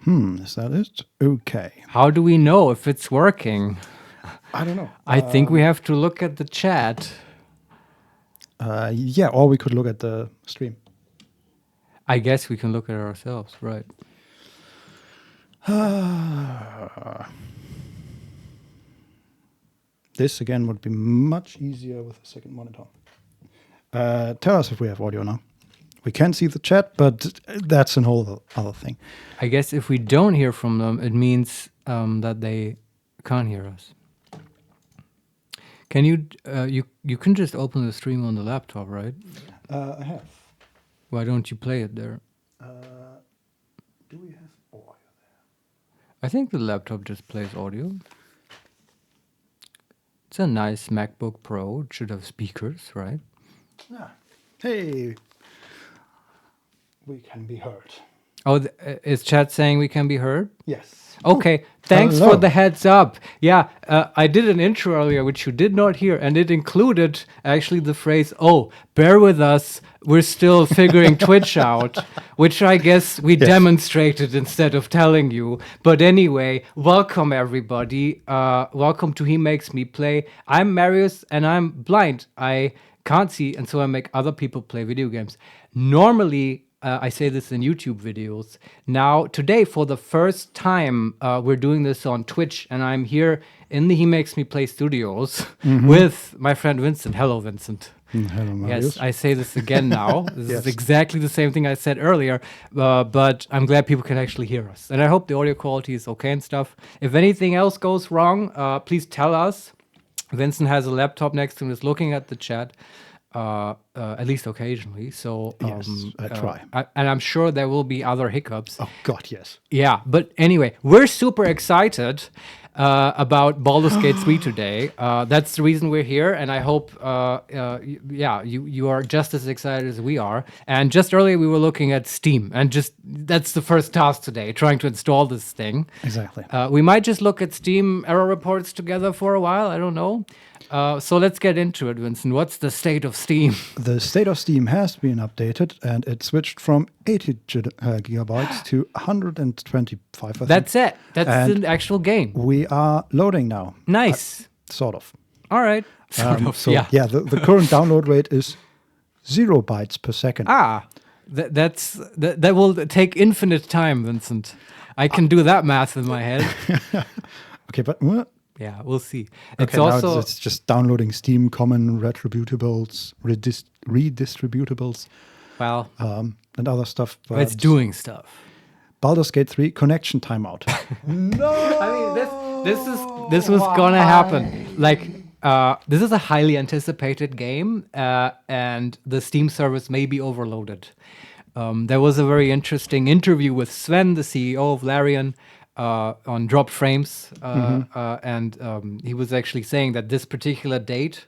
Is that it? Okay. How do we know if it's working? I don't know. I think we have to look at the chat. Yeah, or we could look at the stream. I guess we can look at it ourselves, right? This again would be much easier with a second monitor. Tell us if we have audio now. We can see the chat, but that's a whole other thing. I guess if we don't hear from them, it means that they can't hear us. Can you can just open the stream on the laptop, right? I have. Why don't you play it there? Do we have audio there? I think the laptop just plays audio. It's a nice MacBook Pro. It should have speakers, right? Yeah. Hey, we can be heard. Oh, is chat saying we can be heard? Yes. Okay, thanks hello. for the heads up. Yeah, I did an intro earlier, which you did not hear, and it included actually the phrase, "Oh, bear with us, we're still figuring Twitch out," which I guess we demonstrated instead of telling you. But anyway, welcome everybody. Welcome to HeMakesMePlay. I'm Marius, and I'm blind. I can't see, and so I make other people play video games. Normally, I say this in YouTube videos. Now, today, for the first time, we're doing this on Twitch, and I'm here in the HeMakesMePlay studios with my friend Vincent. Hello, Vincent. Hello, Marius. Yes, I say this again now. This is exactly the same thing I said earlier, but I'm glad people can actually hear us. And I hope the audio quality is okay and stuff. If anything else goes wrong, please tell us. Vincent has a laptop next to him, is looking at the chat. At least occasionally. So Yes, I try. And I'm sure there will be other hiccups. Oh God, yes. Yeah, but anyway, we're super excited about Baldur's Gate 3 today. That's the reason we're here, and I hope, you are just as excited as we are. And just earlier, we were looking at Steam, and that's the first task today, trying to install this thing. Exactly. We might just look at Steam error reports together for a while. I don't know. So let's get into it, Vincent. What's the state of Steam? The state of Steam has been updated, and it switched from 80 gigabytes to 125. I think. That's it. That's And the actual game. we are loading now. Nice. Sort of. All right. So the current download rate is 0 bytes per second. That will take infinite time, Vincent. I can do that math in my head. Okay, but Yeah, we'll see. okay, It's also it's just downloading Steam common retributables, redistributables, well, and other stuff. But it's doing stuff. Baldur's Gate 3 connection timeout. No, I mean, this was gonna happen. Like, this is a highly anticipated game, and the Steam service may be overloaded. There was a very interesting interview with Sven, the CEO of Larian, on Dropped Frames, and he was actually saying that this particular date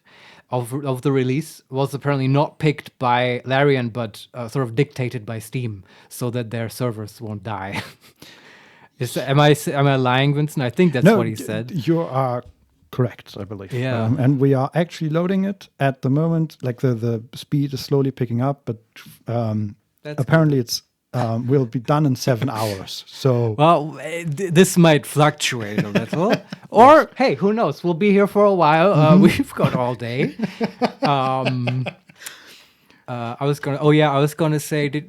of the release was apparently not picked by Larian, but sort of dictated by Steam, so that their servers won't die. Am I lying, Vincent? I think that's what he said. You are correct, I believe. Yeah. And we are actually loading it at the moment. Like the speed is slowly picking up, but apparently it's will be done in 7 hours. So well, this might fluctuate a little, or hey, who knows? We'll be here for a while. We've got all day. I was gonna say, do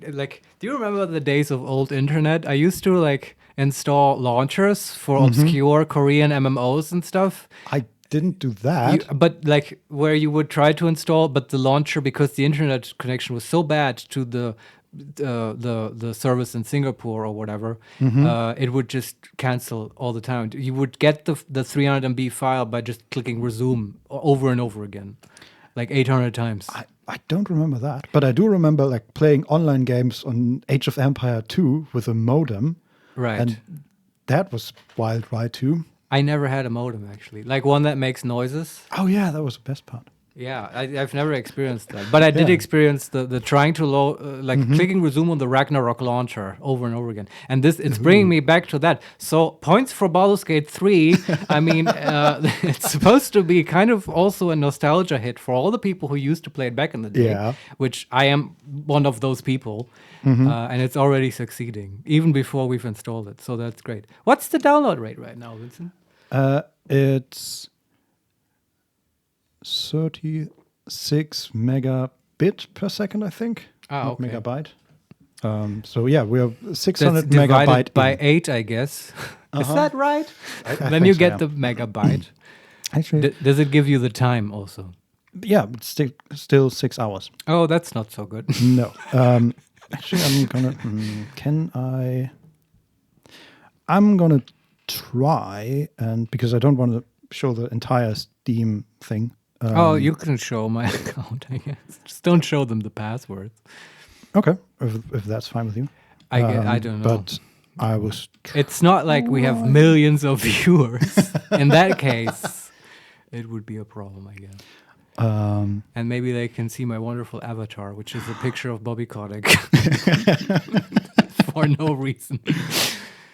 you remember the days of old internet? I used to install launchers for obscure Korean MMOs and stuff. I didn't do that. But where you would try to install, but the launcher, because the internet connection was so bad to the service in Singapore or whatever, it would just cancel all the time. You would get the 300 MB file by just clicking resume over and over again, like 800 times. I don't remember that, but I do remember playing online games on Age of Empire 2 with a modem. Right. And that was wild ride too. I never had a modem, actually. Like one that makes noises. Oh yeah, that was the best part. Yeah, I've never experienced that, but I did experience the trying to clicking resume on the Ragnarok launcher over and over again, and it's bringing me back to that. So points for Baldur's Gate 3. I mean, it's supposed to be kind of also a nostalgia hit for all the people who used to play it back in the day, which I am one of those people, and it's already succeeding even before we've installed it. So that's great. What's the download rate right now, Vincent? It's 36 megabit per second, I think. Not megabyte. So yeah, we have 600 That's megabyte divided by 8, I guess. Is that right? Then you get the megabyte. Actually, does it give you the time also? Yeah, it's still 6 hours. Oh, that's not so good. No. Actually, I'm gonna. I'm gonna try, and because I don't want to show the entire Steam thing. You can show my account, I guess. Just don't show them the passwords. Okay, if that's fine with you. I don't know. But I was. It's not like we have millions of viewers. In that case, it would be a problem, I guess. And maybe they can see my wonderful avatar, which is a picture of Bobby Kotick. For no reason.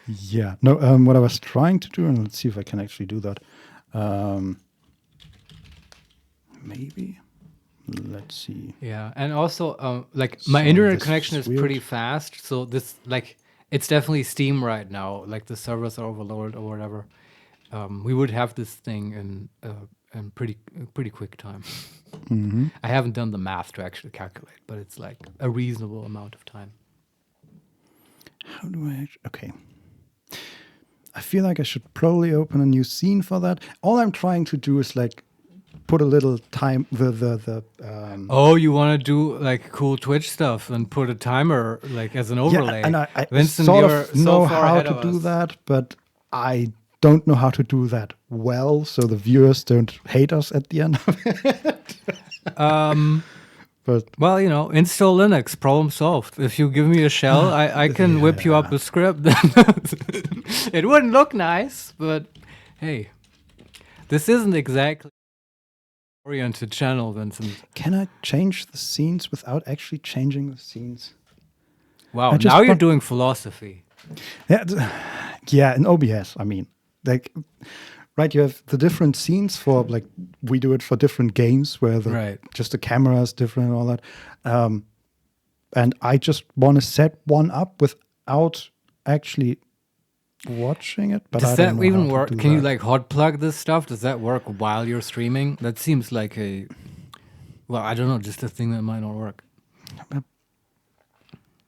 Yeah. No, what I was trying to do, and let's see if I can actually do that. Maybe. Let's see. Yeah, and also, my internet connection is pretty fast, so this, it's definitely Steam right now. Like, the servers are overloaded or whatever. We would have this thing in pretty quick time. I haven't done the math to actually calculate, but it's like a reasonable amount of time. How do I... Okay. I feel like I should probably open a new scene for that. All I'm trying to do is put a little time Oh, you want to do cool Twitch stuff and put a timer as an overlay. Yeah, and I Vincent, sort of know so how to do that, but I don't know how to do that well, so the viewers don't hate us at the end of it. But well, install Linux, problem solved. If you give me a shell, I can whip you up a script. It wouldn't look nice, but hey, this isn't exactly oriented channel, Vincent. Can I change the scenes without actually changing the scenes? Wow, now you're doing philosophy. Yeah, in OBS, I mean. Right, you have the different scenes for, we do it for different games where just the camera is different and all that. And I just want to set one up without actually watching it. But does I that don't know even how work? to do Can that. you hot plug this stuff? Does that work while you're streaming? That seems like I don't know, just a thing that might not work.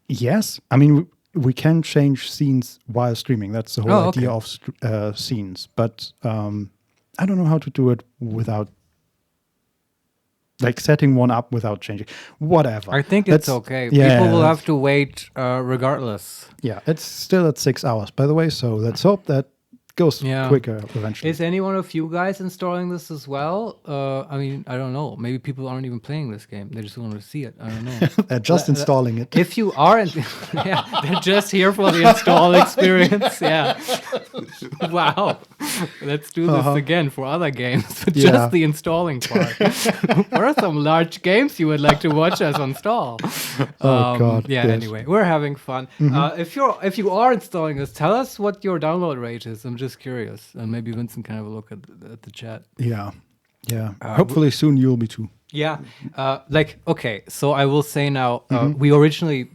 Yes, I mean we can change scenes while streaming. That's the whole idea of scenes. But I don't know how to do it without setting one up without changing. Whatever. I think it's okay. Yeah, people will have to wait regardless. Yeah, it's still at 6 hours, by the way. So let's hope that goes quicker eventually. Is any one of you guys installing this as well? I mean, I don't know. Maybe people aren't even playing this game. They just want to see it. I don't know. They're just installing it. If you aren't, they're just here for the install experience. Yeah. Wow. Let's do this again for other games, but just the installing part. What are some large games you would like to watch us install? God. Yeah. Yes. Anyway, we're having fun. If you are installing this, tell us what your download rate is. I'm just curious, and maybe Vincent can have a look at the chat. Yeah. Hopefully soon you'll be too. Yeah, okay. So I will say now, we originally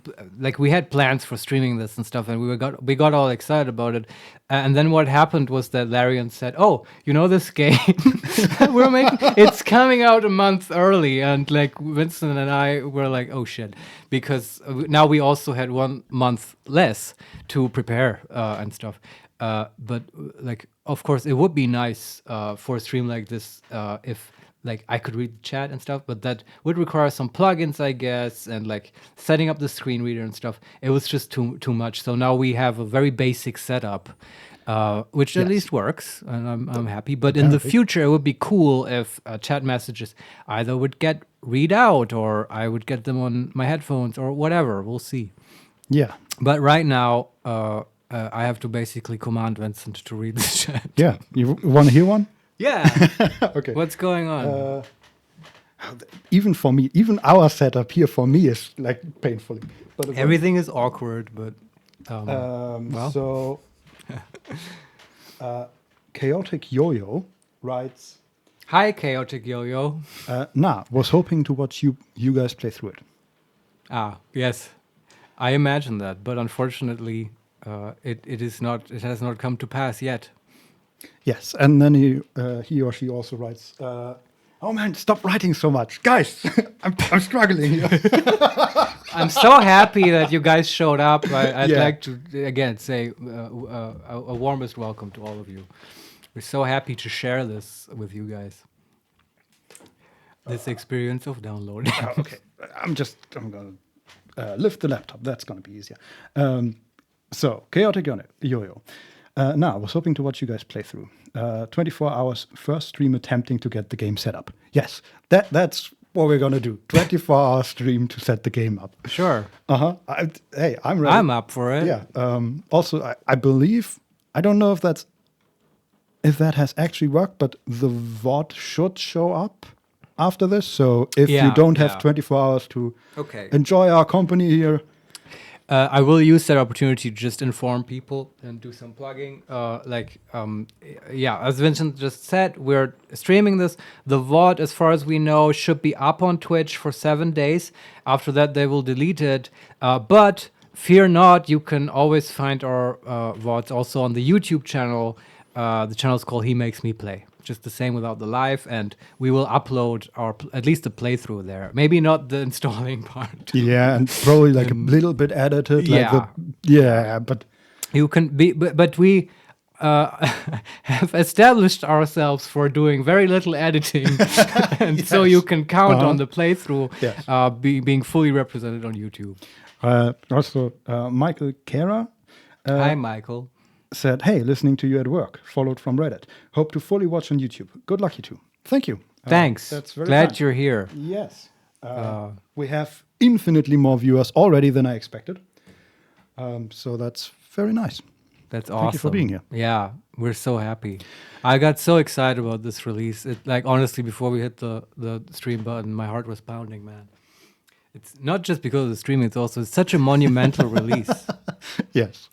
we had plans for streaming this and stuff, and we got all excited about it. And then what happened was that Larian said, "Oh, this game we're making, it's coming out a month early," and Vincent and I were like, "Oh shit," because now we also had 1 month less to prepare and stuff. But of course, it would be nice for a stream like this if I could read the chat and stuff, but that would require some plugins, I guess, and setting up the screen reader and stuff. It was just too much. So now we have a very basic setup, which at least works, and I'm happy. But in the future, it would be cool if chat messages either would get read out, or I would get them on my headphones, or whatever. We'll see. Yeah. But right now, I have to basically command Vincent to read the chat. Yeah. You want to hear one? Yeah. Okay. What's going on? even for me, even our setup here for me is like painfully. But everything is awkward, but well. So Chaotic Yo-Yo writes, "Hi, Chaotic Yo-Yo. Was hoping to watch you guys play through it." Ah, yes, I imagine that, but unfortunately, it has not come to pass yet. Yes, and then he or she also writes, "Oh man, stop writing so much, guys! I'm struggling here." I'm so happy that you guys showed up. I'd Yeah. like to again say a warmest welcome to all of you. We're so happy to share this with you guys. This experience of downloading. Okay, I'm gonna lift the laptop. That's gonna be easier. So Chaotic Yo-Yo. Now, I was hoping to watch you guys play through. 24 hours first stream attempting to get the game set up. Yes, that's what we're gonna do. 24 hour stream to set the game up. Sure. Hey, I'm ready. I'm up for it. Yeah. Also, I believe, I don't know if that has actually worked, but the VOD should show up after this. So if you don't have 24 hours to enjoy our company here. I will use that opportunity to just inform people and do some plugging. As Vincent just said, we're streaming this. The VOD, as far as we know, should be up on Twitch for 7 days. After that, they will delete it. But fear not, you can always find our VODs also on the YouTube channel. The channel is called HeMakesMePlay. Just the same without the live, and we will upload at least the playthrough there. Maybe not the installing part. Yeah, and probably like a little bit edited. But you can be. But we have established ourselves for doing very little editing, and so you can count on the playthrough being fully represented on YouTube. Also, Michael Kara. Hi, Michael. Said, "Hey, listening to you at work. Followed from Reddit. Hope to fully watch on YouTube. Good luck, you two." Thank you. Thanks. That's very glad kind. You're here. Yes. We have infinitely more viewers already than I expected. So that's very nice. That's awesome. Thank you for being here. Yeah, we're so happy. I got so excited about this release. Honestly, before we hit the stream button, my heart was pounding, man. It's not just because of the streaming, it's such a monumental release. Yes.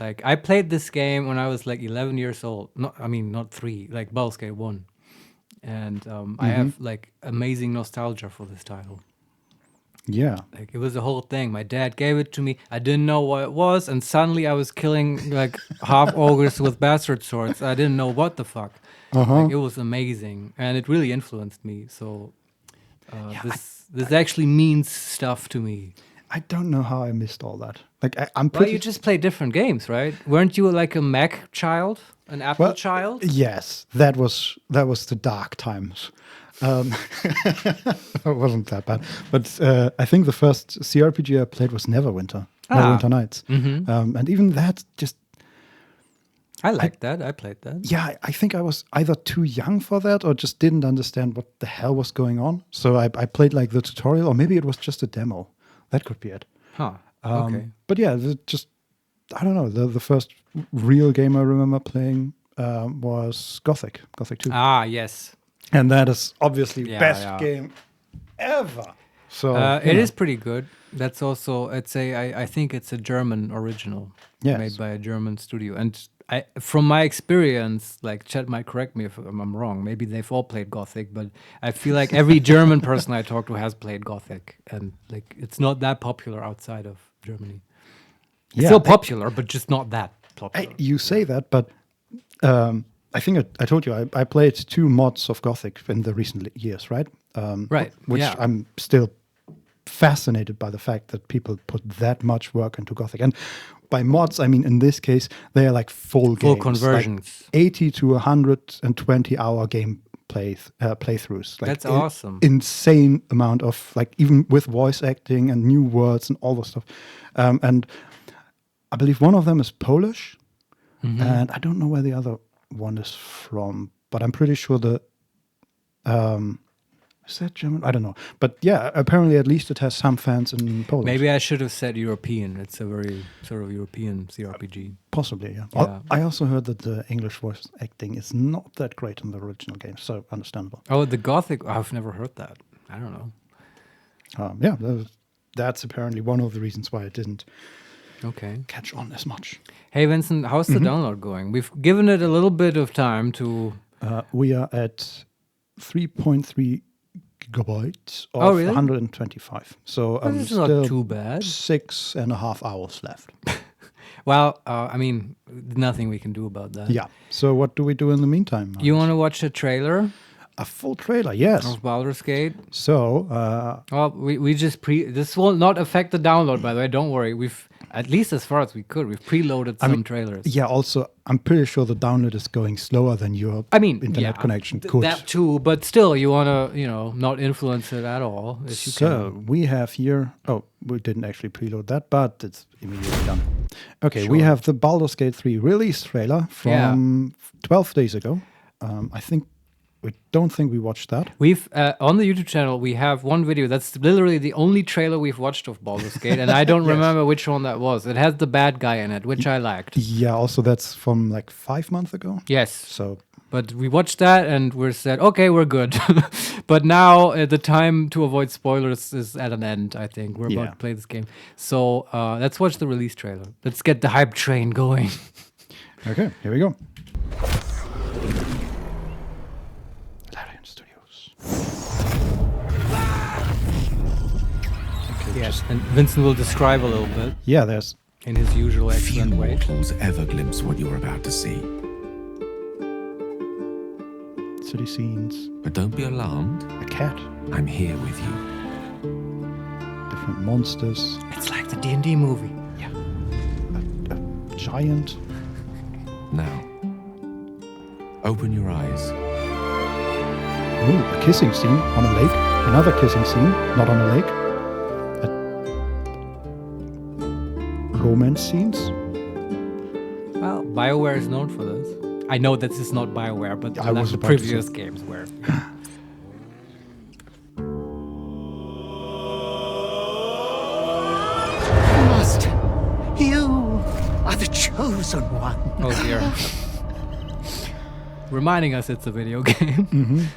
Like, I played this game when I was like 11 years old. Not 3, like Baldur's Gate 1. And I have like amazing nostalgia for this title. Yeah. Like, it was a whole thing. My dad gave it to me. I didn't know what it was. And suddenly I was killing like half ogres with bastard swords. I didn't know what the fuck. Like, it was amazing. And it really influenced me. So this actually means stuff to me. I don't know how I missed all that. Like I'm pretty. Well, you just play different games, right? Weren't you like a Mac child, an Apple child? Yes, that was the dark times. It wasn't that bad, but I think the first CRPG I played was Neverwinter Nights, and even that just. I liked that. I played that. Yeah, I think I was either too young for that or just didn't understand what the hell was going on. So I played like the tutorial, or maybe it was just a demo. That could be it. Huh. Okay. But yeah, I don't know. The first real game I remember playing was Gothic 2. Ah, yes. And that is obviously best game ever. So it is pretty good. That's also, I think it's a German original made by a German studio. And from my experience, like Chet might correct me if I'm wrong, maybe they've all played Gothic, but I feel like every German person I talk to has played Gothic, and like it's not that popular outside of Germany. It's still popular, but just not that popular. You say that, but I think I told you I played 2 mods of Gothic in the recent years, right? Right. Which I'm still fascinated by the fact that people put that much work into Gothic. And by mods, I mean, in this case, they are like full games. Conversions. Like 80 to 120 hour game playthroughs. Like that's awesome. Insane amount of, like, even with voice acting and new words and all the stuff. And I believe one of them is Polish. And I don't know where the other one is from, but I'm pretty sure is that German? I don't know. But yeah, apparently at least it has some fans in Poland. Maybe I should have said European. It's a very sort of European CRPG. Possibly, yeah. I also heard that the English voice acting is not that great in the original game, so understandable. Oh, the Gothic, I've never heard that. I don't know. That's apparently one of the reasons why it didn't catch on as much. Hey, Vincent, how's the download going? We've given it a little bit of time to... We are at 3.3 gigabytes of 125. So this is still not too bad. 6.5 hours left. Well, I mean, nothing we can do about that. Yeah. So what do we do in the meantime? You want to watch a trailer? A full trailer, yes. Of Baldur's Gate. So, well, we just this will not affect the download, by the way. Don't worry. We've, at least as far as we could, we've preloaded some trailers. Yeah. Also, I'm pretty sure the download is going slower than your internet connection could. That too, but still, you want to, not influence it at all. If you can. We have here. Oh, we didn't actually preload that, but it's immediately done. Okay, we have the Baldur's Gate 3 release trailer from 12 days ago. We don't think we watched that. We've on the YouTube channel we have one video that's literally the only trailer we've watched of Baldur's Gate, and I don't remember which one that was. It has the bad guy in it, which I liked. Yeah, also that's from like 5 months ago. Yes. So, but we watched that and we said, okay, we're good. But now the time to avoid spoilers is at an end. I think we're about to play this game. So let's watch the release trailer. Let's get the hype train going. Okay, here we go. Yes, and Vincent will describe a little bit. Yeah, there's... in his usual excellent way. Few mortals ever glimpse what you're about to see. City scenes. But don't be alarmed. A cat. I'm here with you. Different monsters. It's like the D&D movie. Yeah. A giant. Now, open your eyes. Ooh, a kissing scene on a lake. Another kissing scene, not on a lake. Romance scenes. Well, BioWare is known for this. I know this is not BioWare, but the previous games were. Master, you are the chosen one. Oh dear. Reminding us it's a video game.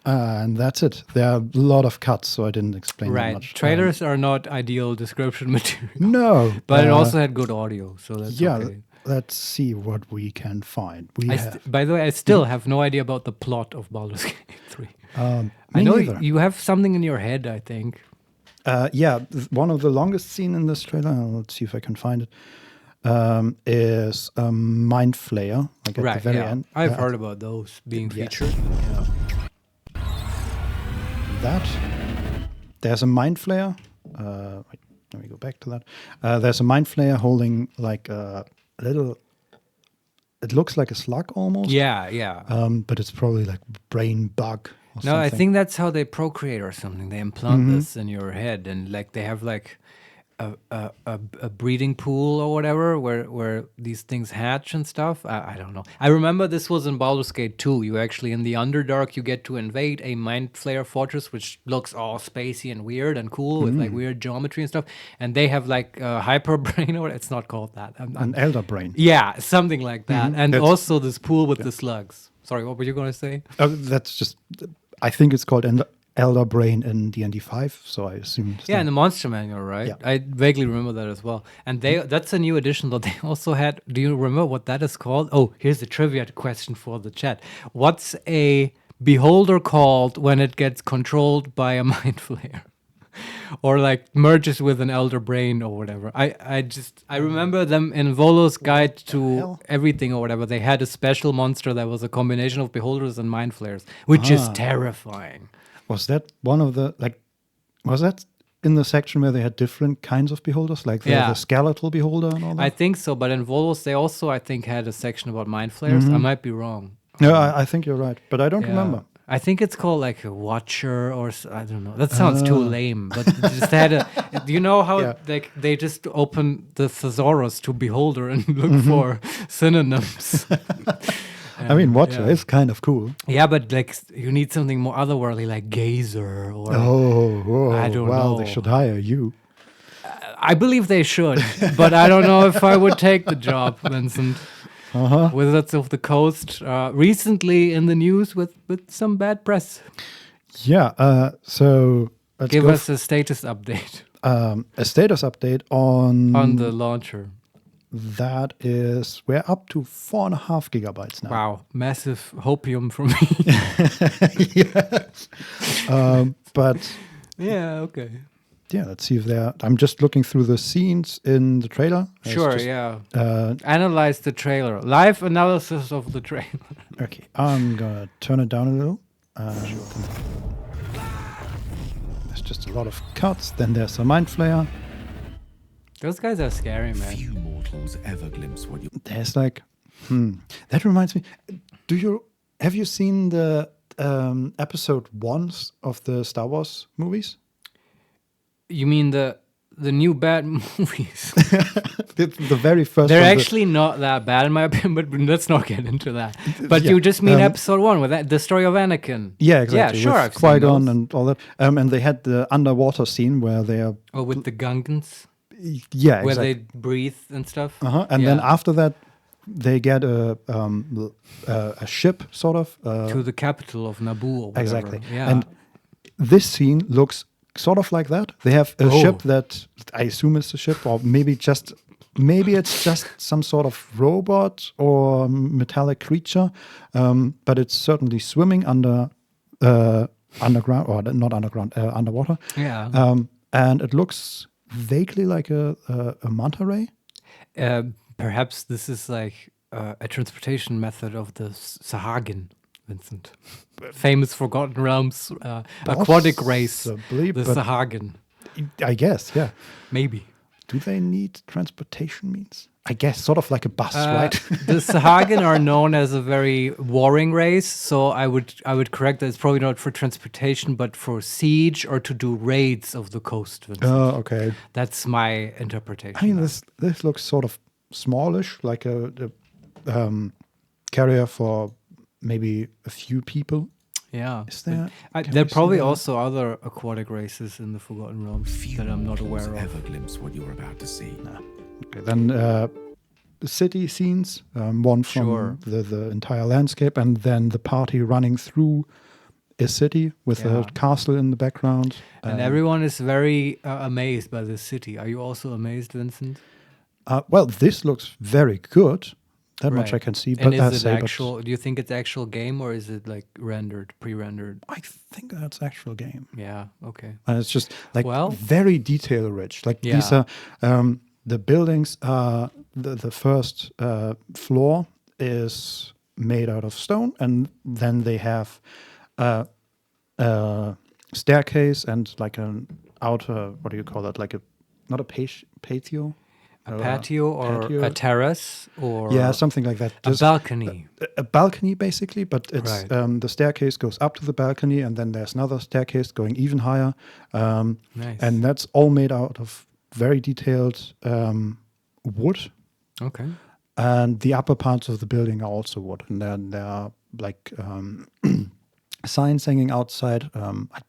And that's it. There are a lot of cuts, so I didn't explain that much. Trailers are not ideal description material. No. But it also had good audio, so that's okay. Let's see what we can find. By the way, I still have no idea about the plot of Baldur's Gate 3. I know you have something in your head, I think. One of the longest scenes in this trailer, let's see if I can find it, is Mind Flayer, like at the very end. I've heard about those being featured. Yeah. There's a Mind Flayer. Let me go back to that. There's a Mind Flayer holding like a little. It looks like a slug almost. Yeah. But it's probably like brain bug. Or something. I think that's how they procreate or something. They implant this in your head, and like they have like a breeding pool or whatever where these things hatch and stuff. I don't know. I remember this was in Baldur's Gate 2. You actually, in the Underdark, you get to invade a Mind Flayer fortress, which looks all spacey and weird and cool with like weird geometry and stuff. And they have like a hyper brain, or it's not called that. An elder brain. Yeah, something like that. And also this pool with the slugs. Sorry, what were you going to say? That's just, I think it's called Elder Brain in D&D 5, so I assume. Yeah, in the Monster Manual, right? Yeah. I vaguely remember that as well. And that's a new addition that they also had. Do you remember what that is called? Oh, here's the trivia question for the chat. What's a beholder called when it gets controlled by a Mind Flayer? Or like merges with an Elder Brain or whatever. I remember them in Volo's Guide to Everything or whatever. They had a special monster that was a combination of beholders and Mind Flayers, which is terrifying. Was that one of the, was that in the section where they had different kinds of beholders? Like the skeletal beholder and all that? I think so, but in Volos, they also, I think, had a section about Mind Flayers. I might be wrong. No, I think you're right, but I don't remember. I think it's called like a Watcher or I don't know. That sounds too lame, but just had do you know how they just open the thesaurus to Beholder and look for synonyms? I mean, Watcher is kind of cool. Yeah, but like you need something more otherworldly, like Gazer or I don't know. Well, they should hire you. I believe they should, but I don't know if I would take the job, Vincent. Wizards of the Coast recently in the news with some bad press. Yeah. So let's Give go us a status update a status update on the launcher. that is we're up to 4.5 gigabytes now. Wow, massive hopium for me. Yes. But Yeah, okay. yeah, let's see if they're. I'm just looking through the scenes in the trailer. It's Sure, just, yeah. Analyze the trailer. Live analysis of the trailer. Okay, I'm gonna turn it down a little. There's just a lot of cuts. Then there's a Mind Flayer. Those guys are scary, man. Few mortals ever glimpse what you. There's like, that reminds me. Have you seen the episode 1 of the Star Wars movies? You mean the new bad movies? the very first. They're one, actually not that bad in my opinion, but let's not get into that. But Yeah, you just mean episode 1 with the story of Anakin. Yeah, exactly. Yeah, sure. With I've seen Qui-Gon those. and all that. And they had the underwater scene where they are. Oh, with the Gungans, Yeah, where exactly. they breathe and stuff. And then Yeah. after that, they get a ship, sort of. To the capital of Naboo or whatever. Exactly. Yeah. And this scene looks sort of like that. They have a ship that I assume is a ship, or maybe it's just some sort of robot or metallic creature, but it's certainly swimming underground, or not underground, underwater. Yeah. And it looks vaguely like a manta ray. Perhaps this is like a transportation method of the Sahagin, Vincent. Famous Forgotten Realms aquatic race, Possibly, the but Sahagin. I guess, yeah. Maybe. Do they need transportation means? I guess sort of like a bus, right? The Sahagin are known as a very warring race, so I would correct that it's probably not for transportation, but for siege or to do raids of the coast. Vincent. Oh, okay. That's my interpretation. I mean, this looks sort of smallish, like a carrier for maybe a few people. Yeah. Is there? There are probably also other aquatic races in the Forgotten Realms Few that I'm not mortals aware of. ever glimpse what you're about to see. Okay, then the city scenes, one from Sure. the entire landscape, and then the party running through a city with Yeah. a castle in the background. And everyone is very amazed by this city. Are you also amazed, Vincent? Well, this looks very good. That much I Right. can see. And But is it actual? Do you think it's actual game or is it like rendered, pre-rendered? I think that's actual game. Yeah. Okay. And it's just like Well- very detail rich. Like these Yeah. are the buildings are the first floor is made out of stone, and then they have a staircase and like an outer, what do you call that? Like not a patio. A patio or patio. a terrace or Yeah, something like that. a Just balcony. a balcony basically, but it's Right. the staircase goes up to the balcony, and then there's another staircase going even higher, Nice. and that's all made out of very detailed wood, Okay. and the upper parts of the building are also wood, and then there are like signs hanging outside. I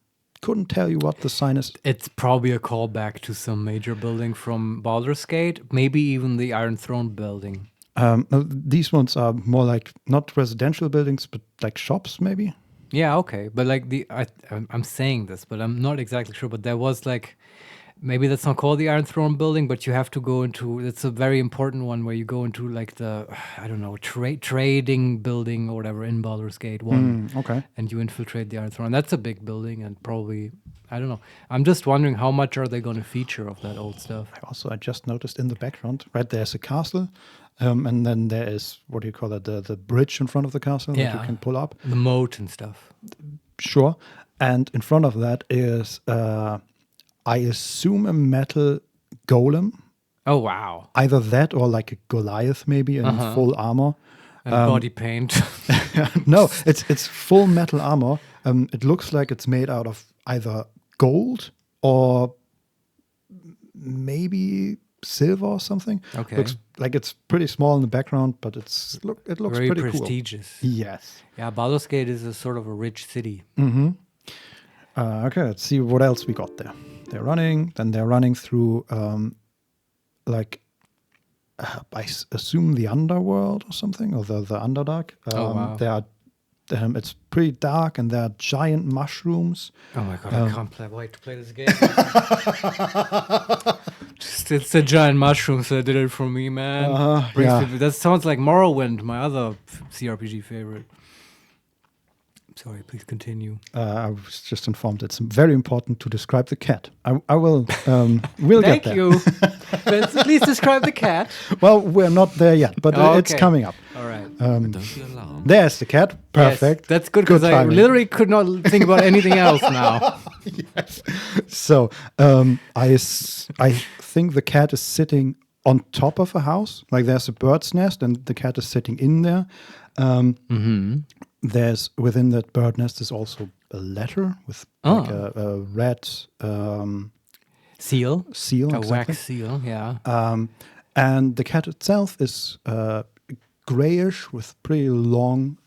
couldn't tell you what the sign is. It's probably a callback to some major building from Baldur's Gate, maybe even the Iron Throne building. No, these ones are more like not residential buildings, but like shops, maybe. Yeah, okay, but like I'm saying this, but I'm not exactly sure. But there was like, maybe that's not called the Iron Throne building, but you have to go into. It's a very important one where you go into like the I don't know trading building or whatever in Baldur's Gate 1, Okay. and you infiltrate the Iron Throne. That's a big building, and probably I don't know. I'm just wondering how much are they going to feature of that old stuff. I just noticed in the background, right, there's a castle, and then there is, what do you call it, the bridge in front of the castle that you Yeah. can pull up. The moat and stuff. Sure. And in front of that is, I assume, a metal golem. Oh wow! Either that or like a Goliath maybe in full armor. And body paint. No, it's full metal armor. It looks like it's made out of either gold or maybe silver or something. Okay. Looks like it's pretty small in the background, but it looks Very pretty prestigious. cool. Yes. Yeah, Baldur's Gate is a sort of a rich city. Okay, let's see what else we got there. They're running through I assume the underworld or something, or the Underdark. Oh, wow. There are It's pretty dark, and there are giant mushrooms. Oh my god, I can't wait to play this game. It's the giant mushrooms that did it for me, man. That sounds like Morrowind, my other CRPG favorite. Sorry, please continue. I was just informed it's very important to describe the cat. I will. We'll get there. Thank you. Please describe the cat. Well, we're not there yet, but it's coming up. All right. Don't be alarmed. There's the cat. Perfect. Yes, that's good because I literally could not think about anything else now. Yes. So I think the cat is sitting on top of a house. Like there's a bird's nest, and the cat is sitting in there. There's within that bird nest is also a letter with like a red seal. Seal, a exactly. wax seal. Yeah. And the cat itself is grayish with pretty long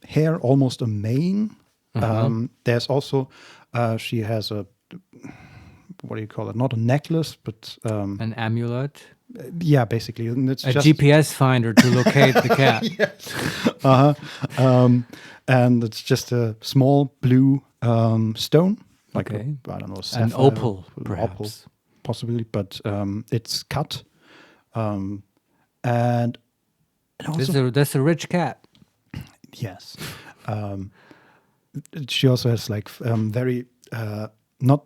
hair, almost a mane. There's also she has a, what do you call it? Not a necklace, but an amulet. Yeah, basically, and it's a just GPS finder to locate the cat. Yes. And it's just a small blue stone, like I don't know, sapphire, an opal, perhaps, opal, possibly, but it's cut, and also, that's a rich cat. Yes. She also has like very not.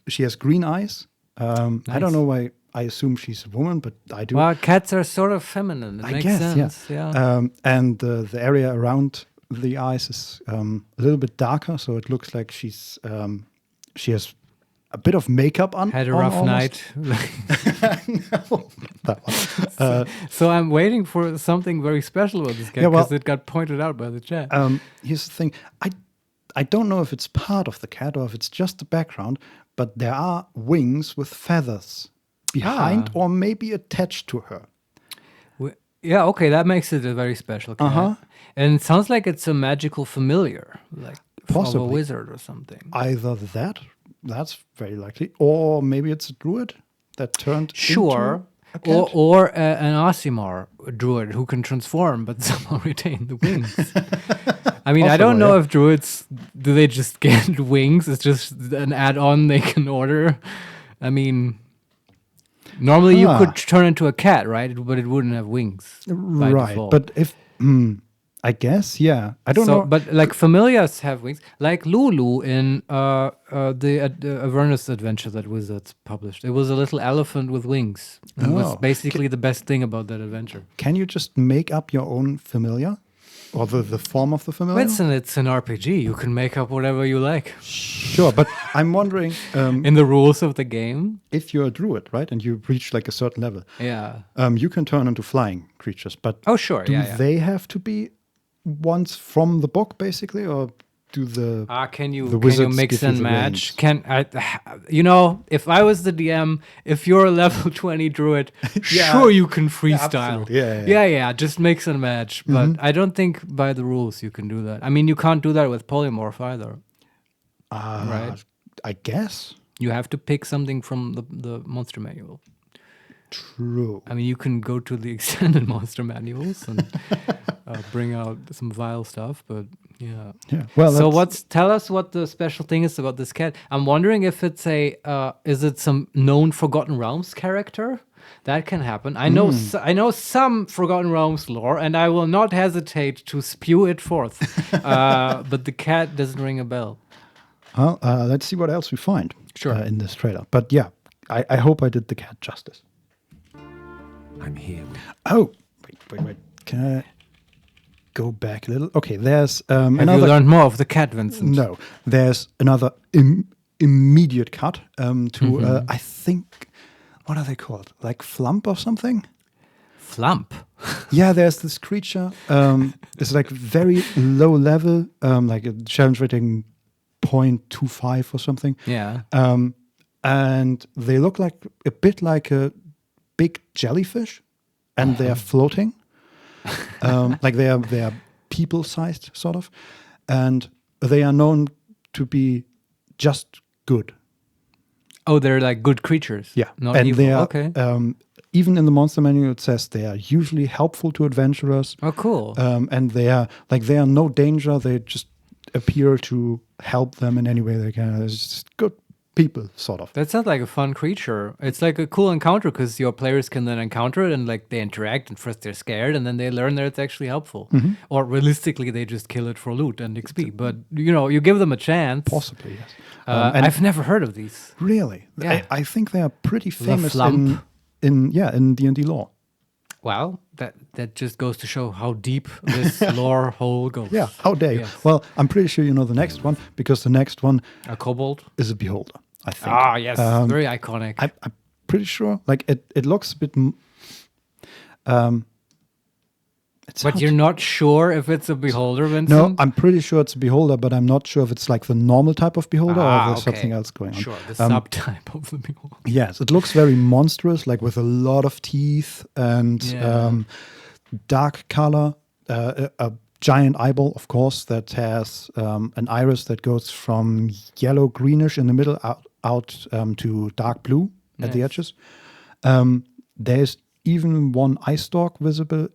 She has green eyes. Nice. I don't know why. I assume she's a woman, but I do. Well, cats are sort of feminine. It makes sense. Yeah. And the area around the eyes is a little bit darker, so it looks like she has a bit of makeup on. Had a rough night. No, that one. So I'm waiting for something very special about this cat because it got pointed out by the chat. Here's the thing. I don't know if it's part of the cat or if it's just the background, but there are wings with feathers behind or maybe attached to her. Yeah, okay, that makes it a very special cat. And it sounds like it's a magical familiar, like possibly a wizard or something. Either that's very likely, or maybe it's a druid that turned into a cat. Or an Aasimar druid who can transform but somehow retain the wings. I mean, I don't know if druids, do they just get wings? It's just an add-on they can order. I mean, normally you could turn into a cat, right? But it wouldn't have wings by default. But if I guess, yeah. I don't know. But like familiars have wings, like Lulu in the Avernus adventure that Wizards published. It was a little elephant with wings. It was basically the best thing about that adventure. Can you just make up your own familiar? Or the form of the familiar? Vincent, it's an RPG. You can make up whatever you like. Sure, but I'm wondering... in the rules of the game? If you're a druid, right, and you reach like a certain level, you can turn into flying creatures, but do they have to be ones from the book, basically, or do the can you wizards mix and match? Reins? If I was the DM, if you're a level 20 druid, sure you can freestyle. Yeah, just mix and match. But I don't think by the rules you can do that. I mean, you can't do that with polymorph either. Right? I guess. You have to pick something from the monster manual. True. I mean, you can go to the extended monster manuals and bring out some vile stuff, but yeah. Well, so tell us what the special thing is about this cat. I'm wondering if it's is it some known Forgotten Realms character? That can happen. I know some Forgotten Realms lore, and I will not hesitate to spew it forth. But the cat doesn't ring a bell. Well, let's see what else we find in this trailer. But yeah, I hope I did the cat justice. I'm here. Oh, wait. Can I go back a little? Okay, there's Have you learned more of the cat, Vincent? No, there's another immediate cut to, I think, what are they called? Like Flump or something? Flump? Yeah, there's this creature. It's like very low level, like a challenge rating 0.25 or something. Yeah. And they look like a bit like a big jellyfish, and they are floating. Like they are people-sized, sort of. And they are known to be just good. Oh, they're like good creatures. Yeah. Not and evil. they are, okay. even in the monster manual, it says they are usually helpful to adventurers. Oh, cool. And they are no danger. They just appear to help them in any way they can. It's just good people, sort of. That sounds like a fun creature. It's like a cool encounter because your players can then encounter it and like they interact, and first they're scared and then they learn that it's actually helpful. Or realistically, they just kill it for loot and XP. But you give them a chance. Possibly, yes. And I've never heard of these. Really, Yeah. I think they are pretty famous Flump. in D&D lore. Wow, that just goes to show how deep this lore hole goes. Yeah, how dare you? Yes. Well, I'm pretty sure you know the next one because the next one A kobold? is a beholder, I think. Ah, yes, very iconic. I'm pretty sure. Like it looks a bit. But you're not sure if it's a beholder, Vincent? No, I'm pretty sure it's a beholder, but I'm not sure if it's like the normal type of beholder or there's something else going on. Sure, the subtype of the beholder. Yes, it looks very monstrous, like with a lot of teeth and dark color, a giant eyeball, of course, that has an iris that goes from yellow greenish in the middle out to dark blue at the edges. There's even one eye stalk visible,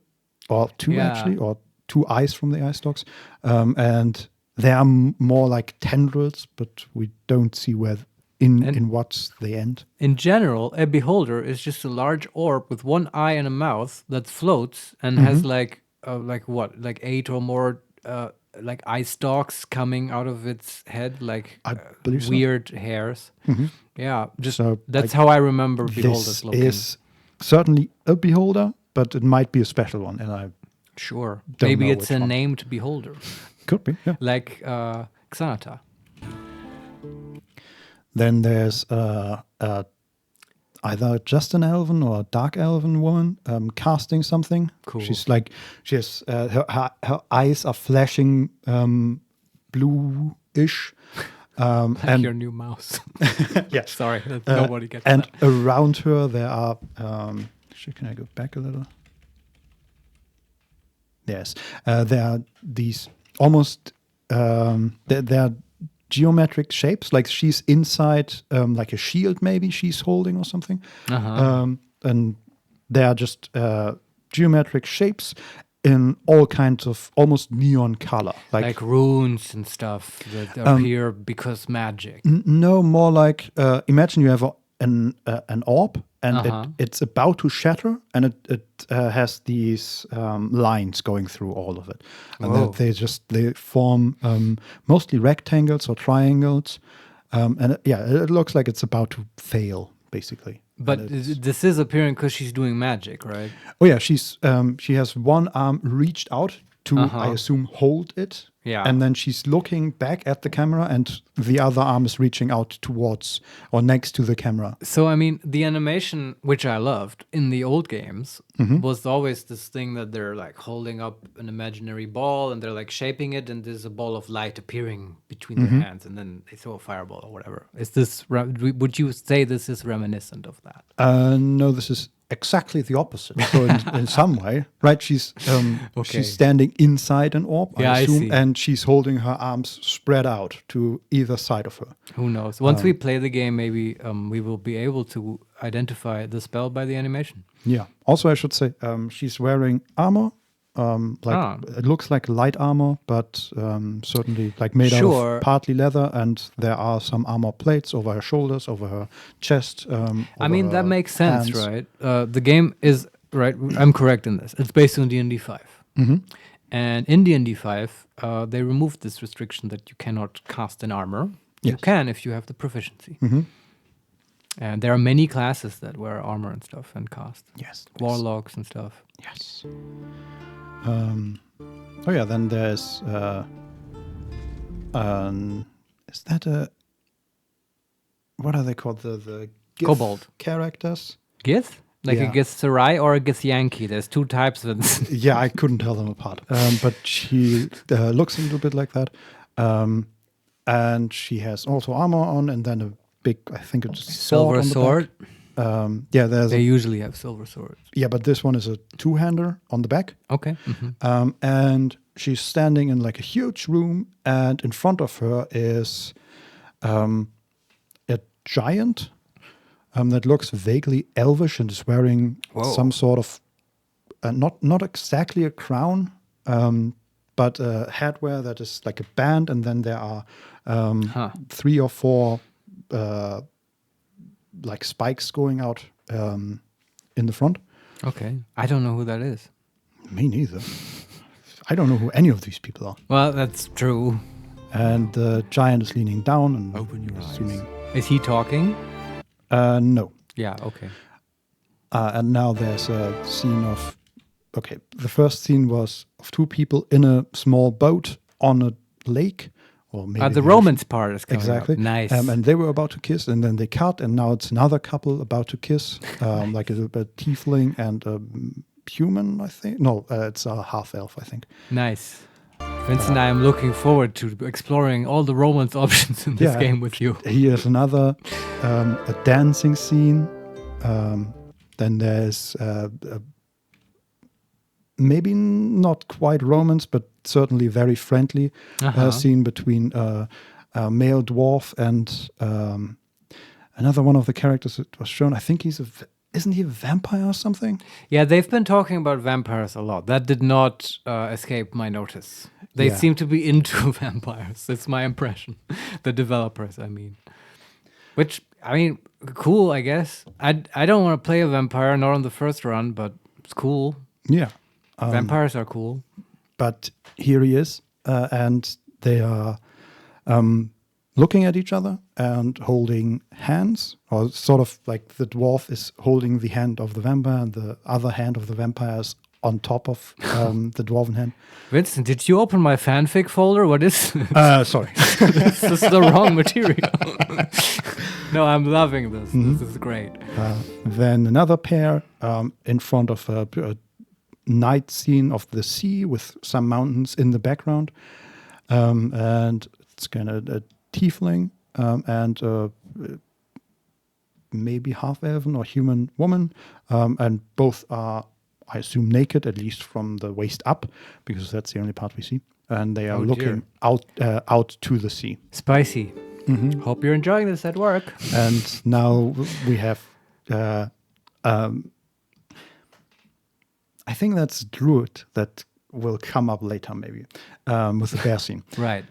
or two actually, or two eyes from the eye stalks, and they are more like tendrils, but we don't see where in what they end. In general, a beholder is just a large orb with one eye and a mouth that floats and has like 8 or more like eye stalks coming out of its head, like I believe so. weird hairs. Yeah, just So, that's like, how I remember beholders This looking. is certainly a beholder, but it might be a special one, and I Sure, don't maybe know it's which a one. named beholder, could be. Yeah. like Xanata. Then there's either just an elven or a dark elven woman casting something. Cool. She's like she has her eyes are flashing blue-ish. Like and your new mouse. yeah, Sorry, nobody gets and that. around her there are. Can I go back a little? Yes, there are these almost there are geometric shapes, like she's inside like a shield maybe she's holding or something. And they are just geometric shapes in all kinds of almost neon color, Like runes and stuff that appear because magic. no, more like imagine you have an orb and it's about to shatter, and it has these lines going through all of it, and they form mostly rectangles or triangles, and it looks like it's about to fail basically. But this is appearing because she's doing magic, right? Oh yeah, she has one arm reached out to, I assume, hold it. Yeah. And then she's looking back at the camera, and the other arm is reaching out towards or next to the camera. So, I mean, the animation, which I loved in the old games, was always this thing that they're like holding up an imaginary ball and they're like shaping it, and there's a ball of light appearing between their hands, and then they throw a fireball or whatever. Is this, would you say this is reminiscent of that? No, this is exactly the opposite. So in some way, right? She's standing inside an orb, I assume, see. and she's holding her arms spread out to either side of her. Who knows? Once we play the game, maybe we will be able to identify the spell by the animation. Yeah. Also, I should say she's wearing armor. It looks like light armor, but certainly like made out of partly leather, and there are some armor plates over her shoulders, over her chest. I mean, that makes sense, hands. right? The game is, right, I'm correct in this. It's based on D&D 5. And in D&D 5, they removed this restriction that you cannot cast in armor. You Yes. can if you have the proficiency. And there are many classes that wear armor and stuff and cast. Yes. Warlocks and stuff. Yes. Then there's is that a, what are they called, the Gith Kobold. characters? Gith? Like a Yeah. Githzerai or a Githyanki? There's two types of it. Yeah, I couldn't tell them apart. But she looks a little bit like that. And she has also armor on, and then a big, I think it's Silver sword. There's They usually have silver swords. but this one is a two-hander on the back. Okay. And she's standing in like a huge room, and in front of her is a giant. that looks vaguely elvish and is wearing some sort of not exactly a crown, but a headwear that is like a band, and then there are 3 or 4 like spikes going out in the front. Okay, I don't know who that is. Me neither. I don't know who any of these people are. Well, that's true. And the giant is leaning down and Open your assuming. eyes. Is he talking? No. Yeah, okay. And now there's a scene of. Okay, the first scene was of 2 people in a small boat on a lake, or maybe The romance part is coming exactly up. Nice. and they were about to kiss, and then they cut, and now it's another couple about to kiss, like a tiefling and a human, I think. No, it's a half elf, I think. Nice. Vincent, I am looking forward to exploring all the romance options in this game with you. Here's another a dancing scene. Then there's maybe not quite romance, but certainly very friendly scene between a male dwarf and another one of the characters that was shown. I think isn't he a vampire or something? Yeah, they've been talking about vampires a lot. That did not escape my notice. They seem to be into vampires. That's my impression. The developers, I mean. Which, I mean, cool, I guess. I don't want to play a vampire, not on the first run, but it's cool. Yeah. Vampires are cool. But here he is, and they are looking at each other and holding hands, or sort of like the dwarf is holding the hand of the vampire and the other hand of the vampire is on top of the dwarven hand. Vincent, did you open my fanfic folder? What is this? Sorry. This is the wrong material. No, I'm loving this. This is great. Then another pair in front of a night scene of the sea with some mountains in the background, and it's kind of a tiefling and maybe half elven or human woman, and both are, I assume, naked, at least from the waist up, because that's the only part we see, and they are looking out to the sea. Spicy. Hope you're enjoying this at work. And now we have I think that's Druid that will come up later, maybe, with the bear scene. Right.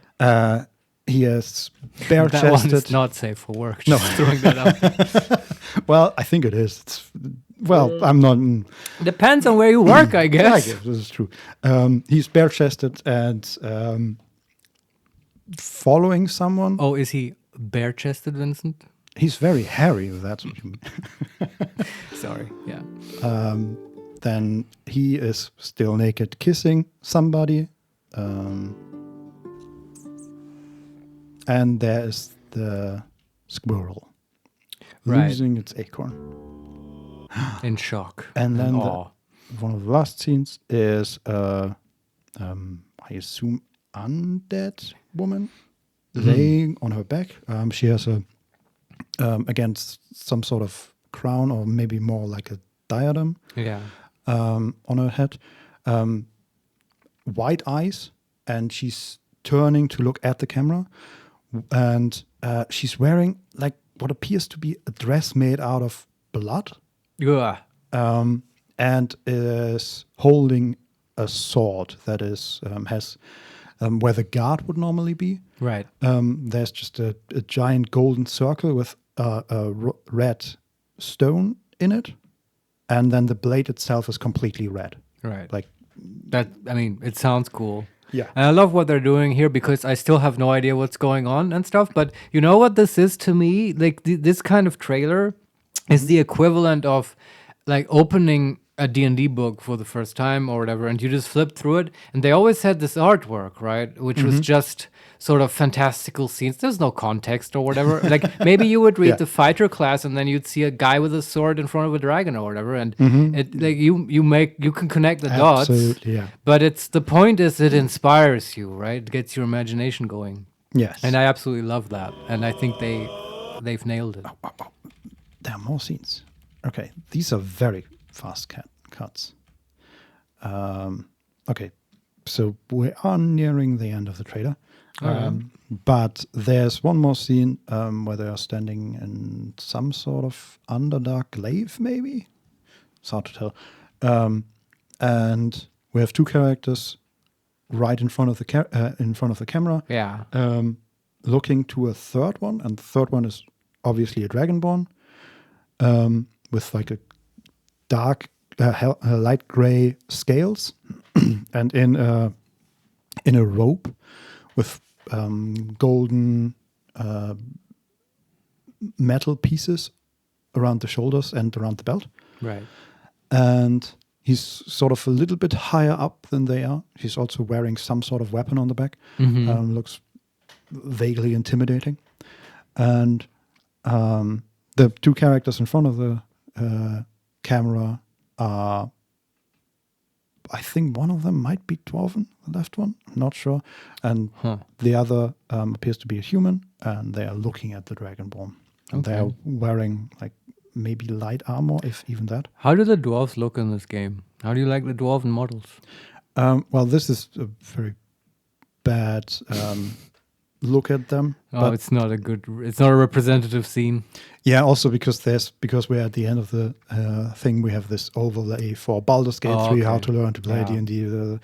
He is bare-chested. That one is not safe for work. No. Just throwing that out. Well, I think it is. I'm not. Depends on where you work, I guess. Yeah, I guess this is true. He's bare-chested and following someone. Oh, is he bare-chested, Vincent? He's very hairy, if that's what you mean. Sorry, yeah. Then he is still naked, kissing somebody. And there is the squirrel losing its acorn. In shock. And then one of the last scenes is, I assume, undead woman laying on her back. She has against some sort of crown, or maybe more like a diadem. Yeah. On her head, white eyes, and she's turning to look at the camera, and she's wearing like what appears to be a dress made out of blood. Yeah. And is holding a sword that is has where the guard would normally be. Right. There's just a giant golden circle with a red stone in it. And then the blade itself is completely red. Right. Like that. I mean, it sounds cool. Yeah. And I love what they're doing here, because I still have no idea what's going on and stuff. But you know what this is to me? Like this kind of trailer is the equivalent of like opening a D&D book for the first time or whatever, and you just flip through it, and they always had this artwork, right, which was just sort of fantastical scenes. There's no context or whatever. Like maybe you would read the fighter class, and then you'd see a guy with a sword in front of a dragon or whatever, and it like you can connect the dots. Absolutely, yeah. But the point is it inspires you, right? It gets your imagination going. Yes. And I absolutely love that, and I think they've nailed it. There are more scenes. Okay, these are very fast cuts. Okay, so we are nearing the end of the trailer. But there's one more scene where they are standing in some sort of underdark glaive, maybe? It's hard to tell. And we have two characters right in front of the camera. Yeah. Looking to a third one, and the third one is obviously a dragonborn with like a dark, light gray scales, and in a robe with golden metal pieces around the shoulders and around the belt. Right. And he's sort of a little bit higher up than they are. He's also wearing some sort of weapon on the back. Looks vaguely intimidating. And the two characters in front of the camera are, I think one of them might be Dwarven, the left one, I'm not sure. And the other appears to be a human, and they are looking at the Dragonborn. And they are wearing like maybe light armor, if even that. How do the dwarves look in this game? How do you like the dwarven models? Well, this is a very bad look at them. Oh, it's not a representative scene. Yeah, also because we're at the end of the thing, we have this overlay for Baldur's Gate 3, how to learn to play D&D.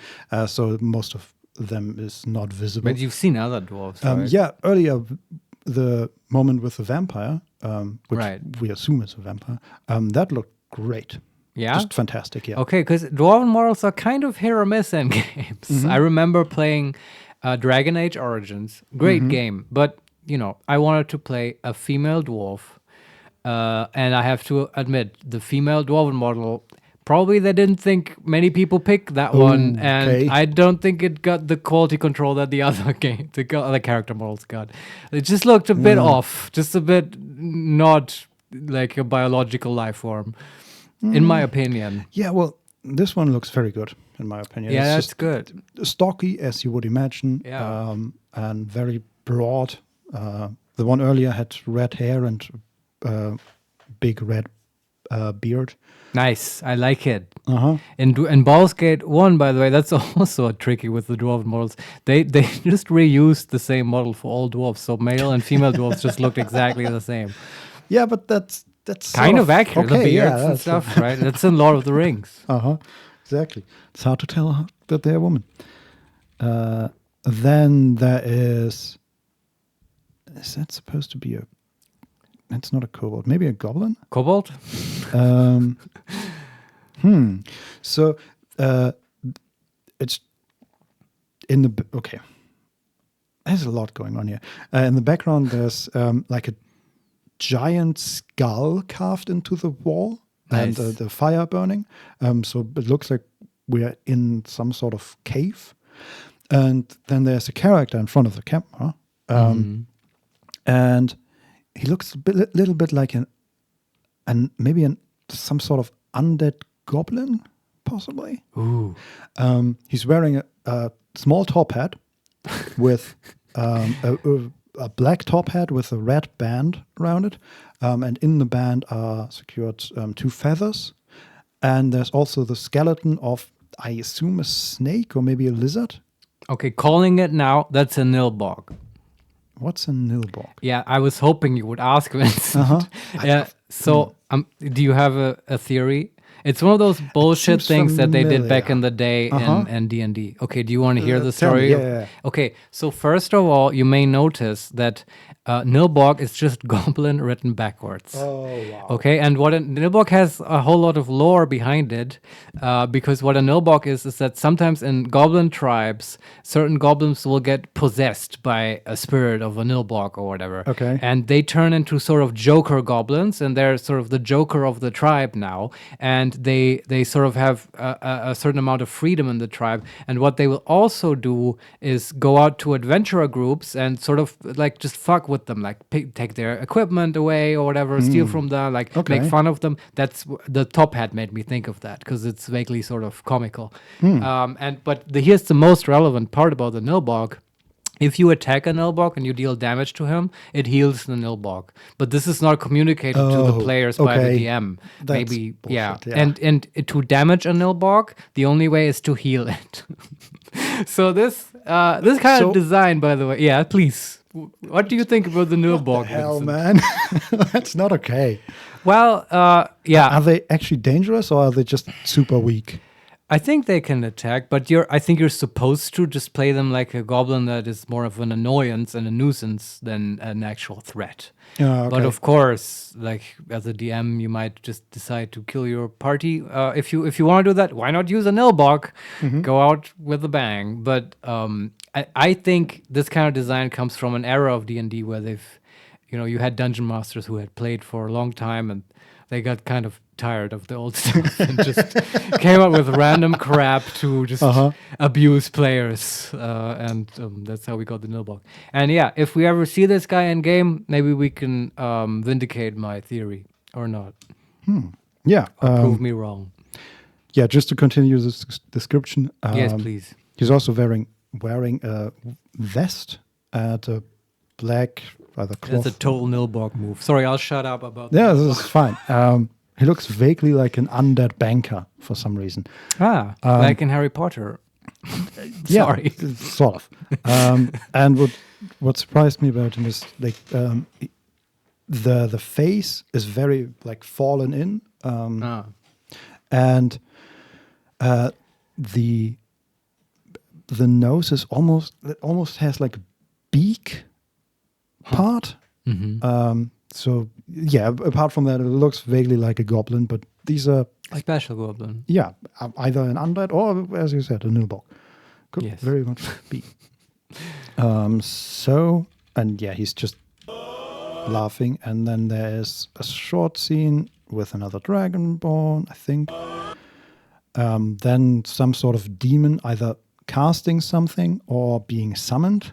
So most of them is not visible. But you've seen other dwarves, right? Yeah, earlier, the moment with the vampire, which we assume is a vampire, that looked great. Yeah? Just fantastic, yeah. Okay, because dwarven models are kind of hit or miss in games. I remember playing Dragon Age Origins. Great game, but, I wanted to play a female dwarf, and I have to admit, the female dwarven model, probably they didn't think many people pick that one, and I don't think it got the quality control that the other other character models got. It just looked a bit off, just a bit not like a biological life form, in my opinion. Yeah, well, this one looks very good, in my opinion. Yeah, it's that's good. Stocky, as you would imagine, and very broad. The one earlier had red hair and big red beard. Nice, I like it. In Baldur's Gate 1, by the way, that's also tricky with the dwarven models. They just reused the same model for all dwarves, so male and female dwarves just looked exactly the same. Yeah, but that's kind of accurate. Okay, the beards and stuff, right? That's in Lord of the Rings. Exactly. It's hard to tell that they're a woman. Then there is that supposed to be a... It's not a kobold. Maybe a goblin? Kobold? So it's in the... Okay. There's a lot going on here. In the background, there's like a giant skull carved into the wall. Nice. And the fire burning. So it looks like we're in some sort of cave. And then there's a character in front of the camera. And he looks a little bit like some sort of undead goblin, possibly. Ooh. He's wearing a small top hat with a black top hat with a red band around it. And in the band are secured two feathers. And there's also the skeleton of, I assume, a snake or maybe a lizard. Okay, calling it now, that's a nilbog. What's a nilbog? Yeah, I was hoping you would ask, Vincent. Do you have a theory? It's one of those bullshit things that they did back in the day in D&D. Okay, do you want to hear the story? Yeah. Okay, so first of all, you may notice that nilbog is just goblin written backwards. Oh, wow. Okay, and what a nilbog has a whole lot of lore behind it, because what a nilbog is that sometimes in goblin tribes, certain goblins will get possessed by a spirit of a nilbog or whatever. Okay. And they turn into sort of joker goblins, and they're sort of the joker of the tribe now, and they sort of have a certain amount of freedom in the tribe. And what they will also do is go out to adventurer groups and sort of like just fuck with them, like take their equipment away or whatever, steal from them, like make fun of them. That's the top hat made me think of that because it's vaguely sort of comical. But here's the most relevant part about the nilbog. If you attack a nilbog and you deal damage to him, it heals the nilbog. But this is not communicated to the players by the DM. That's maybe, bullshit, yeah. And to damage a nilbog, the only way is to heal it. So this this kind So- of design, by the way. Yeah, please. What do you think about the Nilborg? Hell, Vincent? man. That's not okay. Well, yeah. Are they actually dangerous or are they just super weak? I think they can attack, but I think you're supposed to just play them like a goblin that is more of an annoyance and a nuisance than an actual threat. Okay. But of course, like as a DM, you might just decide to kill your party. If you want to do that, why not use a Nilbog? Go out with a bang. But I think this kind of design comes from an era of D&D where you had dungeon masters who had played for a long time and they got kind of tired of the old stuff and just came up with random crap to just abuse players. And that's how we got the Nilbog. And yeah, if we ever see this guy in game, maybe we can vindicate my theory or not. Yeah. Or prove me wrong. Yeah, just to continue this description. Yes, please. He's also wearing a vest and a black leather cloth. That's a total Nilbog move. Sorry, I'll shut up about Yeah, this is fine. He looks vaguely like an undead banker for some reason. Like in Harry Potter. Sorry. Yeah, sort of. And what surprised me about him is like the face is very like fallen in, and the nose is almost has like a beak part. So yeah, apart from that, it looks vaguely like a goblin, but these are A special goblin. yeah, either an undead or, as you said, a Nilbog. Could Yes. very much be. And yeah, he's just laughing, and then there's a short scene with another dragonborn, I think. Then some sort of demon either casting something or being summoned.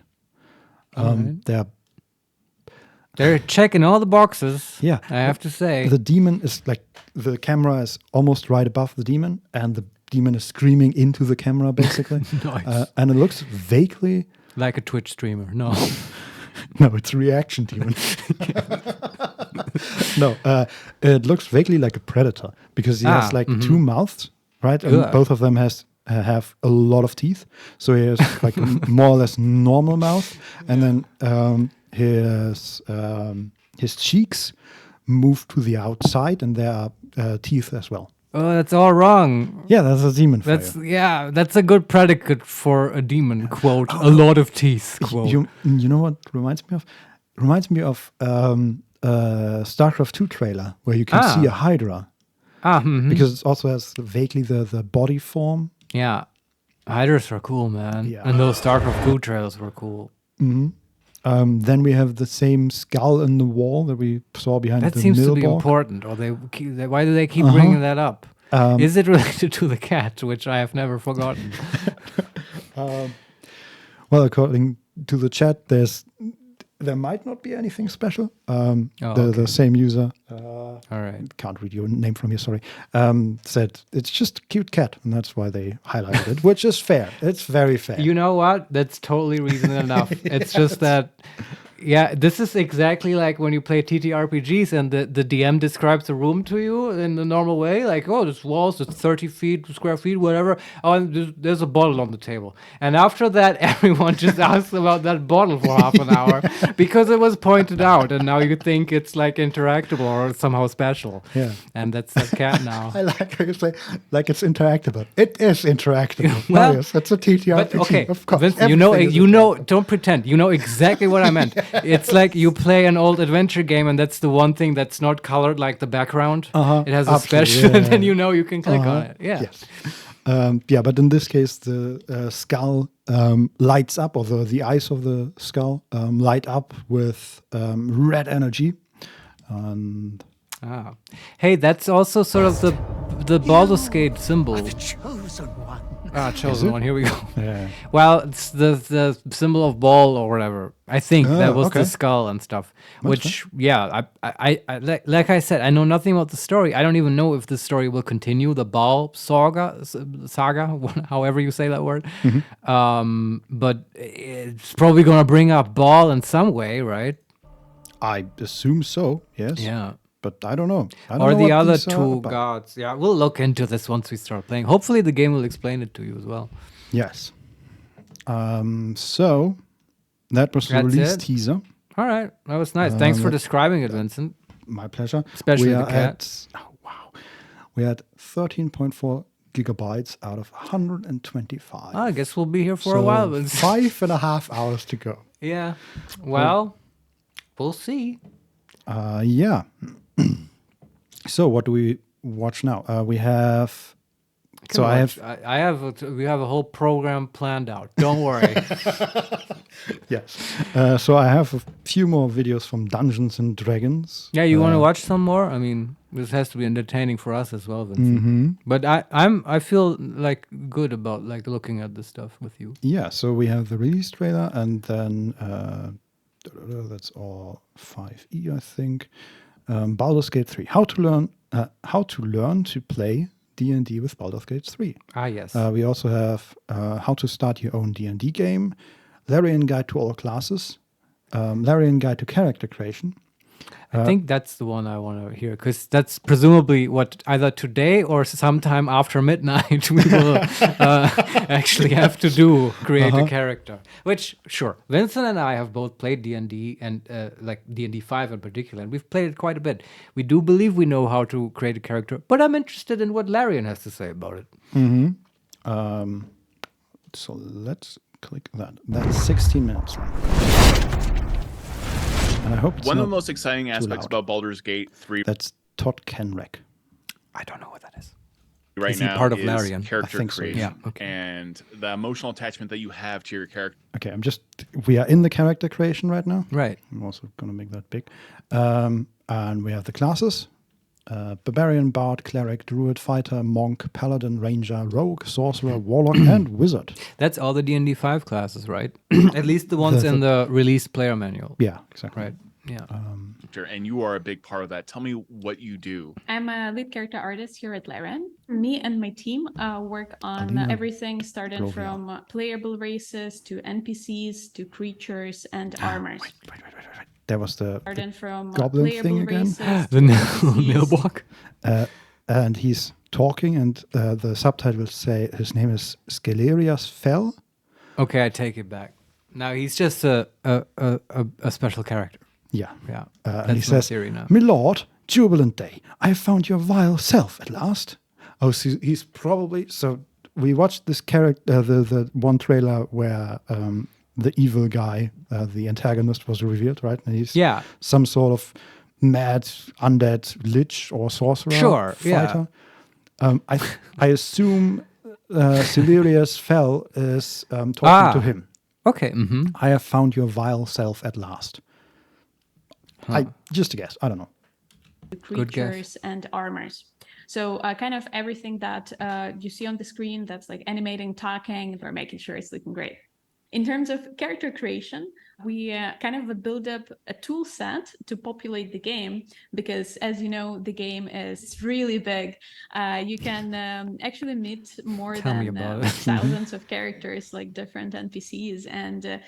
They're checking all the boxes. Yeah. I have to say. The demon is like, the camera is almost right above the demon, and the demon is screaming into the camera, basically. Nice. And it looks vaguely... Like a Twitch streamer. No. No, it's a reaction demon. No, it looks vaguely like a predator, because he has like two mouths, right? And Ugh. both of them have a lot of teeth. So he has like a more or less normal mouth. And then his cheeks move to the outside, and there are teeth as well. Oh, that's all wrong. Yeah, that's a demon fire. That's a good predicate for a demon, quote. A lot of teeth, quote. You know what reminds me of? Reminds me of StarCraft 2 trailer, where you can see a Hydra. Because it also has vaguely the body form. Yeah. Hydras are cool, man. Yeah. And those StarCraft 2 trailers were cool. Then we have the same skull in the wall that we saw behind That the seems to be Nilbog. important. Or why do they keep bringing that up? Is it related to the cat, which I have never forgotten? Well, according to the chat, there might not be anything special. The same user, All right. can't read your name from here, sorry, said it's just a cute cat, and that's why they highlighted it, which is fair. It's very fair. You know what? That's totally reason enough. It's just that, yeah, this is exactly like when you play TTRPGs and the DM describes a room to you in the normal way, like, oh, this wall's 30 square feet, whatever. Oh, and there's a bottle on the table. And after that, everyone just asks about that bottle for half an hour because it was pointed out, and now you think it's like interactable or somehow special. Yeah. And that's that cat now. I like how you say, like it's interactable. It is interactable. Well, Marius, it's a TTRPG, But okay, of course. Vincent, Everything is don't pretend. You know exactly what I meant. It's like you play an old adventure game, and that's the one thing that's not colored like the background. It has a Absolutely, special, yeah, and then you know you can click on it. Yeah. Yes. But in this case, the skull lights up, or the eyes of the skull light up with red energy. And Hey, that's also sort of the Baldur's Gate symbol. The chosen one. Chosen one. Here we go. yeah. Well, it's the symbol of ball or whatever. I think that was okay. the skull and stuff. Which, yeah, I like I said, I know nothing about the story. I don't even know if the story will continue. The Ball saga, however you say that word. But it's probably gonna bring up Ball in some way, right? I assume so, yes. Yeah. But I don't know. Or the what other these are two about. gods. Yeah, we'll look into this once we start playing. Hopefully the game will explain it to you as well. Yes. So that was the That's release it? teaser. All right, that was nice. Thanks for describing it, Vincent. My pleasure. Especially we the are cat. We had 13.4 gigabytes out of 125. I guess we'll be here for a while, Vincent. 5.5 hours to go. Yeah. Well, we'll see. Yeah. So what do we watch now? We have. We have a whole program planned out. Don't worry. Yes. So I have a few more videos from Dungeons and Dragons. Yeah, you want to watch some more? I mean, this has to be entertaining for us as well, Vincent. But I feel like good about like looking at this stuff with you. Yeah. So we have the release trailer, and then that's all 5e, I think. Baldur's Gate 3. How to learn to play D&D with Baldur's Gate 3. Ah, yes. We also have how to start your own D&D game, Larian Guide to all classes, Larian Guide to character creation. I think that's the one I want to hear, because that's presumably what either today or sometime after midnight we will actually have to do, create a character. Which, sure, Vincent and I have both played D&D, and like D&D 5 in particular, and we've played it quite a bit. We do believe we know how to create a character, but I'm interested in what Larian has to say about it. So let's click that. That's 16 minutes long. And I hope it's one of not the most exciting aspects loud. about Baldur's Gate 3 That's Todd Kenreck. I don't know what that is. right Is he now part of is Larian? character I think so, creation yeah. Okay. and the emotional attachment that you have to your character. Okay, we are in the character creation right now. Right. I'm also going to make that big. And we have the classes. Barbarian, Bard, Cleric, Druid, Fighter, Monk, Paladin, Ranger, Rogue, Sorcerer, Warlock, and Wizard. That's all the D&D 5 classes, right? At least the ones in the release player manual. Yeah, exactly. Right. Yeah. And you are a big part of that. Tell me what you do. I'm a lead character artist here at Larian. Me and my team work on Alina everything starting Grovia. from playable races to NPCs to creatures and armors. Wait. That was the Starting from goblin playable thing again? races The to NPCs. Nilbog. and he's talking, and the subtitle will say his name is Scalerius Fell. Okay, I take it back. Now he's just a special character. Yeah. Yeah. And he That's my says, theory now. "My lord, jubilant day. I have found your vile self at last." Oh, so he's probably... So we watched this character, the one trailer where the evil guy, the antagonist, was revealed, right? And he's some sort of mad undead lich or sorcerer fighter. I assume Silurius Fell is talking to him. Okay. I have found your vile self at last. Just a guess. I don't know. Creatures and armors. So kind of everything that you see on the screen that's like animating, talking, we're making sure it's looking great. In terms of character creation, we kind of build up a tool set to populate the game because, as you know, the game is really big. You can actually meet more than thousands of characters, like different NPCs. And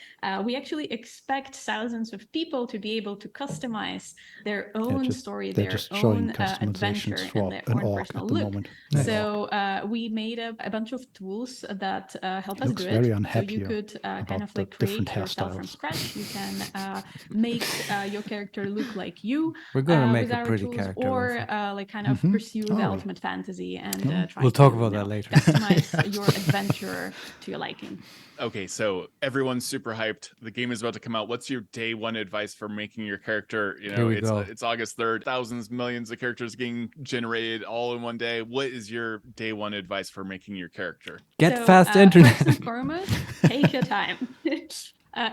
we actually expect thousands of people to be able to customize their own story, their own adventure, and their own personal look. So we made up a bunch of tools that help us do it. So you could kind of like create yourself from scratch. You can make your character look like you. We're going to make with a our pretty tools, character. or like kind of pursue the ultimate fantasy and try we'll talk about that later. Customize your adventure to your liking. Okay, so everyone's super hyped. The game is about to come out. What's your day one advice for making your character? You know, it's August 3rd. Thousands, millions of characters getting generated all in one day. What is your day one advice for making your character? Get fast internet. First and foremost, take your time.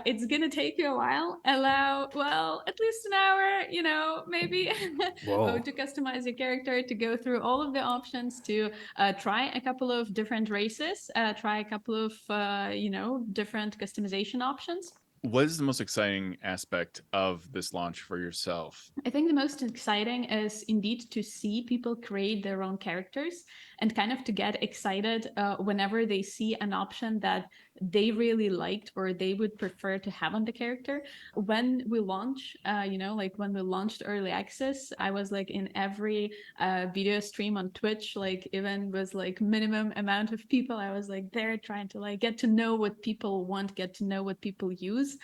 It's going to take you a while. Allow, at least an hour, maybe to customize your character, to go through all of the options, to try a couple of different races, try a couple of, different customization options. What is the most exciting aspect of this launch for yourself? I think the most exciting is indeed to see people create their own characters and kind of to get excited whenever they see an option that they really liked or they would prefer to have on the character. When we launch, like when we launched early access, I was like in every video stream on Twitch, like even with like minimum amount of people, I was like there trying to like get to know what people want, get to know what people use.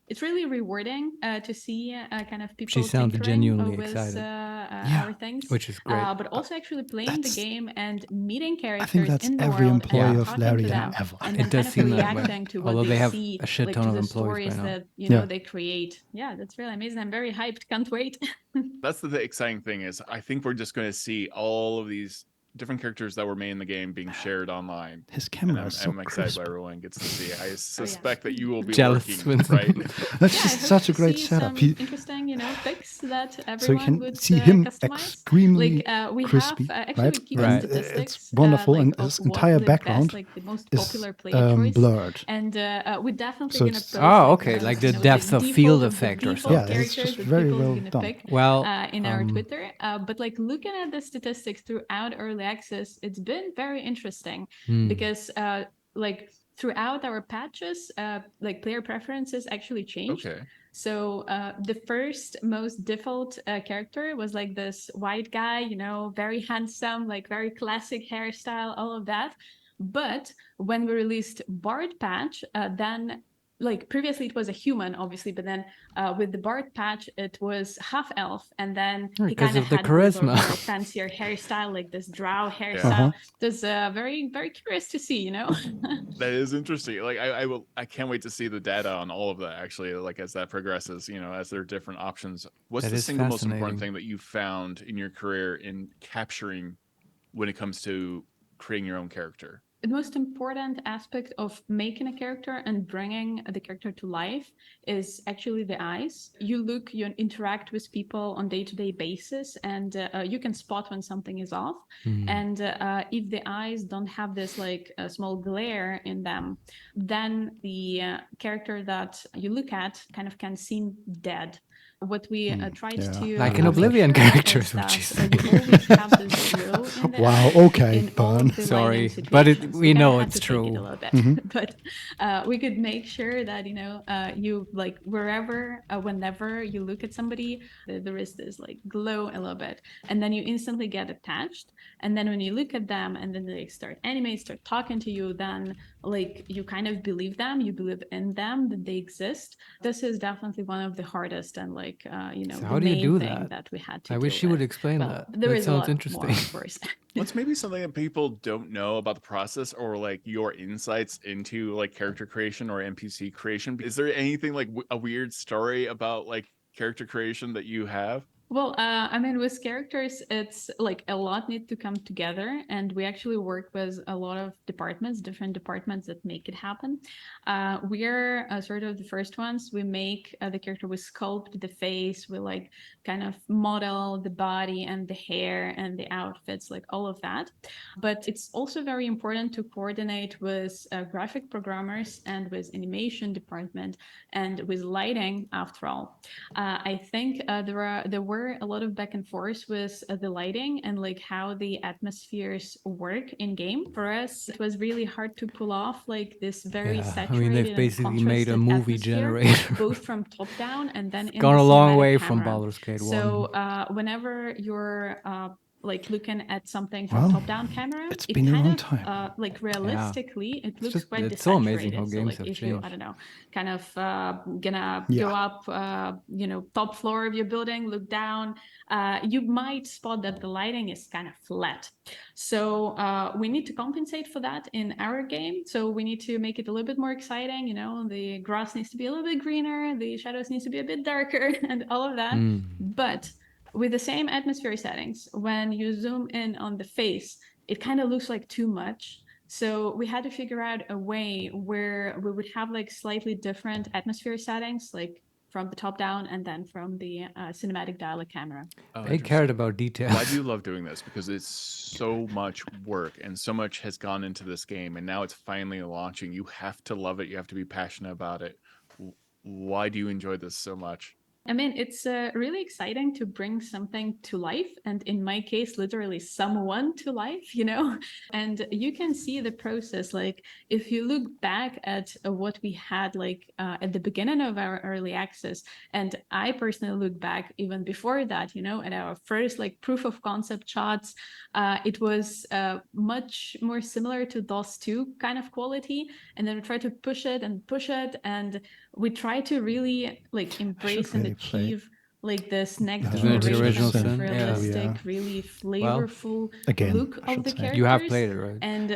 It's really rewarding to see kind of people She sounded tinkering genuinely with excited. our things, which is great. but also actually playing the game and meeting I think characters that's in the every world employee and of talking to Larian them, ever. and It then does kind seem of that way. reacting to what Although they they have see, a shit like ton to of the employees by stories now. that Yeah. they create. Yeah, that's really amazing. I'm very hyped. Can't wait. That's the exciting thing is I think we're just going to see all of these different characters that were made in the game being shared online. His camera And is so I'm excited crisp. what everyone gets to see. I suspect that you will be Jealous, working, Vincent. right? That's I just hope such a to great see setup. some interesting, pics that So you everyone can would see him customize. extremely Like we crispy, have actually right? we keep the And statistics. it's wonderful, like, and of his what entire the background best, like the most is popular player choice. blurred. And we're definitely So gonna it's- post. Oh, like, okay, like the the depth of default field the effect or default something. Yeah, it's characters just that very people well are gonna done. pick Well, in our Twitter. But like looking at the statistics throughout early access, it's been very interesting because like throughout our patches, like player preferences actually changed. Okay. So the first most default character was like this white guy, very handsome, like very classic hairstyle, all of that. But when we released Bard patch, then like previously it was a human, obviously, but then with the Bard patch, it was half elf, and then he Because kind of of the had a little charisma. more fancier hairstyle, like this drow hairstyle. It was very, very curious to see, That is interesting. Like I can't wait to see the data on all of that actually, like as that progresses, as there are different options. What's That the is single most important fascinating. thing that you found in your career in capturing when it comes to creating your own character? The most important aspect of making a character and bringing the character to life is actually the eyes. You interact with people on day-to-day basis, and you can spot when something is off. And if the eyes don't have this like small glare in them, then the character that you look at kind of can seem dead. What we tried to Like an make Oblivion sure character is is what that she said. you always have this glow in the Wow, eye okay, in all Burn. of the Sorry, lighting but situations. we kinda know had it's to fake true. it a little bit. But we could make sure that you like wherever whenever you look at somebody, there is this like glow a little bit, and then you instantly get attached. And then when you look at them and then they start talking to you, then like you kind of believe them, you believe in them, that they exist. This is definitely one of the hardest and like So the how do you main do thing that? that we had to I deal wish you would with. explain Well, that. there That is a sounds lot interesting. more, of course. What's maybe something that people don't know about the process or like your insights into like character creation or NPC creation? Is there anything like a weird story about like character creation that you have? Well, I mean, with characters, it's like a lot need to come together, and we actually work with a lot of different departments that make it happen. We're sort of the first ones. We make the character, we sculpt the face, we like kind of model the body and the hair and the outfits, like all of that. But it's also very important to coordinate with graphic programmers and with animation department and with lighting. After all, I think there were a lot of back and forth with the lighting and like how the atmospheres work in game. For us, it was really hard to pull off like this very saturated they've basically and made a movie atmosphere, generator. both from top down and then in Gone the a long cinematic way camera. from Baldur's Gate 1. So whenever you're like looking at something from Well, top-down camera, it's it been a kind long of time. like realistically, it looks just- quite it's so amazing how desaturated. games like have if you, I changed. don't know, kind of gonna Yeah. go up, top floor of your building, look down, you might spot that the lighting is kind of flat. So we need to compensate for that in our game. So we need to make it a little bit more exciting. The grass needs to be a little bit greener, the shadows needs to be a bit darker, and all of that. But with the same atmosphere settings, when you zoom in on the face, it kind of looks like too much. So we had to figure out a way where we would have like slightly different atmosphere settings, like from the top down and then from the cinematic dialogue camera. They cared about details. Why do you love doing this? Because it's so much work and so much has gone into this game, and now it's finally launching. You have to love it. You have to be passionate about it. Why do you enjoy this so much? I mean, it's really exciting to bring something to life, and in my case, literally someone to life, you know? And you can see the process. Like, if you look back at what we had, like, at the beginning of our early access, and I personally look back even before that, you know, at our first, like, proof of concept shots, it was much more similar to DOS 2 kind of quality. And then we try to push it, and we try to really, like, embrace and achieve like this next Divinity Original Sin, realistic, really flavorful look of the characters. You have played it, right? And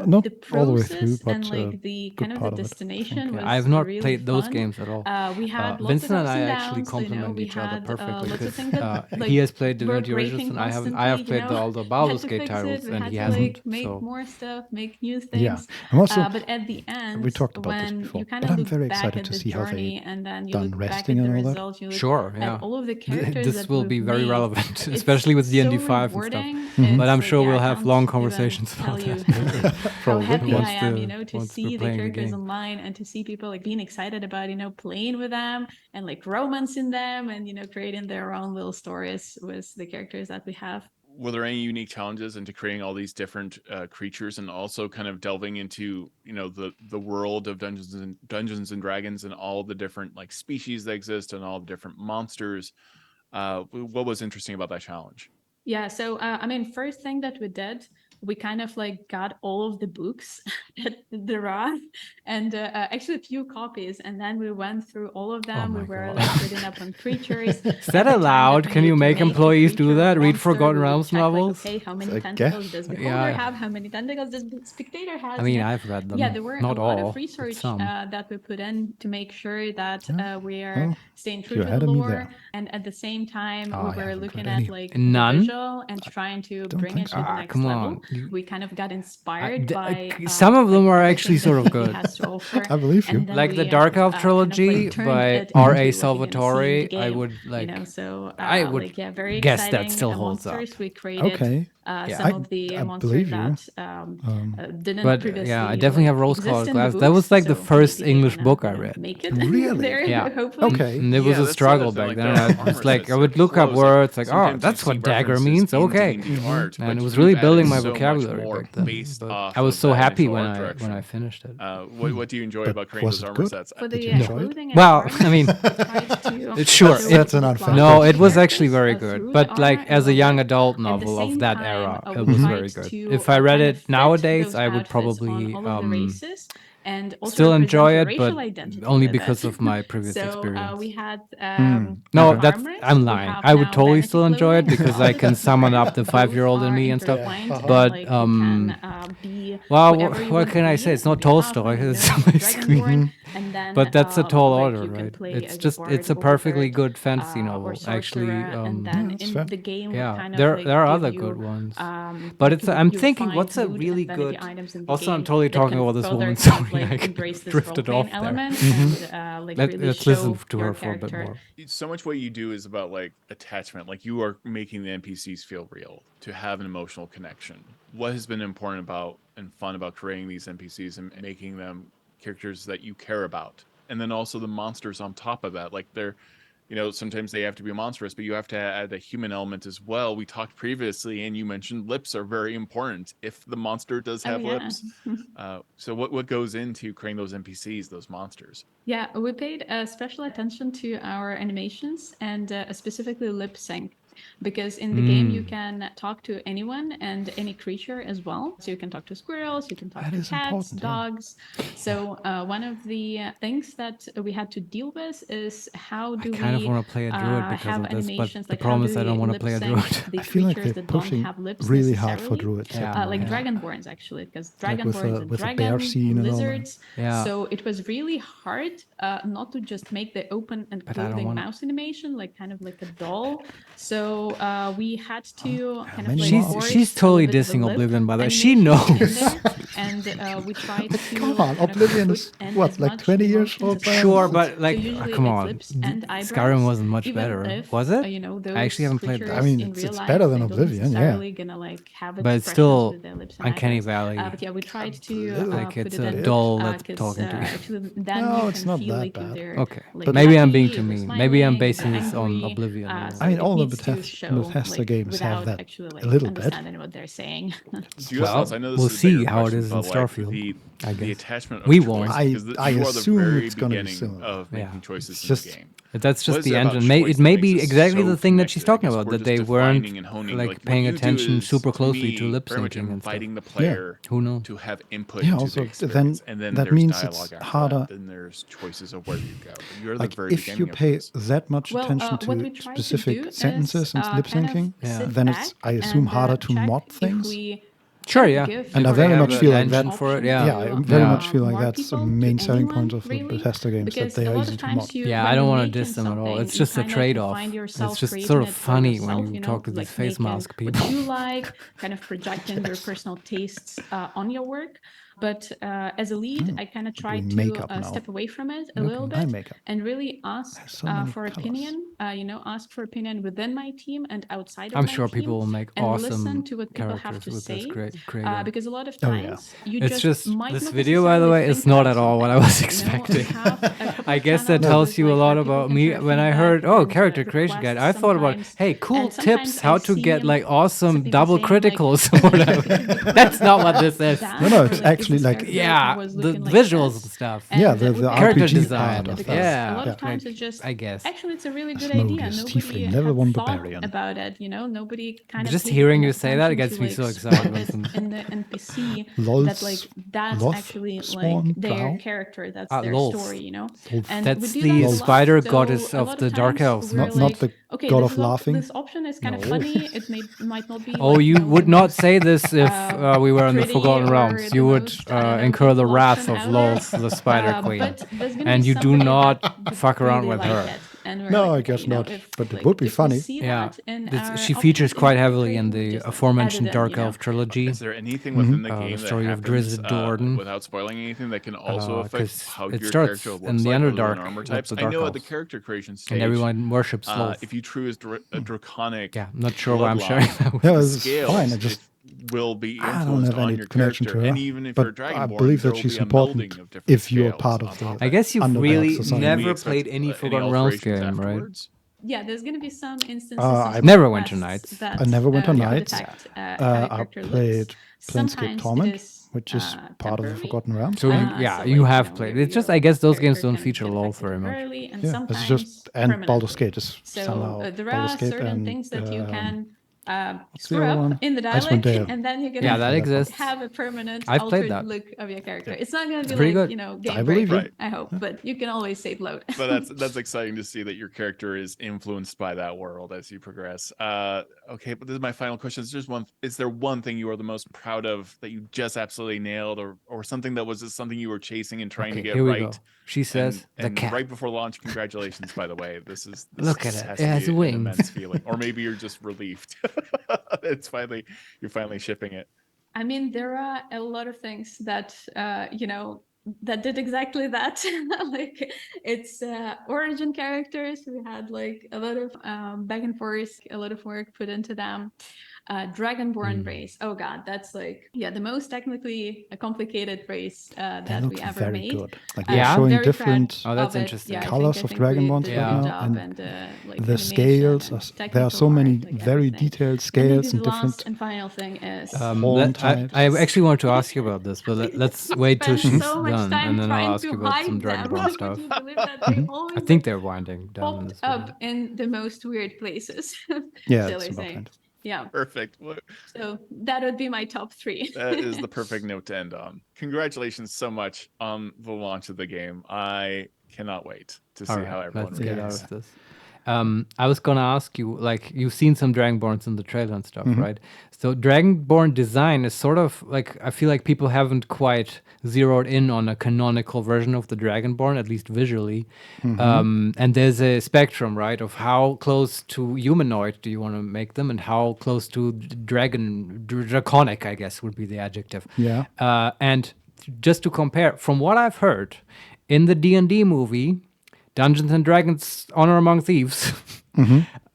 not the all the way process through, but and like the kind of the destination was I have not really played those fun. games at all. We had lots Vincent of and ups I and actually downs, complement we each other had, perfectly lots of because things that, like, he has played were Divinity Original breaking Sin. I constantly, have played you know? all the We Baldur's had to Gate fix it, titles, we and had he to, hasn't. like, make So more stuff, make new things. Yeah, I'm also. But at the end, We talked about this when before, you kind but of I'm look very back excited at to the see how they journey, and then you done look back resting at the and all that. results, you look sure, yeah. at all of the characters This that will we've be very made. relevant, It's especially with so D&D 5 and stuff. rewarding. But I'm It's sure like, we'll I have can't long even conversations tell about you that. how happy Once I am, the- you know, to once we're see the playing the characters game. online and to see people like being excited about, you know, playing with them and like romancing them and, you know, creating their own little stories with the characters that we have. Were there any unique challenges into creating all these different creatures, and also kind of delving into, you know, the world of Dungeons and Dragons and all the different like species that exist and all the different monsters? What was interesting about that challenge? Yeah, so I mean, first thing that we did, we kind of like got all of the books at the RA and actually a few copies, and then we went through all of them. We were like reading up on creatures. Is that allowed? Can you make employees do that? Read Forgotten Realms novels? Like, okay, how many tentacles does Beholder have? How many tentacles does Spectator has? I mean, you know? I've read them. Yeah, there were not a lot all, of research some. that we put in to make sure that we are staying true you to had the me lore, there. and at the same time Oh, I we were haven't looking read at any. like None? the visual and trying to bring it think to so. the next come level. on. We kind of got inspired by some of them like, are everything actually that sort of D&D good. has to offer, I believe you. and then Like the we, Dark Elf kind of, trilogy like, turned by it into R.A. what you're gonna see in Salvatore, the I game. would like. You know, so I would like, yeah, very guess exciting that still holds monsters. up. We created Okay. some of the I monsters believe you. that didn't But previously. yeah, I definitely have like, rose-colored exist in the glasses. That was books, like the so first maybe English they're book I gonna read. Make it Really? there, Yeah. hopefully. Okay. And it was Yeah, a that's struggle the other back thing, then. like, I their was like, I armor would look up sets are close. words like, oh, Sometimes you that's see what dagger references means. in Okay. D&D art, And but it was you've really added building my so much vocabulary more back then. based But off I was of so that happy initial when art I direction. finished it. What do you enjoy But about creating was those it armor good? sets? For Did the you enjoy it? clothing and Well, armor, I mean, we tried to it's sure. show That's an the unfair plot No, of it was characters, actually very through good. the But armor like and as a all young that. adult At the novel of same that time, era, we it was tried very good. to, If I read kind it of fit nowadays, those I would outfits probably on all of the races and also still represent enjoy the it, but racial identity only with because it. of my previous So experience. we had No, our that's armors. I'm We lying. have I would now totally vanity still enjoy it clothing, because so I all can the summon up the both 5-year-old in are me and stuff. intertwined, and, But like, you can be well, whatever you what want can to I be. say? It's not We have, Tolstoy. you It's know, on my Dragonborn, screen. and then But that's a tall like, order, you can right? play It's as just bard it's a or perfectly wizard, good fantasy or novel. sorcerer, Actually, and then that's in fair. the game, yeah, kind of there like are give other you, good ones. But like, it's I'm you thinking find what's a loot really and vanity good. items in the Also, I'm game totally that talking can about this further woman. kind of, Sorry, like, I embrace this drifted role-playing off there. element and like really Let's show listen to your her for a bit character. more. So much what you do is about like attachment. Like you are making the NPCs feel real, to have an emotional connection. What has been important about and fun about creating these NPCs and making them characters that you care about? And then also the monsters on top of that. Like they're, you know, sometimes they have to be monstrous, but you have to add a human element as well. We talked previously and you mentioned lips are very important if the monster does have lips. So what goes into creating those NPCs, those monsters? Yeah, we paid special attention to our animations and specifically lip sync. Because in the game you can talk to anyone and any creature as well. So you can talk to squirrels, you can talk to cats, dogs. So one of the things that we had to deal with is how do we kind of want to play a druid because have of this, but animations, the like problem how is do I don't we want to play a lip-sync druid. the I feel like creatures they're that don't pushing have lips really hard for necessarily. druids. Like Yeah. dragonborns actually, because Like dragonborns and with a bear dragon scene and all that. lizards. Yeah. So it was really hard not to just make the open and But I don't closing wanna- mouse animation, like kind of like a doll. So So we had to kind of she's totally dissing Oblivion, by the way. She knows. And we tried to Come on, Oblivion is what, like 20 years old? Sure, but like, so come on. Skyrim wasn't much better, was it? I actually haven't played that. I mean, it's better than Oblivion, yeah. Gonna, like, have but it's still Uncanny eyebrows. Valley. But yeah, we tried to like put it's it a in, doll that's talking to you. Then No, you it's can not feel that like bad. they're, Okay, like, but maybe I'm happy, being too they're mean. smiling, Maybe I'm they're basing this on angry. Oblivion. So I mean, it all the needs to show, Bethesda like, games have without that actually, like, a little bit. understanding what they're saying. Well, I know this we'll is a see bigger how it question, is in but, like, Starfield. I the guess. attachment of We choice, won't. because I you are the assume very it's gonna be beginning similar. of making Yeah. choices It's in just- the game. That's What just is the it about engine. choice It that may makes be us exactly so the thing that she's connected? I talking guess about, we're that just they weren't defining and honing, like what paying you do attention is, super to closely me, to lip very much syncing and stuff. inviting the player Who knows? to have input Yeah, into also, the experience, and then that there's means dialogue it's after harder. that. Then there's choices of where you go. But you're the Like, very if you beginning pay of this. that much Well, attention what we to try to specific do sentences is, and lip kind of syncing, sit then it's, back I assume, and, harder to check mod if things. we Sure, yeah. give And I for very have much an feel like engine that. for it, Yeah, yeah. I very Yeah. much feel like more that's a people to main selling anyone, point of the really, Bethesda games, because that they a are lot easy of to times mod. you, Yeah, when I don't you want to make diss them at all. something, It's you just a kind of trade-off. find yourself It's just creating sort of it for funny yourself, when you know, talk to these like face making mask what people. you like, kind of projecting your personal tastes on your work. But as a lead, I kind of try doing to makeup now. step away from it a Okay, little eye bit makeup. and really ask so many for colors. opinion. Ask for opinion within my team and outside of I'm my sure team, people will make and awesome listen to what people have characters to with this say. great creator. Because a lot of Oh, yeah. times you It's just might this not video, by the way, necessarily is think not about at all what I something, was you know, expecting. have a couple I guess that channels tells you a like lot where people about can me. share When I feedback heard, and, character creation guide, I thought about, sometimes. hey, cool And tips sometimes how I to see get like some awesome people double saying, like, criticals or whatever. That's not what this is. that, No, or, it's is actually this like- character Yeah, was the looking like visuals this? and stuff. And Yeah, that the would be Character RPG design. part of because Yeah. a lot of Yeah. times it's just, I guess. actually it's a really good Smoke idea. is Nobody tiefling, had level 1 thought barbarian. about it, you know, nobody kind of Just paid hearing you enough say that attention gets to, me like, so excited, spot it Vincent. in the NPC Lol, that, like, that's Loth, actually Spawn, like their Drow? character, that's Ah, their Lolth. story, you know. Lolth. And That's we do the that a lot, spider so goddess a of lot the Dark times Elves, we're Not like, the okay, god this of laughing. this option is kind of No. funny. It might not be. Oh, like, you know, would the not most, say this if we were in the pretty Forgotten or Realms. the You would most, I don't know, incur the beautiful wrath option of out Lolth, there. the Spider Queen. But there's gonna And be you do somebody not that would fuck around really with like her. it. And we're No, like, I okay, guess you know, not, if, but it like, would be if we funny. see Yeah, that in she our features options quite in heavily in training, the just, like, aforementioned add it in, Dark you know. Elf trilogy. Is there anything within the the game story that of happens Drizzt Do'Urden. without spoiling anything that can also affect Because how it your starts character looks in the like, other than Underdark armor with types? the I Dark know at the Elves. character creation stage, And everyone worships Lolth. if you choose a draconic, Yeah, I'm not sure why I'm sharing bloodline, that with Yeah, you. it's scales fine. I just will be I don't influenced have on any your connection character, to her, and even if you're but I dragonborn, believe there that will she's be a important melding of different if you're scales part on of top the I guess you've Underdark really society. never We expect played any any Forgotten Realms alterations game, right? afterwards? Yeah, there's gonna be some instances. I of Never went to quests Nights. that, I never went to you could Nights. detect, how I your character played looks. Planescape Sometimes Torment, it is, which is part of the temporary. Forgotten Realms. So and yeah, So, you like, have know, played. your- It's just I guess those games character don't can feature get Lolth affected very much. temporarily and yeah, it's sometimes just and Baldur's permanently. Gate is So somehow there Baldur's are Gate certain and things that you can the screw other up one? in the Icewind dialect, Dale. and then you're gonna Yeah, that exists. have a permanent I've played altered that. look of your character. It's not gonna be pretty like good. you know I game believe you. breaking, I hope, but you can always save load. But that's exciting to see that your character is influenced by that world as you progress. Okay, but this is my final question. Is there one thing you are the most proud of that you just absolutely nailed, or something that was just something you were chasing and trying to Okay, get here we right? go. She says and the cat. right before launch, congratulations, by the way. This Look at it. has It to has be an wings. immense feeling. Or maybe you're just relieved. You're finally shipping it. I mean, there are a lot of things that that did exactly that. Like it's origin characters. We had like a lot of back and forth, a lot of work put into them. Dragonborn race. Oh god, that's like the most technically complicated race They that look we ever very made. good. Like Yeah. they're showing Very different Oh, that's of it. interesting. I colors think of we Dragonborns did right a good now, job, and like the animation scales. and There are so technical many art, like very everything. detailed And scales maybe and the last different. and final thing is Horn types. I actually wanted to ask you about this, but let's wait till spend she's so much done, time and then I'll trying ask to you about some hide them. Dragonborn Like, stuff. would you believe that they always I think they're winding down in this popped video. up in the most weird places. Yeah, Shall it's I about say? kind. Yeah. Perfect. Well, So that would be my top 3. that is the perfect note to end on. Congratulations so much on the launch of the game. I cannot wait to see All how right, everyone let's get out reacts. of this. I was gonna ask you, like, you've seen some Dragonborns in the trailer and stuff, right? So Dragonborn design is sort of like, I feel like people haven't quite zeroed in on a canonical version of the Dragonborn, at least visually. And there's a spectrum, right, of how close to humanoid do you want to make them, and how close to draconic, I guess would be the adjective. Yeah. And just to compare, from what I've heard, in the D&D movie, Dungeons and Dragons: Honor Among Thieves,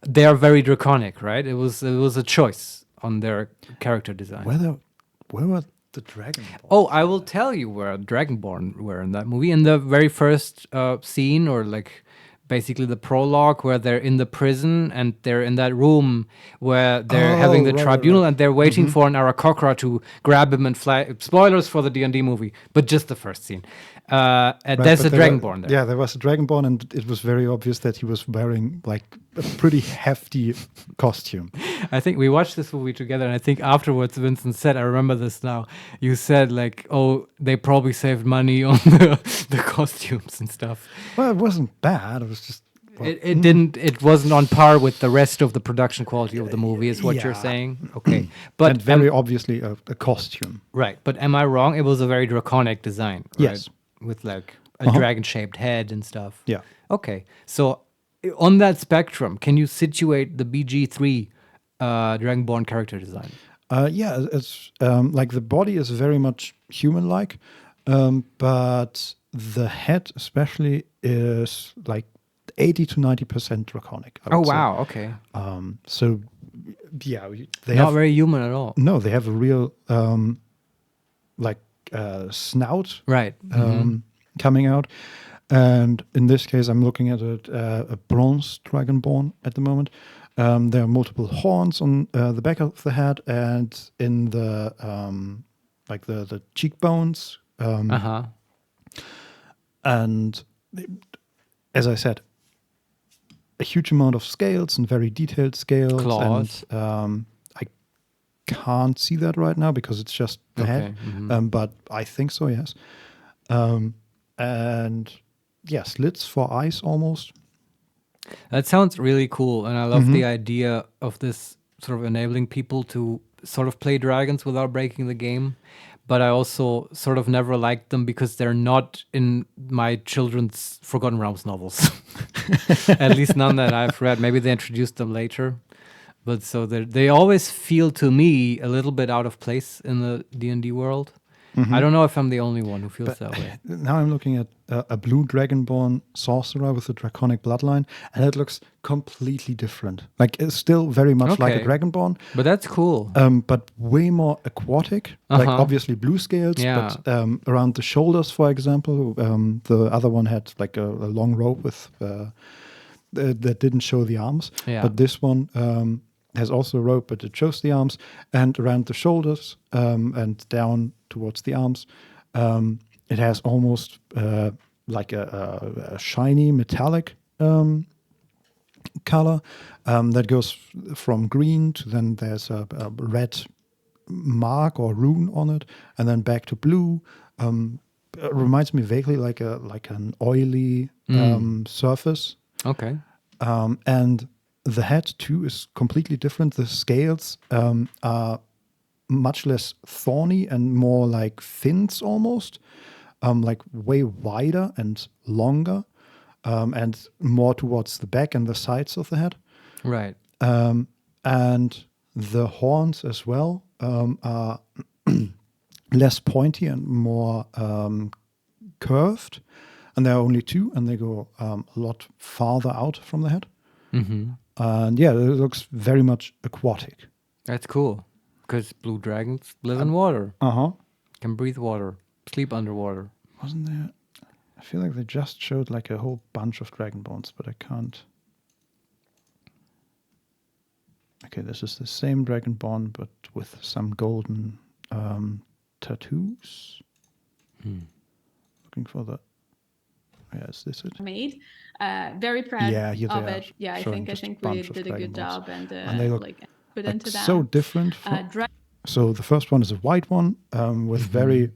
they are very draconic, right? It was a choice on their character design. Where were the Dragonborn? Oh, I will tell you where Dragonborn were in that movie. In the very first scene, or like basically the prologue, where they're in the prison and they're in that room where they're having the tribunal, and they're waiting for an Aarakocra to grab him and fly. Spoilers for the D&D movie, but just the first scene. And there's a Dragonborn there. Yeah, there was a Dragonborn, and it was very obvious that he was wearing like a pretty hefty costume. I think we watched this movie together, and I think afterwards Vincent said, I remember this now, you said like, oh, they probably saved money on the costumes and stuff. Well, it wasn't bad. It was just... Well, it wasn't on par with the rest of the production quality of the movie, is what you're saying. Okay. But and very obviously a costume. Right. But am I wrong? It was a very draconic design, right? Yes. With like a dragon-shaped head and stuff. Yeah. Okay. So on that spectrum, can you situate the BG3 Dragonborn character design? Yeah, it's like the body is very much human-like, but the head especially is like 80 to 90% draconic. I would say. Wow. Okay. So yeah, they Not have very human at all. no. They have a real like snout Right. coming out, and in this case, I'm looking at a bronze Dragonborn at the moment. There are multiple horns on the back of the head and in the like the cheekbones. And as I said, a huge amount of scales and very detailed scales. Claws. And I can't see that right now because it's just the head. But I think so, yes. And yeah, slits for eyes almost. That sounds really cool, and I love the idea of this sort of enabling people to sort of play dragons without breaking the game. But I also sort of never liked them because they're not in my children's Forgotten Realms novels. At least none that I've read. Maybe they introduced them later. But so they always feel to me a little bit out of place in the D&D world. I don't know if I'm the only one who feels that way. Now I'm looking at a blue Dragonborn sorcerer with a draconic bloodline, and it looks completely different. Like, it's still very much like a Dragonborn. But that's cool. But way more aquatic. Like, obviously blue scales, but around the shoulders, for example, the other one had like a long rope with that didn't show the arms. Yeah. But this one has also a rope, but it shows the arms, and around the shoulders and down towards the arms, it has almost like a shiny metallic color that goes from green to then there's a red mark or rune on it, and then back to blue. It reminds me vaguely like an oily surface. Okay. And the head too is completely different. The scales are much less thorny and more like fins almost, like way wider and longer, and more towards the back and the sides of the head. Right. And the horns as well are less pointy and more curved. And there are only two, and they go a lot farther out from the head. And yeah, it looks very much aquatic. That's cool. Because blue dragons live in water. Can breathe water. Sleep underwater. Wasn't there... I feel like they just showed like a whole bunch of Dragonborns, but I can't... Okay, this is the same Dragonborn, but with some golden tattoos. Looking for the... Yeah, is this it? Made. Very proud of it. Yeah, I think we did a good job, and they look like put into that. So different. So the first one is a white one with very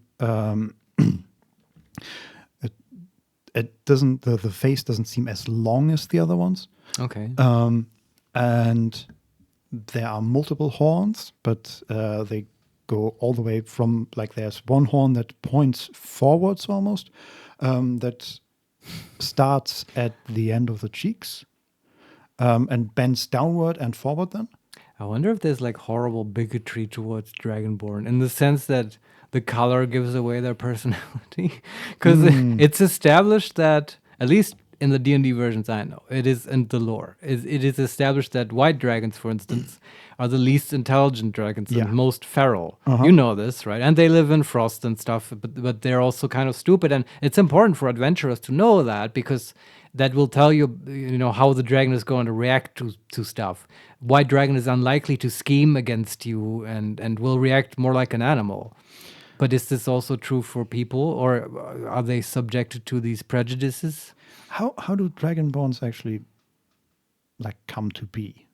it doesn't. The face doesn't seem as long as the other ones. Okay. And there are multiple horns, but they go all the way from, like, there's one horn that points forwards almost, that starts at the end of the cheeks, and bends downward and forward then. I wonder if there's like horrible bigotry towards Dragonborn in the sense that the color gives away their personality. Because it's established that, at least in the D&D versions I know, it is in the lore, it is established that white dragons, for instance, are the least intelligent dragons and most feral. You know this, right? And they live in frost and stuff, but they're also kind of stupid. And it's important for adventurers to know that, because that will tell you, how the dragon is going to react to stuff. White dragon is unlikely to scheme against you and will react more like an animal. But is this also true for people, or are they subjected to these prejudices? How do Dragonborns actually, like, come to be?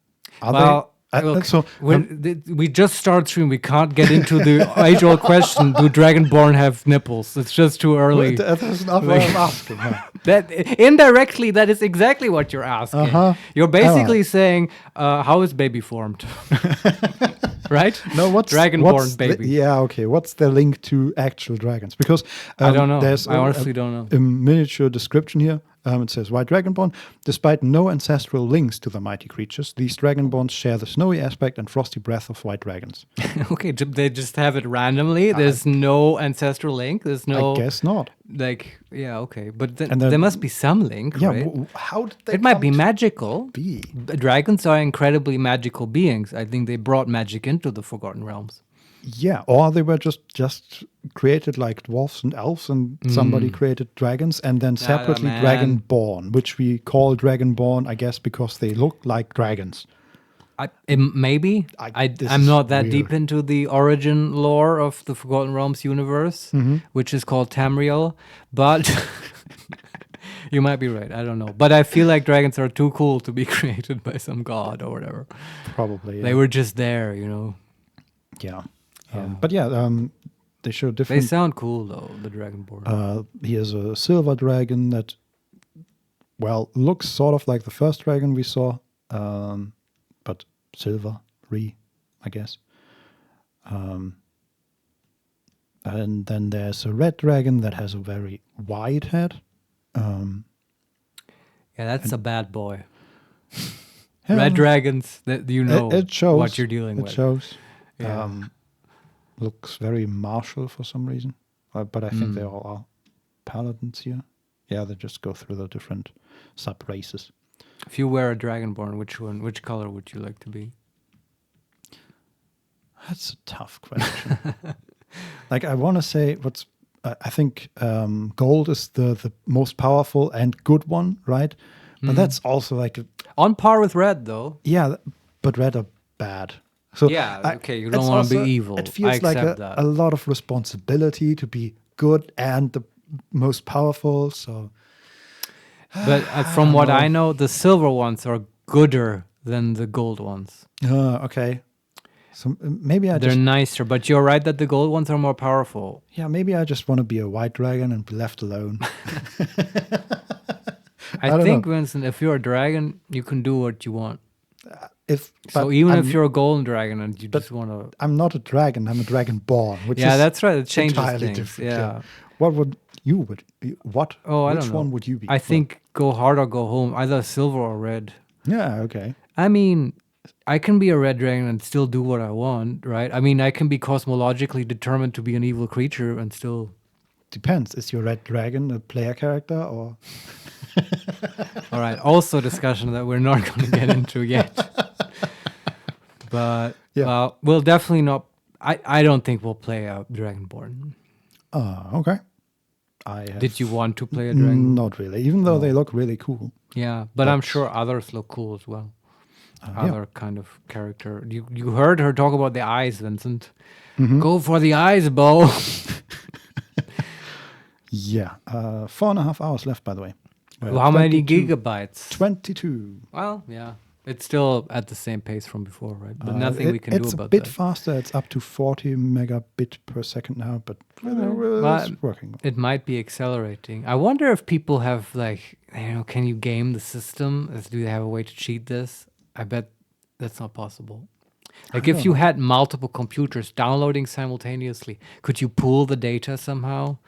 We just start stream. We can't get into the age-old question: do Dragonborn have nipples? It's just too early. That's not what I'm asking. That indirectly, that is exactly what you're asking. You're basically saying, "How is baby formed?" Right? No, what's Dragonborn baby? Okay. What's the link to actual dragons? Because I don't know. There's I honestly don't know. A miniature description here. It says, white Dragonborn, despite no ancestral links to the mighty creatures, these Dragonborns share the snowy aspect and frosty breath of white dragons. Okay, they just have it randomly. There's no ancestral link. There's no. I guess not. Like, yeah, okay, but there must be some link, right? How did they? It might be magical. Be dragons are incredibly magical beings. I think they brought magic into the Forgotten Realms. Yeah, or they were just created like dwarfs and elves, and somebody created dragons, and then separately Dragonborn, which we call Dragonborn, I guess, because they look like dragons. Maybe. I'm not that deep into the origin lore of the Forgotten Realms universe, which is called Tamriel, but you might be right. I don't know. But I feel like dragons are too cool to be created by some god or whatever. Probably. Yeah. They were just there, Yeah. But they show different. They sound cool though, the Dragonborn. He has a silver dragon that, looks sort of like the first dragon we saw, but silver-y, I guess. And then there's a red dragon that has a very wide head. That's a bad boy. Red dragons, it shows what you're dealing with. It shows. Yeah. Looks very martial for some reason, but I think they all are paladins here. Yeah, they just go through the different sub races. If you were a Dragonborn, which color would you like to be? That's a tough question. Like, I want to say I think gold is the most powerful and good one, right? But that's also like on par with red, though. Yeah, but red are bad. So you don't want to be evil. It feels like a lot of responsibility to be good and the most powerful. So, but from what I know, the silver ones are gooder than the gold ones. Okay. So maybe they're nicer, but you're right that the gold ones are more powerful. Yeah, maybe I just want to be a white dragon and be left alone. I think, Vincent, if you're a dragon, you can do what you want. If you're a golden dragon and you just want to... I'm not a dragon, I'm a Dragonborn, which is that's right, it changes entirely things. Different. Yeah. What would you... What? Oh, I don't know. Which one would you be? I think go hard or go home, either silver or red. Yeah, okay. I mean, I can be a red dragon and still do what I want, right? I mean, I can be cosmologically determined to be an evil creature and still... Depends. Is your red dragon a player character or... All right. Also a discussion that we're not going to get into yet. But we'll definitely not... I don't think we'll play a Dragonborn. Okay. Did you want to play a Dragonborn? Not really, even though they look really cool. Yeah, but I'm sure others look cool as well. Other kind of character. You heard her talk about the eyes, Vincent. Go for the eyes, Bo. Yeah. 4.5 hours left, by the way. How many gigabytes? 22. Well, yeah. It's still at the same pace from before, right? But nothing we can do about that. It's a bit faster. It's up to 40 megabit per second now, but it's working. It might be accelerating. I wonder if people have can you game the system? Do they have a way to cheat this? I bet that's not possible. Like if you had multiple computers downloading simultaneously, could you pool the data somehow?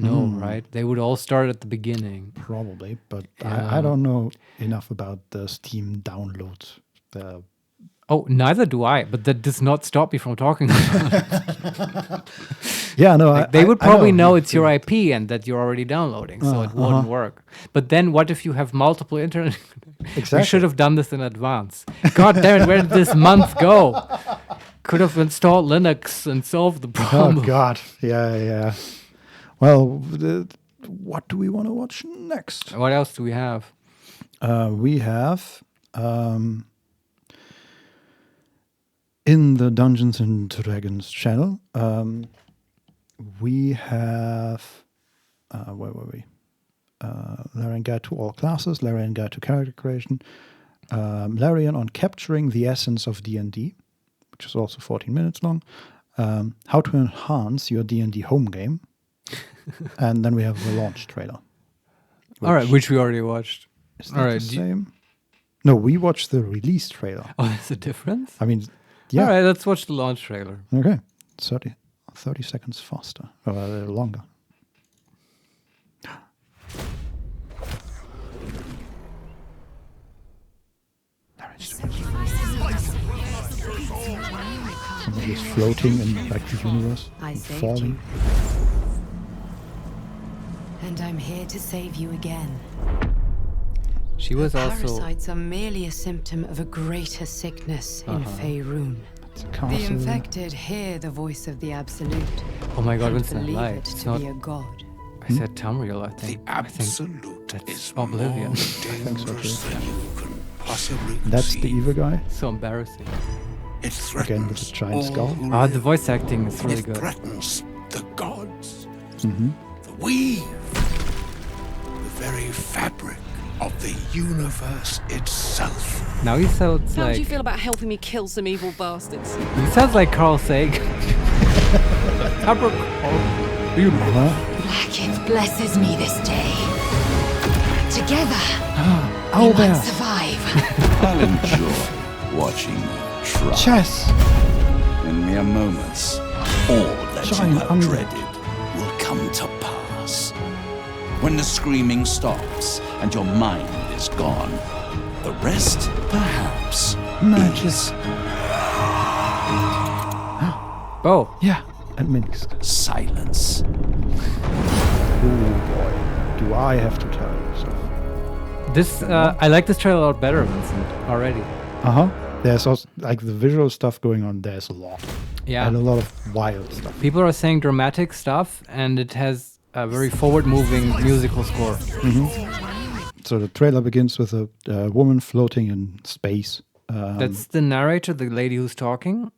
No, right? They would all start at the beginning. Probably, but I don't know enough about the Steam downloads. Neither do I, but that does not stop me from talking about it. Yeah, no, they would probably know it's your IP and that you're already downloading, so it wouldn't work. But then what if you have multiple internet? Exactly. We should have done this in advance. God damn it, where did this month go? Could have installed Linux and solved the problem. Oh, God. Yeah. Well, what do we want to watch next? What else do we have? We have in the Dungeons and Dragons channel. We have where were we? Larian Guide to All Classes, Larian Guide to Character Creation, Larian on Capturing the Essence of D&D, which is also 14 minutes long. How to enhance your D&D home game. And then we have the launch trailer. Which we already watched. Is that the same? No, we watched the release trailer. Oh, there's a difference? I mean, yeah. All right, let's watch the launch trailer. Okay. 30 seconds faster. Or a little longer. Somebody's floating in the universe. Falling. And I'm here to save you again. She was also... Parasites are merely a symptom of a greater sickness in Faerun. The infected hear the voice of the Absolute. Oh my God, Vincent, believe lied. it It's to not... be a god. I said Tamriel, I think. The Absolute that's is Oblivion. dangerous than you can possibly That's the evil guy. So embarrassing. It Again with the giant skull. The voice acting is really good. It threatens the gods. Mm-hmm. The weave. The very fabric of the universe itself. Now he sounds How like... do you feel about helping me kill some evil bastards? He sounds like Carl Sagan. Blackith blesses me this day. Together, Oh, we might survive. I'll enjoy watching you try. Chess. In mere moments, all that Giant you have undead. dreaded will come to pass. When the screaming stops and your mind is gone, the rest, perhaps, Matches. Oh, Yeah, at Minsk. silence. Oh boy, do I have to tell you so. this... I like this trailer a lot better, Vincent, already. There's also, like, the visual stuff going on. There's a lot. Yeah. And a lot of wild stuff. People are saying dramatic stuff, and it has a very forward-moving musical score. So the trailer begins with a woman floating in space. That's the narrator, the lady who's talking.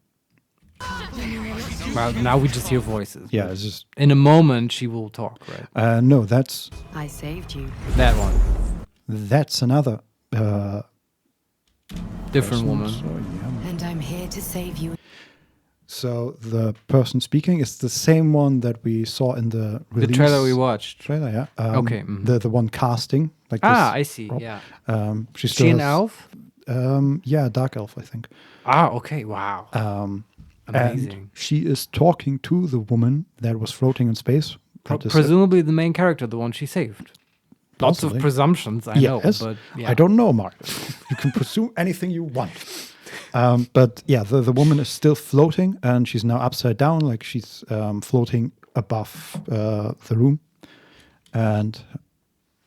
Well, now we just hear voices. Yeah, it's just... In a moment, she will talk, right? No, that's I saved you. That one. that's another... Different person. woman. So, yeah. And I'm here to save you. So the person speaking is the same one that we saw in the The release trailer we watched. trailer, yeah. Okay, The one casting, like this. I see, Rob. yeah. She's She an elf? Yeah, dark elf, I think. Okay, wow. Amazing. And she is talking to the woman that was floating in space. That is- Presumably the main character, the one she saved. Lots of Possibly. presumptions, I know, Yes. but yeah. I don't know, Marius. You can presume anything you want. But yeah, the woman is still floating, and she's now upside down, like she's floating above the room. And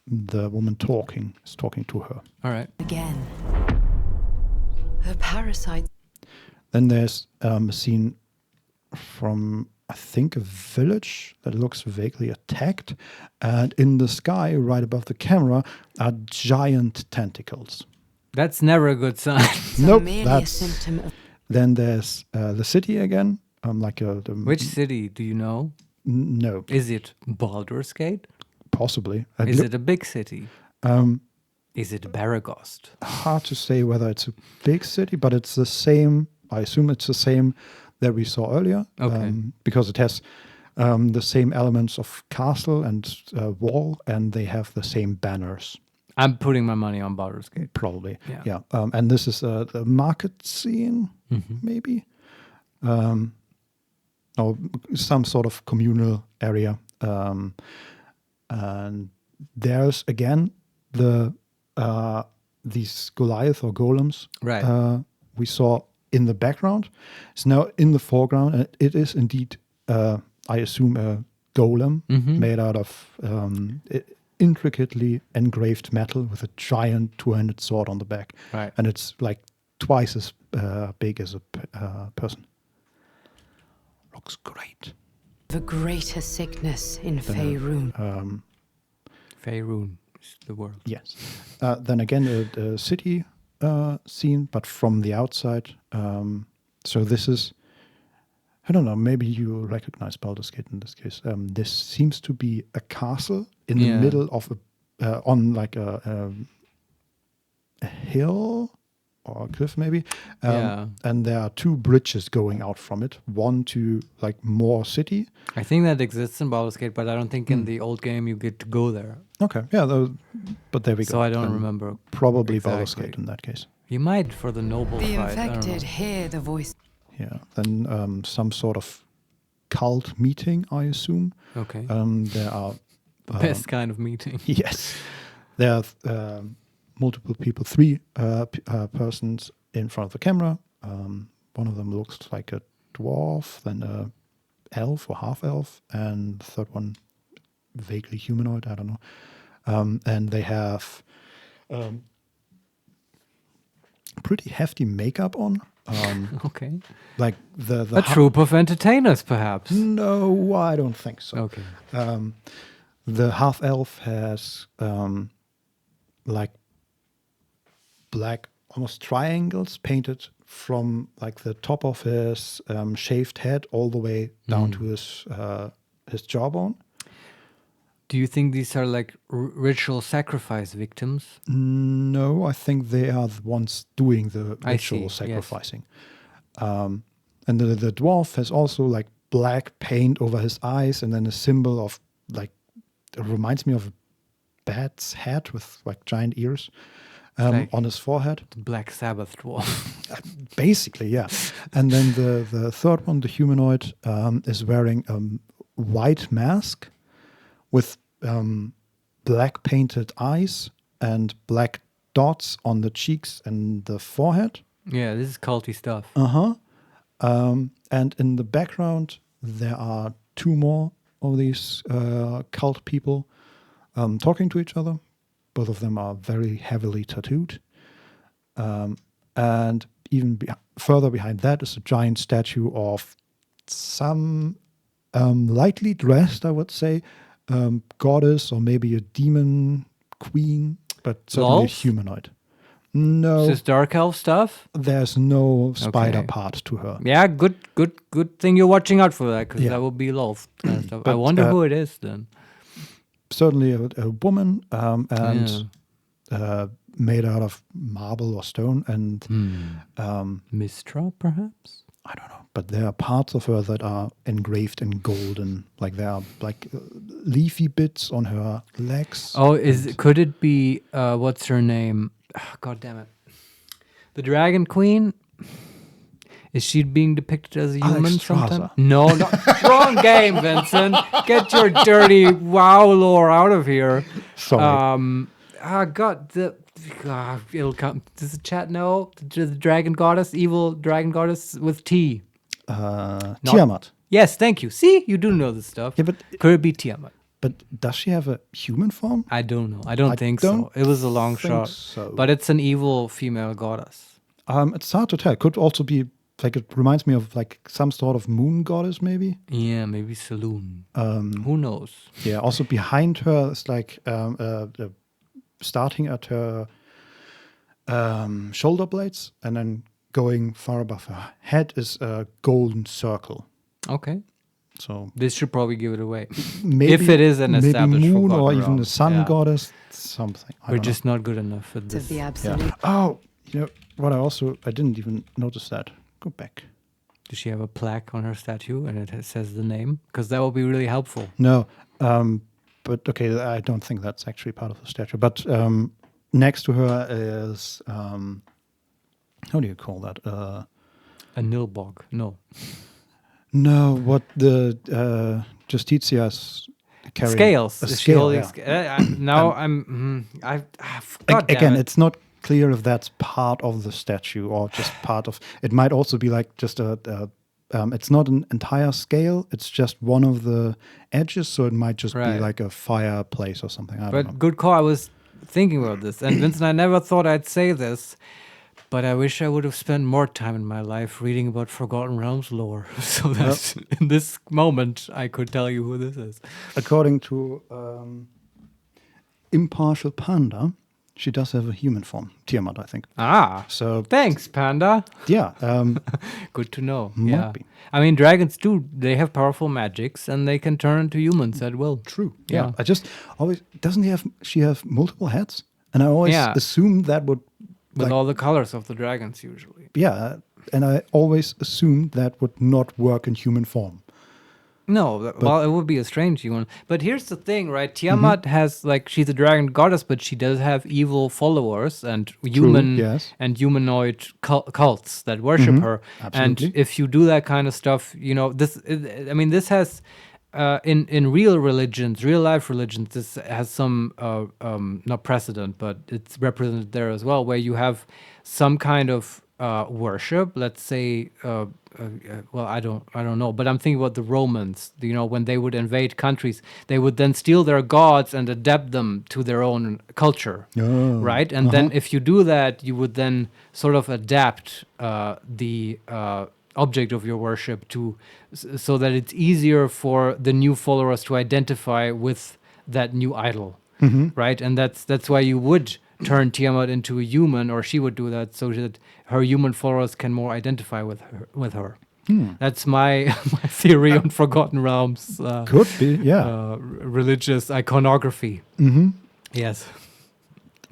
the woman is talking to her. All right. Again. The parasite. Then there's a scene from, I think, a village that looks vaguely attacked. And in the sky, right above the camera, are giant tentacles. That's never a good sign. Nope, merely a that's... symptom of Then there's the city again. Which city do you know? No, Is it Baldur's Gate? possibly. Is it a big city? Is it Baragost? Hard to say whether it's a big city, but it's the same. I assume it's the same that we saw earlier. Okay. Because it has the same elements of castle and wall, and they have the same banners. I'm putting my money on Baldur's Gate. Probably. Yeah. And this is the market scene, maybe. Or some sort of communal area. And there's again these Goliath or golems we saw in the background. It's now in the foreground, and it is indeed, I assume, a golem made out of intricately engraved metal with a giant two-handed sword on the back. Right. And it's like twice as big as a person. Looks great. The greater sickness in Faerun. Faerun is the word. Yes. Then again, a city scene, but from the outside. So this is, I don't know, maybe you recognize Baldur's Gate in this case. This seems to be a castle in the middle of on like a hill or a cliff maybe. And there are two bridges going out from it. One to like more city. I think that exists in Baldur's Gate, but I don't think in the old game you get to go there. Okay, yeah, but there we go. So I don't remember. Probably Baldur's Gate in that case. You might for the noble The fight. infected hear the voice. Yeah, then some sort of cult meeting, I assume. Okay. There are the best kind of meeting. Yes, there are multiple people, three persons in front of the camera. One of them looks like a dwarf, then a elf or half elf, and the third one vaguely humanoid. I don't know. And they have pretty hefty makeup on. Okay. Like the a troop of entertainers, perhaps. No, I don't think so. Okay. The half elf has like black, almost triangles painted from like the top of his shaved head all the way down to his jawbone. Do you think these are like ritual sacrifice victims? No, I think they are the ones doing the ritual sacrificing. Yes. And the dwarf has also like black paint over his eyes, and then a symbol of like, it reminds me of a bat's head with like giant ears on his forehead. The Black Sabbath dwarf. Basically, yeah. And then the third one, the humanoid, is wearing a white mask with black painted eyes and black dots on the cheeks and the forehead. Yeah, this is culty stuff. And in the background, there are two more of these cult people talking to each other. Both of them are very heavily tattooed. And even further behind that is a giant statue of some lightly dressed, I would say, goddess or maybe a demon queen, but certainly humanoid. No. Is this dark elf stuff? There's no spider part to her. Yeah, good thing you're watching out for that, because that will be Lolf kind of stuff. But, I wonder who it is then. Certainly a woman and made out of marble or stone. And Mistra, perhaps? I don't know. But there are parts of her that are engraved in golden. Like there are like leafy bits on her legs. Oh, could it be, what's her name? Oh, God damn it. The Dragon Queen? Is she being depicted as a human sometimes? No, wrong game, Vincent. Get your dirty WoW lore out of here. Sorry. It'll come. Does the chat know? The dragon goddess, evil dragon goddess with T. Tiamat. Yes, thank you. See, you do know this stuff. Yeah, but could it be Tiamat? But does she have a human form? I don't know. I don't think so. It was a long shot. So. But it's an evil female goddess. It's hard to tell. It could also be like, it reminds me of like some sort of moon goddess, maybe. Yeah, maybe Saloon. Who knows? Yeah. Also behind her is like starting at her shoulder blades, and then going far above her head is a golden circle. Okay. So this should probably give it away. Maybe, if it is an established moon forgotten or even realm. the sun goddess, something. We're just not good enough at this. The absolute. Oh, you know what? I didn't even notice that. Go back. Does she have a plaque on her statue and it says the name? Because that would be really helpful. No, but okay, I don't think that's actually part of the statue. But next to her is how do you call that? A nilbog? No. No, what the Justitia's carrying. Scales. A Is she scale, holding yeah. now I forgot. Again, it's not clear if that's part of the statue or just part of. It might also be like just it's not an entire scale. It's just one of the edges, so it might just be like a fireplace or something. I don't know. Good call. I was thinking about this, and Vincent, I never thought I'd say this, but I wish I would have spent more time in my life reading about Forgotten Realms lore, so that in this moment I could tell you who this is. According to Impartial Panda, she does have a human form, Tiamat, I think. So thanks, Panda. Yeah, good to know. Might be. I mean, dragons too. They have powerful magics, and they can turn into humans at will. True. Yeah. I just always she have multiple heads, and I always assumed that would with all the colors of the dragons usually. Yeah, and I always assumed that would not work in human form. No, well, it would be a strange human. But here's the thing, right? Tiamat has, like, she's a dragon goddess, but she does have evil followers and and humanoid cults that worship her. Absolutely. And if you do that kind of stuff, you know, this has in real religions, real life religions, this has some not precedent, but it's represented there as well, where you have some kind of worship. Let's say, well, I don't know, but I'm thinking about the Romans. You know, when they would invade countries, they would then steal their gods and adapt them to their own culture, right? And then if you do that, you would then sort of adapt the object of your worship to so that it's easier for the new followers to identify with that new idol, right? And that's why you would turn Tiamat into a human, or she would do that so that her human followers can more identify with her. That's my theory on Forgotten Realms. Could be, yeah. Religious iconography. Yes.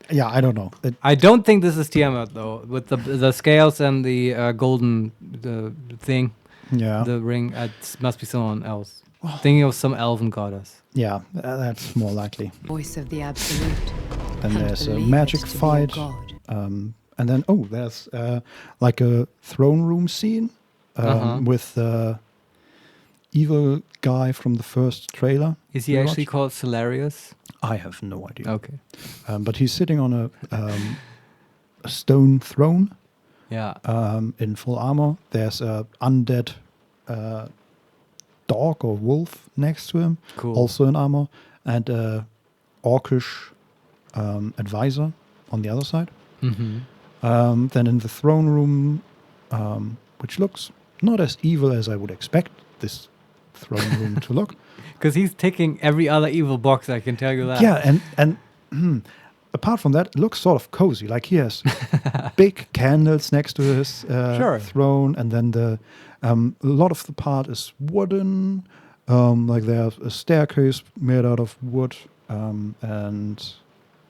Yeah, I don't know. I don't think this is Tiamat though, with the scales and the golden thing. Yeah. The ring. It must be someone else. Thinking of some elven goddess. Yeah, that's more likely. Voice of the absolute. And there's a magic fight. And then, there's like a throne room scene with the evil guy from the first trailer. Is he actually called Solarius? I have no idea. Okay. But he's sitting on a stone throne. Yeah. In full armor. There's a undead dog or wolf next to him. Cool. Also in armor. And a orcish advisor on the other side. Then in the throne room, which looks not as evil as I would expect this throne room to look. Because he's ticking every other evil box, I can tell you that. Yeah, and apart from that, it looks sort of cozy. Like he has big candles next to his throne, and then a lot of the part is wooden. Like there's a staircase made out of wood, and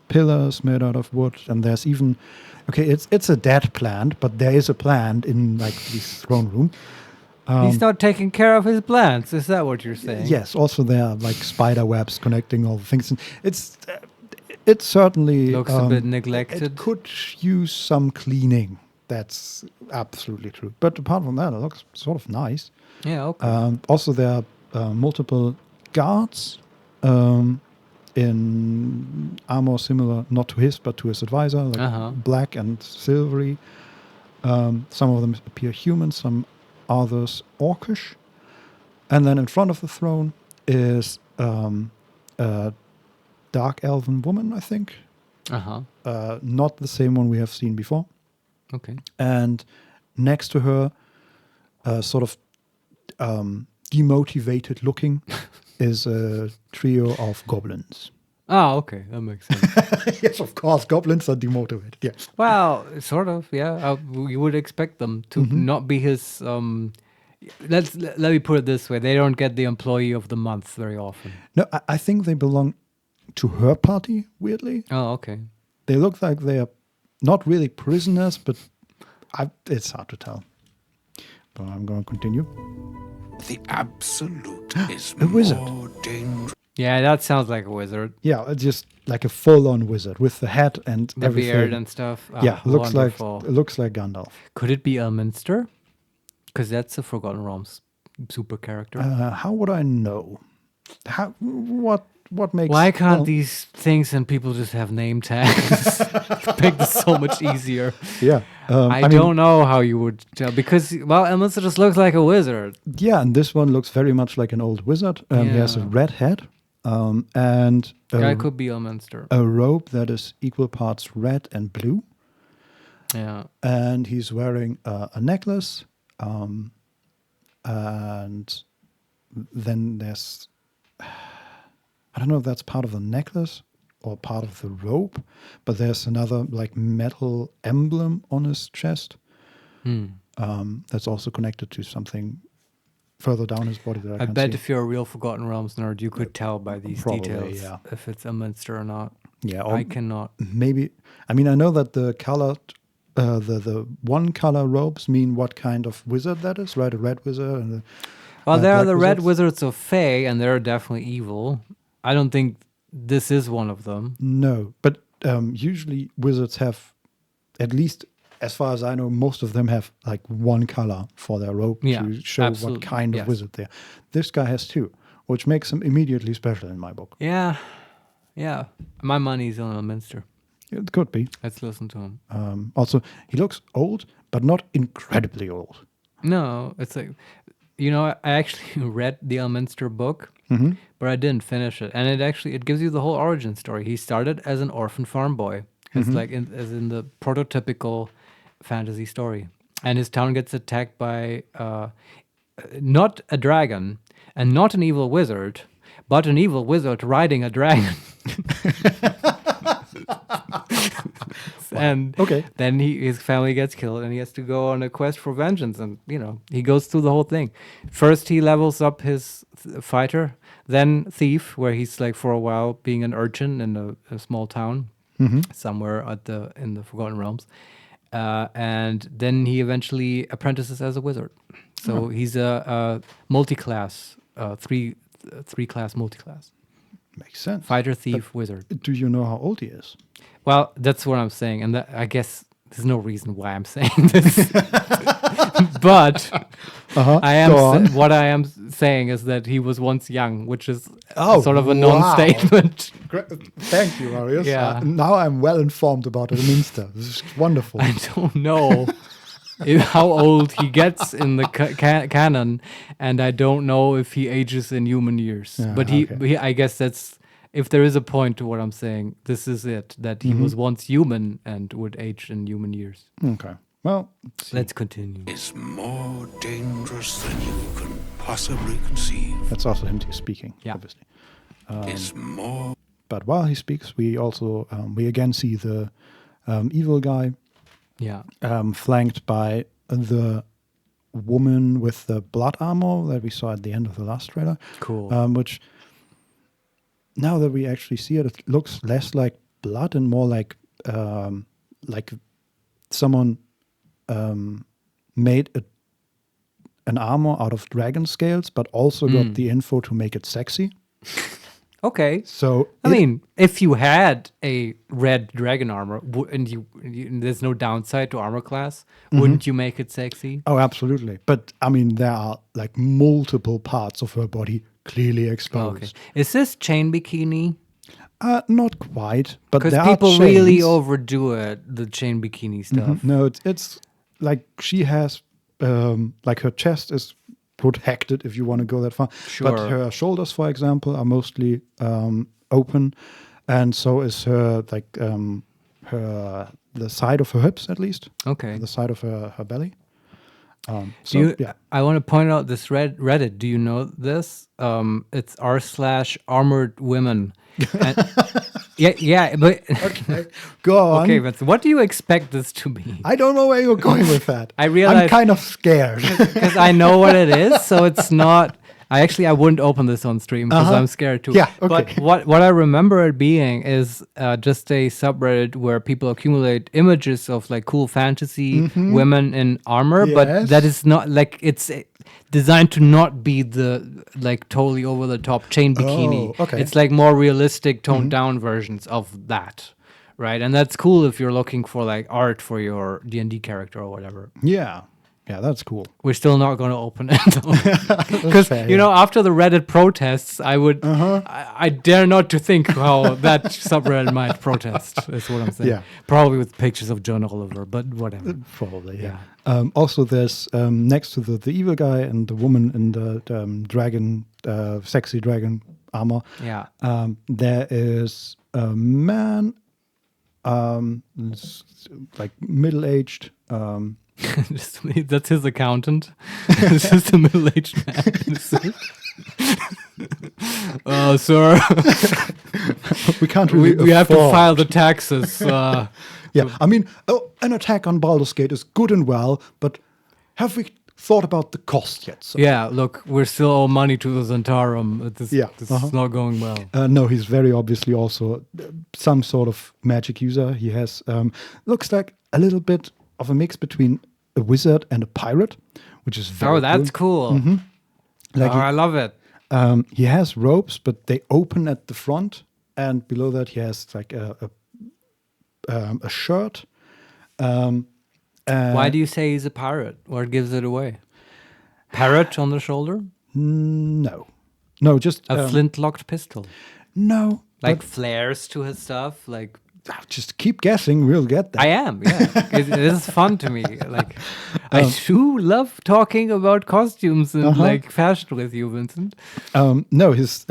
pillars made out of wood, and there's even it's a dead plant, but there is a plant in like this throne room. He's not taking care of his plants. Is that what you're saying? Yes. Also, there are like spider webs connecting all the things. And it certainly looks a bit neglected. It could use some cleaning. That's absolutely true. But apart from that, it looks sort of nice. Yeah. Okay. Also, there are multiple guards in armor similar, not to his, but to his advisor, like black and silvery. Some of them appear human, some others orcish. And then in front of the throne is a dark elven woman, I think. Not the same one we have seen before. Okay. And next to her, sort of demotivated looking, is a trio of goblins. Oh, okay. That makes sense. Yes, of course. Goblins are demotivated. Yes. Well, sort of, yeah. You would expect them to not be his let me put it this way: they don't get the employee of the month very often. No, I think they belong to her party. Weirdly. Oh, okay. They look like they are not really prisoners, but it's hard to tell. But I'm going to continue. The absolute is a wizard. more dangerous. Yeah, that sounds like a wizard. Yeah, just like a full-on wizard with the hat and the everything. beard and stuff. Yeah, looks wonderful. like Gandalf. Could it be Elminster? Because that's a Forgotten Realms super character. How would I know? What makes? Why can't these things and people just have name tags? Make this so much easier. Yeah, I don't know how you would tell because Elminster just looks like a wizard. Yeah, and this one looks very much like an old wizard. He has a red hat, and guy could be Elminster. A robe that is equal parts red and blue. Yeah, and he's wearing a necklace, and then there's. I don't know if that's part of the necklace or part of the robe, but there's another like metal emblem on his chest that's also connected to something further down his body that I can't bet see. if you're a real Forgotten Realms nerd, you could tell by these details if it's a monster or not. Yeah, I cannot. Maybe. I mean, I know that the colored, the one color robes mean what kind of wizard that is, right? A red wizard and there are the wizards. red wizards of Fae, and they're definitely evil. I don't think this is one of them. No, but usually wizards have, at least as far as I know, most of them have like one color for their robe to show what kind of wizard they are. This guy has two, which makes him immediately special in my book. Yeah. My money's on Elminster. It could be. Let's listen to him. Also, he looks old, but not incredibly old. No, it's like, I actually read the Elminster book, but I didn't finish it. And it gives you the whole origin story. He started as an orphan farm boy. It's like as in the prototypical fantasy story. And his town gets attacked by not a dragon and not an evil wizard, but an evil wizard riding a dragon. And then his family gets killed and he has to go on a quest for vengeance. And, he goes through the whole thing. First, he levels up his fighter, then thief, where he's like for a while being an urchin in a small town somewhere in the Forgotten Realms. And then he eventually apprentices as a wizard. So he's a multi-class, three-class multi-class. Makes sense. Fighter, thief, wizard. Do you know how old he is? Well, that's what I'm saying. And I guess there's no reason why I'm saying this. But what I am saying is that he was once young, which is sort of a non-statement. Thank you, Marius. Yeah. Now I'm well informed about Elminster. This is wonderful. I don't know how old he gets in the canon, and I don't know if he ages in human years. Yeah, but he, I guess that's, if there is a point to what I'm saying, this is it, that he was once human and would age in human years. Okay. Well, let's continue. Is more dangerous than you can possibly conceive. That's also him speaking, obviously. Is more. But while he speaks, we also we again see the evil guy. Yeah. Flanked by the woman with the blood armor that we saw at the end of the last trailer. Cool. Which, now that we actually see it, it looks less like blood and more like someone made an armor out of dragon scales, but also got the info to make it sexy. Okay. So I mean, if you had a red dragon armor and you there's no downside to armor class, wouldn't you make it sexy? Oh, absolutely. But I mean, there are like multiple parts of her body clearly exposed. Okay. Is this chain bikini? Not quite, but because people really overdo it, the chain bikini stuff. No, it's like she has like her chest is protected, if you want to go that far. Sure. But her shoulders, for example, are mostly open, and so is her the side of her hips, at least. Okay. The side of her belly. I want to point out this Reddit. Do you know this? It's r/armored women. Yeah, but okay, go on. Okay, but what do you expect this to be? I don't know where you're going with that. I realize I'm kind of scared because I know what it is, so it's not. I wouldn't open this on stream because I'm scared too. Yeah, okay. But what I remember it being is just a subreddit where people accumulate images of like cool fantasy women in armor, but that is not like it's designed to not be the like totally over the top chain bikini. Oh, okay. It's like more realistic, toned down versions of that, right? And that's cool if you're looking for like art for your D&D character or whatever. Yeah. Yeah, that's cool. We're still not going to open it because after the Reddit protests, I would, I dare not to think how that subreddit might protest. Is what I'm saying. Yeah, probably with pictures of John Oliver, but whatever. Probably, yeah. Also, there's next to the evil guy and the woman in the dragon, sexy dragon armor. Yeah. There is a man, like middle-aged. That's his accountant. This is the middle-aged man. Sir, we can't really. We have to file the taxes. Yeah, I mean, an attack on Baldur's Gate is good and well, but have we thought about the cost yet? So? Yeah, look, we're still owe money to the Zentarum. This is not going well. No, he's very obviously also some sort of magic user. He has looks like a little bit of a mix between a wizard and a pirate, which is very cool. Mm-hmm. Like I love it. He has ropes, but they open at the front, and below that he has like a shirt. Why do you say he's a pirate? What gives it away? Parrot on the shoulder? No, just a flint-locked pistol. No, like flares to his stuff, like. Just keep guessing, we'll get there. I am, yeah. it is fun to me. Like, I do love talking about costumes and like fashion with you, Vincent. No, his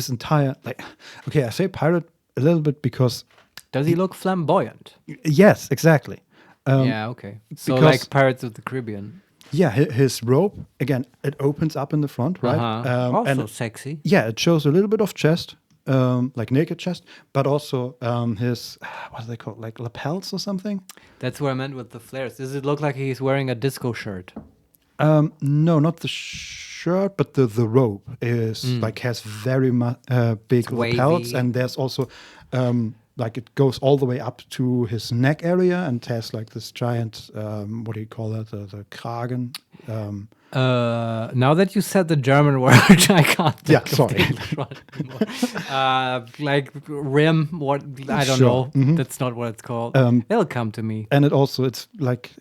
entire I say pirate a little bit because does he look flamboyant? Yes, exactly. Yeah, okay. So like Pirates of the Caribbean. Yeah, his robe again. It opens up in the front, right? Also and sexy. Yeah, it shows a little bit of chest. Like naked chest, but also his what are they called, like lapels or something? That's what I meant with the flares. Does it look like he's wearing a disco shirt? No, not the shirt, but the robe is like has very big lapels, and there's also like it goes all the way up to his neck area and has like this giant what do you call that? The Kragen. Now that you said the German word, I can't think of the English one anymore. Like rim, what I don't know. Mm-hmm. That's not what it's called. It'll come to me. And it's like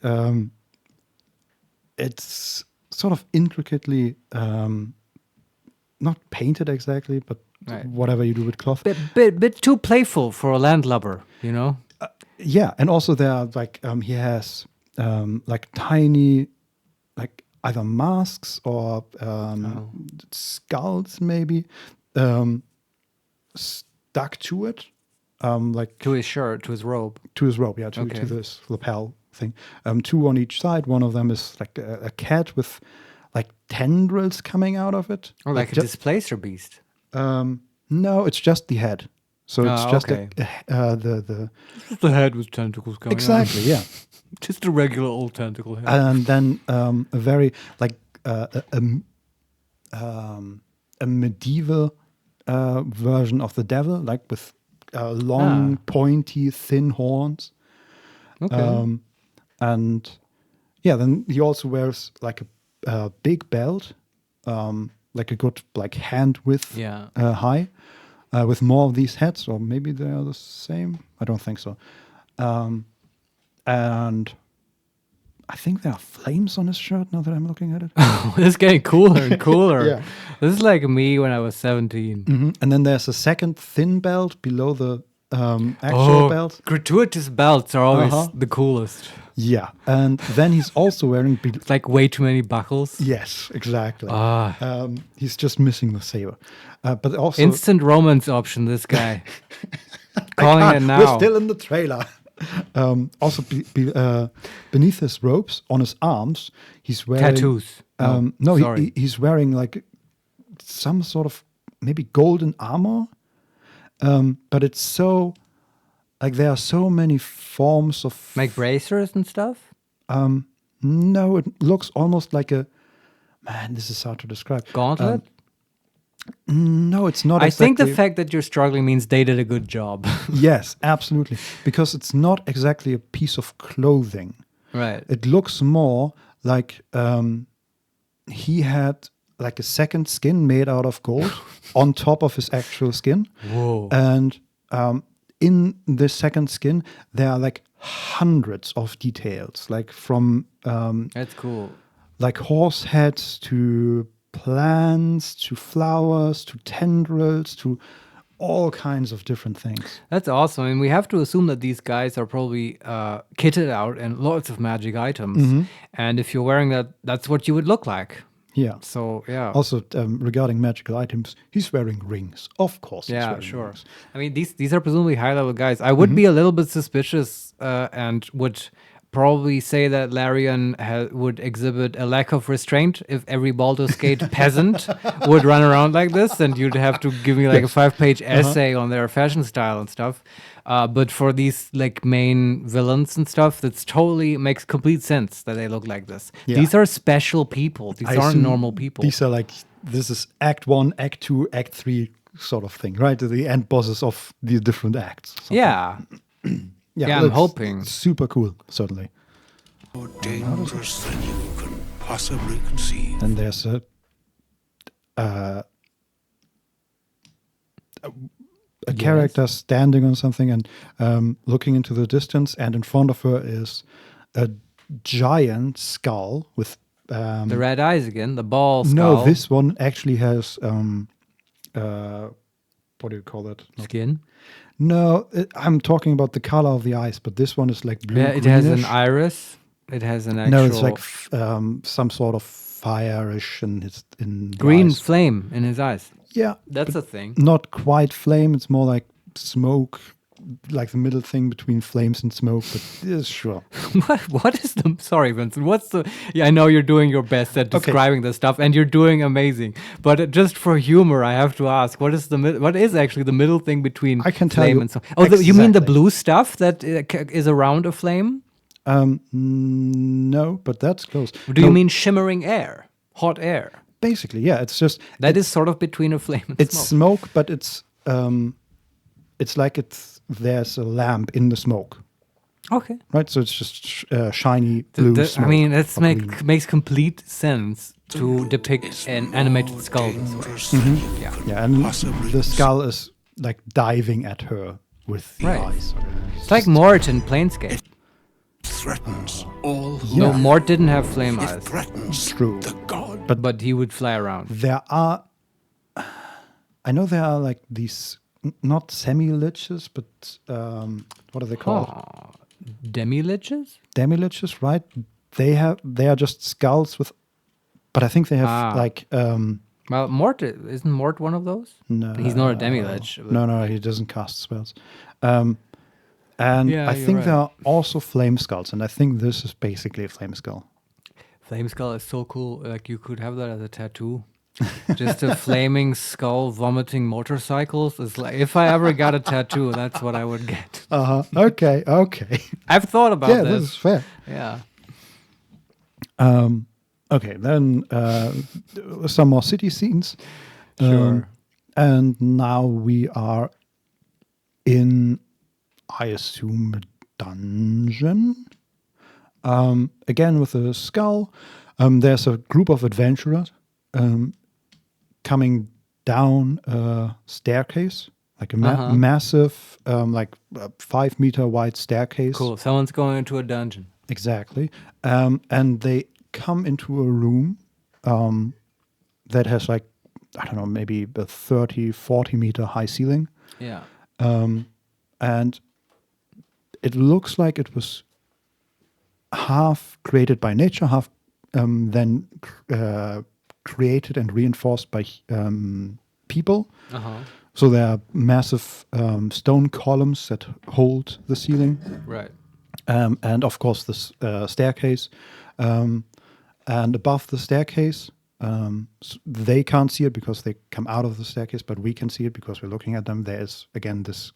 it's sort of intricately not painted exactly, but whatever you do with cloth. Bit too playful for a landlubber, you know? Yeah, and also there are like he has like tiny like either masks or skulls maybe stuck to it, like to his shirt, to his robe, to this lapel thing. Two on each side. One of them is like a cat with like tendrils coming out of it, or like a displacer beast. No, it's just the head. So it's just the head with tentacles coming out. Exactly, yeah. Just a regular old tentacle head. And then a very like a medieval version of the devil, like with long, pointy, thin horns. Okay. And yeah, then he also wears like a big belt, like a good like hand width high, with more of these heads, or maybe they are the same. I don't think so. And I think there are flames on his shirt now that I'm looking at it. It's getting cooler and cooler. Yeah. This is like me when I was 17. Mm-hmm. And then there's a second thin belt below the actual belt. Gratuitous belts are always the coolest. Yeah. And then he's also wearing... like way too many buckles. Yes, exactly. He's just missing the saber. But also... Instant romance option, this guy. Calling it now. We're still in the trailer. Also, beneath his robes, on his arms, he's wearing tattoos. He's wearing like some sort of maybe golden armor, but it's so like there are so many forms of like bracers and stuff. No, it looks almost like a man. This is hard to describe. Gauntlet. No, it's not. I think the fact that you're struggling means they did a good job. Yes, absolutely, because it's not exactly a piece of clothing. Right. It looks more like he had like a second skin made out of gold on top of his actual skin. Whoa. And in the second skin, there are like hundreds of details, like from that's cool. Like horse heads to plants to flowers to tendrils to all kinds of different things. That's awesome. I mean, we have to assume that these guys are probably kitted out in lots of magic items. And if you're wearing that, that's what you would look like. Yeah. So, yeah. Also, regarding magical items, he's wearing rings. Of course. Yeah, sure. Rings. I mean, these are presumably high-level guys. I would be a little bit suspicious and would probably say that Larian would exhibit a lack of restraint if every Baldur's Gate peasant would run around like this, and you'd have to give me like a 5-page essay on their fashion style and stuff. But for these like main villains and stuff, that's totally makes complete sense that they look like this. Yeah. These are special people. These aren't normal people. These are like, this is Act 1, Act 2, Act 3 sort of thing, right? The end bosses of the different acts. Yeah. Yeah, I'm hoping. Super cool, certainly. More dangerous than you can possibly conceive. And there's a character standing on something and looking into the distance, and in front of her is a giant skull with the red eyes again, the ball skull. No, this one actually has what do you call it? Skin? No, I'm talking about the color of the eyes, but this one is like blue. Yeah, it has an iris. It has an actual. No, it's like some sort of fire-ish in green eyes. Flame in his eyes. Yeah, that's a thing. Not quite flame. It's more like smoke, like the middle thing between flames and smoke. But yeah, sure. What is the? Sorry, Vincent. What's the? Yeah, I know you're doing your best at describing this stuff, and you're doing amazing. But just for humor, I have to ask: what is actually the middle thing between flame and smoke? Oh, you mean the blue stuff that is around a flame? No, but that's close. Do you mean shimmering air, hot air? Basically, yeah. It's just that is sort of between a flame and it's smoke, but it's like there's a lamp in the smoke. Okay. Right, so it's just shiny blue smoke. I mean, that makes complete sense to depict an animated skull this way. Yeah, and the skull is like diving at her with the eyes. It's like Mort in Planescape. Threatens all. No, Mort didn't have flame eyes. Threatens true. The god. But he would fly around. I know there are like these not semi-liches, but what are they called? Demi-liches? Demi-liches, right? They are just skulls with, but I think they have like. Well, Mort isn't Mort one of those? No, he's not a demi-lich. No, he doesn't cast spells. And I think there are also flame skulls, and I think this is basically a flame skull. Flame skull is so cool. Like you could have that as a tattoo. Just a flaming skull vomiting motorcycles. It's like if I ever got a tattoo, that's what I would get. Okay. I've thought about this. Yeah, this is fair. Yeah. Okay, then some more city scenes. Sure. And now we are in, I assume, a dungeon. Again with a skull. There's a group of adventurers coming down a staircase, like a massive, like 5 meter wide staircase. Cool. Someone's going into a dungeon. Exactly. And they come into a room that has like, I don't know, maybe a 30, 40 meter high ceiling. Yeah. And it looks like it was half created by nature, half then created and reinforced by people. So there are massive stone columns that hold the ceiling. Right. And of course this staircase. And above the staircase, They can't see it because they come out of the staircase, but we can see it because we're looking at them. There is, again, this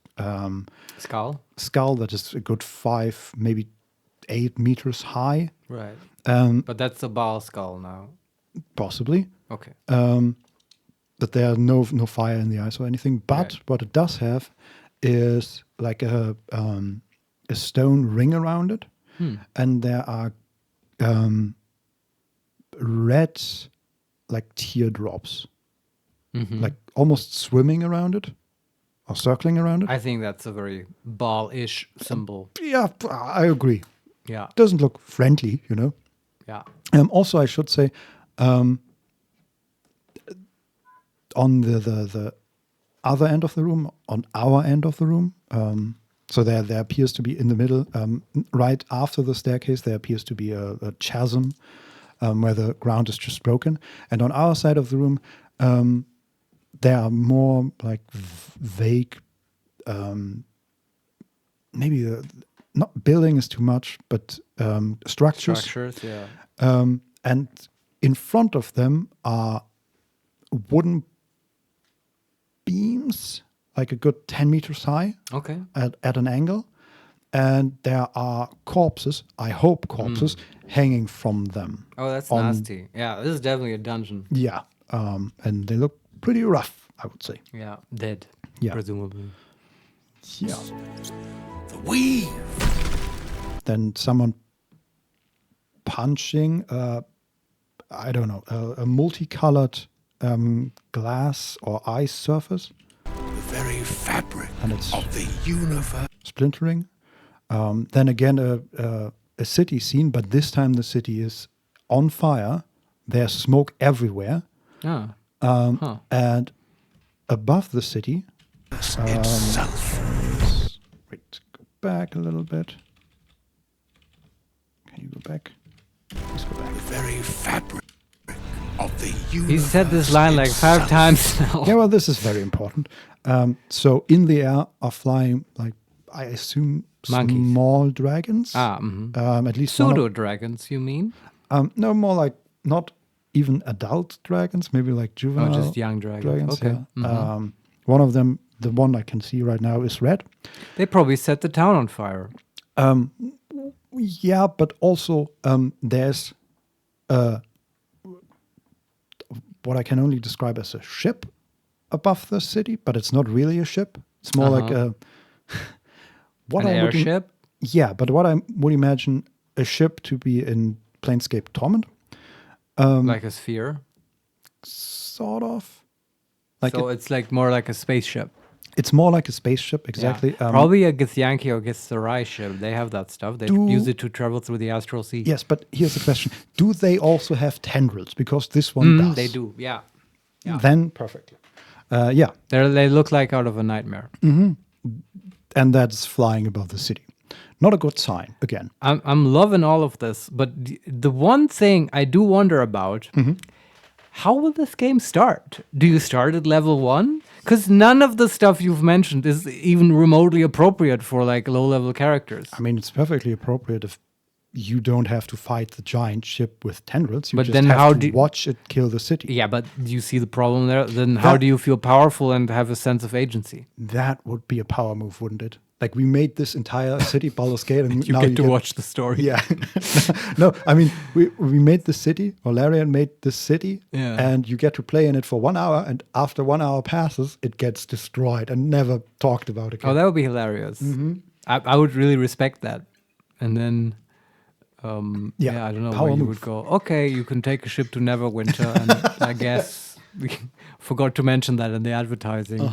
skull that is a good 5, maybe 8 meters high. Right. But that's a Baal skull now. Possibly. Okay. But there are no fire in the eyes or anything. But what it does have is like a stone ring around it. And there are red, like teardrops, like almost swimming around it or circling around it. I think that's a very Baal-ish symbol. Yeah, I agree. Yeah. It doesn't look friendly, you know. Yeah. Also, I should say, on the other end of the room, on our end of the room, so there appears to be in the middle, right after the staircase, there appears to be a chasm where the ground is just broken. And on our side of the room, there are more like vague, maybe not building is too much, but structures. Structures, yeah. And in front of them are wooden beams, like a good 10 meters high. Okay. At an angle. And there are corpses, I hope corpses, hanging from them. Oh, that's nasty. Yeah, this is definitely a dungeon. Yeah. And they look pretty rough, I would say. Yeah, dead, presumably. Yeah. The weave. Then someone punching, I don't know, a multicolored glass or ice surface. The very fabric and it's of the universe. Splintering. Then again, a city scene, but this time the city is on fire. There's smoke everywhere. And above the city, itself. Wait, go back a little bit. Can you go back? Please go back. The very fabric of the universe. He said this line like 5 times now. Yeah, well, this is very important. So in the air are flying, like, I assume, monkeys. Small dragons. At least pseudo dragons, you mean? No, more like not even adult dragons, maybe like juvenile. Oh, just young dragons. Okay. Yeah. One of them, the one I can see right now, is red. They probably set the town on fire. Yeah, but also there's what I can only describe as a ship above the city, but it's not really a ship. It's more like a an airship. Yeah, but what I would imagine a ship to be in Planescape Torment. Like a sphere? Sort of. So it's like more like a spaceship. It's more like a spaceship, exactly. Yeah. Probably a Githyanki or Githzerai ship. They have that stuff. They use it to travel through the astral sea. Yes, but here's the question. Do they also have tendrils? Because this one does. They do, yeah. Then perfectly. Yeah. They look like out of a nightmare. Mm-hmm. And that's flying above the city. Not a good sign, again. I'm loving all of this, but the one thing I do wonder about, how will this game start? Do you start at level 1? Because none of the stuff you've mentioned is even remotely appropriate for like low-level characters. I mean, it's perfectly appropriate if you don't have to fight the giant ship with tendrils. You but just then have to watch it kill the city. Yeah, but do you see the problem there? Then how do you feel powerful and have a sense of agency? That would be a power move, wouldn't it? Like, we made this entire city, Baldur's Gate, and you now get to watch the story. Yeah. No, I mean, we made the city, or Larian made this city, and you get to play in it for 1 hour, and after 1 hour passes, it gets destroyed and never talked about again. Oh, that would be hilarious. I would really respect that. And then, I don't know where you would go. Okay, you can take a ship to Neverwinter, and I guess we forgot to mention that in the advertising.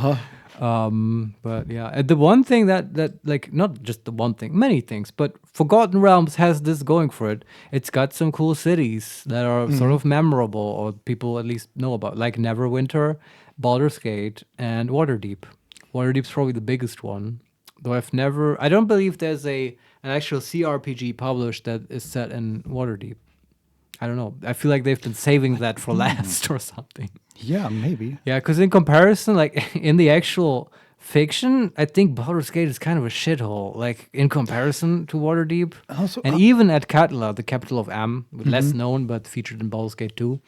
But yeah, the one thing that like, not just the one thing, many things, but Forgotten Realms has this going for it. It's got some cool cities that are sort of memorable, or people at least know about, like Neverwinter, Baldur's Gate, and Waterdeep. Waterdeep's probably the biggest one, though I don't believe there's an actual CRPG published that is set in Waterdeep. I don't know. I feel like they've been saving that for last or something. Yeah, maybe. Yeah, because in comparison, like in the actual fiction, I think Baldur's Gate is kind of a shithole, like in comparison to Waterdeep. Also, and even at Katla, the capital of Am, less known but featured in Baldur's Gate 2.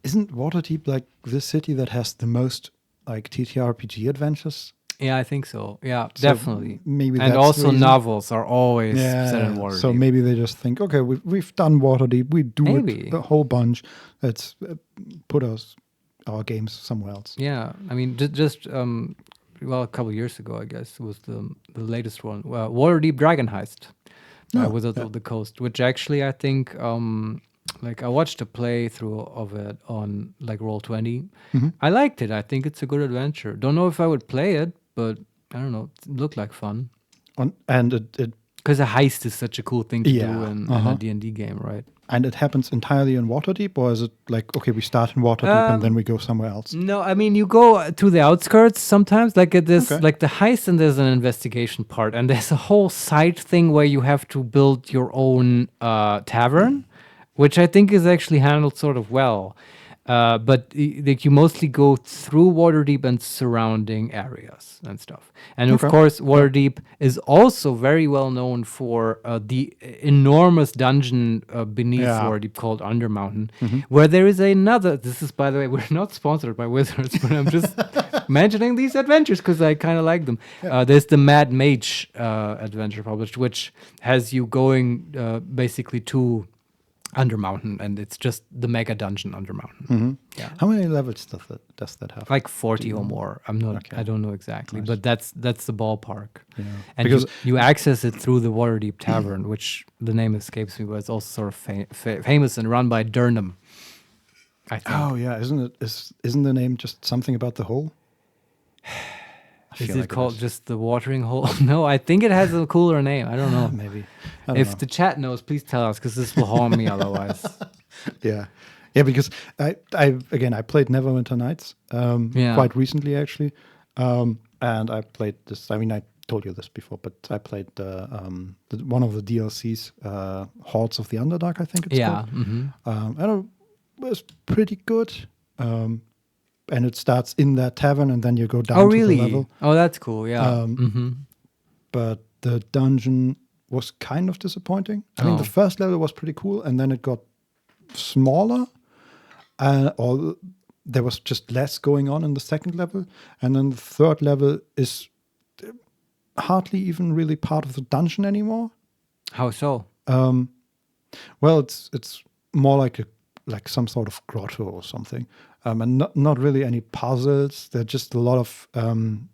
Isn't Waterdeep like the city that has the most like TTRPG adventures? Yeah, I think so. Yeah, so definitely. Maybe and also novels are always set in Waterdeep. So maybe they just think, okay, we've done Waterdeep, we do it a whole bunch. Let's put our games somewhere else. Yeah, I mean, just a couple of years ago, I guess, was the latest one, Waterdeep Dragon Heist, Wizards of the Coast, which actually I think, like I watched a playthrough of it on like Roll20. Mm-hmm. I liked it. I think it's a good adventure. Don't know if I would play it, but I don't know. It looked like fun. And it because a heist is such a cool thing to do in a D&D game, right? And it happens entirely in Waterdeep, or is it like, okay, we start in Waterdeep and then we go somewhere else? No, I mean, you go to the outskirts sometimes, like there's like the heist and there's an investigation part, and there's a whole side thing where you have to build your own tavern, which I think is actually handled sort of well. But like you mostly go through Waterdeep and surrounding areas and stuff. And of course, Waterdeep is also very well known for the enormous dungeon beneath Waterdeep called Undermountain, where there is another. This is, by the way, we're not sponsored by Wizards, but I'm just mentioning these adventures because I kind of like them. There's the Mad Mage adventure published, which has you going basically to Undermountain, and it's just the mega dungeon Undermountain. Mm-hmm. Yeah. How many levels does that have? Like 40 or more. I don't know exactly, but that's the ballpark. Yeah. And because you access it through the Waterdeep Tavern, which the name escapes me, but it's also sort of famous and run by Durnham, I think. Oh yeah, isn't the name just something about the hole? Is it called just the watering hole? No, I think it has a cooler name. I don't know. Maybe. If the chat knows, please tell us, because this will haunt me otherwise. Yeah, because I played Neverwinter Nights quite recently actually, and I played this. I mean, I told you this before, but I played one of the DLCs, Hordes of the Underdark, I think it's called. Mm-hmm. And it was pretty good. And it starts in that tavern, and then you go down to the level. Oh, that's cool, yeah. But the dungeon was kind of disappointing. I mean, the first level was pretty cool, and then it got smaller, or there was just less going on in the second level. And then the third level is hardly even really part of the dungeon anymore. How so? Well, it's more like some sort of grotto or something. And not really any puzzles. There are just a lot of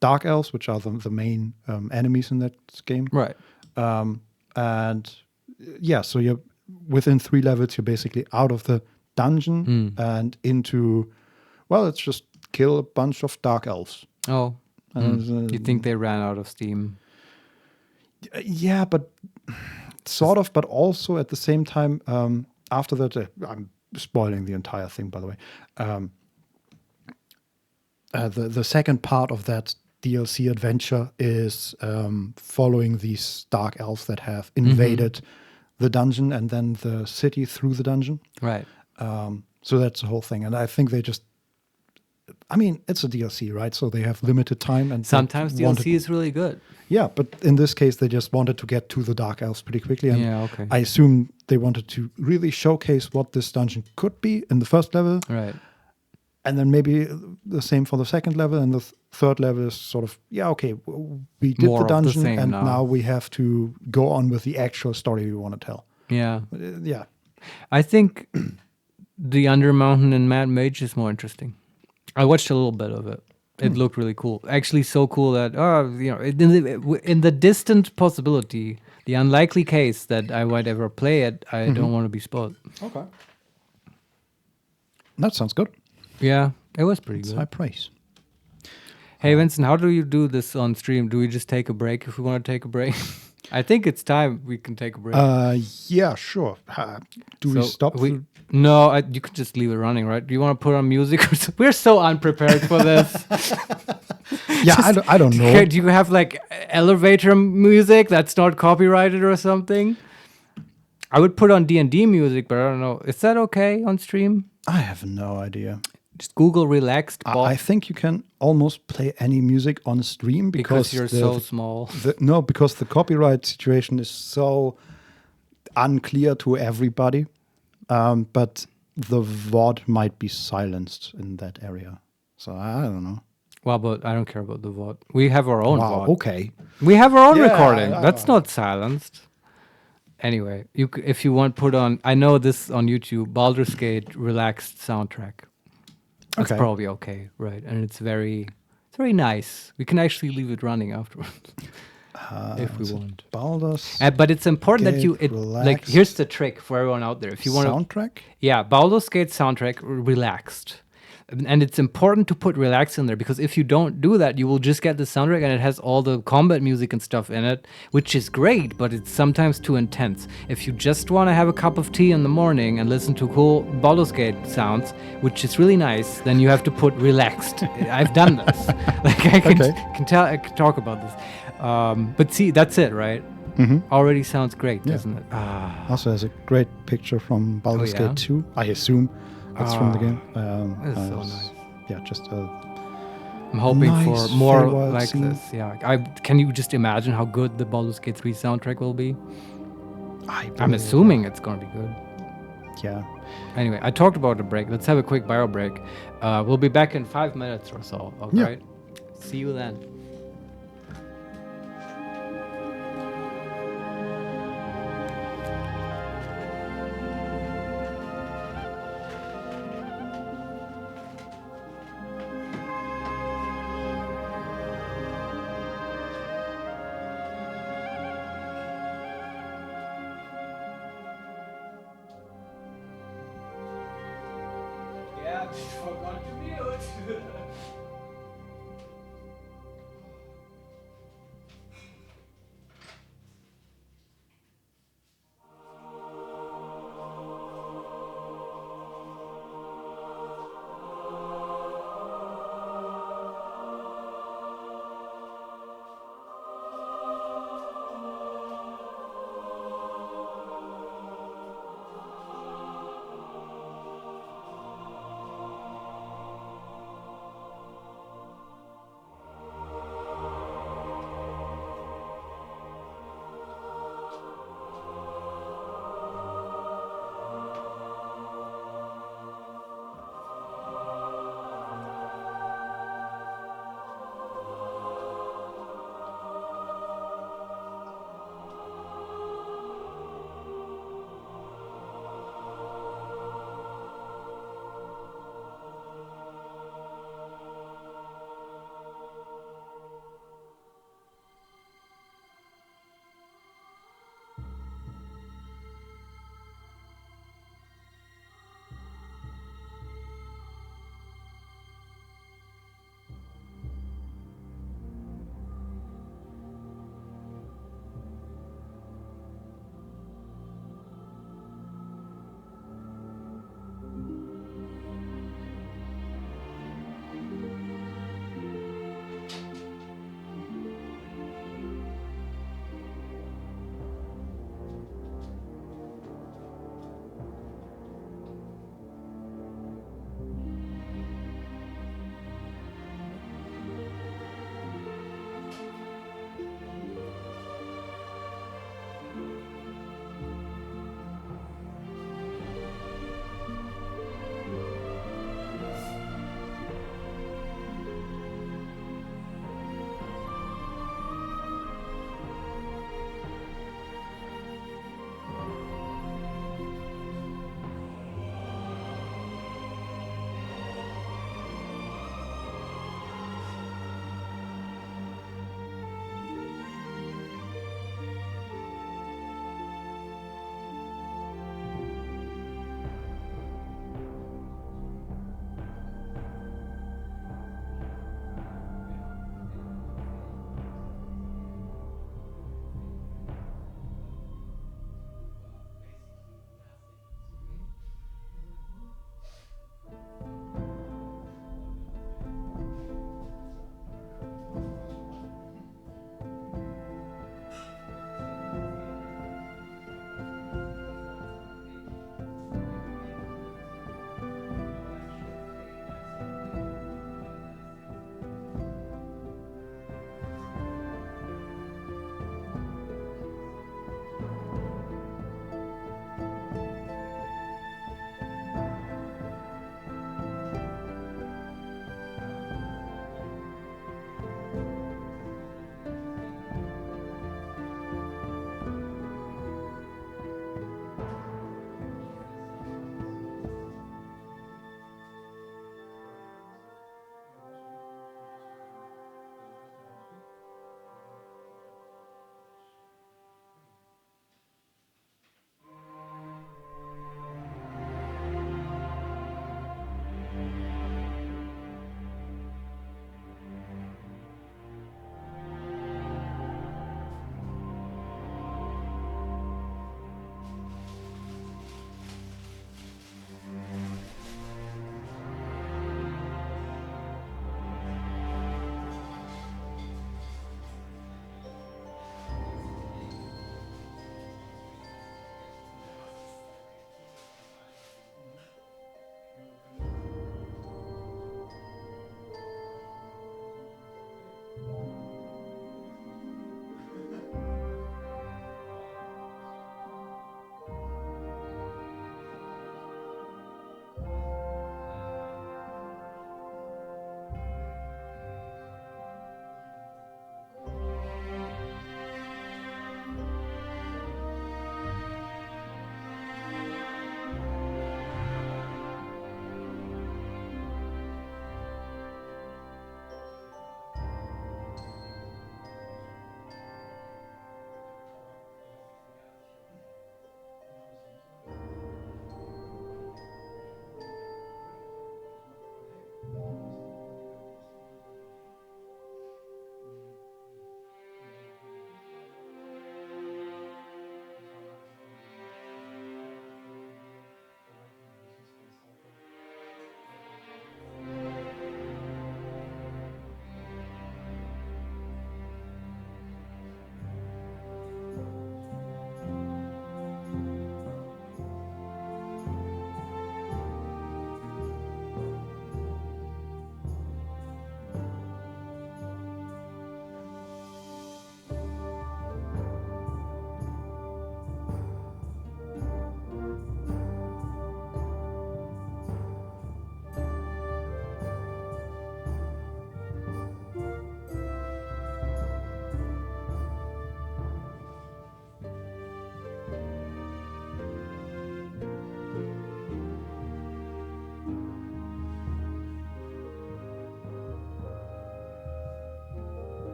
dark elves, which are the main enemies in that game. Right. And yeah, so you're within 3 levels, you're basically out of the dungeon and into, well, it's just kill a bunch of dark elves. Oh. You think they ran out of steam? Yeah, but sort of, but also at the same time, after that, I'm spoiling the entire thing, by the way. The second part of that DLC adventure is following these dark elves that have invaded the dungeon and then the city through the dungeon. Right. So that's the whole thing. And I think they just, I mean, it's a DLC, right? So they have limited time. And sometimes DLC is really good. Yeah, but in this case, they just wanted to get to the dark elves pretty quickly. And yeah, okay. I assume they wanted to really showcase what this dungeon could be in the first level. Right. And then maybe the same for the second level. And the third level is sort of, yeah, okay, we did more the dungeon and now we have to go on with the actual story we want to tell. Yeah. Yeah. I think the Undermountain and Mad Mage is more interesting. I watched a little bit of it. It looked really cool. Actually, so cool that, in the distant possibility, the unlikely case that I might ever play it, I don't want to be spoiled. Okay. That sounds good. Yeah, it was pretty good. High praise. Hey, Vincent, how do you do this on stream? Do we just take a break if we want to take a break? I think it's time we can take a break. Yeah, sure. Do we stop? No, you could just leave it running, right? Do you want to put on music? Or we're so unprepared for this. Yeah, I don't know. Do you have like elevator music that's not copyrighted or something? I would put on D&D music, but I don't know. Is that okay on stream? I have no idea. Just Google relaxed ball. I think you can almost play any music on stream because you're so small. No, because the copyright situation is so unclear to everybody. But the VOD might be silenced in that area. So I don't know. Well, but I don't care about the VOD. We have our own VOD. Okay. We have our own recording. That's not silenced. Anyway, if you want, put on. I know this on YouTube. Baldur's Gate relaxed soundtrack. That's probably okay, right? And it's very nice. We can actually leave it running afterwards if we want. Baldur's. But it's important that you like. Here's the trick for everyone out there. If you want soundtrack, Baldur's Gate soundtrack relaxed. And it's important to put relax in there because if you don't do that, you will just get the soundtrack and it has all the combat music and stuff in it, which is great, but it's sometimes too intense. If you just want to have a cup of tea in the morning and listen to cool Baldur's Gate sounds, which is really nice, then you have to put relaxed. I've done this. Like I can talk about this. But see, that's it, right? Mm-hmm. Already sounds great, doesn't it? Also has a great picture from Baldur's Gate 2, I assume. That's from the game. It's so nice. Yeah, just I'm hoping for more like this. Yeah, can you just imagine how good the Baldur's Gate 3 soundtrack will be? I'm assuming it's going to be good. Yeah. Anyway, I talked about the break. Let's have a quick bio break. We'll be back in 5 minutes or so. Okay. Yeah. See you then.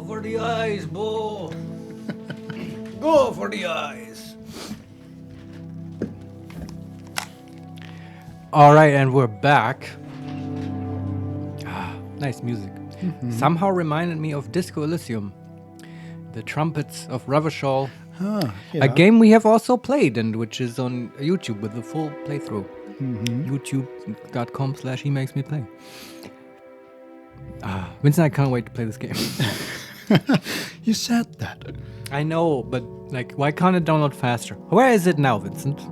for the eyes, Bo. Go for the eyes. All right, and we're back. Nice music. Somehow reminded me of Disco Elysium. The Trumpets of Ravachol. A game we have also played, and which is on YouTube with the full playthrough. YouTube.com/HeMakesMePlay. Vincent, I can't wait to play this game. You said that. I know, but like, why can't it download faster? Where is it now, Vincent?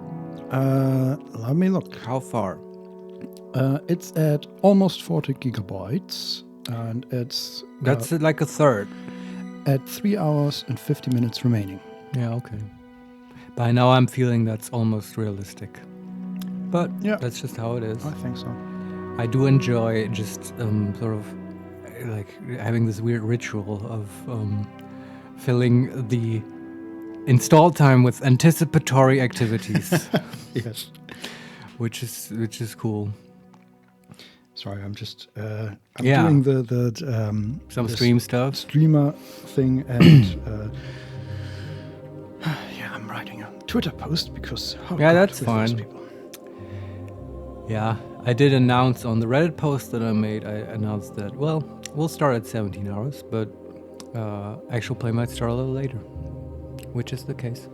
Let me look. How far? It's at almost 40 gigabytes, and it's... That's like a third. At 3 hours and 50 minutes remaining. Yeah, okay. By now I'm feeling that's almost realistic. But yeah, that's just how it is. I think so. I do enjoy just sort of like having this weird ritual of filling the install time with anticipatory activities. Yes. Which is cool. Sorry, I'm just doing some stream stuff, streamer thing, and I'm writing a Twitter post because that's fine. Yeah, I did announce on the Reddit post that I made. I announced that we'll start at 17 hours, but actual play might start a little later, which is the case.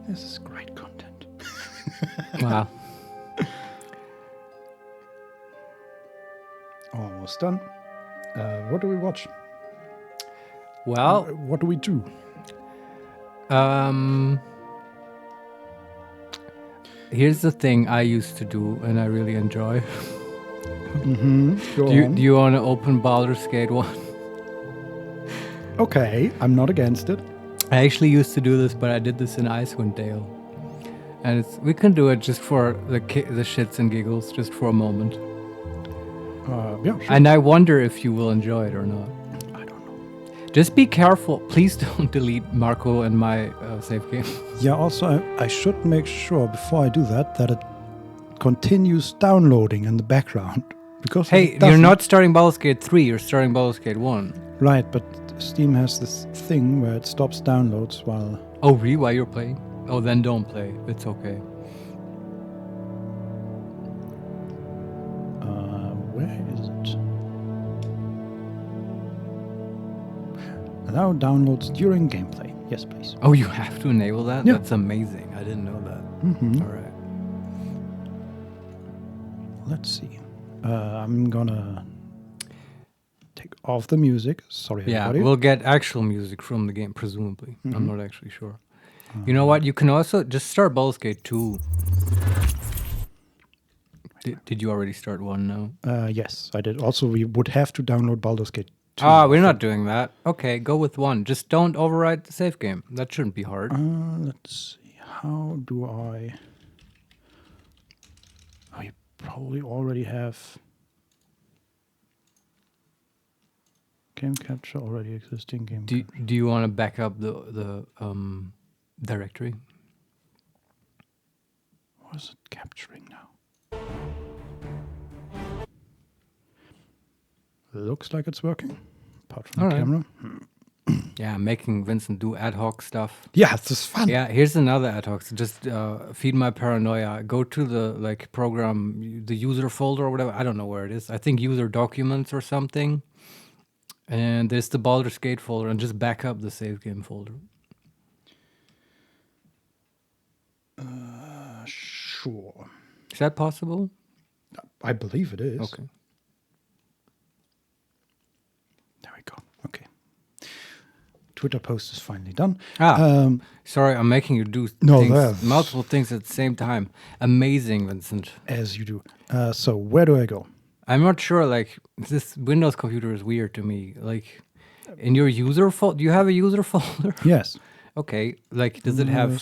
This is great content. Wow. Almost done. What do we watch? Well, what do we do? Here's the thing I used to do and I really enjoy. Do you want to open Baldur's Gate 1? Okay, I'm not against it. I actually used to do this, but I did this in Icewind Dale. And we can do it just for the shits and giggles, just for a moment. Yeah, sure. And I wonder if you will enjoy it or not. I don't know. Just be careful. Please don't delete Marco and my save game. Yeah, also, I should make sure before I do that it continues downloading in the background. Because hey, you're not starting Baldur's Gate 3, you're starting Baldur's Gate 1. Right, but Steam has this thing where it stops downloads while... Oh, really? While you're playing? Oh, then don't play. It's okay. Where is it? Allow downloads during gameplay. Yes, please. Oh, you have to enable that? Yeah. That's amazing. I didn't know that. All right. Let's see. I'm gonna take off the music. Sorry, everybody. Yeah, we'll get actual music from the game, presumably. I'm not actually sure. You know what? You can also just start Baldur's Gate 2. Did you already start 1 now? Yes, I did. Also, we would have to download Baldur's Gate 2. We're not doing that. Okay, go with 1. Just don't overwrite the save game. That shouldn't be hard. Let's see. How do I... Oh, you probably already have... Game capture already existing game. Do you want to back up the directory? What is it capturing now? Looks like it's working. Apart from the camera. Yeah, making Vincent do ad hoc stuff. Yeah, it's just fun. Yeah, here's another ad hoc. So just feed my paranoia. Go to the program, the user folder or whatever. I don't know where it is. I think user documents or something. And there's the Baldur's Gate folder, and just back up the save game folder. Sure. Is that possible? I believe it is. Okay. There we go. Okay. Twitter post is finally done. Sorry, I'm making you do multiple things at the same time. Amazing, Vincent. As you do. So where do I go? I'm not sure, this Windows computer is weird to me. In your user folder, do you have a user folder? Yes. Okay, does it have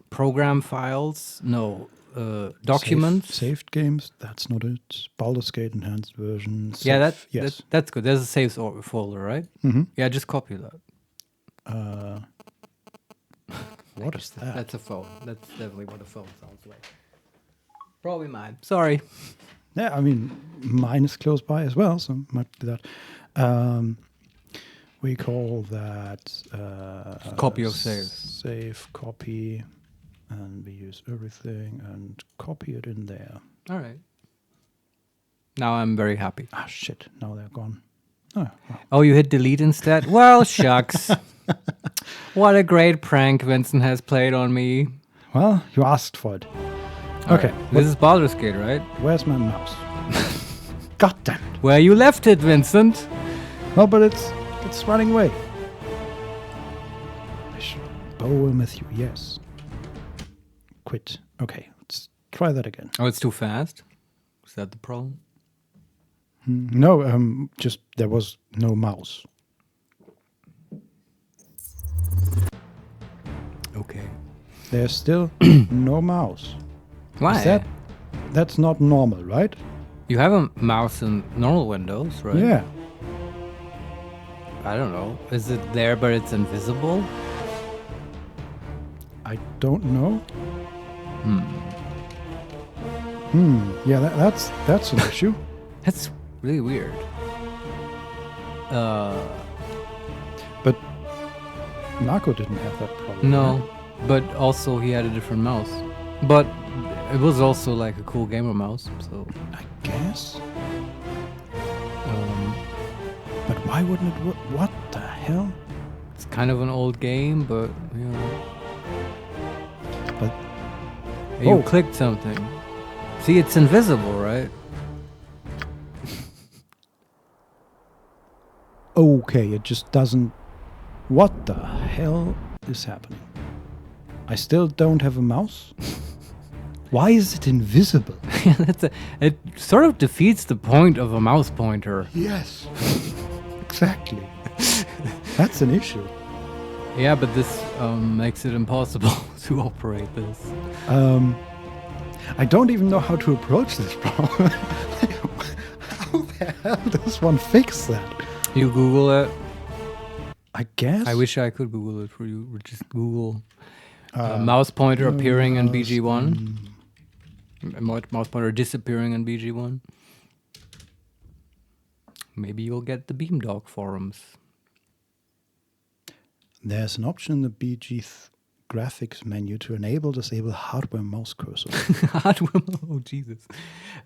program files? No. Documents? Saved games, that's not it. Baldur's Gate enhanced version. Yeah, that's good. There's a saves folder, right? Mm-hmm. Yeah, just copy that. What is that? That's a phone. That's definitely what a phone sounds like. Probably mine. Sorry. Yeah, I mean, mine is close by as well, so might do that. We call that copy of save. Save copy, and we use everything and copy it in there. All right. Now I'm very happy. Ah, shit! Now they're gone. Oh, well. Oh, you hit delete instead? Well, shucks. What a great prank Vincent has played on me. Well, you asked for it. All Okay. Right. This is Baldur's Gate, right? Where's my mouse? God damn it. Where you left it, Vincent? No, but it's running away. I should bow with you, yes. Quit. Okay, let's try that again. Oh, it's too fast? Is that the problem? No, just there was no mouse. Okay. There's still no mouse. Why? That's not normal, right? You have a mouse in normal Windows, right? Yeah. I don't know. Is it there but it's invisible? I don't know. Yeah, that's an issue. That's really weird. But Marco didn't have that problem. No, right? but also he had a different mouse. But it was also like a cool gamer mouse, so I guess. But why wouldn't it work? What the hell? it's kind of an old game, but you know. But you clicked something. See, it's invisible, right? Okay, it just doesn't. What the hell is happening? I still don't have a mouse. Why is it invisible? It sort of defeats the point of a mouse pointer. Yes, exactly. That's an issue. Yeah, but this makes it impossible to operate this. I don't even know how to approach this problem. How the hell does one fix that? You Google it. I guess. I wish I could Google it for you. Just Google mouse pointer appearing in BG1. Mouse pointer disappearing in BG1. Maybe you'll get the Beamdog forums. There's an option in the BG graphics menu to enable disable hardware mouse cursor. Hardware? Oh, Jesus.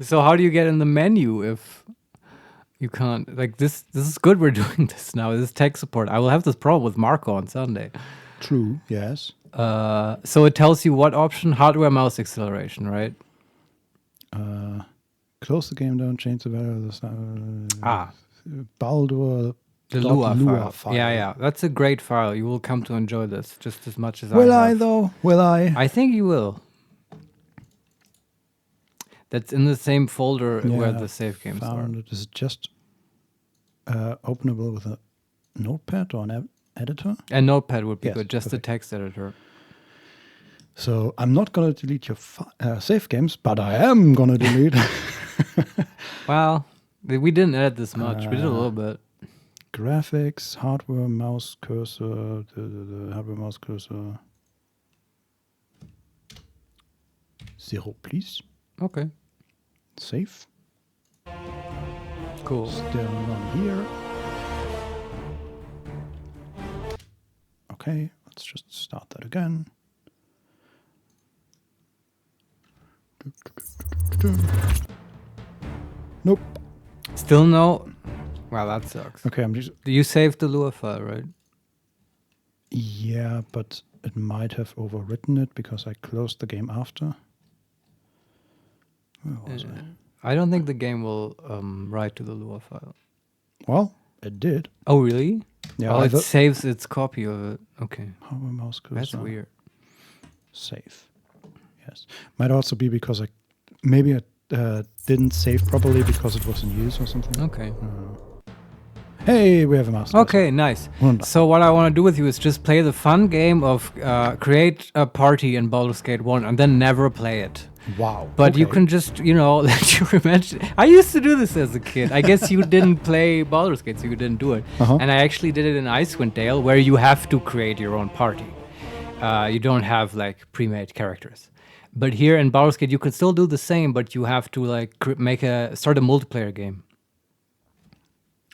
So how do you get in the menu if you can't? Like this is good we're doing this now. This is tech support. I will have this problem with Marco on Sunday. True, yes. So it tells you what option? Hardware mouse acceleration, right? Close the game down, change the value of the sound. Baldur. The Lua file. Yeah. That's a great file. You will come to enjoy this just as much as I have. Will I, though? Will I? I think you will. That's in the same folder where the save games are. Is it just openable with a notepad or an editor? A notepad would be good, just a text editor. So I'm not going to delete your save games, but I am going to delete. Well, we didn't edit this much. We did a little bit. Graphics, hardware, mouse cursor, the hardware mouse cursor. 0, please. Okay. Save. Cool. Still on here. Okay, let's just start that again. Nope. Still no. Well, that sucks. Okay, I'm just. You saved the Lua file, right? Yeah, but it might have overwritten it because I closed the game after. Where was I? I don't think the game will write to the Lua file. Well, it did. Oh, really? Yeah. Oh, it saves its copy of it. Okay. Hardware mouse cursor. That's weird. Save. Yes. Might also be because I didn't save properly because it was in use or something. Okay. Hey, we have a mouse. Okay, nice. Wonderful. So what I want to do with you is just play the fun game of create a party in Baldur's Gate 1 and then never play it. Wow. But you can just, let your imagine. I used to do this as a kid. I guess you didn't play Baldur's Gate, so you didn't do it. And I actually did it in Icewind Dale, where you have to create your own party. you don't have like pre-made characters. But here in Baldur's Gate, you can still do the same, but you have to like start a multiplayer game.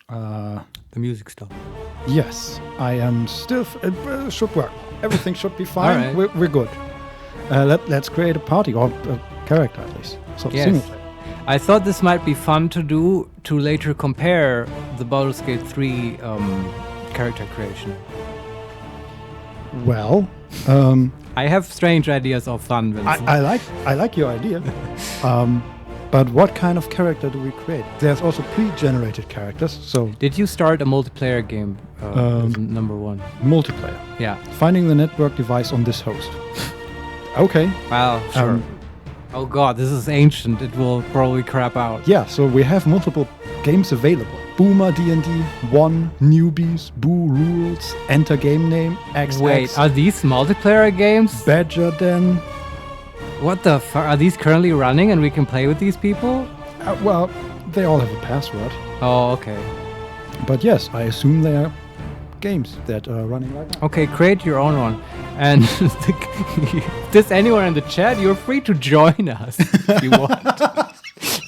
The music stuff. Yes, I am still. It should work. Everything should be fine. Right. We're good. Let's create a party or a character at least. So single player. I thought this might be fun to do to later compare the Baldur's Gate 3 character creation. Well, I have strange ideas of fun, Vincent. I like your idea. But what kind of character do we create? There's also pre-generated characters. So did you start a multiplayer game? Number one. Multiplayer. Yeah. Finding the network device on this host. Okay. Wow. Sure. Oh god, this is ancient. It will probably crap out. Yeah. So we have multiple games available. Boomer D&D 1, newbies, Boo rules, enter game name, XX. Wait, are these multiplayer games? Badger Den. What the fuck? Are these currently running and we can play with these people? Well, they all have a password. Oh, okay. But yes, I assume they are games that are running right now. Okay, create your own one. And if there's anyone in the chat, you're free to join us if you want.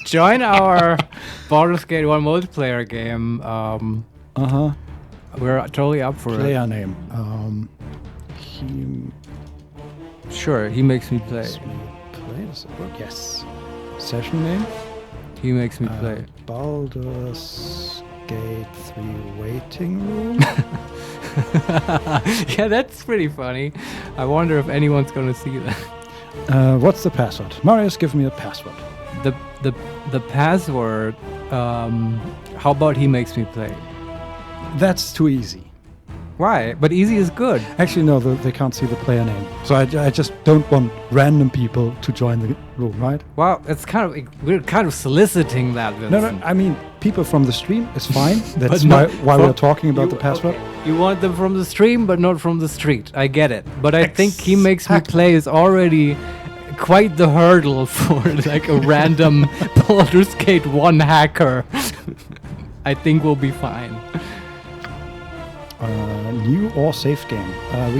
Join our Baldur's Gate 1 multiplayer game. We're totally up for Player it. name. Sure, he makes me play. Does it work? Yes. Session name? He makes me play. Baldur's Gate 3 waiting room? Yeah, that's pretty funny. I wonder if anyone's gonna see that. What's the password? Marius, give me a password. The password, how about he makes me play? That's too easy. Why? But easy is good. Actually, no, they can't see the player name. So I just don't want random people to join the room, right? Well, we're kind of soliciting that, Vincent. No, I mean, people from the stream is fine. That's why we're talking about the password. Okay. You want them from the stream, but not from the street. I get it. But I think He Makes Me Play is already quite the hurdle for like a random Baldur's Gate 1 hacker. I think we'll be fine. New or safe game?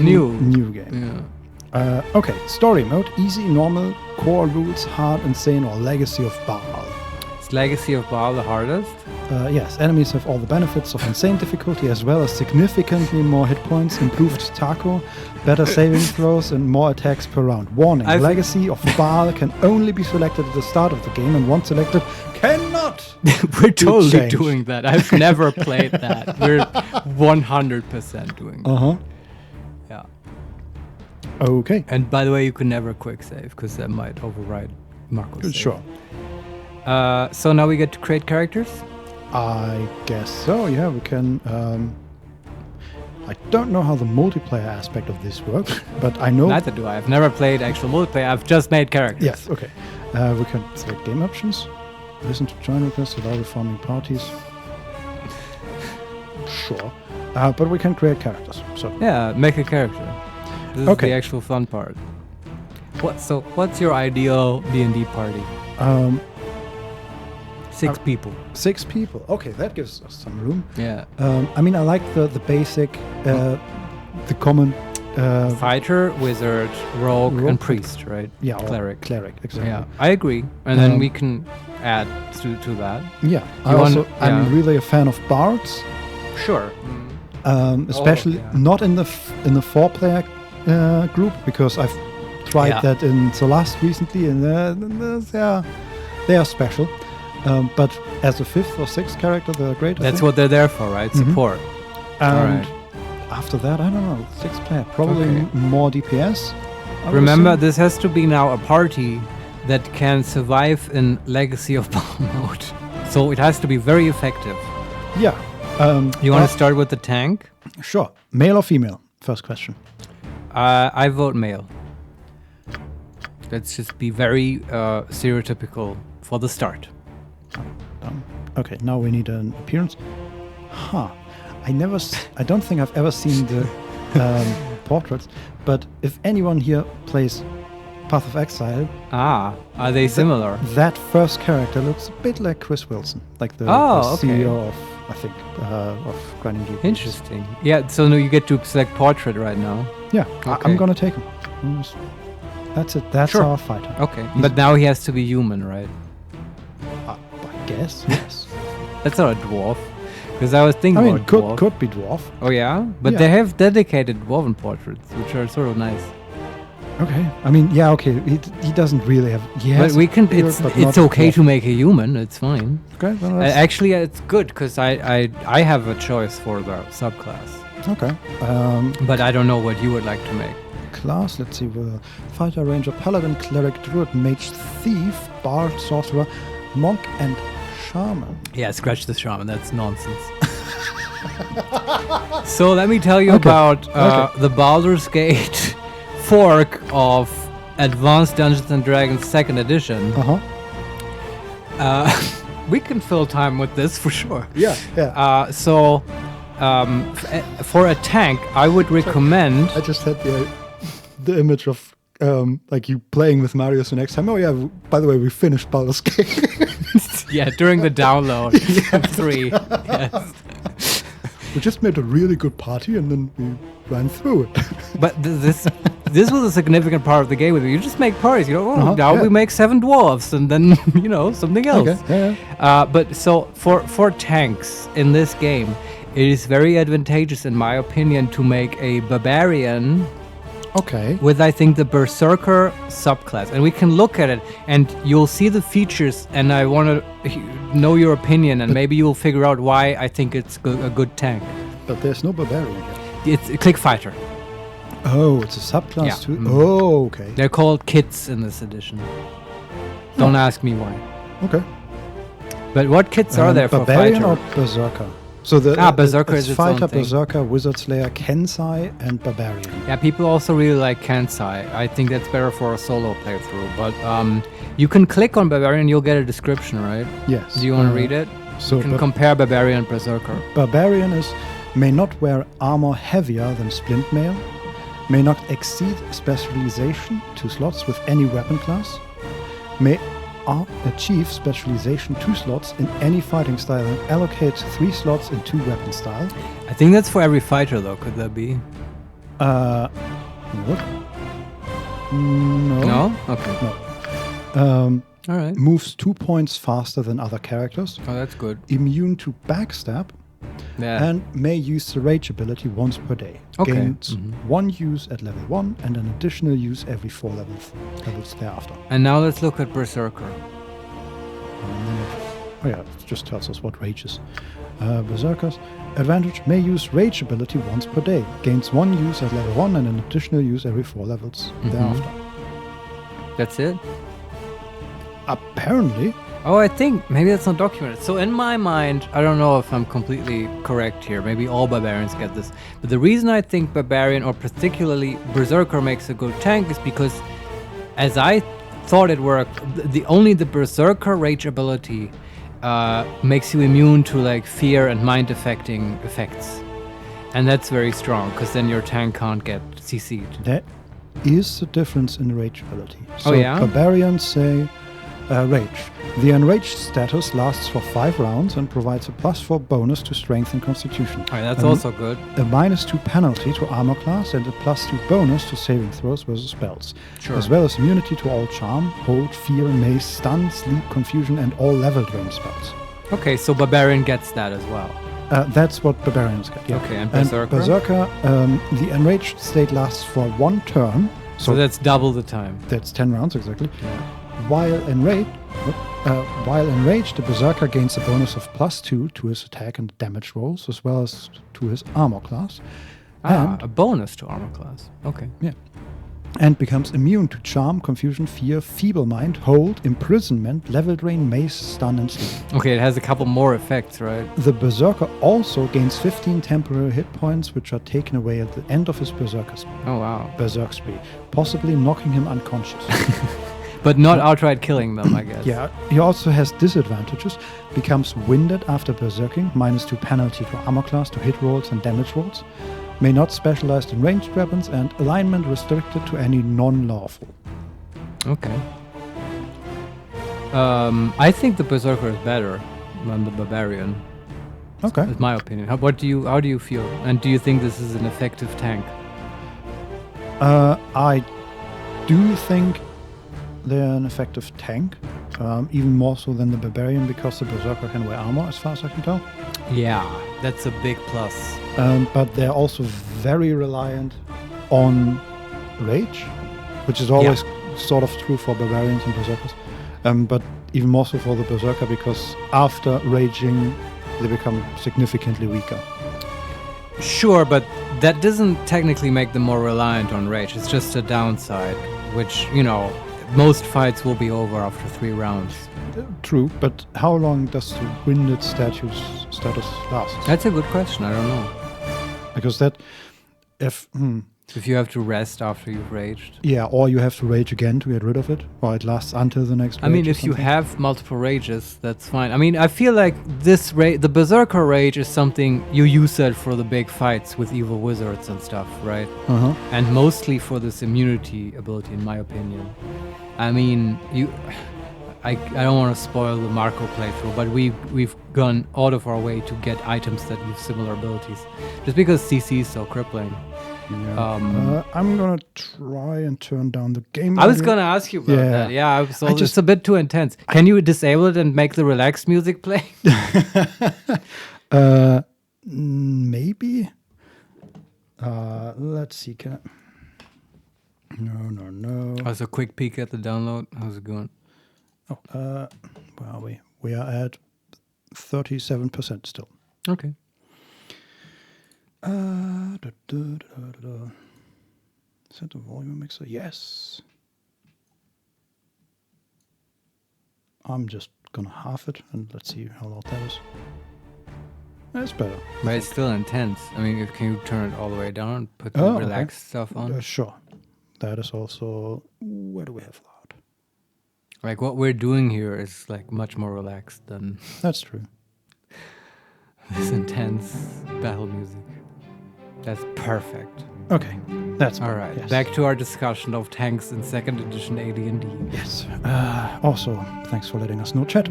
New game. Yeah. Okay, story mode. Easy, normal, core rules, hard, insane, or legacy of Baal. Is Legacy of Baal the hardest? Yes, enemies have all the benefits of insane difficulty as well as significantly more hit points, improved taco, better saving throws, and more attacks per round. Warning, Legacy of Baal can only be selected at the start of the game, and once selected, cannot We're totally doing that. I've never played that. We're 100% doing that. Yeah. Okay. And by the way, you can never quick save, because that might override Marco's save. Sure. So now we get to create characters? I guess so, yeah, we can. I don't know how the multiplayer aspect of this works, but I know. Neither do I. I've never played actual multiplayer. I've just made characters. Yes, okay. We can select game options, listen to join requests, allow reforming parties. Sure. But we can create characters. So yeah, make a character. This is the actual fun part. What's your ideal D&D party? 6 people. 6 people. Okay, that gives us some room. Yeah. I mean, I like the basic, the common. Fighter, wizard, rogue, and priest, right? Yeah. Cleric. Cleric, exactly. Yeah, I agree. And then we can add to that. Yeah. I'm really a fan of bards. Sure. Especially not in the 4-player group, because I've tried that in Solast recently, and they are special. But as a 5th or 6th character, they're great. That's what they're there for, right? Support. And after that, I don't know, 6-player, probably more DPS. Remember, this has to be now a party that can survive in Legacy of Baal mode. So it has to be very effective. Yeah. You want to start with the tank? Sure. Male or female? First question. I vote male. Let's just be very stereotypical for the start. Okay, now we need an appearance. I don't think I've ever seen the portraits, but if anyone here plays Path of Exile... are they similar? That first character looks a bit like Chris Wilson, like the CEO of, I think, of Grinding Geek. Interesting. Yeah, so now you get to select portrait right now. Yeah, I'm gonna take him. That's it. That's our fighter. Okay, but now he has to be human, right? I guess, yes. That's not a dwarf. Because I was thinking about dwarf. Could be dwarf. Oh yeah? But they have dedicated dwarven portraits, which are sort of nice. Okay. I mean, yeah, okay. He doesn't really have... But we can... It's okay to make a human. It's fine. Okay. Well, actually, it's good, because I have a choice for the subclass. Okay. But I don't know what you would like to make. Class, let's see. Fighter, ranger, paladin, cleric, druid, mage, thief, bard, sorcerer, monk, and shaman. Yeah, scratch the shaman. That's nonsense. So let me tell you about the Baldur's Gate fork of Advanced Dungeons and Dragons 2nd edition. We can fill time with this for sure. Yeah. So for a tank, I would recommend... I just had the image of like you playing with Marius the next time. Oh yeah, by the way, we finished Baldur's Gate. Yeah, during the download of 3. Yes. We just made a really good party and then we ran through it. But this was a significant part of the game with you. You just make parties, now we make 7 dwarves and then, something else. Okay. But so for tanks in this game, it is very advantageous, in my opinion, to make a barbarian. Okay. With, I think, the Berserker subclass. And we can look at it and you'll see the features, and I want to know your opinion, and maybe you'll figure out why I think it's a good tank. But there's no barbarian here. It's a click fighter. Oh, it's a subclass too? Oh, okay. They're called kits in this edition. Don't ask me why. Okay. But what kits are there for barbarian fighter? Or Berserker? So Berserker is its fighter, own thing. Berserker, Wizard Slayer, Kensai, and Barbarian. Yeah, people also really like Kensai. I think that's better for a solo playthrough. But you can click on Barbarian and you'll get a description, right? Yes. Do you want to read it? So you can compare Barbarian and Berserker. Barbarian may not wear armor heavier than splint mail, may not exceed specialization 2 slots with any weapon class, may achieve specialization 2 slots in any fighting style and allocate 3 slots in 2 weapon style. I think that's for every fighter, though. Could that be? What? No. No? Okay. No. All right. Moves 2 points faster than other characters. Oh, that's good. Immune to backstab. Yeah. And may use the rage ability once per day. Okay. Gains 1 use at level 1 and an additional use every 4 levels thereafter. And now let's look at Berserker. It just tells us what rage is. Berserkers. Advantage, may use rage ability once per day. Gains 1 use at level 1 and an additional use every 4 levels thereafter. That's it? Apparently. Oh, I think maybe that's not documented. So in my mind, I don't know if I'm completely correct here. Maybe all barbarians get this. But the reason I think Barbarian, or particularly Berserker, makes a good tank is because, as I thought it worked, only the Berserker rage ability makes you immune to like fear and mind affecting effects. And that's very strong, because then your tank can't get CC'd. There is a difference in rage ability. So yeah? Barbarians say rage. The enraged status lasts for 5 rounds and provides a +4 bonus to strength and constitution. Oh, that's also good. A -2 penalty to armor class and a +2 bonus to saving throws versus spells. Sure. As well as immunity to all charm, hold, fear, mace, stun, sleep, confusion, and all level drain spells. Okay, so Barbarian gets that as well. That's what Barbarians get, yeah. Okay, and Berserker? Berserker, the enraged state lasts for 1 turn. So that's double the time. That's 10 rounds, exactly. Yeah. While enraged, the Berserker gains a bonus of +2 to his attack and damage rolls, as well as to his armor class. A bonus to armor class. Okay. Yeah. And becomes immune to charm, confusion, fear, feeble mind, hold, imprisonment, level drain, mace, stun, and sleep. Okay, it has a couple more effects, right? The Berserker also gains 15 temporary hit points, which are taken away at the end of his Berserk spree, possibly knocking him unconscious. But not outright killing them, I guess. Yeah, he also has disadvantages. Becomes winded after berserking, -2 penalty to armor class, to hit rolls and damage rolls. May not specialize in ranged weapons, and alignment restricted to any non-lawful. Okay. I think the Berserker is better than the Barbarian. Okay. That's my opinion. How do you feel? And do you think this is an effective tank? I do think they're an effective tank, even more so than the Barbarian, because the Berserker can wear armor, as far as I can tell. Yeah, that's a big plus. But they're also very reliant on rage, which is always sort of true for Barbarians and Berserkers. But even more so for the Berserker, because after raging, they become significantly weaker. Sure, but that doesn't technically make them more reliant on rage. It's just a downside, which, most fights will be over after 3 rounds. True, but how long does the winded status last? That's a good question. I don't know. Because if you have to rest after you've raged. Yeah, or you have to rage again to get rid of it, or it lasts until the next rage. I mean, if you have multiple rages, that's fine. I mean, I feel like the Berserker rage is something you use it for the big fights with evil wizards and stuff, right? Uh-huh. And mostly for this immunity ability, in my opinion. I mean, I don't want to spoil the Marco playthrough, but we've gone out of our way to get items that use similar abilities, just because CC is so crippling. Yeah. I'm gonna try and turn down the game. I was gonna ask you about that. Yeah, it's a bit too intense. Can you disable it and make the relaxed music play? Maybe. Let's see. Can I? No. Also, a quick peek at the download. How's it going? Oh, where are we? We are at 37% still. Okay. Set the volume mixer. Yes. I'm just gonna half it and let's see how loud that is. That's better. But it's still intense. I mean, can you turn it all the way down and put the relaxed stuff on? Sure. That is also... Where do we have loud? Like, what we're doing here is, like, much more relaxed than... That's true. This intense battle music. That's perfect. Okay. That's all right. Yes. Back to our discussion of tanks in 2nd edition AD&D. Yes. Also, thanks for letting us know, chat.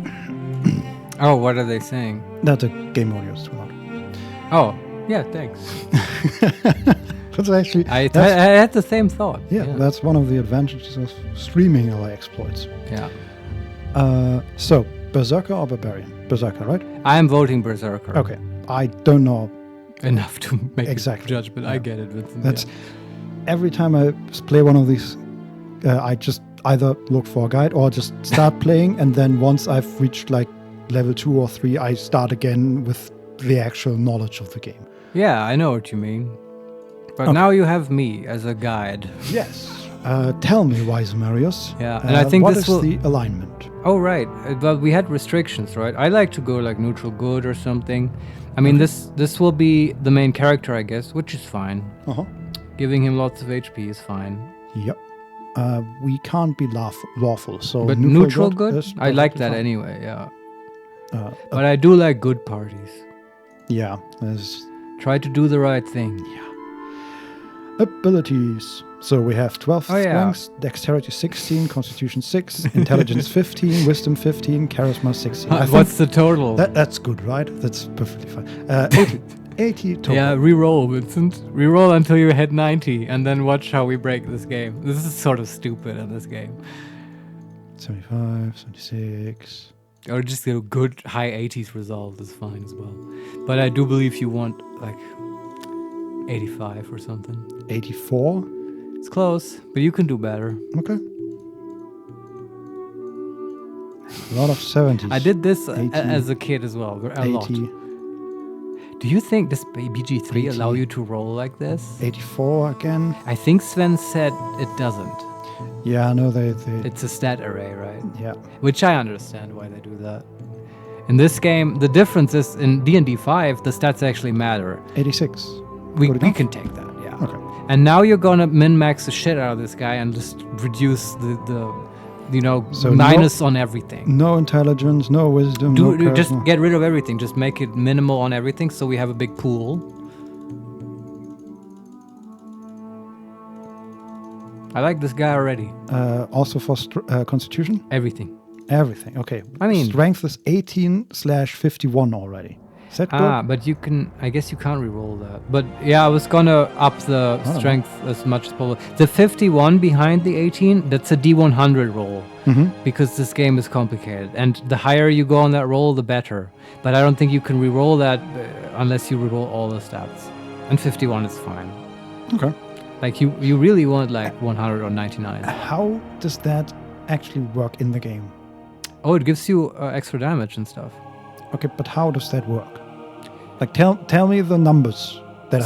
Oh, what are they saying? That the game audio is too loud. Oh, yeah, thanks. That's actually... I had the same thought. Yeah, that's one of the advantages of streaming our exploits. Yeah. So, Berserker or Barbarian? Berserker, right? I am voting Berserker. Okay. I don't know enough to make a judgment. Yeah. I get it, Vincent. That's every time I play one of these, I just either look for a guide or just start playing, and then once I've reached like level 2 or 3, I start again with the actual knowledge of the game. Yeah, I know what you mean. But now you have me as a guide. Yes. Tell me, wise Marius. Yeah, and I think what this is the alignment? Oh, right. But we had restrictions, right? I like to go like neutral good or something. I mean, this will be the main character, I guess, which is fine. Uh-huh. Giving him lots of HP is fine. Yep. We can't be lawful, so... But neutral good? I like that fine. Anyway, yeah. But I do like good parties. Yeah. Try to do the right thing. Yeah. Abilities. So we have 12 strength, dexterity 16, constitution 6, intelligence 15, wisdom 15, charisma 16. What's the total? That's good, right? That's perfectly fine. 80 total. Yeah, reroll, Vincent. Reroll until you hit 90, and then watch how we break this game. This is sort of stupid in this game. 75, 76. Or just a good high 80s result is fine as well. But I do believe you want like 85 or something. 84? It's close, but you can do better. Okay. A lot of 70s. I did this as a kid as well. A 80. lot. Do you think this BG3 allow you to roll like this? 84 again. I think Sven said it doesn't. Yeah, no, they... It's a stat array, right? Yeah. Which I understand why they do that. In this game, the difference is in D&D 5, the stats actually matter. 86. We can take that, yeah. Okay. And now you're gonna min-max the shit out of this guy and just reduce the minus on everything. No intelligence, no wisdom, no charisma. Just get rid of everything. Just make it minimal on everything so we have a big pool. I like this guy already. Also for constitution? Everything. Everything, okay. I mean... Strength is 18/51 already. Is that good? But you can, I guess you can't reroll that. But yeah, I was gonna up the strength as much as possible. The 51 behind the 18, that's a D100 roll. Because this game is complicated. And the higher you go on that roll, the better. But I don't think you can reroll that unless you reroll all the stats. And 51 is fine. Okay. Like you really want like 100 or 99. How does that actually work in the game? Oh, it gives you extra damage and stuff. Okay, but how does that work? Like, tell me the numbers that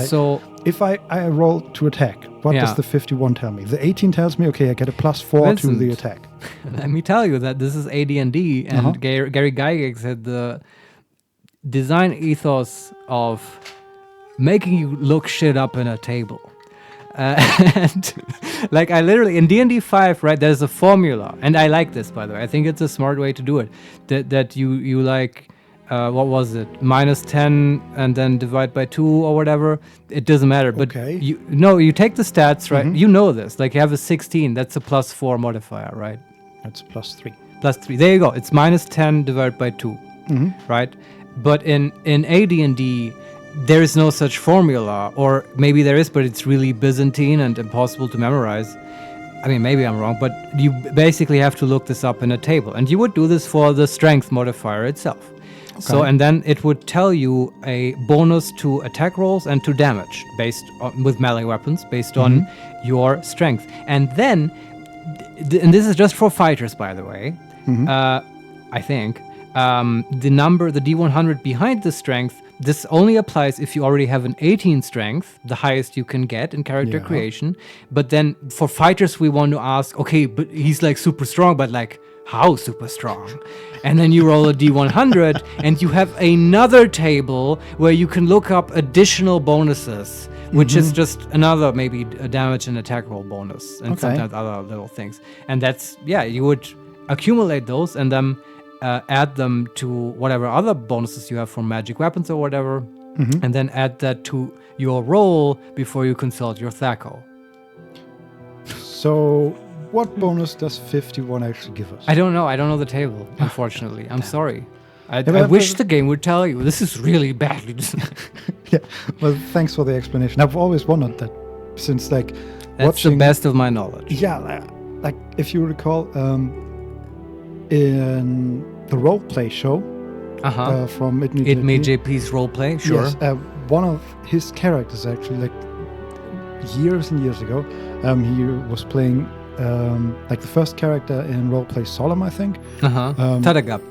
if I roll to attack, what does the 51 tell me? The 18 tells me, okay, I get a +4 Vincent, to the attack. Let me tell you that this is AD&D, and Gary Gygax had the design ethos of making you look shit up in a table. And like I literally in D&D 5, right, there's a formula, and I like this, by the way. I think it's a smart way to do it. That you like what was it, -10 and then divide by 2 or whatever. It doesn't matter. But you take the stats, right? You know this. Like you have a 16, that's a +4 modifier, right? That's +3. +3. There you go. It's -10 divided by 2, right? But in AD&D, there is no such formula, or maybe there is, but it's really Byzantine and impossible to memorize. I mean, maybe I'm wrong, but you basically have to look this up in a table. And you would do this for the strength modifier itself. Okay. So, and then it would tell you a bonus to attack rolls and to damage based on, with melee weapons based on your strength. And then, and this is just for fighters, by the way, I think, the D100 behind the strength, this only applies if you already have an 18 strength, the highest you can get in character creation. But then for fighters, we want to ask, okay, but he's like super strong, but like how super strong? And then you roll a D100 and you have another table where you can look up additional bonuses, which is just another maybe a damage and attack roll bonus and sometimes other little things. And that's, you would accumulate those and then add them to whatever other bonuses you have from magic weapons or whatever, and then add that to your roll before you consult your THAC0. So, what bonus does 51 actually give us? I don't know. I don't know the table, unfortunately. I'm sorry. I wish the game would tell you. This is really badly designed. Well, thanks for the explanation. I've always wondered that since, like, that's watching... the best of my knowledge. Yeah, like, if you recall... in the roleplay show from It Me JP's roleplay, sure. Yes, one of his characters actually, like years and years ago, he was playing like the first character in roleplay Solemn, I think. Tadagap.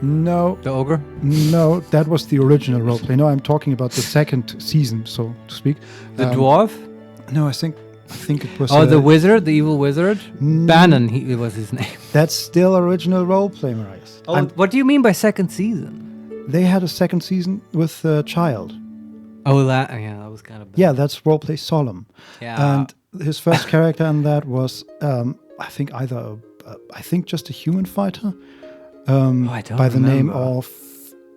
No. The ogre? No, that was the original roleplay. No, I'm talking about the second season, so to speak. The dwarf? No, I think it was... Oh, the wizard, the evil wizard? Bannon, it was his name. That's still original roleplay, Marius. Oh, what do you mean by second season? They had a second season with a child. Oh, that was kind of bad. Yeah, that's roleplay Solemn. Yeah. And his first character in that was, I think I think just a human fighter. I don't by the remember. name of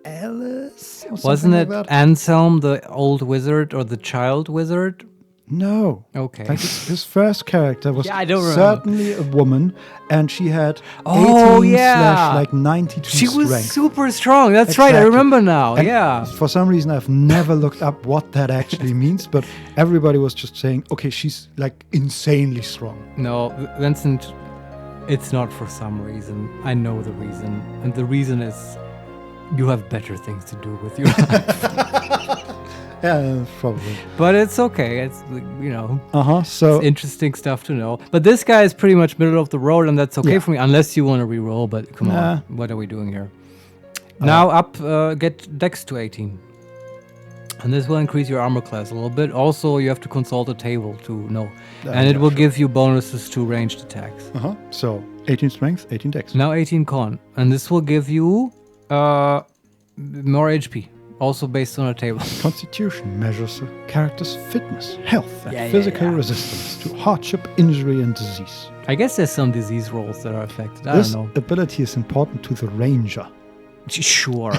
Alice. Wasn't it like Anselm, the old wizard, or the child wizard? No. Okay. Like his first character was I don't certainly a woman, and she had 18/92 She was strength. super strong. That's right. I remember now. And for some reason, I've never looked up what that actually means, but everybody was just saying, okay, she's like insanely strong. No, Vincent, it's not for some reason. I know the reason. And the reason is you have better things to do with your life. Yeah, probably. But it's okay. It's, So it's interesting stuff to know. But this guy is pretty much middle of the road, and that's okay for me, unless you want to re-roll. But come on, what are we doing here? Now get Dex to 18. And this will increase your armor class a little bit. Also, you have to consult a table to know. And it will give you bonuses to ranged attacks. So 18 strength, 18 dex. Now 18 con. And this will give you more HP. Also based on a table. Constitution measures a character's fitness, health, and physical resistance to hardship, injury, and disease. I guess there's some disease rolls that are affected. I don't know. This ability is important to the ranger. Sure.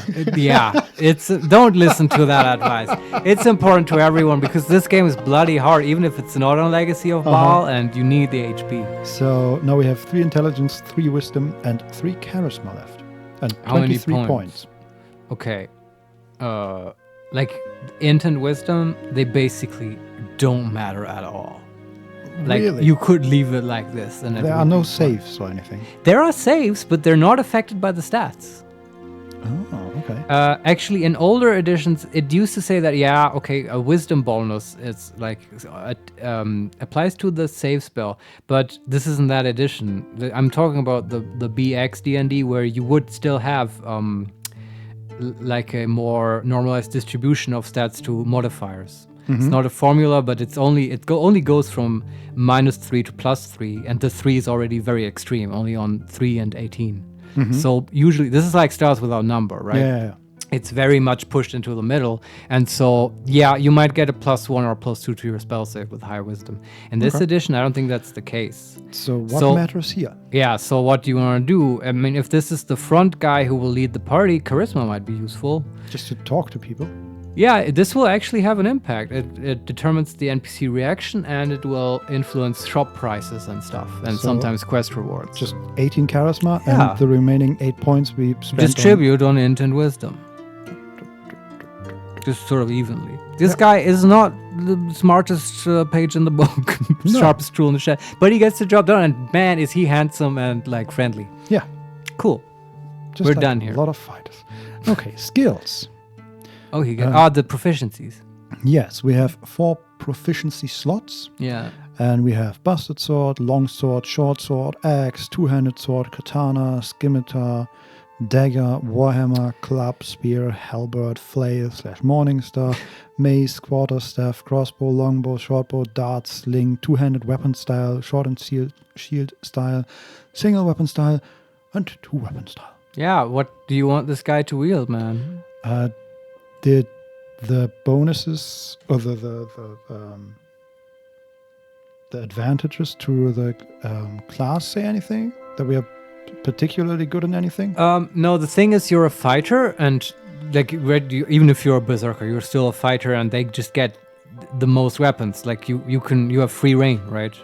Don't listen to that advice. It's important to everyone because this game is bloody hard, even if it's not on Legacy of Baal, and you need the HP. So now we have 3 intelligence, 3 wisdom, and 3 charisma left. And how 23 many points. Okay. like int and wisdom, they basically don't matter at all. Like really? You could leave it like this, and there are no saves or anything. There are saves, but they're not affected by the stats. Oh, okay. Actually, in older editions, it used to say that a wisdom bonus is like applies to the save spell, but this isn't that edition. I'm talking about the BX D&D where you would still have like a more normalized distribution of stats to modifiers. It's not a formula, but it only goes from -3 to +3, and the 3 is already very extreme, only on 3 and 18. So usually this is like stars without number, right? Yeah. It's very much pushed into the middle, and so you might get a +1 or +2 to your spell save with higher wisdom. In this edition, I don't think that's the case. So what matters here? Yeah, so what do you want to do? I mean, if this is the front guy who will lead the party, charisma might be useful. Just to talk to people. Yeah, this will actually have an impact. It determines the NPC reaction, and it will influence shop prices and stuff, and sometimes quest rewards. Just 18 charisma, and the remaining 8 points we spend distribute on int and wisdom. Just sort of evenly. This guy is not the smartest page in the book, sharpest tool in the shed, but he gets the job done, and man, is he handsome and like friendly. Yeah. Cool. Just We're like done here. A lot of fighters. Okay, skills. Oh, he got the proficiencies. Yes, we have 4 proficiency slots. Yeah. And we have Busted Sword, Long Sword, Short Sword, Axe, Two-Handed Sword, Katana, Scimitar, Dagger, Warhammer, Club, Spear, Halberd, Flail / Morningstar, Mace, Quarterstaff, Crossbow, Longbow, Shortbow, Dart, Sling, Two-Handed Weapon Style, Short and Shield Style, Single Weapon Style, and Two-Weapon Style. Yeah, what do you want this guy to wield, man? Did the bonuses or the advantages to the class say anything? That we are particularly good in anything? No, the thing is, you're a fighter, and like even if you're a berserker, you're still a fighter, and they just get the most weapons. Like you have free reign, right?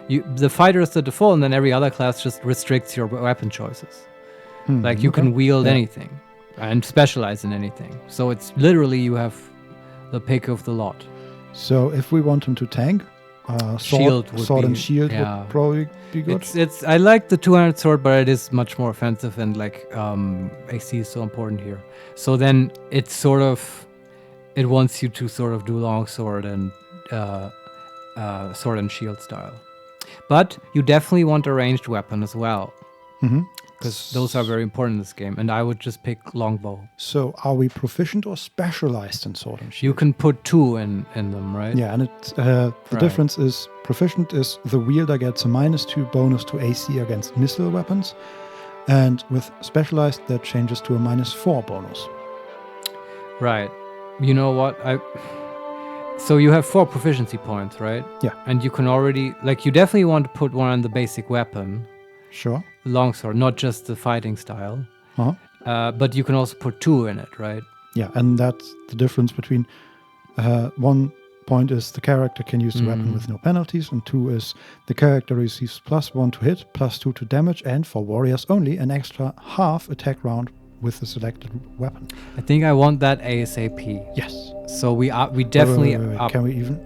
The fighter is the default, and then every other class just restricts your weapon choices. Like you can wield anything and specialize in anything. So it's literally you have the pick of the lot. So if we want him to tank, sword and shield would probably be good. I like the two-handed sword, but it is much more offensive, and like AC is so important here. So then it wants you to sort of do longsword and sword and shield style. But you definitely want a ranged weapon as well. Because those are very important in this game, and I would just pick longbow. So are we proficient or specialized in sword and shield? You can put 2 in them, right? Yeah, and the difference is proficient is the wielder gets a -2 bonus to AC against missile weapons, and with specialized that changes to a -4 bonus. Right. You know what? So you have 4 proficiency points, right? Yeah. And you can already, like, you definitely want to put 1 on the basic weapon. Sure. Longsword, not just the fighting style. But you can also put 2 in it, right? Yeah, and that's the difference between 1 point is the character can use the weapon with no penalties, and 2 is the character receives +1 to hit, +2 to damage, and for warriors only, an extra half attack round with the selected weapon. I think I want that ASAP. Yes. So we definitely wait. Can we even?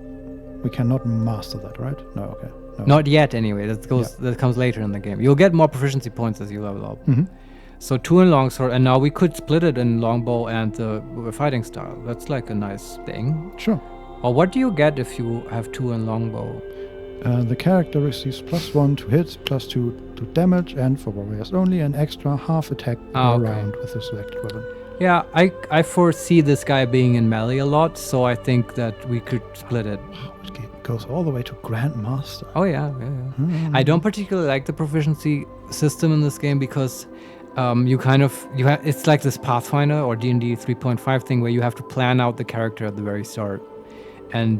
We cannot master that, right? No, okay. No. Not yet, anyway. That comes later in the game. You'll get more proficiency points as you level up. So 2 in longsword, and now we could split it in longbow and fighting style. That's like a nice thing. Sure. Or what do you get if you have 2 in longbow? The character receives +1 to hit, +2 to damage, and for warriors only, an extra half attack round with the selected weapon. Yeah, I foresee this guy being in melee a lot, so I think that we could split it. It goes all the way to Grandmaster. Oh yeah. I don't particularly like the proficiency system in this game because it's like this Pathfinder or D&D 3.5 thing where you have to plan out the character at the very start. And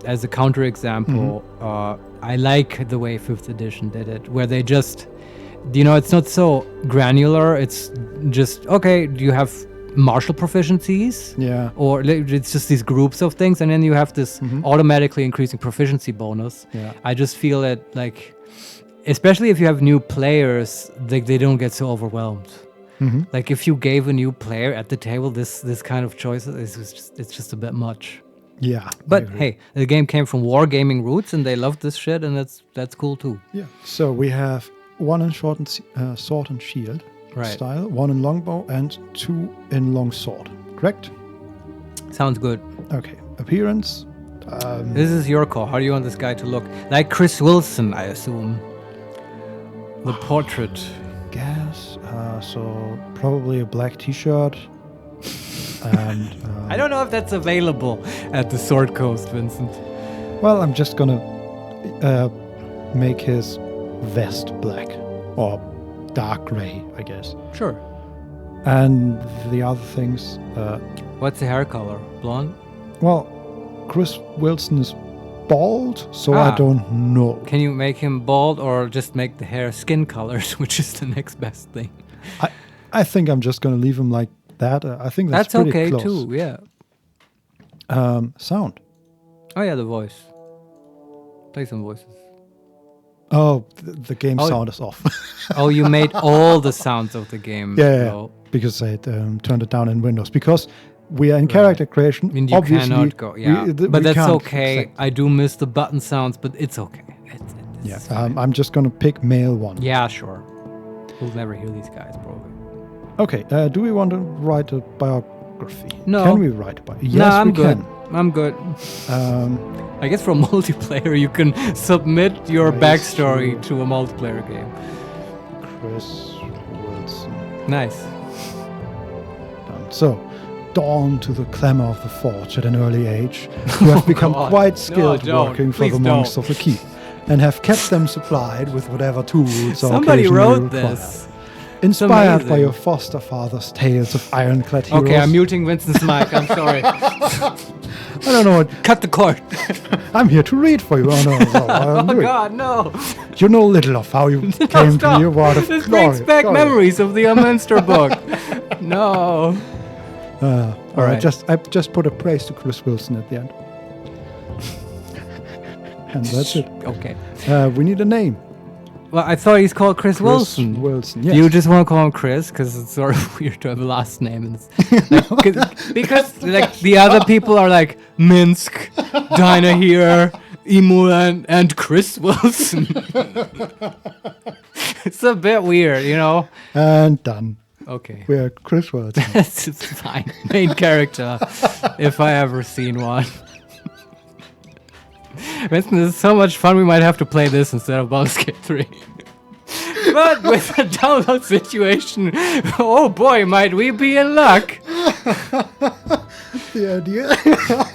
as a counterexample, I like the way 5th edition did it, where they just, it's not so granular. It's just, okay, do you have martial proficiencies? Yeah. Or it's just these groups of things, and then you have this automatically increasing proficiency bonus. Yeah. I just feel that, like, especially if you have new players, they don't get so overwhelmed. Like if you gave a new player at the table this kind of choices, it's just a bit much. Yeah. But hey, the game came from wargaming roots, and they loved this shit, and that's cool too. Yeah. So we have 1 in sword and shield style, 1 in longbow, and 2 in longsword. Correct? Sounds good. Okay. Appearance. This is your call. How do you want this guy to look? Like Chris Wilson, I assume. The portrait. Guess. So probably a black t-shirt. And I don't know if that's available at the Sword Coast, Vincent. Well, I'm just gonna make his vest black or dark gray, I guess. Sure. And the other things. What's the hair color? Blonde? Well, Chris Wilson is bald, so I don't know. Can you make him bald or just make the hair skin colors, which is the next best thing? I think I'm just gonna leave him like that. I think that's pretty okay close. too. Yeah. Sound. Oh yeah, the voice. Play some voices. Oh, the game sound is off. Oh, you made all the sounds of the game. Yeah, because I turned it down in Windows. Because we are in character creation. I mean, you cannot go. Yeah, but that's okay. I do miss the button sounds, but it's okay. It's I'm just gonna pick male one. Yeah, sure. We'll never hear these guys probably. Okay. Do we want to write a biography? No. Can we write a biography? Yes, no, I'm good. can. I'm good. I guess for multiplayer, you can submit your backstory to a multiplayer game. Chris Wilson. Nice. So, dawn to the clamor of the forge at an early age, you have become quite skilled working for the monks of the keep, and have kept them supplied with whatever tools Somebody wrote required. this. Inspired by your foster father's tales of ironclad heroes. Okay, I'm muting Vincent's mic. I'm sorry. I don't know what. Cut the cord. I'm here to read for you. Oh no! Oh God, no! You know little of how you came to the award of This glory. brings back memories of the Munster book. No. All right. I just put a praise to Chris Wilson at the end, and that's it. Okay. We need a name. Well, I thought he's called Chris Wilson. Wilson, yes. You just want to call him Chris because it's sort of weird to have a last name. And because like the other people are like Minsk, Dinah here, Emu, and Chris Wilson. It's a bit weird, you know? And done. Okay. We're Chris Wilson. It's fine. Main character, if I ever seen one. Vincent, this is so much fun, we might have to play this instead of Baldur's Gate 3. But with the download situation, oh boy, might we be in luck. The idea,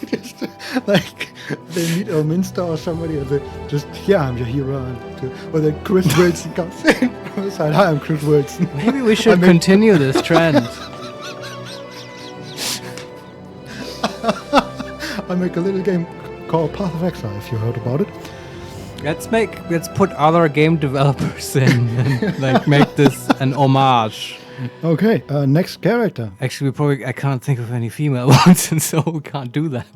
just like they meet Elminster or somebody, and they just, I'm your hero. Or then Chris Wilson comes in. Hi, I'm Chris Wilson. Maybe we should continue this trend. I make a little game called Path of Exile, if you heard about it. Let's put other game developers in and like make this an homage. Okay, next character. Actually, I can't think of any female ones, and so we can't do that.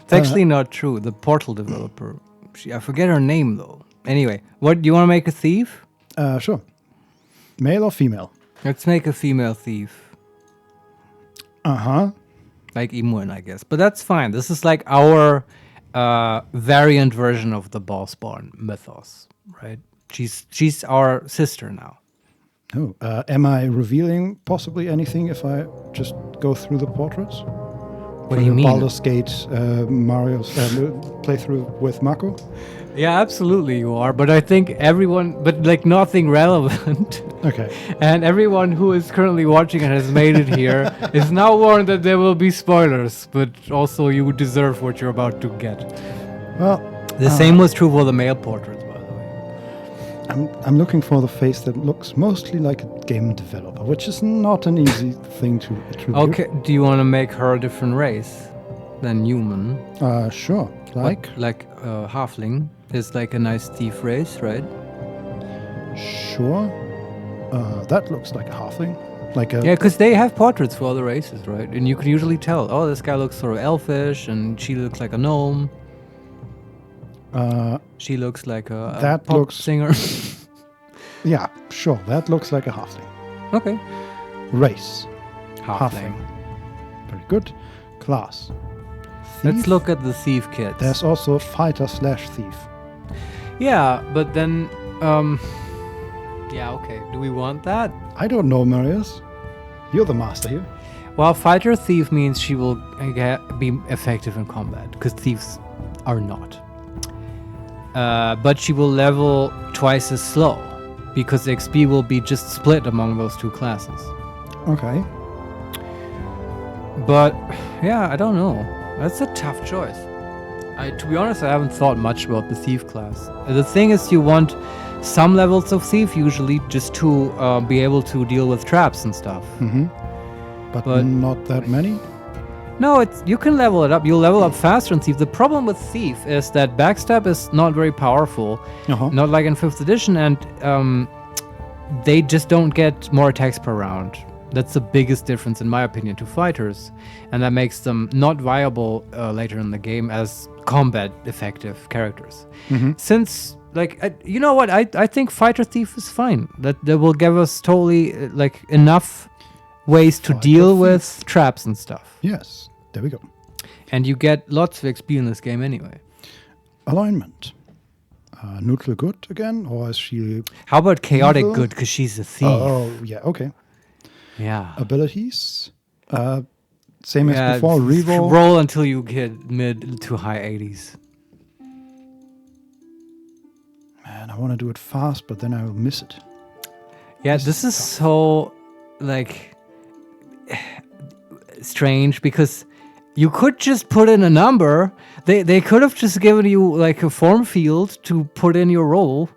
It's actually not true. The Portal developer, I forget her name though. Anyway, what do you want to make a thief? Sure. Male or female? Let's make a female thief. Like Imuen, I guess. But that's fine. This is like our variant version of the Ballspawn mythos, right? She's our sister now. Oh, am I revealing possibly anything if I just go through the portraits? What do you mean? Baldur's Gate, Mario's playthrough with Mako? Yeah, absolutely you are. But I think everyone, but like nothing relevant. Okay. And everyone who is currently watching and has made it here is now warned that there will be spoilers. But also you deserve what you're about to get. Well, the same was true for the male portraits, by the way. I'm looking for the face that looks mostly like a game developer, which is not an easy thing to attribute. Okay, do you want to make her a different race than human? Sure. Like halfling is like a nice thief race, right? Sure. That looks like a halfling. Yeah, because they have portraits for other races, right? And you can usually tell, oh, this guy looks sort of elfish, and she looks like a gnome. She looks like a pop singer. Yeah, sure. That looks like a halfling. Okay. Race. Halfling. Very good. Class. Let's look at the thief kits. There's also fighter/thief. Yeah, but then, yeah, okay. Do we want that? I don't know, Marius. You're the master here. Well, fighter thief means she will be effective in combat, because thieves are not. But she will level twice as slow, because XP will be just split among those two classes. Okay. But, yeah, I don't know. That's a tough choice. To be honest, I haven't thought much about the thief class. The thing is, you want some levels of thief usually just to be able to deal with traps and stuff. Mm-hmm. But not that many? No, you can level it up. You'll level up faster in thief. The problem with thief is that backstab is not very powerful, not like in 5th edition, and they just don't get more attacks per round. That's the biggest difference, in my opinion, to fighters, and that makes them not viable later in the game as combat effective characters. Mm-hmm. Since, you know what, I think fighter thief is fine. That will give us totally enough ways to deal with traps and stuff. Yes, there we go. And you get lots of XP in this game anyway. Alignment. Neutral good again, or is she... How about chaotic evil? good, because she's a thief. Oh, yeah, okay. Yeah. Abilities. Same as before, reroll. Roll until you get mid to high 80s. Man, I want to do it fast, but then I will miss it. Yeah, this is so, strange, because you could just put in a number. They could have just given you, a form field to put in your roll.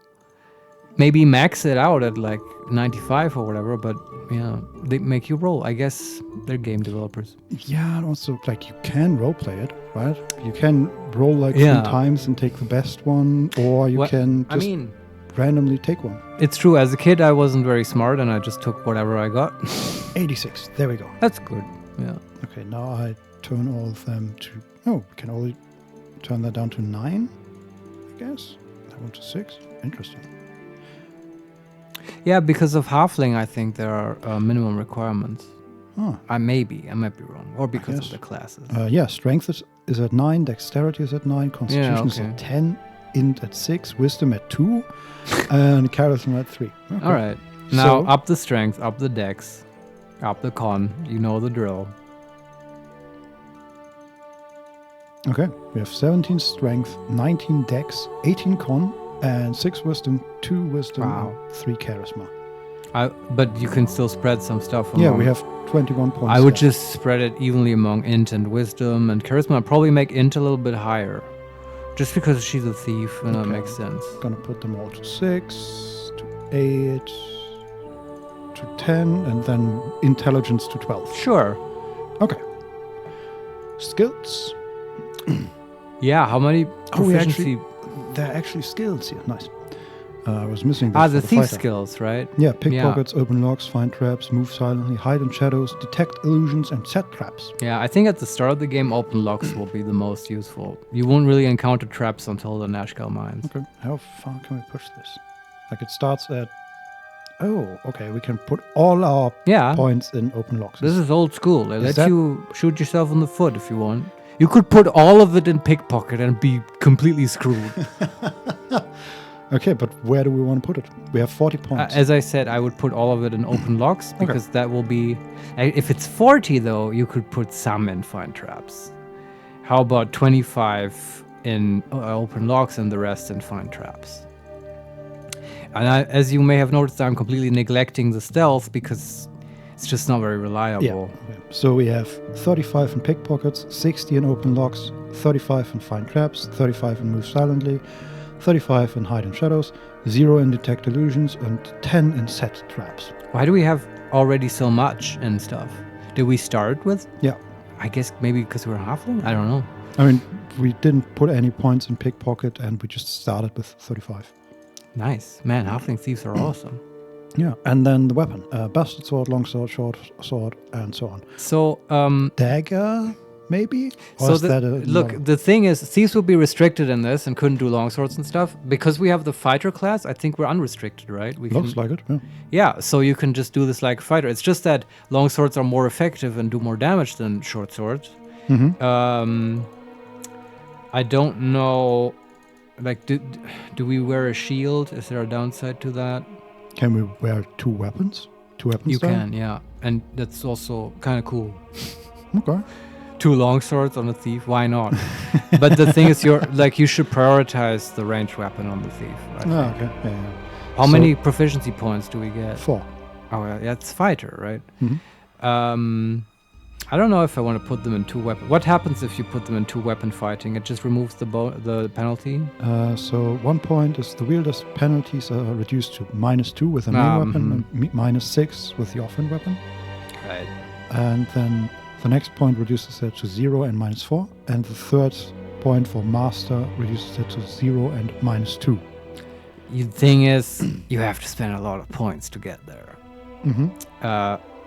Maybe max it out at, 95 or whatever, but... yeah, they make you roll. I guess they're game developers. Yeah, and also, you can roleplay it, right? You can roll, 3 times and take the best one, or you can just randomly take one. It's true. As a kid, I wasn't very smart, and I just took whatever I got. 86. There we go. That's good. Yeah. Okay, now I turn all of them to... oh, we can only turn that down to 9, I guess. That one to 6. Interesting. Yeah, because of halfling, I think there are minimum requirements. Oh. I might be wrong. Or because of the classes. Yeah, strength is at 9, dexterity is at 9, constitution is at 10, int at 6, wisdom at 2, and charisma at 3. Okay. All right. Now, up the strength, up the dex, up the con. You know the drill. Okay, we have 17 strength, 19 dex, 18 con, and 6 wisdom, 2 wisdom, and 3 charisma. But you can still spread some stuff. Yeah, we have 21 points. I would just spread it evenly among int and wisdom and charisma. I'd probably make int a little bit higher. Just because she's a thief, and that makes sense. Gonna put them all to 6, to 8, to 10, and then intelligence to 12. Sure. Okay. Skills. Yeah, how many proficiency? There are actually skills here. Nice. I was missing the thief skills, right? Yeah, pickpockets, open locks, find traps, move silently, hide in shadows, detect illusions, and set traps. Yeah, I think at the start of the game, open locks will be the most useful. You won't really encounter traps until the Nashkel mines. Okay, how far can we push this? It starts at... oh, okay, we can put all our points in open locks. This is old school. They let you shoot yourself in the foot if you want. You could put all of it in pickpocket and be completely screwed. Okay, but where do we want to put it? We have 40 points. As I said, I would put all of it in open locks, because that will be... if it's 40, though, you could put some in find traps. How about 25 in open locks and the rest in find traps? And as you may have noticed, I'm completely neglecting the stealth, because it's just not very reliable. Yeah. So we have 35 in pickpockets, 60 in open locks, 35 in find traps, 35 in move silently, 35 in hide in shadows, 0 in detect illusions, and 10 in set traps. Why do we have already so much and stuff? Did we start with? Yeah. I guess maybe because we're halfling? I don't know. I mean, we didn't put any points in pickpocket, and we just started with 35. Nice. Man, halfling thieves are awesome. Yeah, and then the weapon. Bastard sword, long sword, short sword, and so on. So, dagger, maybe? Or so the thing is, thieves will be restricted in this and couldn't do longswords and stuff. Because we have the fighter class, I think we're unrestricted, right? Looks like it, yeah. Yeah, so you can just do this like a fighter. It's just that longswords are more effective and do more damage than short swords. Mm-hmm. I don't know, like, do we wear a shield? Is there a downside to that? Can we wear two weapons? You can, yeah. And that's also kind of cool. Okay. 2 longswords on a thief, why not? But the thing is, you should prioritize the ranged weapon on the thief. Okay. Yeah. How many proficiency points do we get? 4. Oh, yeah, it's fighter, right? Mm-hmm. I don't know if I want to put them in 2 weapon. What happens if you put them in 2 weapon fighting? It just removes the penalty? So 1 point is the wielder's penalties are reduced to -2 with the main weapon and -6 with the offhand weapon. Right. And then the next point reduces that to 0 and -4. And the third point for master reduces that to 0 and -2. The thing is, you have to spend a lot of points to get there. Mm-hmm.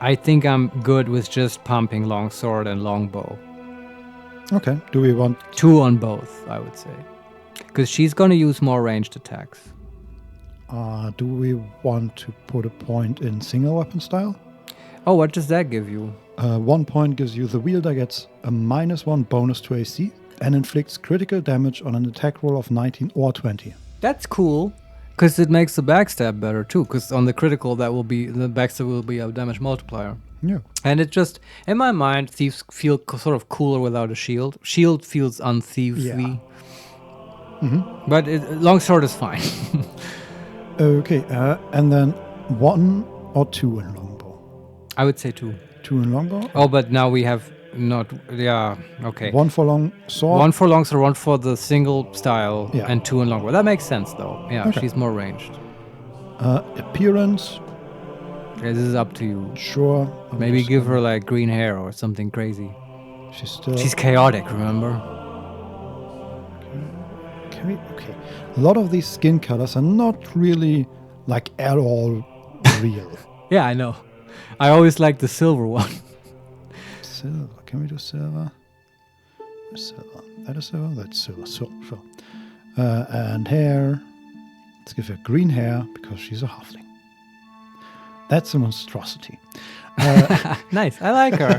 I think I'm good with just pumping longsword and longbow. Okay. Do we want 2 on both, I would say. Because she's going to use more ranged attacks. Do we want to put a point in single weapon style? Oh, what does that give you? 1 point gives you the wielder gets a -1 bonus to AC and inflicts critical damage on an attack roll of 19 or 20. That's cool. Because it makes the backstab better too. Because on the critical, the backstab will be a damage multiplier. Yeah. And it just, in my mind, thieves feel sort of cooler without a shield. Shield feels unthievery. Yeah. Mm-hmm. But longsword is fine. Okay. And then 1 or 2 in longbow. I would say 2. 2 in longbow. Oh, but now we have not. Yeah. Okay. 1 for long sword. 1 for longsword, 1 for the single style, Yeah. and 2 in longbow. That makes sense, though. Yeah, Okay. she's more ranged. Appearance. Yeah, this is up to you. Sure. Maybe give her like green hair or something crazy. She's chaotic, remember? Okay. A lot of these skin colors are not really like at all real. Yeah, I know. I always like the silver one. Silver. Can we do silver? Silver. That is silver. That's silver. Sure. And hair. Let's give her green hair because she's a halfling. That's a monstrosity. Nice. I like her.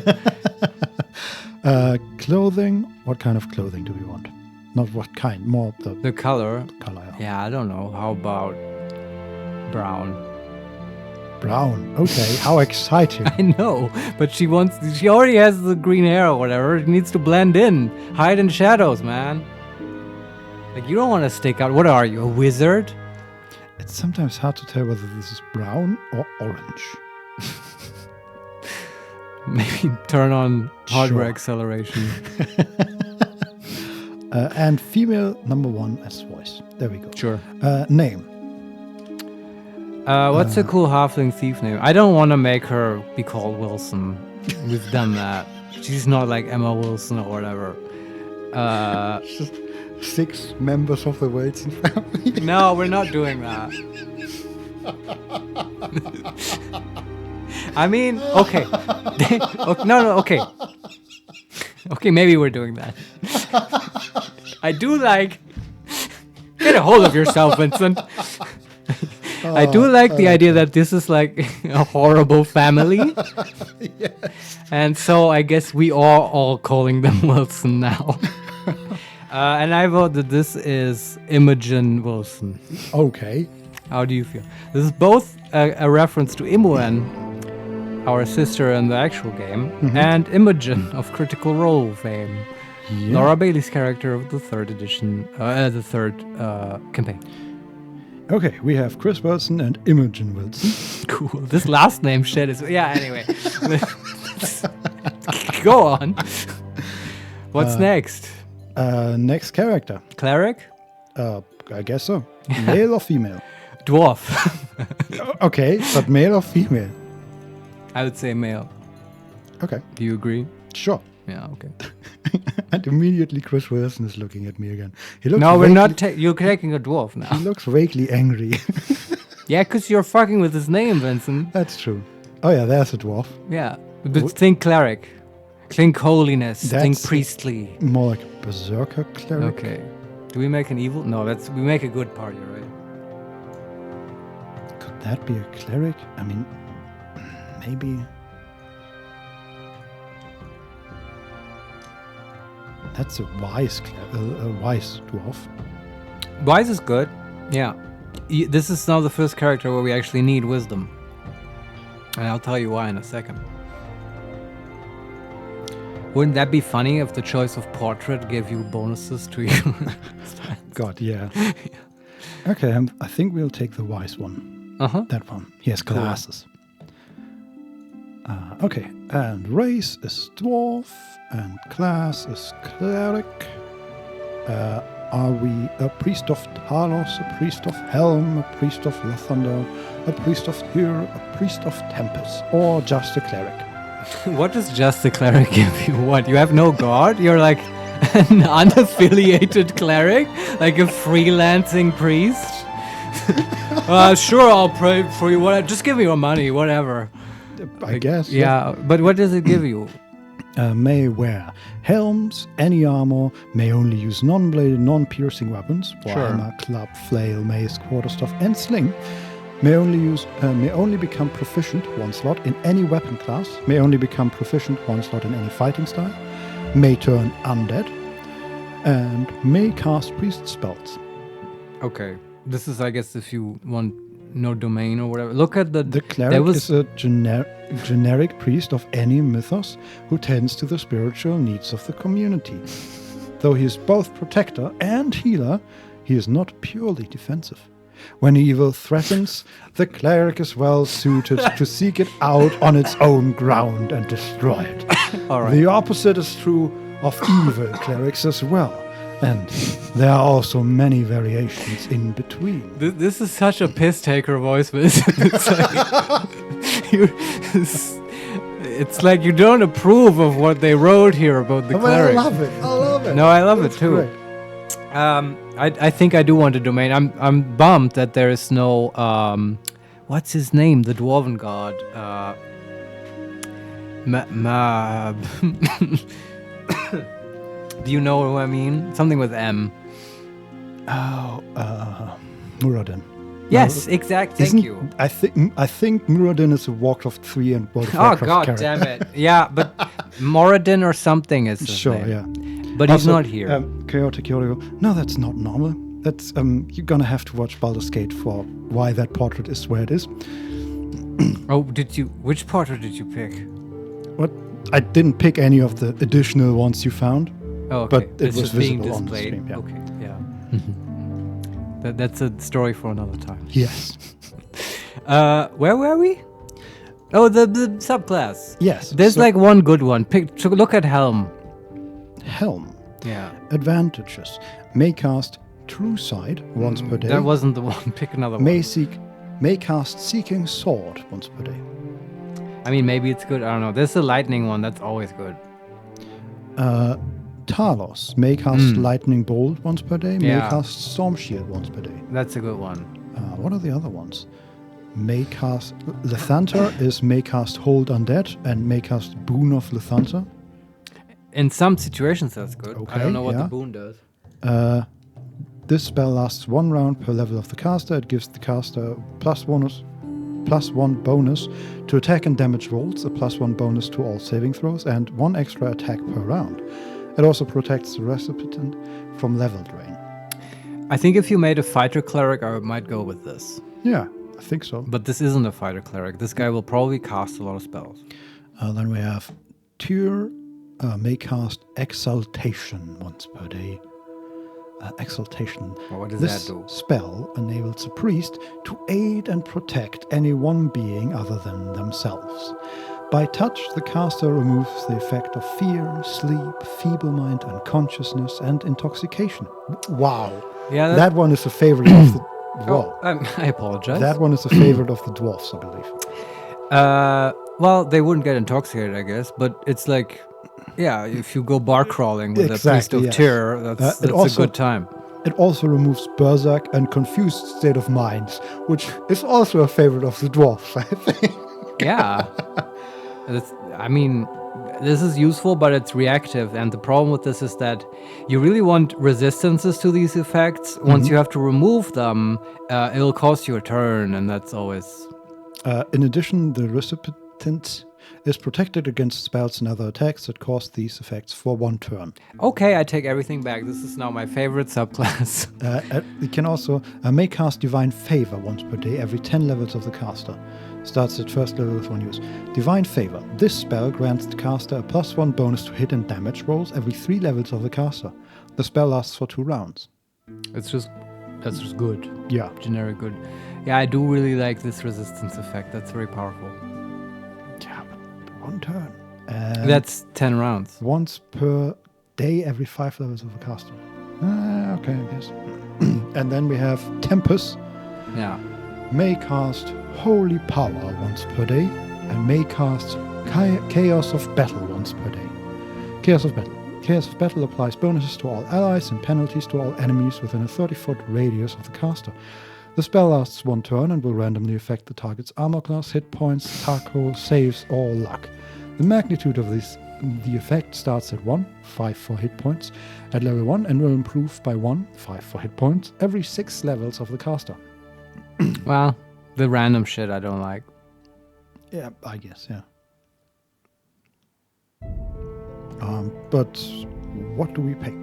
Clothing. What kind of clothing do we want? Not what kind. More the color. The color. Yeah, I don't know. How about brown? Brown. Okay. How exciting. I know, but she already has the green hair or whatever. It needs to blend in. Hide in shadows, man. Like, you don't want to stick out. What are you, a wizard? It's sometimes hard to tell whether this is brown or orange. Maybe turn on hardware acceleration. And female number 1 as voice. There we go. Sure. Name. What's a cool halfling thief name? I don't want to make her be called Wilson. We've done that. She's not like Emma Wilson or whatever. Just 6 members of the Wilson family. No, we're not doing that. I mean, okay. No, okay. Okay, maybe we're doing that. I do like... Get a hold of yourself, Vincent. I do like the idea that this is like a horrible family. Yes. And so I guess we are all calling them Wilson now. And I vote that this is Imogen Wilson. Okay. How do you feel? This is both a reference to Imoen, our sister in the actual game, and Imogen of Critical Role fame. Yeah. Laura Bailey's character of the 3rd edition, the 3rd campaign. Okay, we have Chris Wilson and Imogen Wilson. Cool. This last name shit is... Yeah, anyway. Go on. What's next? Next character. Cleric? I guess so. Male or female? Dwarf. Okay, but male or female? I would say male. Okay. Do you agree? Sure. Yeah, okay. And immediately Chris Wilson is looking at me again. He looks no, we're not. You're taking a dwarf now. He looks vaguely angry. Yeah, because you're fucking with his name, Vincent. That's true. Oh yeah, there's a dwarf. Yeah, but think cleric. Think holiness. Think priestly. More like a berserker cleric. Okay. Do we make an evil? No, we make a good party, right? Could that be a cleric? I mean, maybe. That's a wise dwarf. Wise is good. Yeah. This is now the first character where we actually need wisdom. And I'll tell you why in a second. Wouldn't that be funny if the choice of portrait gave you bonuses to you? God, yeah. Okay, I think we'll take the wise one. That one. He has glasses. Okay, and race is dwarf, and class is cleric. Are we a priest of Talos, a priest of Helm, a priest of Lathander, a priest of Tyr, a priest of Tempest, or just a cleric? What does just a cleric give you? What? You have no god? You're like an unaffiliated cleric? Like a freelancing priest? Sure, I'll pray for you. Just give me your money, whatever. I guess. Yeah, but what does it give you? May wear helms, any armor, may only use non-bladed, non-piercing weapons, warhammer, club, flail, mace, quarterstaff, and sling. May only become proficient one slot in any weapon class. May only become proficient one slot in any fighting style. May turn undead, and may cast priest spells. Okay, this is, I guess, if you want no domain or whatever. Look at the cleric is a generic priest of any mythos who tends to the spiritual needs of the community. Though he is both protector and healer, he is not purely defensive. When evil threatens, the cleric is well suited to seek it out on its own ground and destroy it. All right. The opposite is true of evil clerics as well. And there are also many variations in between. This is such a piss-taker voice, but it's like you don't approve of what they wrote here about the cleric. I love it. No, I love it too. Great. I think I do want a domain. I'm bummed that there is no what's his name? The dwarven god. Do you know who I mean? Something with M. Oh, Muradin. Yes, exactly. Thank you. I think Muradin is a Warcraft 3 and World of Warcraft God character. Damn it. Yeah, but Moradin or something is his name. Yeah. But also, he's not here. Chaotic Yorio. No, that's not normal. That's you're gonna have to watch Baldur's Gate for why that portrait is where it is. Oh, which portrait did you pick? What? I didn't pick any of the additional ones you found. Oh, okay. But it it's was just being visible displayed. on the stream. Yeah. Okay, yeah. That's a story for another time. Yes. Where were we? Oh, the subclass. Yes. There's like one good one. Look at Helm. Helm. Yeah. Advantages. May cast True Sight once per day. That wasn't the one. Pick another one. May cast Seeking Sword once per day. I mean, maybe it's good. I don't know. There's the lightning one. That's always good. Talos. May cast Lightning Bolt once per day. Yeah. May cast Storm Shield once per day. That's a good one. What are the other ones? May cast Lathander is may cast Hold Undead and may cast Boon of Lathander. In some situations, that's good. Okay, I don't know what the boon does. This spell lasts 1 round per level of the caster. It gives the caster +1 bonus to attack and damage rolls, a +1 bonus to all saving throws, and 1 extra attack per round. It also protects the recipient from level drain. I think if you made a fighter cleric, I might go with this. Yeah, I think so. But this isn't a fighter cleric. This guy will probably cast a lot of spells. Then we have Tyr, may cast Exaltation once per day. Exaltation. Well, what does this that do? Spell enables a priest to aid and protect any one being other than themselves. By touch, the caster removes the effect of fear, sleep, feeble mind, unconsciousness, and intoxication. Wow. Yeah, that one is a favorite of the... Whoa. I apologize. That one is a favorite of the dwarfs, I believe. Well, they wouldn't get intoxicated, I guess, but it's like... Yeah, if you go bar crawling with a priest of Tyr, that's a good time. It also removes Berserk and Confused State of Mind, which is also a favorite of the dwarfs, I think. Yeah. I mean, this is useful, but it's reactive. And the problem with this is that you really want resistances to these effects. Once you have to remove them, it'll cost you a turn, and that's always... in addition, the recipient is protected against spells and other attacks that cause these effects for 1 turn. Okay, I take everything back. This is now my favorite subclass. It can also may cast Divine Favor once per day every 10 levels of the caster. Starts at first level with 1 use. Divine Favor. This spell grants the caster a +1 bonus to hit and damage rolls every 3 levels of the caster. The spell lasts for 2 rounds. That's just good. Yeah. Generic good. Yeah, I do really like this resistance effect. That's very powerful. Yeah, but 1 turn. That's 10 rounds. Once per day every 5 levels of the caster. Okay, I guess. And then we have Tempest. Yeah. May cast Holy Power once per day, and may cast Chaos of Battle once per day. Chaos of Battle. Chaos of Battle applies bonuses to all allies and penalties to all enemies within a 30-foot radius of the caster. The spell lasts 1 turn and will randomly affect the target's armor class, hit points, taco, saves, or luck. The magnitude of the effect starts at 1, 5 for hit points, at level 1, and will improve by 1, 5 for hit points, every 6 levels of the caster. Well, the random shit I don't like. Yeah, I guess, yeah. But what do we pick?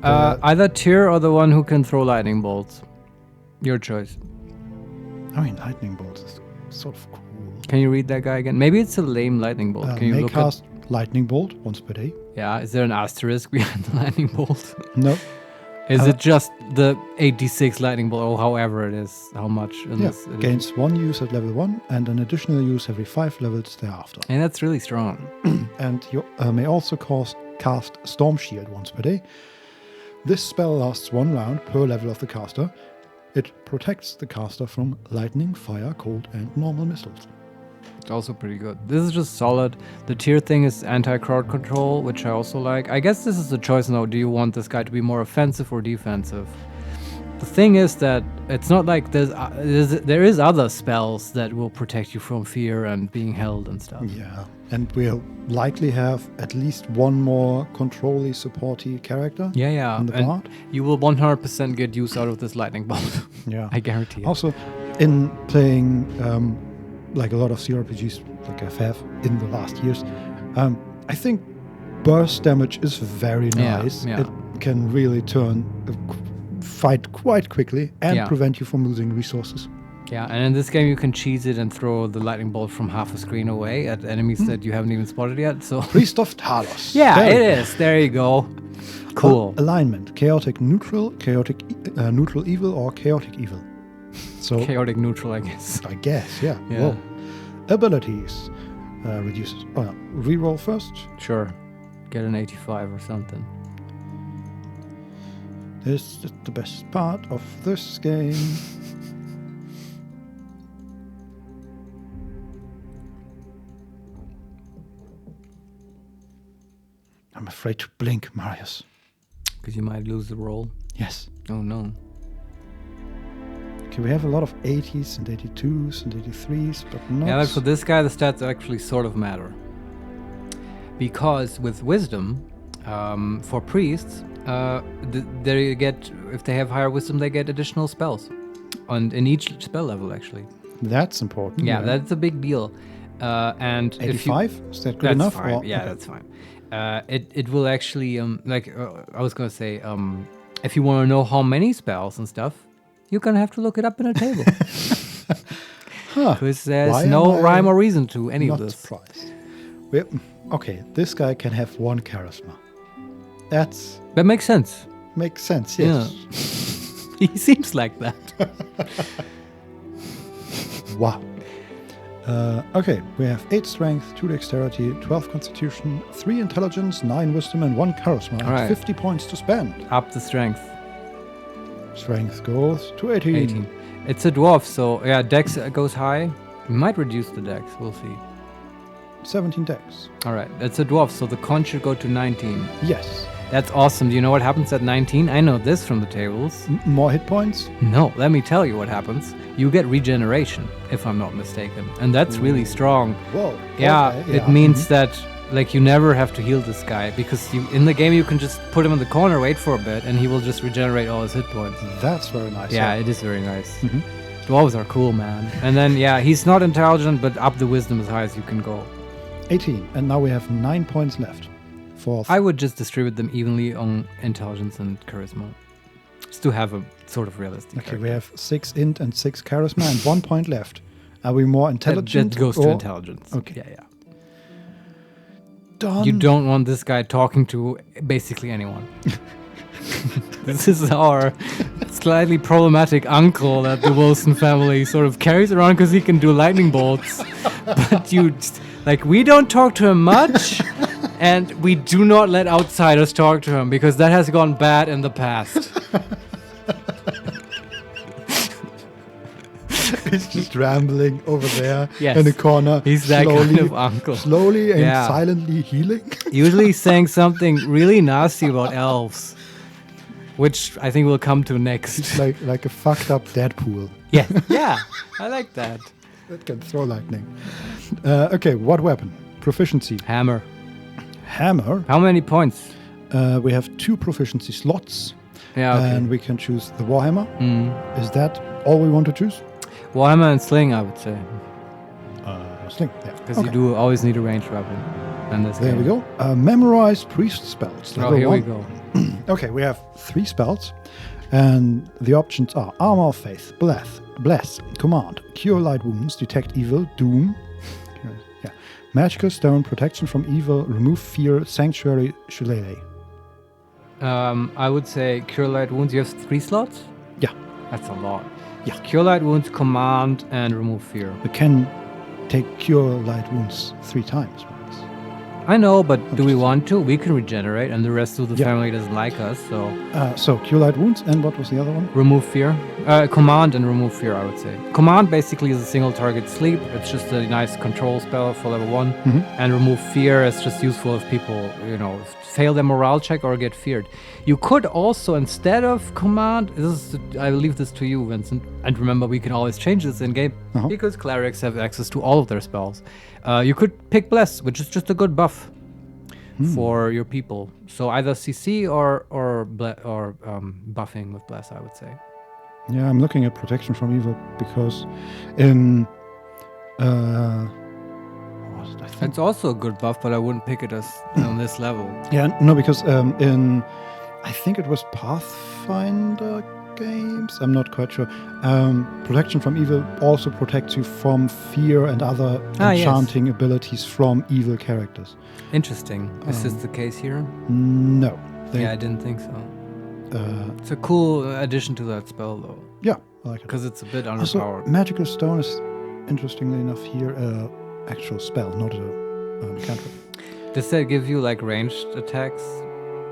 Either Tyr or the one who can throw lightning bolts. Your choice. I mean, lightning bolts is sort of cool. Can you read that guy again? Maybe it's a lame lightning bolt. Can you may look cast lightning bolt once per day. Yeah, is there an asterisk behind the lightning bolt? No. Is it just the 86 lightning bolt, or however it is, how much? This gains 1 use at level 1 and an additional use every 5 levels thereafter. And that's really strong. And you may also cast Storm Shield once per day. This spell lasts 1 round per level of the caster. It protects the caster from lightning, fire, cold, and normal missiles. It's also pretty good. This is just solid. The Tyr thing is anti-crowd control, which I also like. I guess this is a choice now. Do you want this guy to be more offensive or defensive? The thing is that it's not like there is other spells that will protect you from fear and being held and stuff. Yeah, and we'll likely have at least 1 more control-y, supporty character. Yeah. In the part. You will 100% get use out of this lightning bolt. Yeah, I guarantee it. Also, in playing like a lot of CRPGs, like I have in the last years, I think burst damage is very nice. Yeah. It can really turn fight quite quickly and prevent you from losing resources. Yeah, and in this game you can cheese it and throw the lightning bolt from half a screen away at enemies that you haven't even spotted yet. So Priest of Talos. Yeah, it is. There you go. Cool. Alignment: chaotic neutral, chaotic neutral evil, or chaotic evil. So chaotic neutral, I guess. Yeah. Whoa. Abilities reduces. Oh, no. Reroll first. Sure. Get an 85 or something. This is the best part of this game. I'm afraid to blink, Marius. Because you might lose the roll? Yes. Oh no. Okay, we have a lot of 80s and 82s and 83s, but not... Yeah, but for this guy, the stats actually sort of matter. Because with Wisdom, for priests, they get, if they have higher Wisdom, they get additional spells. And in each spell level, actually. That's important. Yeah, that's a big deal. And 85? Is that good enough? Fine. Or? Yeah, okay. That's fine. It will actually, I was going to say, if you want to know how many spells and stuff, you're going to have to look it up in a table. Because there's no rhyme or reason to any of this. Not surprised. Okay, this guy can have 1 charisma. That makes sense. Makes sense, yes. Yeah. He seems like that. Wow. Okay, we have 8 strength, 2 dexterity, 12 constitution, 3 intelligence, 9 wisdom, and 1 charisma. All right. 50 points to spend. Up the strength. Strength goes to 18. It's a dwarf, so yeah, dex goes high. We might reduce the dex, we'll see. 17 dex. All right, it's a dwarf, so the con should go to 19. Yes. That's awesome. Do you know what happens at 19? I know this from the tables. More hit points? No, let me tell you what happens. You get regeneration, if I'm not mistaken. And that's really strong. Whoa. Yeah, okay, it means that like you never have to heal this guy because in the game you can just put him in the corner, wait for a bit, and he will just regenerate all his hit points. That's very nice. Yeah, it is very nice. Dwarves are cool, man. And then he's not intelligent, but up the wisdom as high as you can go. 18, and now we have 9 points left. I would just distribute them evenly on intelligence and charisma, just to have a sort of realistic. Okay, we have 6 int and 6 charisma, and 1 point left. Are we more intelligent? That goes to intelligence. Okay. Yeah. Done. You don't want this guy talking to basically anyone. This is our slightly problematic uncle that the Wilson family sort of carries around because he can do lightning bolts. But we don't talk to him much, and we do not let outsiders talk to him because that has gone bad in the past. He's just rambling over there in the corner. He's that kind of uncle. Slowly and silently healing. Usually saying something really nasty about elves, which I think we'll come to next. It's like a fucked up Deadpool. Yeah, I like that. That can throw lightning. Okay, what weapon? Proficiency. Hammer. How many points? We have 2 proficiency slots. Yeah, okay. And we can choose the Warhammer. Is that all we want to choose? Warhammer and Sling, I would say. Sling, yeah. Because you do always need a ranged weapon. There we go. Memorize priest spells. Here we go. Okay, we have 3 spells. And the options are Armor of Faith, Bless, Command, Cure Light Wounds, Detect Evil, Doom. Magical Stone, Protection from Evil, Remove Fear, Sanctuary, Shillelagh. I would say Cure Light Wounds. You have 3 slots? Yeah. That's a lot. Yeah. Cure Light Wounds, Command, and Remove Fear. We can take Cure Light Wounds 3 times. I know, but do we want to? We can regenerate, and the rest of the family doesn't like us, so... So, Cure Light Wounds, and what was the other one? Remove Fear. Command and Remove Fear, I would say. Command basically is a single target sleep. It's just a nice control spell for level 1. And Remove Fear is just useful if people, fail their morale check or get feared. You could also, instead of Command... I will leave this to you, Vincent. And remember, we can always change this in-game, because clerics have access to all of their spells. You could pick Bless, which is just a good buff for your people. So either CC or buffing with Bless, I would say. Yeah, I'm looking at Protection from Evil because in... it's also a good buff, but I wouldn't pick it as on this level. Yeah, no, because in... I think it was Pathfinder games, I'm not quite sure. Protection from Evil also protects you from fear and other enchanting abilities from evil characters. Interesting. Is this the case here? No. I didn't think so. It's a cool addition to that spell, though. Yeah, I like it. Because it's a bit underpowered. Also, Magical Stone is, interestingly enough, here an actual spell, not a cantrip. Does that give you, ranged attacks?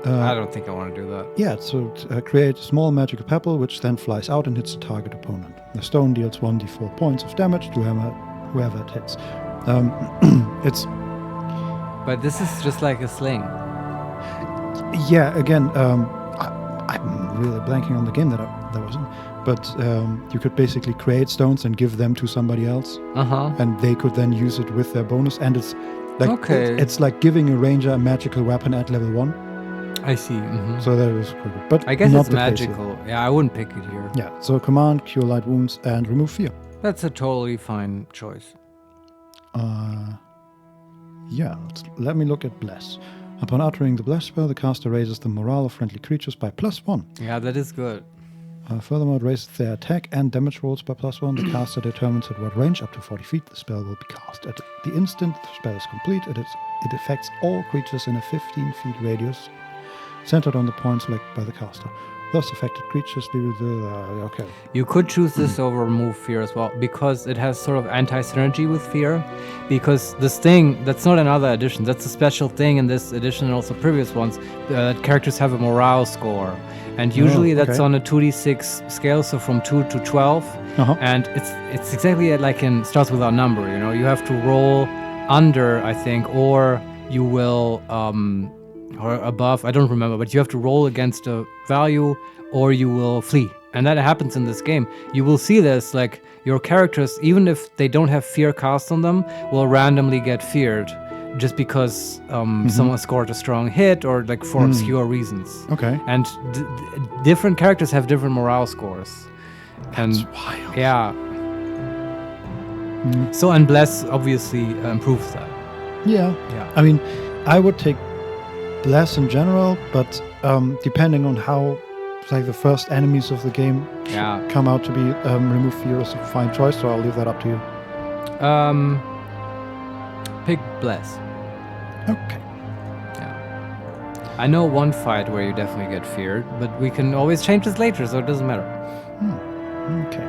I don't think I want to do that. Yeah, so create a small magical pebble, which then flies out and hits the target opponent. The stone deals 1d4 points of damage to whoever it hits. But this is just like a sling. Yeah, again, I'm really blanking on the game that was in. But you could basically create stones and give them to somebody else. And they could then use it with their bonus. And it's it's like giving a ranger a magical weapon at level 1. I see. So that is pretty good. But I guess it's magical. Yeah, I wouldn't pick it here. Yeah, so Command, Cure Light Wounds, and Remove Fear. That's a totally fine choice. Let me look at Bless. Upon uttering the Bless spell, the caster raises the morale of friendly creatures by +1. Yeah, that is good. Furthermore, it raises their attack and damage rolls by +1. The caster determines at what range, up to 40 feet, the spell will be cast. At the instant the spell is complete, it affects all creatures in a 15-feet radius, centered on the point selected by the caster. Thus, affected creatures okay. You could choose this over Remove Fear as well, because it has sort of anti-synergy with Fear. Because this thing, that's not another edition, that's a special thing in this edition and also previous ones. Characters have a morale score. And usually that's on a 2d6 scale, so from 2 to 12. And it's exactly like in Starts With Our Number, You have to roll under, I think, or you will... or above, I don't remember, but you have to roll against a value or you will flee. And that happens in this game. You will see this, your characters, even if they don't have fear cast on them, will randomly get feared. just because someone scored a strong hit or like for obscure reasons. Okay. And different characters have different morale scores. That's wild. Yeah. So, and Bless obviously improves that. Yeah. I mean, I would take Bless in general, but depending on how like the first enemies of the game come out to be removed for you is a fine choice, so I'll leave that up to you. Pick Bless. Okay. Yeah. I know one fight where you definitely get feared, but we can always change this later, so it doesn't matter. Okay.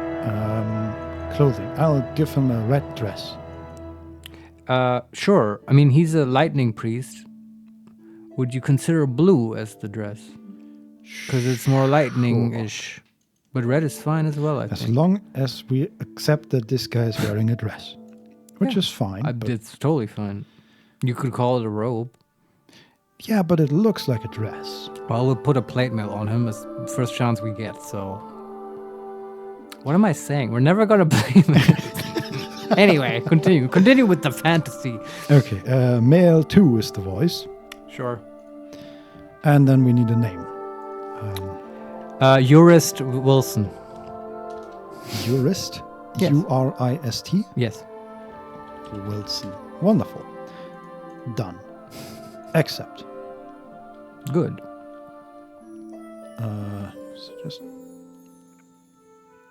Clothing. I'll give him a red dress. Sure. I mean, he's a lightning priest. Would you consider blue as the dress? Because it's more lightning-ish. But red is fine as well, I think. As long as we accept that this guy is wearing a dress. Which is fine. It's totally fine. You could call it a robe. Yeah, but it looks like a dress. Well, we'll put a plate mail on him as first chance we get, so... What am I saying? We're never gonna blame it. Anyway, continue. Continue with the fantasy. Okay, male 2 is the voice. Sure. And then we need a name. Urist Wilson. Urist? Yes. U-R-I-S-T? Yes. Wilson. Wonderful. Done. Accept. Good.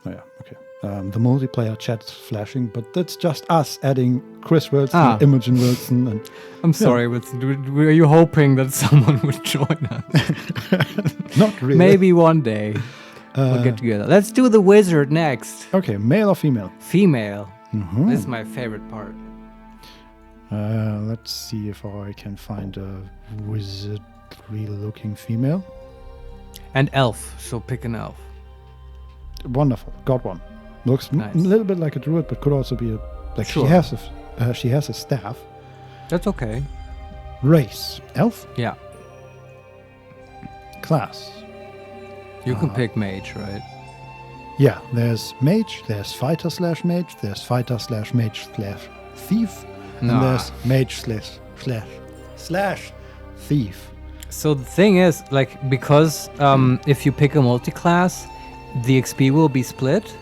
Oh yeah, okay. The multiplayer chat's flashing, but that's just us adding Chris Wilson, Imogen Wilson, and... I'm sorry, Wilson. Were you hoping that someone would join us? Not really. Maybe one day we'll get together. Let's do the wizard next. Okay, male or female? Female. This is my favorite part. Let's see if I can find a wizardry-looking female. And elf, so pick an elf. Wonderful, got one. Looks nice. A little bit like a druid, but could also be a like sure. she has a staff. That's okay. Race, elf. Yeah. Class. You can pick mage, right? Yeah, there's mage, there's fighter/mage, there's fighter/mage/thief, and there's mage/thief. So the thing is, like, because if you pick a multi-class, the XP will be split,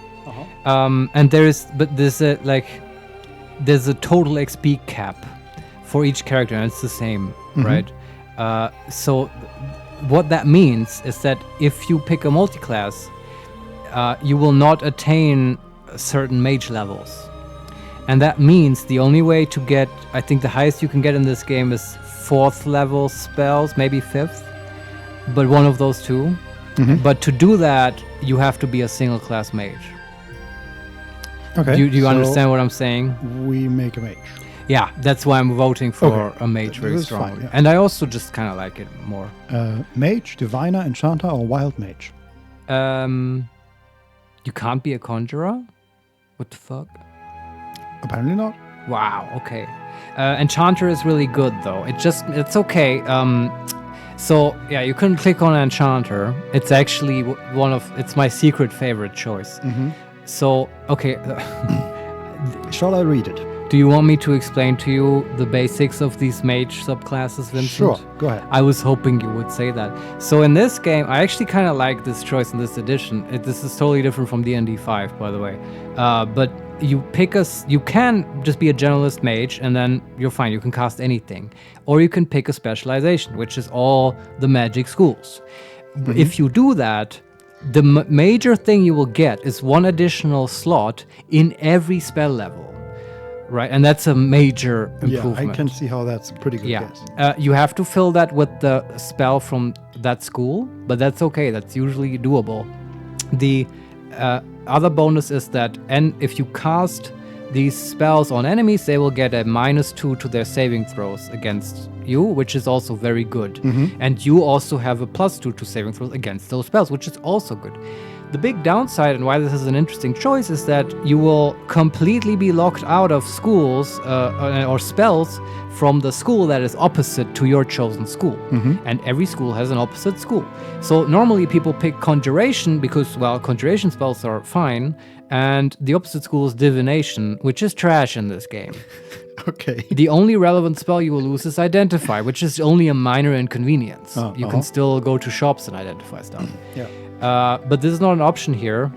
and there's a total XP cap for each character, and it's the same, right? So what that means is that if you pick a multi-class, you will not attain certain mage levels, and that means the only way to get, I think the highest you can get in this game is 4th level spells, maybe 5th, but one of those two. But to do that, you have to be a single class mage. Okay. Do you understand what I'm saying? We make a mage. Yeah, that's why I'm voting for a mage very strongly. Fine, yeah. And I also just kind of like it more. Mage, diviner, enchanter, or wild mage? You can't be a conjurer? What the fuck? Apparently not. Wow, okay. Enchanter is really good though. It's okay. So yeah, you can click on Enchanter. It's actually it's my secret favorite choice. So, okay. Shall I read it? Do you want me to explain to you the basics of these mage subclasses, Vincent? Sure, go ahead. I was hoping you would say that. So in this game, I actually kind of like this choice in this edition. This is totally different from D&D 5, by the way. But you can just be a generalist mage, and then you're fine. You can cast anything. Or you can pick a specialization, which is all the magic schools. If you do that, the major thing you will get is one additional slot in every spell level. Right, and that's a major improvement. Yeah, I can see how that's a pretty good guess. You have to fill that with the spell from that school, but that's okay. That's usually doable. The other bonus is that, and if you cast these spells on enemies, they will get a -2 to their saving throws against you, which is also very good. And you also have a +2 to saving throws against those spells, which is also good. The big downside, and why this is an interesting choice, is that you will completely be locked out of schools or spells from the school that is opposite to your chosen school. And every school has an opposite school. So normally people pick Conjuration because, well, Conjuration spells are fine, and the opposite school is Divination, which is trash in this game. Okay. The only relevant spell you will lose is Identify, which is only a minor inconvenience. You can still go to shops and identify stuff. But this is not an option here.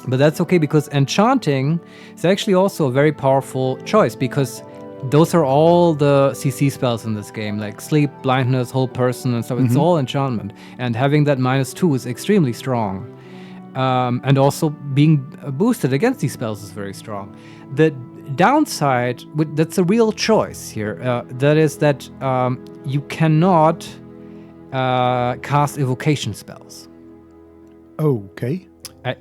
But that's okay, because Enchanting is actually also a very powerful choice, because those are all the CC spells in this game, like Sleep, Blindness, Whole Person, and stuff. It's all enchantment. And having that -2 is extremely strong. And also being boosted against these spells is very strong. The downside, that's a real choice here, that is that you cannot cast evocation spells. Okay.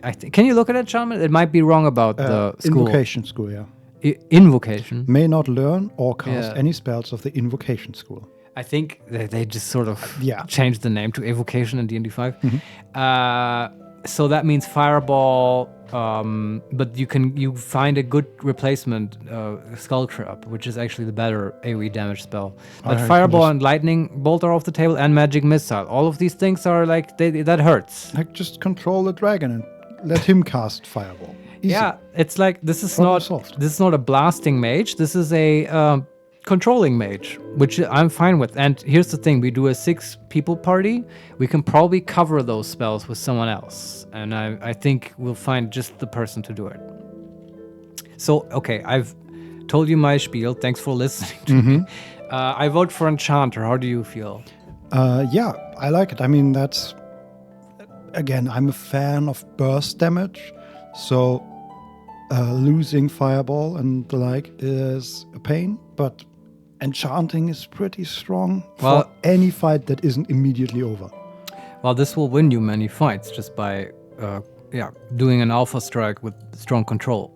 I think. Can you look at enchantment? It might be wrong about the school. Invocation school, yeah. Invocation. May not learn or cast any spells of the invocation school. I think they just sort of changed the name to evocation in D&D 5. So that means fireball, but you find a good replacement, Skull Trap, which is actually the better AoE damage spell. But fireball and lightning bolt are off the table, and magic missile. All of these things are like that hurts. Like, just control the dragon and let him cast fireball. Easy. Yeah, it's like this is not a blasting mage. This is a controlling mage, which I'm fine with. And here's the thing: we do a 6-people party. We can probably cover those spells with someone else, and I think we'll find just the person to do it. So, okay, I've told you my spiel. Thanks for listening to me. I vote for Enchanter. How do you feel? Yeah, I like it. I mean, that's... Again, I'm a fan of burst damage, so losing fireball and the like is a pain, but enchanting is pretty strong for any fight that isn't immediately over. Well, this will win you many fights just by doing an alpha strike with strong control.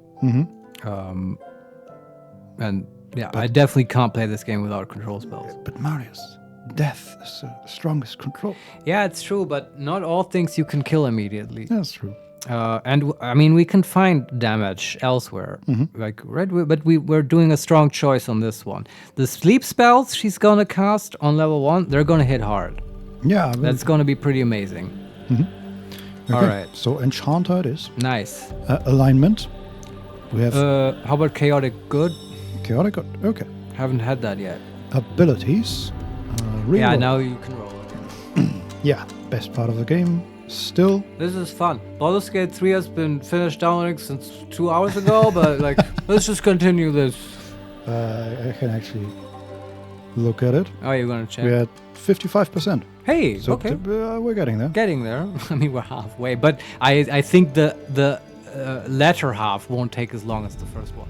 I definitely can't play this game without control spells. But Marius, death is the strongest control. Yeah, it's true, but not all things you can kill immediately. That's true. And I mean, we can find damage elsewhere, but we're doing a strong choice on this one. The sleep spells she's gonna cast on level 1, they're gonna hit hard. Yeah, that's gonna be pretty amazing. Okay. All right, so Enchanter it is. Nice. Alignment. We have. How about Chaotic Good? Chaotic Good. Okay. Haven't had that yet. Abilities. Yeah, now you can roll again. Yeah, best part of the game. Still, this is fun. Baldur's Gate 3 has been finished downloading since 2 hours ago, but like, let's just continue this. I can actually look at it. Oh, you're gonna check? We're at 55%. Hey, so okay. We're getting there. Getting there. I mean, we're halfway, but I think the latter half won't take as long as the first one.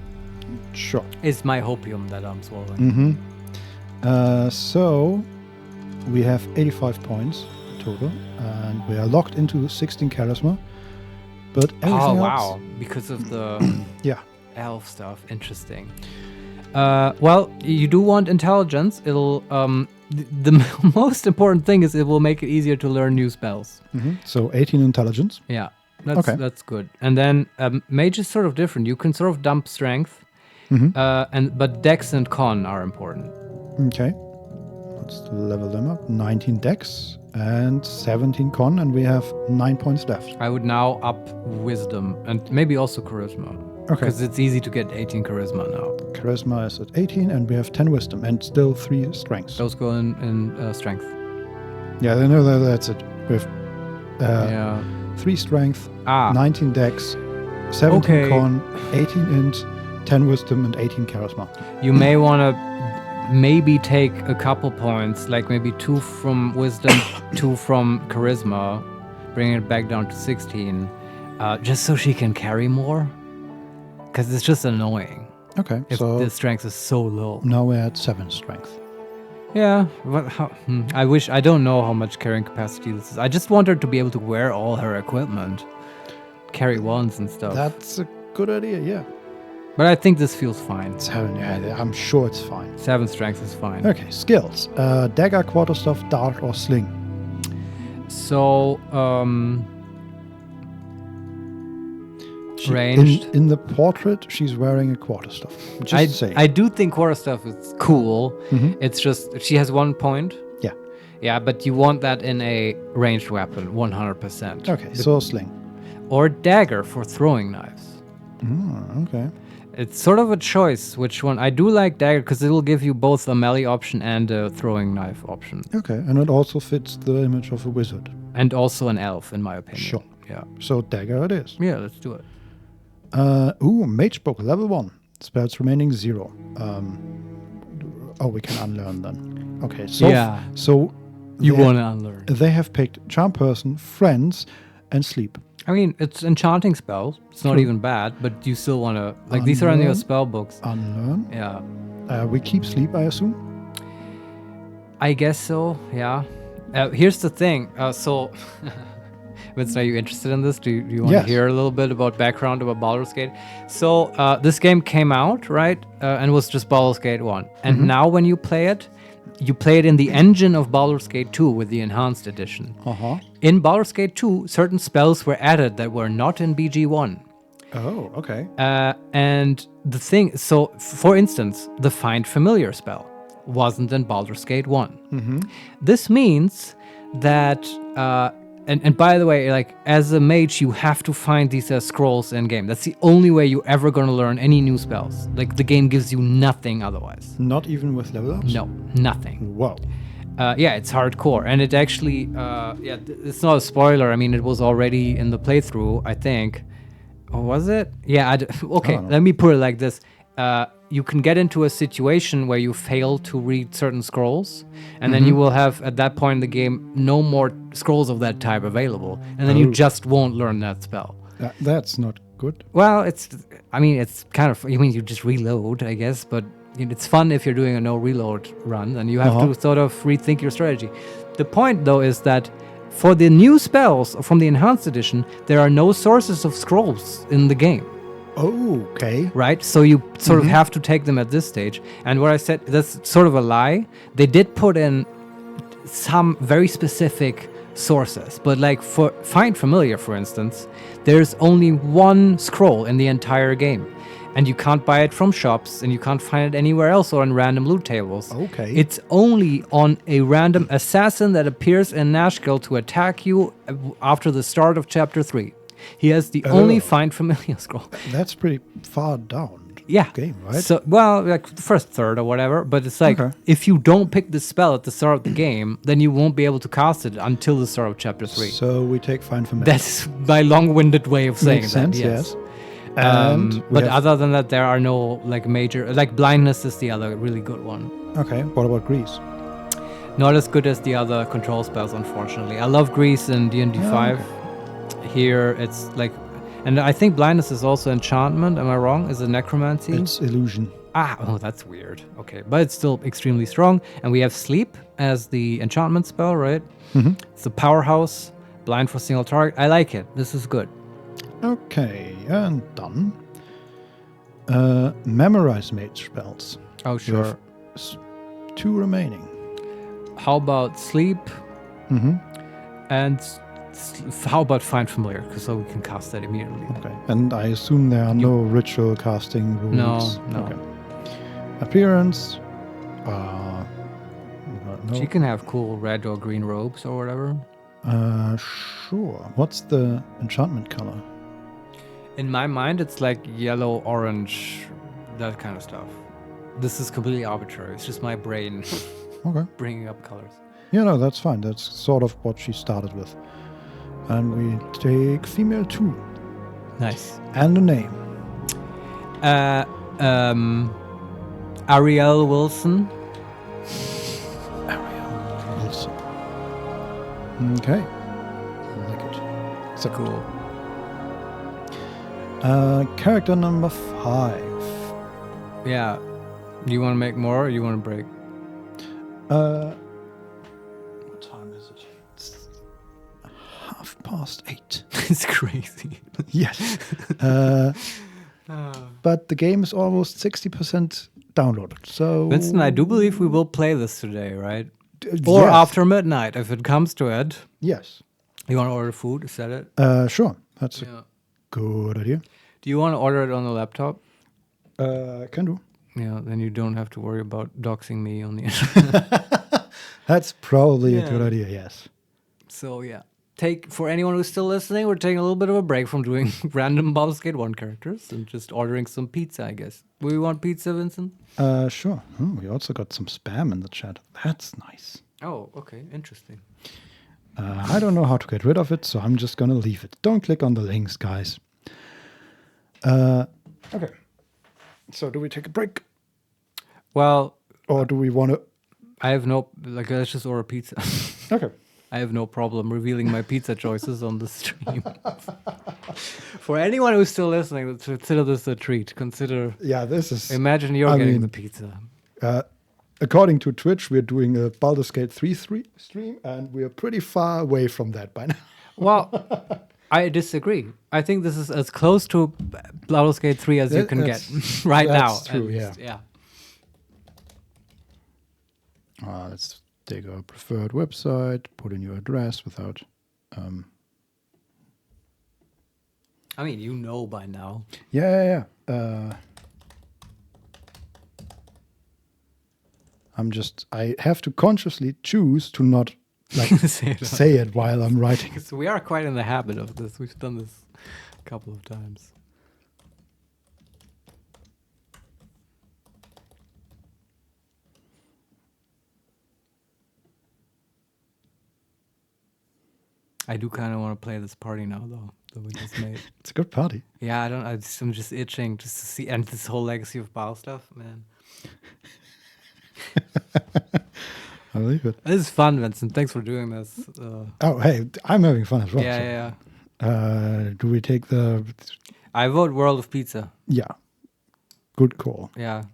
Sure. It's my hopium that I'm swallowing. So we have 85 points total, and we are locked into 16 charisma. But everything else, because of the elf stuff. Interesting. Well, you do want intelligence. It'll the most important thing is it will make it easier to learn new spells. So 18 intelligence. Yeah, that's good. And then mage is sort of different. You can sort of dump strength, but dex and con are important. Okay, let's level them up. 19 dex and 17 con, and we have 9 points left. I would now up wisdom and maybe also charisma. Okay. Because it's easy to get 18 charisma now. Charisma is at 18, and we have 10 wisdom, and still 3 strengths. Those go in strength. Yeah, I know that's it. We have 3 strength, 19 dex, 17 con, 18 int, 10 wisdom, and 18 charisma. You may want to maybe take a couple points, like maybe 2 from wisdom, 2 from charisma, bring it back down to 16, just so she can carry more. Because it's just annoying. Okay, if so the strength is so low. Now we're at 7 strength. Yeah, but I don't know how much carrying capacity this is. I just want her to be able to wear all her equipment, carry wands and stuff. That's a good idea, yeah. But I think this feels fine. 7, yeah, I'm sure it's fine. 7 strength is fine. Okay, skills. Dagger, quarterstaff, dart, or sling. So, ranged. In the portrait, she's wearing a quarterstaff. Just saying. I do think quarterstaff is cool. It's just, she has 1 point. Yeah. Yeah, but you want that in a ranged weapon, 100%. Okay, so sling. Or dagger for throwing knives. Okay. it's sort of a choice which one. I do like dagger because it'll give you both a melee option and a throwing knife option. Okay, and it also fits the image of a wizard. And also an elf, in my opinion. Sure. Yeah. So dagger it is. Yeah, let's do it. Mage book, level 1. Spells remaining 0. We can unlearn then. Okay, so yeah. So you want to unlearn. They have picked Charm Person, Friends, and Sleep. I mean, it's enchanting spells. It's not even bad, but you still want to... Like, these are in your spell books. Unlearn? Yeah. We keep Sleep, I assume? I guess so, yeah. Here's the thing. So... Vincent, are you interested in this? Do you want to hear a little bit about background about Baldur's Gate? So, this game came out, right? And was just Baldur's Gate 1. And now when you play it in the engine of Baldur's Gate 2 with the Enhanced Edition. In Baldur's Gate 2, certain spells were added that were not in BG1. Oh, okay. And the thing... So, for instance, the Find Familiar spell wasn't in Baldur's Gate 1. This means that... And by the way, like, as a mage, you have to find these scrolls in game. That's the only way you're ever going to learn any new spells. Like, the game gives you nothing otherwise. Not even with level ups? No, nothing. Whoa. Yeah, it's hardcore. And it actually, it's not a spoiler. I mean, it was already in the playthrough, I think. Or was it? Yeah, okay, let me put it like this. You can get into a situation where you fail to read certain scrolls, and then you will have, at that point in the game, no more scrolls of that type available, and then you just won't learn that spell. That's not good. Well, it's kind of, you just reload, I guess, but it's fun if you're doing a no reload run, and you have to sort of rethink your strategy. The point, though, is that for the new spells from the Enhanced Edition, there are no sources of scrolls in the game. Oh, okay. Right? So you sort of have to take them at this stage. And what I said, that's sort of a lie. They did put in some very specific sources. But like for Find Familiar, for instance, there's only one scroll in the entire game. And you can't buy it from shops, and you can't find it anywhere else or on random loot tables. Okay. It's only on a random assassin that appears in Nashkel to attack you after the start of Chapter 3. He has the only Find Familiar scroll. That's pretty far down. Game, right? So, well, like the first third or whatever. But it's like, if you don't pick the spell at the start of the game, then you won't be able to cast it until the start of Chapter 3. So we take Find Familiar. That's my long-winded way of saying Makes that. sense, yes. But other than that, there are no like major... Like Blindness is the other really good one. Okay, what about Grease? Not as good as the other control spells, unfortunately. I love Grease in D&D 5. Okay. Here it's like, and I think Blindness is also enchantment. Am I wrong? Is it necromancy? It's illusion. That's weird. Okay, but it's still extremely strong. And we have Sleep as the enchantment spell, right? It's a powerhouse, blind for single target. I like it. This is good. Okay, and done. Memorize mage spells. Oh, sure. 2 remaining. How about Sleep? And how about Find Familiar? Because so we can cast that immediately. Okay. And I assume there are no ritual casting rules. No. Okay. Appearance. No. She can have cool red or green robes or whatever. Sure. What's the enchantment color? In my mind, it's like yellow, orange, that kind of stuff. This is completely arbitrary. It's just my brain bringing up colors. Yeah, no, that's fine. That's sort of what she started with. And we take female 2. Nice. And a name. Ariel Wilson. Ariel Wilson. Okay. I like it. So cool. Character number 5. Yeah. Do you want to make more, or you want to break? What time is it? It's 8:30. It's crazy. Yes. But the game is almost 60% downloaded. So Vincent, I do believe we will play this today, right? Or after midnight, if it comes to it. Yes. You want to order food? Is that it? Sure. That's a good idea. Do you want to order it on the laptop? Can do. Yeah, then you don't have to worry about doxing me on the internet. That's probably a good idea, yes. So, yeah. for anyone who's still listening, we're taking a little bit of a break from doing random Baldur's Gate 1 characters and just ordering some pizza, I guess. Do we want pizza, Vincent? Sure. Oh, we also got some spam in the chat. That's nice. Oh, okay. Interesting. I don't know how to get rid of it, so I'm just going to leave it. Don't click on the links, guys. Okay. So do we take a break? Well... Or do we want to... I have no... let's just order pizza. Okay. I have no problem revealing my pizza choices on the stream. For anyone who's still listening, consider this a treat. Yeah, this is... Imagine you're getting the pizza. According to Twitch, we're doing a Baldur's Gate 3 stream, and we're pretty far away from that by now. Well, I disagree. I think this is as close to Baldur's Gate 3 as you can get right now. That's true, yeah. Yeah. Let's take our preferred website, put in your address without... I mean, you know by now. Yeah. I have to consciously choose to not say it while I'm writing. So we are quite in the habit of this. We've done this a couple of times. I do kind of want to play this party now, though, that we just made. It's a good party. Yeah, I'm just itching just to see, and this whole Legacy of Bao stuff, man. I believe it. This is fun, Vincent. Thanks for doing this. Hey, I'm having fun as well. Yeah. Do we take the... I vote World of Pizza. Yeah. Good call. Yeah.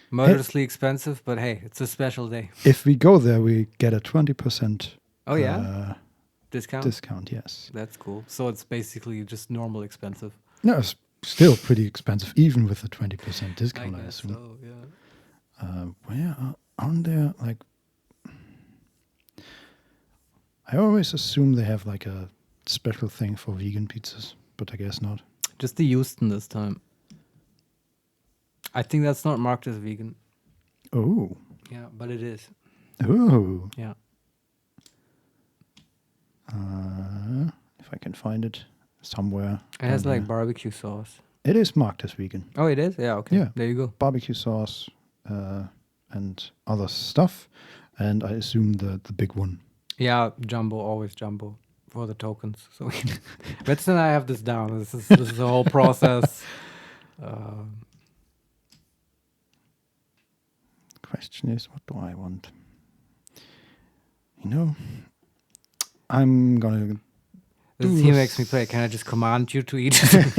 Murderously expensive, but hey, it's a special day. If we go there, we get a 20%... Oh, yeah? Discount? Discount, yes. That's cool. So it's basically just normal expensive. No, it's still pretty expensive, even with a 20% discount, I assume. So, yeah. Where aren't there, I always assume they have, a special thing for vegan pizzas, but I guess not. Just the Houston this time. I think that's not marked as vegan. Oh. Yeah, but it is. Oh. Yeah. If I can find it somewhere. It has barbecue sauce. It is marked as vegan. Oh, it is? Yeah, okay. Yeah. There you go. Barbecue sauce and other stuff. And I assume the big one. Yeah, jumbo, always jumbo for the tokens. So Vincent and I have this down. This is the whole process. Question is, what do I want? I'm gonna. This HeMakesMePlay. Can I just command you to eat it?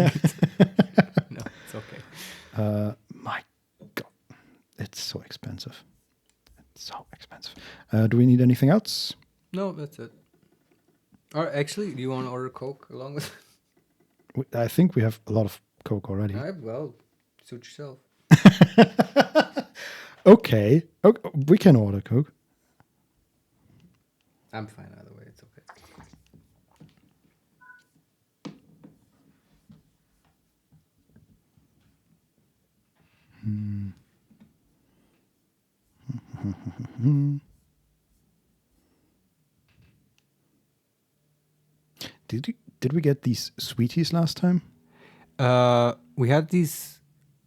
No, it's okay. My God, it's so expensive. Do we need anything else? No, that's it. Or actually, do you want to order Coke along with it? I think we have a lot of Coke already. All right, well, suit yourself. Okay, we can order Coke. I'm fine either way. It's okay. Did we get these sweeties last time? We had these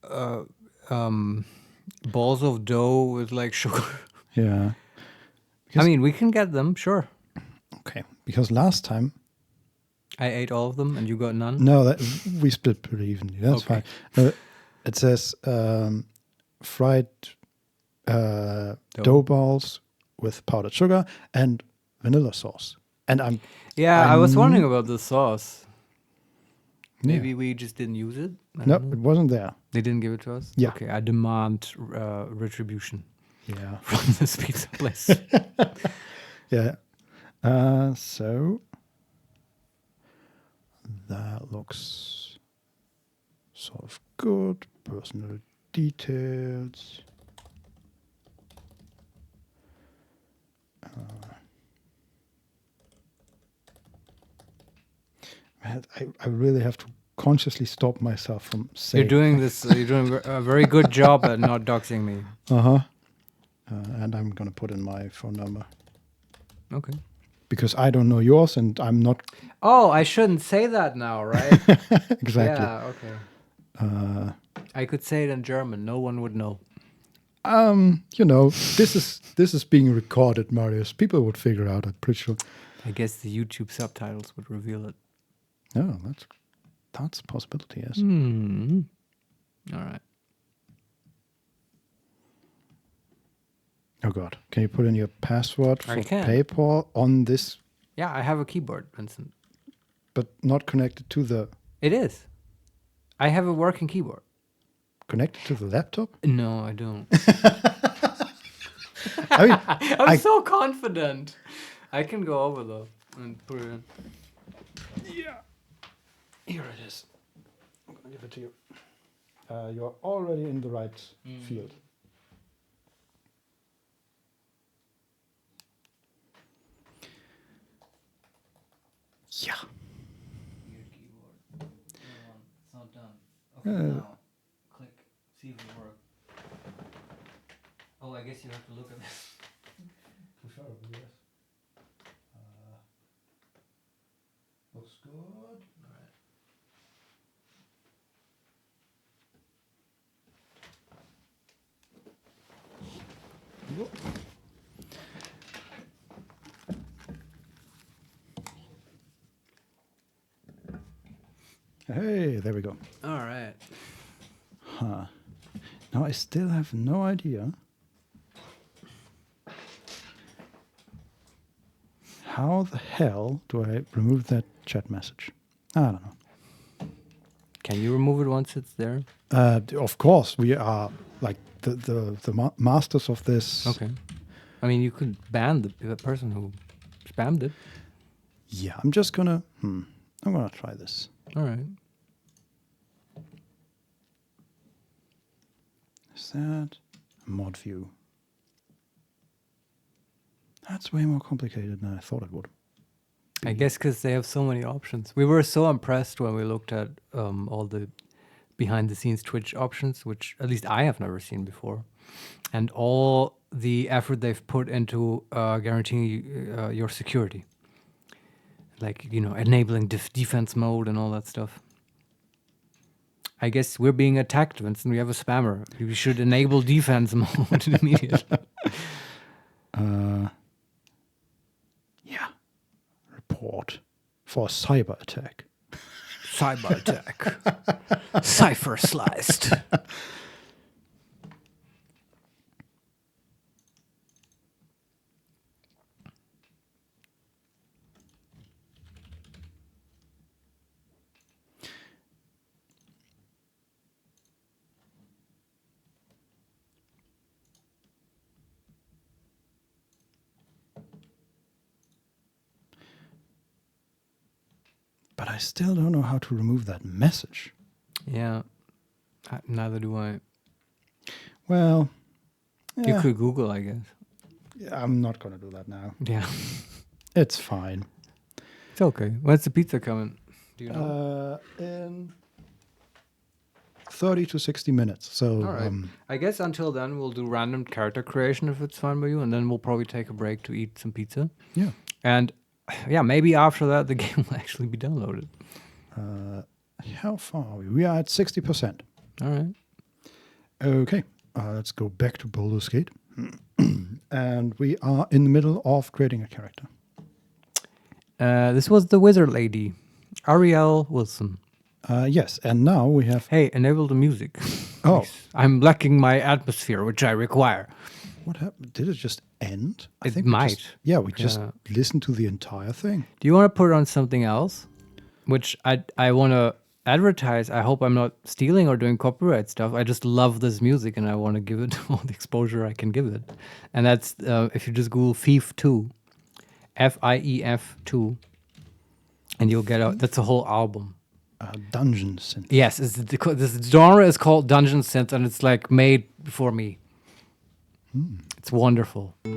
balls of dough with sugar. Yeah. I mean, we can get them, sure. Okay, because last time I ate all of them and you got none. No, we split pretty evenly. That's fine. It says fried dough balls with powdered sugar and vanilla sauce. And I was wondering about the sauce. Maybe we just didn't use it. Nope, it wasn't there. They didn't give it to us. Yeah. Okay, I demand retribution. Yeah, from this pizza place. Yeah. So that looks sort of good. Personal details. I really have to consciously stop myself from saying. You're doing a very good job at not doxing me. And I'm gonna put in my phone number. Okay. because I don't know yours and I'm not. Oh, I shouldn't say that now, right? Exactly. Yeah, okay. I could say it in German. No one would know. This is being recorded, Marius. People would figure out, I'm pretty sure. I guess the YouTube subtitles would reveal it. Oh, that's a possibility, yes. All right. Oh, God. Can you put in your password for I can. PayPal on this? Yeah, I have a keyboard, Vincent. But not connected to the... It is. I have a working keyboard. Connected to the laptop? No, I don't. I mean, I'm so confident. I can go over though and put it in. Yeah. Here it is. I'm going to give it to you. You're already in the right field. Yeah. Weird keyboard. It's not done. Okay, now click. See if it works. Oh, I guess you have to look at this. For sure, yes. Looks good. All right. Hey, there we go. All right. Huh. Now I still have no idea how the hell do I remove that chat message? I don't know. Can you remove it once it's there? Of course, we are like the masters of this. Okay. I mean, you could ban the person who spammed it. Yeah, I'm just gonna. I'm gonna try this. All right. Is that mod view? That's way more complicated than I thought it would. I guess because they have so many options. We were so impressed when we looked at all the behind-the-scenes Twitch options, which at least I have never seen before, and all the effort they've put into guaranteeing your security, like enabling defense mode and all that stuff. I guess we're being attacked, Vincent. We have a spammer. We should enable defense mode immediately. Yeah. Report for cyber attack. Cyber attack. Cipher sliced. But I still don't know how to remove that message. Yeah, neither do I. Well, you could Google, I guess. Yeah, I'm not going to do that now. Yeah. It's fine. It's okay. When's the pizza coming? Do you know? In 30 to 60 minutes. So, all right. I guess until then we'll do random character creation if it's fine by you, and then we'll probably take a break to eat some pizza. Yeah. And yeah, maybe after that the game will actually be downloaded. How far are we? We are at 60%. All right. Okay. Let's go back to Baldur's Gate. And we are in the middle of creating a character. This was the wizard lady, Ariel Wilson. Yes, and now we have... Hey, enable the music. Oh. Please. I'm lacking my atmosphere, which I require. What happened? Did it just end? I think might. We just listened to the entire thing. Do you want to put it on something else? Which I want to advertise. I hope I'm not stealing or doing copyright stuff. I just love this music and I want to give it all the exposure I can give it. And that's if you just Google FIEF 2, FIEF 2, and you'll get out. That's a whole album. Dungeon synth. Yes, this genre is called Dungeon synth, and it's like made for me. It's wonderful. There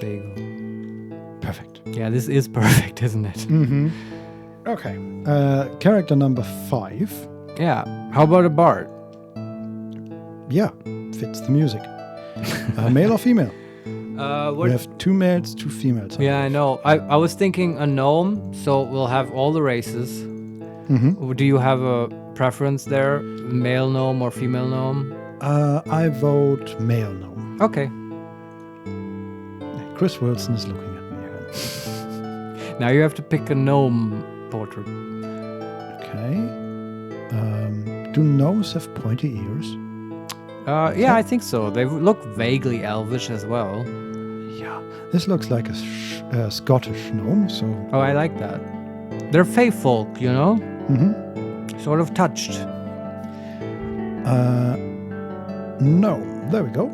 you go. Perfect. Yeah, this is perfect, isn't it? Mm-hmm. Okay. Character number 5. Yeah. How about a bard? Yeah, fits the music. Male or female? We have 2 males, 2 females. Yeah, I know. I was thinking a gnome, so we'll have all the races. Do you have a preference there? Male gnome or female gnome? I vote male gnome. Okay. Chris Wilson is looking at me. Now you have to pick a gnome portrait. Okay. Do gnomes have pointy ears? Yeah, I think so. They look vaguely elvish as well. Yeah. This looks like a Scottish gnome, so... Oh, I like that. They're fae folk, you know? Sort of touched. No. There we go.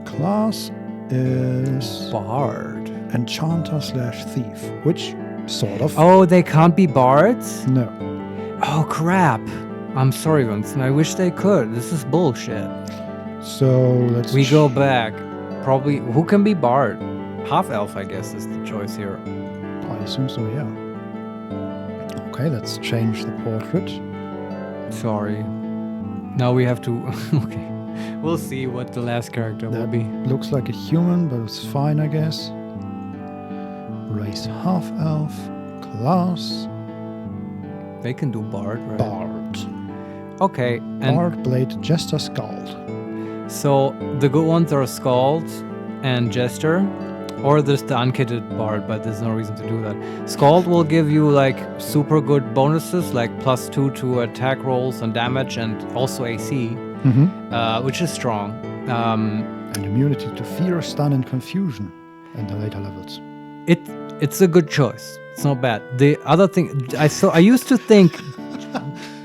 Class is... Bard. Enchanter / thief, which sort of... Oh, they can't be bards? No. Oh, crap. I'm sorry, Vincent. I wish they could. This is bullshit. So, let's... We go back. Probably... Who can be bard? Half-elf, I guess, is the choice here. I assume so, yeah. Okay, let's change the portrait. Sorry. Now we have to... Okay. We'll see what the last character will be. Looks like a human, but it's fine, I guess. Race half-elf. Class... They can do bard, right? Bard. Okay. And Bard, Blade, Jester, Skald. So the good ones are Skald and Jester, or there's the unkitted bard, but there's no reason to do that. Skald will give you like super good bonuses, like +2 to attack rolls and damage, and also AC, which is strong. And immunity to fear, stun, and confusion in the later levels. It's a good choice. It's not bad. The other thing I used to think.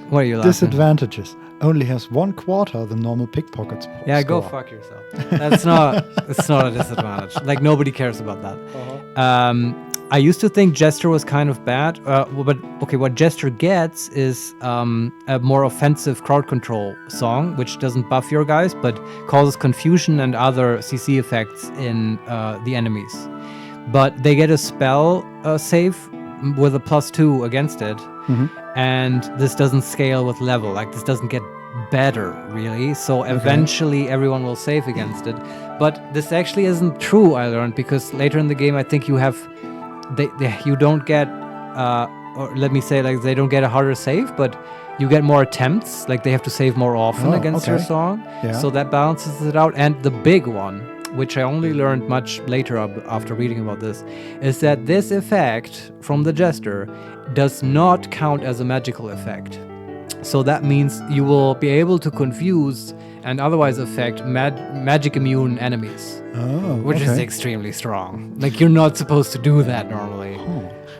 What are you laughing? Disadvantages. Only has 1/4 the normal pickpockets. Yeah, score. go fuck yourself. That's not. It's not a disadvantage. Like nobody cares about that. I used to think Jester was kind of bad, but okay. What Jester gets is a more offensive crowd control song, which doesn't buff your guys, but causes confusion and other CC effects in the enemies. But they get a spell save with a +2 against it. And this doesn't scale with level. Like this doesn't get better really. So eventually everyone will save against it. But this actually isn't true, I learned, because later in the game I think you have you don't get or let me say like they don't get a harder save, but you get more attempts. Like they have to save more often against your song. Yeah. So that balances it out. And the big one, which I only learned much later after reading about this, is that this effect from the Jester does not count as a magical effect. So that means you will be able to confuse and otherwise affect magic immune enemies, which is extremely strong. Like you're not supposed to do that normally.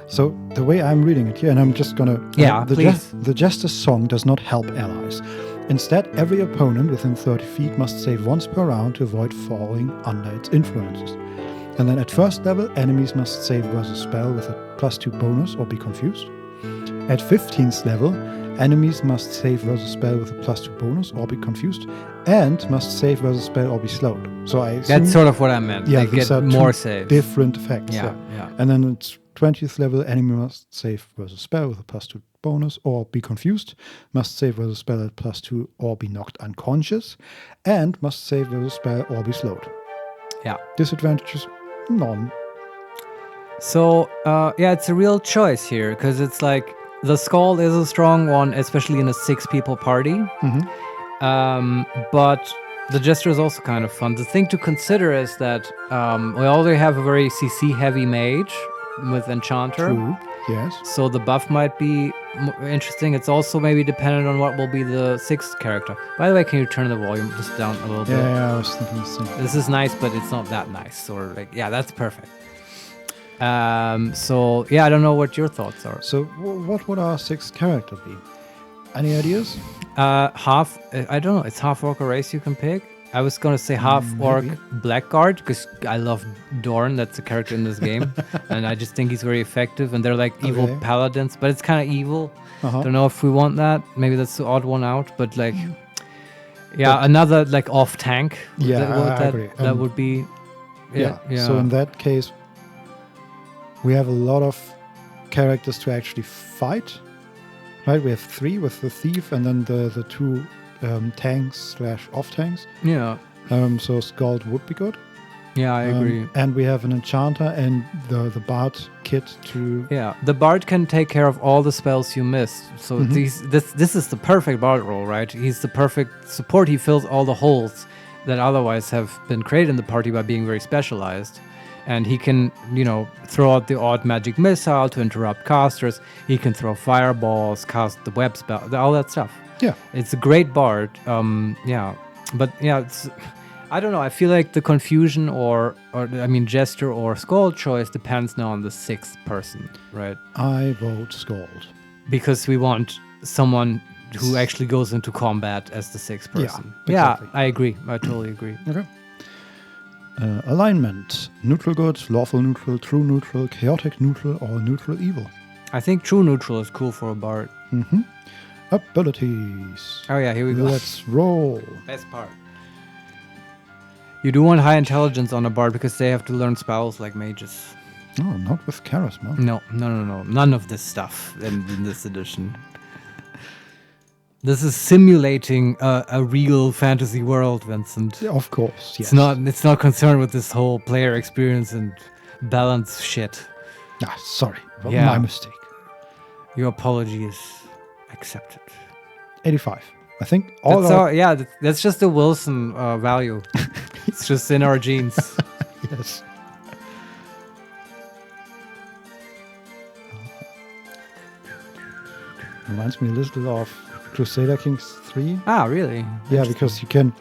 So the way I'm reading it here, and I'm just gonna... The Jester's song does not help allies. Instead, every opponent within 30 feet must save once per round to avoid falling under its influences. And then at first level, enemies must save versus spell with a +2 bonus or be confused. At 15th level, enemies must save versus spell with a +2 bonus or be confused, and must save versus spell or be slowed. So I assume, that's sort of what I meant. Yeah, they get more saves. Different effects. Yeah. And then at 20th level, enemy must save versus spell with a +2 bonus or be confused, must save versus spell at +2 or be knocked unconscious, and must save versus spell or be slowed. Yeah. Disadvantages, none. So, it's a real choice here, because it's like the Skald is a strong one, especially in a 6-people party. But the Jester is also kind of fun. The thing to consider is that we already have a very CC-heavy mage with Enchanter. True. Yes. So the buff might be interesting. It's also maybe dependent on what will be the 6th character. By the way, can you turn the volume just down a little bit? Yeah, I was thinking the same. This is nice, but it's not that nice. Or like, yeah, that's perfect. So yeah, I don't know what your thoughts are. So what would our 6th character be? Any ideas? Half. I don't know. It's half orc or race you can pick. I was gonna say half orc blackguard because I love Dorn. That's a character in this game, and I just think he's very effective. And they're like evil paladins, but it's kind of evil. Don't know if we want that. Maybe that's the odd one out. But like, another like off tank. Yeah, I agree. That would be. Yeah. So in that case, we have a lot of characters to actually fight. Right, we have 3 with the thief, and then the 2. Tanks / off tanks. Yeah. So Skald would be good. Yeah, I agree. And we have an enchanter and the bard kit to... Yeah, the bard can take care of all the spells you missed. So this is the perfect bard role, right? He's the perfect support. He fills all the holes that otherwise have been created in the party by being very specialized. And he can, throw out the odd magic missile to interrupt casters. He can throw fireballs, cast the web spell, all that stuff. Yeah. It's a great bard. But it's... I don't know. I feel like the confusion gesture or Scald choice depends now on the sixth person, right? I vote Scald. Because we want someone who actually goes into combat as the sixth person. Yeah, exactly. I agree. I totally agree. Okay. Alignment. Neutral good, lawful neutral, true neutral, chaotic neutral, or neutral evil. I think true neutral is cool for a bard. Abilities. Oh yeah, here we go. Let's roll. Best part. You do want high intelligence on a bard because they have to learn spells like mages. Oh, not with charisma. No. None of this stuff in this edition. This is simulating a real fantasy world, Vincent. Yeah, of course, yes. It's not concerned with this whole player experience and balance shit. Sorry. My mistake. Your apology is accepted. 85. I think that's just the Wilson value. It's just in our genes. Yes. Reminds me a little of Crusader Kings 3. Ah, really? Yeah, because you can...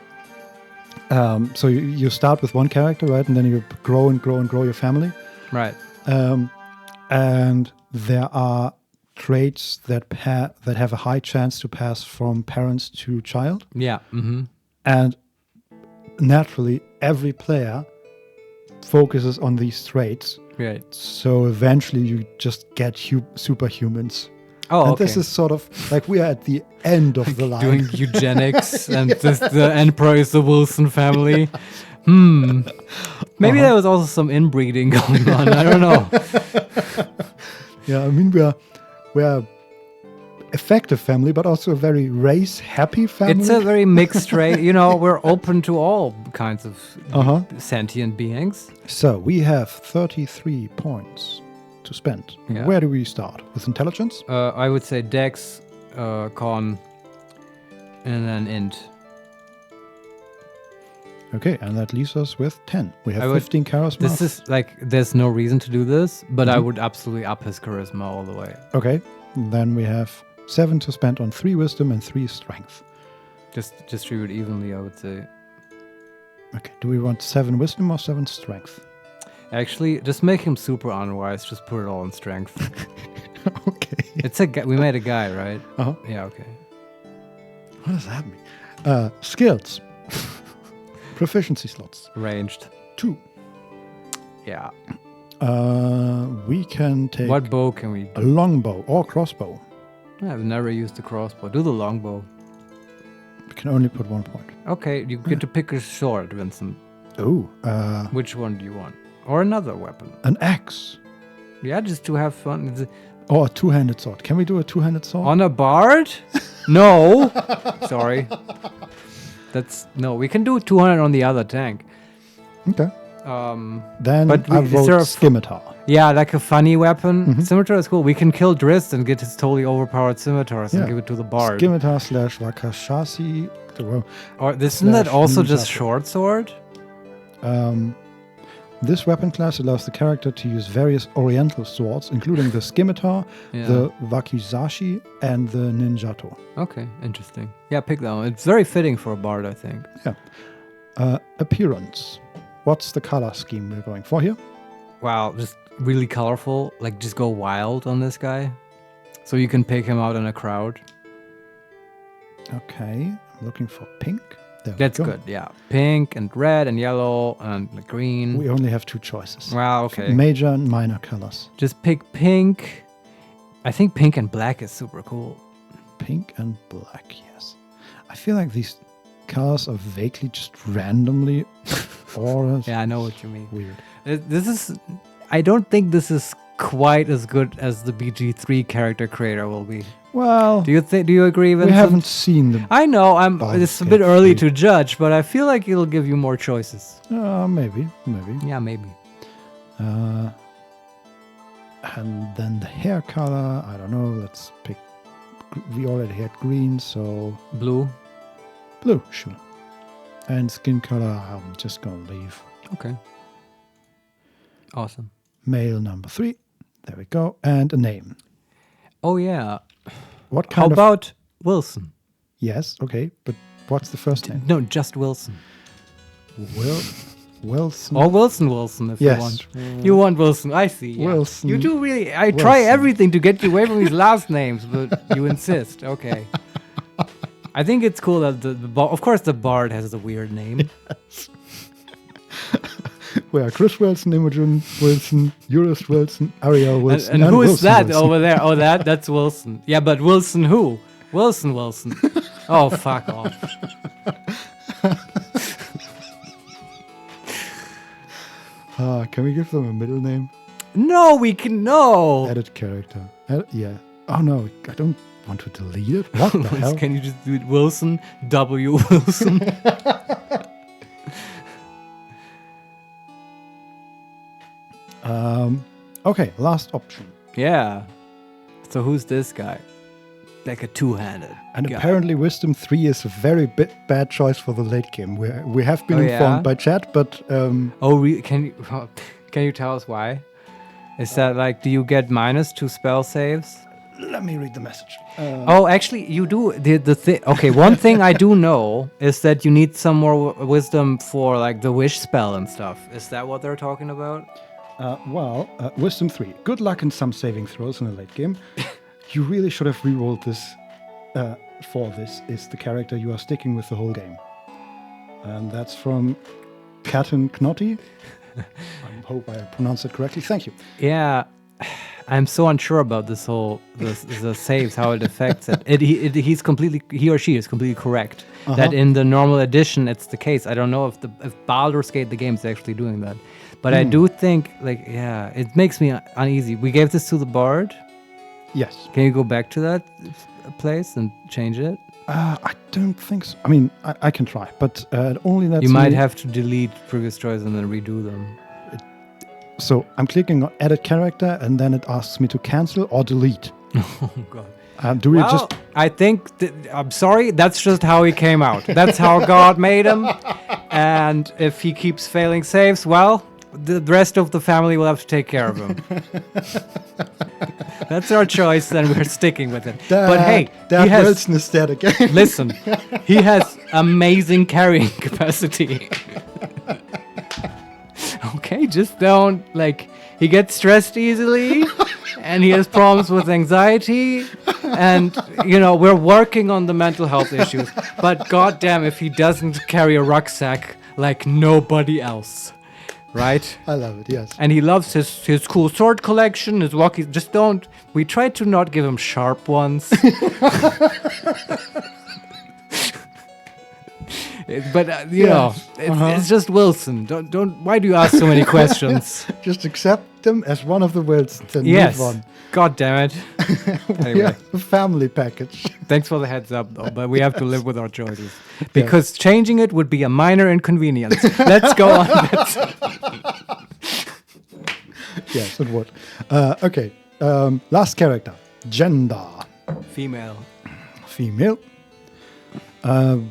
so you start with one character, right? And then you grow and grow and grow your family. Right. And there are traits that have a high chance to pass from parents to child. Yeah. Mm-hmm. And naturally, every player focuses on these traits. Right. So eventually you just get superhumans. Oh, and okay. This is sort of like we are at the end of the line. Doing eugenics and the emperor is the Wilson family. Maybe there was also some inbreeding going on. I don't know. Yeah, I mean, we're effective family, but also a very race-happy family. It's a very mixed race. We're open to all kinds of sentient beings. So we have 33 points to spend. Yeah. Where do we start? With intelligence? I would say Dex, Con, and then Int. Okay, and that leaves us with 10. We have 15 charisma. This is there's no reason to do this, but I would absolutely up his charisma all the way. Okay, then we have 7 to spend on 3 wisdom and 3 strength. Just distribute evenly, I would say. Okay, do we want 7 wisdom or 7 strength? Actually, just make him super unwise. Just put it all in strength. Okay. It's a guy. We made a guy, right? Uh-huh. Yeah, okay. What does that mean? Skills. Proficiency slots. Ranged. 2. Yeah. We can take... What bow can we do? A longbow or crossbow. I've never used the crossbow. Do the longbow. We can only put 1 point. Okay, you get to pick a sword, Vincent. Oh. Which one do you want? Or another weapon? An axe. Yeah, just to have fun. Or a 2-handed sword. Can we do a 2-handed sword? On a bard? No. Sorry. No, we can do 200 on the other tank. Okay. Then I vote scimitar. Yeah, like a funny weapon. Scimitar is cool. We can kill Drist and get his totally overpowered scimitars and give it to the bard. Scimitar / Wakashashi. Or isn't that also just short sword? This weapon class allows the character to use various oriental swords, including the scimitar, the wakizashi, and the ninjato. Okay, interesting. Yeah, pick that one. It's very fitting for a bard, I think. Yeah. Appearance. What's the color scheme we're going for here? Wow, just really colorful. Like, just go wild on this guy. So you can pick him out in a crowd. Okay, I'm looking for pink. That's good, yeah. Pink and red and yellow and green. We only have 2 choices. Wow, okay. Major and minor colors. Just pick pink. I think pink and black is super cool. Pink and black, yes. I feel like these colors are vaguely just randomly auras. Yeah, I know what you mean. Weird. I don't think this is quite as good as the BG3 character creator will be. Well, do you agree, Vincent? We haven't seen them. I know. It's a bit early to judge, but I feel like it'll give you more choices. Maybe. Yeah, maybe. And then the hair color, I don't know. Let's pick. We already had green, so blue. Blue, sure. And skin color, I'm just gonna leave. Okay. Awesome. Male number 3. There we go. And a name. Oh yeah. What kind How about Wilson? Yes, okay. But what's the first name? No, just Wilson. Wilson. Or Wilson if you want. You want Wilson, I see. Yeah. Wilson. You do really. I try everything to get you away from these last names, but you insist. Okay. I think it's cool that of course the Bard has a weird name. Yes. Where Chris Wilson, Imogen Wilson, Eurus Wilson, Ariel Wilson, and who is Wilson that Wilson. over there? Oh, that's Wilson. Yeah, but Wilson who? Wilson. Oh, fuck off. Can we give them a middle name? No, we can no. Edit character. Yeah. Oh no, I don't want to delete it. What the hell? Can you just do it Wilson W Wilson? Okay, last option. Yeah. So who's this guy? Like a two-handed. And guy. apparently Wisdom 3 is a very bad choice for the late game. We have been informed by chat, but... Can you tell us why? Is that like, do you get -2 spell saves? Let me read the message. Actually, you do. Okay, one thing I do know is that you need some more wisdom for like the wish spell and stuff. Is that what they're talking about? Wisdom 3. Good luck in some saving throws in a late game. You really should have rerolled this. For this is the character you are sticking with the whole game. And that's from Katten Knotti. I hope I pronounced it correctly. Thank you. Yeah. I'm so unsure about this whole the saves, how it affects it. He or she is completely correct that in the normal edition it's the case. I don't know if Baldur's Gate the game is actually doing that, but I do think it makes me uneasy. We gave this to the Bard. Yes. Can you go back to that place and change it? I don't think so. I mean, I can try, but only that. You might have to delete previous choices and then redo them. So I'm clicking on edit character, and then it asks me to cancel or delete. Oh God! I think I'm sorry. That's just how he came out. That's how God made him. And if he keeps failing saves, well, the rest of the family will have to take care of him. That's our choice, and we're sticking with it. But hey, Wilson is dead again. Listen, he has amazing carrying capacity. Okay, just don't, he gets stressed easily, and he has problems with anxiety, and, we're working on the mental health issues. But goddamn, if he doesn't carry a rucksack like nobody else, right? I love it, yes. And he loves his cool sword collection, his walkie. Just don't, we try to not give him sharp ones. But it's just Wilson. Don't. Why do you ask so many questions? Just accept them as one of the Wilsons and move on. God damn it. Anyway, a family package. Thanks for the heads up, though. But we have to live with our choices because changing it would be a minor inconvenience. Let's go on. Yes, it would. Okay. Last character. Gender. Female.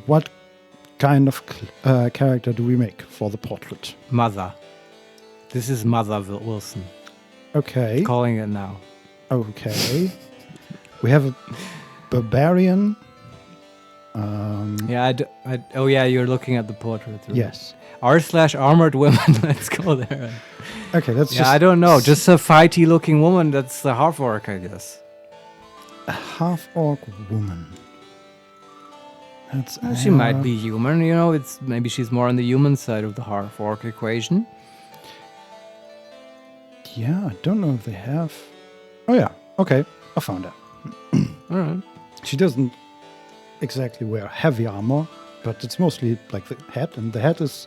What kind of character do we make for the portrait? Mother. This is Mother Wilson. Okay. Calling it now. Okay. We have a barbarian. You're looking at the portrait. Right? Yes. R/armored women. Let's go there. Okay, that's just... I don't know. Just a fighty looking woman that's a half-orc, I guess. A half-orc woman. She might be human, maybe she's more on the human side of the half-orc equation. Yeah, I don't know if they have... Oh yeah, okay, I found her. Alright. She doesn't exactly wear heavy armor, but it's mostly like the head, and the head is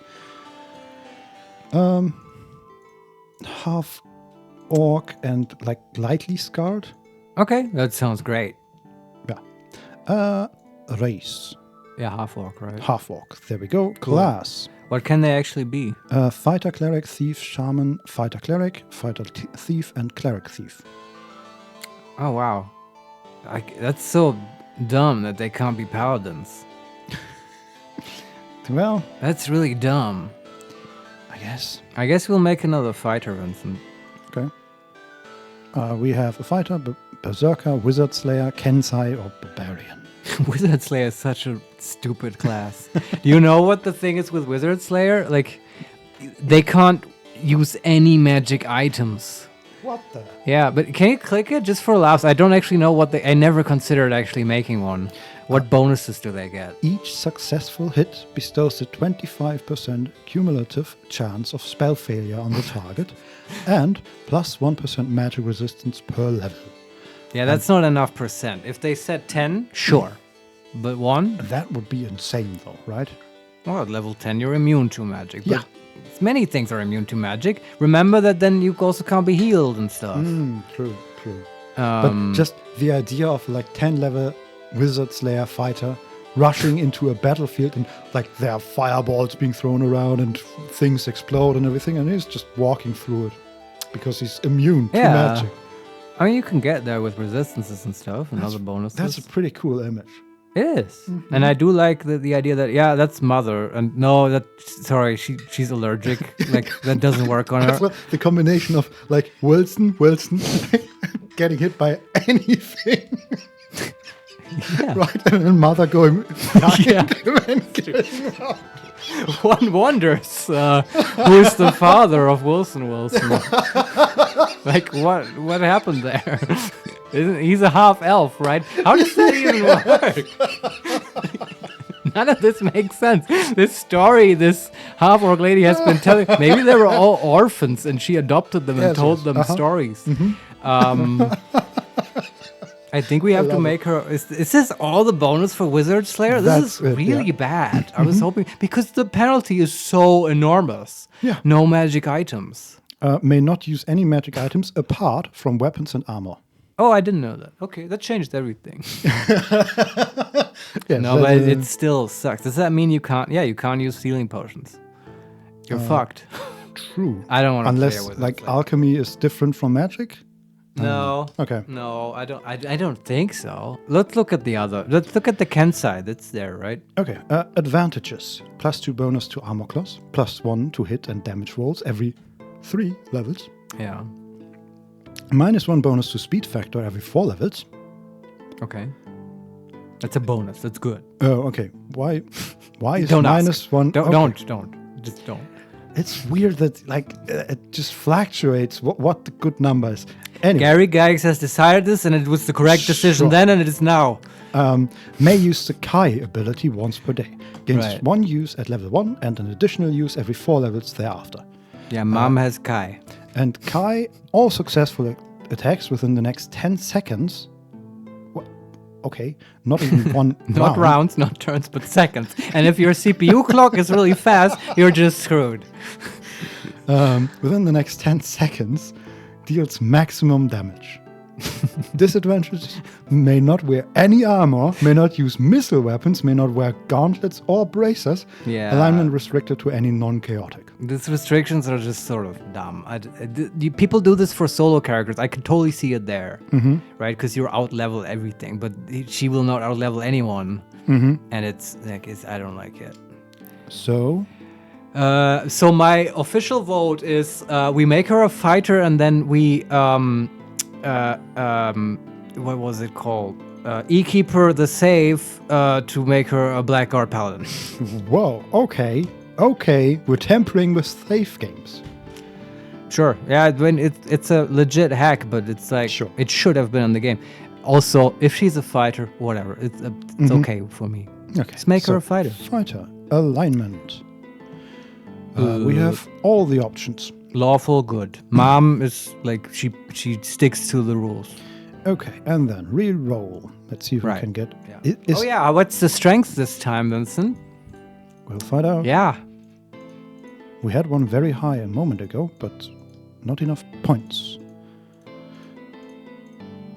half orc and like lightly scarred. Okay, that sounds great. Yeah. Race. Yeah, half orc, right? Half orc. There we go. Cool. Class. What can they actually be? Fighter, cleric, thief, shaman, fighter, cleric, fighter, thief, and cleric, thief. Oh wow, that's so dumb that they can't be paladins. Well, that's really dumb. I guess we'll make another fighter, Vincent. Okay. We have a fighter, berserker, wizard slayer, kensai, or barbarian. Wizard Slayer is such a stupid class. Do you know what the thing is with Wizard Slayer? Like, they can't use any magic items. What the? Yeah, but can you click it just for laughs? I don't actually know what I never considered actually making one. What bonuses do they get? Each successful hit bestows a 25% cumulative chance of spell failure on the target and plus 1% magic resistance per level. Yeah, that's not enough percent. If they said 10, sure. But 1? That would be insane though, right? Well, at level 10 you're immune to magic. Yeah. But many things are immune to magic. Remember that then you also can't be healed and stuff. True. But just the idea of like 10 level Wizard Slayer fighter rushing into a battlefield and like there are fireballs being thrown around and things explode and everything, and he's just walking through it because he's immune to magic. I mean, you can get there with resistances and stuff and other bonuses. That's a pretty cool image. It is. Mm-hmm. And I do like the idea that, that's Mother. And no, she's allergic. Like, that doesn't work on her. Well, the combination of, like, Wilson, getting hit by anything. Yeah. Right? And then Mother going, and getting out. One wonders who's the father of Wilson. Like, what happened there? He's a half elf, right? How does that even work? None of this makes sense. This story, this half orc lady has been telling. Maybe they were all orphans and she adopted them and told them stories. Mm-hmm. I think we have to make her. Is this all the bonus for Wizard Slayer? This is really bad. I was hoping, because the penalty is so enormous. Yeah. No magic items. May not use any magic items apart from weapons and armor. Oh, I didn't know that. Okay, that changed everything. Yes, no, but it still sucks. Does that mean you can't? Yeah, you can't use healing potions. You're fucked. True. I don't want to play unless with like alchemy is different from magic. No. Okay. No, I don't think so. Let's look at the other. Let's look at the Kensai. That's there, right? Okay. Advantages: +2 bonus to armor class, +1 to hit and damage rolls every 3 levels. Yeah. -1 bonus to speed factor every 4 levels. Okay. That's a bonus. That's good. Oh, okay. Why is don't -1? Don't. Just don't. It's weird that like it just fluctuates what the good number is. Anyway. Gary Gygax has decided this, and it was the correct decision then, and it is now. May use the Kai ability once per day. Gains Right. 1 use at level 1 and an additional use every 4 levels thereafter. Yeah, Mom has Kai. And Kai, all successful attacks within the next 10 seconds. Okay, not even one Not rounds, not turns, but seconds. And if your CPU clock is really fast, you're just screwed. Within the next 10 seconds, deals maximum damage. Disadvantages: may not wear any armor, may not use missile weapons, may not wear gauntlets or bracers. Yeah. Alignment restricted to any non-chaotic. These restrictions are just sort of dumb. People do this for solo characters. I can totally see it there, right? Because you out-level everything, but she will not out-level anyone. And it's like, I don't like it. So my official vote is we make her a fighter, and then we what was it called? E-Keeper the Save to make her a Blackguard Paladin. Whoa, okay, we're tampering with safe games. Sure, yeah, it's a legit hack, but it's like, it should have been in the game. Also, if she's a fighter, whatever, it's okay for me. Okay, just make her a fighter. Fighter, alignment. We have all the options. Lawful good. Mom is like, she sticks to the rules. Okay, and then re-roll. Let's see if we can get... Yeah. What's the strength this time, Vincent? We'll find out. Yeah. We had one very high a moment ago, but not enough points.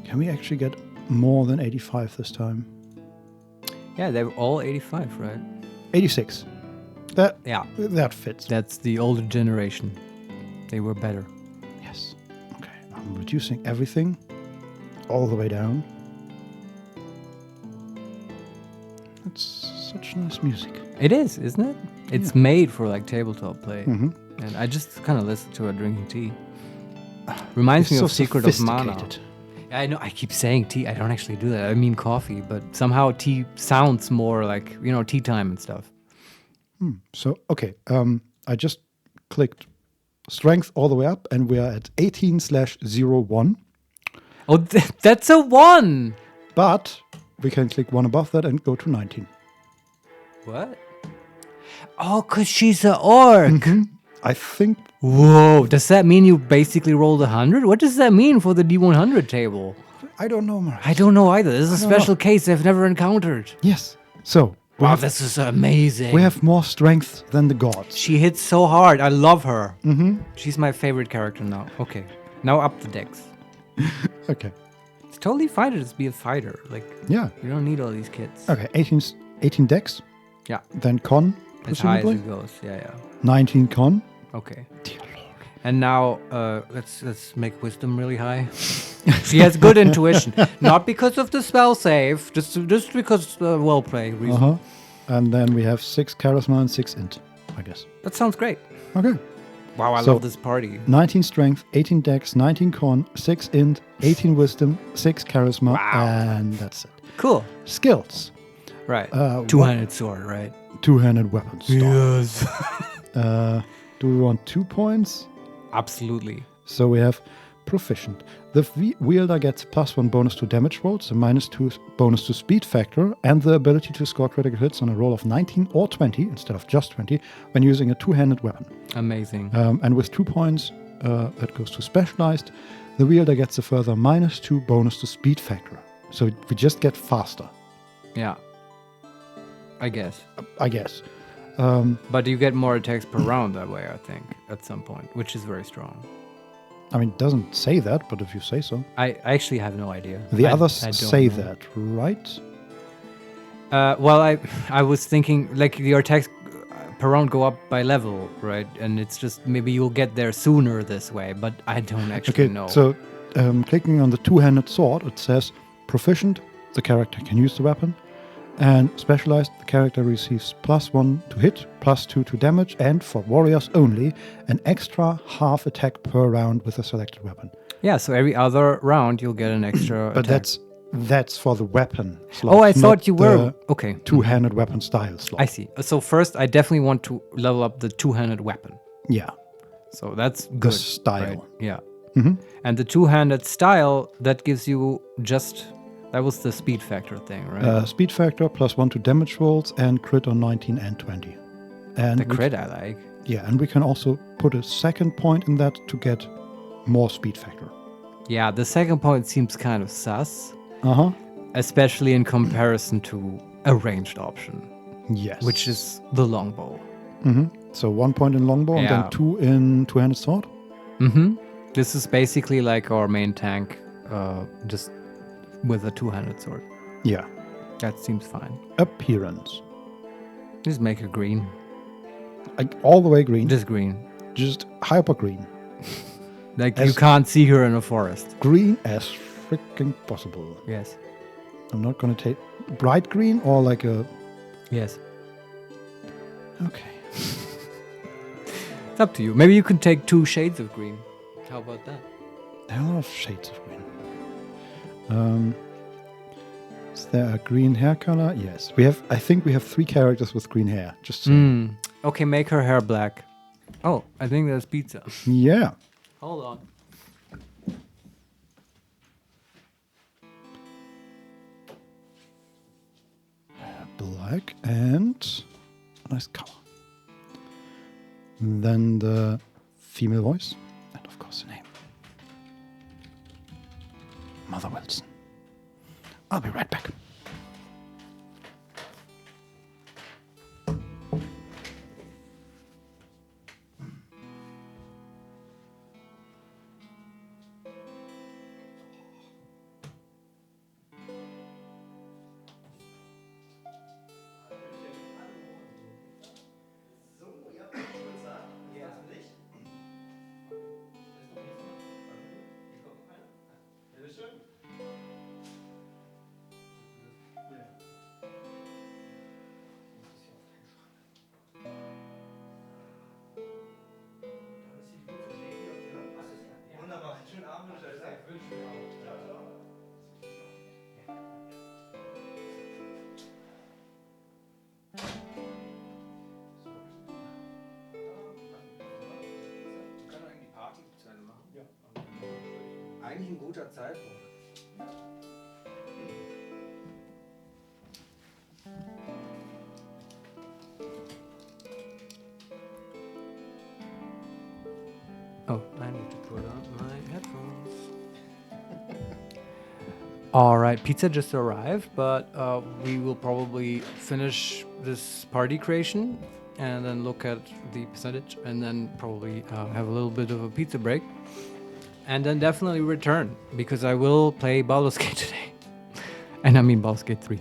Can we actually get more than 85 this time? Yeah, they were all 85, right? 86. That fits. That's the older generation. They were better. Yes. Okay, I'm reducing everything all the way down. It's such nice music. It is, isn't it? It's made for like tabletop play. And I just kind of listen to it drinking tea. Reminds me of Secret of Mana. I know I keep saying tea. I don't actually do that. I mean coffee, but somehow tea sounds more like, tea time and stuff. So, okay. I just clicked strength all the way up and we are at 18/01. Oh, that's a 1! But we can click one above that and go to 19. What? Oh, because she's an orc. I think... Whoa, does that mean you basically rolled 100? What does that mean for the D100 table? I don't know, Marius. I don't know either. This is a special case I've never encountered. Yes. So... Wow, this is amazing. We have more strength than the gods. She hits so hard. I love her. She's my favorite character now. Okay. Now up the decks. Okay. It's totally fine to just be a fighter. Like, yeah. You don't need all these kits. Okay, 18 decks. Yeah. Then con, presumably. As high as it goes. Yeah. 19 con. Okay. Dear Lord. And now let's make wisdom really high. She has good intuition, not because of the spell save, just because well play reason. And then we have 6 charisma and 6 int, I guess. That sounds great. Okay. Wow, I love this party. 19 strength, 18 dex, 19 con, 6 int, 18 wisdom, 6 charisma, and that's it. Cool. Skills. Right. Two-handed sword, right? Two-handed weapon. Yes. Do we want 2 points? Absolutely. So we have proficient. The wielder gets +1 bonus to damage rolls, a -2 bonus to speed factor, and the ability to score critical hits on a roll of 19 or 20 instead of just 20 when using a two-handed weapon. Amazing. And with 2 points, that goes to specialized. The wielder gets a further -2 bonus to speed factor. So we just get faster. Yeah. I guess. But you get more attacks per round that way, I think, at some point, which is very strong. I mean, it doesn't say that, but if you say so. I actually have no idea. The others say that, right? Well, I was thinking, like, your attacks per round go up by level, right? And it's just, maybe you'll get there sooner this way, but I don't actually know. So, clicking on the two-handed sword, it says, proficient, the character can use the weapon. And specialized, the character receives +1 to hit, +2 to damage, and for warriors only, an extra half attack per round with a selected weapon. Yeah, so every other round you'll get an extra But attack. that's for the weapon slot. Oh, I thought you were... Okay. Two-handed weapon style slot. I see. So first, I definitely want to level up the two-handed weapon. Yeah. So that's good. The style. Right? Yeah. And the two-handed style, that gives you just... That was the speed factor thing, right? Speed factor +1 to damage rolls and crit on 19 and 20. And the crit I like. Yeah, and we can also put a second point in that to get more speed factor. Yeah, the second point seems kind of sus. Uh-huh. Especially in comparison to a ranged option. Yes. Which is the longbow. So 1 point in longbow and then 2 in two-handed sword? This is basically like our main tank, just with a two-handed sword. Yeah. That seems fine. Appearance. Just make her green. Like all the way green? Just green. Just hyper green. Like you can't see her in a forest. Green as freaking possible. Yes. I'm not going to take bright green or like a... Yes. Okay. It's up to you. Maybe you can take 2 shades of green. How about that? There are a lot of shades of green. Is there a green hair color? Yes. I think we have 3 characters with green hair. Just so. Okay, make her hair black. Oh, I think there's pizza. Yeah. Hold on. Black and a nice color. Then the female voice. And of course the name. Mother Wilson. I'll be right back. eigentlich ein guter Zeitpunkt. Oh, I need to put on my headphones. All right, pizza just arrived, but we will probably finish this party creation and then look at the percentage and then probably have a little bit of a pizza break and then definitely return because I will play Baldur's Gate today. And I mean Baldur's Gate 3.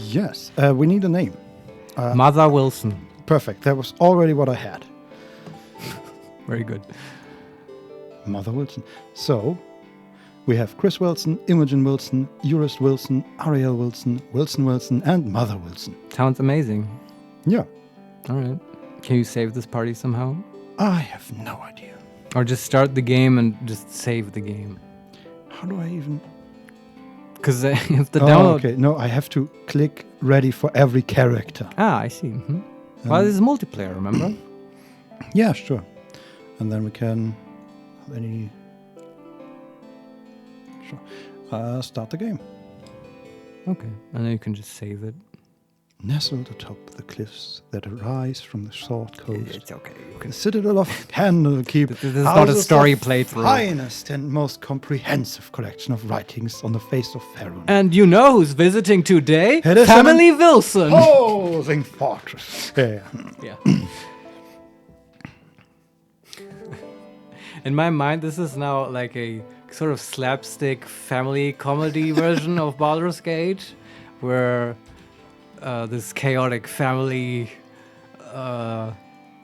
Yes, we need a name. Mother Wilson. Perfect, that was already what I had. Very good. Mother Wilson. So, we have Chris Wilson, Imogen Wilson, Eurist Wilson, Ariel Wilson, Wilson Wilson, and Mother Wilson. Sounds amazing. Yeah. All right. Can you save this party somehow? I have no idea. Or just start the game and just save the game. How do I even... Because if the download... okay. No, I have to click ready for every character. Ah, I see. Mm-hmm. Well, this is multiplayer, remember? Yeah, sure. And then we can... Sure. Start the game. Okay. And then you can just save it. Nestled atop the cliffs that arise from the Sword Coast. It's okay. You can... The citadel of Candlekeep. This is not a story playthrough. Finest and most comprehensive collection of writings on the face of Faerun. And you know who's visiting today? It is Family Wilson. Opposing fortress. Yeah. In my mind, this is now like a sort of slapstick family comedy version of Baldur's Gate, where this chaotic family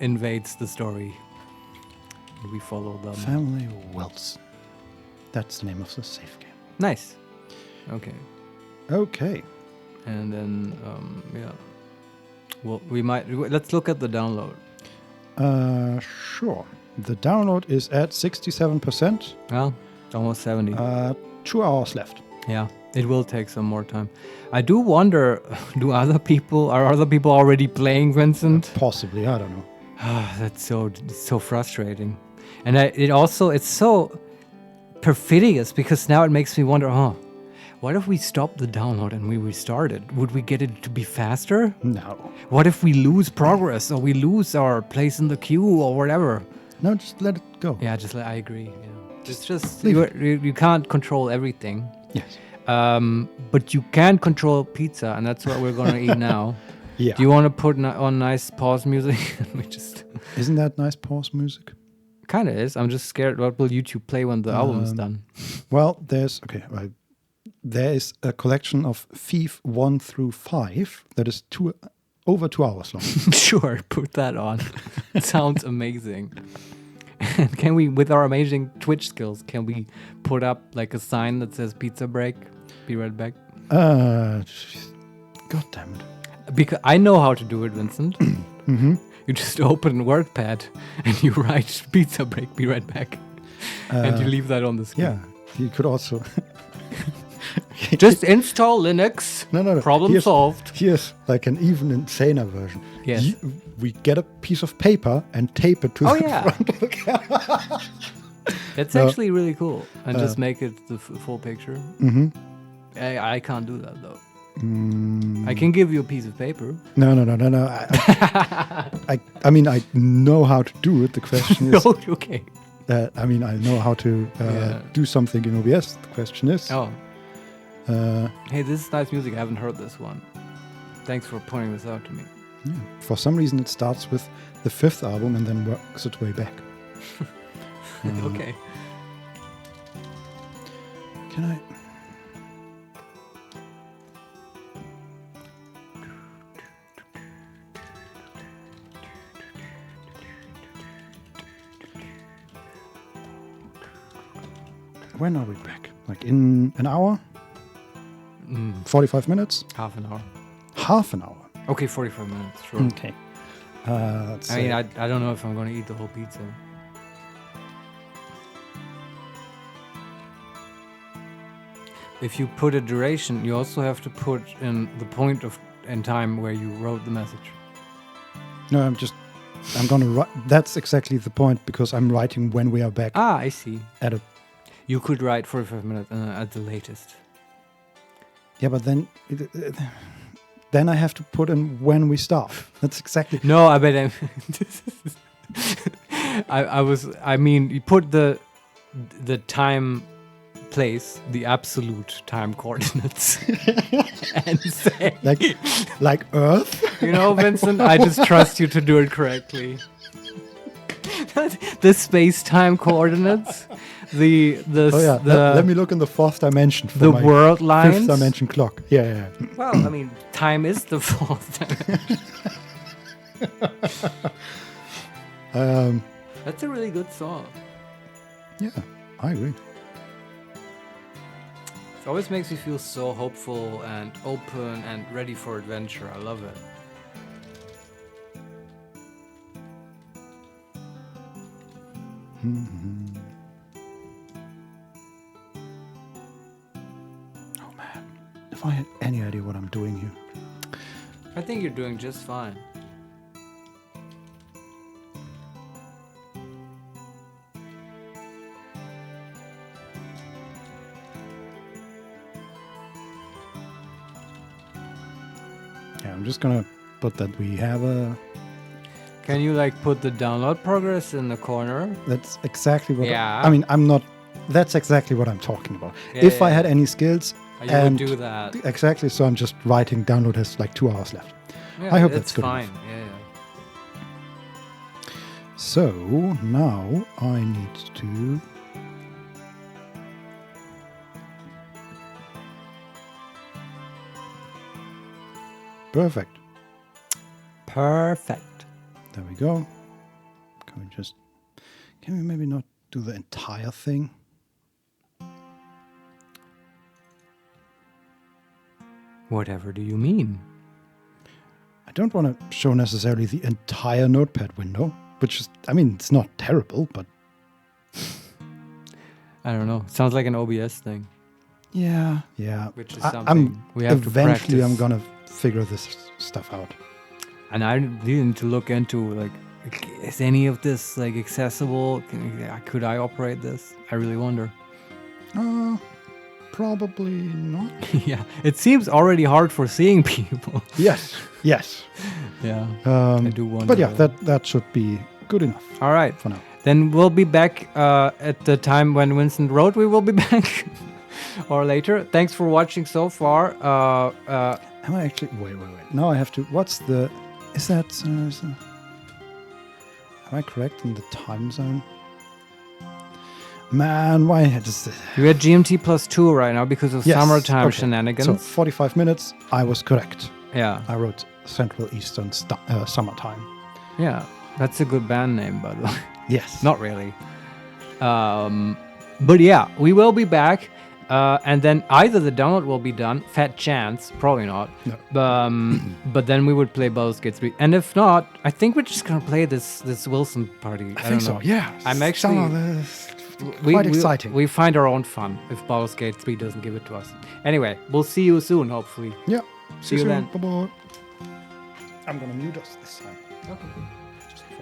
invades the story. We follow them. Family Wilson. That's the name of the safe game. Nice. Okay. Okay. And then, yeah. Well, we might... Let's look at the download. Sure. The download is at 67%. Well, it's almost 70. 2 hours left. Yeah, it will take some more time. I do wonder, are other people already playing, Vincent? Possibly, I don't know. That's so frustrating. And it's so perfidious because now it makes me wonder, what if we stop the download and we restart it? Would we get it to be faster? No. What if we lose progress or we lose our place in the queue or whatever? No, just let it go. Yeah, I agree. Yeah. Just you can't control everything. Yes. But you can control pizza, and that's what we're gonna eat now. Yeah. Do you want to put on nice pause music? Isn't that nice pause music? Kind of is. I'm just scared. What will YouTube play when the album is done? Well, there is a collection of Thief 1 through 5 that is over 2 hours long. Sure, put that on. It sounds amazing. And can we, with our amazing Twitch skills, can we put up like a sign that says pizza break? Be right back. God damn it. Because I know how to do it, Vincent. Mm-hmm. You just open WordPad and you write pizza break, be right back. And you leave that on the screen. Yeah, you could also... Just install Linux. No. Problem solved. Here's like an even insaner version. Yes. We get a piece of paper and tape it to the front of the camera. That's actually really cool. And just make it the full picture. Mm-hmm. I can't do that though. I can give you a piece of paper. No. I mean, I know how to do it. The question is... Okay. I mean, I know how to do something in OBS. The question is... hey, this is nice music. I haven't heard this one. Thanks for pointing this out to me. Yeah. For some reason, it starts with the 5th album and then works its way back. Okay. Can I... When are we back? Like in an hour? 45 minutes? Half an hour. Half an hour? Okay, 45 minutes, sure. Okay. I don't know if I'm going to eat the whole pizza. If you put a duration, you also have to put in the point in time where you wrote the message. No, I'm going to write. That's exactly the point because I'm writing when we are back. Ah, I see. You could write 45 minutes at the latest. Yeah, but then I have to put in when we stop. That's exactly. No, I bet I mean, you put the time, place, the absolute time coordinates, and say like Earth. You know, Vincent, I just trust you to do it correctly. The space-time coordinates, let me look in the fourth dimension for the my world lines. Fifth dimension clock. Yeah. Well, I mean, time is the fourth dimension. That's a really good song. Yeah, I agree. It always makes me feel so hopeful and open and ready for adventure. I love it. Oh man, if I had any idea what I'm doing here. I think you're doing just fine. Yeah, I'm just gonna put that we have a... Can you like put the download progress in the corner? That's exactly what... Yeah. I mean, I'm not... That's exactly what I'm talking about. Yeah, if I had any skills... You would do that. Exactly, so I'm just writing download has like 2 hours left. Yeah, I hope that's good fine. enough. Yeah. So, now I need to... Perfect. There we go. Can we maybe not do the entire thing? Whatever do you mean? I don't want to show necessarily the entire notepad window, which is, I mean, it's not terrible, but... I don't know. Sounds like an OBS thing. Yeah. Which is something we have to practice. Eventually, I'm going to figure this stuff out. And I need to look into, like, is any of this, like, accessible? Could I operate this? I really wonder. Probably not. Yeah, it seems already hard for seeing people. Yes. Yeah, I do wonder. But yeah, that should be good enough. All right. For now. Then we'll be back at the time when Vincent wrote. We will be back. Or later. Thanks for watching so far. Am I actually... Wait. Now I have to... What's the... Is that... am I correct in the time zone? Man, why does... We're at GMT +2 right now because of summertime shenanigans. So 45 minutes, I was correct. Yeah. I wrote Central Eastern Summertime. Yeah, that's a good band name, by the way. Yes. Not really. But yeah, we will be back. And then either the download will be done, fat chance, probably not. No. But then we would play Baldur's Gate 3. And if not, I think we're just going to play this Wilson party. I think so, yeah. I'm actually... Quite exciting. We find our own fun if Baldur's Gate 3 doesn't give it to us. Anyway, we'll see you soon, hopefully. Yeah. See you then. Bye-bye. I'm going to mute us this time. Okay. Just for...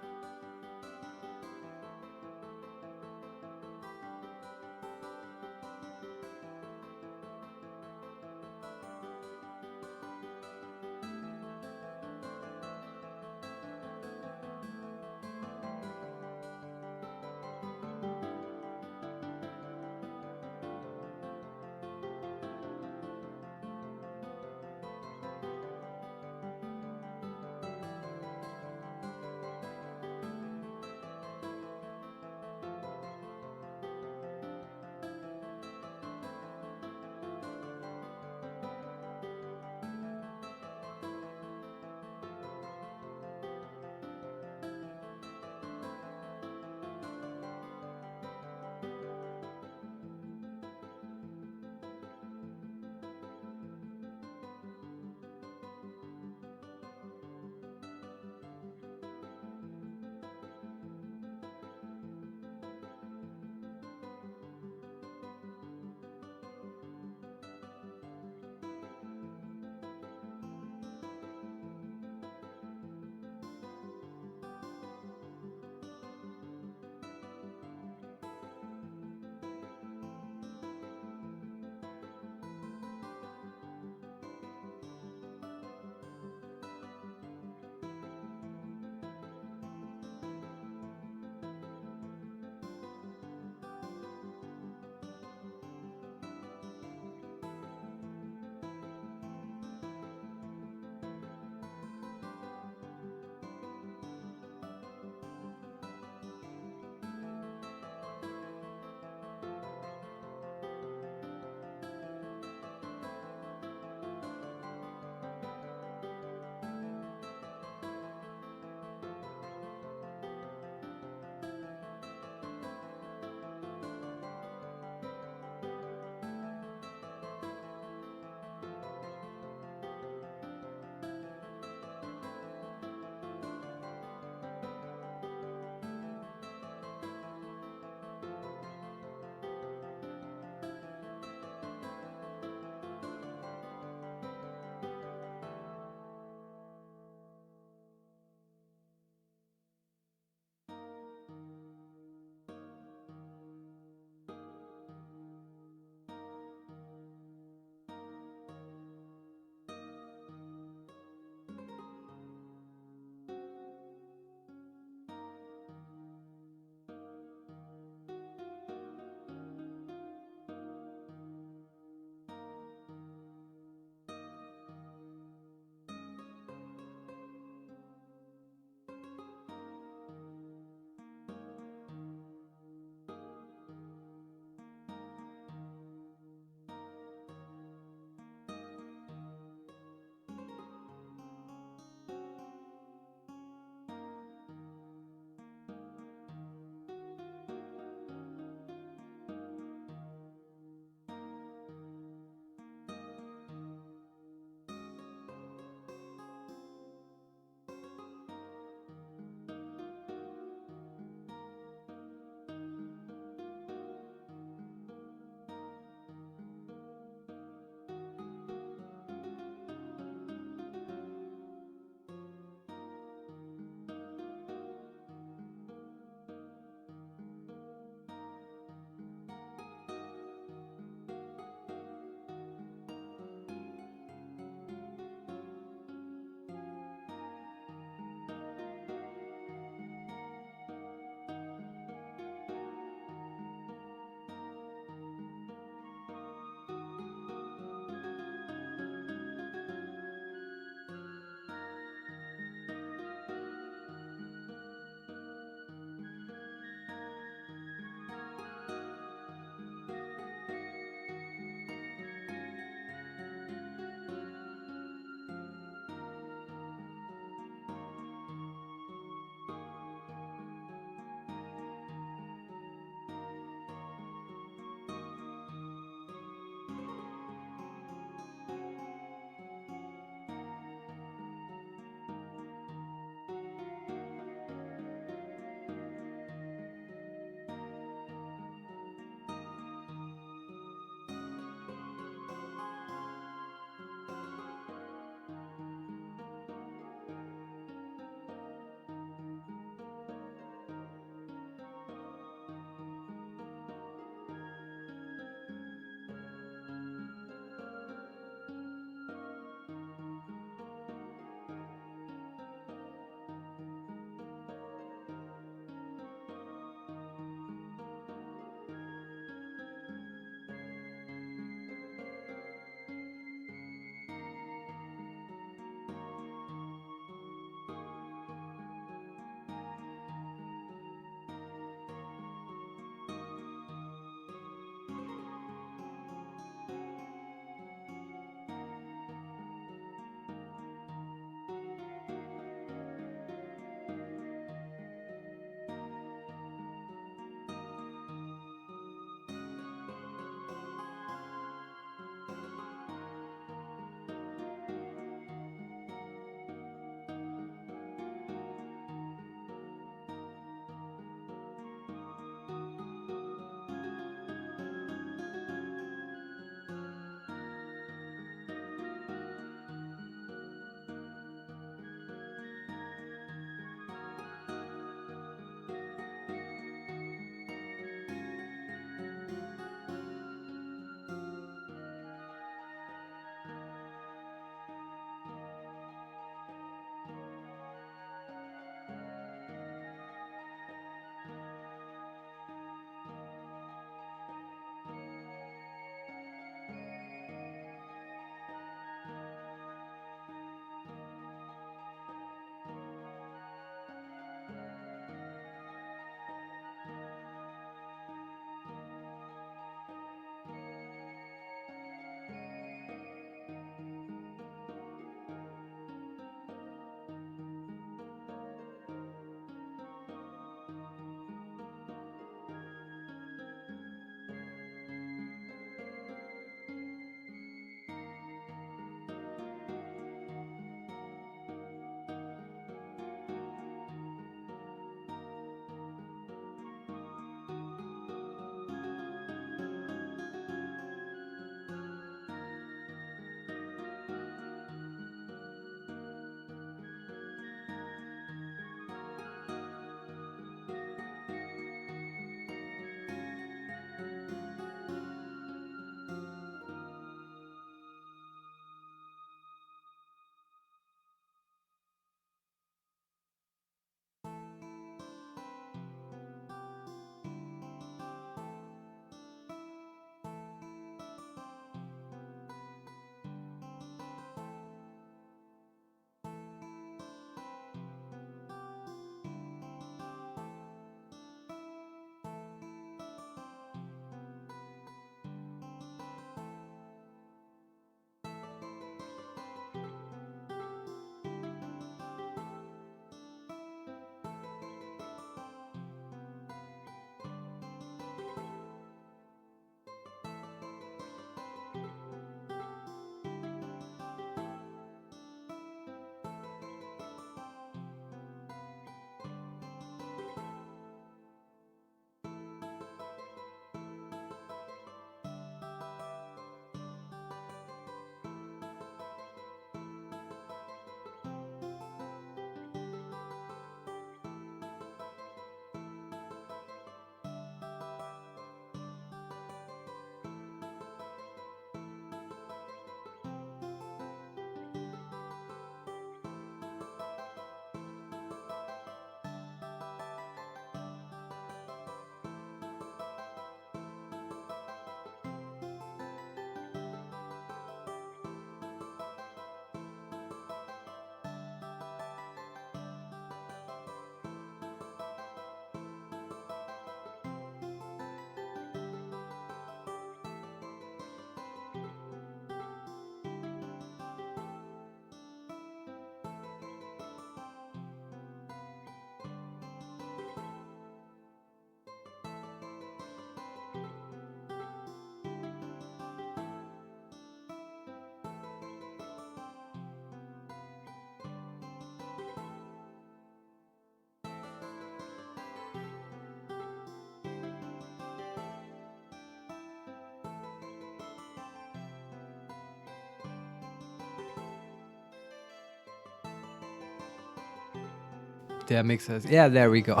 Yeah, makes sense. Yeah, there we go.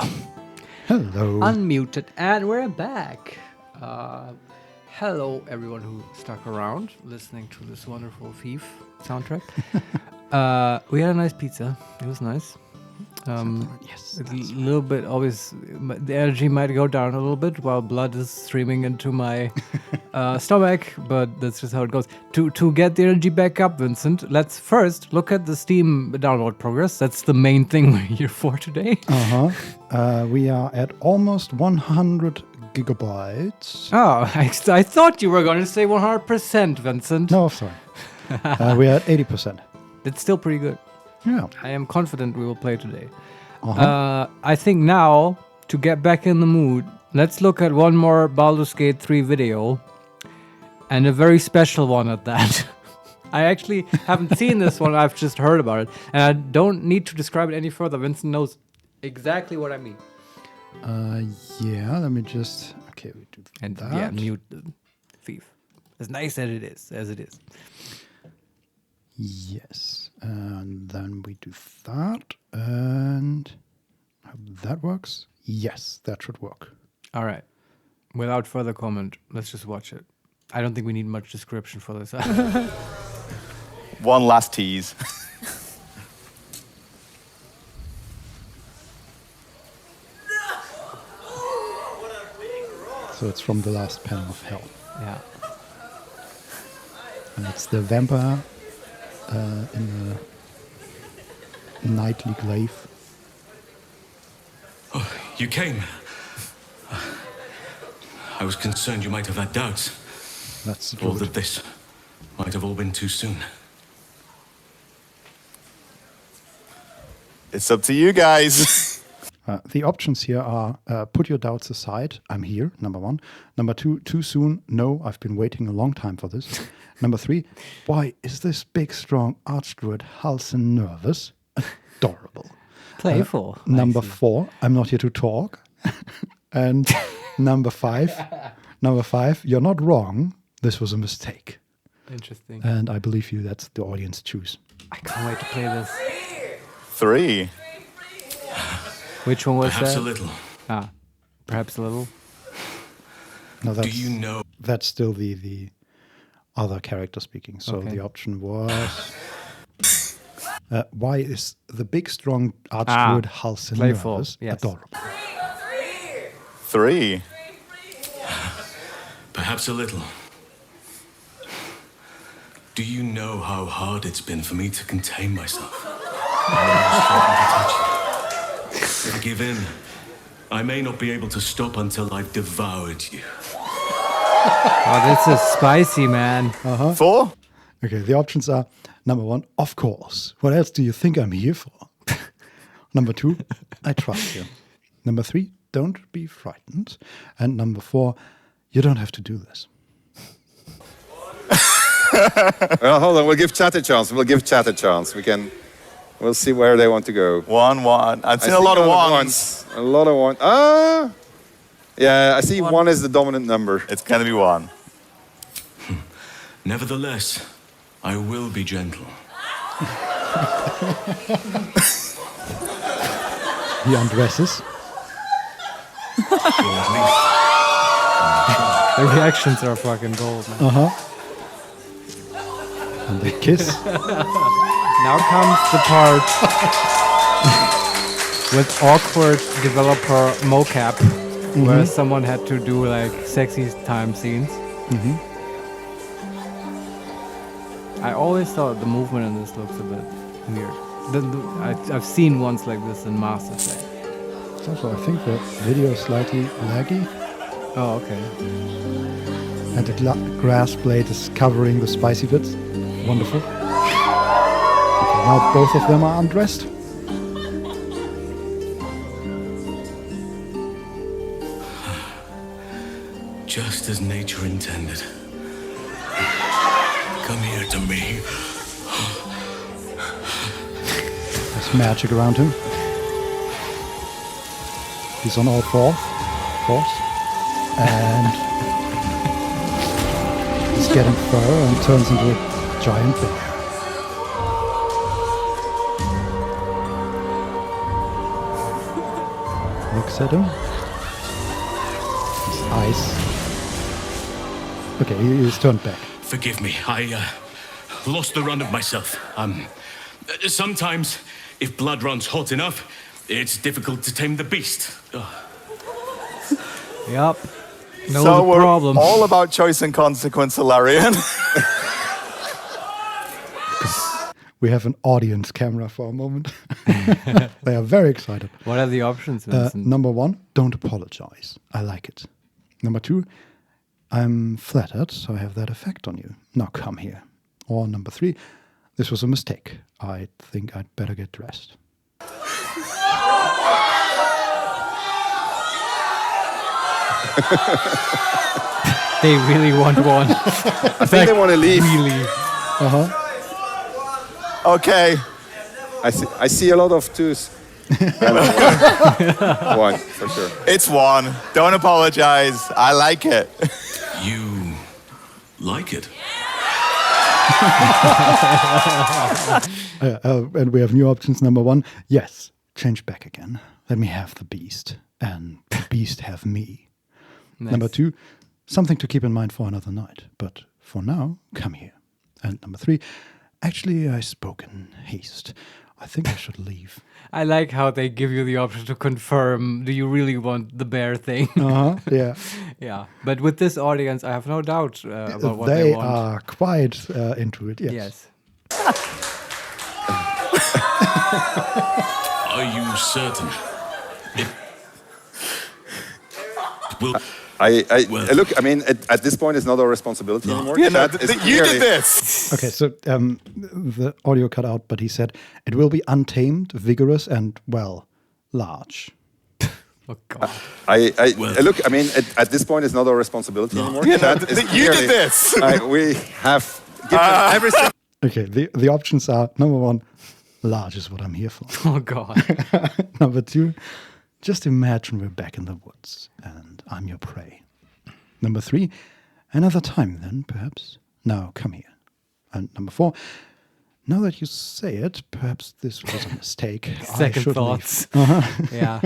Hello. Unmuted, and we're back. Hello, everyone who stuck around listening to this wonderful Thief soundtrack. We had a nice pizza. It was nice. Yes. A little bit, always, the energy might go down a little bit while blood is streaming into my stomach, but that's just how it goes. To get the energy back up, Vincent, let's first look at the Steam download progress. That's the main thing we're here for today. We are at almost 100 gigabytes. Oh, I thought you were going to say 100%, Vincent. No, sorry. We are at 80%. It's still pretty good. Yeah. I am confident we will play today. I think now, to get back in the mood, let's look at one more Baldur's Gate 3 video, and a very special one at that. I actually haven't seen this one, I've just heard about it, and I don't need to describe it any further. Vincent knows exactly what I mean. Yeah, let me just... Okay, we do and that. Yeah, mute the Thief. As nice as it is. Yes, and then we do that, and hope that works. Yes, that should work. All right. Without further comment, let's just watch it. I don't think we need much description for this. One last tease. So it's from the last panel of Hell. Yeah. And it's the vampire in the nightly glaive. Oh, you came. I was concerned you might have had doubts. That's or that this might have all been too soon. It's up to you guys. The options here are put your doubts aside. I'm here, number 1. Number 2, too soon. No, I've been waiting a long time for this. Number 3, why is this big, strong archdruid Halsin nervous? Adorable. Playful. Number 4, I'm not here to talk. And number 5, you're not wrong. This was a mistake. Interesting. And I believe you, that's the audience choose. I can't wait to play this. 3. Which one was perhaps that? A little. Perhaps a little. No, that's, do you know? That's still the other character speaking. So the option was... why is the big, strong archdruid Halsin nervous? Yes. Adorable. 3. Perhaps a little. Do you know how hard it's been for me to contain myself? If I give in, I may not be able to stop until I've devoured you. Oh, this is spicy, man. 4. Okay, the options are, number 1, of course. What else do you think I'm here for? Number 2, I trust you. Number 3, don't be frightened. And number 4, you don't have to do this. Well, hold on. We'll give chat a chance. We'll see where they want to go. 1, 1. I've seen a lot of ones. A lot of ones. Yeah, I see 1 is the dominant number. It's going to be 1. Nevertheless, I will be gentle. He undresses. The reactions are fucking gold, man. And they kiss. Now comes the part with awkward developer mocap, where someone had to do like sexy time scenes. I always thought the movement in this looks a bit weird. I've seen ones like this in Mass Effect. Also, I think the video is slightly laggy. Oh, okay. And the grass blade is covering the spicy bits. Wonderful. Okay, now both of them are undressed. Just as nature intended. Come here to me. There's magic around him. He's on all fours. And he's getting fur and turns into a giant bear. looks at him. His eyes. Okay, he is turned back. Forgive me, I lost the run of myself. Sometimes, if blood runs hot enough, it's difficult to tame the beast. Yep. No so we're problem. all about choice and consequence, Larian. We have an audience camera for a moment. They are very excited. What are the options, Vincent? Number 1, don't apologize. I like it. Number 2, I'm flattered, so I have that effect on you. Now come here. Or number 3, this was a mistake. I think I'd better get dressed. They really want one. I think they want to leave. Really. Okay. I see a lot of 2s. One, for sure. It's 1. Don't apologize. I like it. You like it? And we have new options. Number 1, yes, change back again. Let me have the beast. And the beast have me. Nice. Number 2, something to keep in mind for another night. But for now, come here. And number 3, actually, I spoke in haste. I think I should leave. I like how they give you the option to confirm, do you really want the bear thing? Yeah. Yeah. But with this audience, I have no doubt about what they want. They are quite into it, yes. Yes. Are you certain? Will look, I mean, at this point, it's not our responsibility anymore. You did this. Okay, so the audio cut out, but he said it will be untamed, vigorous, and, well, large. Oh, God. Look, I mean, at this point, it's not our responsibility anymore. You did this. We have given everything. Okay, the options are, number 1, large is what I'm here for. Oh, God. Number 2, just imagine we're back in the woods and I'm your prey. Number 3, another time then, perhaps. Now, come here. And number 4, now that you say it, perhaps this was a mistake. Second thoughts. Yeah.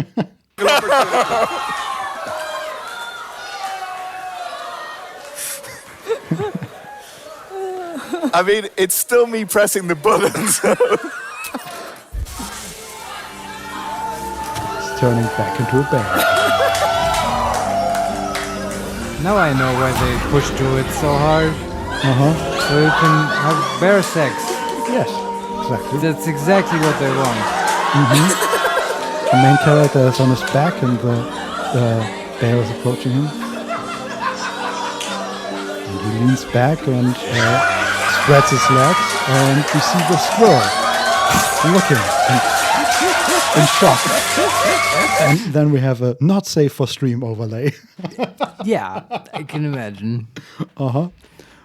I mean, it's still me pressing the buttons. Turning back into a bear. Now I know why they push druids so hard. So you can have bear sex. Yes, exactly. That's exactly what they want. The main character is on his back and the bear is approaching him. And he leans back and spreads his legs, and we see the squirrel looking in shock. And then we have a not safe for stream overlay. Yeah, I can imagine.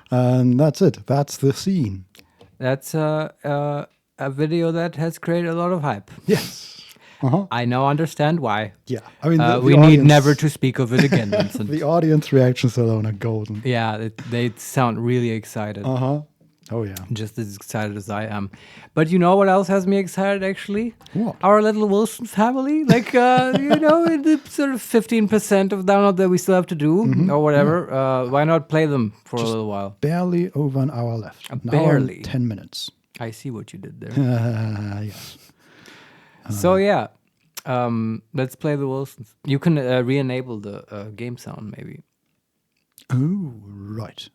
And that's it. That's the scene. That's a video that has created a lot of hype. Yes. I now understand why. Yeah. I mean, we need never to speak of it again, Vincent. The audience reactions alone are golden. Yeah, they sound really excited. Oh, yeah. Just as excited as I am. But you know what else has me excited, actually? What? Our little Wilson family. Like, the sort of 15% of download that we still have to do, or whatever. Yeah. Why not play them for a little while? Barely over an hour left. Barely. Hour and 10 minutes. I see what you did there. Yes. So, yeah. Let's play the Wilsons. You can re-enable the game sound, maybe. Oh, right.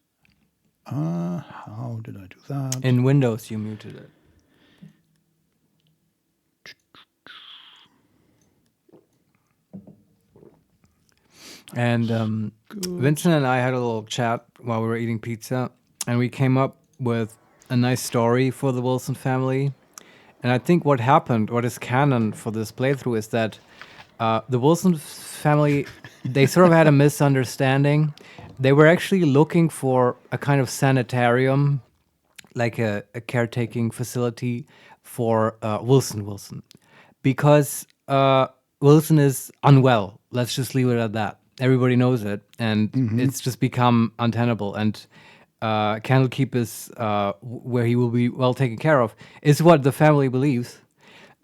How did I do that? In Windows, you muted it. And Vincent and I had a little chat while we were eating pizza, and we came up with a nice story for the Wilson family. And I think what happened, what is canon for this playthrough, is that the Wilson family, they sort of had a misunderstanding. They were actually looking for a kind of sanitarium, like a caretaking facility for Wilson, because Wilson is unwell. Let's just leave it at that. Everybody knows it, and it's just become untenable. And Candlekeep is where he will be well taken care of, is what the family believes.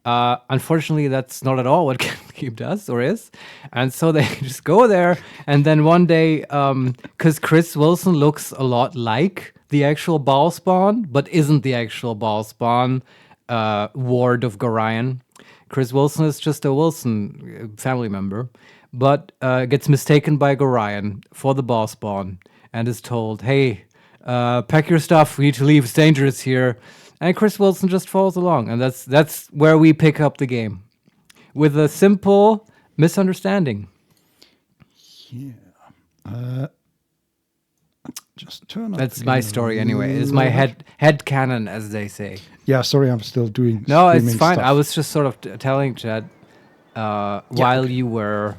Unfortunately, that's not at all what Candlekeep does or is. And so they just go there. And then one day, because Chris Wilson looks a lot like the actual Baalspawn, but isn't the actual Baalspawn ward of Gorion. Chris Wilson is just a Wilson family member, but gets mistaken by Gorion for the Baalspawn and is told, hey, pack your stuff. We need to leave. It's dangerous here. And Chris Wilson just follows along, and that's where we pick up the game with a simple misunderstanding. Yeah. Just turn up. That's my story anyway. It's my head canon, as they say. Yeah, sorry, I'm still doing. No, it's fine. Stuff. I was just sort of telling Chad while you were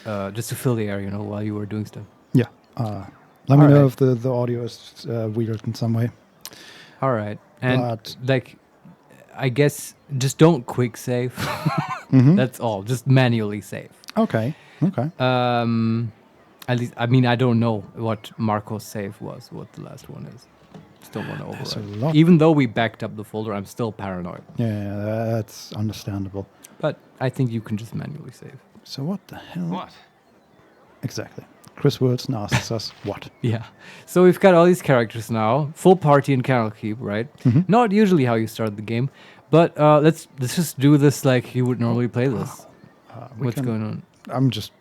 just to fill the air, while you were doing stuff. Yeah. Let me know if the audio is weird in some way. All right. And I guess just don't quick save. That's all. Just manually save. Okay. At least, I mean, I don't know what Marco's save was, what the last one is. Just don't want to override. Even though we backed up the folder, I'm still paranoid. Yeah, that's understandable. But I think you can just manually save. So what the hell? What? Exactly. Chris Wilson asks us what. Yeah. So we've got all these characters now. Full party in Candlekeep, right? Not usually how you start the game. But let's just do this like you would normally play this. What's going on? I'm just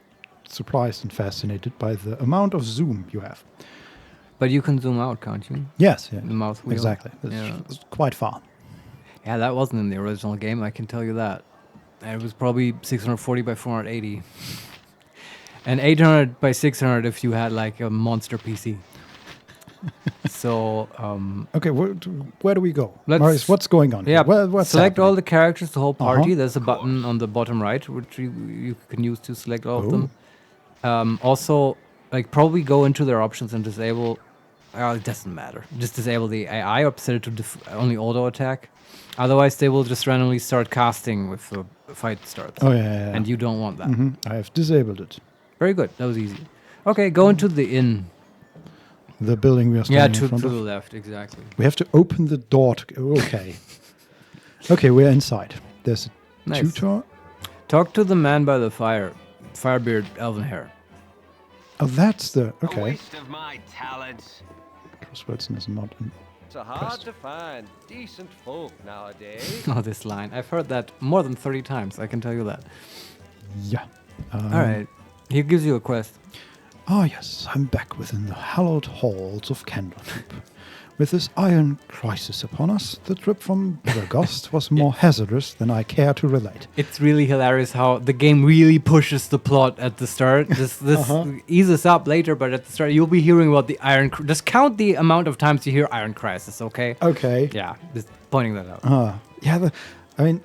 surprised and fascinated by the amount of zoom you have. But you can zoom out, can't you? Yes, yeah. The mouse wheel. Exactly. It's quite far. Yeah, that wasn't in the original game, I can tell you that. And it was probably 640 by 480. And 800 by 600 if you had like a monster PC. So, okay, where do we go? Marius, what's going on? Yeah, what's select happening? all the characters, the whole party. There's a button on the bottom right, which you can use to select all of them. Also, like probably go into their options and disable. It doesn't matter. Just disable the AI or set it to only auto attack. Otherwise, they will just randomly start casting with the fight starts. Oh yeah. And you don't want that. I have disabled it. Very good. That was easy. Okay, go into the inn. The building we are standing in front of. To the left, exactly. We have to open the door. Okay. Okay, we're inside. There's a tutor. Talk to the man by the fire. Firebeard, elven hair. Oh, that's the... Okay. A waste of my talents. Chris Wilson is not It's hard to find decent folk nowadays. Oh, this line. I've heard that more than 30 times, I can tell you that. Yeah. All right. He gives you a quest. Ah, yes, I'm back within the hallowed halls of Candlekeep. With this iron crisis upon us, the trip from Bergost was more hazardous than I care to relate. It's really hilarious how the game really pushes the plot at the start. This eases up later, but at the start you'll be hearing about the iron... Just count the amount of times you hear iron crisis, okay? Okay. Yeah, just pointing that out. Yeah, I mean,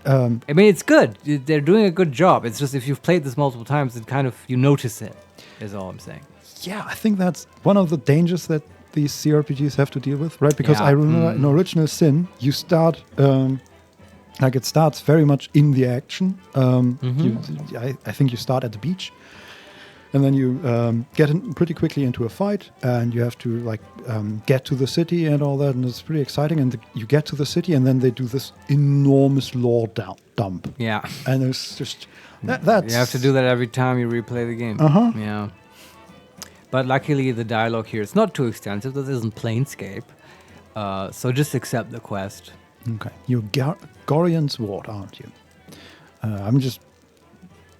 it's good. They're doing a good job. It's just if you've played this multiple times, it kind of... You notice it, is all I'm saying. Yeah, I think that's one of the dangers that these CRPGs have to deal with, right? Because I remember in Original Sin, you start, it starts very much in the action. I think you start at the beach, and then you get pretty quickly into a fight, and you have to get to the city and all that, and it's pretty exciting. And you get to the city, and then they do this enormous lore dump. Yeah, and it's just that's you have to do that every time you replay the game. Yeah. But luckily, the dialogue here is not too extensive. This isn't Planescape. So just accept the quest. Okay. You're Gorion's ward, aren't you? I'm just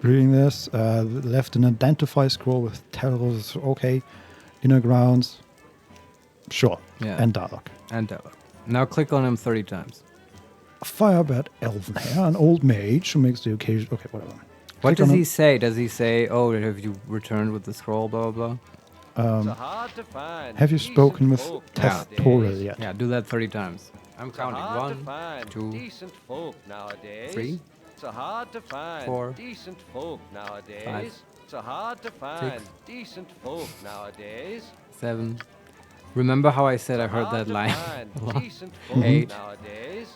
reading this. Left an identify scroll with tells, okay. Inner grounds. Sure. Yeah. And dialogue. Now click on him 30 times. A firebird elven hair, an old mage who makes the occasion... Okay, whatever. What does he say? Does he say, oh, have you returned with the scroll, blah, blah, blah? Have you spoken with Teftoril yet? Yeah, do that 30 times. I'm counting. 1, 2, decent folk nowadays. 3, It's hard to find 4, decent folk nowadays. 5, It's hard to find 6, decent folk nowadays. 7. Remember how I said I heard that line? 8. Nowadays.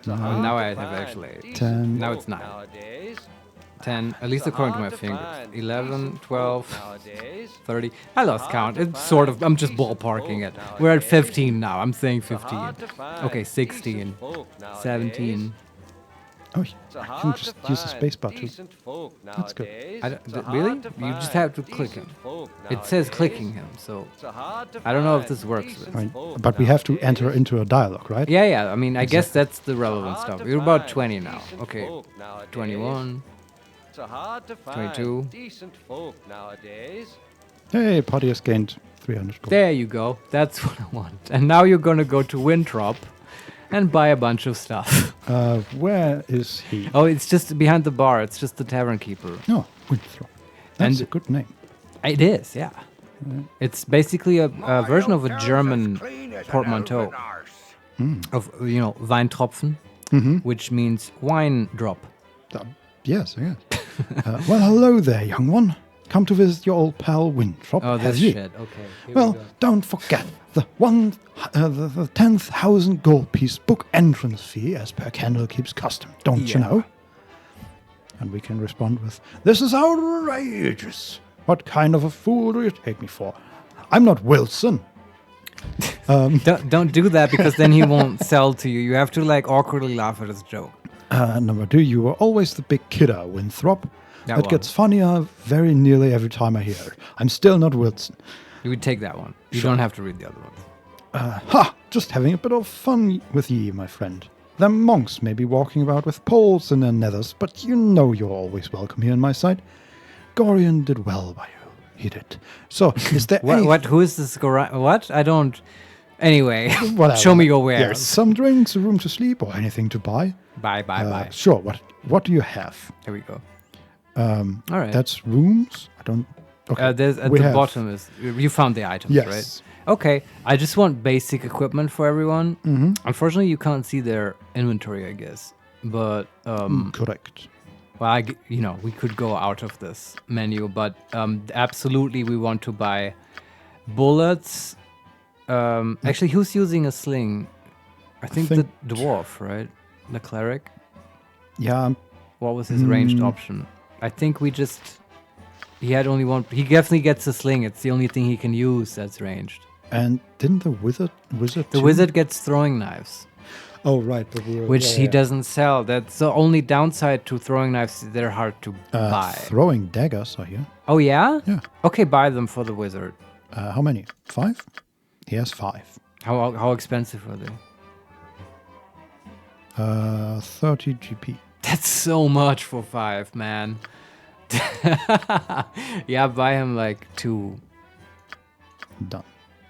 Now I have actually 8. 10. Now it's 9. Nowadays. 10, at least according to my fingers. 11, 12, 30. I lost count. It's sort of, I'm just ballparking it. We're at 15 now. I'm saying 15. Okay, 16, 17. Oh, I can just use the spacebar too. That's good. Really? You just have to click him. It says clicking him, so I don't know if this works. But we have to enter into a dialogue, right? Yeah. I mean, I guess that's the relevant stuff. You're about 20 now. Okay, 21, 22. Hey, party has gained 300 gold. There you go. That's what I want. And now you're gonna go to Winthrop and buy a bunch of stuff. Where is he? Oh, it's just behind the bar. It's just the tavern keeper. No, Winthrop. That's a good name. It is, yeah. It's basically a version of a German portmanteau of, Weintropfen, which means wine drop. Yes. Well, hello there, young one. Come to visit your old pal Winthrop. Oh, this shit. Okay. Well, don't forget the 10,000 gold piece book entrance fee as per Candlekeep's custom. Don't you know? And we can respond with, "This is outrageous. What kind of a fool do you take me for? I'm not Wilson." Don't do that, because then he won't sell to you. You have to awkwardly laugh at his joke. Number 2, you were always the big kidder, Winthrop. That gets funnier very nearly every time I hear it. I'm still not Wilson. You would take that one. You don't have to read the other one. Just having a bit of fun with ye, my friend. Them monks may be walking about with poles in their nethers, but you know you're always welcome here in my sight. Gorion did well by you. He did. So, is there what? Who is this Gorion? What? I don't... Anyway, show me your wares. Yeah, some drinks, a room to sleep, or anything to buy. Buy. Sure, what do you have? Here we go. All right. That's rooms? I don't... Okay. There's at the bottom is... You found the items, right? Okay, I just want basic equipment for everyone. Unfortunately, you can't see their inventory, I guess. But... correct. Well, we could go out of this menu, but absolutely we want to buy bullets. Actually, who's using a sling? I think the dwarf, right? The cleric? Yeah. What was his ranged option? I think we just... He had only one... He definitely gets a sling. It's the only thing he can use that's ranged. And didn't the wizard The wizard gets throwing knives. Oh, right. Which he doesn't sell. That's the only downside to throwing knives. They're hard to buy. Throwing daggers are here. Oh, yeah? Yeah. Okay, buy them for the wizard. How many? 5? He has 5. How expensive are they? 30 GP. That's so much for 5, man. Yeah, buy him 2. Done.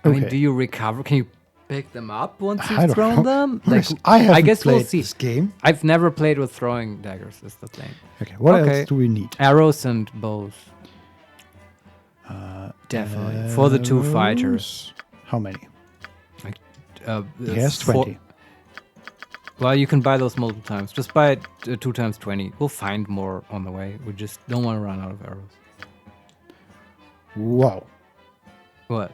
I mean, do you recover? Can you pick them up once I you've thrown don't know. them? I guess played we'll see. This game. I've never played with throwing daggers. Is the thing. Okay. What else do we need? Arrows and bows. Definitely for the 2 fighters. How many? He has 20. Well, you can buy those multiple times. Just buy it 2 times 20. We'll find more on the way. We just don't want to run out of arrows. Wow. What?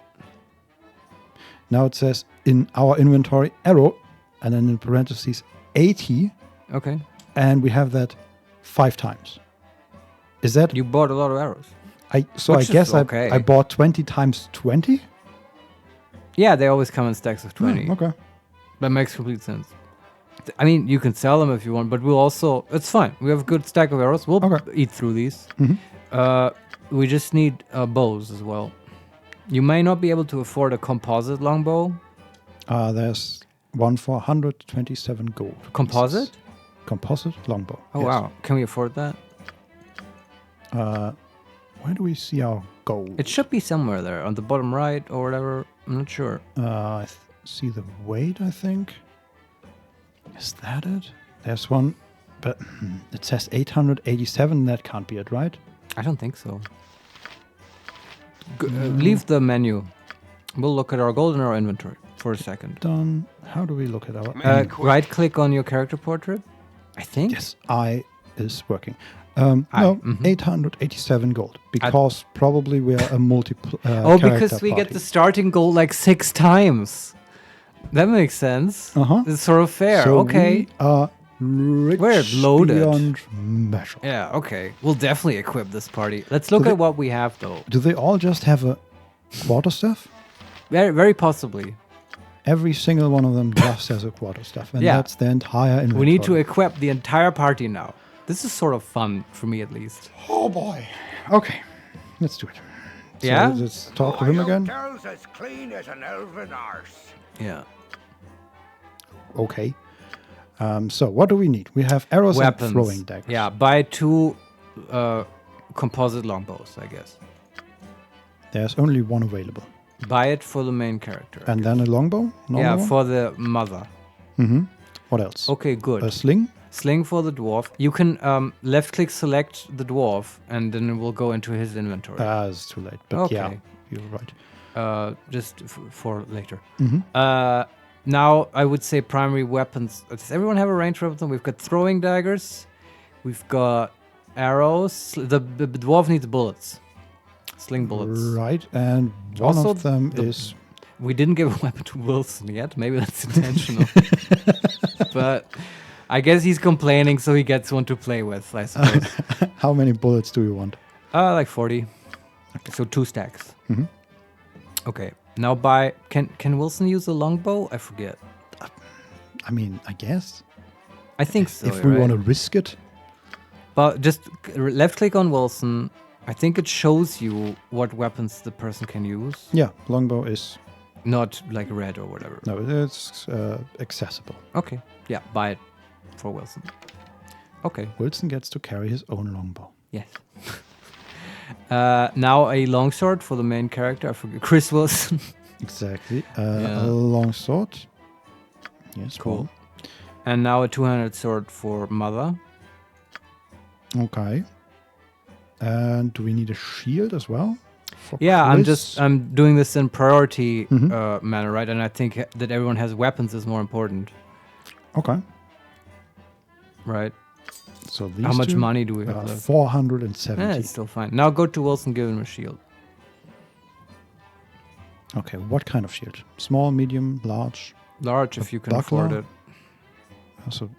Now it says in our inventory arrow, and then in parentheses 80. Okay. And we have that 5 times. Is that... You bought a lot of arrows. I guess I bought 20 times 20? Yeah, they always come in stacks of 20. Okay. That makes complete sense. I mean, you can sell them if you want, but we'll also... It's fine. We have a good stack of arrows. We'll eat through these. We just need bows as well. You may not be able to afford a composite longbow. There's one for 127 gold. Composite? Composite longbow. Oh, yes. Wow. Can we afford that? Where do we see our gold? It should be somewhere there, on the bottom right or whatever. I'm not sure. I see the weight, I think. Is that it? There's one, but it says 887. That can't be it, right? I don't think so. Leave the menu. We'll look at our gold in our inventory for a second. Done. How do we look at our... right-click on your character portrait, I think. Yes, I is working. 887 gold. Because probably we are a multiple because we get the starting gold 6 times. That makes sense. It's sort of fair. So okay. we are rich We're loaded. beyond measure. Yeah, okay. We'll definitely equip this party. Let's look at what we have, though. Do they all just have a quarterstaff? Very, very possibly. Every single one of them just has a quarterstaff, and that's the entire inventory. We need to equip the entire party now. This is sort of fun, for me at least. Oh boy. Okay, let's do it. Yeah? So let's talk to him again. Girl's as clean as an elven arse. Yeah. Okay. So what do we need? We have arrows Weapons. and throwing daggers. Yeah, buy 2 composite longbows, I guess. There's only one available. Buy it for the main character. And then a longbow? Yeah, one? for the mother. Mm-hmm. What else? Okay, good. A sling? Sling for the dwarf. You can left-click select the dwarf, and then it will go into his inventory. It's too late. But yeah, you're right. Just for later. Mm-hmm. Now, I would say primary weapons. Does everyone have a range weapon? We've got throwing daggers. We've got arrows. The dwarf needs bullets. Sling bullets. Right, and one Also, of them is... We didn't give a weapon to Wilson yet. Maybe that's intentional. But I guess he's complaining, so he gets one to play with, I suppose. How many bullets do you want? Like 40. Okay. So 2 stacks. Mm-hmm. Okay. Now buy... Can Wilson use a longbow? I forget. I mean, I guess. I think so, If we want to risk it. But just left-click on Wilson. I think it shows you what weapons the person can use. Yeah, longbow is... Not like red or whatever. No, it's accessible. Okay. Yeah, buy it for Wilson. Okay. Wilson gets to carry his own longbow. Yes. Now a longsword for the main character. I forget. Chris Wilson. Exactly. A longsword. Yes, cool. And now a 200 sword for Mother. Okay. And do we need a shield as well? Yeah, I'm doing this in priority manner, right? And I think that everyone has weapons is more important. Okay. Right. So these how much two, money do we have left? 470. Yeah, it's still fine. Now go to Wilson, give him a shield. Okay, what kind of shield? Small, medium, large? Large, if you can afford it. Also,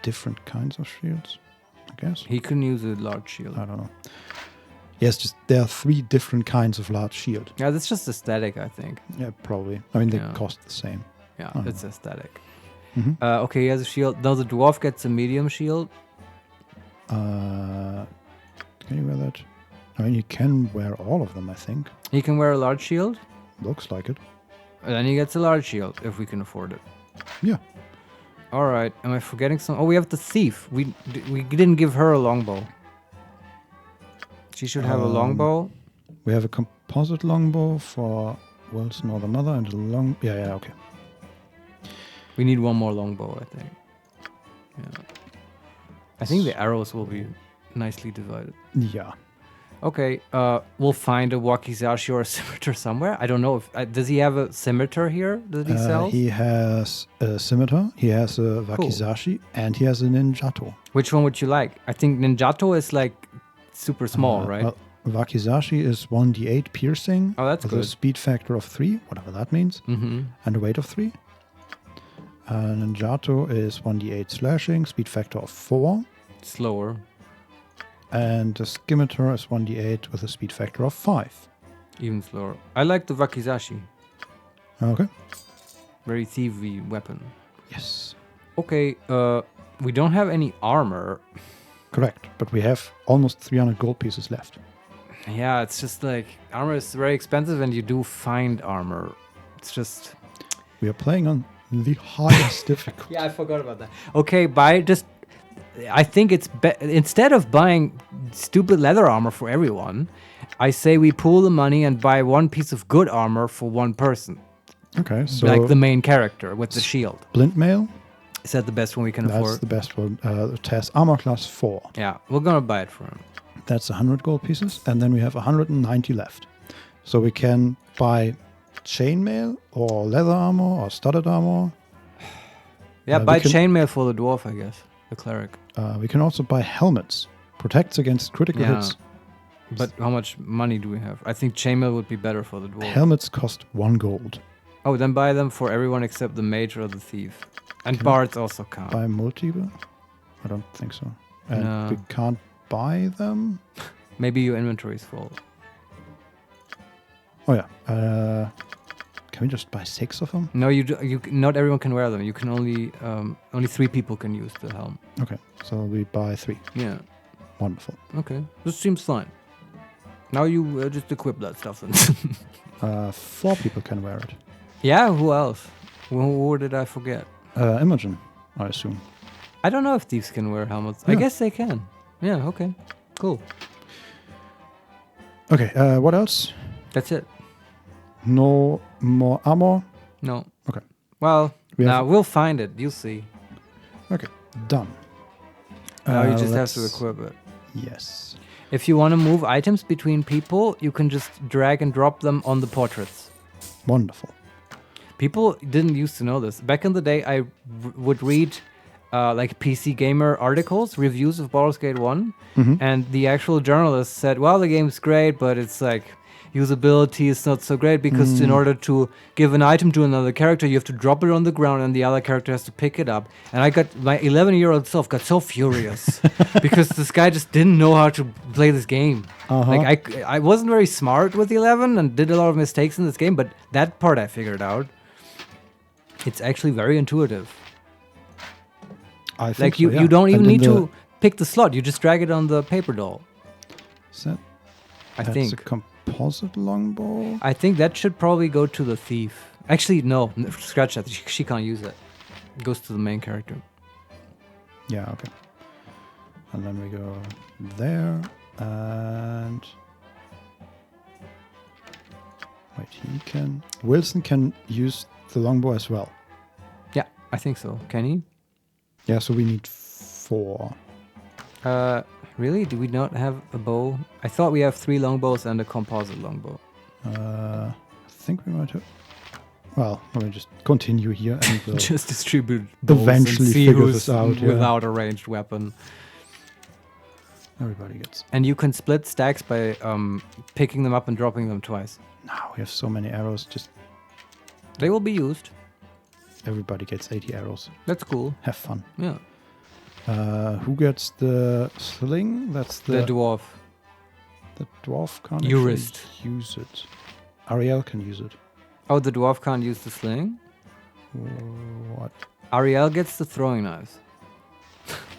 different kinds of shields, I guess. He can use a large shield. I don't know. Yes, just there are 3 different kinds of large shield. Yeah, that's just aesthetic, I think. Yeah, probably. I mean, they cost the same. Yeah, it's aesthetic. Mm-hmm. Okay, he has a shield. Now the dwarf gets a medium shield. Can you wear that? I mean, you can wear all of them, I think. He can wear a large shield? Looks like it. And then he gets a large shield, if we can afford it. Yeah. All right. Am I forgetting some? Oh, we have the thief. We didn't give her a longbow. She should have a longbow. We have a composite longbow for Wilson or the mother, and a long... Yeah, okay. We need one more longbow, I think. Yeah. I think the arrows will be nicely divided. Yeah. Okay, we'll find a wakizashi or a scimitar somewhere. I don't know if... does he have a scimitar here that he sells? He has a scimitar, he has a wakizashi, and he has a ninjato. Which one would you like? I think ninjato is like super small, right? Well, wakizashi is 1d8 piercing. Oh, that's with good. a speed factor of 3, whatever that means, and a weight of 3. Ninjato is 1d8 slashing, speed factor of 4. Slower. And the scimitar is 1d8 with a speed factor of 5. Even slower. I like the wakizashi. Okay. Very thievy weapon. Yes. Okay, we don't have any armor. Correct, but we have almost 300 gold pieces left. Yeah, it's just like, armor is very expensive and you do find armor. It's just... We are playing on the highest difficulty. Yeah, I forgot about that. Okay, I think it's instead of buying stupid leather armor for everyone, I say we pool the money and buy one piece of good armor for one person. Okay, so... Like the main character with the shield. Splint mail? Is that the best one we can afford? That's the best one. It has armor class 4. Yeah, we're gonna buy it for him. That's 100 gold pieces, and then we have 190 left. So we can buy chainmail or leather armor or studded armor. Yeah, buy chainmail for the dwarf, I guess. The cleric. We can also buy helmets. Protects against critical hits. But how much money do we have? I think chainmail would be better for the dwarf. Helmets cost 1 gold. Oh, then buy them for everyone except the mage or the thief. And bards also can't. Buy multiple? I don't think so. And No. we can't buy them? Maybe your inventory is full. Oh yeah. Can we just buy 6 of them? No, not everyone can wear them. You can only 3 people can use the helm. Okay, so we buy 3. Yeah. Wonderful. Okay, this seems fine. Now you just equip that stuff then. 4 people can wear it. Yeah, who else? Who did I forget? Imogen, I assume. I don't know if thieves can wear helmets. Yeah. I guess they can. Yeah, okay. Cool. Okay, what else? That's it. No more armor? No. Okay. Well, we'll find it. You'll see. Okay, done. Now you just have to equip it. Yes. If you want to move items between people, you can just drag and drop them on the portraits. Wonderful. People didn't used to know this. Back in the day, I would read like PC Gamer articles, reviews of Baldur's Gate 1, and the actual journalist said, well, the game's great, but it's like usability is not so great because in order to give an item to another character, you have to drop it on the ground and the other character has to pick it up. And my 11-year-old self got so furious because this guy just didn't know how to play this game. Like I wasn't very smart with 11 and did a lot of mistakes in this game, but that part I figured out. It's actually very intuitive. I think like so, yeah. you don't even And need to pick the slot. You just drag it on the paper doll. That's a composite longbow? I think that should probably go to the thief. Actually, no. Scratch that. She can't use it. It goes to the main character. Yeah, okay. And then we go there. And... wait, Wilson can use the longbow as well. Yeah, I think so. Can he? Yeah, so we need 4. Really? Do we not have a bow? I thought we have 3 longbows and a composite longbow. I think we might have... well, let me just continue here and we'll just distribute bows eventually and see figure who's this out. without a ranged weapon. Everybody gets... and you can split stacks by picking them up and dropping them twice. Now we have so many arrows, just... they will be used. Everybody gets 80 arrows. That's cool. Have fun. Yeah. Who gets the sling? That's the dwarf. The dwarf can't Jurist. Use it. Ariel can use it. Oh, the dwarf can't use the sling? What? Ariel gets the throwing knives.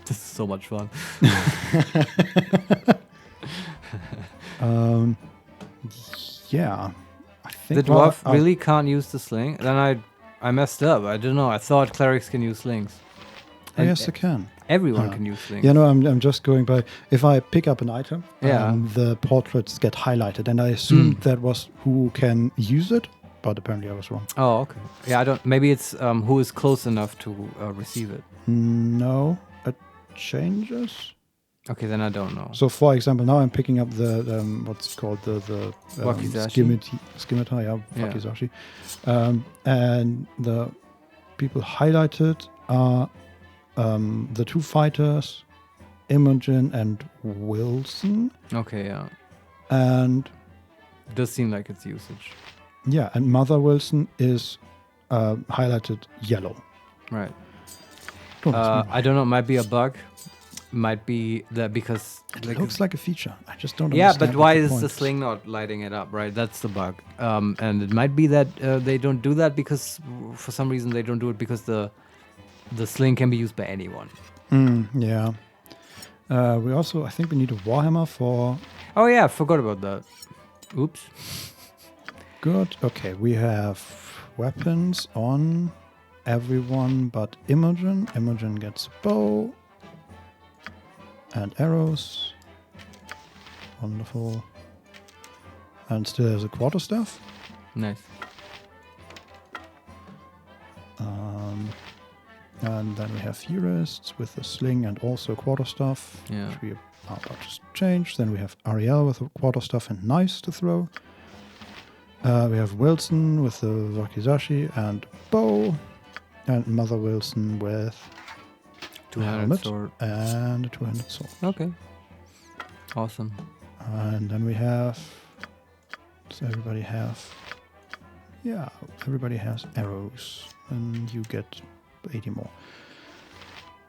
This is so much fun. Yeah. I think the dwarf really can't use the sling. Then I messed up. I don't know. I thought clerics can use slings. Yes, they can. Everyone can use slings. Yeah, no, I'm just going by... if I pick up an item, yeah. The portraits get highlighted, and I assumed that was who can use it, but apparently I was wrong. Oh, okay. Yeah, I don't... maybe it's who is close enough to receive it. No, it changes. Okay, then I don't know. So, for example, now I'm picking up the what's called the scimitar, yeah, wakizashi, and the people highlighted are the 2 fighters, Imogen and Wilson. Okay, yeah. And it does seem like it's usage. Yeah, and Mother Wilson is highlighted yellow. Right. I don't know. Might be a bug. Might be that because it looks like a feature. I just don't. Yeah, understand but why the is point. the sling not lighting it up? Right, that's the bug. And it might be that they don't do that because for some reason they don't do it because the sling can be used by anyone. Yeah. We also, I think we need a Warhammer for... oh yeah, I forgot about that. Oops. Good. Okay, we have weapons on everyone but Imogen. Imogen gets a bow and arrows. Wonderful. And still has a quarterstaff. Nice. And then we have Jurists with a sling and also a quarterstaff, which we are about to change. Then we have Ariel with a quarterstaff and knives to throw. We have Wilson with the wakizashi and bow. And Mother Wilson with two-handed sword. And a two-handed sword. Okay. Awesome. And then we have... does everybody have... yeah, everybody has arrows. And you get 80 more.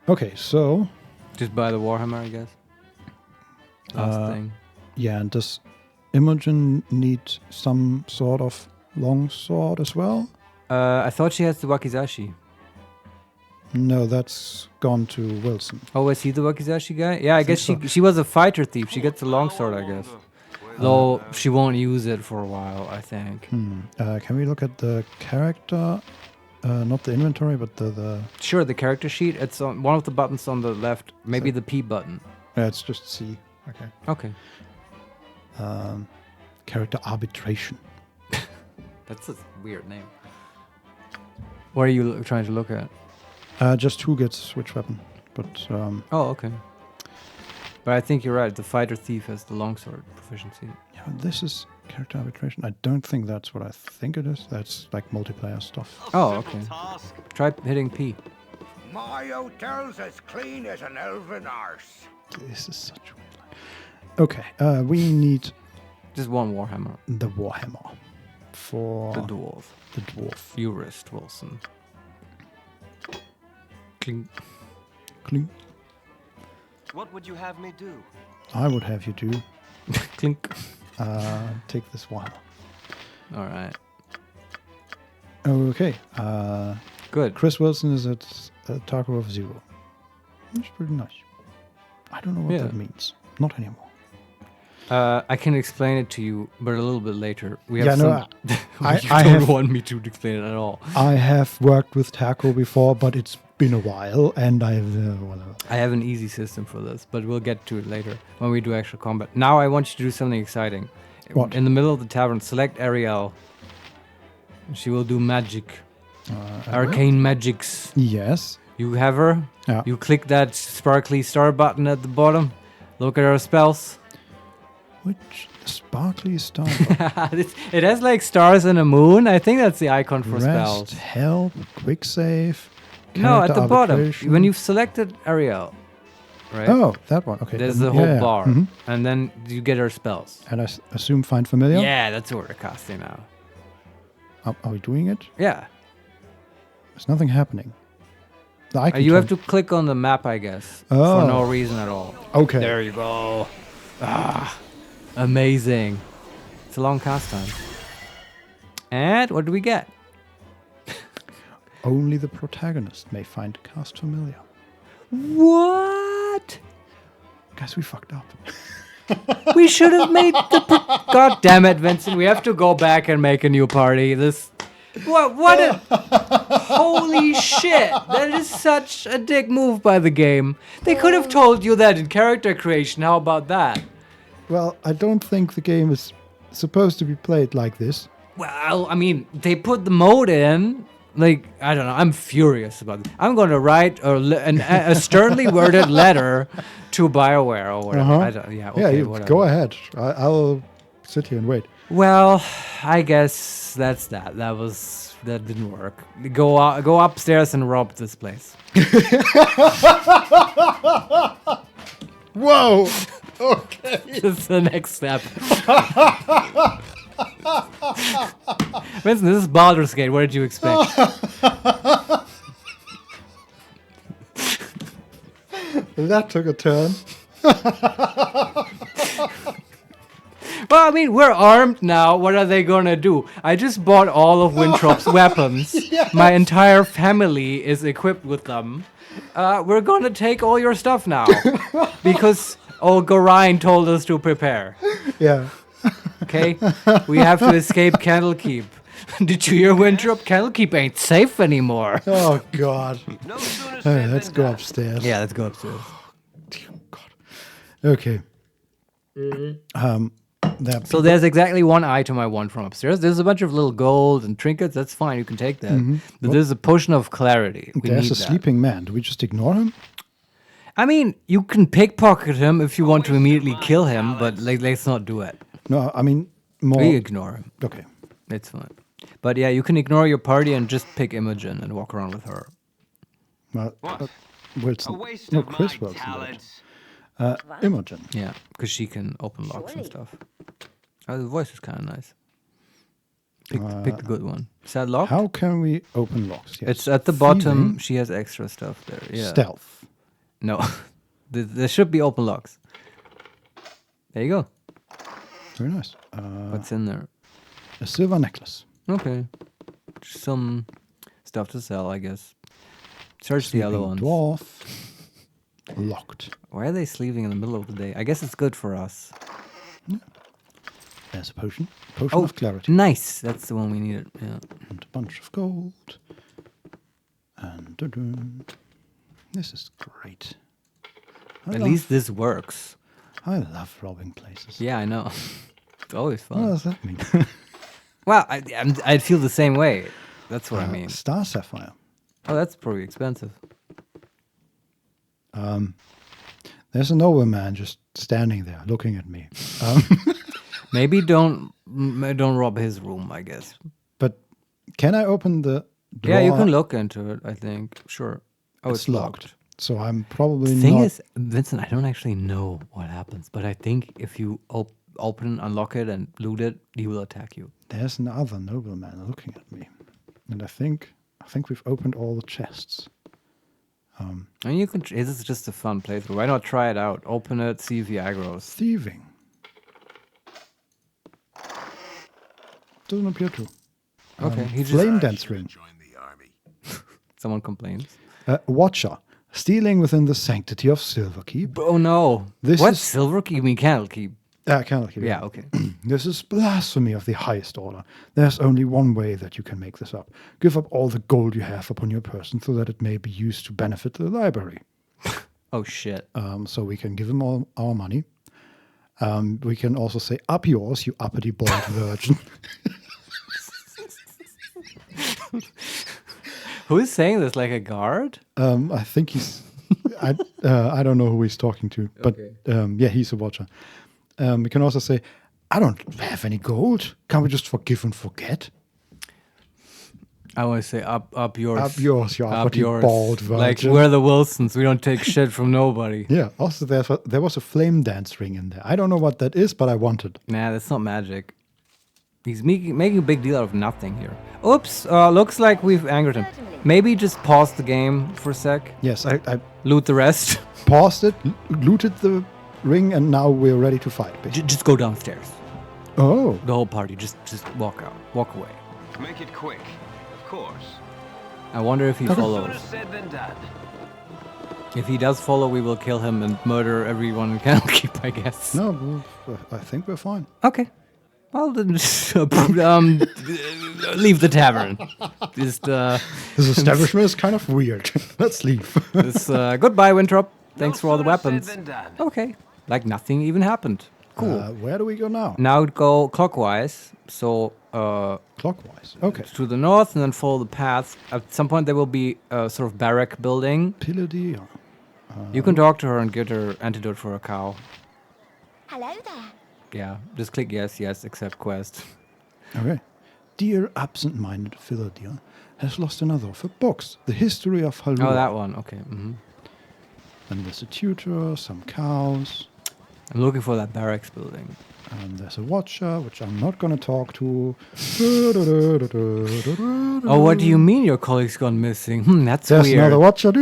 Okay, so just buy the Warhammer, I guess. Last thing. Yeah, and does Imogen need some sort of long sword as well? I thought she has the Wakizashi. No, that's gone to Wilson. Oh, is he the Wakizashi guy? Yeah, I guess she was a fighter thief. She gets a longsword, I guess. Though she won't use it for a while, I think. Can we look at the character? Not the inventory, but the... Sure, the character sheet. It's on one of the buttons on the left. Maybe the P button. Yeah, it's just C. Okay. Okay. Character arbitration. That's a weird name. What are you trying to look at? Just who gets switch weapon. But oh, okay. But I think you're right. The fighter thief has the longsword proficiency. Yeah, this is character arbitration. I don't think that's what I think it is. That's like multiplayer stuff. Oh, okay. Try hitting P. My hotel's as clean as an elven arse. This is such a weird line. Okay, we need just one Warhammer. The Warhammer for the dwarf. The dwarf. Eurist Wilson. Clink. Clink. What would you have me do? I would have you do. Clink. Take this one. All right. Okay. Good. Chris Wilson is at Taco of 0. That's pretty nice. I don't know what that means. Not anymore. I can explain it to you, but a little bit later. We have I don't want me to explain it at all. I have worked with Taco before, but it's been a while, and I have whatever. I have an easy system for this, but we'll get to it later when we do actual combat. Now I want you to do something exciting. What? In the middle of the tavern, select Ariel. She will do magic. Arcane magics. Yes. You have her. Yeah. You click that sparkly star button at the bottom. Look at her spells. Which sparkly star? It has like stars and a moon. I think that's the icon for spells. Rest, help, quick save. No, at the bottom. When you've selected Ariel, right? Oh, that one. Okay. There's the whole bar. Mm-hmm. And then you get her spells. And I assume find familiar? Yeah, that's what we're casting now. Are we doing it? Yeah. There's nothing happening. You have to click on the map, I guess. Oh. For no reason at all. Okay. There you go. Ah, amazing. It's a long cast time. And what do we get? Only the protagonist may find cast familiar. What? Guys, we fucked up. We should have made the... God damn it, Vincent. We have to go back and make a new party. What a... Holy shit. That is such a dick move by the game. They could have told you that in character creation. How about that? Well, I don't think the game is supposed to be played like this. Well, I mean, they put the mode in... Like, I don't know. I'm furious about it. I'm going to write a sternly worded letter to BioWare or whatever. Whatever. Go ahead. I'll sit here and wait. Well, I guess that's that. That didn't work. Go upstairs and rob this place. Whoa. Okay. That's the next step. Vincent, this is Baldur's Gate. What did you expect? That took a turn. Well, I mean, we're armed now. What are they gonna do? I just bought all of Winthrop's weapons. Yes. My entire family is equipped with them. We're gonna take all your stuff now. Because old Gorion told us to prepare. Yeah. Okay? We have to escape Candlekeep. Did you hear, Winthrop? Candlekeep ain't safe anymore. Oh, God. Let's go upstairs. Yeah, let's go upstairs. Dear God. Okay. So there's exactly one item I want from upstairs. There's a bunch of little gold and trinkets. That's fine. You can take that. Mm-hmm. But there's a potion of clarity. There's a sleeping man. Do we just ignore him? I mean, you can pickpocket him if you want to immediately kill him, but let's not do it. No, I mean, more... We ignore him. Okay. It's fine. But yeah, you can ignore your party and just pick Imogen and walk around with her. Well, Wilson. No, Chris Wilson. Imogen. Yeah, because she can open locks and stuff. Oh, the voice is kind of nice. Pick the good one. Is that locked? How can we open locks? Yes. It's at the bottom. She has extra stuff there. Yeah. Stealth. No. There should be open locks. There you go. Very nice. What's in there? A silver necklace. Okay. Some stuff to sell, I guess. Search the other ones. Dwarf. Locked. Why are they sleeping in the middle of the day? I guess it's good for us. Yeah. There's a potion. Potion of clarity. Nice. That's the one we needed. Yeah. And a bunch of gold. And this is great. At least this works. I love robbing places. Yeah, I know. It's always fun. What does that mean? Well, I'd feel the same way. That's what I mean. Star sapphire. Oh, that's probably expensive. There's a nobleman just standing there looking at me. Maybe don't rob his room, I guess. But can I open the door? Yeah, you can look into it, I think. Sure. Oh, it's locked. So I'm probably The thing not... is, Vincent, I don't actually know what happens, but I think if you open, unlock it, and loot it, he will attack you. There's another nobleman looking at me. And I think we've opened all the chests. And you can. This is just a fun playthrough. Why not try it out? Open it, see if he aggroes. Thieving. Doesn't appear to. Okay, he just flame dance ring. Someone complains. Watcher. Stealing within the sanctity of Silverkeep. Oh no! This What's is Silverkeep? You mean Candlekeep? Candlekeep. Yeah, okay. This is blasphemy of the highest order. There's only one way that you can make this up. Give up all the gold you have upon your person so that it may be used to benefit the library. Oh shit. So we can give him all our money. We can also say, up yours, you uppity bald virgin. Who is saying this? Like a guard? I think he's... I don't know who he's talking to. But yeah, he's a watcher. We can also say, I don't have any gold. Can't we just forgive and forget? I want to say up yours. Up yours, you uppity bald virgin. Like we're the Wilsons. We don't take shit from nobody. Yeah. Also, there was a flame dance ring in there. I don't know what that is, but I want it. Nah, that's not magic. He's making a big deal out of nothing here. Oops. Looks like we've angered him. Maybe just pause the game for a sec. Yes, I loot the rest. Paused it, looted the ring, and now we're ready to fight. Just go downstairs. Oh. The whole party. Just walk out. Walk away. Make it quick, of course. I wonder if he follows. Sooner said than done. If he does follow, we will kill him and murder everyone in Candlekeep, I guess. No, I think we're fine. Okay. Well, then just leave the tavern. Just, this establishment is kind of weird. Let's leave. Goodbye, Winthrop. Thanks for all the weapons. Okay. Like nothing even happened. Cool. Where do we go now? Now go clockwise. So clockwise. Okay. To the north and then follow the path. At some point there will be a sort of barrack building. Pilladia. You can talk to her and get her antidote for a cow. Hello there. Yeah, just click yes, accept quest. Okay. Dear absent-minded Philadia has lost another of her books, The History of Halua. Oh, that one. Okay. Mm-hmm. And there's a tutor, some cows. I'm looking for that barracks building. And there's a watcher, which I'm not going to talk to. Oh, what do you mean your colleague's gone missing? That's there's weird. There's another watcher.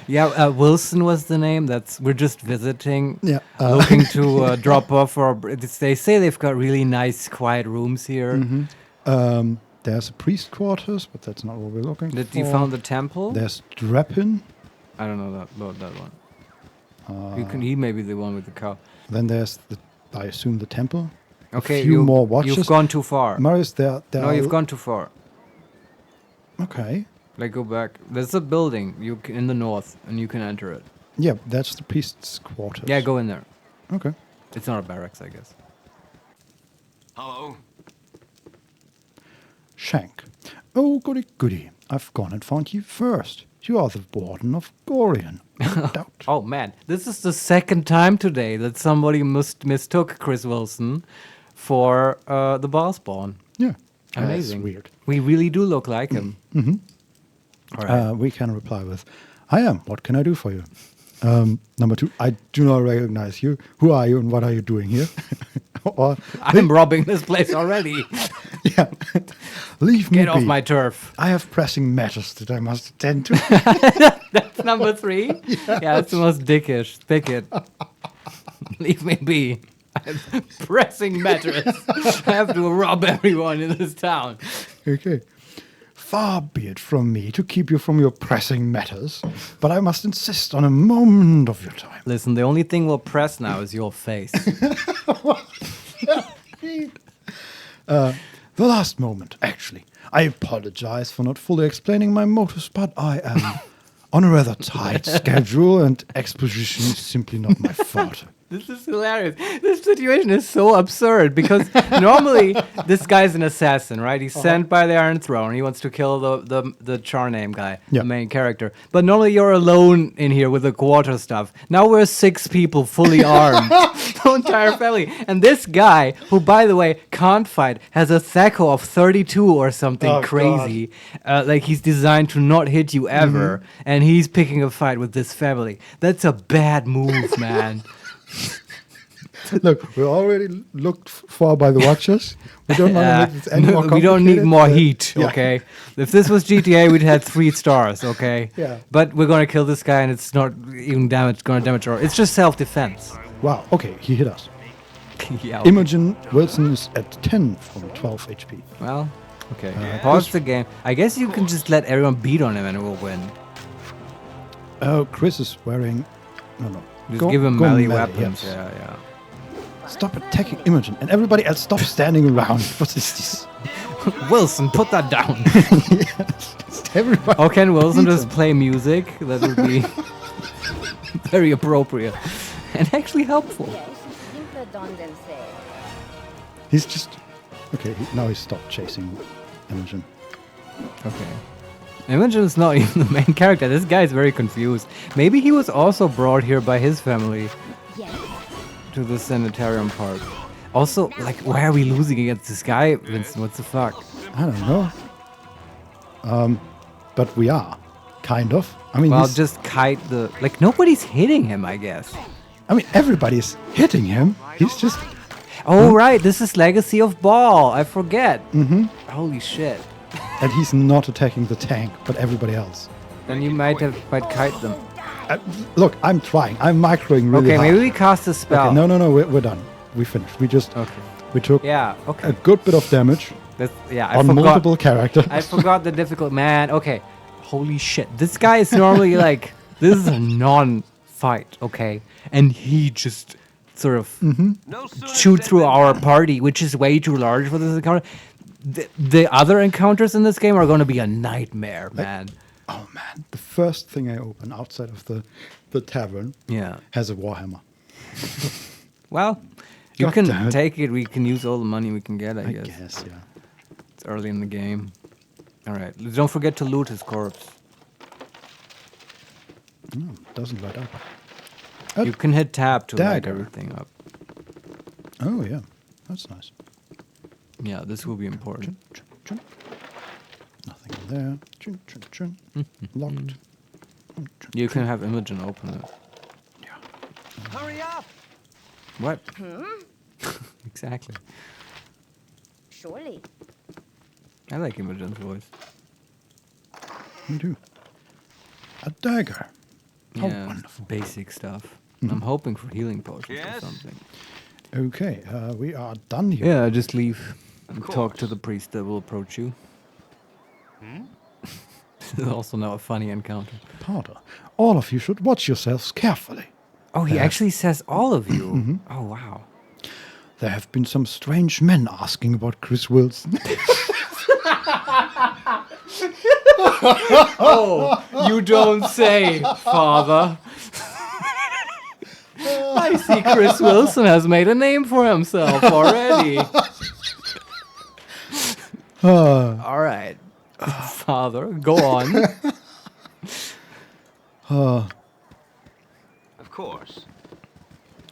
Yeah, Wilson was the name. We're just visiting. Yeah, looking to drop off. They say they've got really nice, quiet rooms here. Mm-hmm. There's a priest quarters, but that's not what we're looking for. Did you found the temple? There's Drepin. I don't know that one. He may be the one with the cow. Then there's I assume the temple. Okay, a few more watches. You've gone too far. Marius, No, you've gone too far. Okay. Like go back. There's a building in the north, and you can enter it. Yeah, that's the priest's quarters. Yeah, go in there. Okay. It's not a barracks, I guess. Hello. Shank. Oh, goody goody. I've gone and found you first. You are the warden of Gorian. No doubt. Oh man, this is the second time today that somebody mistook Chris Wilson for the boss spawn. Yeah. Amazing. That's weird. We really do look like him. Mm-hmm. All right. We can reply with, I am. What can I do for you? Number 2, I do not recognize you. Who are you and what are you doing here? Or I'm robbing this place already. Yeah. Leave me Get off be. my turf. I have pressing matters that I must attend to. That's number 3? Yeah, that's the most dickish. Pick it. Leave me be. I have pressing matters. I have to rob everyone in this town. Okay. Far be it from me to keep you from your pressing matters, but I must insist on a moment of your time. Listen, the only thing we'll press now is your face. The last moment, actually. I apologize for not fully explaining my motives, but I am on a rather tight schedule and exposition is simply not my forte. This is hilarious. This situation is so absurd because normally this guy's an assassin, right? He's sent by the Iron Throne. He wants to kill the Charname guy, the main character. But normally you're alone in here with the quarter stuff. Now we're 6 people fully armed. The entire family. And this guy, who by the way can't fight, has a THAC0 of 32 or something crazy. Like he's designed to not hit you ever. And he's picking a fight with this family. That's a bad move, man. Look, we're already looked for by the watchers. We don't want to make this any more complicated. We don't need more heat, okay? If this was GTA, we'd had 3 stars, okay? Yeah. But we're going to kill this guy, and it's not even going to damage our... It's just self-defense. Wow, okay, he hit us. Yeah, okay. Imogen Wilson is at 10 from 12 HP. Well, okay. Pause the game. I guess you can just let everyone beat on him and we'll win. Oh, Chris is wearing... No. Just give him melee weapons. Yes. Yeah. Stop attacking Imogen, and everybody else stop standing around. What is this? Wilson, put that down. Everybody. Oh, can Wilson just play music? That would be very appropriate and actually helpful. He's just... Okay, now he stopped chasing Imogen. Okay. Imogen's not even the main character. This guy's very confused. Maybe he was also brought here by his family to the sanitarium park. Also, like, why are we losing against this guy, Vincent? What the fuck? I don't know. But we are. Kind of. I mean, well, just kite the... Like, nobody's hitting him, I guess. I mean, everybody's hitting him. He's just... Oh, right. This is Legacy of Ball. I forget. Mm-hmm. Holy shit. And he's not attacking the tank, but everybody else. Then you might kite them. Look, I'm trying. I'm microing really hard. Okay, maybe we cast a spell. Okay, no, we're done. We finished. We just... Okay. We took a good bit of damage on multiple characters. I forgot the difficult... Man, okay. Holy shit. This guy is normally like... This is a non-fight, okay? And he just sort of shoot through our party, which is way too large for this encounter. The other encounters in this game are going to be a nightmare, man. Oh, man. The first thing I open outside of the tavern has a Warhammer. Well, you can take it. We can use all the money we can get, I guess. I guess, yeah. It's early in the game. All right. Don't forget to loot his corpse. No, doesn't light up. You can hit tab to light everything up. Oh, yeah. That's nice. Yeah, this will be important. Nothing in there. Locked. You can have Imogen open it. Yeah. Hurry up! What? Exactly. Surely. I like Imogen's voice. Me too. A dagger. How Yeah, wonderful. basic stuff. I'm hoping for healing potions or something. Okay, we are done here. Yeah, just leave and talk to the priest that will approach you. This is also now a funny encounter. Potter, all of you should watch yourselves carefully. Oh, he actually says all of you. Oh, wow. There have been some strange men asking about Chris Wilson. Oh, you don't say, Father. I see Chris Wilson has made a name for himself already. All right. Father, go on. Of course.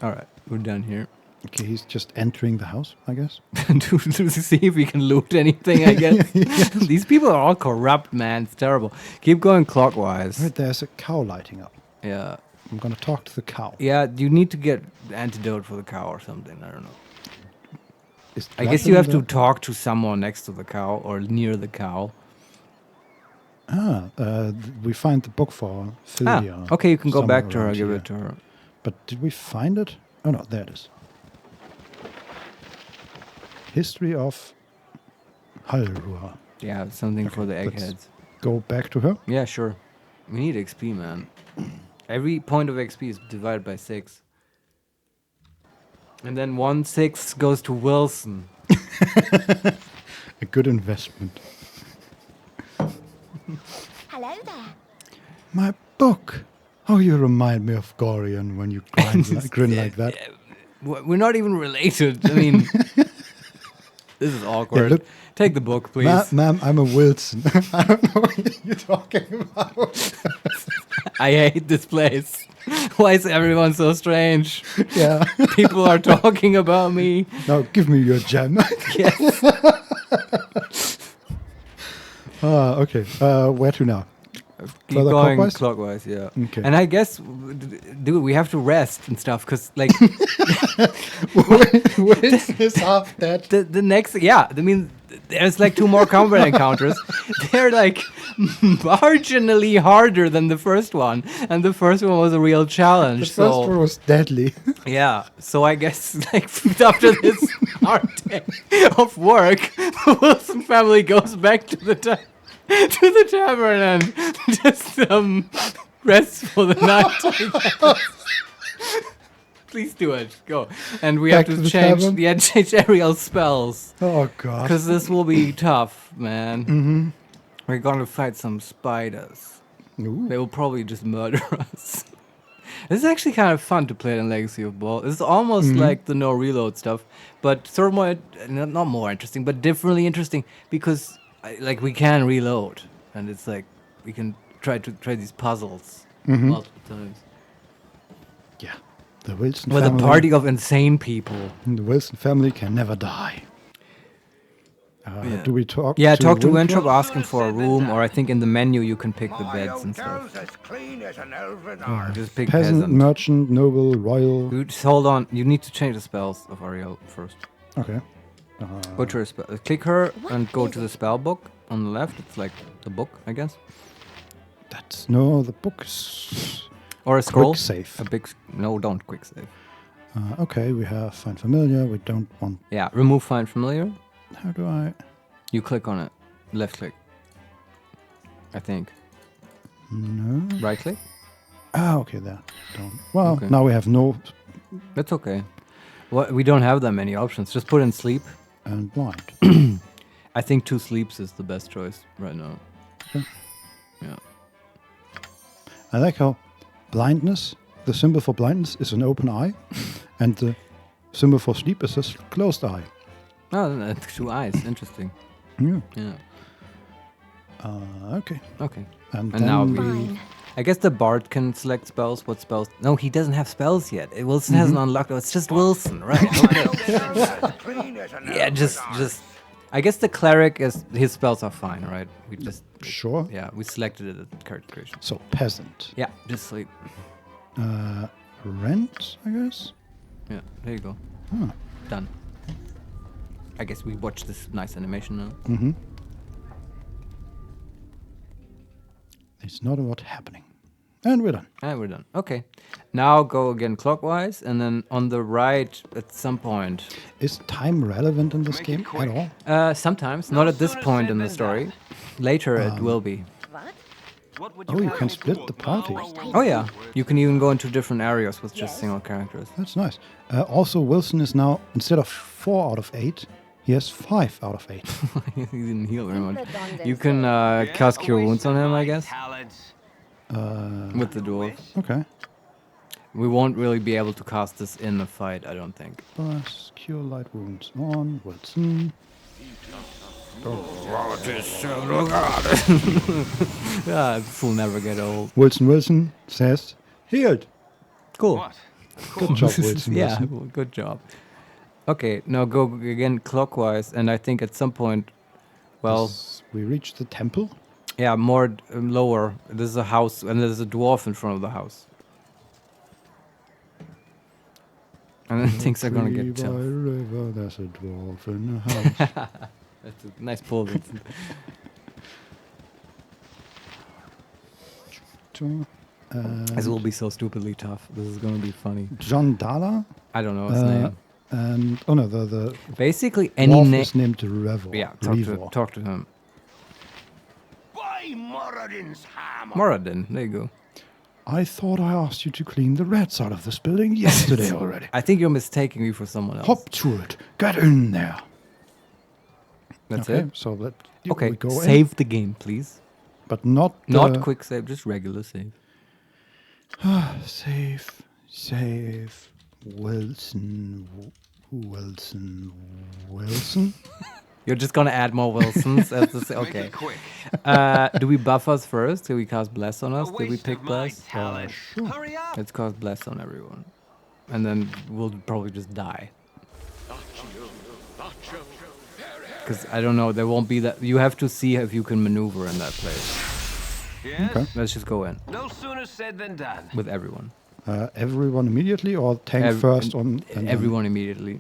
All right, we're done here. Okay, he's just entering the house, I guess. to see if we can loot anything, I guess. These people are all corrupt, man. It's terrible. Keep going clockwise. Right, there's a cow lighting up. Yeah. I'm going to talk to the cow. Yeah, you need to get antidote for the cow or something. I don't know. I guess you have to talk to someone next to the cow or near the cow. We find the book for Philia. Okay, you can go back to her, give it to her. But did we find it? Oh no, there it is. History of Hallrua. Yeah, something for the eggheads. Go back to her? Yeah, sure. We need XP, man. Every point of XP is divided by 6. And then 1/6 goes to Wilson. A good investment. Hello there. My book. Oh, you remind me of Gorion when you grin like that. We're not even related. I mean, this is awkward. Yeah, look, take the book, please. Ma'am, I'm a Wilson. I don't know what you're talking about. I hate this place. Why is everyone so strange? Yeah. People are talking about me. Now give me your gem. Yes. Okay. Where to now? Keep going clockwise, yeah. Okay. And I guess, dude, we have to rest and stuff because, like, is half dead. The next, yeah, I mean, there's like 2 more combat encounters. They're like marginally harder than the first one, and the first one was a real challenge. The first one was deadly. Yeah, so I guess like after this hard day of work, the Wilson family goes back to the tavern and just rest for the night. Please do it. Go. And we have to change Ariel's spells. Oh god. Because this will be tough, man. Mm-hmm. We're gonna fight some spiders. Ooh. They will probably just murder us. This is actually kind of fun to play in Legacy of Ball. It's almost like the no reload stuff, but sort of more, not more interesting, but differently interesting because like we can reload, and it's like we can try these puzzles multiple times. Yeah, the Wilson with family. A party of insane people. The Wilson family can never die. Do we talk? Yeah, talk to Winthrop? Winthrop, ask him for a room, or I think in the menu you can pick the beds and stuff. Just pick peasant, merchant, noble, royal. You just hold on. You need to change the spells of Ariel first. Okay. Go to her spell. Click her and go to the spell book on the left. It's like the book, I guess. That's no, the book is. Or a scroll. Quick save. No, don't quick save. Okay, we have find familiar. We don't want. Yeah, remove find familiar. How do I? You click on it. Left click. I think. No. Right click. Okay, there. Don't. Well, now we have no. That's okay. Well, we don't have that many options. Just put in sleep. And blind. I think 2 sleeps is the best choice right now. Okay. Yeah. I like how blindness, the symbol for blindness is an open eye, and the symbol for sleep is a closed eye. Oh, that's 2 eyes. Interesting. Yeah. Yeah. Okay. Okay. And now I guess the bard can select spells. What spells? No, he doesn't have spells yet. Wilson hasn't unlocked. It's just Wilson, right? Okay. Yeah, just. I guess the cleric his spells are fine, right? We just sure. Yeah, we selected it at character creation. So peasant. Yeah, just sleep. Rent, I guess. Yeah, there you go. Done. I guess we watch this nice animation now. Mm-hmm. It's not what's happening. And we're done. Okay. Now go again clockwise, and then on the right at some point. Is time relevant in this game at all? Sometimes. Not at this point in the story. Later it will be. Oh, you can split the party. Oh yeah. You can even go into different areas with just single characters. That's nice. Also, Wilson is now, instead of 4 out of 8, he has 5 out of 8. He didn't heal very much. You can cast Cure Wounds on him, I guess. With the dwarf. Okay. We won't really be able to cast this in a fight, I don't think. Plus, Cure Light Wounds on Wilson. This will never get old. Wilson says, healed. Cool. Good job, Wilson. Yeah, good job. Okay, now go again clockwise, and I think at some point, we reach the temple. Yeah, more lower. There's a house, and there's a dwarf in front of the house. And then things are gonna get tough. River, there's a dwarf in the house. That's a nice pull. This will be so stupidly tough. This is gonna be funny. John Dalla? I don't know his name. And the basically any name is named Revel. Yeah, talk to him. By Moradin's hammer. Moradin, there you go. I thought I asked you to clean the rats out of this building yesterday already. I think you're mistaking me for someone else. Hop to it. Get in there. That's it. So we go save the game, please. But not quick save, just regular save. Save. Wilson. You're just gonna add more Wilsons. Okay. Do we buff us first? Did we cast Bless on us? Did we pick Bless? Sure. Let's cast Bless on everyone. And then we'll probably just die. Because I don't know, there won't be that. You have to see if you can maneuver in that place. Yes? Okay. Let's just go in. No sooner said than done. With everyone. Everyone immediately or tank first on... Everyone immediately.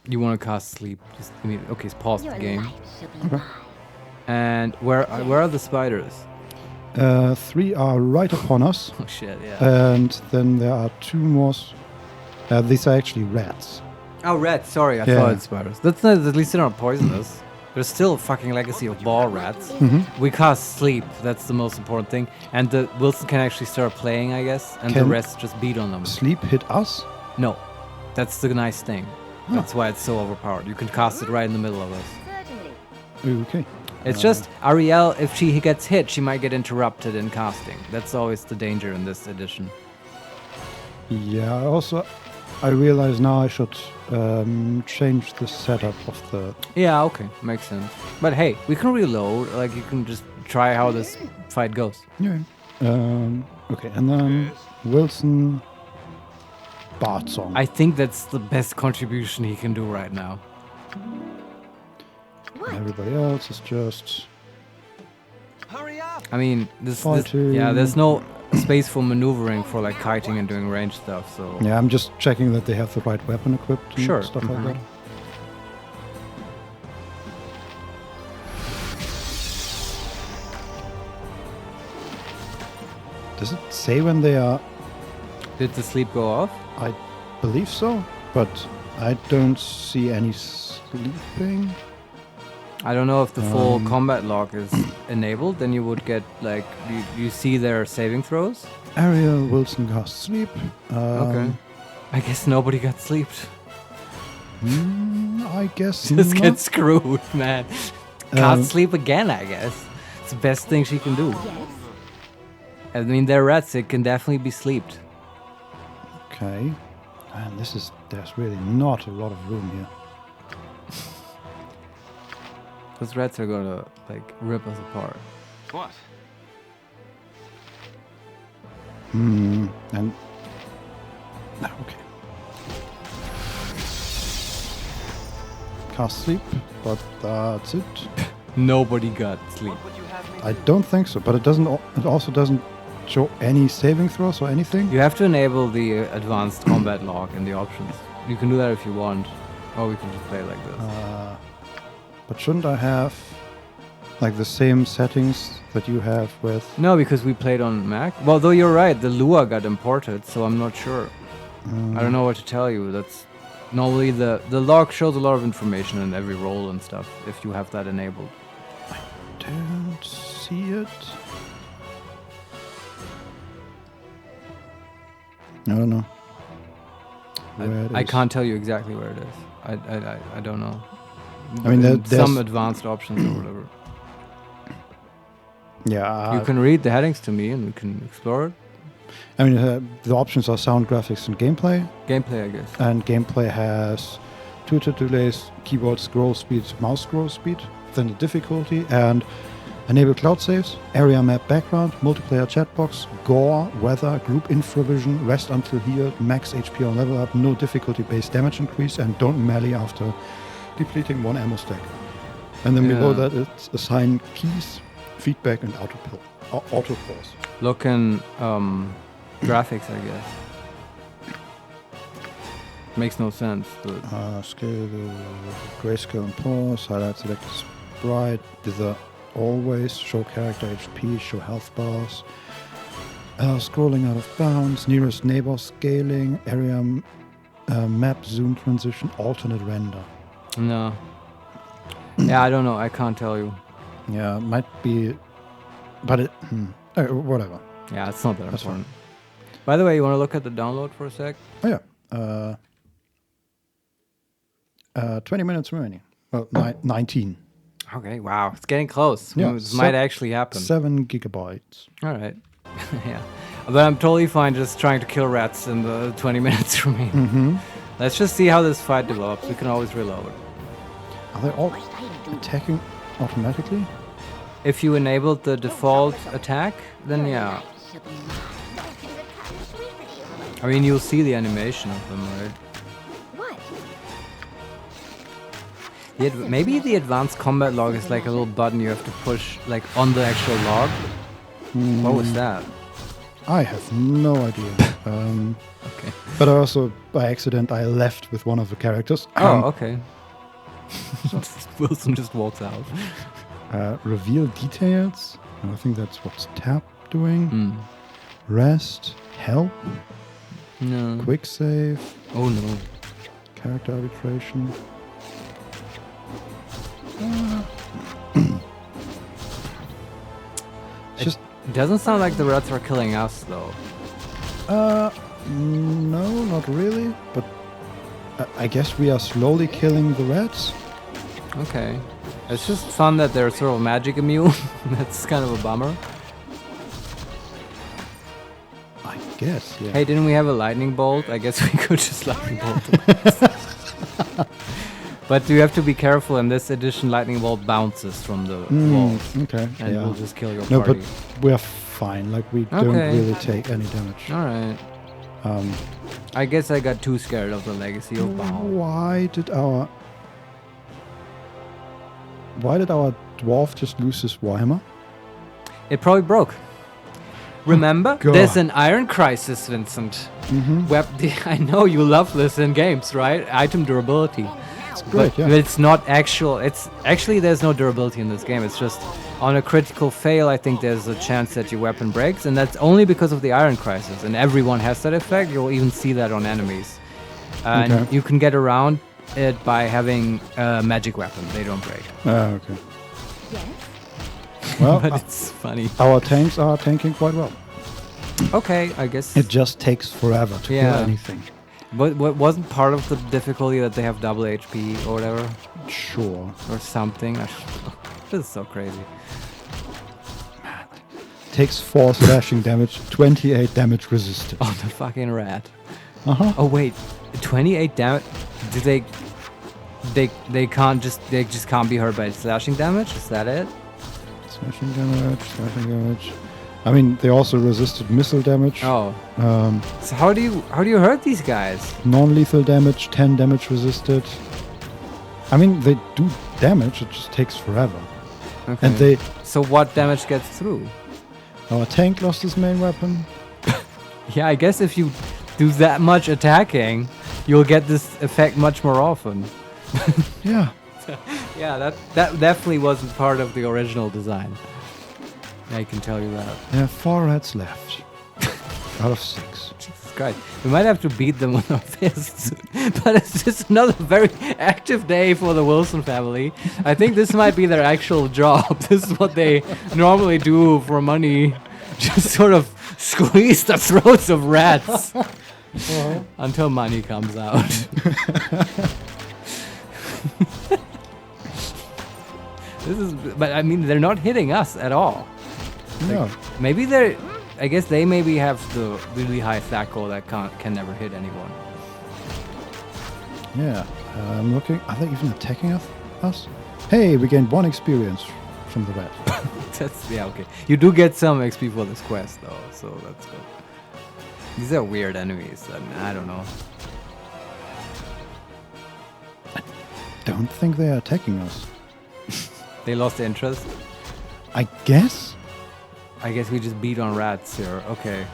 You want to cast Sleep. Just immediately. Okay, pause the game. Okay. And where are the spiders? 3 are right upon us. Oh shit, yeah. And then there are 2 more. These are actually rats. Oh, rats. Sorry, I thought it's spiders. That's not, at least they're not poisonous. There's still a fucking legacy of ball rats. We cast Sleep. That's the most important thing. And the Wilson can actually start playing, I guess. And the rest just beat on them. Sleep hit us? No. That's the nice thing. That's why it's so overpowered. You can cast it right in the middle of us. Okay. It's just Ariel, if she gets hit, she might get interrupted in casting. That's always the danger in this edition. Yeah, I realize now I should change the setup of the... Yeah, okay. Makes sense. But hey, we can reload. Like, you can just try how this fight goes. Yeah. Okay, and then Wilson... Bard song. I think that's the best contribution he can do right now. Everybody else is just... Hurry up! I mean, there's no space for maneuvering for like kiting and doing range stuff, so... Yeah, I'm just checking that they have the right weapon equipped and stuff like that. Does it say when they are... Did the sleep go off? I believe so, but I don't see any sleeping. I don't know if the full combat log is enabled, then you would get, like, you see their saving throws? Ariel Wilson got sleep. Okay. I guess nobody got sleeped. I guess Just get screwed, man. Can't sleep again, I guess. It's the best thing she can do. Yes. I mean, they're rats, it can definitely be sleeped. Okay. And there's really not a lot of room here. Those rats are gonna, like, rip us apart. What? And... Okay. Cast sleep, but that's it. Nobody got sleep. I don't think so, but it also doesn't show any saving throws or anything. You have to enable the advanced combat log in the options. You can do that if you want, or we can just play like this. But shouldn't I have like the same settings that you have with... No, because we played on Mac. Well, though you're right, the Lua got imported, so I'm not sure. I don't know what to tell you. That's normally the log shows a lot of information in every role and stuff if you have that enabled. I don't see it. I don't know. I can't tell you exactly where it is. I don't know. I mean, there's some advanced options or whatever. Yeah. You can read the headings to me and we can explore it. I mean, the options are sound graphics and gameplay. Gameplay, I guess. And gameplay has tutor delays, keyboard scroll speed, mouse scroll speed, then the difficulty, and enable cloud saves, area map background, multiplayer chat box, gore, weather, group infravision, rest until healed, max HP on level up, no difficulty based damage increase, and don't melee after depleting one ammo stack. And then below that it's assign keys, feedback, and auto pause. Look in graphics, I guess. Makes no sense. Scale grayscale and pause. Highlight select sprite. These are always show character HP, show health bars. Scrolling out of bounds. Nearest neighbor scaling. Area map zoom transition. Alternate render. No. Yeah, I don't know. I can't tell you. Yeah, might be, but it. Whatever. Yeah, it's not that important. By the way, you want to look at the download for a sec? Oh yeah. 20 minutes remaining. Well, 19. Okay, wow. It's getting close. Yeah, This might actually happen. 7 gigabytes. All right. Yeah. But I'm totally fine just trying to kill rats in the 20 minutes remaining. Let's just see how this fight develops. We can always reload. Are they all attacking automatically? If you enabled the default attack, then yeah. I mean, you'll see the animation of them, right? Maybe the advanced combat log is like a little button you have to push like on the actual log. What was that? I have no idea. Okay. But also, by accident, I left with one of the characters. Oh, okay. Wilson just walks out. Reveal details. I think that's what's tab doing. Rest. Help. No. Quick save. Oh no. Character arbitration. It doesn't sound like the rats are killing us though. No, not really. But I guess we are slowly killing the rats. Okay. It's just fun that they're sort of magic immune. That's kind of a bummer. I guess, yeah. Hey, didn't we have a lightning bolt? I guess we could just lightning bolt them. But you have to be careful, in this edition lightning bolt bounces from the walls. Okay. And will just kill your No, party. but we're fine. Like, we don't really take any damage. Alright. I guess I got too scared of the legacy of Baldur. Why did our dwarf just lose his Warhammer? It probably broke. Remember? There's an iron crisis, Vincent. I know you love this in games, right? Item durability. It's great, but it's not actual. It's actually, there's no durability in this game. It's just on a critical fail, I think there's a chance that your weapon breaks, and that's only because of the iron crisis. And everyone has that effect. You'll even see that on enemies. And you can get around it by having a magic weapon. They don't break. Okay. Well, but it's funny. Our tanks are tanking quite well. Okay, I guess. It just takes forever to kill anything. But wasn't part of the difficulty that they have double HP or whatever? Sure. Or something. This is so crazy. Takes 4 slashing damage, 28 damage resisted. Oh, the fucking rat. Oh wait, 28 damage. Do they just can't be hurt by slashing damage? Is that it? Slashing damage. I mean, they also resisted missile damage. Oh. So how do you hurt these guys? Non-lethal damage, 10 damage resisted. I mean, they do damage. It just takes forever. Okay. And So what damage gets through? Our tank lost his main weapon. Yeah, I guess if you do that much attacking, you'll get this effect much more often. Yeah. Yeah, that definitely wasn't part of the original design. I can tell you that. There are 4 rats left. Out of 6. Jesus Christ. We might have to beat them with our fists. But it's just another very active day for the Wilson family. I think this might be their actual job. This is what they normally do for money. Just sort of squeeze the throats of rats. Until money comes out. But I mean, they're not hitting us at all. No. Like, maybe I guess they maybe have the really high THAC0 that can never hit anyone. Yeah. I'm looking. Are they even attacking us? Hey, we gained 1 experience from the rat. Okay. You do get some XP for this quest though, so that's good. These are weird enemies. I don't know. I don't think they are attacking us. They lost interest? I guess we just beat on rats here. Okay.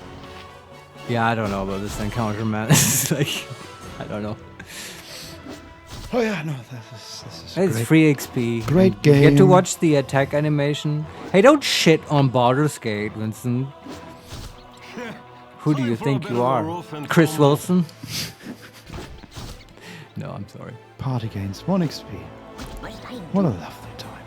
Yeah, I don't know about this encounter, man. It's like I don't know. Oh yeah, no, this is it's great. free XP. Great game. You get to watch the attack animation. Hey, don't shit on Baldur's Gate, Vincent. Who do you think you are? Chris Wilson? No, I'm sorry. Party games, 1 XP. What a lovely time.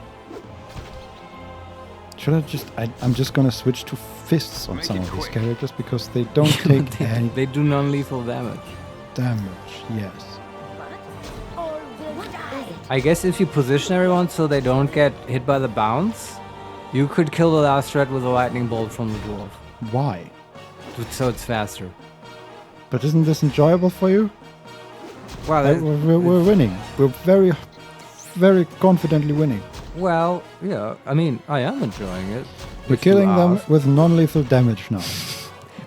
Should I just... I'm just gonna switch to fists on some of these characters because they don't take any... They do non-lethal damage. Damage, yes. I guess if you position everyone so they don't get hit by the bounce, you could kill the last threat with a lightning bolt from the dwarf. Why? So it's faster. But isn't this enjoyable for you? Well, we're winning. We're very, very confidently winning. Well, yeah. I mean, I am enjoying it. We're killing them with non-lethal damage now.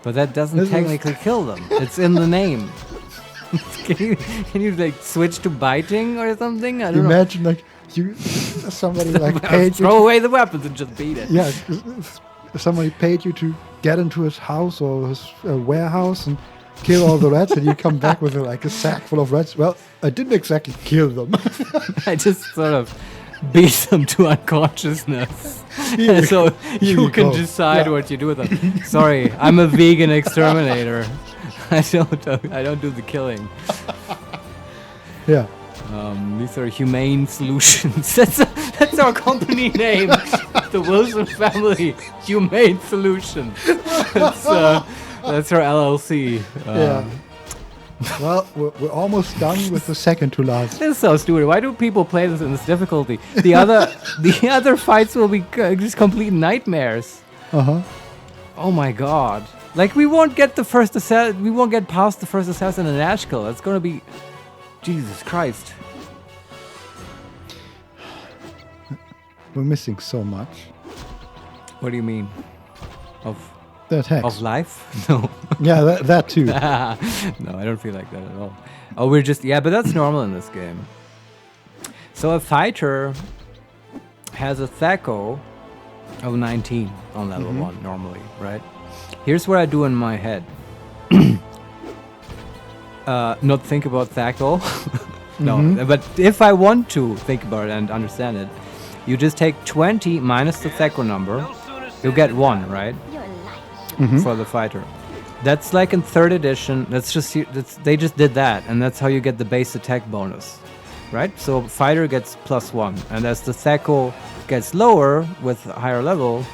But that doesn't technically kill them. It's in the name. Can you like switch to biting or something? I don't know. Imagine like somebody like paid throw away the weapons and just beat it. Yeah, somebody paid you to get into his house or his warehouse and kill all the rats, and you come back with like a sack full of rats. Well, I didn't exactly kill them. I just sort of beat them to unconsciousness. So you can decide what you do with them. Sorry, I'm a vegan exterminator. I don't do the killing. Yeah. These are humane solutions. That's our company name. The Wilson Family Humane Solutions. That's our LLC. Yeah. Well, we're almost done with the second to last. This is so stupid. Why do people play this in this difficulty? The other fights will be just complete nightmares. Oh my god. Like we won't get past the first assassin in Ashkill. It's gonna be Jesus Christ. We're missing so much. What do you mean? Of the attacks. Of life? No. Yeah, that too. No, I don't feel like that at all. Oh, we're just but that's normal in this game. So a fighter has a THAC0 of 19 on level 1 normally, right? Here's what I do in my head. Not think about THAC0. No, but if I want to think about it and understand it, you just take 20 minus the THAC0 number. You get 1, right? For the fighter. That's like in 3rd edition. They just did that, and that's how you get the base attack bonus, right? So fighter gets +1, and as the THAC0 gets lower with a higher level,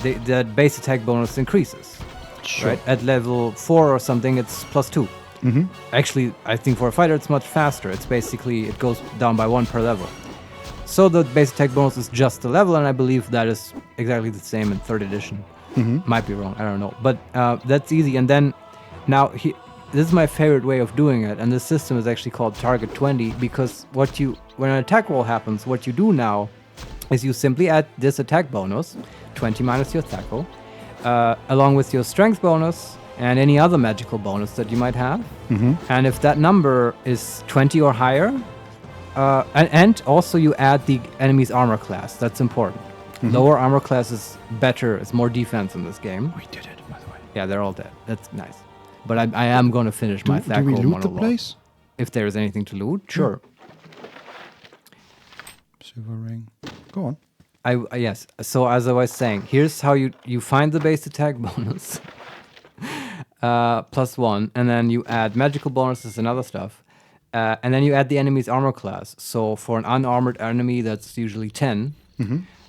the base attack bonus increases. Sure. Right? At level 4 or something, it's +2. Actually, I think for a fighter, it's much faster. It's basically, it goes down by 1 per level. So the base attack bonus is just the level, and I believe that is exactly the same in 3rd edition. Might be wrong, I don't know. But that's easy. And then, now, this is my favorite way of doing it, and this system is actually called Target 20, because when an attack roll happens, what you do now is you simply add this attack bonus, 20 minus your THAC0, along with your strength bonus and any other magical bonus that you might have. And if that number is 20 or higher, and also you add the enemy's armor class. That's important. Lower armor class is better. It's more defense in this game. We did it, by the way. Yeah, they're all dead. That's nice. But I am going to finish my THAC0 monologue. Do we loot the place? If there is anything to loot, sure. Silver ring. Go on. Yes. So as I was saying, here's how you find the base attack bonus. +1, and then you add magical bonuses and other stuff. And then you add the enemy's armor class. So for an unarmored enemy, that's usually 10.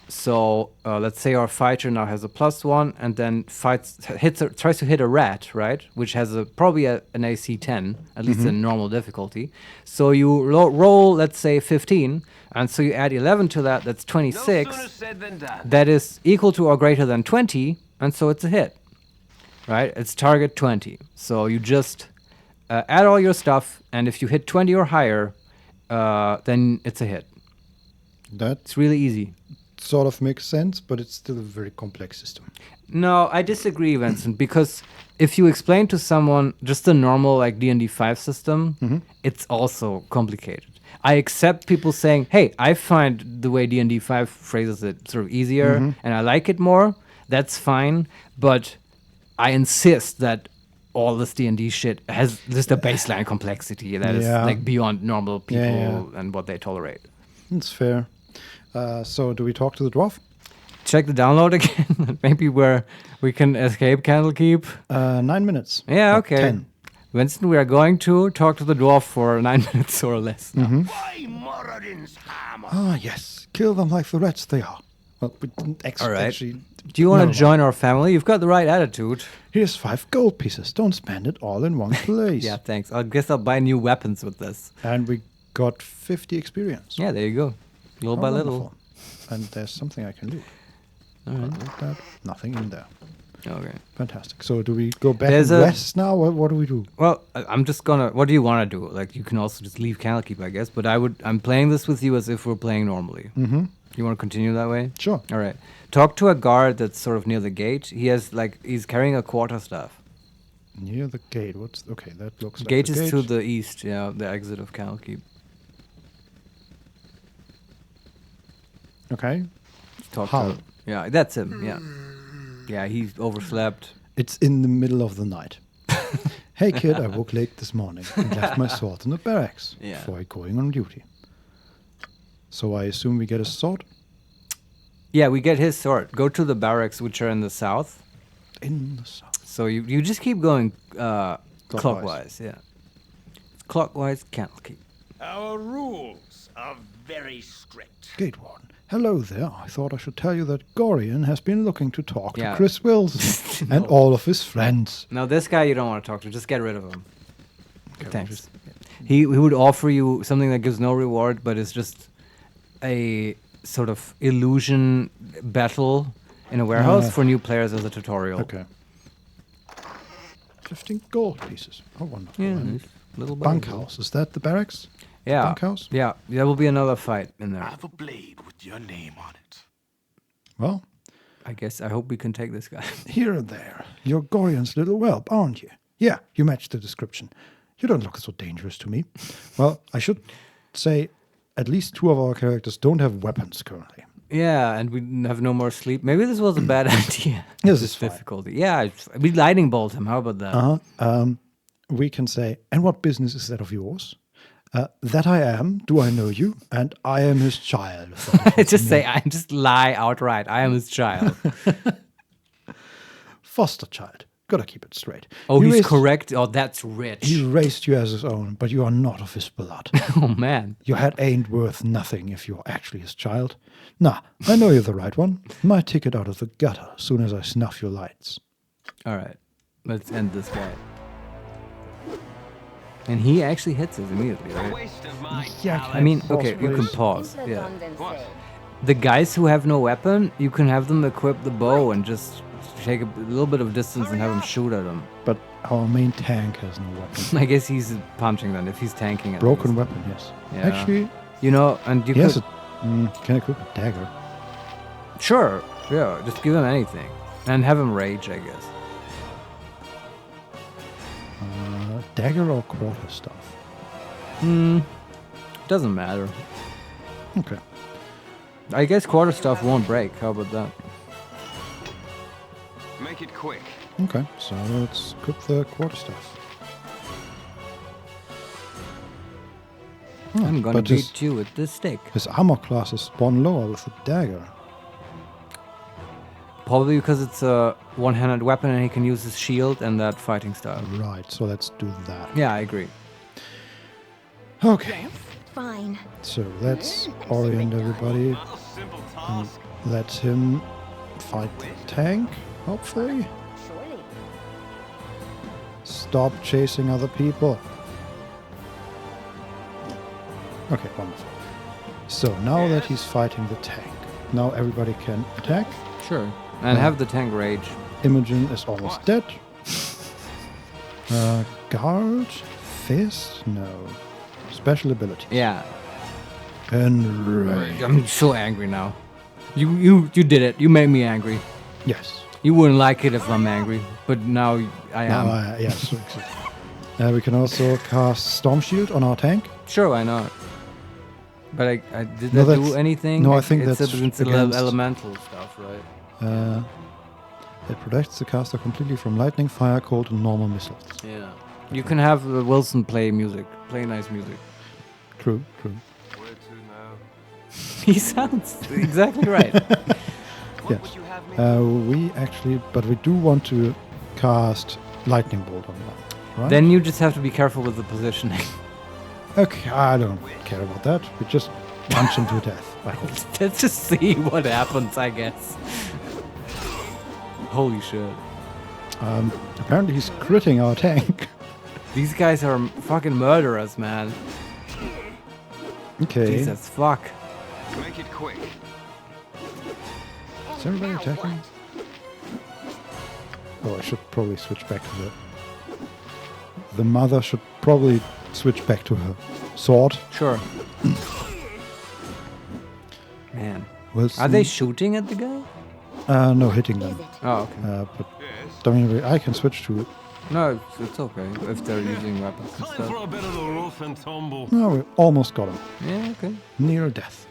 So let's say our fighter now has a +1, and then tries to hit a rat, right? Which has probably an AC 10, at least in normal difficulty. So you roll, let's say 15, and so you add 11 to that. That's 26. No sooner said than done. That is equal to or greater than 20, and so it's a hit, right? It's target 20. So you just add all your stuff, and if you hit 20 or higher, then it's a hit. It's really easy. Sort of makes sense, but it's still a very complex system. No, I disagree, Vincent, because if you explain to someone just the normal like D&D 5 system, it's also complicated. I accept people saying, hey, I find the way D&D 5 phrases it sort of easier and I like it more. That's fine, but I insist that all this D&D shit has just a baseline complexity that is like beyond normal people and what they tolerate. It's fair. So do we talk to the dwarf? Check the download again. Maybe where we can escape Candlekeep. 9 minutes. Yeah, okay. 10. Vincent, we are going to talk to the dwarf for 9 minutes or less. Ah, yes. Kill them like the rats they are. Well, we didn't actually... Do you want to join our family? You've got the right attitude. Here's 5 gold pieces. Don't spend it all in one place. Yeah, thanks. I guess I'll buy new weapons with this. And we got 50 experience. Yeah, there you go. Little by little. And there's something I can do. All right. Nothing in there. Okay. Fantastic. So do we go back and rest now? What do we do? Well, I'm just gonna... What do you want to do? Like, you can also just leave Candlekeep, I guess. But I'm playing this with you as if we're playing normally. Mm-hmm. You want to continue that way? Sure. All right. Talk to a guard that's sort of near the gate. He's carrying a quarterstaff. Near the gate. Okay, that looks like gate the is gate. to the east, the exit of Candlekeep. Okay. Talk to him. Yeah, that's him, yeah. Yeah, he's overslept. It's in the middle of the night. Hey kid, I woke late this morning and left my sword in the barracks before going on duty. So I assume we get a sword? Yeah, we get his sword. Go to the barracks, which are in the south. In the south. So you just keep going clockwise, yeah. Clockwise, Candlekeep. Our rules are very strict. Gate Warden. Hello there. I thought I should tell you that Gorian has been looking to talk to Chris Wilson and all of his friends. Now, this guy you don't want to talk to. Just get rid of him. Okay, thanks. He would offer you something that gives no reward, but it's just a sort of illusion battle in a warehouse for new players as a tutorial. Okay. 15 gold pieces. Oh, wonderful. Yeah, little bunkhouse. Is that the barracks? Yeah. Bunkhouse? Yeah, there will be another fight in there. I have a blade with your name on it. Well, I hope we can take this guy. Here and there. You're Gorian's little whelp, aren't you? Yeah, you match the description. You don't look so dangerous to me. Well, I should say at least 2 of our characters don't have weapons currently. Yeah, and we have no more sleep. Maybe this was a bad idea. This is difficulty. Yeah, we lightning bolt him. How about that? We can say, and what business is that of yours? That I am. Do I know you? And I am his child. Just lie outright. I am his child. Foster child. Gotta keep it straight. Oh, he's correct. Oh, that's rich. He raised you as his own, but you are not of his blood. Oh, man. Your head ain't worth nothing if you're actually his child. Nah, I know you're the right one. My ticket out of the gutter as soon as I snuff your lights. All right. Let's end this guy. And he actually hits us immediately, right? Yeah, I mean, okay, you can pause. Yeah. The guys who have no weapon, you can have them equip the bow and just take a little bit of distance and have them shoot at them. But our main tank has no weapon. I guess he's punching then, if he's tanking it. Broken weapon, yes. Yeah. Actually, and you can equip a dagger. Sure, yeah, just give him anything. And have him rage, I guess. Dagger or quarterstaff? Doesn't matter. Okay. I guess quarterstaff won't break. How about that? Make it quick. Okay, so let's equip the quarterstaff. I'm gonna beat you with this stick. His armor class is 1 lower with the dagger. Probably because it's a one-handed weapon and he can use his shield and that fighting style. Right, so let's do that. Yeah, I agree. Okay. Fine. So let's orient everybody and let him fight the tank, hopefully. Surely. Stop chasing other people. Okay, wonderful. So now that he's fighting the tank, now everybody can attack. Sure. And have the tank rage. Imogen is almost dead. Guard? Fist? No. Special ability. Yeah. Enrage. I'm so angry now. You did it. You made me angry. Yes. You wouldn't like it if I'm angry, but now I am. Yes. We can also cast Storm Shield on our tank. Sure, why not? But I did that do anything? No, I think it's that's against elemental stuff, right? It protects the caster completely from lightning, fire, cold, and normal missiles. Yeah. You can have Wilson play music. Play nice music. True. Where to now? He sounds exactly right. Yes. But we do want to cast lightning bolt on that, right? Then you just have to be careful with the positioning. Okay, I don't care about that. We just punch him to death, I hope. Let's just see what happens, I guess. Holy shit. Apparently he's critting our tank. These guys are fucking murderers, man. Okay. Jesus, fuck. Make it quick. Is everybody attacking? Oh, I should probably switch back to the mother should probably switch back to her sword. Sure. Man. Wilson. Are they shooting at the guy? No, hitting them. Oh, okay. But I can switch to it. No, it's okay if they're using weapons and Time stuff. for a bit of the rough and tumble. No, we almost got him. Yeah, okay. Near death.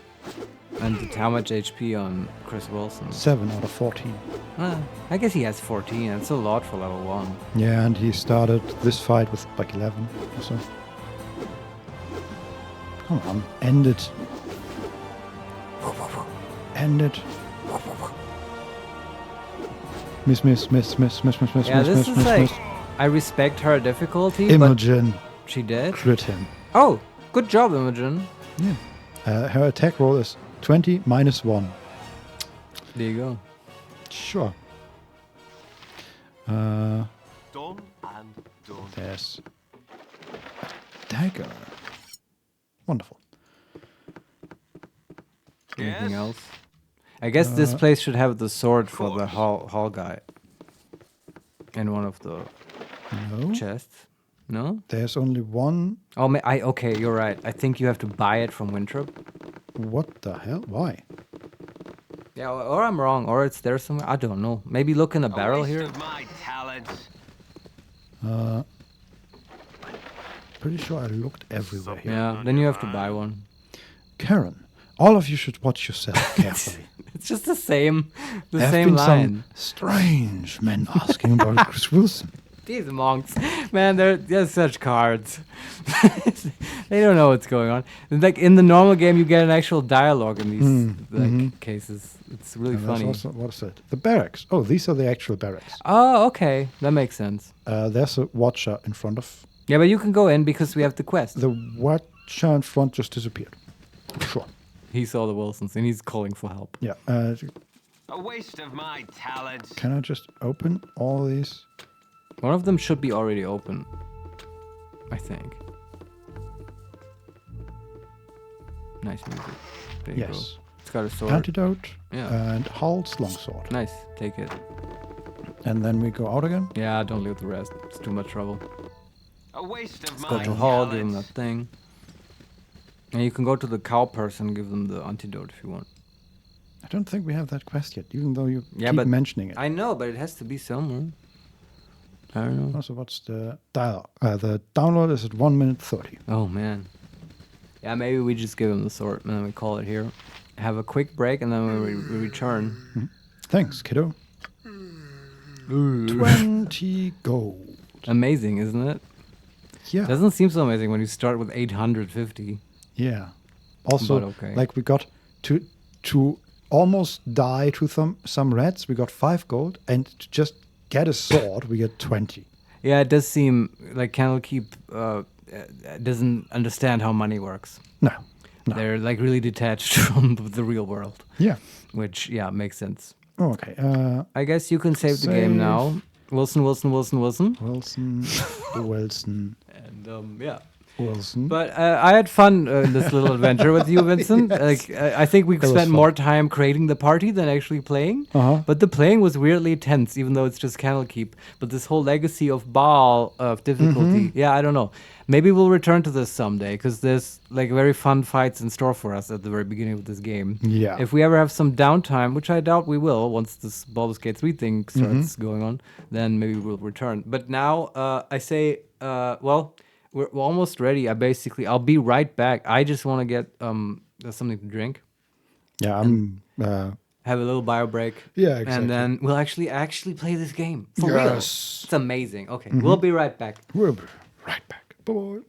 And how much HP on Chris Wilson? 7 out of 14. I guess he has 14. That's a lot for level 1. Yeah, and he started this fight with like 11 or so. Come on, end it. End it. Miss. Yeah, this is like, I respect her difficulty, Imogen. but she did. Crit him. Oh, good job, Imogen. Yeah. Her attack roll is 20 minus 1. There you go. Sure. Done and done. There's dagger. Wonderful. Anything else? I guess this place should have the sword for the hall guy. In one of the chests. No? There's only one. Oh, okay, you're right. I think you have to buy it from Winthrop. What the hell? Why? Yeah, or I'm wrong, or it's there somewhere. I don't know. Maybe look in the barrel here. My talents. Pretty sure I looked everywhere here. Yeah, then you have to buy one. Karen, all of you should watch yourself carefully. It's just the same There have same been line. some strange men asking about Chris Wilson. These monks, man, they're such cards. They don't know what's going on. Like in the normal game, you get an actual dialogue in these cases. It's really funny. Also, what is it? The barracks. Oh, these are the actual barracks. Oh, okay, that makes sense. There's a watcher in front of. Yeah, but you can go in because we have the quest. The watcher in front just disappeared. Sure. He saw the Wilsons and he's calling for help. Yeah. A waste of my talents. Can I just open all these? One of them should be already open, I think. Nice music. There you go. It's got a sword. Antidote. Yeah. And Hull's longsword. Nice. Take it. And then we go out again? Yeah, don't loot the rest. It's too much trouble. A waste of Let's my go to Hall, give them that thing. And you can go to the cow person, give them the antidote if you want. I don't think we have that quest yet, even though you keep mentioning it. I know, but it has to be somewhere. I don't know. Also, what's the dialogue? The download is at 1 minute 30. Oh, man. Yeah, maybe we just give him the sword and then we call it here. Have a quick break and then we return. Mm-hmm. Thanks, kiddo. 20 gold. Amazing, isn't it? Yeah. Doesn't seem so amazing when you start with 850. Yeah. Also, okay. like we got to almost die to some rats, we got 5 gold, and to just get a sword, we get 20. Yeah, it does seem like Candlekeep doesn't understand how money works. No. They're like really detached from the real world. Yeah. Which, makes sense. Okay. I guess you can save the game now. Wilson. Wilson. And yeah. Wilson. But I had fun in this little adventure with you, Vincent. Yes. Like I think we spent more time creating the party than actually playing. But the playing was weirdly tense, even though it's just Candlekeep. But this whole legacy of Baal of difficulty, I don't know. Maybe we'll return to this someday because there's like very fun fights in store for us at the very beginning of this game. Yeah. If we ever have some downtime, which I doubt we will, once this Baldur's Gate 3 thing starts going on, then maybe we'll return. But now I say, we're almost ready. I'll be right back. I just want to get something to drink. Yeah, I'm have a little bio break. Yeah, exactly. And then we'll actually play this game for real. It's amazing. Okay, we'll be right back. We'll be right back. Bye.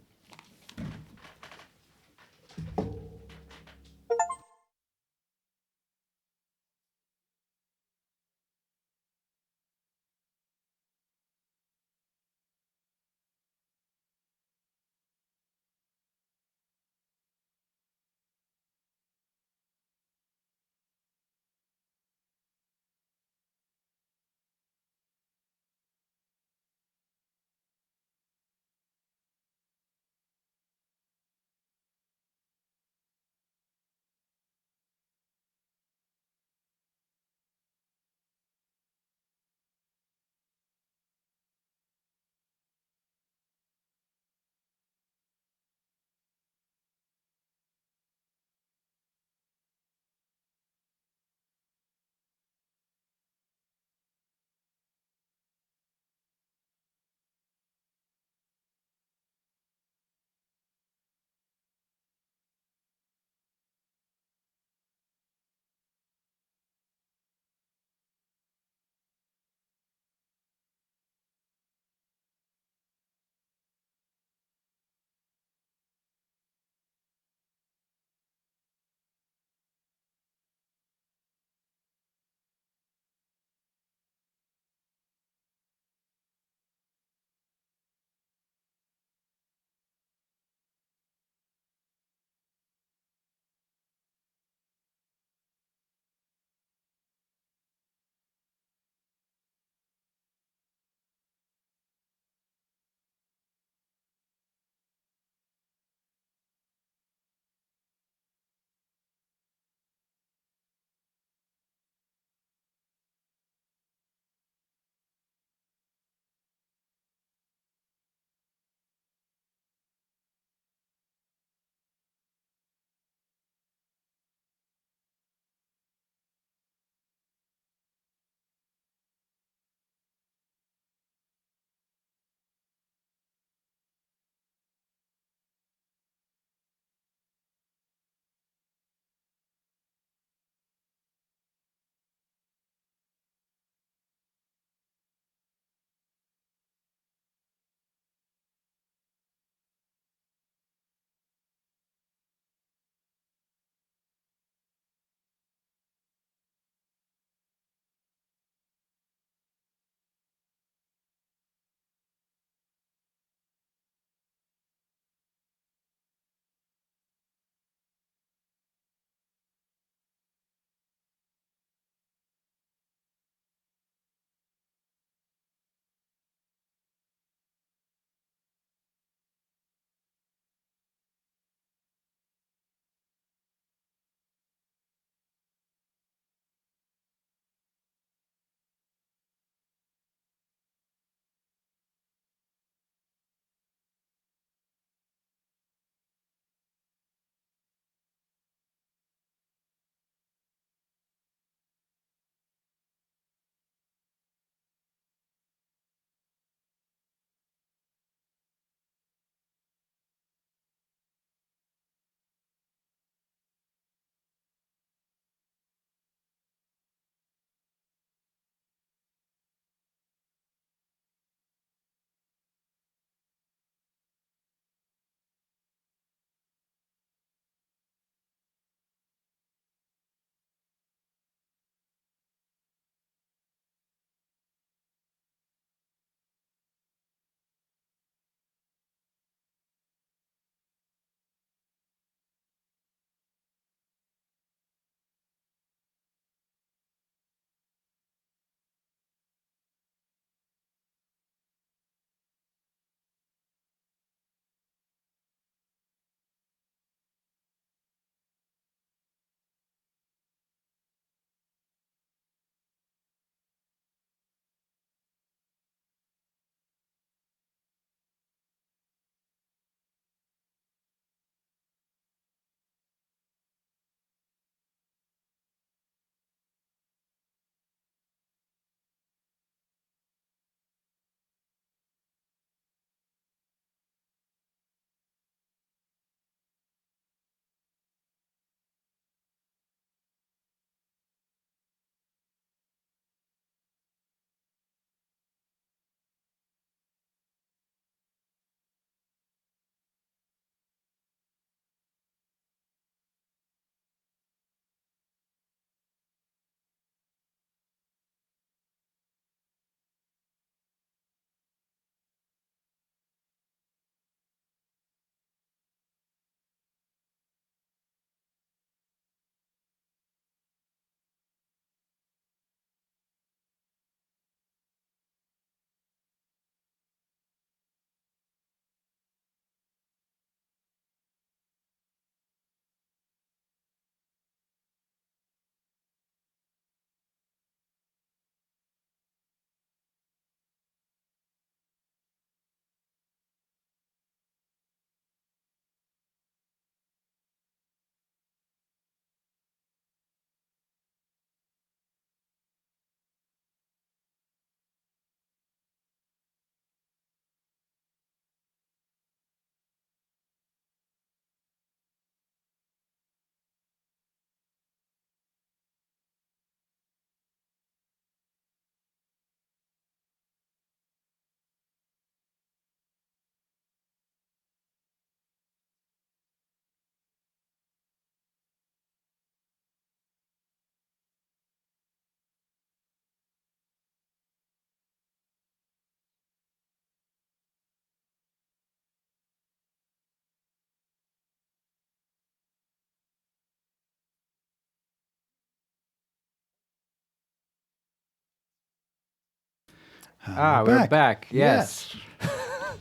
We're back. Yes.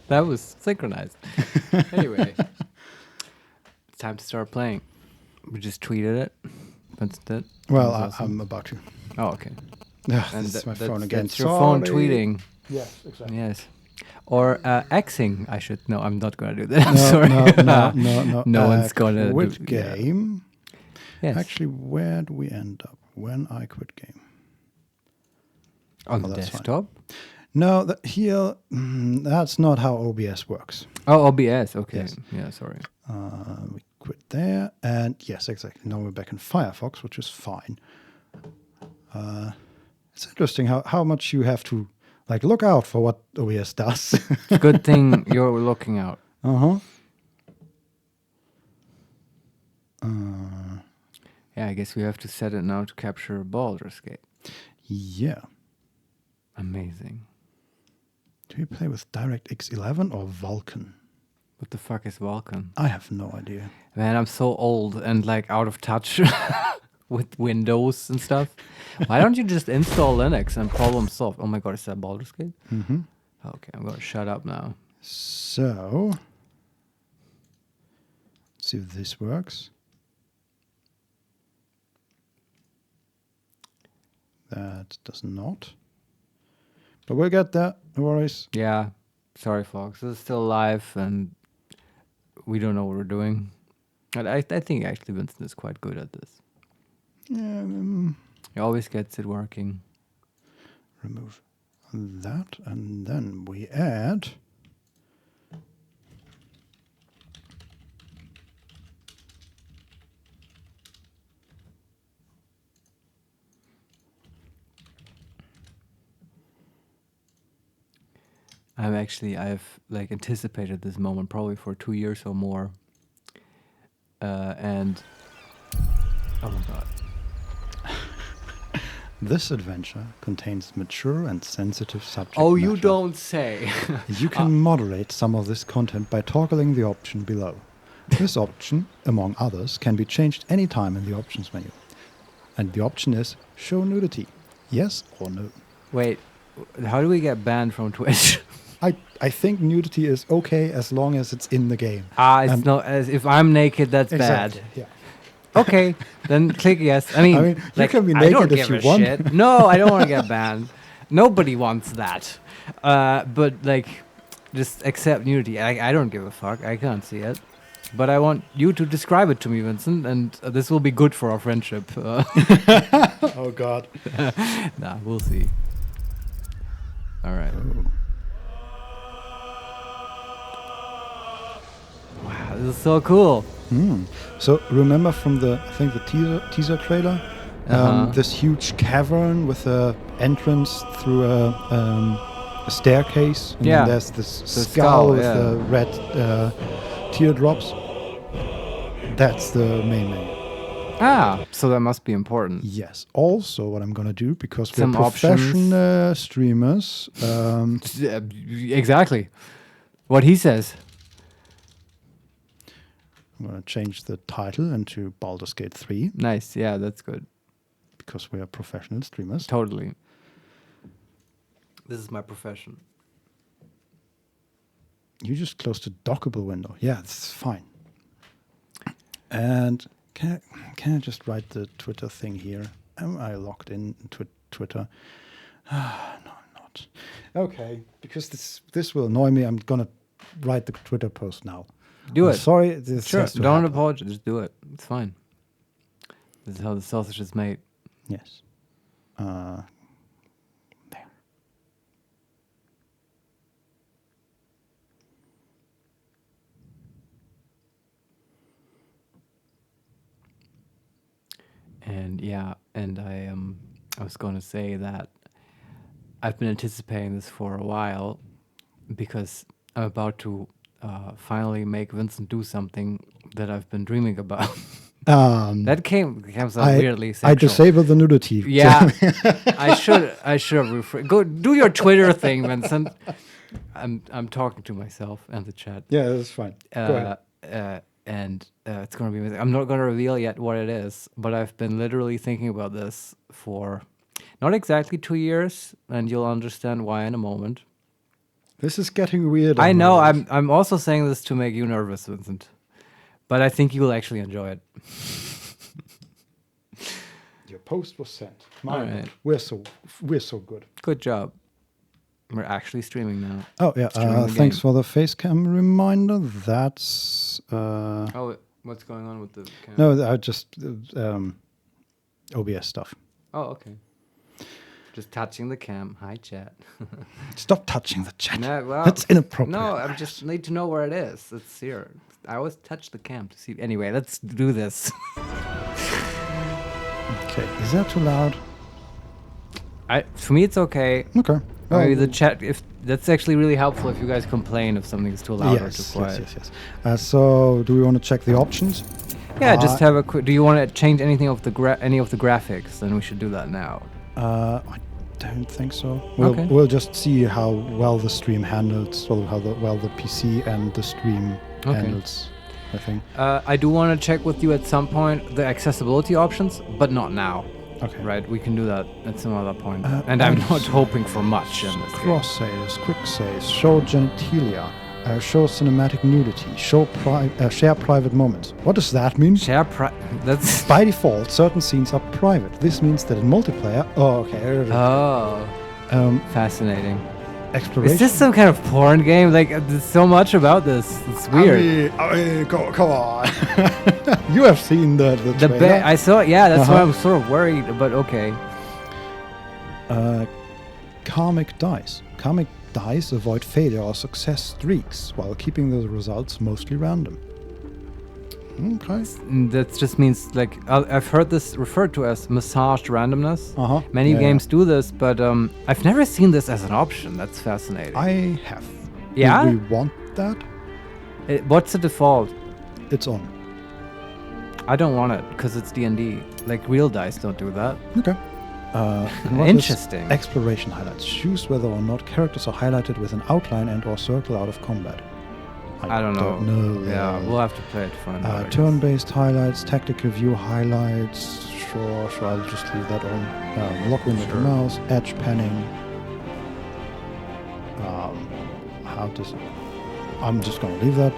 That was synchronized. Anyway, it's time to start playing. We just tweeted it. Vincent did. Well, Awesome. I'm about to. Oh, okay. And this is my phone again. That's your phone tweeting. Yes, exactly. Yes. Or Xing, I should. No, I'm not going to do that. I'm sorry. No. No one's going to quit game. Yes. Actually, where do we end up when I quit game? On the desktop? Fine. No, here, that's not how OBS works. Oh, OBS. Okay. Yes. Yeah, sorry. We quit there. And yes, exactly. Now we're back in Firefox, which is fine. It's interesting how much you have to look out for what OBS does. Good thing you're looking out. Yeah, I guess we have to set it now to capture Baldur's Gate. Yeah. Amazing. Do we play with DirectX 11 or Vulkan? What the fuck is Vulkan? I have no idea. Man, I'm so old and out of touch with Windows and stuff. Why don't you just install Linux and problem solve? Oh my god, is that Baldur's Gate? Mm-hmm. Okay, I'm going to shut up now. So, let's see if this works. That does not. But we'll get there, no worries. Yeah, sorry folks, this is still live and we don't know what we're doing. And I think actually Vincent is quite good at this. He always gets it working. Remove that and then we add I've anticipated this moment probably for 2 years or more. And oh my god. This adventure contains mature and sensitive subject Oh, matter. you don't say. You can moderate some of this content by toggling the option below. This option, among others, can be changed anytime in the options menu. And the option is show nudity. Yes or no. Wait, how do we get banned from Twitch? I think nudity is okay as long as it's in the game. It's not as if I'm naked, that's exactly, bad. Yeah. Okay, then click yes. I mean you can be naked if you want. Shit. No, I don't want to get banned. Nobody wants that. But just accept nudity. I don't give a fuck. I can't see it. But I want you to describe it to me, Vincent, and this will be good for our friendship. Oh God. Nah, we'll see. All right. Oh. Wow, this is so cool. So remember from the teaser trailer, this huge cavern with a entrance through a staircase, and then there's this skull with the red teardrops. That's the main menu. So that must be important. Yes. Also, what I'm gonna do, because we're Some professional streamers. Exactly. What he says. I'm going to change the title into Baldur's Gate 3. Nice. Yeah, that's good. Because we are professional streamers. Totally. This is my profession. You just closed a dockable window. Yeah, it's fine. And can I just write the Twitter thing here? Am I logged in Twitter? No, I'm not. Okay, because this will annoy me. I'm going to write the Twitter post now. Do it. Sorry. This sure. has to Don't happen. apologize. Just do it. It's fine. This is how the sausage is made. Yes. There. And I was going to say that I've been anticipating this for a while because I'm about to finally make Vincent do something that I've been dreaming about. That comes out weirdly sexual. I disabled the nudity. Yeah, I should go do your Twitter thing, Vincent. I'm talking to myself and the chat. Yeah, that's fine. Go ahead. And it's going to be amazing. I'm not going to reveal yet what it is, but I've been literally thinking about this for Not exactly 2 years, and you'll understand why in a moment. This is getting weird. I know. I'm also saying this to make you nervous, Vincent. But I think you will actually enjoy it. Your post was sent. All right. We're so good. Good job. We're actually streaming now. Oh yeah. Thanks for the face cam reminder. That's. What's going on with the cam? No, I just OBS stuff. Oh, okay. Just touching the cam. Hi, chat. Stop touching the chat. No, well, that's inappropriate. No, I just need to know where it is. It's here. I always touch the cam to see. Anyway, let's do this. Okay, is that too loud? For me, it's okay. Okay. Maybe the chat. If that's actually really helpful, if you guys complain if something's too loud or too quiet. Yes. So, do we want to check the options? Yeah, just have a quick. Do you want to change anything of the any of the graphics? Then we should do that now. I don't think so. Okay. We'll just see how well the stream handles, well the PC and the stream handles. I think. I do want to check with you at some point the accessibility options, but not now. Okay. Right, we can do that at some other point. And I'm not hoping for much in this cross saves, quick saves, show genitalia, show cinematic nudity, show share private moments. What does that mean? That's by default, certain scenes are private. This means that in multiplayer. Oh, okay. Oh. Fascinating. Exploration. Is this some kind of porn game? Like, there's so much about this. It's weird. I mean, come on. You have seen the trailer. I saw it. Yeah, that's why I was sort of worried. But okay. Karmic dice. Karmic dice avoid failure or success streaks while keeping the results mostly random. Okay. That just means, like, I've heard this referred to as massaged randomness. Many Yeah, games do this, but I've never seen this as an option. That's fascinating. I have. Yeah? Do we want that? What's the default? It's on. I don't want it, because it's D&D. Like, real dice don't do that. Okay. Interesting. Exploration highlights. Choose whether or not characters are highlighted with an outline and or circle out of combat. I don't know. Yeah, we'll have to play it to find out. Turn-based highlights, tactical view highlights. Sure, I'll just leave that on. Lock window to mouse, edge panning. I'm just going to leave that.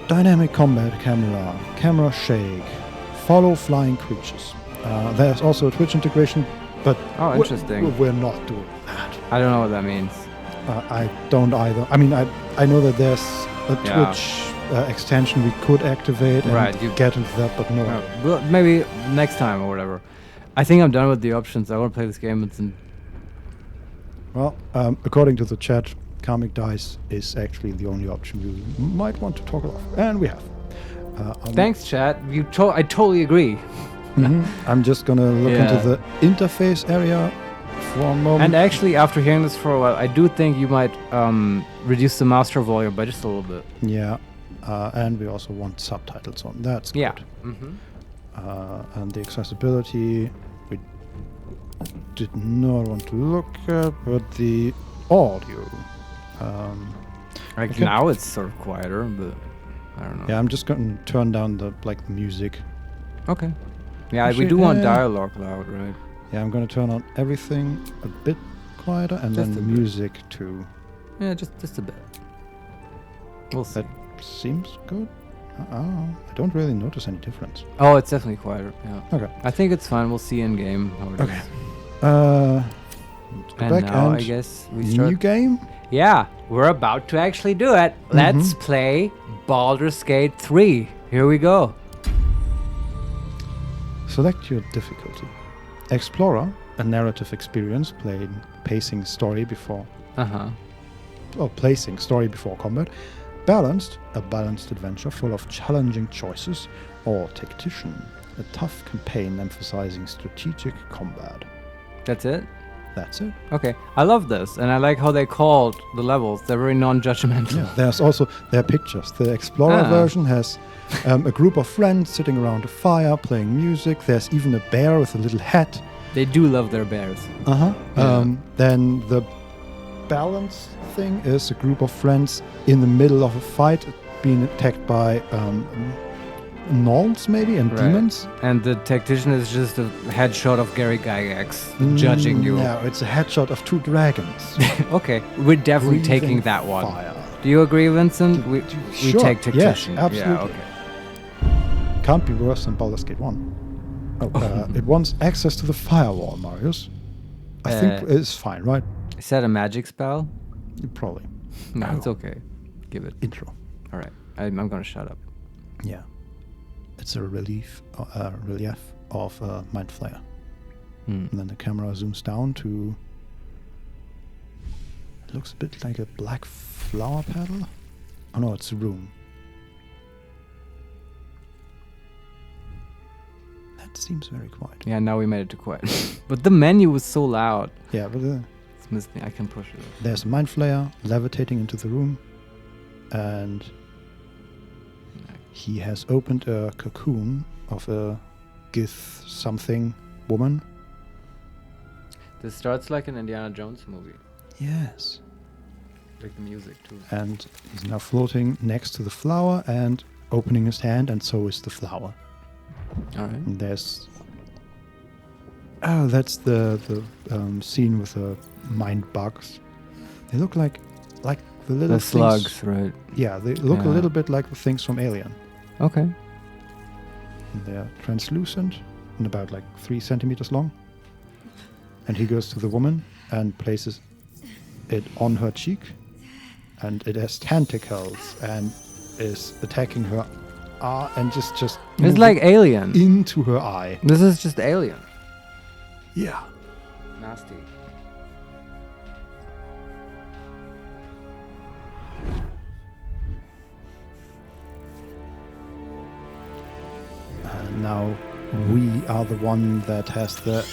Dynamic combat camera shake, follow flying creatures. There's also a Twitch integration, but interesting. We're not doing that. I don't know what that means. I don't either. I mean, I know that there's a Twitch extension we could activate and get into that, but no. Well, maybe next time or whatever. I think I'm done with the options. I want to play this game. Well, according to the chat, Karmic Dice is actually the only option you might want to toggle off, and we have. Thanks, chat. I totally agree. I'm just gonna look into the interface area for a moment. And actually, after hearing this for a while, I do think you might reduce the master volume by just a little bit. Yeah, and we also want subtitles on. That's good. Yeah. And the accessibility, we did not want to look at, but the audio. Now it's sort of quieter, but I don't know. Yeah, I'm just going to turn down the music. Okay. Yeah, actually, we do want dialogue loud, right? Yeah, I'm going to turn on everything a bit quieter, and then the music too. Yeah, just a bit. We'll see. That seems good. I don't really notice any difference. Oh, it's definitely quieter. Yeah. Okay. I think it's fine. We'll see in game how it is. Back now and I guess we start. New game? Yeah, we're about to actually do it. Let's play Baldur's Gate 3. Here we go. Select your difficulty. Explorer, a narrative experience placing story before combat. Balanced, a balanced adventure full of challenging choices. Or Tactician, a tough campaign emphasizing strategic combat. That's it? That's it. Okay, I love this, and I like how they called the levels. They're very non-judgmental. Yeah, there are pictures. The Explorer version has a group of friends sitting around a fire playing music. There's even a bear with a little hat. They do love their bears. Then the balance thing is a group of friends in the middle of a fight being attacked by gnolls maybe and demons. And the tactician is just a headshot of Gary Gygax judging you. No, it's a headshot of 2 dragons. Okay, we're definitely taking that one. Fire. Do you agree, Vincent? We Sure. take tactician. Yes, absolutely. Yeah, okay. Can't be worse than Baldur's Gate 1. Oh, it wants access to the firewall, Marius. I think it's fine, right? Is that a magic spell? Probably. No, it's okay. Give it. Intro. All right. I'm going to shut up. Yeah. It's a relief of Mind Flayer. And then the camera zooms down to... It looks a bit like a black flower petal. Oh no, it's a room. That seems very quiet. Yeah, now we made it to quiet. But the menu was so loud. Yeah, but... it's missing. I can push it. There's a Mind Flayer levitating into the room. And... he has opened a cocoon of a Gith something woman. This starts like an Indiana Jones movie. Yes. Like the music too. And he's now floating next to the flower and opening his hand, and so is the flower. All right. And there's... Oh, that's the scene with the mind bugs. They look like the little slugs, right? Yeah, they look a little bit like the things from Alien. Okay. And they're translucent and about like 3 centimeters long. And he goes to the woman and places it on her cheek. And it has tentacles and is attacking her and just it's like Alien. Into her eye. This is just Alien. Yeah. Nasty. Now we are the one that has the...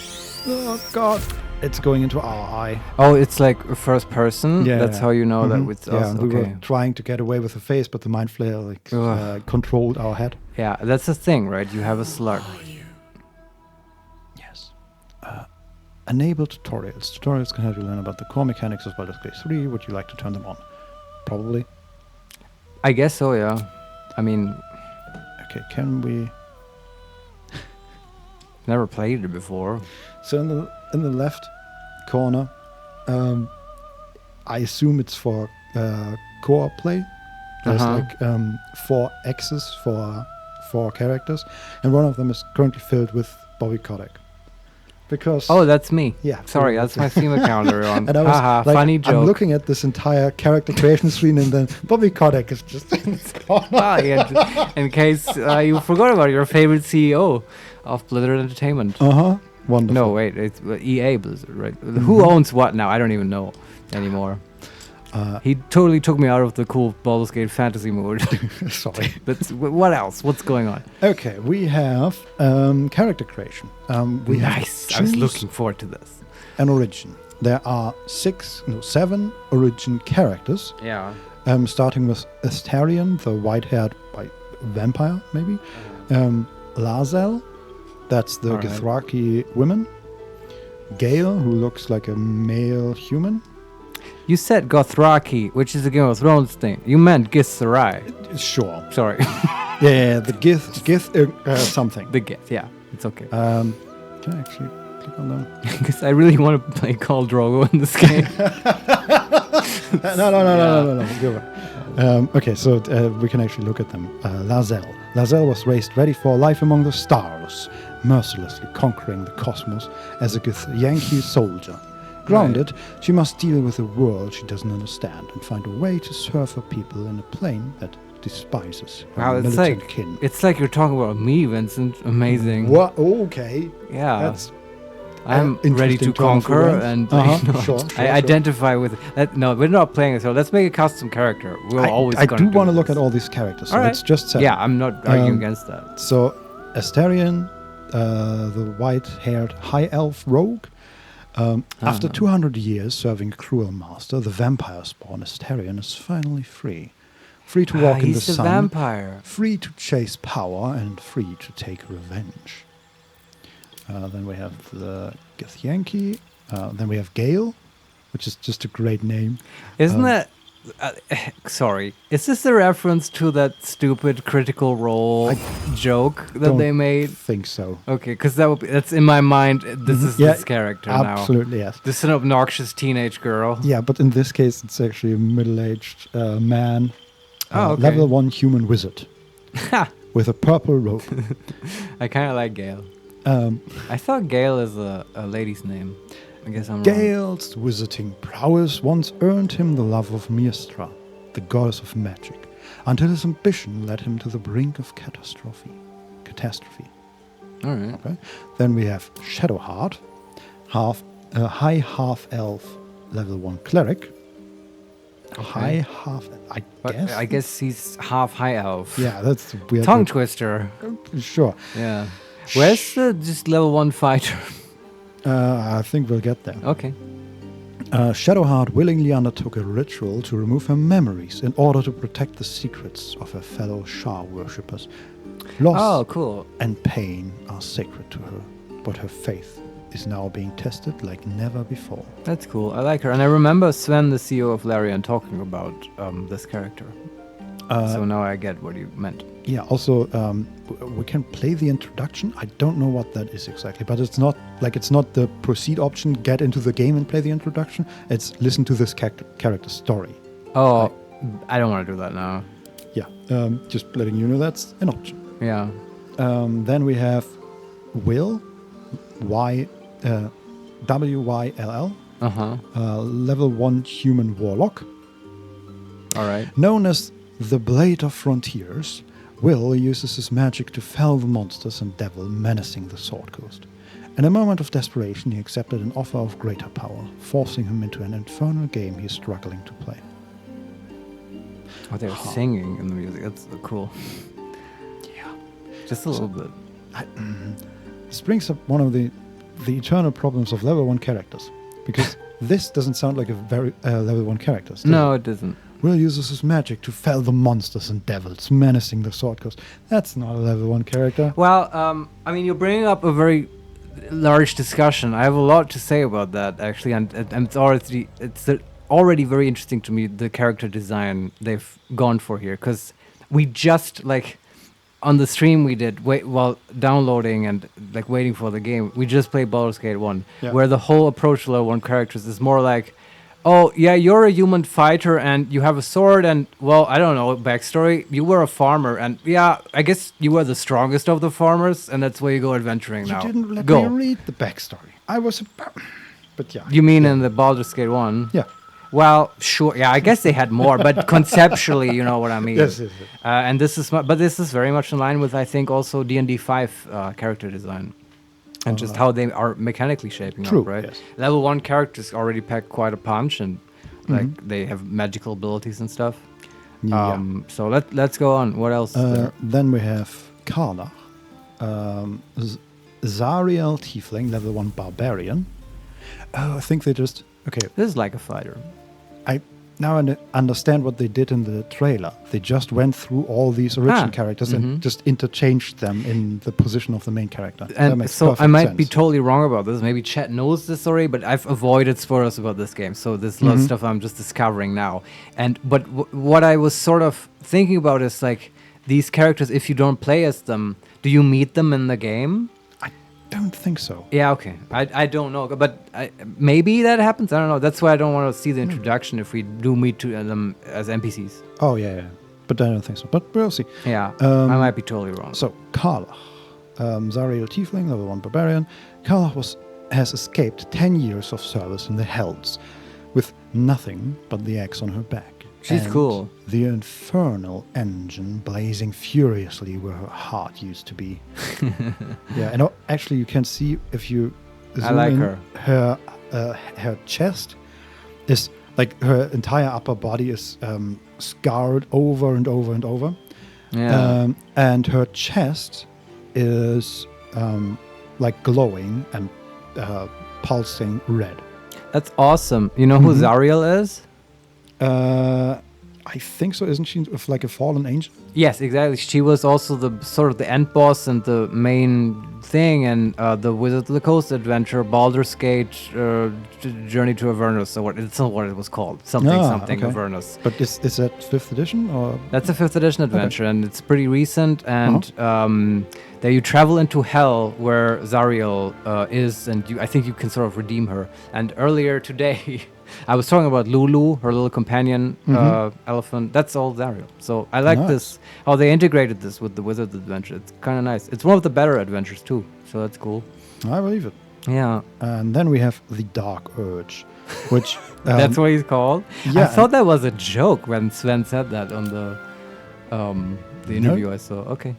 Oh god! It's going into our eye. Oh, it's like a first person? Yeah. That's how you know that it's us? Yeah, we were trying to get away with the face, but the Mind Flayer controlled our head. Yeah, that's the thing, right? You have a slug. Yes. Enable tutorials. Tutorials can help you learn about the core mechanics of Baldur's Gate 3. Would you like to turn them on? Probably. I guess so, yeah. I mean... Okay, can we... Never played it before. So in the left corner, I assume it's for co-op play. There's like 4 X's for 4 characters, and one of them is currently filled with Bobby Kotick. Because that's me. Yeah, sorry, that's my Steam account. Everyone. And I was like, funny joke. I'm looking at this entire character creation screen, and then Bobby Kotick is just in this corner. In case you forgot about your favorite CEO of Blizzard Entertainment. Wonderful. No, wait, it's EA Blizzard, right? Who owns what now? I don't even know anymore. He totally took me out of the cool Baldur's Gate fantasy mood. Sorry. What else? What's going on? Okay, we have character creation. Nice. I was looking forward to this. An origin. There are 7 origin characters. Yeah. Starting with Astarion, the white-haired vampire, maybe. Lazel, that's the Githraki woman. Gale, who looks like a male human. You said Gothraki, which is a Game of Thrones thing. You meant Githzerai. Sure. Sorry. Yeah, the Gith something. The Gith, yeah. It's okay. Can I actually click on them? Because I really want to play Khal Drogo in this game. No. Okay, so we can actually look at them. Lazel. Lazel was raised ready for life among the stars, mercilessly conquering the cosmos as a Githyanki soldier. Grounded, she must deal with a world she doesn't understand and find a way to serve her people in a plane that despises her militant kin. It's like you're talking about me, Vincent. Amazing. What? Okay. Yeah. That's I'm ready to conquer, and I identify with that. No, we're not playing it, so let's make a custom character. We're always. I do want to look at all these characters. So it's just 7. Yeah, I'm not arguing against that. So Astarion, the white-haired high elf rogue. After 200 years serving a cruel master, the vampire spawn Astarion is finally free. Free to walk in the sun. He's a vampire. Free to chase power and free to take revenge. Then we have the Githyanki. Then we have Gale, which is just a great name. Isn't that Sorry. Is this a reference to that stupid Critical Role joke that they made? I think so. Okay, because that's in my mind. This is this character now. Absolutely, yes. This is an obnoxious teenage girl. Yeah, but in this case, it's actually a middle-aged man. Okay. Level 1 human wizard. With a purple robe. I kind of like Gale. I thought Gale is a lady's name. I guess I'm wrong. Gale's wizarding prowess once earned him the love of Miestra, the goddess of magic, until his ambition led him to the brink of catastrophe. All right. Okay. Then we have Shadowheart, high half-elf, level 1 cleric. Okay. High half, I guess he's half high elf. Yeah, that's weird. Tongue twister. Sure. Yeah. Where's just level 1 fighter? I think we'll get there. Okay. Shadowheart willingly undertook a ritual to remove her memories in order to protect the secrets of her fellow Shah worshippers. Loss cool. and pain are sacred to her, but her faith is now being tested like never before. That's cool. I like her. And I remember Sven, the CEO of Larian, talking about this character. So now I get what you meant. Yeah, also, we can play the introduction. I don't know what that is exactly, but it's not the proceed option, get into the game and play the introduction. It's listen to this character's story. Oh, I don't want to do that now. Yeah, just letting you know that's an option. Yeah. Then we have Will, W-Y-L-L. Level 1 human warlock. All right. Known as the Blade of Frontiers, Will uses his magic to fell the monsters and devil menacing the Sword Coast. In a moment of desperation, he accepted an offer of greater power, forcing him into an infernal game he's struggling to play. Oh, they're singing in the music. That's cool. Yeah. Just a little bit. This brings up one of the eternal problems of level 1 characters. Because this doesn't sound like a very level 1 character. No, it doesn't. Will uses his magic to fell the monsters and devils menacing the Sword Coast. That's not a level 1 character. Well, I mean, you're bringing up a very large discussion. I have a lot to say about that, actually, and it's already very interesting to me, the character design they've gone for here, because we just, on the stream we did, while downloading and, waiting for the game, we just played Baldur's Gate 1, where the whole approach to level 1 characters is more like, oh, yeah, you're a human fighter and you have a sword and, well, I don't know, backstory. You were a farmer and, yeah, I guess you were the strongest of the farmers and that's where you go adventuring now. You didn't let me read the backstory. I was but yeah. You mean in the Baldur's Gate 1? Yeah. Well, sure. Yeah, I guess they had more, but conceptually, you know what I mean. Yes. And this is very much in line with, I think, also D&D 5 character design. And just how they are mechanically shaping up, right? Yes. Level 1 characters already pack quite a punch, and they have magical abilities and stuff. Yeah. So let's go on. What else? Is there? Then we have Karlach, Zariel Tiefling, level 1 barbarian. Oh, I think they just This is like a fighter. I now understand what they did in the trailer. They just went through all these original characters and just interchanged them in the position of the main character. And so I might be totally wrong about this. Maybe chat knows this already, but I've avoided spoilers about this game. So this lot of stuff I'm just discovering now. But what I was sort of thinking about is these characters, if you don't play as them, do you meet them in the game? Don't think so. Yeah, okay. I don't know, but maybe that happens. I don't know. That's why I don't want to see the introduction if we do meet them as NPCs. Oh, yeah. But I don't think so. But we'll see. Yeah, I might be totally wrong. So, Karlach, Zariel Tiefling, level 1 barbarian. Karlach has escaped 10 years of service in the Hells with nothing but the axe on her back. She's cool. The infernal engine blazing furiously where her heart used to be. Yeah, and actually you can see if you zoom in, her chest is her entire upper body is scarred over and over and over. Yeah. And her chest is glowing and pulsing red. That's awesome. You know who Zariel is? I think so. Isn't she a fallen angel? Yes, exactly. She was also the sort of the end boss and the main thing, and the Wizard of the Coast adventure, Baldur's Gate, Journey to Avernus, or it's not what it was called, something Avernus. But is that 5th edition or? That's a 5th edition adventure, and it's pretty recent. And there you travel into Hell, where Zariel is, and I think you can sort of redeem her. And earlier today, I was talking about Lulu, her little companion elephant. That's all Zariel. So I like this, how they integrated this with the Wizard adventure. It's kind of nice. It's one of the better adventures too, so that's cool. I believe it. Yeah. And then we have the Dark Urge, which... that's what he's called? Yeah. I thought that was a joke when Sven said that on the interview I saw. Okay.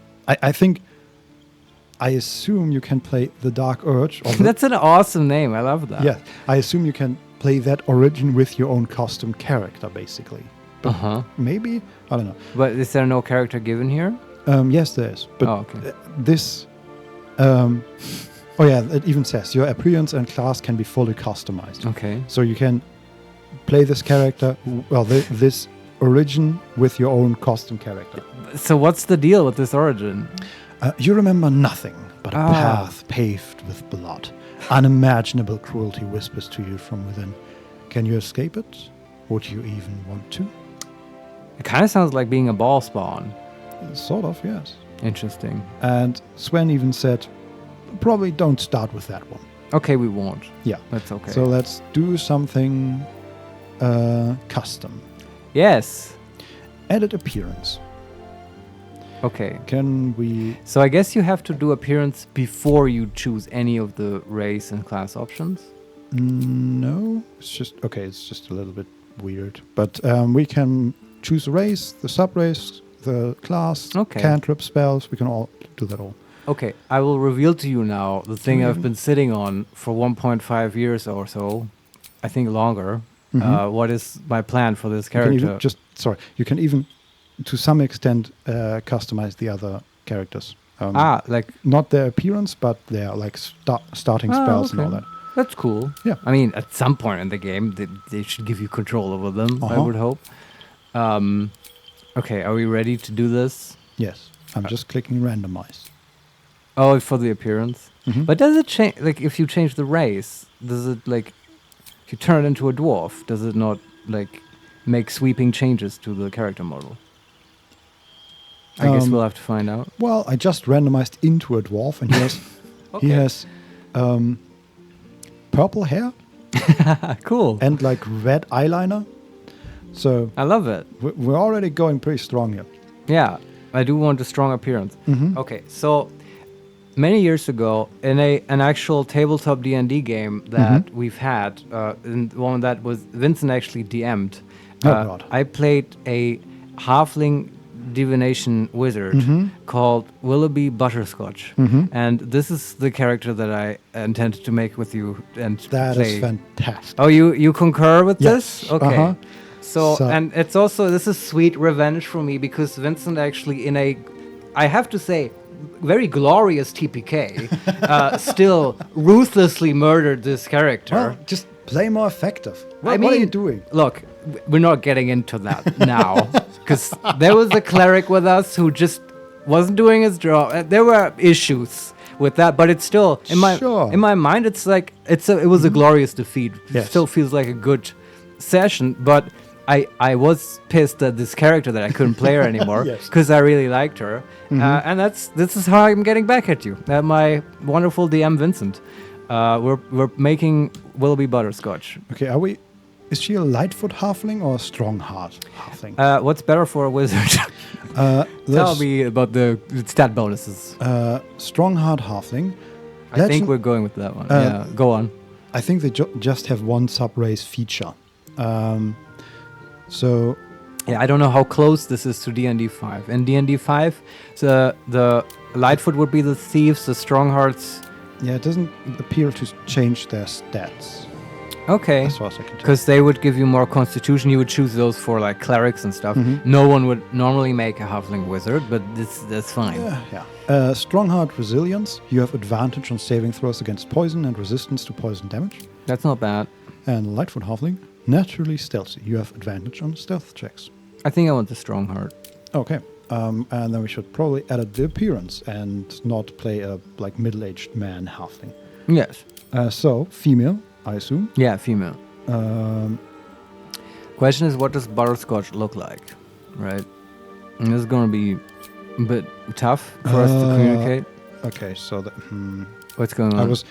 I assume you can play the Dark Urge. That's an awesome name. I love that. Yeah. I assume you can play that origin with your own custom character, basically. Maybe? I don't know. But is there no character given here? Yes, there is. But this... it even says your appearance and class can be fully customized. Okay. So you can play this character, this origin with your own custom character. So what's the deal with this origin? You remember nothing but a path paved with blood. Unimaginable cruelty whispers to you from within. Can you escape it? Would you even want to? It kind of sounds like being a ball spawn. Sort of, yes. Interesting. And Sven even said, probably don't start with that one. Okay, we won't. Yeah. That's okay. So let's do something custom. Yes. Edit appearance. Okay. Can we... So I guess you have to do appearance before you choose any of the race and class options? No. It's just a little bit weird. But we can choose a race, the sub-race, the class, cantrip, spells. We can all do that all. Okay. I will reveal to you now the thing I've been sitting on for 1.5 years or so. I think longer. What is my plan for this character? You can even... to some extent, customize the other characters. Like not their appearance, but their starting spells and all that. That's cool. Yeah. I mean, at some point in the game, they should give you control over them. I would hope. Okay, are we ready to do this? Yes. I'm just clicking randomize. Oh, for the appearance. But does it change? Like, if you change the race, does it if you turn it into a dwarf, does it not make sweeping changes to the character model? I guess we'll have to find out. Well, I just randomized into a dwarf, and he has purple hair. Cool. And red eyeliner. So I love it. We're already going pretty strong here. Yeah, I do want a strong appearance. Okay, so many years ago, in an actual tabletop D&D game that we've had, and one that was Vincent actually DM'd, I played a halfling divination wizard called Willoughby Butterscotch, and this is the character that I intended to make with you and that play. Is fantastic. Oh, you concur with this? Yes. Okay. So and it's also, this is sweet revenge for me because Vincent actually I have to say, very glorious TPK, still ruthlessly murdered this character. Well, just play more effective. What are you doing? Look, we're not getting into that now, because there was a cleric with us who just wasn't doing his job. There were issues with that, but it's still in my mind. It's it was a glorious defeat. Yes. It still feels like a good session, but I was pissed at this character that I couldn't play her anymore because I really liked her, and this is how I'm getting back at you, at my wonderful DM Vincent. We're making Willoughby Butterscotch. Okay, is she a Lightfoot halfling or a Strongheart halfling? What's better for a wizard? Tell me about the stat bonuses. Strongheart halfling. I think we're going with that one. Yeah, go on. I think they just have one sub-race feature. So... Yeah, I don't know how close this is to D&D 5. In D&D 5, the Lightfoot would be the thieves, the Stronghearts... Yeah, it doesn't appear to change their stats. Okay. As far as I can tell. Because they would give you more constitution. You would choose those for clerics and stuff. No one would normally make a halfling wizard, but that's fine. Yeah. Strongheart resilience. You have advantage on saving throws against poison and resistance to poison damage. That's not bad. And Lightfoot halfling. Naturally stealthy. You have advantage on stealth checks. I think I want the Strongheart. Okay. And then we should probably edit the appearance and not play a like middle-aged man halfling. Yes. So female, I assume. Yeah, female. Question is, what does butterscotch look like, right? And this is going to be a bit tough for us to communicate. Okay, so what's going on? I was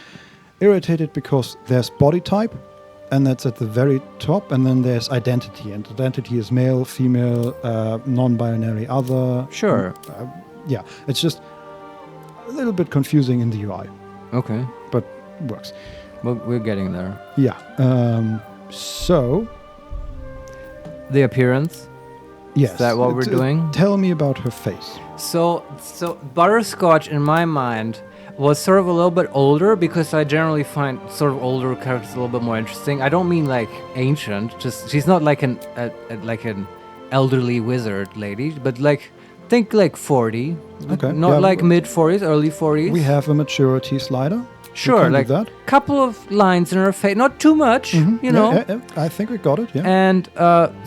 irritated because there's body type, and that's at the very top, and then there's identity, and identity is male, female, non-binary, other. Sure. Yeah, it's just a little bit confusing in the UI. Okay. But works. Well, we're getting there. Yeah. So. The appearance? Yes. Is that what we're doing? Tell me about her face. So Butterscotch, in my mind, was sort of a little bit older, because I generally find sort of older characters a little bit more interesting. I don't mean like ancient, just she's not like an elderly wizard lady, but like think like 40. Okay. Not like mid 40s, early 40s. We have a maturity slider. Sure, like a couple of lines in her face, not too much, you know. Yeah, I think we got it, yeah. And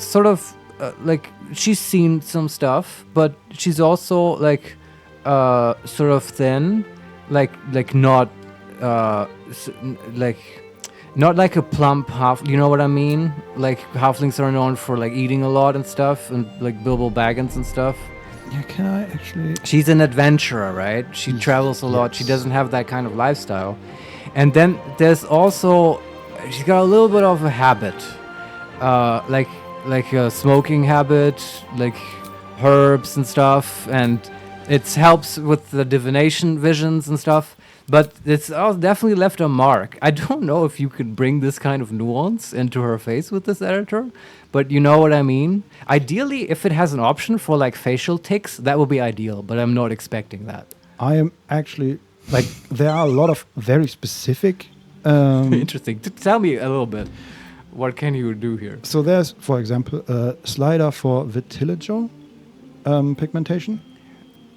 sort of like she's seen some stuff, but she's also like sort of thin, like not not like a plump half. You know what I mean? Like halflings are known for like eating a lot and stuff, and like Bilbo Baggins and stuff. Yeah, can I actually... She's an adventurer, right? She travels a lot. She doesn't have that kind of lifestyle. And then there's also... She's got a little bit of a habit. Like a smoking habit, like herbs and stuff. And it helps with the divination visions and stuff. But it's definitely left a mark. I don't know if you could bring this kind of nuance into her face with this editor. But you know what I mean? Ideally, if it has an option for like facial tics, that would be ideal, but I'm not expecting that. I am actually, like, there are a lot of very specific... Interesting. Tell me a little bit. What can you do here? So there's, for example, a slider for vitiligo pigmentation,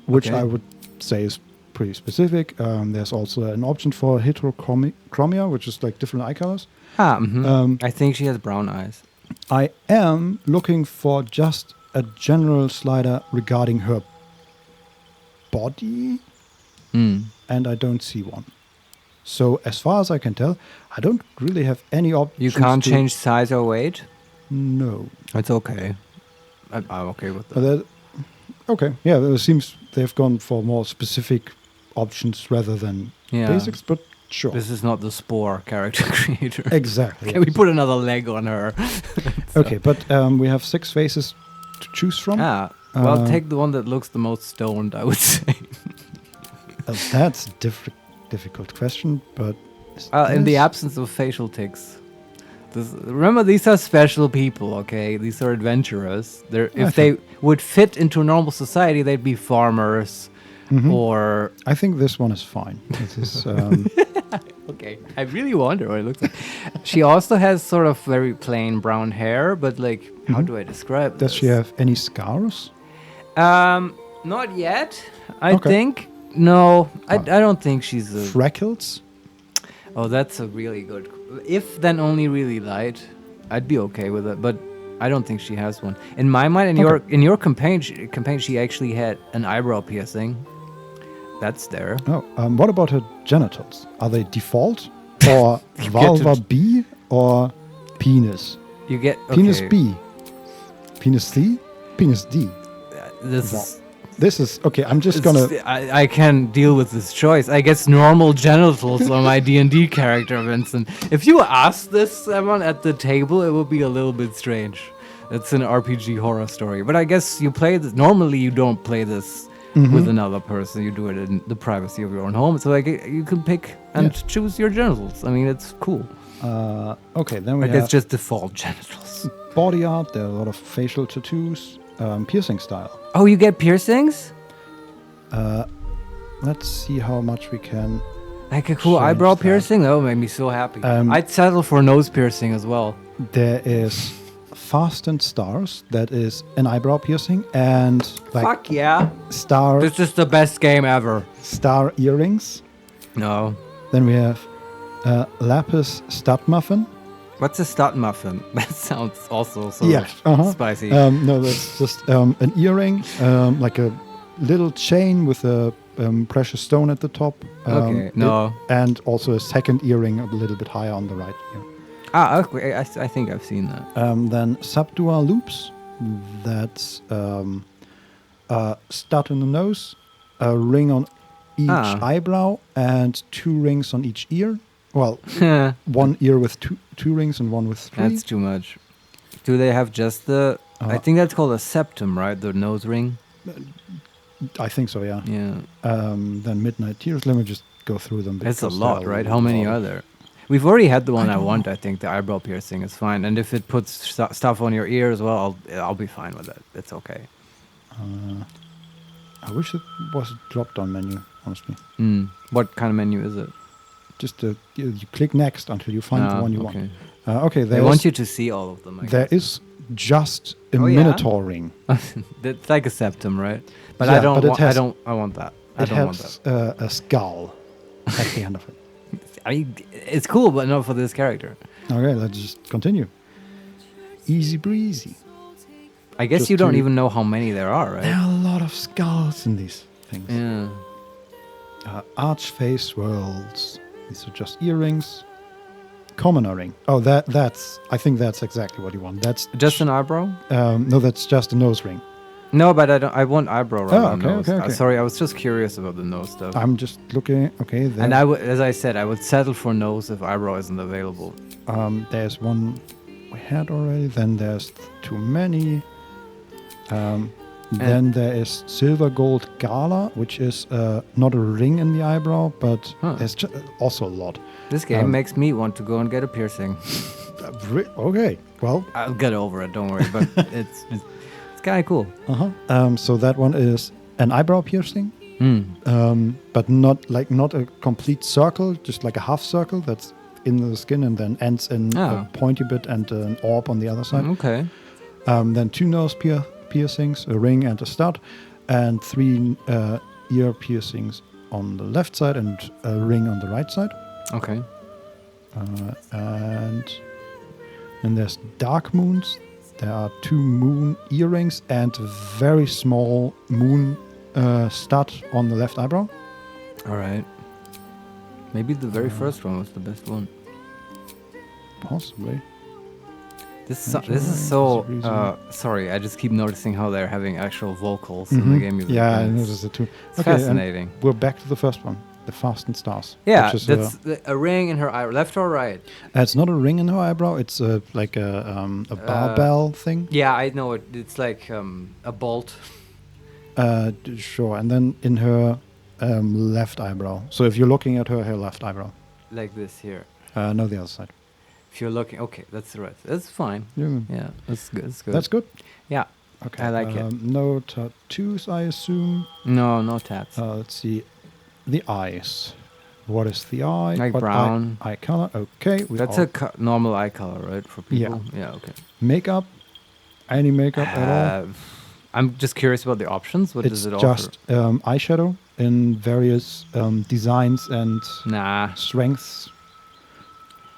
which I would say is pretty specific. There's also an option for heterochromia, which is like different eye colors. I think she has brown eyes. I am looking for just a general slider regarding her body, and I don't see one. So as far as I can tell, I don't really have any options. You can't change size or weight? No. It's okay. I'm okay with that. Okay, yeah, it seems they've gone for more specific options rather than basics, but sure. This is not the Spore character creator. Exactly. Can we put another leg on her? Okay, but we have 6 faces to choose from. Well, take the one that looks the most stoned, I would say. That's a difficult question, but... in the absence of facial tics. Remember, these are special people, okay? These are adventurers. If they would fit into normal society, they'd be farmers. Or I think this one is fine. This is okay. I really wonder what it looks like. She also has sort of very plain brown hair, but like, how do I describe Does this? she have any scars? Not yet. I think no. I don't think she's freckles. Oh, that's a really good. If then only really light, I'd be okay with it. But I don't think she has one. In my mind, in your campaign, she actually had an eyebrow piercing. That's there. Oh, what about her genitals? Are they default or vulva B or penis? You get penis B, penis C, penis D. This is okay. I'm just gonna. I can deal with this choice. I guess normal genitals on my D&D character, Vincent. If you ask this someone at the table, it would be a little bit strange. It's an RPG horror story, but I guess you play this. Normally, you don't play this with another person. You do it in the privacy of your own home. So like you can pick and choose your genitals. I mean, it's cool. Okay, then we have. It's just default genitals. Body art. There are a lot of facial tattoos. Piercing style. Oh, you get piercings? Let's see how much we can. Like a cool eyebrow piercing? That would make me so happy. I'd settle for nose piercing as well. There is Fastened Stars. That is an eyebrow piercing. And like fuck yeah. Star. This is the best game ever. Star earrings. No. Then we have Lapis Stud Muffin. What's a stud muffin? That sounds also so spicy. No, that's just an earring, like a little chain with a precious stone at the top. Okay, and also a second earring a little bit higher on the right ear. Okay. I think I've seen that. Then subdual loops. That's a stud in the nose, a ring on each eyebrow, and 2 rings on each ear. Well, one ear with two rings and one with 3. That's too much. Do they have just the... I think that's called a septum, right? The nose ring? I think so, yeah. Yeah. Then midnight tears. Let me just go through them. It's a lot, right? How many are there? We've already had the one I want, I think. The eyebrow piercing is fine. And if it puts stuff on your ear as well, I'll be fine with it. It's okay. I wish it was a drop-down menu, honestly. What kind of menu is it? Just you click next until you find the one you want. Okay, they want you to see all of them. There is just a Minotaur ring. It's like a septum, right? But I don't. I want that. It has a skull at the end of it. I mean, it's cool, but not for this character. Okay, let's just continue. Easy breezy. I guess you don't even know how many there are, right? There are a lot of skulls in these things. Yeah. Archface worlds. These are just earrings. Commoner ring. Oh, that's. I think that's exactly what you want. That's just an eyebrow. No, that's just a nose ring. No, but I don't. I want eyebrow on the nose. Okay. Sorry, I was just curious about the nose stuff. I'm just looking. Okay. And as I said, I would settle for nose if eyebrow isn't available. There's one we had already. Then there's too many. Then there is silver gold gala, which is not a ring in the eyebrow, but there's also a lot. This game makes me want to go and get a piercing. Okay, well, I'll get over it. Don't worry, but it's kind of cool. So that one is an eyebrow piercing, but not a complete circle, just like a half circle that's in the skin and then ends in a pointy bit and an orb on the other side. Okay. Then 2 nose piercings, a ring and a stud, and 3 ear piercings on the left side and a ring on the right side. Okay. And then there's dark moons. There are 2 moon earrings and a very small moon stud on the left eyebrow. All right. Maybe the very first one was the best one. Possibly. This is so... sorry, I just keep noticing how they're having actual vocals in the game. Yeah, I noticed it too. It's fascinating. We're back to the first one, the Fastened Stars. Yeah, that's a ring in her eye, left or right? It's not a ring in her eyebrow. It's like a barbell thing. Yeah, I know it. It's like a bolt. Sure, and then in her left eyebrow. So if you're looking at her left eyebrow. Like this here. No, the other side. If you're looking, okay, that's right. That's fine. Yeah, that's good. That's good. Yeah. Okay. I like it. No tattoos, I assume. No tats. Let's see, the eyes. What is the eye? Like brown. Eye color. Okay. That's a normal eye color, right, for people? Yeah. Okay. Makeup. Any makeup at all? I'm just curious about the options. What does it offer? It's just eyeshadow in various designs and strengths.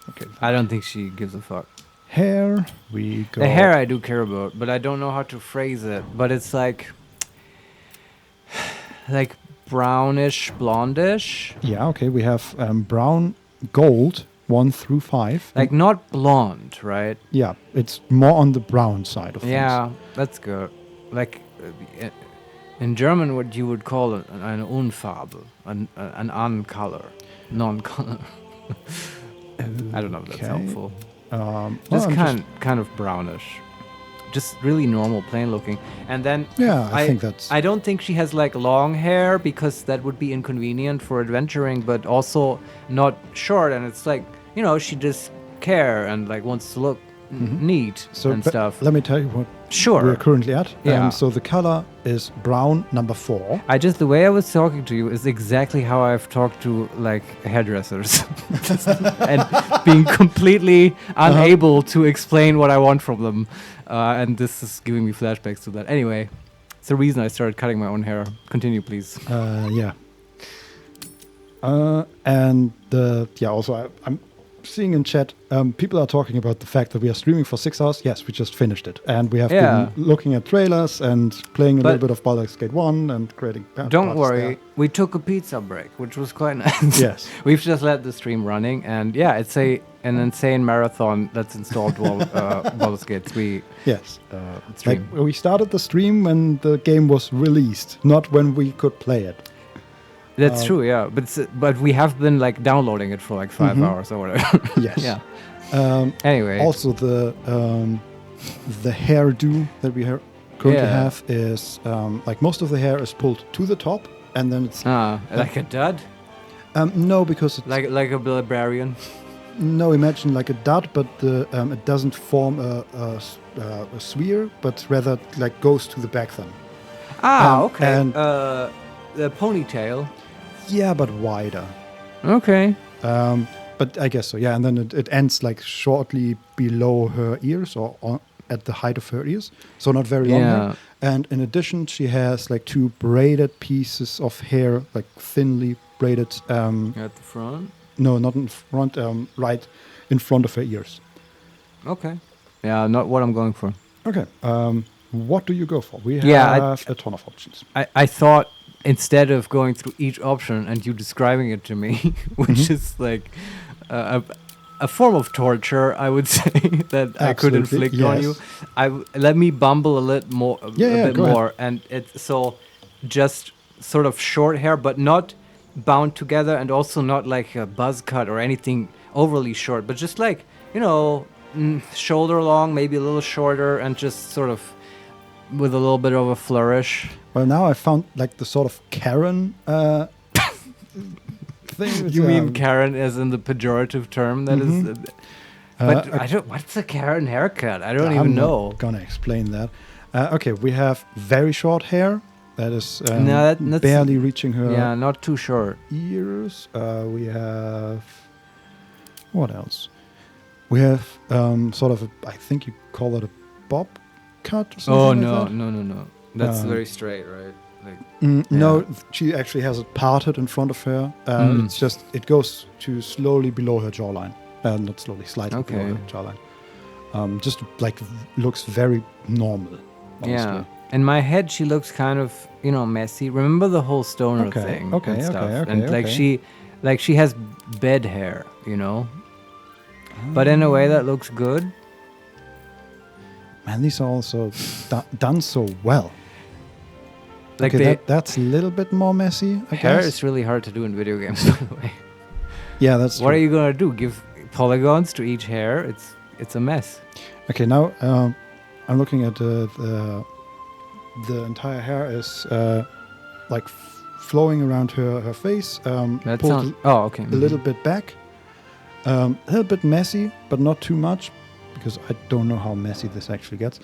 Okay. I don't think she gives a fuck. Hair, we go. The hair I do care about, but I don't know how to phrase it. But it's like brownish, blondish. Yeah, okay. We have brown, gold, 1 through 5. Like not blonde, right? Yeah, it's more on the brown side of things. Yeah, that's good. Like in German, what you would call an Unfarbe, an uncolor, non-color. I don't know if that's helpful. Just kind of brownish. Just really normal, plain looking. And then I think that's... I don't think she has like long hair because that would be inconvenient for adventuring, but also not short. And it's like, she just care and like wants to look neat and stuff. Let me tell you what we're currently at. Yeah. So the color is brown, number 4. The way I was talking to you is exactly how I've talked to like hairdressers and being completely unable to explain what I want from them. And this is giving me flashbacks to that. Anyway, it's the reason I started cutting my own hair. Continue, please. Yeah. And also I'm seeing in chat, people are talking about the fact that we are streaming for 6 hours. Yes, we just finished it. And we have been looking at trailers and playing a little bit of Baldur's Gate 1 and creating... Don't worry, we took a pizza break, which was quite nice. Yes. We've just let the stream running, and yeah, it's an insane marathon that's installed Baldur's Gate 3 stream. Like, we started the stream when the game was released, not when we could play it. That's true, yeah. But we have been like downloading it for like 5 hours or whatever. Yes. Yeah. Anyway. Also, the hairdo that we currently have is like most of the hair is pulled to the top, and then it's like a dud. No, because it's like a librarian. No, imagine like a dot, but it doesn't form a sphere, but rather like goes to the back then. Okay. And the ponytail. Yeah, but wider. Okay. But I guess so. Yeah, and then it ends like shortly below her ears or at the height of her ears, so not very long hair. And in addition, she has like 2 braided pieces of hair, like thinly braided. At the front. No, not in front. Right in front of her ears. Okay. Yeah, not what I'm going for. Okay. What do you go for? We have a ton of options. I thought instead of going through each option and you describing it to me, which is like a form of torture, I would say, that I could inflict on you. Let me bumble a little more, a bit more, and it's so just sort of short hair, but not bound together, and also not like a buzz cut or anything overly short, but just like, you know, shoulder long, maybe a little shorter, and just sort of with a little bit of a flourish. Well, now I found like the sort of Karen thing. You mean Karen as in the pejorative term? That is. But I don't. What's a Karen haircut? I don't even know. I'm not gonna explain that. Okay, we have very short hair. That is that's barely reaching her. Yeah, not too short. Ears. We have. What else? We have sort of. I think you call it a bob cut or something. No. That's very straight, right? Like, no, she actually has it parted in front of her. It's just it goes to slowly below her jawline, not slowly, slightly below her jawline. Just like looks very normal. Honestly. Yeah. In my head, she looks kind of, you know, messy. Remember the whole stoner thing and stuff, and like she has bed hair, you know. But in a way that looks good. Man, these are also done so well. Like that's a little bit more messy, I hair guess. is really hard to do in video games, by the way. Yeah, that's What are you gonna do? Give polygons to each hair? It's a mess. Okay, now I'm looking at the entire hair is like flowing around her face. That pulled sounds. Oh, okay. A little bit back. A little bit messy, but not too much, because I don't know how messy this actually gets.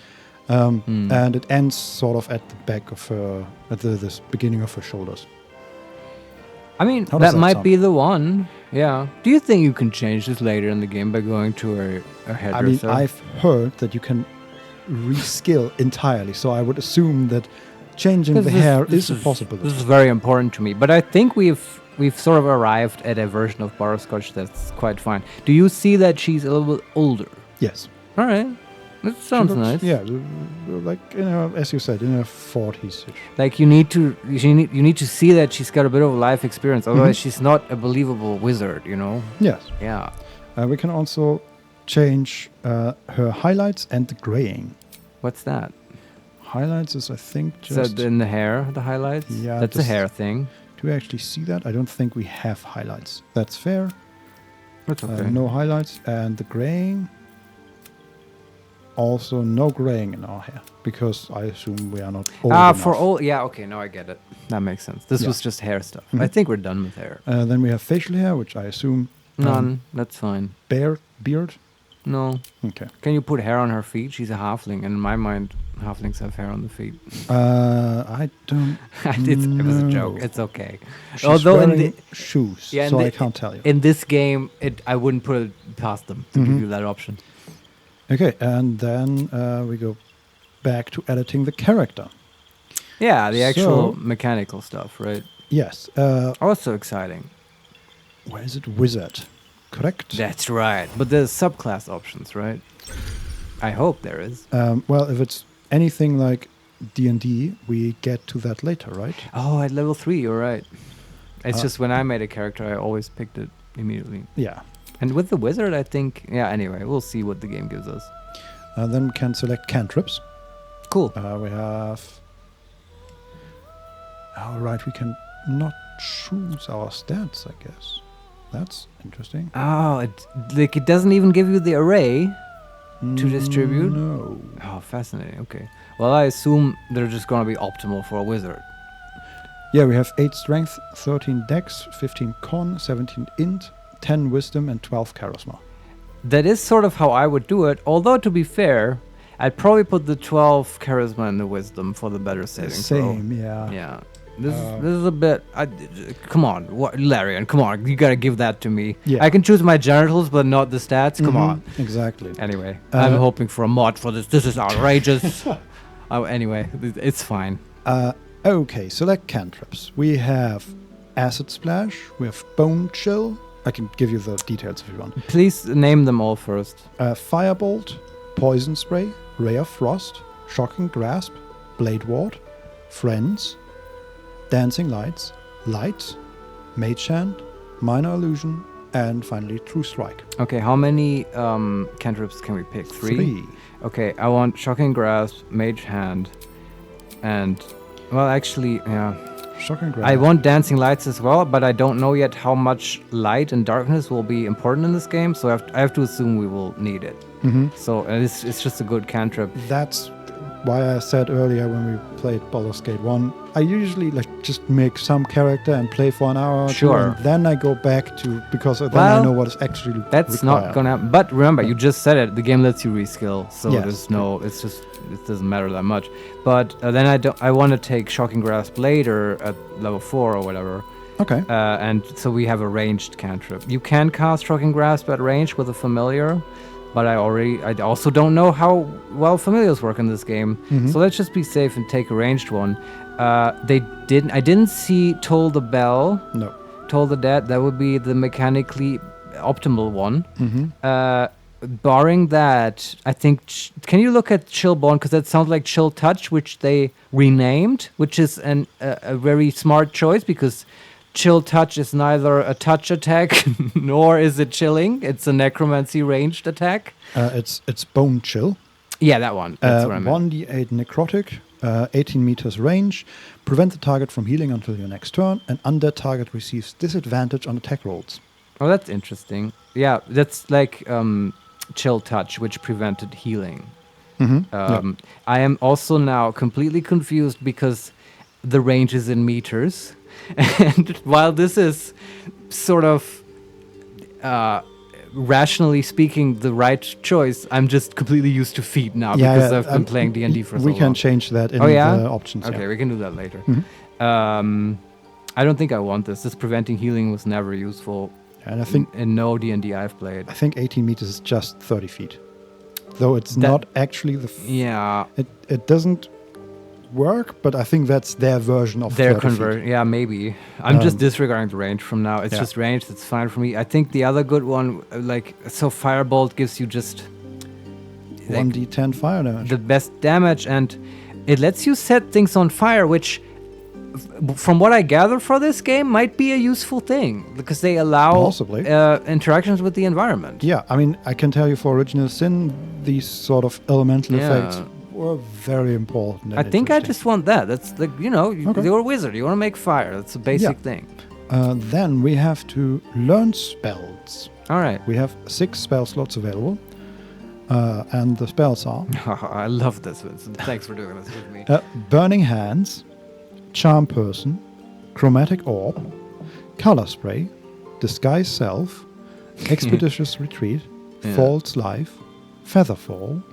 And it ends sort of at the back of her, at this beginning of her shoulders. I mean, that might be the one. Yeah. Do you think you can change this later in the game by going to a hairdresser? I mean, I've heard that you can reskill entirely, so I would assume that changing the hair is a possibility. This is very important to me, but I think we've sort of arrived at a version of butterscotch that's quite fine. Do you see that she's a little bit older? Yes. All right. That sounds nice. Yeah, like as you said, in her 40s. Like you need to see that she's got a bit of life experience. Otherwise, she's not a believable wizard. You know. Yes. Yeah. We can also change her highlights and the graying. What's that? Highlights is, I think, just in the hair. The highlights. Yeah, that's a hair thing. Do we actually see that? I don't think we have highlights. That's fair. That's okay. No highlights, and the graying. Also, no graying in our hair, because I assume we are not old enough. For old, yeah, okay, now I get it. That makes sense. This was just hair stuff. I think we're done with hair. Then we have facial hair, which I assume... None, that's fine. Beard? No. Okay. Can you put hair on her feet? She's a halfling, and in my mind, halflings have hair on the feet. I don't It was a joke. It's okay. She's although wearing shoes, so I can't tell you. In this game, I wouldn't put it past them to give you that option. Okay, and then we go back to editing the character. Yeah, the actual mechanical stuff, right? Yes. Also exciting. Where is it? Wizard. correct. That's right. But there's subclass options, right? I hope there is. Well, if it's anything like D&D, we get to that later, right? Oh, at level 3, you're right. It's just when I made a character, I always picked it immediately. Yeah. And with the wizard, I think... Yeah, anyway, we'll see what the game gives us. Then we can select cantrips. Cool. We have... Oh, right, we can not choose our stats, I guess. That's interesting. Oh, it doesn't even give you the array to distribute? No. Oh, fascinating. Okay. Well, I assume they're just going to be optimal for a wizard. Yeah, we have 8 strength, 13 dex, 15 con, 17 int, 10 wisdom, and 12 charisma. That is sort of how I would do it. Although, to be fair, I'd probably put the 12 charisma and the wisdom for the better saving throw. Same, yeah. Yeah. This is a bit... come on, Larian, come on. You got to give that to me. Yeah. I can choose my genitals, but not the stats. Come on. Exactly. Anyway, I'm hoping for a mod for this. This is outrageous. Anyway, it's fine. Okay, select cantrips. We have Acid Splash. We have Bone Chill. I can give you the details if you want. Please name them all first. Firebolt, Poison Spray, Ray of Frost, Shocking Grasp, Blade Ward, Friends, Dancing Lights, Light, Mage Hand, Minor Illusion, and finally True Strike. Okay, how many cantrips can we pick? 3? 3. Okay, I want Shocking Grasp, Mage Hand, and... Well, actually, yeah. Shocking Grasp. I want Dancing Lights as well, but I don't know yet how much light and darkness will be important in this game, so I have to assume we will need it. So it's just a good cantrip. That's why I said earlier when we played Baldur's Gate 1, I usually just make some character and play for an hour or two, and then I go back to, because then I know what is actually That's required. not gonna happen. But remember, you just said it, the game lets you reskill, so there's no, it doesn't matter that much. But then I want to take Shocking Grasp later at level 4 or whatever. Okay. And so we have a ranged cantrip. You can cast Shocking Grasp at range with a familiar, but I also don't know how well familiars work in this game. So let's just be safe and take a ranged one. I didn't see Toll the Bell. No. Toll the Dead, that would be the mechanically optimal one. Barring that, I think, can you look at Chill Bond? Because that sounds like Chill Touch, which they renamed, which is a very smart choice, because Chill Touch is neither a touch attack nor is it chilling. It's a necromancy ranged attack. It's Bone Chill. Yeah, that one. That's what I meant. 1d8 necrotic, 18 meters range. Prevent the target from healing until your next turn, and undead target receives disadvantage on attack rolls. Oh, that's interesting. Yeah, that's like Chill Touch, which prevented healing. I am also now completely confused because the range is in meters. And while this is sort of rationally speaking the right choice, I'm just completely used to feet now because I've been playing D&D for so long. We can change that in the options. Okay, we can do that later. I don't think I want this. This preventing healing was never useful. And I think in no D&D I've played. I think 18 meters is just 30 feet. Though it's not actually the... It doesn't work, but I think that's their version of their conversion. Yeah, maybe. I'm just disregarding the range from now. It's just range. That's fine for me. I think the other good one, so Firebolt gives you just 1d10 fire damage. The best damage, and it lets you set things on fire, which, from what I gather for this game, might be a useful thing because they allow possibly interactions with the environment. Yeah, I mean, I can tell you for Original Sin, these sort of elemental effects were very important. I think I just want that. That's like, you're a wizard. You want to make fire. That's a basic thing. Then we have to learn spells. All right. We have 6 spell slots available. And the spells are... I love this, Vincent. Thanks for doing this with me. Burning Hands, Charm Person, Chromatic Orb, Color Spray, Disguise Self, Expeditious Retreat, False Life, Featherfall,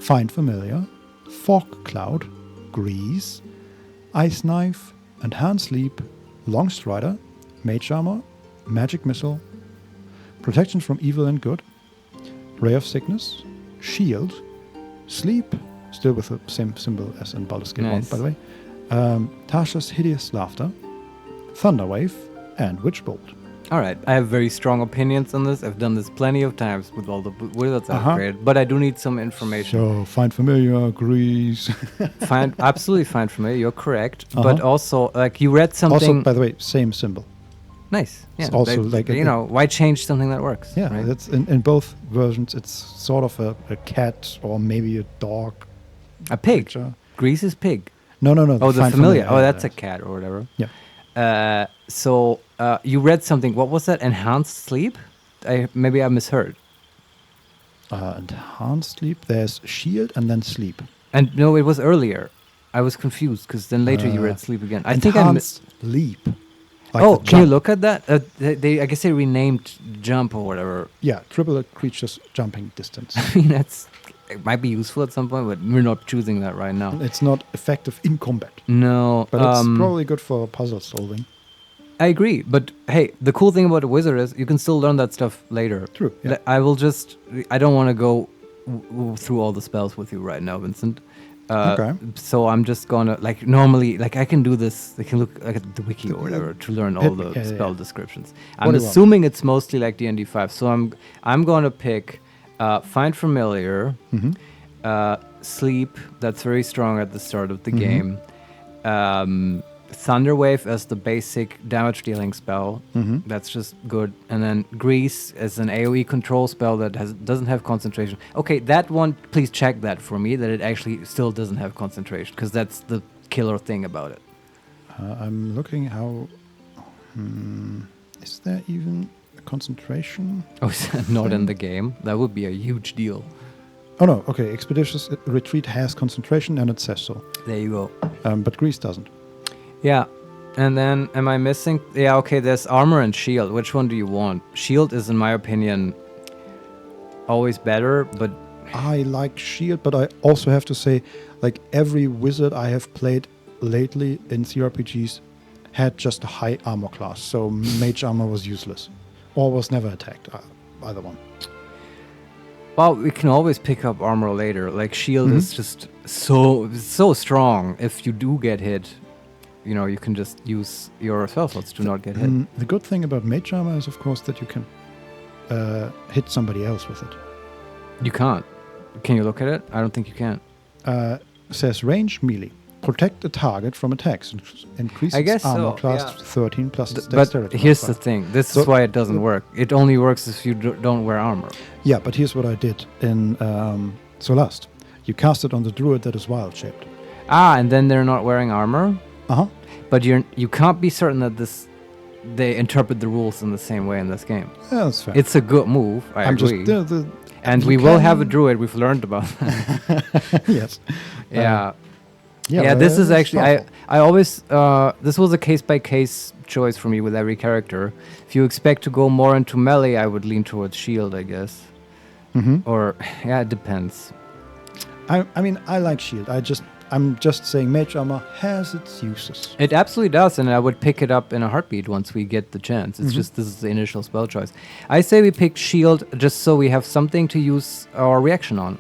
Find Familiar, Fog Cloud, Grease, Ice Knife, Enhanced Sleep, Long Strider, Mage Armor, Magic Missile, Protection from Evil and Good, Ray of Sickness, Shield, Sleep, still with the same symbol as in Baldur's Gate 1, by the way, Tasha's Hideous Laughter, Thunderwave, and Witch Bolt. All right, I have very strong opinions on this. I've done this plenty of times with all the wizards I've created, but I do need some information. So, find familiar, Grease. Absolutely find familiar, you're correct. But also, like, you read something... Also, by the way, same symbol. Nice, yeah. It's also why change something that works? Yeah, right? That's in both versions, it's sort of a cat or maybe a dog. A pig. Picture. Grease is pig. No. Oh, the familiar. Oh, that's a cat or whatever. Yeah. So you read something. What was that? Enhanced sleep? Maybe I misheard. Enhanced sleep. There's shield and then sleep. And no, it was earlier. I was confused because then later you read sleep again. I think I missed leap. Like can you look at that? I guess they renamed jump or whatever. Yeah, triple a creature's jumping distance. I mean, it might be useful at some point, but we're not choosing that right now. It's not effective in combat. No. But it's probably good for puzzle solving. I agree, but hey, the cool thing about a wizard is you can still learn that stuff later. True. Yeah. I don't want to go through all the spells with you right now, Vincent. Okay. So I'm just gonna, like, normally, like, I can do this. I can look at the wiki or whatever to learn all the spell descriptions. I'm assuming it's mostly like D&D 5. So I'm gonna pick Find Familiar, Sleep. That's very strong at the start of the game. Thunderwave as the basic damage dealing spell. That's just good. And then Grease as an AoE control spell that doesn't have concentration. Okay, that one, please check that for me, that it actually still doesn't have concentration, because that's the killer thing about it. I'm looking how... is there even a concentration? Oh, is that not in the game? That would be a huge deal. Oh no, okay, Expeditious Retreat has concentration and it says so. There you go. But Grease doesn't. Yeah, and then am I missing? Yeah, okay, there's armor and shield. Which one do you want? Shield is, in my opinion, always better, but... I like shield, but I also have to say, like, every wizard I have played lately in CRPGs had just a high armor class, so mage armor was useless. Or was never attacked, either one. Well, we can always pick up armor later. Like, shield is just so strong. If you do get hit... You know, you can just use your spell slots to not get hit. The good thing about mage armor is, of course, that you can hit somebody else with it. You can't. Can you look at it? I don't think you can. Says range melee. Protect a target from attacks. Increases armor class 13 plus dexterity. But here's the thing. This is why it doesn't work. It only works if you don't wear armor. Yeah, but here's what I did in Solast. You cast it on the druid that is wild-shaped. Ah, and then they're not wearing armor? But you can't be certain that they interpret the rules in the same way in this game. Yeah, that's fair. It's a good move, I agree. And we will have a druid. We've learned about that. Yes. Yeah. This is actually I always this was a case-by-case choice for me with every character. If you expect to go more into melee, I would lean towards shield, I guess. Or it depends. I mean, I like shield. I'm just saying mage armor has its uses. It absolutely does, and I would pick it up in a heartbeat once we get the chance. It's just this is the initial spell choice. I say we pick shield just so we have something to use our reaction on.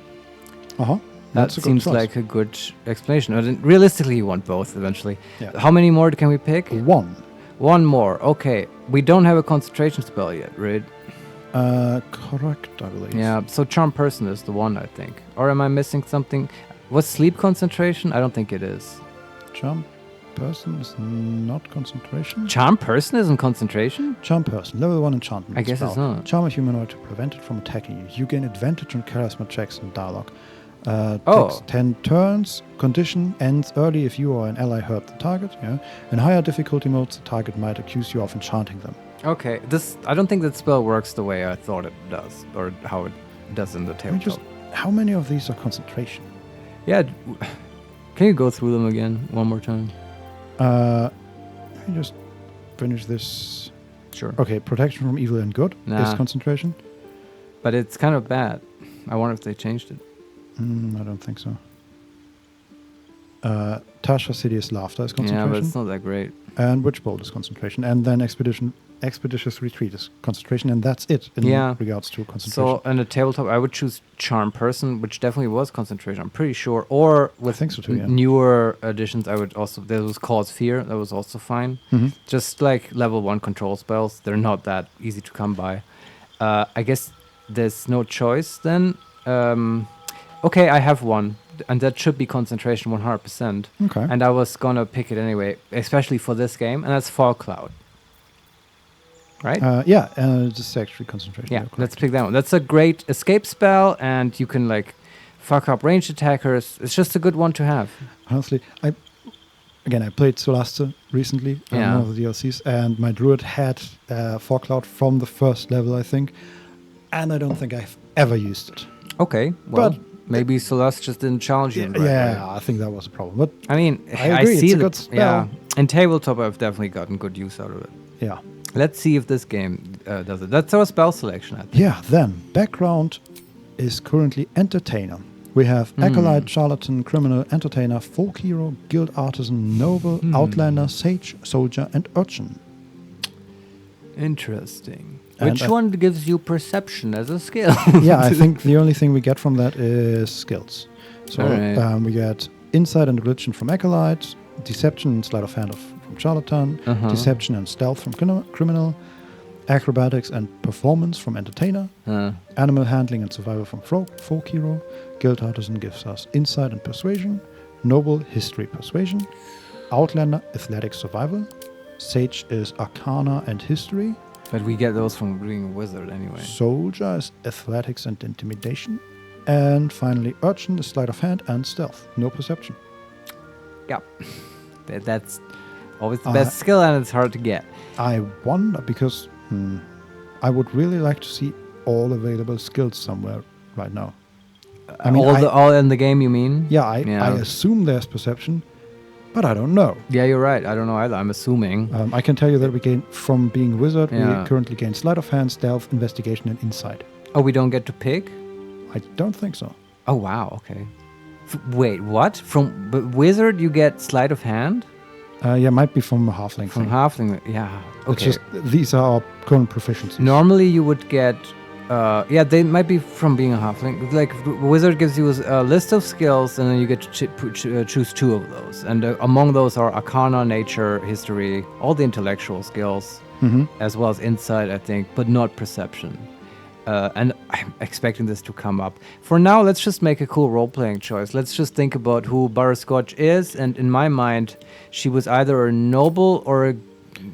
That seems like a good explanation. Realistically, you want both eventually. Yeah. How many more can we pick? One more. Okay. We don't have a concentration spell yet, right? Correct, I believe. Yeah, so Charm Person is the one, I think. Or am I missing something? What's sleep concentration? I don't think it is. Charm Person is not concentration. Charm Person isn't concentration? Charm Person, level 1 enchantment. I guess spell. it's not. Charm a humanoid to prevent it from attacking you. You gain advantage on charisma checks and dialogue. Takes 10 turns. Condition ends early if you or an ally hurt the target. Yeah. In higher difficulty modes, the target might accuse you of enchanting them. Okay, I don't think that spell works the way I thought it does, or how it does in the tabletop. How many of these are concentration? Yeah, can you go through them again one more time? Let me just finish this. Sure. Okay, protection from evil and good is concentration. But it's kind of bad. I wonder if they changed it. I don't think so. Tasha Sidious Laughter is concentration. Yeah, but it's not that great. And Witchbolt is concentration. And then Expeditious Retreat is concentration, and that's it in regards to concentration. So, in the tabletop, I would choose Charm Person, which definitely was concentration, I'm pretty sure. Or with I think so too, yeah. newer additions, I would also... There was Cause Fear, that was also fine. Just like level 1 control spells, they're not that easy to come by. I guess there's no choice then. Okay, I have one, and that should be concentration 100%. Okay. And I was gonna pick it anyway, especially for this game, and that's Fall Cloud. Right? It's actually concentration. Yeah, let's pick that one. That's a great escape spell, and you can like fuck up ranged attackers. It's just a good one to have. Honestly, I played Solaster recently, one of the DLCs, and my druid had Fall Cloud from the first level, I think, and I don't think I've ever used it. Okay, well, but maybe Celeste just didn't challenge you. I think that was a problem. But I mean, I agree, see it's a good spell. Yeah, in tabletop, I've definitely gotten good use out of it. Yeah. Let's see if this game does it. That's our spell selection, I think. Yeah, then background is currently Entertainer. We have Acolyte, Charlatan, Criminal, Entertainer, Folk Hero, Guild Artisan, Noble, Outlander, Sage, Soldier, and Urchin. Interesting. Which one gives you perception as a skill? Yeah, I think the only thing we get from that is skills. So we get Insight and Religion from Acolyte, Deception and Sleight of Hand from Charlatan, Deception and Stealth from Criminal, Acrobatics and Performance from Entertainer, Animal Handling and Survival from Folk Hero, Guild Artisan gives us Insight and Persuasion, Noble, History, Persuasion, Outlander, Athletics, Survival, Sage is Arcana and History. But we get those from being a wizard anyway. Soldier is Athletics and Intimidation. And finally, Urchin is Sleight of Hand and Stealth. No Perception. Yeah. That's always the best skill, and it's hard to get. I wonder, because I would really like to see all available skills somewhere right now. I mean, all in the game, you mean? Yeah, I assume there's Perception, but I don't know. Yeah, you're right. I don't know either. I'm assuming. I can tell you that we gain, from being wizard, we currently gain Sleight of Hand, Stealth, Investigation, and Insight. Oh, we don't get to pick? I don't think so. Oh, wow. Okay. Wait, what? From wizard, you get Sleight of Hand? Might be from a halfling. From halfling, yeah. Okay. It's just, these are our current proficiencies. Normally, you would get... they might be from being a halfling. Like, wizard gives you a list of skills, and then you get to choose 2 of those. And among those are Arcana, Nature, History, all the intellectual skills, as well as Insight, I think, but not Perception. And I'm expecting this to come up. For now, let's just make a cool role-playing choice. Let's just think about who Butterscotch is, and in my mind, she was either a noble or,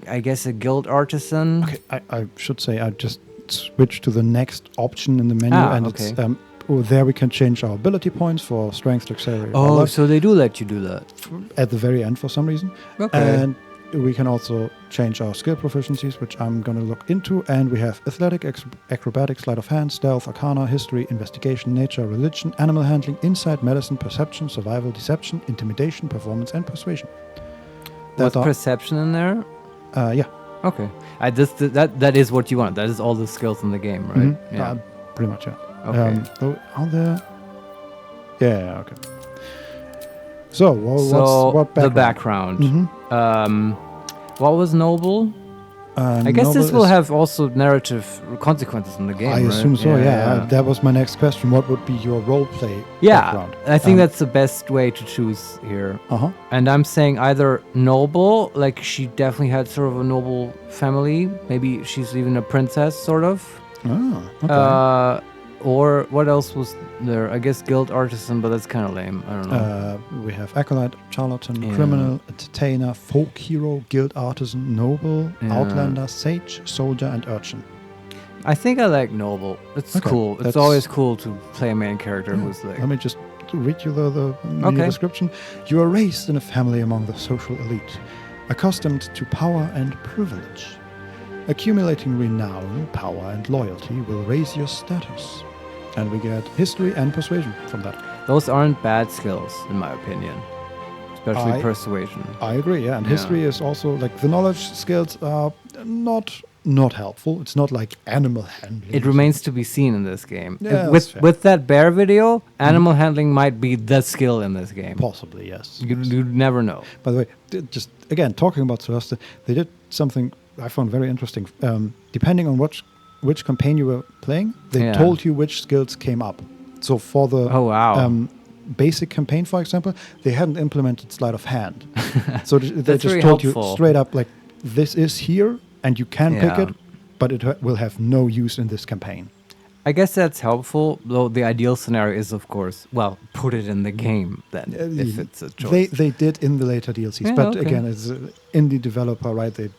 I guess, a guild artisan. Okay, I should say I just switch to the next option in the menu, and it's there we can change our ability points for strength, dexterity. Oh, so they do let you do that at the very end for some reason. Okay. And we can also change our skill proficiencies, which I'm going to look into. And we have Athletic, Acrobatics, Sleight of Hand, Stealth, Arcana, History, Investigation, Nature, Religion, Animal Handling, Insight, Medicine, Perception, Survival, Deception, Intimidation, Performance, and Persuasion. Was Perception in there? Yeah. Okay. That is what you want. That is all the skills in the game, right? Yeah. Pretty much, yeah. Okay. Are there... Yeah, okay. So, what background? The background. What was Noble? I guess Noble this will have also narrative consequences in the game, I assume so, yeah. That was my next question. What would be your roleplay background? I think that's the best way to choose here. And I'm saying either noble, like she definitely had sort of a noble family. Maybe she's even a princess, sort of. Oh, okay. Or what else was there? I guess guild artisan, but that's kind of lame. I don't know. We have Acolyte, Charlatan, Criminal, Entertainer, Folk Hero, Guild Artisan, Noble, Outlander, Sage, Soldier, and Urchin. I think I like Noble. It's cool. It's always cool to play a main character who's like... Let me just read you the description. You are raised in a family among the social elite, accustomed to power and privilege. Accumulating renown, power, and loyalty will raise your status. And we get History and Persuasion from that. Those aren't bad skills, in my opinion. Especially Persuasion. I agree, yeah. And History is also, like, the knowledge skills are not not helpful. It's not like animal handling. It remains to be seen in this game. Yeah, with that bear video, animal handling might be the skill in this game. Possibly, yes. You never know. By the way, just again talking about Celeste, they did something I found very interesting. Depending on which campaign you were playing, they told you which skills came up. So for the basic campaign, for example, they hadn't implemented sleight of hand. So they just told you straight up, like, this is here, and you can pick it, but it will have no use in this campaign. I guess that's helpful, though the ideal scenario is, of course, well, put it in the game then, if it's a choice. They did in the later DLCs, but again, as an indie developer, right, they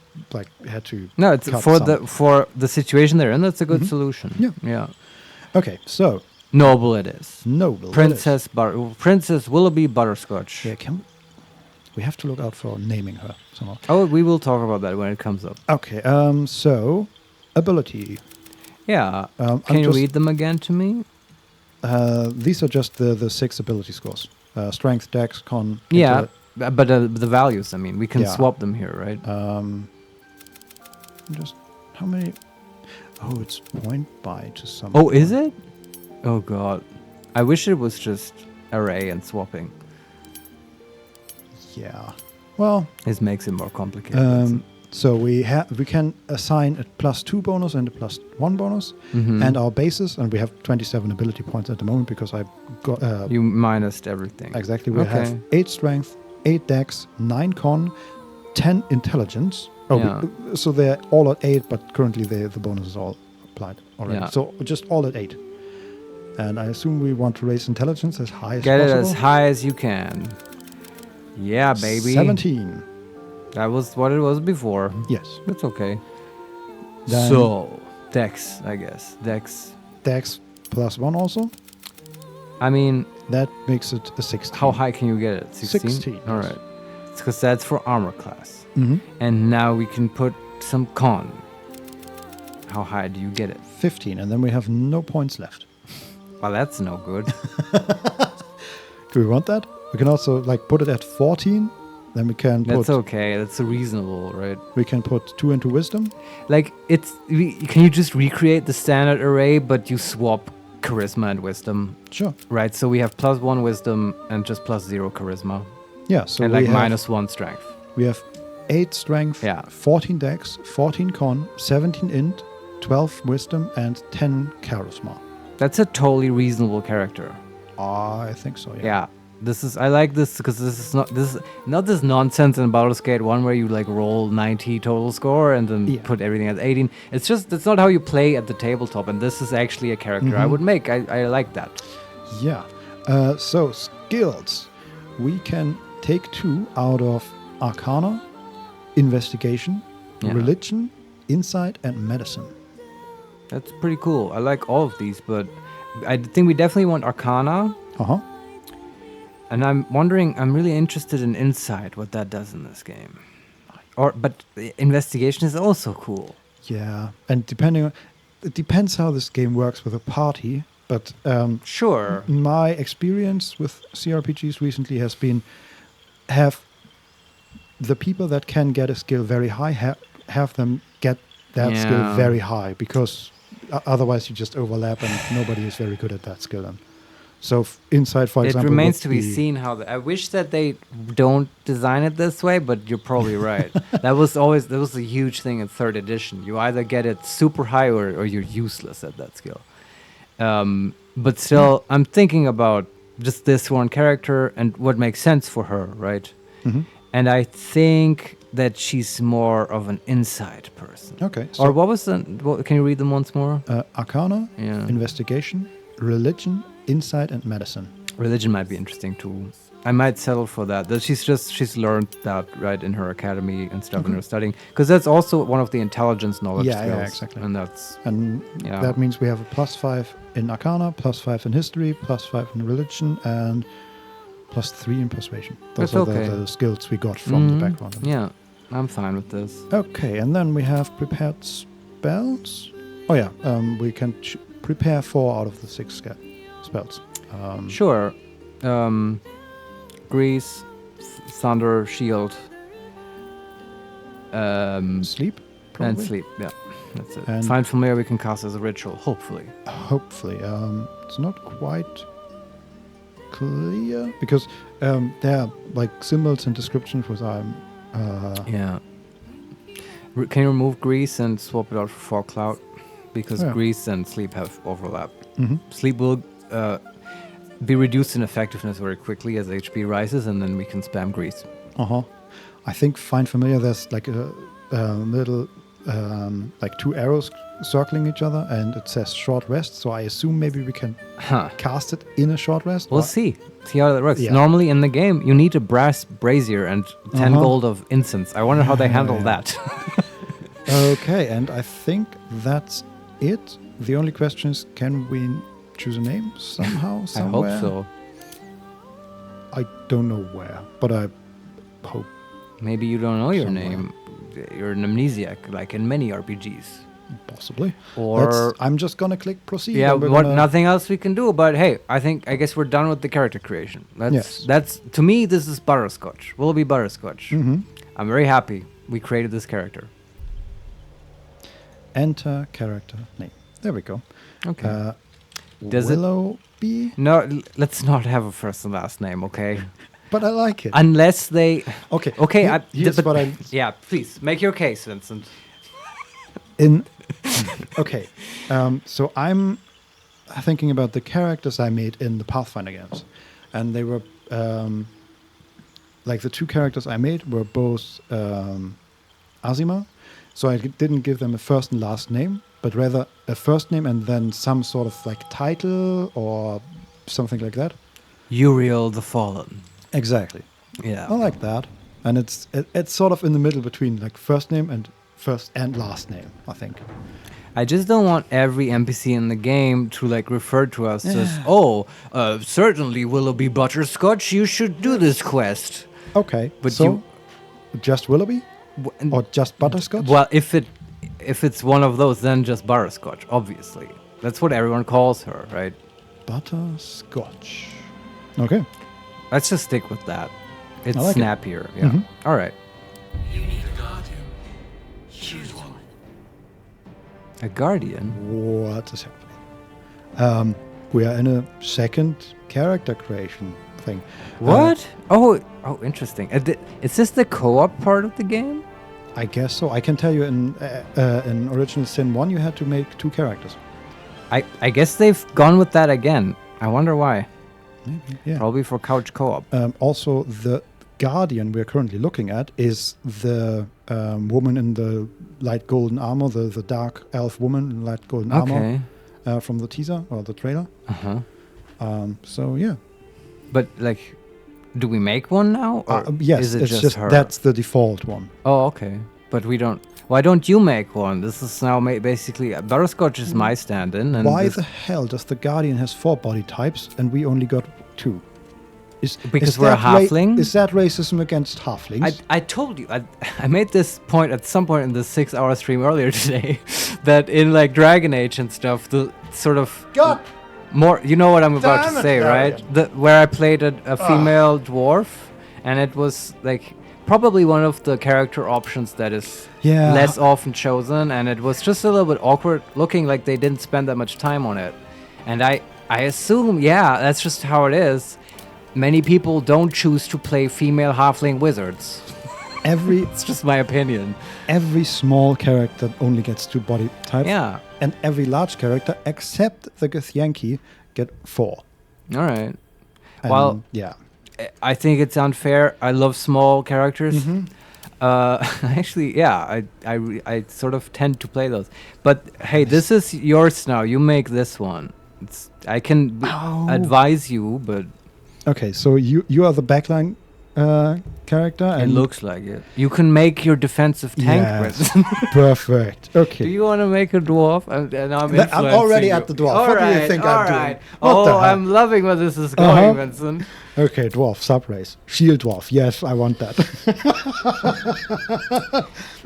had to. No, it's for the situation they're in. That's a good solution. Yeah. Okay, so noble it is. Noble. Princess Willoughby Butterscotch. Yeah, we have to look out for naming her somehow. Oh, we will talk about that when it comes up. Okay. So ability. Yeah. Can you read them again to me? These are just the 6 ability scores. Strength, Dex, Con. Yeah, but the values, I mean, we can swap them here, right? Just how many? Oh, it's point by to some. Oh, is it? Oh, God. I wish it was just array and swapping. Yeah. Well. This makes it more complicated. So we can assign a +2 bonus and a +1 bonus, and our bases, and we have 27 ability points at the moment because I got you minused everything. Exactly. We have 8 strength, 8 dex, 9 con, 10 intelligence. Oh, so they're all at 8, but currently the bonus is all applied already. Yeah. So just all at 8. And I assume we want to raise intelligence as high as possible. Get it as high as you can. Yeah, baby. 17. That was what it was before. Yes. That's okay. Then so, Dex, I guess. Dex +1 also? I mean... That makes it a 16. How high can you get it? 16. All right. It's because that's for armor class. Mm-hmm. And now we can put some con. How high do you get it? 15, and then we have no points left. Well, that's no good. Do we want that? We can also put it at 14. Then we can put... That's okay. That's reasonable, right? We can put 2 into wisdom. Can you just recreate the standard array, but you swap charisma and wisdom? Sure. Right, so we have +1 wisdom and just +0 charisma. Yeah, so and -1 strength. We have 8 strength, 14 dex, 14 con, 17 int, 12 wisdom, and 10 charisma. That's a totally reasonable character. I think so, yeah. Yeah. I like this because this is not this nonsense in Baldur's Gate 1 where you roll 90 total score and then put everything at 18. That's not how you play at the tabletop, and this is actually a character I would make. I like that. Yeah. So skills. We can take 2 out of Arcana, Investigation, Religion, Insight, and Medicine. That's pretty cool. I like all of these, but I think we definitely want Arcana. And I'm wondering, I'm really interested in Insight, what that does in this game. But Investigation is also cool. Yeah, and it depends how this game works with a party. But sure, my experience with CRPGs recently has been have the people that can get a skill very high have them get that skill very high, because otherwise you just overlap and nobody is very good at that skill then. So Insight, for example, it remains to be seen how. I wish that they don't design it this way, but you're probably right. that was a huge thing in 3rd edition. You either get it super high or you're useless at that skill. But still, I'm thinking about just this one character and what makes sense for her, right? Mm-hmm. And I think that she's more of an Insight person. Okay. So or what was can you read them once more? Arcana, Investigation, Religion, Insight, and Medicine. Religion might be interesting too. I might settle for that. That she's learned that right in her academy and stuff in her studying, because that's also one of the intelligence knowledge skills. Yeah, exactly. And that means we have a +5 in Arcana, +5 in History, +5 in Religion, and +3 in Persuasion. Those are the skills we got from the background. Yeah, I'm fine with this. Okay, and then we have prepared spells. Oh yeah, we can prepare 4 out of the 6 spells. Sure. Grease, Thunder, Shield. Sleep? probably. And sleep, yeah. That's it. And Find Familiar we can cast as a ritual, hopefully. Hopefully. It's not quite clear because there are like symbols and descriptions which I'm... yeah. Can you remove Grease and swap it out for Fog Cloud? Because Grease and Sleep have overlap. Sleep will be reduced in effectiveness very quickly as HP rises, and then we can spam Grease. I think Find Familiar, there's like a little, like 2 arrows circling each other, and it says short rest, so I assume maybe we can cast it in a short rest. We'll see how that works. Yeah. Normally in the game, you need a brass brazier and 10 gold of incense. I wonder how they handle that. Okay, and I think that's it. The only question is, can we choose a name somehow, somewhere? I hope so. I don't know where, but I hope. Maybe you don't know your name. You're an amnesiac, like in many RPGs. Possibly. Or I'm just gonna click proceed. Yeah, nothing else we can do. But hey, I guess we're done with the character creation. That's to me, this is butterscotch. Will be butterscotch. I'm very happy we created this character. Enter character name. There we go. Okay. Does Willoughby? No, let's not have a first and last name, okay? But I like it. Unless they... Okay. Okay. Here's what I... Yeah, please, make your case, Vincent. Okay. So I'm thinking about the characters I made in the Pathfinder games. And they were... like the 2 characters I made were both Azima. So I didn't give them a first and last name, but rather a first name and then some sort of like title or something like that. Uriel the Fallen. Exactly. Yeah. I like that. And it's sort of in the middle between like first and last name, I think. I just don't want every NPC in the game to like refer to us as, certainly Willoughby Butterscotch, you should do this quest. Okay. But so just Willoughby? Or just Butterscotch? Well, if it's one of those, then just Butterscotch, obviously. That's what everyone calls her, right? Butterscotch. Okay. Let's just stick with that. It's like snappier. Yeah. All right. You need a guardian. Choose one. A guardian? What is happening? We are in a second character creation thing. What? Oh, interesting. Is this the co-op part of the game? I guess so. I can tell you in Original Sin 1 you had to make 2 characters. I guess they've gone with that again. I wonder why. Maybe, yeah. Probably for couch co-op. Also, the guardian we're currently looking at is the woman in the light golden armor, the dark elf woman in light golden armor from the teaser or the trailer. So, yeah. But, like, do we make one now? Or yes, is it it's just her? That's the default one. Oh, okay. But we don't... Why don't you make one? This is now basically... Butterscotch is my stand-in. And why the hell does the Guardian has 4 body types and we only got 2? Because we're a halfling? Is that racism against halflings? I told you. I made this point at some point in the 6-hour stream earlier today that in, like, Dragon Age and stuff, the sort of... God! More, you know what I'm about to say, right? Where I played a female dwarf, and it was like probably one of the character options that is less often chosen, and it was just a little bit awkward looking, like they didn't spend that much time on it. And I assume, that's just how it is. Many people don't choose to play female halfling wizards. It's just my opinion. Every small character only gets 2 body types. Yeah. And every large character, except the Githyanki, get 4. All right. And well, yeah. I think it's unfair. I love small characters. Actually, I sort of tend to play those. But hey, this is yours now. You make this one. I can advise you, but... Okay, so you are the backline character. And it looks like it. You can make your defensive tank present. Perfect. Okay. Do you want to make a dwarf? I'm already at the dwarf. What do you think I'm doing? I'm loving where this is going, Vincent. Okay, dwarf, subrace. Shield dwarf. Yes, I want that.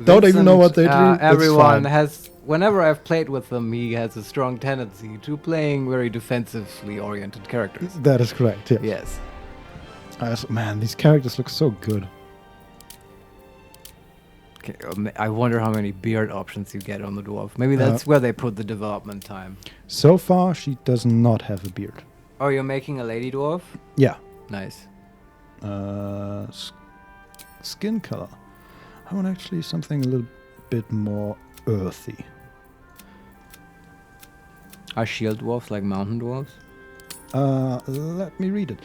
Don't even know what they do. Everyone has... Whenever I've played with them, he has a strong tendency to playing very defensively oriented characters. That is correct, Yes. Man, these characters look so good. Okay, I wonder how many beard options you get on the dwarf. Maybe that's where they put the development time. So far, she does not have a beard. Oh, you're making a lady dwarf? Yeah. Nice. Skin color. I want actually something a little bit more earthy. Are shield dwarfs like mountain dwarfs? Let me read it.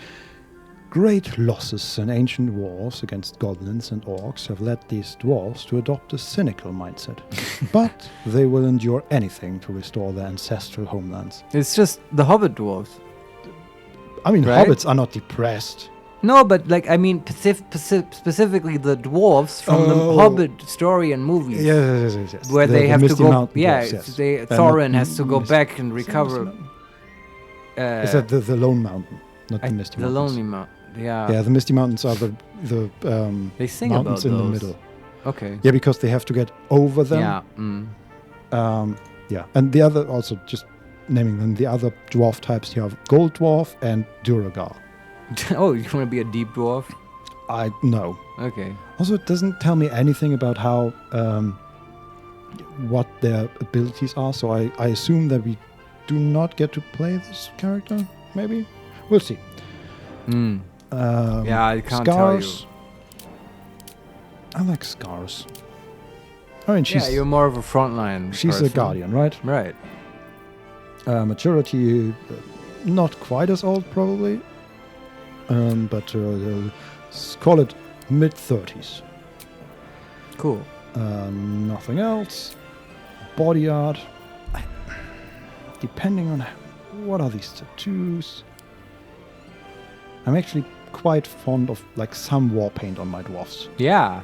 Great losses in ancient wars against goblins and orcs have led these dwarves to adopt a cynical mindset. But they will endure anything to restore their ancestral homelands. It's just the hobbit dwarves. I mean, right? hobbits are not depressed. No, but like, I mean, specifically the dwarves from the Hobbit story and movies. Yes. Where they have to go. Mountain dwarves, yes. Thorin has to go back and recover. Is that the Lone Mountain, not the Misty Mountains? The Lonely Mountain. Yeah. Yeah, the Misty Mountains are the they sing mountains about in those. the middle. Okay. Yeah, because they have to get over them. Yeah. Yeah, and the other, also just naming them, the other dwarf types, you have Gold Dwarf and Duragar. Oh, you want to be a deep dwarf? No. Okay. Also, it doesn't tell me anything about how what their abilities are, so I assume that we do not get to play this character. Maybe we'll see. Yeah, I can't Scars. tell you. I like Scars. I mean, she's you're more of a frontline. She's person. a guardian, right? Right. Maturity, not quite as old, probably. But let's call it mid-30s. Cool. Nothing else. Body art. Depending on what are these tattoos. I'm actually quite fond of like some war paint on my dwarfs. Yeah,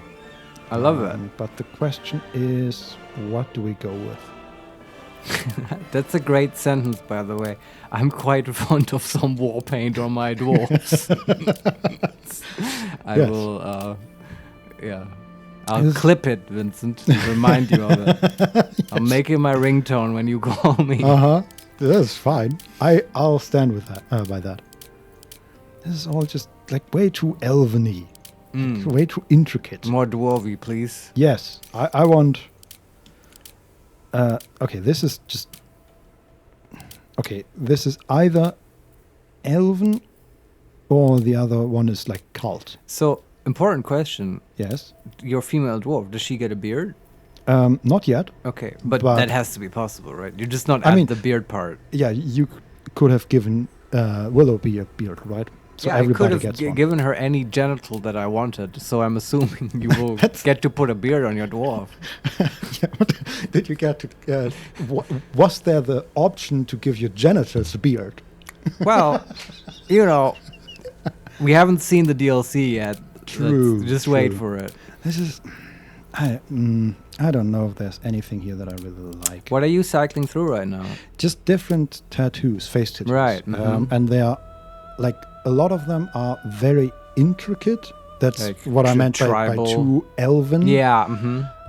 I love it. But the question is, what do we go with? That's a great sentence, by the way. I'm quite fond of some war paint on my dwarves. I will, I'll clip it, Vincent, to remind you of it. Yes. I'll make it my ringtone when you call me. That's fine. I'll stand with that. By that. This is all just like way too elven-y. Like, way too intricate. More dwarvy, please. Yes, I want. Okay, this is just. Okay, this is either elven or the other one is like cult. So, important question. Yes. Your female dwarf, does she get a beard? Not yet. Okay, but that has to be possible, right? You're just not adding the beard part. Yeah, you could have given Willoughby a beard, right? So yeah, everybody I could have gets given her any genital that I wanted, so I'm assuming you will get to put a beard on your dwarf. Did you get to... was there the option to give your genitals a beard? Well, you know, we haven't seen the DLC yet. True. Just wait for it. This is... I don't know if there's anything here that I really like. What are you cycling through right now? Just different tattoos, face tattoos. Right. And they are, like, a lot of them are very intricate. That's like what I meant by too elven. Yeah.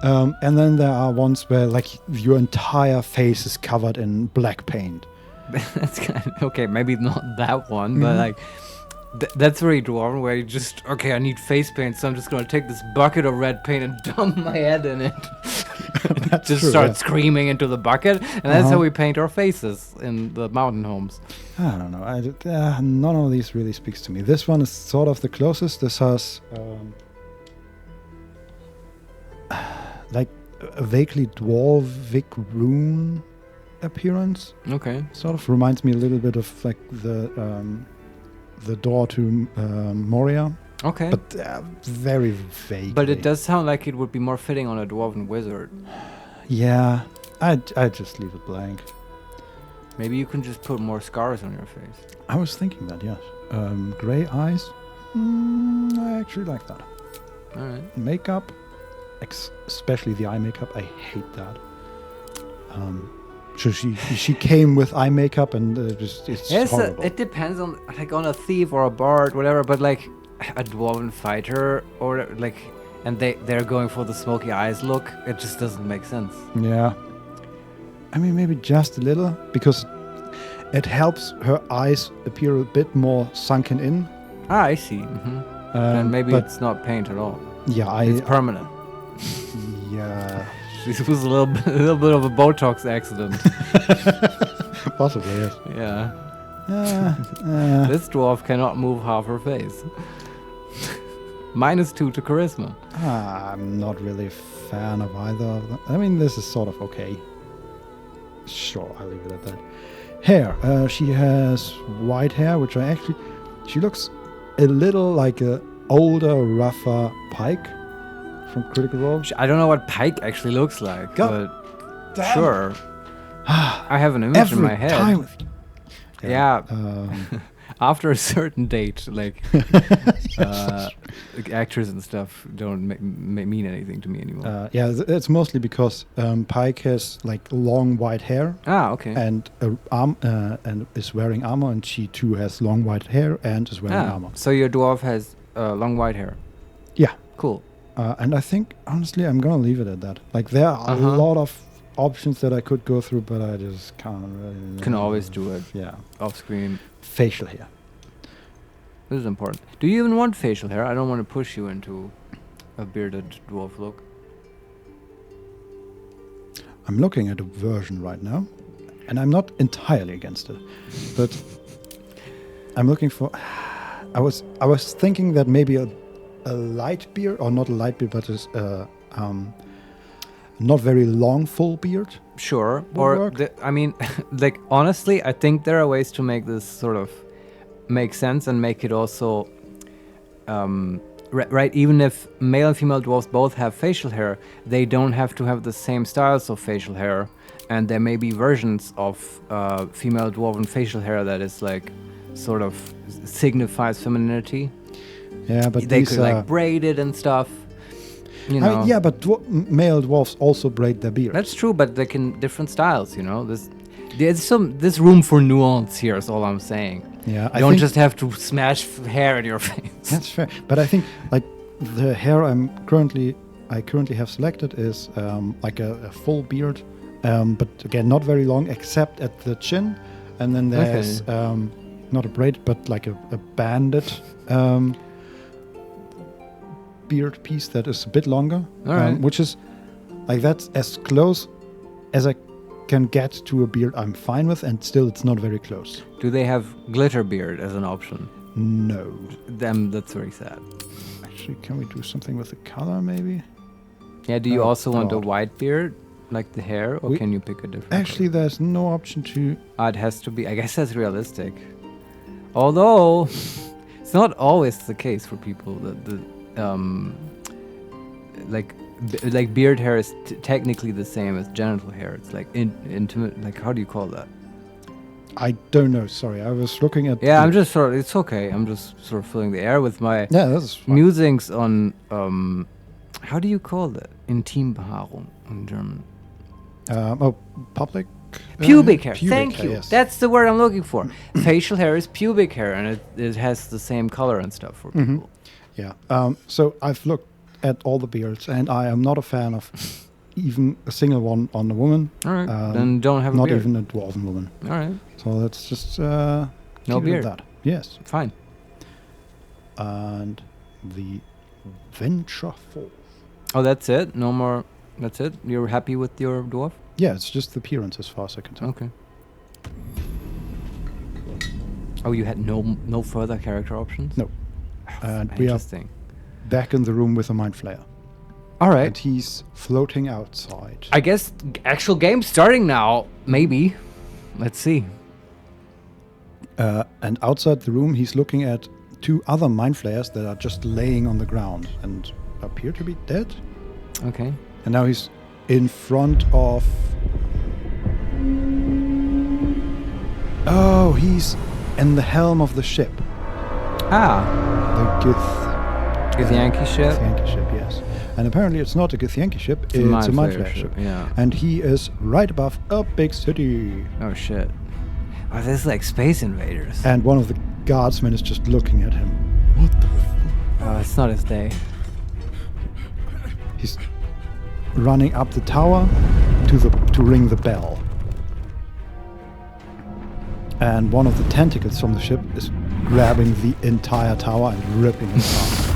And then there are ones where, like, your entire face is covered in black paint. That's kind of, okay, maybe not that one, but like... that's very dwarven, where you just, okay, I need face paint, so I'm just going to take this bucket of red paint and dump my head in it. Just start screaming into the bucket, and that's how we paint our faces in the mountain homes. I don't know. None of these really speaks to me. This one is sort of the closest. This has like a vaguely dwarvic rune appearance. Okay. Sort of reminds me a little bit of like the door to Moria. Okay. But very vague. But it does sound like it would be more fitting on a dwarven wizard. Yeah. I'd just leave it blank. Maybe you can just put more scars on your face. I was thinking that, yes. Grey eyes. I actually like that. Alright. Makeup. Especially the eye makeup. I hate that. So she came with eye makeup and it's horrible. It depends on like on a thief or a bard, whatever. But like a dwarven fighter or like, and they're going for the smoky eyes look. It just doesn't make sense. Yeah. I mean, maybe just a little because it helps her eyes appear a bit more sunken in. Ah, I see. And maybe it's not paint at all. Yeah, it's permanent. Yeah. This was a little bit of a Botox accident. Possibly, yes. Yeah. This dwarf cannot move half her face. -2 to charisma. I'm not really a fan of either of them. I mean, this is sort of okay. Sure, I'll leave it at that. Hair. She has white hair, which she looks a little like a older, rougher Pike from Critical Role. I don't know what Pike actually looks like, but damn. Sure. I have an image in my head. Time with you. Yeah. After a certain date, like actors and stuff don't mean anything to me anymore. It's mostly because Pike has like long white hair. Okay. And and is wearing armor, and she too has long white hair and is wearing armor. So your dwarf has long white hair. Yeah. Cool. And I think honestly, I'm gonna leave it at that. Like there are a lot of options that I could go through, but I just can't really. Can always do it. Yeah. Off screen. Facial hair. This is important. Do you even want facial hair? I don't want to push you into a bearded dwarf look. I'm looking at a version right now, and I'm not entirely against it, but I'm looking for. I was thinking that maybe a light beard, or not a light beard, but not very long full beard. Sure. Or I mean, like honestly, I think there are ways to make this sort of make sense and make it also right. Even if male and female dwarves both have facial hair, they don't have to have the same styles of facial hair, and there may be versions of female dwarven facial hair that is like sort of signifies femininity. Yeah, but they could like braid it and stuff. You know. Yeah, but male dwarfs also braid their beard. That's true, but they can different styles. You know, there's room for nuance here. Is all I'm saying. Yeah, you don't just have to smash hair in your face. That's fair, but I think like the hair I currently have selected is like a full beard, but again not very long except at the chin, and then there's not a braid but like a banded beard piece that is a bit longer, which is like that's as close as I can get to a beard I'm fine with, and still it's not very close. Do they have glitter beard as an option? No. Then that's very sad. Actually, can we do something with the color maybe? Yeah, do you also want a white beard, like the hair, or can you pick a different Actually, color? There's no option to... It has to be, I guess that's realistic. Although, it's not always the case for people that like beard hair is technically the same as genital hair. It's like intimate. Like, how do you call that? I don't know. Sorry, I was looking at. Yeah, I'm just sort of. It's okay. I'm just sort of filling the air with my that's musings on. How do you call that? Intimbehaarung in German. Public. Pubic hair. Thank hair, you. Yes. That's the word I'm looking for. Facial hair is pubic hair, and it has the same color and stuff for people. Yeah. So I've looked at all the beards, and I am not a fan of even a single one on a woman. All right. Then don't have a beard. Not even a dwarven woman. All right. So let's just no beard. That. Yes. Fine. And the Venture Fall. Oh, that's it? No more. That's it? You're happy with your dwarf? Yeah, it's just the appearance as far as I can tell. Okay. Oh, you had no further character options? No. And we are back in the room with a Mind Flayer. All right. And he's floating outside. I guess actual game starting now. Maybe. Let's see. And outside the room, he's looking at two other Mind Flayers that are just laying on the ground and appear to be dead. Okay. And now he's in front of... Oh, he's in the helm of the ship. Ah. The Githyanki ship? Githyanki ship, yes. And apparently it's not a Githyanki ship, it's a Mind Flayer ship. Yeah. And he is right above a big city. Oh, shit. Oh, this is like Space Invaders. And one of the guardsmen is just looking at him. What the Oh, it's not his day. He's running up the tower to ring the bell. And one of the tentacles from the ship is grabbing the entire tower and ripping it apart.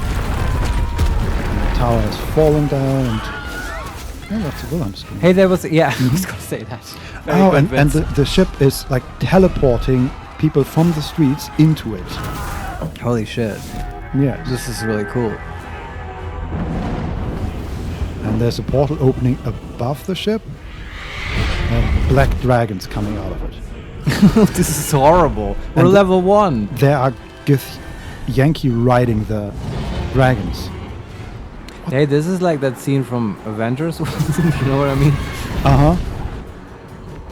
And the tower is falling down, and Yeah, that's a Wilhelm screen. Hey, there was... Yeah, I was going to say that. And the ship is like teleporting people from the streets into it. Holy shit. Yeah. This is really cool. And there's a portal opening above the ship. And black dragons coming out of it. This is horrible. We're level 1. There are Yankee riding the dragons. Hey, this is like that scene from Avengers. You know what I mean? Uh-huh.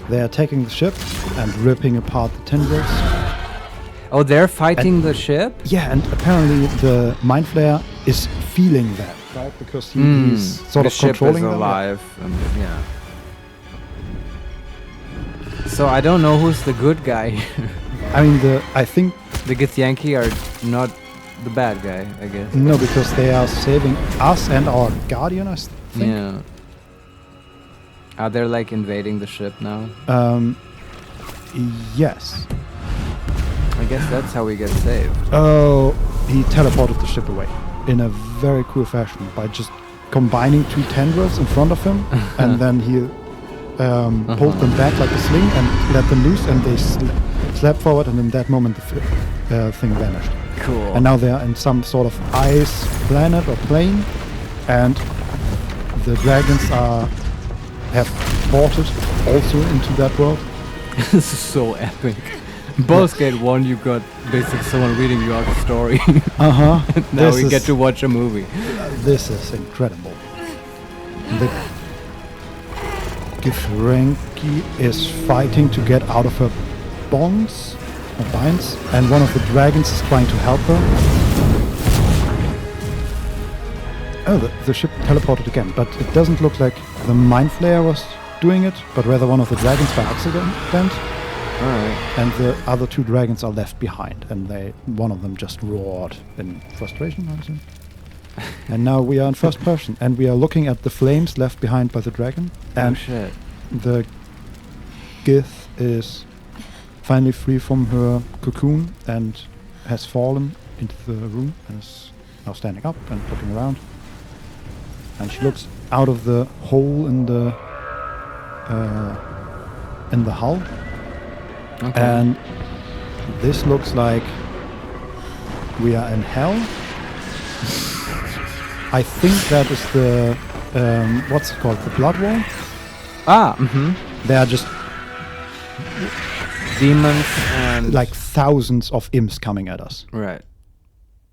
They're attacking the ship and ripping apart the tendrils. Oh, they're fighting the ship? Yeah, and apparently the Mind Flayer is feeling that, right? Because he's sort of controlling them. The ship is alive. Yeah. So I don't know who's the good guy. I mean, I think the Githyanki are not the bad guy, I guess. No, because they are saving us and our guardian, I think. Yeah. Are they like invading the ship now? Yes. I guess that's how we get saved. Oh, he teleported the ship away in a very cool fashion by just combining 2 tendrils in front of him, and then he pulled them back like a sling and let them loose, and they slapped forward, and in that moment the thing vanished. Cool. And now they are in some sort of ice planet or plane, and the dragons have ported also into that world. This is so epic. Baldur's Gate 1, you got basically someone reading you out a story. Uh-huh. Now we get to watch a movie. This is incredible. The Githyanki is fighting to get out of her bonds, or binds, and one of the dragons is trying to help her. Oh, the ship teleported again, but it doesn't look like the Mind Flayer was doing it, but rather one of the dragons by accident. Alright. And the other 2 dragons are left behind, and one of them just roared in frustration, I assume. And now we are in first person, and we are looking at the flames left behind by the dragon. And shit. The Gith is finally free from her cocoon and has fallen into the room and is now standing up and looking around. And she looks out of the hole in the hull. Okay. And this looks like we are in hell. I think that is the what's it called? The blood wall. They are just demons and like thousands of imps coming at us. Right.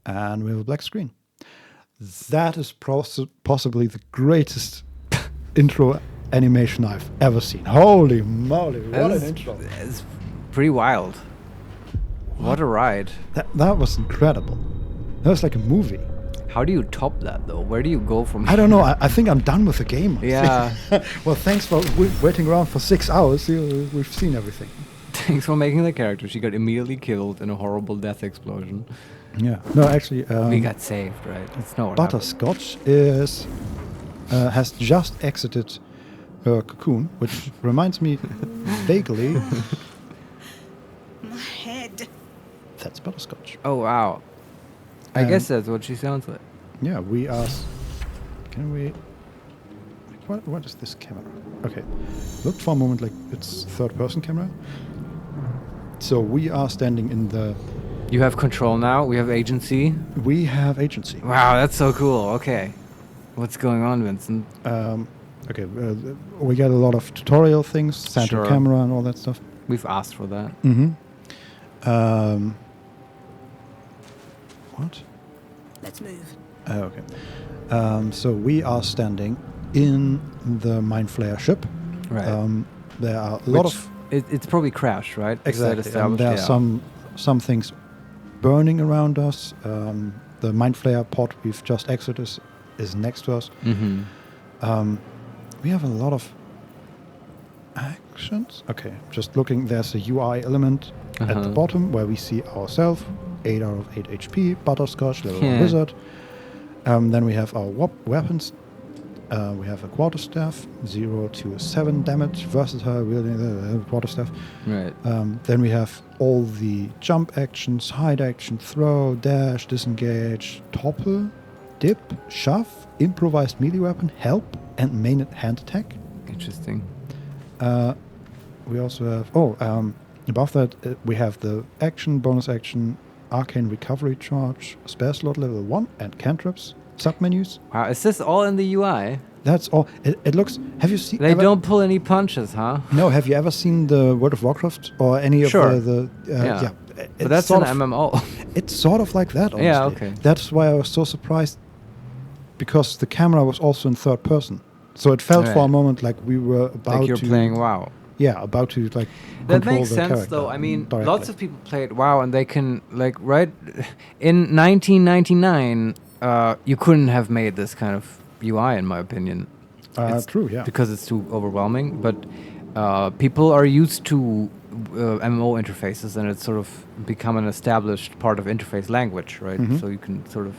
And we have a black screen. That is possibly the greatest intro animation I've ever seen. Holy moly, what an intro. It's pretty wild. What a ride. That was incredible. That was like a movie. How do you top that though? Where do you go from here? I don't know. I think I'm done with the game. Yeah. Well, thanks for waiting around for 6 hours. We've seen everything. Thanks for making the character. She got immediately killed in a horrible death explosion. Yeah. No, actually... we got saved, right? It's not what Butterscotch has just exited her cocoon, which reminds me vaguely... My head. That's Butterscotch. Oh, wow. I guess that's what she sounds like. Yeah, we are... Can we... What is this camera? Okay. Looked for a moment like it's third-person camera. So we are standing in the... You have control now? We have agency? We have agency. Wow, that's so cool. Okay. What's going on, Vincent? Okay, we get a lot of tutorial things, center camera and all that stuff. We've asked for that. Mm-hmm. What? Let's move. Okay. So we are standing in the Mind Flayer ship. Right. There are a lot of... It's probably crashed, right? Exactly. And there are some things burning around us. The Mind Flayer pod we've just exited is next to us. Mm-hmm. We have a lot of actions. Okay, just looking. There's a UI element at the bottom where we see ourselves. 8 out of 8 HP. Butterscotch, level 1 wizard. Then we have our weapons. We have a quarterstaff, 0 to 7 damage, versatile, wielding the quarterstaff. Right. Then we have all the jump actions, hide action, throw, dash, disengage, topple. dip, shove, improvised melee weapon, help, and main hand attack. Interesting. We also have... above that, we have the action, bonus action, arcane recovery charge, spell slot level 1, and cantrips, submenus. Wow, is this all in the UI? That's all. It looks... Have you seen... They don't pull any punches, huh? No, have you ever seen the World of Warcraft or any of the yeah. But that's an MMO. It's sort of like that, honestly. Yeah, okay. That's why I was so surprised, because the camera was also in third person. So it felt for a moment like we were about to... Like you're playing WoW. Yeah, about to, like, that makes sense, though. I mean, lots of people played WoW, and they can, like, right... In 1999, you couldn't have made this kind of UI, in my opinion. True, yeah. Because it's too overwhelming. But people are used to MMO interfaces, and it's sort of become an established part of interface language, right? Mm-hmm. So you can sort of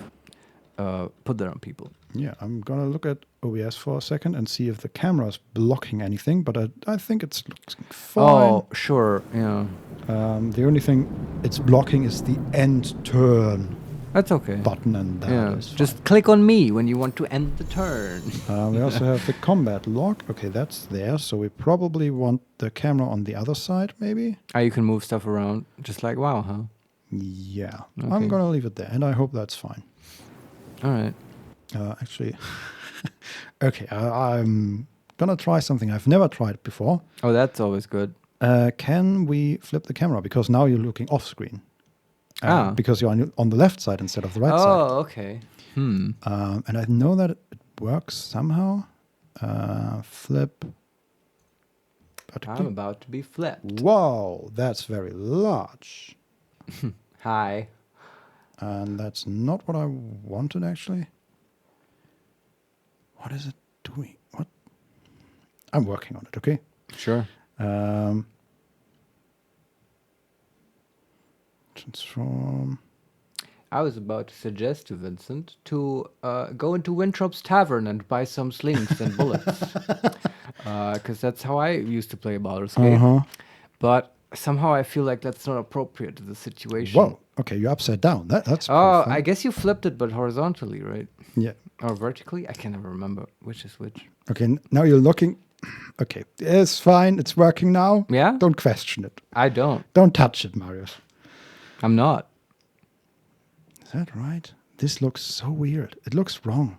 put that on people. Yeah, I'm going to look at OBS for a second and see if the camera's blocking anything, but I think it's looking fine. Oh, sure, yeah. The only thing it's blocking is the end turn. That's okay. Button, and that is just click on me when you want to end the turn. We also have the combat log. Okay, that's there. So we probably want the camera on the other side, maybe? You can move stuff around, just like WoW, huh? Yeah. Okay. I'm going to leave it there, and I hope that's fine. All right. Actually, okay, I'm going to try something I've never tried before. Oh, that's always good. Can we flip the camera? Because now you're looking off screen. Because you're on the left side instead of the right side. Oh, okay. And I know that it works somehow. Flip. I'm about to be flipped. Whoa, that's very large. Hi. And that's not what I wanted, actually. What is it doing? What? I'm working on it, okay? Sure. Transform. I was about to suggest to Vincent to go into Wintrop's Tavern and buy some slings and bullets. Because that's how I used to play Baldur's Gate. But somehow I feel like that's not appropriate to the situation. Whoa, okay, you're upside down. That's I guess you flipped it, but horizontally, right? Yeah. Or vertically? I can never remember which is which. Okay, now you're looking. Okay, it's fine. It's working now. Yeah? Don't question it. I don't. Don't touch it, Marius. I'm not. Is that right? This looks so weird. It looks wrong.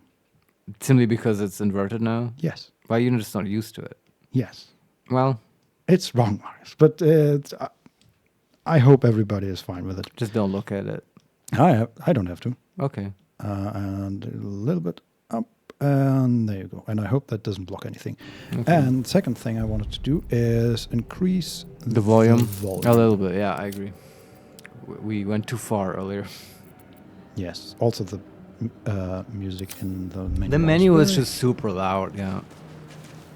Simply because it's inverted now? Yes. Well, you're just not used to it. Yes. Well, it's wrong, Marius. But I hope everybody is fine with it. Just don't look at it. I don't have to. Okay. And a little bit up, and there you go. And I hope that doesn't block anything. Okay. And second thing I wanted to do is increase the volume. A little bit, yeah, I agree. We went too far earlier. Yes. Also the music in the menu. The menu is just super loud, yeah.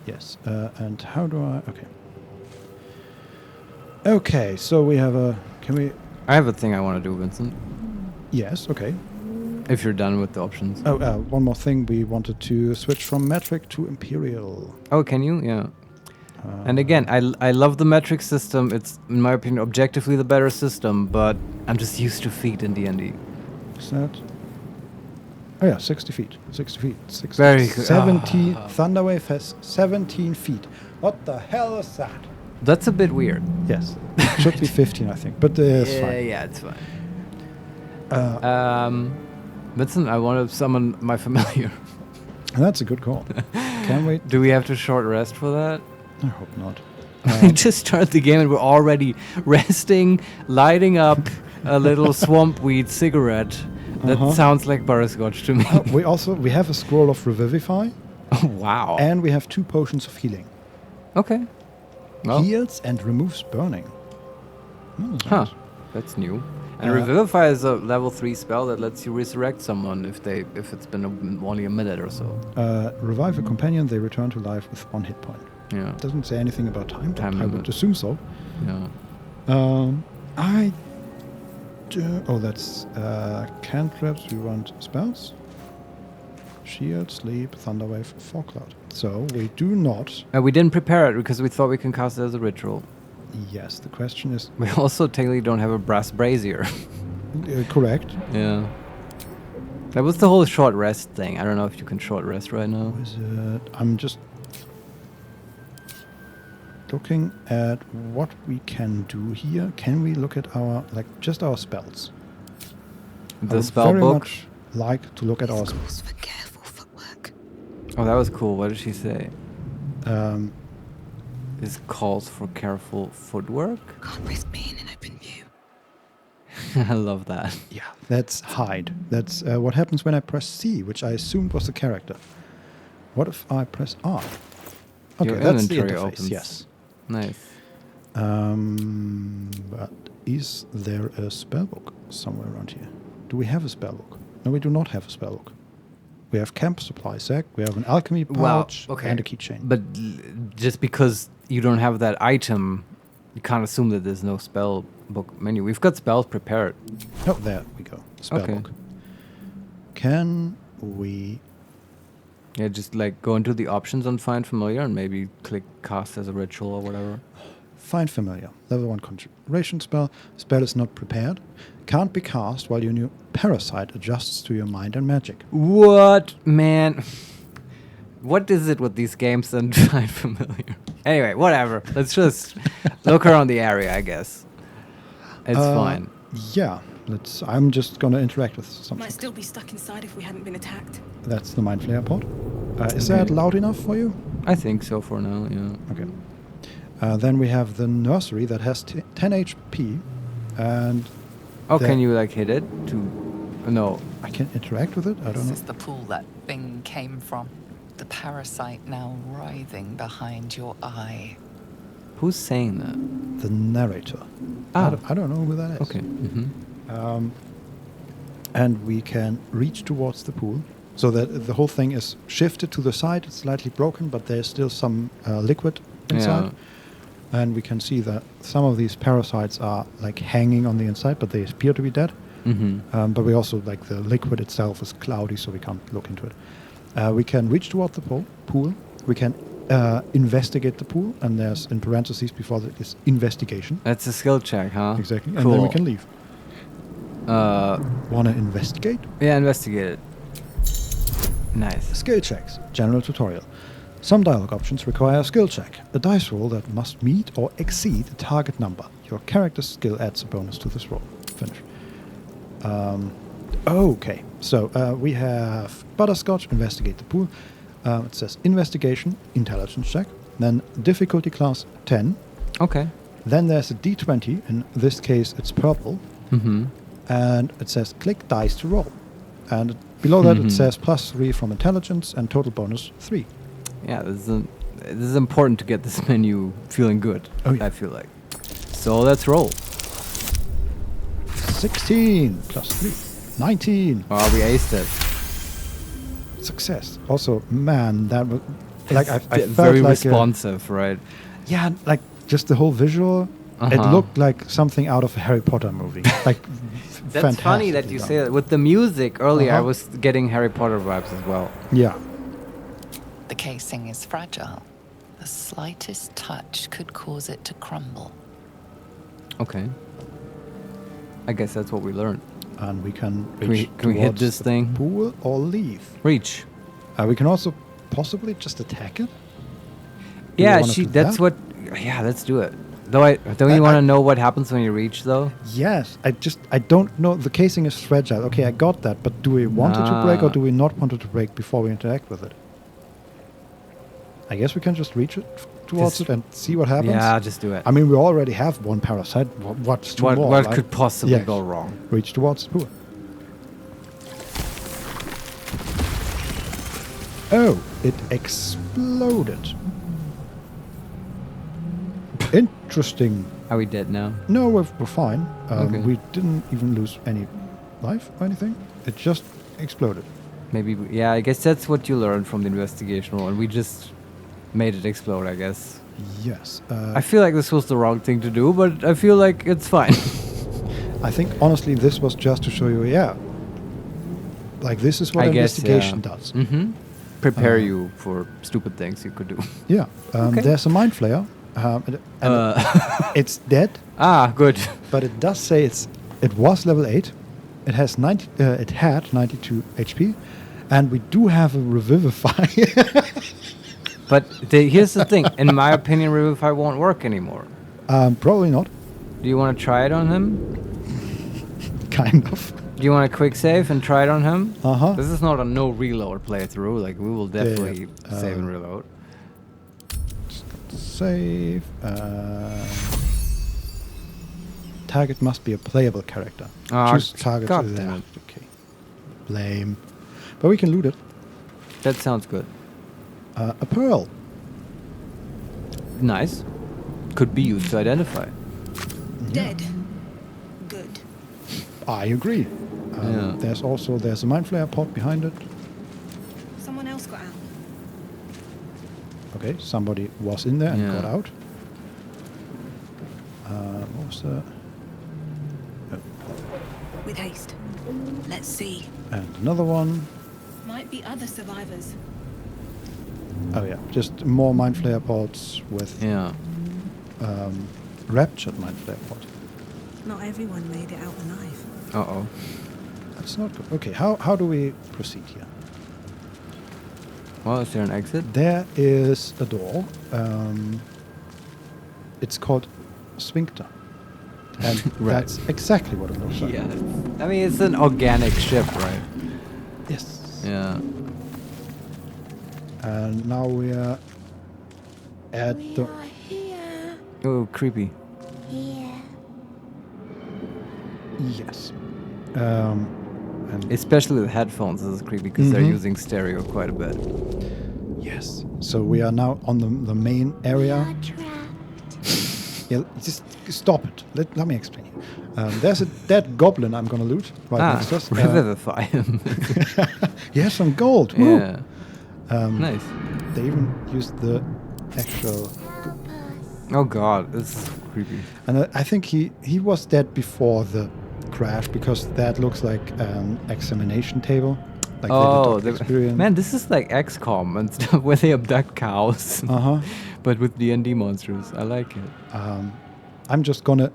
Yes. And how do I... Okay. Okay, so we have a... Can we... I have a thing I want to do, Vincent. Yes, okay. If you're done with the options. Oh, one more thing. We wanted to switch from metric to imperial. Oh, can you? Yeah. And again, I love the metric system. It's, in my opinion, objectively the better system, but I'm just used to feet in D&D. Is that... Oh yeah, 60 feet. 60 feet. 60. Very good. 17... Thunderwave has 17 feet. What the hell is that? That's a bit weird. Yes. Should be 15, I think. But it's fine. Yeah, it's fine. Vincent, I want to summon my familiar. That's a good call. Can we? Do we have to short rest for that? I hope not. We just start the game and we're already resting, lighting up a little swamp weed cigarette. That sounds like butterscotch to me. We have a scroll of revivify. Oh, wow. And we have 2 potions of healing. Okay. Well. Heals and removes burning. Huh. That's new. And Revivify is a level 3 spell that lets you resurrect someone if it's been only a minute or so. Revive a companion, they return to life with 1 hit point. Yeah. It doesn't say anything about time, but I limit. would assume so. Yeah. That's cantrips. We want spells. Shield, sleep, thunderwave, fog cloud. So we do not... we didn't prepare it because we thought we can cast it as a ritual. Yes, the question is... We also technically don't have a brass brazier. Correct. Yeah. That was the whole short rest thing. I don't know if you can short rest right now. What is it? I'm just looking at what we can do here. Can we look at our, like, just our spells? The spell book? Very much like to look at our spells. For careful footwork. Oh, that was cool. What did she say? This calls for careful footwork? Can't risk being in open view. I love that. Yeah, that's hide. That's what happens when I press C, which I assumed was the character. What if I press R? Okay, Your that's the inventory interface, opens. yes. Nice. But is there a spellbook somewhere around here? Do we have a spellbook? No, we do not have a spellbook. We have camp supply sack, we have an alchemy pouch, and a keychain. But just because you don't have that item, you can't assume that there's no spell book menu. We've got spells prepared. Oh, there we go. Spellbook. Can we... Yeah, just like go into the options on Find Familiar and maybe click Cast as a Ritual or whatever. Find Familiar. Level 1 concentration spell. Spell is not prepared. Can't be cast while your new parasite adjusts to your mind and magic. What, man? What is it with these games and Find Familiar? Anyway, whatever. Let's just look around the area, I guess. It's fine. Yeah. I'm just going to interact with something. Might still be stuck inside if we hadn't been attacked. That's the Mind Flayer pod. Is that loud enough for you? I think so for now, yeah. Okay. Then we have the nursery that has 10 HP. And... Oh, can you like hit it to... No. I can interact with it? I don't know. This is the pool that thing came from. The parasite now writhing behind your eye. Who's saying that? The narrator. Ah. I don't know who that is. Okay. Mm-hmm. And we can reach towards the pool. So that the whole thing is shifted to the side. It's slightly broken, but there's still some liquid inside. Yeah. And we can see that some of these parasites are like hanging on the inside, but they appear to be dead. Mm-hmm. But we also, like, the liquid itself is cloudy, so we can't look into it. We can reach toward the pool. We can investigate the pool, and there's in parentheses before that is investigation. That's a skill check, huh? Exactly. Cool. And then we can leave. Wanna investigate? Yeah, investigate it. Nice. Skill checks. General tutorial. Some dialogue options require a skill check. A dice roll that must meet or exceed a target number. Your character's skill adds a bonus to this roll. Finish. Okay. So we have Butterscotch, investigate the pool. It says investigation, intelligence check. Then difficulty class 10. Okay. Then there's a D20. In this case, it's purple. Mm-hmm. And it says click dice to roll. And below that it says +3 from intelligence and total bonus 3. Yeah, this is important to get this menu feeling good. Oh, yeah. I feel like. So let's roll. 16 +3. 19. Oh, we aced it. Success. Also, man, that was like I felt very like responsive, right? Yeah, like just the whole visual. It looked like something out of a Harry Potter movie. Like that's funny that you say that. With the music earlier, I was getting Harry Potter vibes as well. Yeah. The casing is fragile. The slightest touch could cause it to crumble. Okay. I guess that's what we learned. And we can reach can we hit this thing? Pool or leave? Reach. We can also possibly just attack it. Yeah, that's what. Yeah, let's do it. Though don't you want to know what happens when you reach, though? Yes, I don't know. The casing is fragile. Okay, I got that. But do we want it to break or do we not want it to break before we interact with it? I guess we can just reach it towards it and see what happens. Yeah, just do it. I mean, we already have one parasite. What's two more? What could possibly go wrong? Reach towards the pool. Oh, it exploded. Interesting. Are we dead now? No, we're fine. Okay. We didn't even lose any life or anything. It just exploded. Maybe, yeah, I guess that's what you learned from the investigation roll, and we just made it explode, I guess. Yes. I feel like this was the wrong thing to do, but I feel like it's fine. I think, honestly, this was just to show you, like, this is what investigation does. Mm-hmm. Prepare you for stupid things you could do. Yeah. There's a Mind Flayer. And it's dead. Ah, good. But it does say it was level 8. It has 90. It had 92 HP, and we do have a revivify. But here's the thing. In my opinion, revivify won't work anymore. Probably not. Do you want to try it on him? Kind of. Do you want a quick save and try it on him? Uh-huh. This is not a no reload playthrough. Like, we will definitely save and reload. Save. Target must be a playable character. Choose target. God damn it. Okay. Lame. But we can loot it. That sounds good. A pearl. Nice. Could be used to identify. Dead. Good. I agree. There's a Mind Flayer pod behind it. Someone else got out. Okay, somebody was in there and got out. What was the... With haste. Let's see. And another one. Might be other survivors. Oh yeah, just more Mind Flayer pods with raptured Mind Flayer pod. Not everyone made it out alive. Uh-oh. That's not good. Okay, how do we proceed here? Well, is there an exit? There is a door. It's called sphincter. And that's exactly what it looks like. Yeah. I mean, it's an organic ship, right? Yes. Yeah. And now we are at the... Oh, creepy. Yes. And especially with headphones, this is creepy because they're using stereo quite a bit. Yes. So we are now on the main area. Yeah, just stop it. Let me explain. There's a dead goblin I'm gonna loot right next to us. Revivify him. Yeah, some gold. Woo. Yeah. Nice. They even used the actual... Oh god, this is creepy. And I think he was dead before the crash because that looks like an examination table. Like man, this is like XCOM and stuff where they abduct cows. But with D&D monsters. I like it. I'm just gonna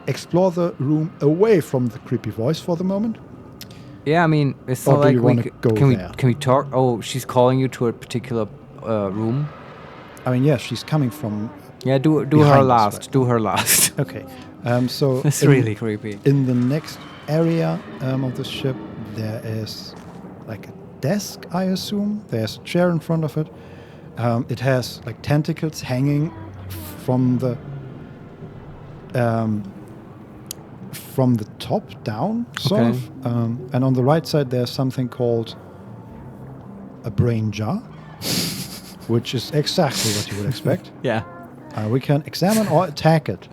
explore the room away from the creepy voice for the moment. Yeah, I mean, it's not like can we talk? Oh, she's calling you to a particular room. I mean, yeah, she's coming from. Yeah, do her last. Right? Do her last. Okay. So it's really creepy. In the next area of the ship, there is like a desk, I assume. There's a chair in front of it. It has like tentacles hanging from the top down, sort of. And on the right side, there's something called a brain jar, which is exactly what you would expect. Yeah. We can examine or attack it.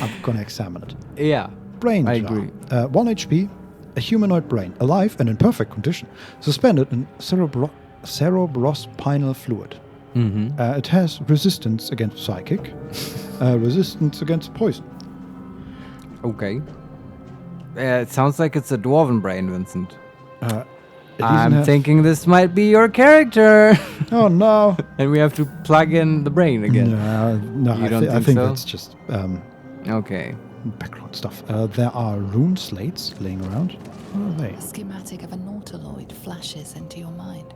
I'm gonna examine it. Yeah. Brain jar. I agree. 1 HP, a humanoid brain, alive and in perfect condition, suspended in cerebrospinal fluid. It has resistance against psychic, resistance against poison. Okay. It sounds like it's a dwarven brain, Vincent. I'm thinking this might be your character. Oh no! And we have to plug in the brain again. No, I think so? that's just okay. Background stuff. There are rune slates laying around. What are they? A schematic of a nautiloid flashes into your mind.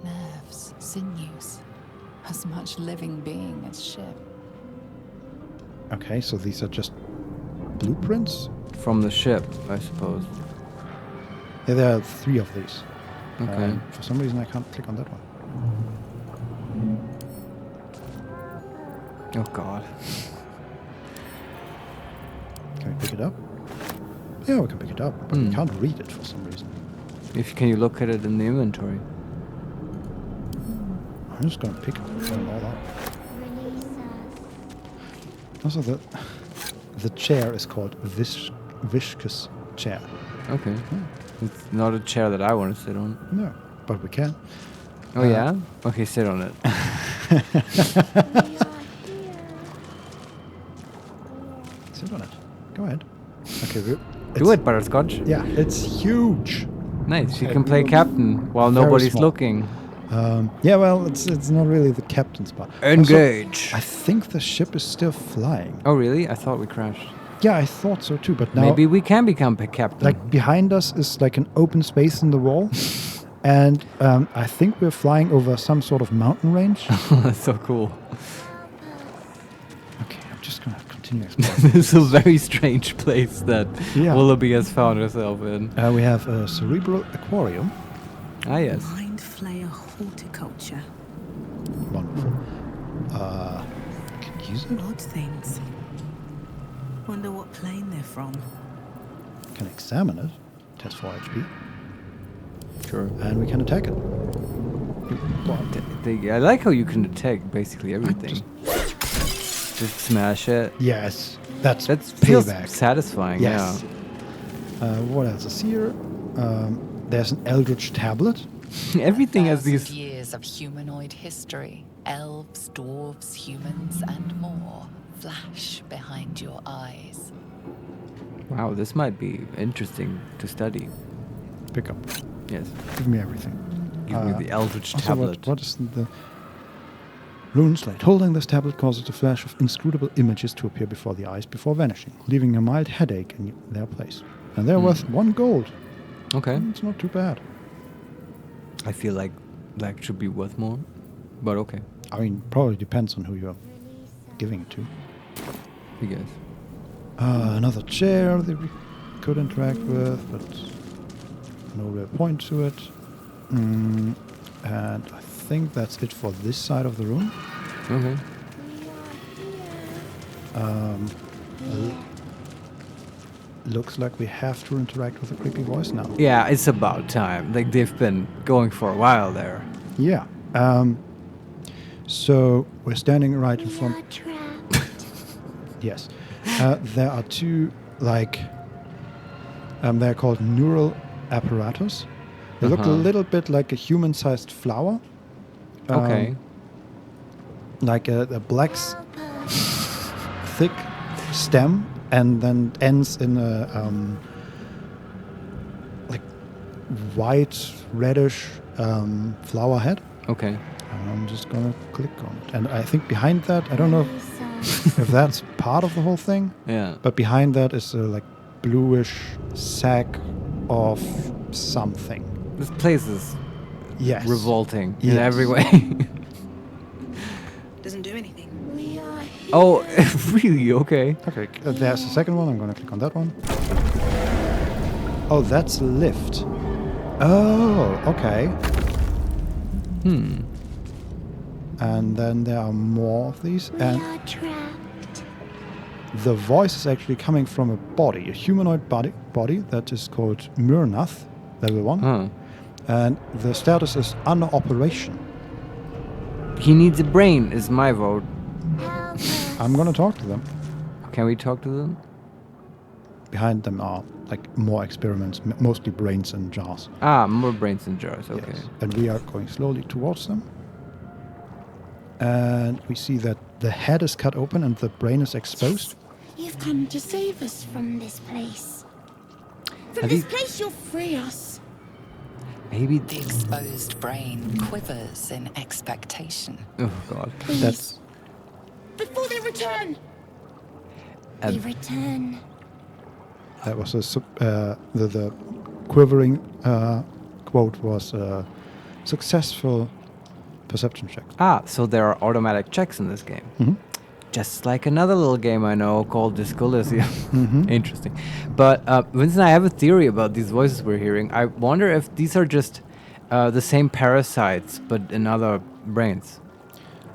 Nerves, sinews, as much living being as ship. Okay, so these are just blueprints? From the ship, I suppose. Yeah, there are 3 of these. Okay. For some reason I can't click on that one. Oh god. Can we pick it up? Yeah, we can pick it up, but we can't read it for some reason. Can you look at it in the inventory? I'm just gonna pick them all up. Also, the chair is called Vishka's chair. Okay. It's not a chair that I want to sit on. No, but we can. Oh yeah? Okay, sit on it. Sit on it. Go ahead. Okay, do it, Butterscotch. Yeah, it's huge. Nice. You can play captain while nobody's looking. Yeah, well, it's not really the captain's part. Engage. Also, I think the ship is still flying. Oh really? I thought we crashed. Yeah, I thought so too, but now... Maybe we can become captain. Like, behind us is like an open space in the wall, and I think we're flying over some sort of mountain range. That's so cool. Okay, I'm just gonna continue exploring. This is a very strange place that Willoughby has found herself in. We have a cerebral aquarium. Ah, yes. Mind Flayer horticulture. Wonderful. Can use it? Odd things. Wonder what plane they're from. Can examine it. Test for HP. Sure. And we can attack it. I like how you can attack basically everything. Just smash it. Yes. That's feels payback. Satisfying, yes. What else is here? There's an eldritch tablet. Everything has these years of humanoid history. Elves, dwarves, humans, and more flash behind your eyes. Wow, this might be interesting to study. Pick up. Yes. Give me everything. Give me the eldritch also tablet. What is the rune slate? Holding this tablet causes a flash of inscrutable images to appear before the eyes before vanishing, leaving a mild headache in their place. And they're worth 1 gold. Okay. It's not too bad. I feel like that should be worth more, but okay. I mean, probably depends on who you're giving it to. I guess. Another chair that we could interact with, but no real point to it. And I think that's it for this side of the room. Okay. Looks like we have to interact with a creepy voice now. Yeah, it's about time. Like, they've been going for a while there. Yeah. So we're standing right in front. Yes. There are two, like, they're called neural apparatus. They look a little bit like a human-sized flower. Okay. Like a black, thick stem, and then ends in a like white, reddish flower head. Okay. I'm just gonna click on it, and I think behind that, I don't know if that's part of the whole thing. Yeah. But behind that is a like bluish sack of something. This place is revolting in Yes. every way. Doesn't do anything. Oh, really? Okay. Okay, there's the second one. I'm gonna click on that one. Oh, that's a lift. Oh, okay. And then there are more of these. And the voice is actually coming from a body, a humanoid body that is called Murnath, level 1. And the status is under operation. He needs a brain, is my vote. I'm gonna talk to them. Can we talk to them? Behind them are like more experiments, mostly brains and jars. Ah, more brains and jars, okay. Yes. And we are going slowly towards them. And we see that the head is cut open and the brain is exposed. You've come to save us from this place. From this place, you'll free us. Maybe the exposed brain quivers in expectation. Oh God, Please. That's before they return. They return. That was the quivering quote was a successful perception check. Ah, so there are automatic checks in this game. Mm-hmm. Just like another little game I know called Disco Elysium. Interesting. But Vincent, I have a theory about these voices we're hearing. I wonder if these are just the same parasites, but in other brains,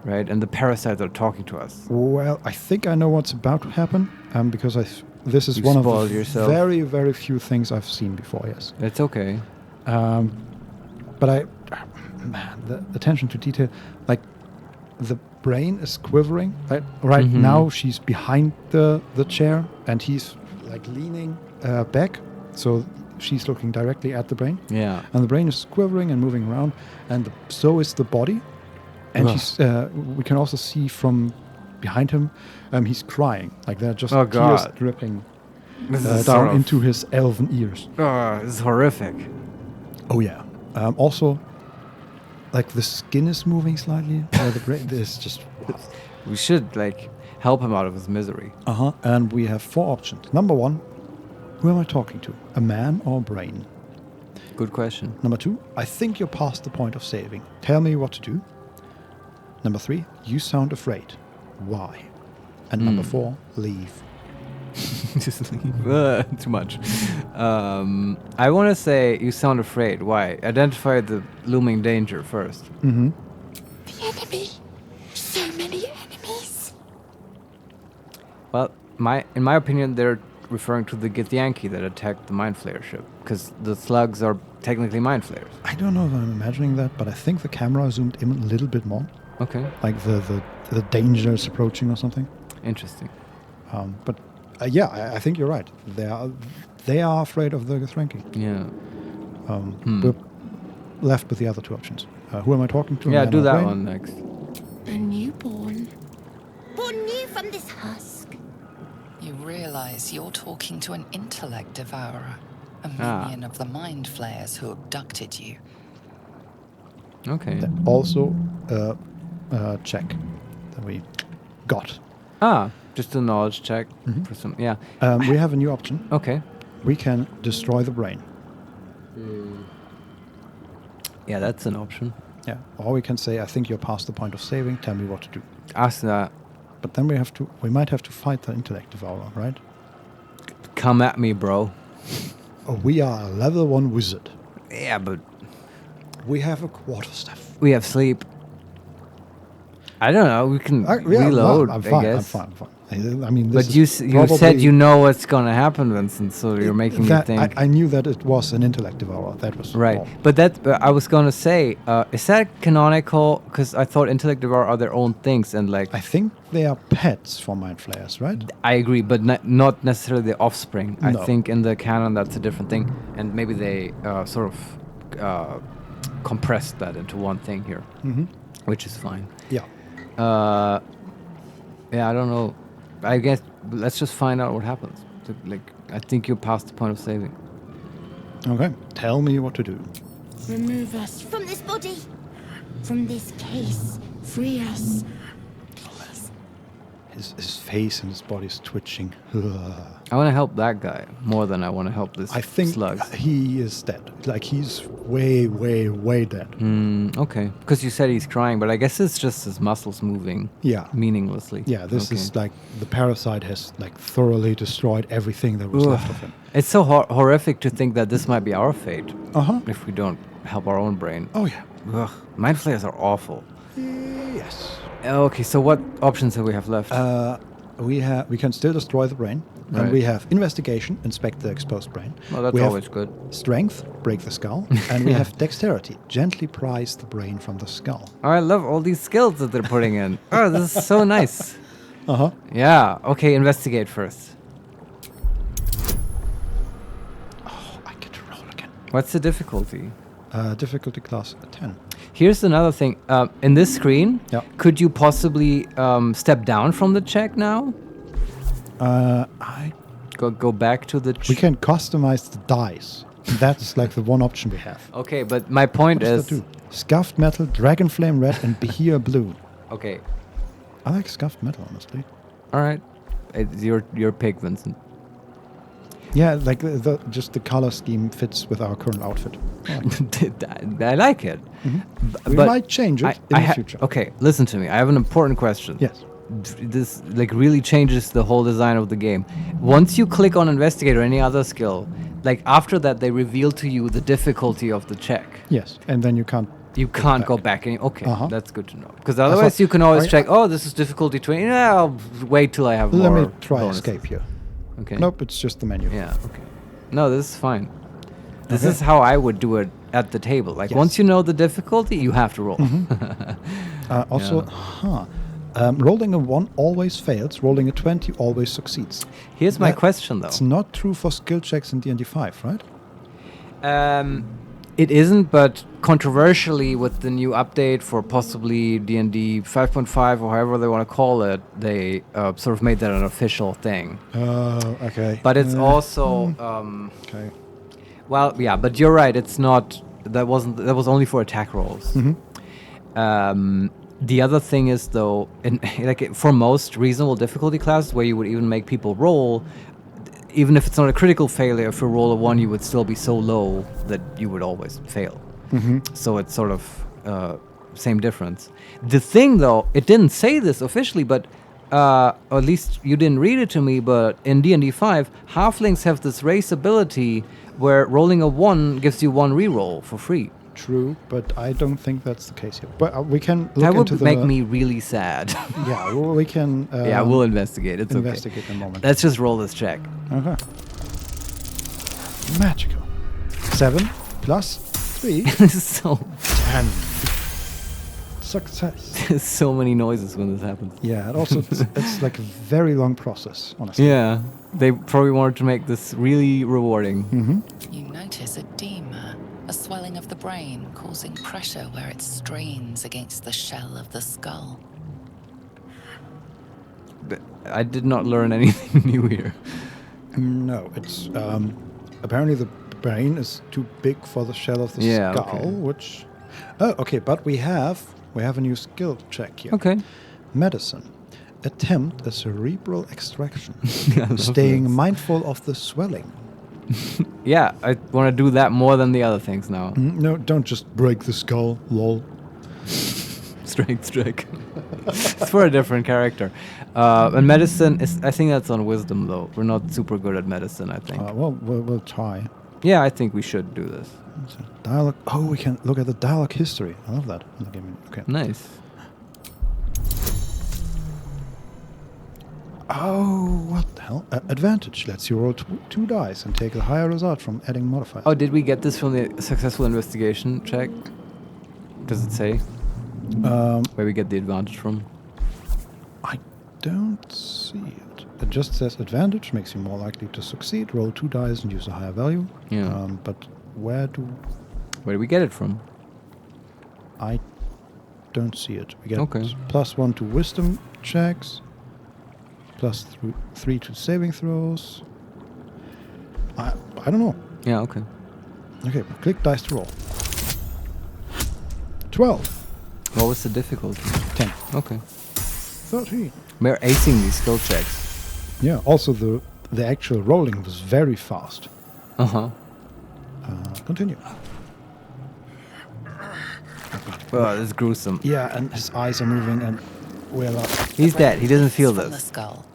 right? And the parasites are talking to us. Well, I think I know what's about to happen, because this is one of the very, very few things I've seen before, yes. It's okay. But man, the attention to detail, like the brain is quivering. Right now she's behind the chair and he's like leaning back, so she's looking directly at the brain. Yeah. And the brain is quivering and moving around, and so is the body. And she's we can also see from behind him, he's crying. Like there are just tears dripping down into his elven ears. It's horrific. Oh yeah. Also, like the skin is moving slightly. The brain is just. We should like help him out of his misery. And we have 4 options. Number 1, who am I talking to? A man or a brain? Good question. Number 2, I think you're past the point of saving. Tell me what to do. Number 3, you sound afraid. Why? And number 4, leave. Just leave. Too much. I want to say you sound afraid. Why? Identify the looming danger first. The enemy. So many enemies. Well, in my opinion, they're referring to the Githyanki that attacked the Mind Flayer ship, because the slugs are technically Mind Flayers. I don't know if I'm imagining that, but I think the camera zoomed in a little bit more. Okay. Like the danger is approaching or something. Interesting. But I think you're right. They are afraid of the Githyanki. Yeah. We're left with the other 2 options. Who am I talking to? Yeah, do that one next. A newborn. Born new from this husk. You realize you're talking to an intellect devourer, a minion of the Mind Flayers who abducted you. Okay. Also, check that we got. Just a knowledge check for some. Yeah. We have a new option. Okay. We can destroy the brain. Yeah, that's an option. Yeah. Or we can say, I think you're past the point of saving. Tell me what to do. Ask that. But then we might have to fight the intellect devourer, right? Come at me, bro. We are a level 1 wizard. Yeah, but we have a quarterstaff. We have sleep. I don't know. We can reload. I'm fine. I guess. I'm fine. I mean, but you said you know what's going to happen, Vincent. So you're making me think. I knew that it was an intellect devourer. That was right. wrong. But I was going to say, is that canonical? Because I thought intellect devourer are their own things, and like I think they are pets for Mind Flayers, right? I agree, but not necessarily the offspring. No. I think in the canon that's a different thing, and maybe they sort of compressed that into one thing here, which is fine. Yeah. I don't know. I guess let's just find out what happens. I think you're past the point of saving. Okay. Tell me what to do. Remove us from this body, from this case. Free us. His face and his body is twitching. I want to help that guy more than I want to help this slug. He is dead. Like, he's way, way, way dead. Okay. Because you said he's crying, but I guess it's just his muscles moving meaninglessly. Yeah, this is like the parasite has like thoroughly destroyed everything that was left of him. It's so horrific to think that this might be our fate if we don't help our own brain. Oh, yeah. Ugh. Mind Flayers are awful. Yes. Okay, so what options do we have left? We can still destroy the brain. Right. And we have investigation, inspect the exposed brain. Well, that's always good. Strength, break the skull. And we have dexterity, gently prise the brain from the skull. Oh, I love all these skills that they're putting in. Oh, this is so nice. Yeah, okay, investigate first. Oh, I get to roll again. What's the difficulty? Difficulty class 10. Here's another thing. In this screen, could you possibly step down from the check now? I go back to the. We can customize the dice. That's like the one option we have. Okay, but my point is. What does that do? Scuffed metal, dragon flame red, and behir blue. Okay. I like scuffed metal, honestly. All right, it's your pick, Vincent. Yeah, like just the color scheme fits with our current outfit. I like it. We might change it in the future. Okay, listen to me. I have an important question. Yes. This like really changes the whole design of the game. Once you click on investigate or any other skill, like after that they reveal to you the difficulty of the check. Yes, and then you can't go back. Okay, that's good to know. Because otherwise you can always check, oh, this is difficulty 20. Yeah, I'll wait till I have more. Let me try bonuses. escape here. Okay. Nope, it's just the menu. Yeah, okay. No, this is fine. This is how I would do it at the table. Like once you know the difficulty, you have to roll. Rolling a 1 always fails. Rolling a 20 always succeeds. Here's my question, though. It's not true for skill checks in D&D 5, right? It isn't, but controversially, with the new update for possibly D&D 5.5 or however they want to call it, they sort of made that an official thing. Okay. But it's also okay. Well, yeah, but you're right. It's not. That was only for attack rolls. The other thing is, though, for most reasonable difficulty classes where you would even make people roll, even if it's not a critical failure, if you roll a 1, you would still be so low that you would always fail. So it's sort of same difference. The thing, though, it didn't say this officially, but or at least you didn't read it to me, but in D&D 5, halflings have this race ability where rolling a 1 gives you 1 reroll for free. True, but I don't think that's the case here. But we can look that would into make me really sad. Yeah, well, we can. Yeah, we'll investigate. It's investigate okay. in a moment. Let's just roll this check. Okay. Magical. 7 plus 3. So 10. Success. There's so many noises when this happens. Yeah, and also it's like a very long process, honestly. Yeah, they probably wanted to make this really rewarding. You notice edema, a swelling of the brain causing pressure where it strains against the shell of the skull. But I did not learn anything new here. No, it's apparently the brain is too big for the shell of the skull, which... Oh, okay, but we have a new skill check here. Okay. Medicine. Attempt a cerebral extraction. Staying mindful of the swelling. Yeah, I want to do that more than the other things now. No, don't just break the skull, lol. Strength check. It's for a different character. And medicine, I think that's on wisdom, though. We're not super good at medicine, I think. Well, we'll try. Yeah, I think we should do this. So dialogue. Oh, we can look at the dialogue history. I love that. Okay. Nice. Oh, what the hell? Advantage lets you roll two dice and take the higher result from adding modifiers. Oh, did we get this from the successful investigation check? Does it say where we get the advantage from? I don't see it. It just says advantage makes you more likely to succeed. Roll 2 dice and use a higher value. Yeah. But where do we get it from? I don't see it. We get +1 to wisdom checks. +3 to saving throws. I don't know. Yeah, okay. Okay, click dice to roll. 12. What was the difficulty? 10. Okay. 13. We're acing these skill checks. Yeah, also the actual rolling was very fast. Uh-huh. Continue. Oh, that's gruesome. Yeah, and his eyes are moving and we're like... He's dead. He doesn't feel this. The skull.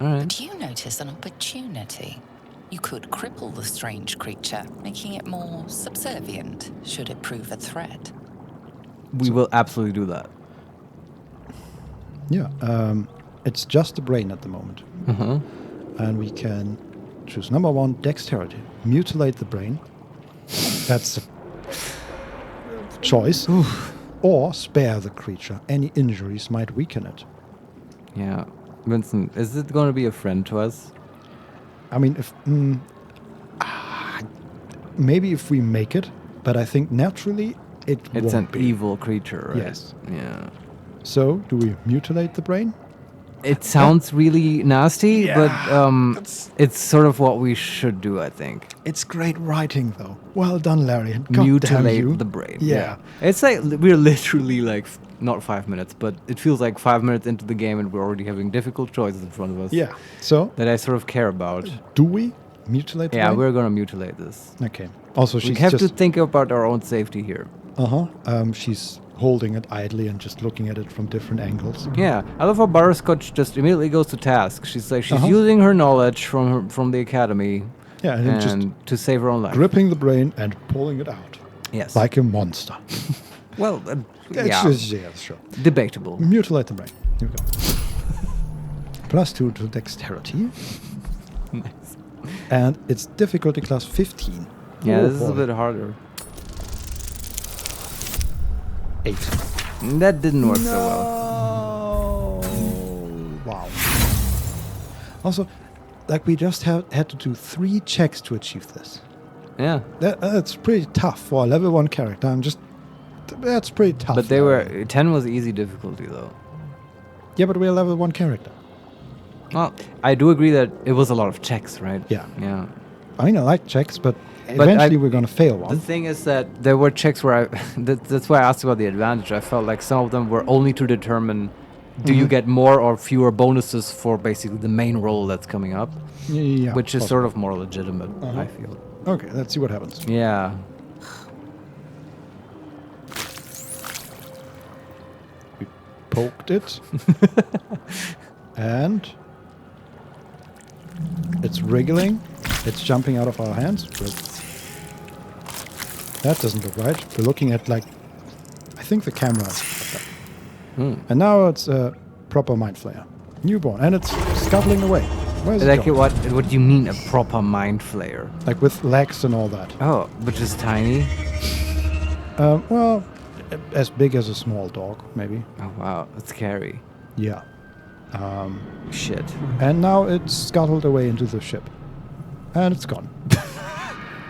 All right. But you notice an opportunity. You could cripple the strange creature, making it more subservient, should it prove a threat. We will absolutely do that. Yeah, it's just the brain at the moment. Uh-huh. And we can choose number 1, dexterity. Mutilate the brain. That's a choice. Or spare the creature. Any injuries might weaken it. Yeah. Vincent, is it going to be a friend to us? I mean, maybe if we make it, but I think naturally it's an evil creature, right? Yes. Yeah. So, do we mutilate the brain? It sounds really nasty, but it's sort of what we should do, I think. It's great writing, though. Well done, Larian. God Mutilate damn you. the brain. Yeah. It's like we're literally like, not 5 minutes, but it feels like 5 minutes into the game and we're already having difficult choices in front of us. Yeah. So? That I sort of care about. Do we mutilate the brain? Yeah, we're going to mutilate this. Okay. Also, we have to think about our own safety here. She's holding it idly and just looking at it from different angles. Yeah, I love how Butterscotch just immediately goes to task. She's like, she's using her knowledge from the academy. Yeah, and just to save her own life. Gripping the brain and pulling it out. Yes. Like a monster. Well, yeah, sure. Debatable. Mutilate the brain. Here we go. +2 to dexterity. Nice. And it's difficulty class 15. Yeah, this is a bit harder. 8. That didn't work so well. Wow. Also, like we just had to do 3 checks to achieve this. Yeah. That's pretty tough for a level 1 character. That's pretty tough. But 10 was easy difficulty though. Yeah, but we're a level 1 character. Well, I do agree that it was a lot of checks, right? Yeah. Yeah. I mean, I like checks, but eventually we're going to fail one. The thing is that there were checks where that's why I asked about the advantage. I felt like some of them were only to determine do you get more or fewer bonuses for basically the main role that's coming up, which is sort of more legitimate, I feel. Okay, let's see what happens. Yeah. We poked it. And it's wriggling. It's jumping out of our hands. But that doesn't look right. We're looking at I think the camera is fucked up. And now it's a proper Mind Flayer. Newborn. And it's scuttling away. Where's it going? What do you mean a proper Mind Flayer? Like with legs and all that. Oh, which is tiny? Well, as big as a small dog, maybe. Oh, wow. That's scary. Yeah. Shit. And now it's scuttled away into the ship. And it's gone.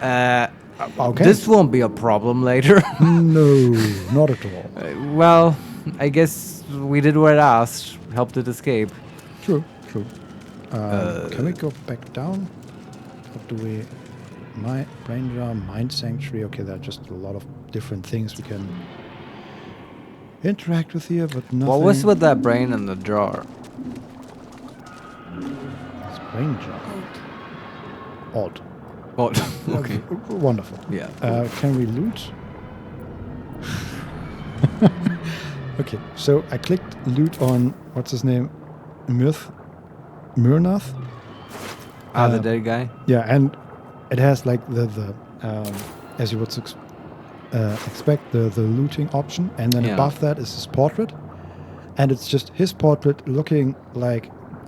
Okay. This won't be a problem later. No, not at all. Well, I guess we did what it asked. Helped it escape. True. Can we go back down? What do we... Brain jar, mind sanctuary. Okay, there are just a lot of different things we can interact with here, but nothing... What was with that brain in the jar? It's brain jar. Odd. Okay. Wonderful. Yeah. Can we loot? Okay, so I clicked loot on, what's his name? Myrnath? The dead guy? Yeah, and it has the as you would expect, the looting option, and then above that is his portrait, and it's just his portrait looking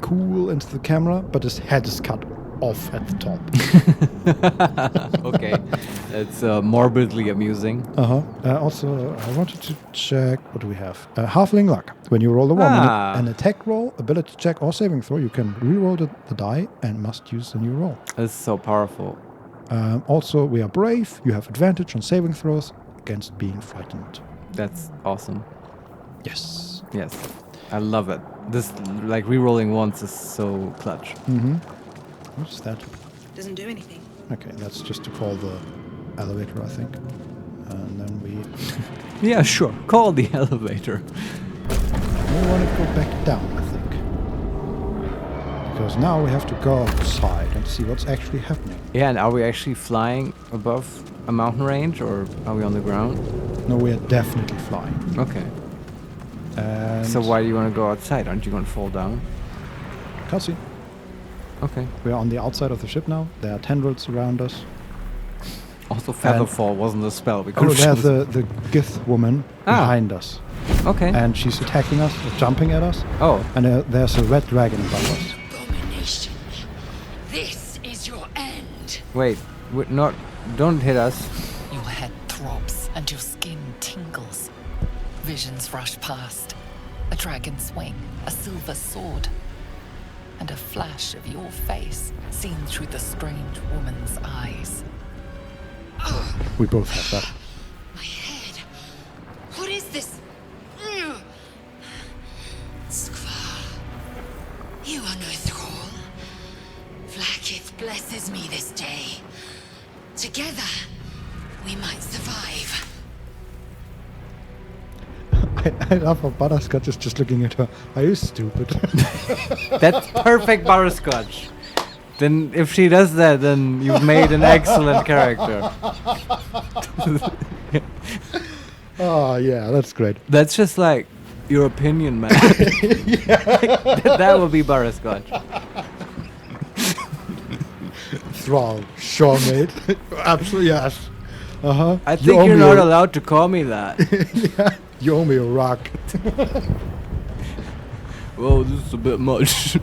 cool into the camera, but his head is cut off at the top. Okay, it's morbidly amusing. Also, I wanted to check, what do we have? Halfling luck. When you roll a 1 an attack roll, ability check, or saving throw, you can re-roll the die and must use the new roll. It's so powerful. Also, we are brave. You have advantage on saving throws against being frightened. That's awesome. Yes. Yes. I love it. This, re-rolling once is so clutch. What's that? Doesn't do anything. Okay, that's just to call the elevator, I think. And then we... Yeah, sure. Call the elevator. We want to go back down, I think. Because now we have to go outside and see what's actually happening. Yeah, and are we actually flying above a mountain range, or are we on the ground? No, we are definitely flying. Okay. And so why do you want to go outside? Aren't you going to fall down? Can't see. Okay. We're on the outside of the ship now. There are tendrils around us. Also, Featherfall wasn't a spell. There's the Gith woman behind us. Okay. And she's attacking us, jumping at us. Oh. And there's a red dragon above us. Abomination. This is your end. Wait, don't hit us. Your head throbs and your skin tingles. Visions rush past. A dragon's wing, a silver sword, and a flash of your face seen through the strange woman's eyes. We both have that. My head. What is this? Skvar. You are no thrall. Vlaakith blesses me this day. Together, we might survive. I love how Butterscotch is just looking at her. Are you stupid? That's perfect Butterscotch. Then if she does that, then you've made an excellent character. Oh, yeah, that's great. That's just your opinion, man. That would be Butterscotch. Thrall, sure, mate. Absolutely, yes. I think you're not allowed to call me that. Yeah, you owe me a rock. Whoa, this is a bit much.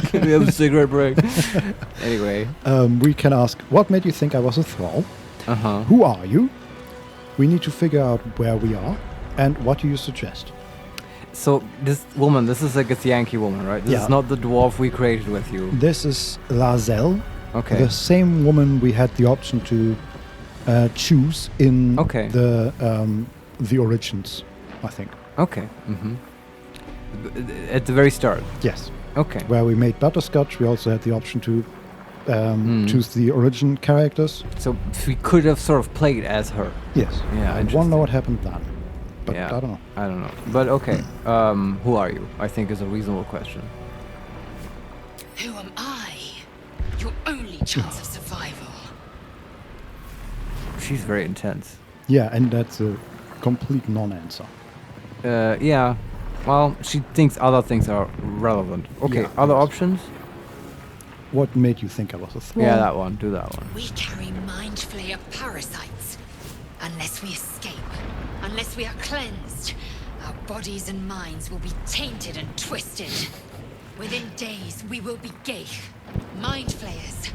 Can we have a cigarette break? Anyway. We can ask, what made you think I was a thrall? Uh-huh. Who are you? We need to figure out where we are, and what do you suggest? So, this woman, this is a Githyanki woman, right? This is not the dwarf we created with you. This is Lazel. Okay. The same woman we had the option to choose in the Origins, I think. Okay. At the very start? Yes. Okay. Where we made Butterscotch, we also had the option to choose the origin characters. So we could have sort of played as her. Yes. Yeah. I wonder what happened then. But yeah, I don't know. I don't know. But okay. Who are you? I think is a reasonable question. Who am I? Your only chance of survival. She's very intense. Yeah, and that's a complete non-answer. Yeah. Well, she thinks other things are relevant. Okay, other options? What made you think I was a thrall? Yeah, that one. Do that one. We carry Mind Flayer parasites. Unless we escape, unless we are cleansed, our bodies and minds will be tainted and twisted. Within days, we will be Geich, Mind Flayers.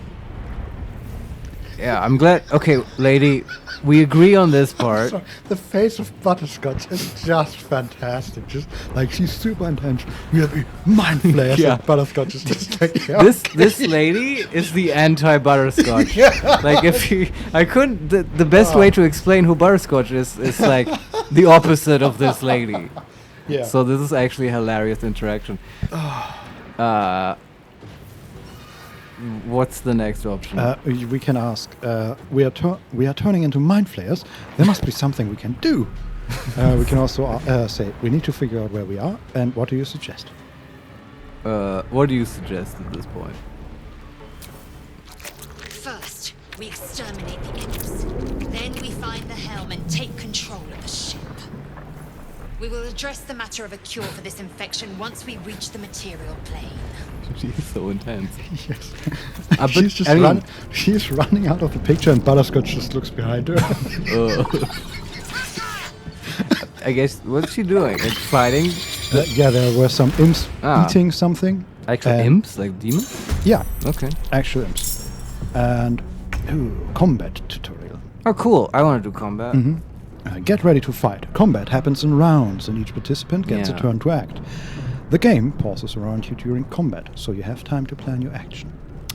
Yeah, I'm glad. Okay, lady, we agree on this part. Sorry, the face of Butterscotch is just fantastic. Just like she's super intense. We are the Mind Flayers. Yeah. And Butterscotch is just like This lady is the anti-Butterscotch. Yeah. Like if you, I couldn't. The best way to explain who Butterscotch is like the opposite of this lady. Yeah. So this is actually a hilarious interaction. What's the next option? We can ask. We are turning into Mind Flayers. There must be something we can do. We can also say we need to figure out where we are. And what do you suggest? What do you suggest at this point? First, we exterminate the imps. Then we find the helm and take control of the ship. We will address the matter of a cure for this infection once we reach the material plane. She's so intense. Yes. But She's just she's running out of the picture, and Butterscotch just looks behind her. I guess what's she doing? Like fighting? Yeah, there were some imps eating something. Actual imps, like demons? Yeah. Okay. Actual imps. And combat tutorial. Oh, cool! I want to do combat. Get ready to fight. Combat happens in rounds, and each participant gets a turn to act. The game pauses around you during combat, so you have time to plan your action.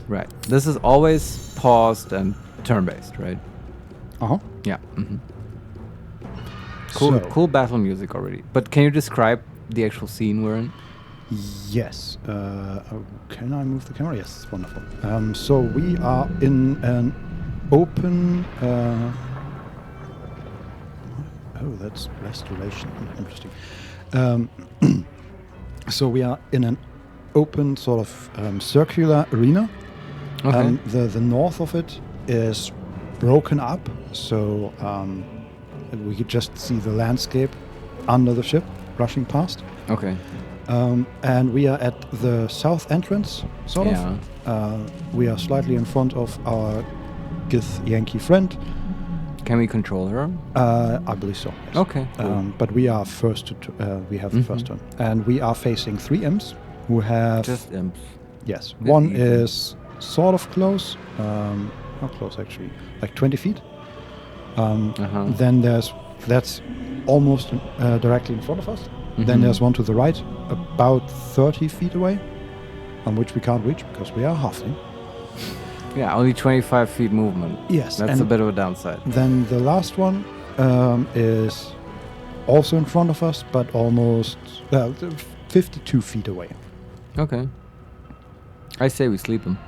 Right. This is always paused and turn-based, right? Uh-huh. Yeah. Cool. So, cool battle music already. But can you describe the actual scene we're in? Yes. Can I move the camera? Yes, wonderful. So we are in an open. Oh, that's restoration. Interesting. So we are in an open sort of circular arena. Okay. The north of it is broken up, so we could just see the landscape under the ship rushing past. Okay. And we are at the south entrance, sort of. We are slightly in front of our Gith Yankee friend. Can we control her? I believe so. Yes. Okay. Cool. But we are first to. We have the first turn, and we are facing 3 imps who have just imps. Yes. One is sort of close. How close actually? Like 20 feet. Then that's almost directly in front of us. Then there's one to the right, about 30 feet away, on which we can't reach because we are halfling. Yeah, only 25 feet movement. Yes. That's a bit of a downside. Then the last one is also in front of us, but almost 52 feet away. Okay. I say we sleep him.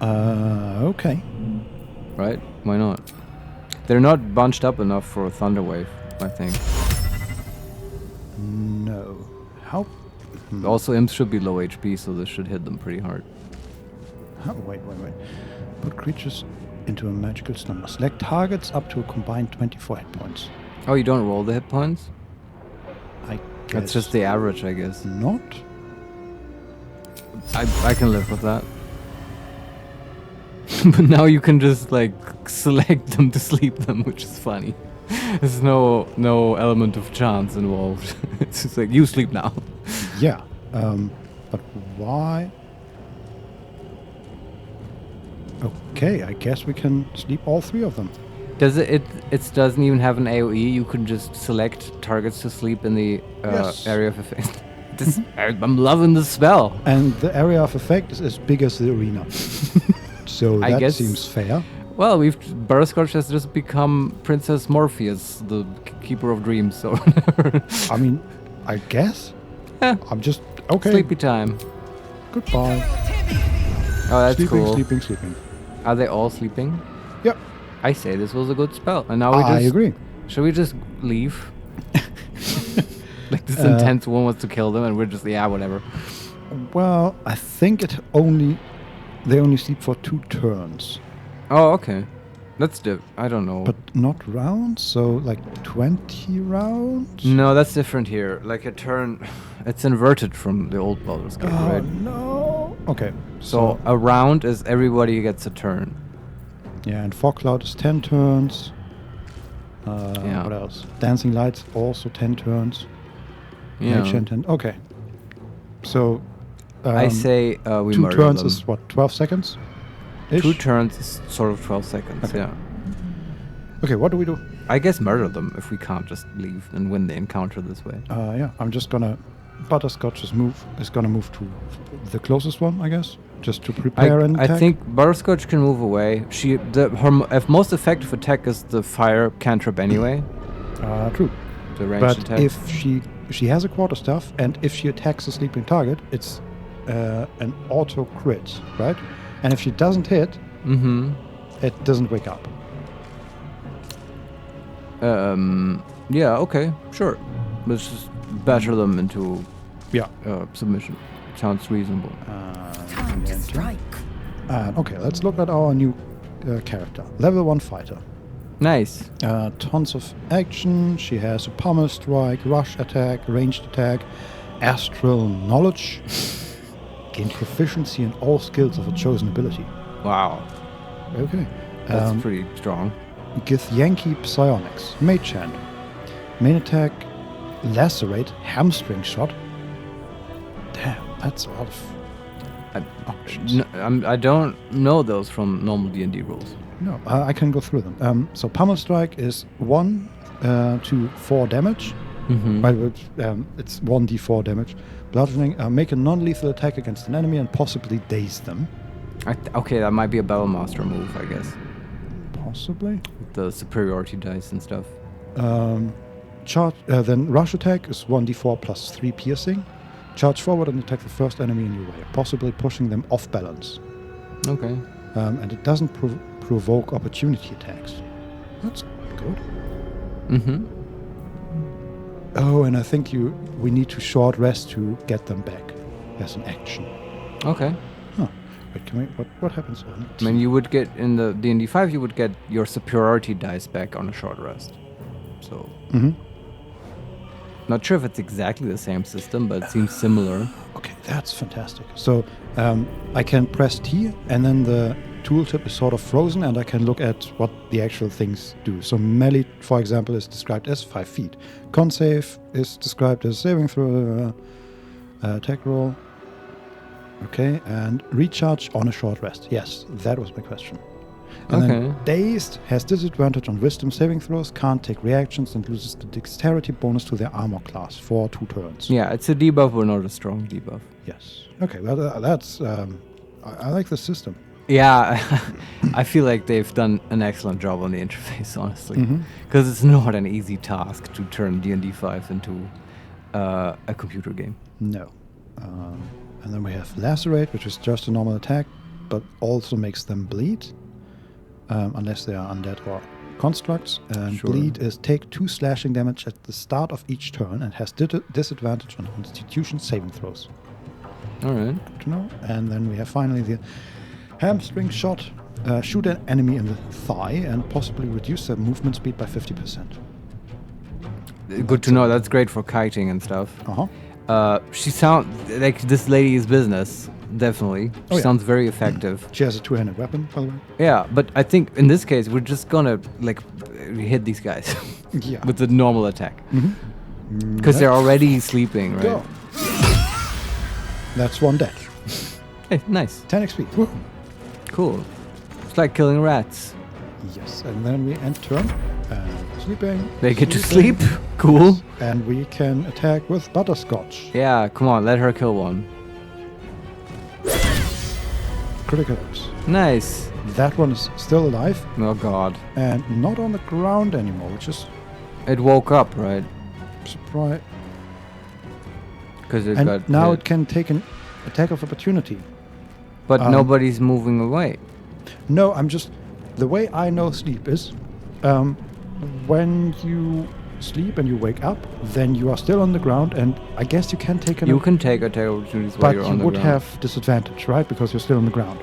Okay. Right? Why not? They're not bunched up enough for a thunder wave, I think. No. How? Also, imps should be low HP, so this should hit them pretty hard. Wait. Put creatures into a magical slumber. Select targets up to a combined 24 hit points. Oh, you don't roll the hit points? I guess. That's just the average, I guess. Not? I can live with that. But now you can just, like, select them to sleep them, which is funny. There's no element of chance involved. It's just like, you sleep now. Yeah. But why? Okay, I guess we can sleep all 3 of them. Does it doesn't even have an AoE? You can just select targets to sleep in the area of effect. I'm loving the spell. And the area of effect is as big as the arena. So I that guess seems fair. Well, Butterscotch has just become Princess Morpheus, the keeper of dreams, or whatever. I mean, I guess. I'm just okay. Sleepy time. Goodbye. Oh, that's sleeping, cool. Sleeping. Are they all sleeping? Yep. I say this was a good spell. And now we I agree. Should we just leave? Like this intense one wants to kill them and we're just, yeah, whatever. Well, I think they only sleep for 2 turns. Oh, okay. That's I don't know. But not rounds, so like 20 rounds? No, that's different here. Like a turn, it's inverted from the old Baldur's Gate, right? No. Okay. So a round is everybody gets a turn. Yeah, and Fog Cloud is 10 turns. What else? Dancing Lights also 10 turns. Yeah. Mage Hand 10. Okay. So I say we 2 murder turns them. is what, 12 seconds? 2 turns is sort of 12 seconds, Okay. yeah. Okay, what do we do? I guess murder them if we can't just leave and win the encounter this way. Yeah, I'm just gonna... Butterscotch is gonna move to the closest one, I guess, just to prepare an attack. I think Butterscotch can move away. Her most effective attack is the fire cantrip anyway. True. The ranged But attack. if she has a quarterstaff, and if she attacks a sleeping target, it's an auto crit, right? And if she doesn't hit, it doesn't wake up. Yeah, okay, sure. Let's just batter them into submission. Sounds reasonable. Time to strike. Okay, let's look at our new character. Level 1 fighter. Nice. Tons of action. She has a pummel strike, rush attack, ranged attack, astral knowledge. Gain proficiency in all skills of a chosen ability. Wow. Okay. That's pretty strong. Githyanki Psionics. Mage Hand. Main attack, lacerate, hamstring shot. Damn, that's a lot of options. I don't know those from normal D&D rules. No, I can go through them. So pummel strike is 1 to 4 damage. It's 1d4 damage. Bludgeoning, make a non-lethal attack against an enemy and possibly daze them. Okay, that might be a Battlemaster move, I guess. Possibly. The superiority dice and stuff. Then rush attack is 1d4 plus 3 piercing. Charge forward and attack the first enemy in your way, possibly pushing them off balance. Okay. And it doesn't provoke opportunity attacks. That's good. Oh, and I think we need to short rest to get them back as an action. Okay. Huh. Wait, what happens on I mean, you would get, in the D&D 5, you would get your superiority dice back on a short rest. So... Not sure if it's exactly the same system, but it seems similar. Okay, that's fantastic. So I can press T, and then the tooltip is sort of frozen, and I can look at what the actual things do. So melee, for example, is described as 5 feet. Con save is described as saving throw, attack roll. Okay, and recharge on a short rest. Yes, that was my question. And then Dazed has disadvantage on wisdom saving throws, can't take reactions, and loses the dexterity bonus to their armor class for 2 turns. Yeah, it's a debuff, but not a strong debuff. Yes. Okay, well, that's... I like the system. Yeah, I feel like they've done an excellent job on the interface, honestly. Because it's not an easy task to turn D&D 5 into a computer game. No. And then we have Lacerate, which is just a normal attack, but also makes them bleed. Unless they are undead or constructs. And bleed is take 2 slashing damage at the start of each turn and has disadvantage on Constitution saving throws. Alright. Good to know. And then we have finally the hamstring shot. Shoot an enemy in the thigh and possibly reduce their movement speed by 50%. Good to know. That's great for kiting and stuff. She sounds like this lady is business. Definitely. She sounds very effective. She has a 2-handed weapon, by the way. Yeah, but I think in this case, we're just gonna, hit these guys. With the normal attack. Because they're already sleeping, right? Go. That's 1 dead. Hey, nice. 10 XP. Woo. Cool. It's like killing rats. Yes, and then we end turn. Sleeping. They get to sleep. Cool. Yes. And we can attack with Butterscotch. Yeah, come on, let her kill one. Critical hits. Nice. That one is still alive. Oh god. And not on the ground anymore, which is... It woke up, right? Surprise. Because it and got now hit. it can take an attack of opportunity. But nobody's moving away. No, the way I know sleep is, when you sleep and you wake up, then you are still on the ground, and I guess you can take You can take attack opportunities while you're on the ground. But you would have disadvantage, right? Because you're still on the ground.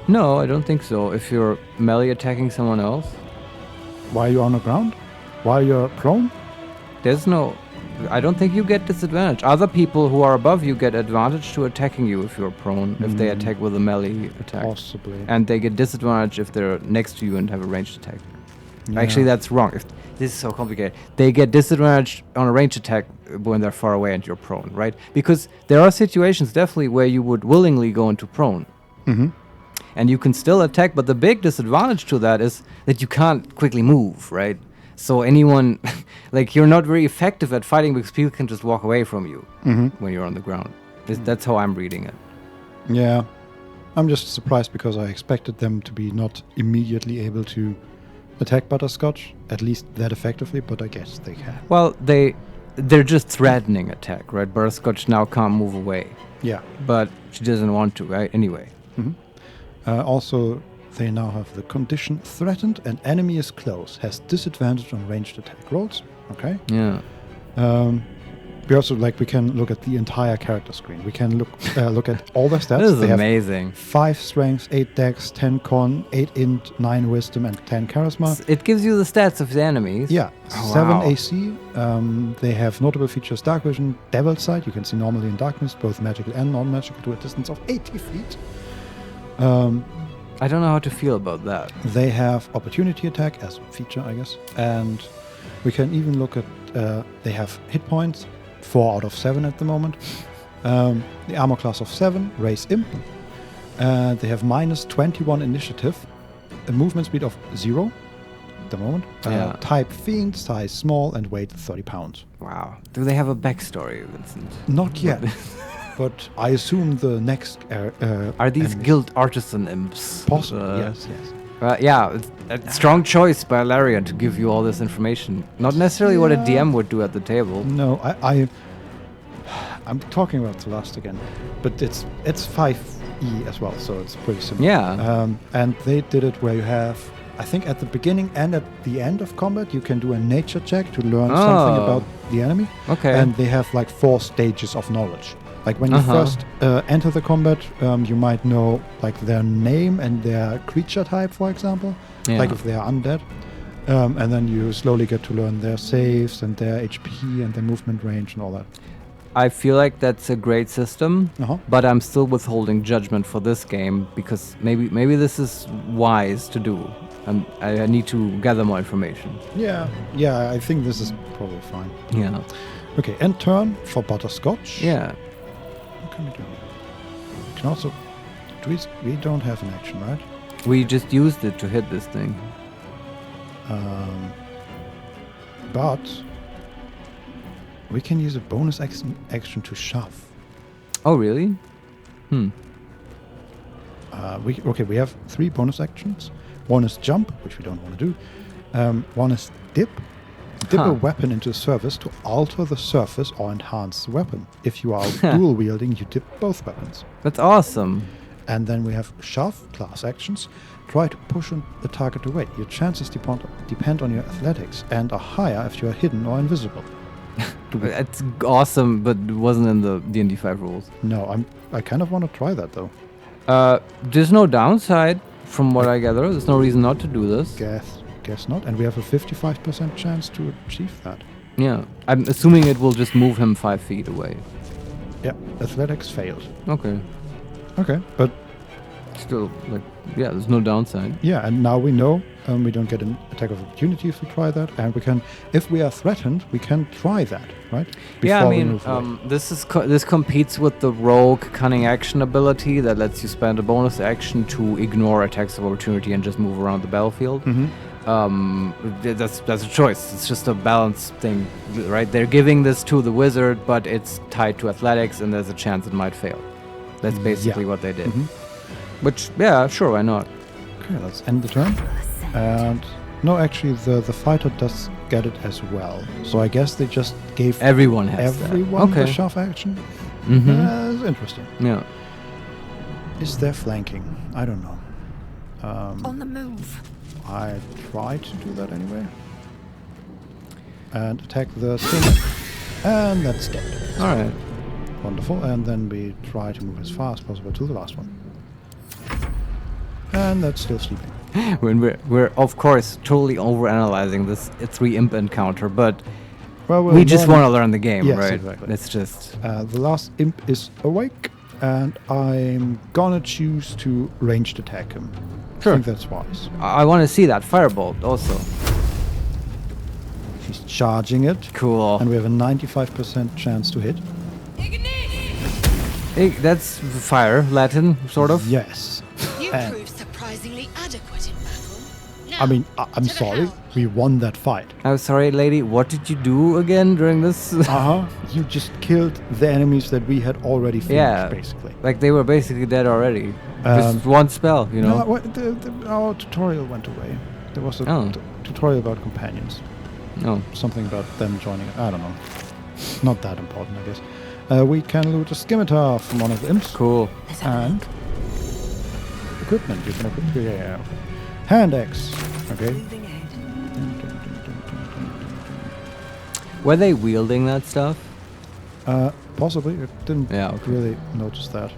No, I don't think so. If you're melee attacking someone else. While you're on the ground? While you're prone? I don't think you get disadvantage. Other people who are above you get advantage to attacking you if you're prone, if they attack with a melee attack. Possibly. And they get disadvantage if they're next to you and have a ranged attack. Yeah. Actually, that's wrong. This is so complicated. They get disadvantage on a ranged attack when they're far away and you're prone, right? Because there are situations definitely where you would willingly go into prone. Mm-hmm. And you can still attack, but the big disadvantage to that is that you can't quickly move, right? So anyone, you're not very effective at fighting because people can just walk away from you when you're on the ground. That's how I'm reading it. Yeah. I'm just surprised because I expected them to be not immediately able to attack Butterscotch, at least that effectively, but I guess they can. Well, they're just threatening attack, right? Butterscotch now can't move away. Yeah. But she doesn't want to, right? Anyway. Also, they now have the condition threatened and enemy is close, has disadvantage on ranged attack rolls. Okay. Yeah. We also we can look at the entire character screen. We can look at all their stats. This is they amazing. Have 5 strength, 8 dex, 10 con, 8 int, 9 wisdom, and 10 charisma. It gives you the stats of the enemies. Yeah. Oh, 7 wow. AC. They have notable features: dark vision, devil's sight. You can see normally in darkness, both magical and non-magical, to a distance of 80 feet. I don't know how to feel about that. They have opportunity attack as a feature, I guess. And we can even look at, they have hit points, 4 out of 7 at the moment. The armor class of 7, race imp. They have minus 21 initiative, a movement speed of 0 at the moment. Type fiend, size small, and weight 30 pounds. Wow. Do they have a backstory, Vincent? Not yet. But I assume the next... are these guild artisan imps? Possibly, yes. Yeah, it's a strong choice by Larian to give you all this information. Not necessarily what a DM would do at the table. No, I'm talking about the last again. But it's 5e as well, so it's pretty simple. Yeah. And they did it where you have... I think at the beginning and at the end of combat, you can do a nature check to learn something about the enemy. Okay. And they have 4 stages of knowledge. When you first enter the combat, you might know their name and their creature type, for example. Yeah. If they are undead. And then you slowly get to learn their saves and their HP and their movement range and all that. I feel like that's a great system, but I'm still withholding judgment for this game because maybe this is wise to do. I need to gather more information. Yeah, I think this is probably fine. Yeah. Okay, end turn for Butterscotch. Yeah. What can we do? We can also... We don't have an action, right? We just used it to hit this thing. But... we can use a bonus action to shove. Oh, really? We have 3 bonus actions. One is jump, which we don't want to do. One is dip. Dip a weapon into a surface to alter the surface or enhance the weapon. If you are dual wielding, you dip both weapons. That's awesome. And then we have shove, class actions. Try to push the target away. Your chances depend on your athletics and are higher if you are hidden or invisible. That's awesome, but it wasn't in the D&D 5 rules. No, I kind of want to try that though. There's no downside from what I gather. There's no reason not to do this. Guess not. And we have a 55% chance to achieve that. Yeah. I'm assuming it will just move him 5 feet away. Yeah. Athletics failed. Okay. But still, there's no downside. Yeah, and now we know we don't get an attack of opportunity if we try that, and we can, if we are threatened, we can try that, right? This competes with the rogue cunning action ability that lets you spend a bonus action to ignore attacks of opportunity and just move around the battlefield. That's a choice. It's just a balance thing, right? They're giving this to the wizard, but it's tied to athletics, and there's a chance it might fail. That's basically what they did. Which, sure, why not? Okay, let's end the turn. And no, actually, the fighter does get it as well. So I guess they just gave everyone the shove action. That's interesting. Yeah. is there flanking? I don't know. On the move. I try to do that anyway. And attack the thing. And that's dead. Alright. Wonderful. And then we try to move as far as possible to the last one. And that's still sleeping. When we're of course totally overanalyzing this 3 imp encounter, but we just want to learn the game, yes, right? Exactly. It's just the last imp is awake, and I'm gonna choose to ranged attack him. Sure. I think that's wise. I want to see that firebolt also. She's charging it. Cool. And we have a 95% chance to hit. Hey, that's fire, Latin, sort of. Yes. You proved surprisingly adequate in battle. I mean, I'm sorry. We won that fight. I'm sorry, lady. What did you do again during this? You just killed the enemies that we had already finished, basically. Like they were basically dead already. Just one spell, you know. No, our tutorial went away. There was a tutorial about companions. Something about them joining it. I don't know. Not that important, I guess. We can loot a scimitar from one of the imps. Cool. And equipment. You can equip. Yeah. Hand axe. Okay. Were they wielding that stuff? Possibly. I didn't really notice that.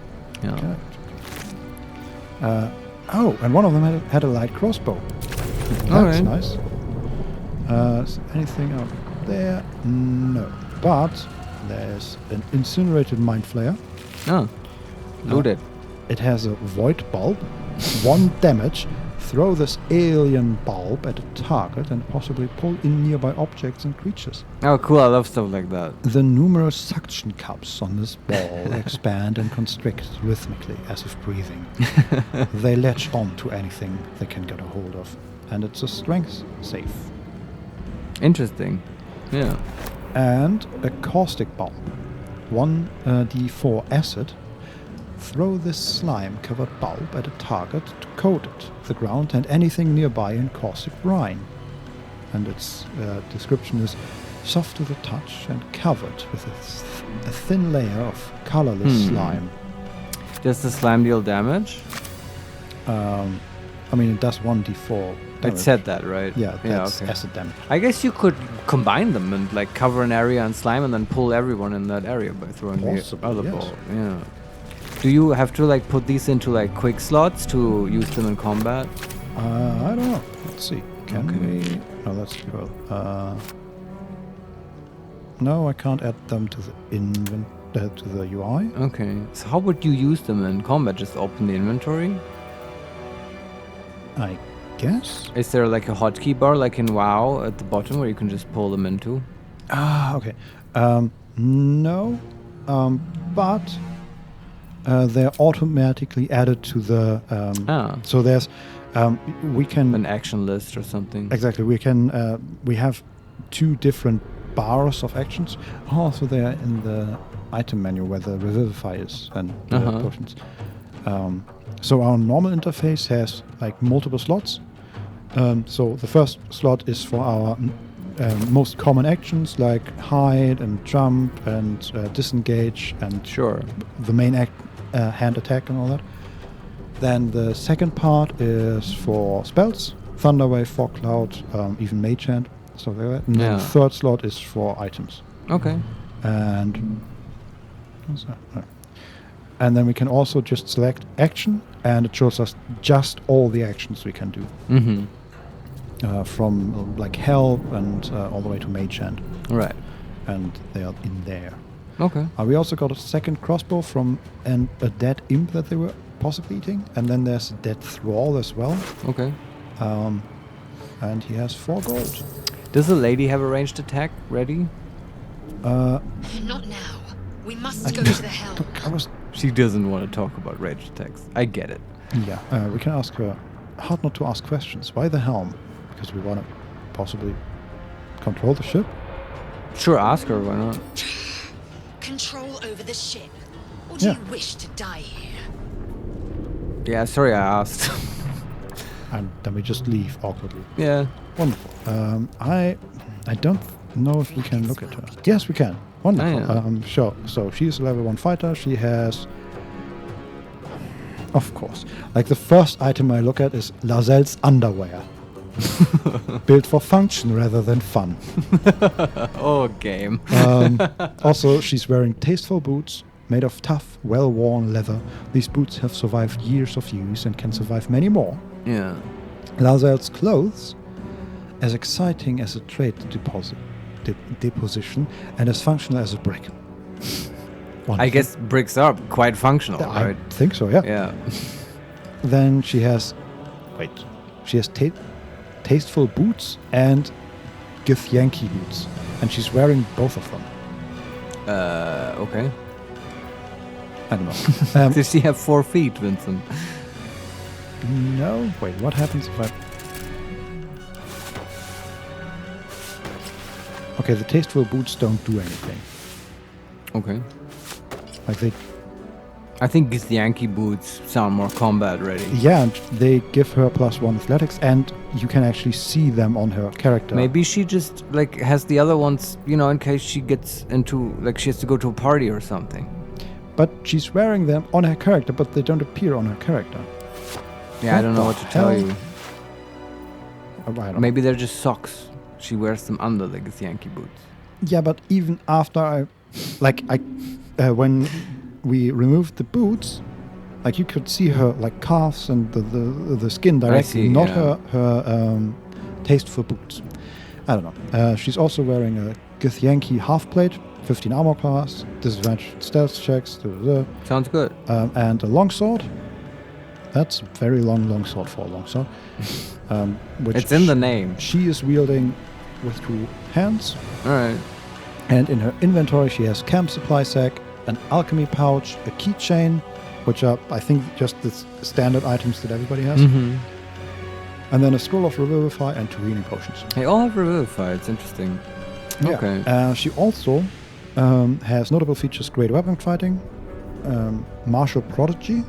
Yeah. Okay. And one of them had a light crossbow. That's nice. Is anything out there? No. But there's an incinerated Mind Flayer. Oh. Loot it. It has a void bulb. 1 damage. Throw this alien bulb at a target and possibly pull in nearby objects and creatures. Oh, cool. I love stuff like that. The numerous suction cups on this ball expand and constrict rhythmically as if breathing. They latch on to anything they can get a hold of. And it's a strength save. Interesting. Yeah. And a caustic bulb. 1d4 acid. Throw this slime-covered bulb at a target to coat it, the ground, and anything nearby in caustic brine. And its description is soft to the touch and covered with a thin layer of colorless slime. Does the slime deal damage? I mean, it does 1d4 damage. It said that, right? Yeah, that's acid damage. I guess you could combine them and like cover an area in slime and then pull everyone in that area by throwing the other ball. Yeah. Do you have to like put these into like quick slots to use them in combat? I don't know. Let's see. Can we? No, that's cool. No, I can't add them to the to the UI. Okay. So how would you use them in combat? Just open the inventory? I guess. Is there like a hotkey bar like in WoW at the bottom where you can just pull them into? Okay. No. But they're automatically added to the. So there's. We can. An action list or something. Exactly. We can. We have 2 different bars of actions. Also, they're in the item menu where the revivify is and the potions. So our normal interface has like multiple slots. So the first slot is for our most common actions like hide and jump and disengage and the main hand attack and all that. Then the second part is for spells, Thunderwave, Fog Cloud, even Mage Hand, stuff like that. And then the third slot is for items. Okay. And what's that? And then we can also just select action, and it shows us just all the actions we can do. From like help and all the way to Mage Hand. Right. And they are in there. Okay. We also got a second crossbow from a dead imp that they were possibly eating. And then there's a dead thrall as well. Okay. And he has 4 gold. Does the lady have a ranged attack ready? Not now. We must go to the helm. She doesn't want to talk about ranged attacks. I get it. Yeah. We can ask her. Hard not to ask questions. Why the helm? Because we want to possibly control the ship? Sure, ask her, why not? Control over the ship? Or do you wish to die here? Yeah, sorry I asked. And then we just leave awkwardly. Yeah. Wonderful. I don't know if we can look at her. Yes, we can. Wonderful. Sure. So she's a level 1 fighter. She has... Of course. Like the first item I look at is Lazelle's underwear. Built for function rather than fun. Oh, game. Also, she's wearing tasteful boots made of tough, well-worn leather. These boots have survived years of use and can survive many more. Yeah. Lazelle's clothes, as exciting as a trade deposition and as functional as a brick. I guess bricks are quite functional, right? I think so, yeah. Yeah. Then she has... She has tasteful boots and Githyanki boots. And she's wearing both of them. Okay. I don't know. Does she have 4 feet, Vincent? No. Wait, what happens if I... Okay, the tasteful boots don't do anything. Okay. Like they... I think Githyanki boots sound more combat ready. Yeah, and they give her +1 athletics, and you can actually see them on her character. Maybe she just, like, has the other ones, you know, in case she gets into, like, she has to go to a party or something. But she's wearing them on her character, but they don't appear on her character. Yeah, I don't know what to tell you. I don't Maybe they're just socks. She wears them under the Githyanki boots. Yeah, but even after when we removed the boots, like you could see her like calves and the skin directly, not her tasteful boots. I don't know. She's also wearing a Githyanki half plate, 15 armor class, disadvantage stealth checks. Sounds good. And a longsword. That's a very long sword for a longsword. Which it's in the name. She is wielding with 2 hands. All right. And in her inventory, she has camp supply sack, an alchemy pouch, a keychain, which are, I think, just the standard items that everybody has. Mm-hmm. And then a scroll of revivify and 2 healing potions. They all have revivify. It's interesting. Yeah. Okay. She also has notable features: great weapon fighting, martial prodigy.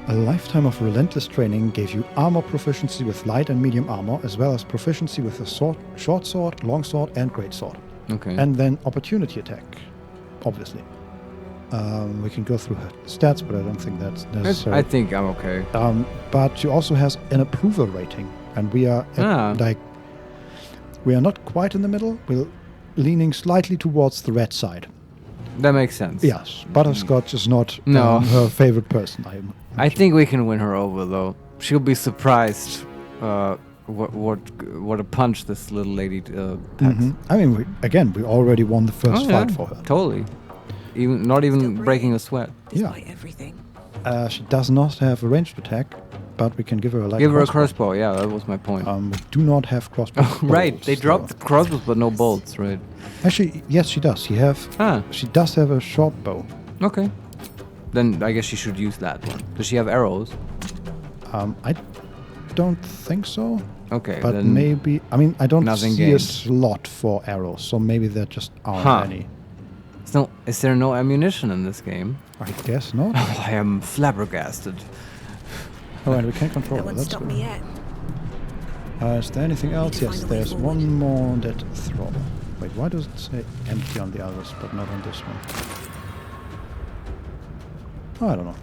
A lifetime of relentless training gave you armor proficiency with light and medium armor, as well as proficiency with a short sword, long sword, and great sword. Okay. And then opportunity attack, obviously. We can go through her stats, but I don't think that's necessary. I think I'm okay. But she also has an approval rating, and we are we are not quite in the middle. We're leaning slightly towards the red side. That makes sense. Yes, Butterscotch is not her favorite person. I think we can win her over, though. She'll be surprised what a punch this little lady packs. Mm-hmm. I mean, we already won the first fight for her. Totally. Not even breaking a sweat. Yeah. She does not have a ranged attack, but we can give her a crossbow. Yeah, that was my point. We do not have crossbows. Right, they dropped crossbows but no bolts, right? Actually, yes, she does. She does have a short bow. Okay. Then I guess she should use that one. Does she have arrows? I don't think so. Okay, but then maybe. I mean, I don't see gained. a slot for arrows, so maybe there just aren't any. So, is there no ammunition in this game? I guess not. Oh, I am flabbergasted. Oh, and we can control it. That's stop good. me yet. Is there anything else? Yes, there's one more dead throw. Wait, why does it say empty on the others, but not on this one? Oh, I don't know.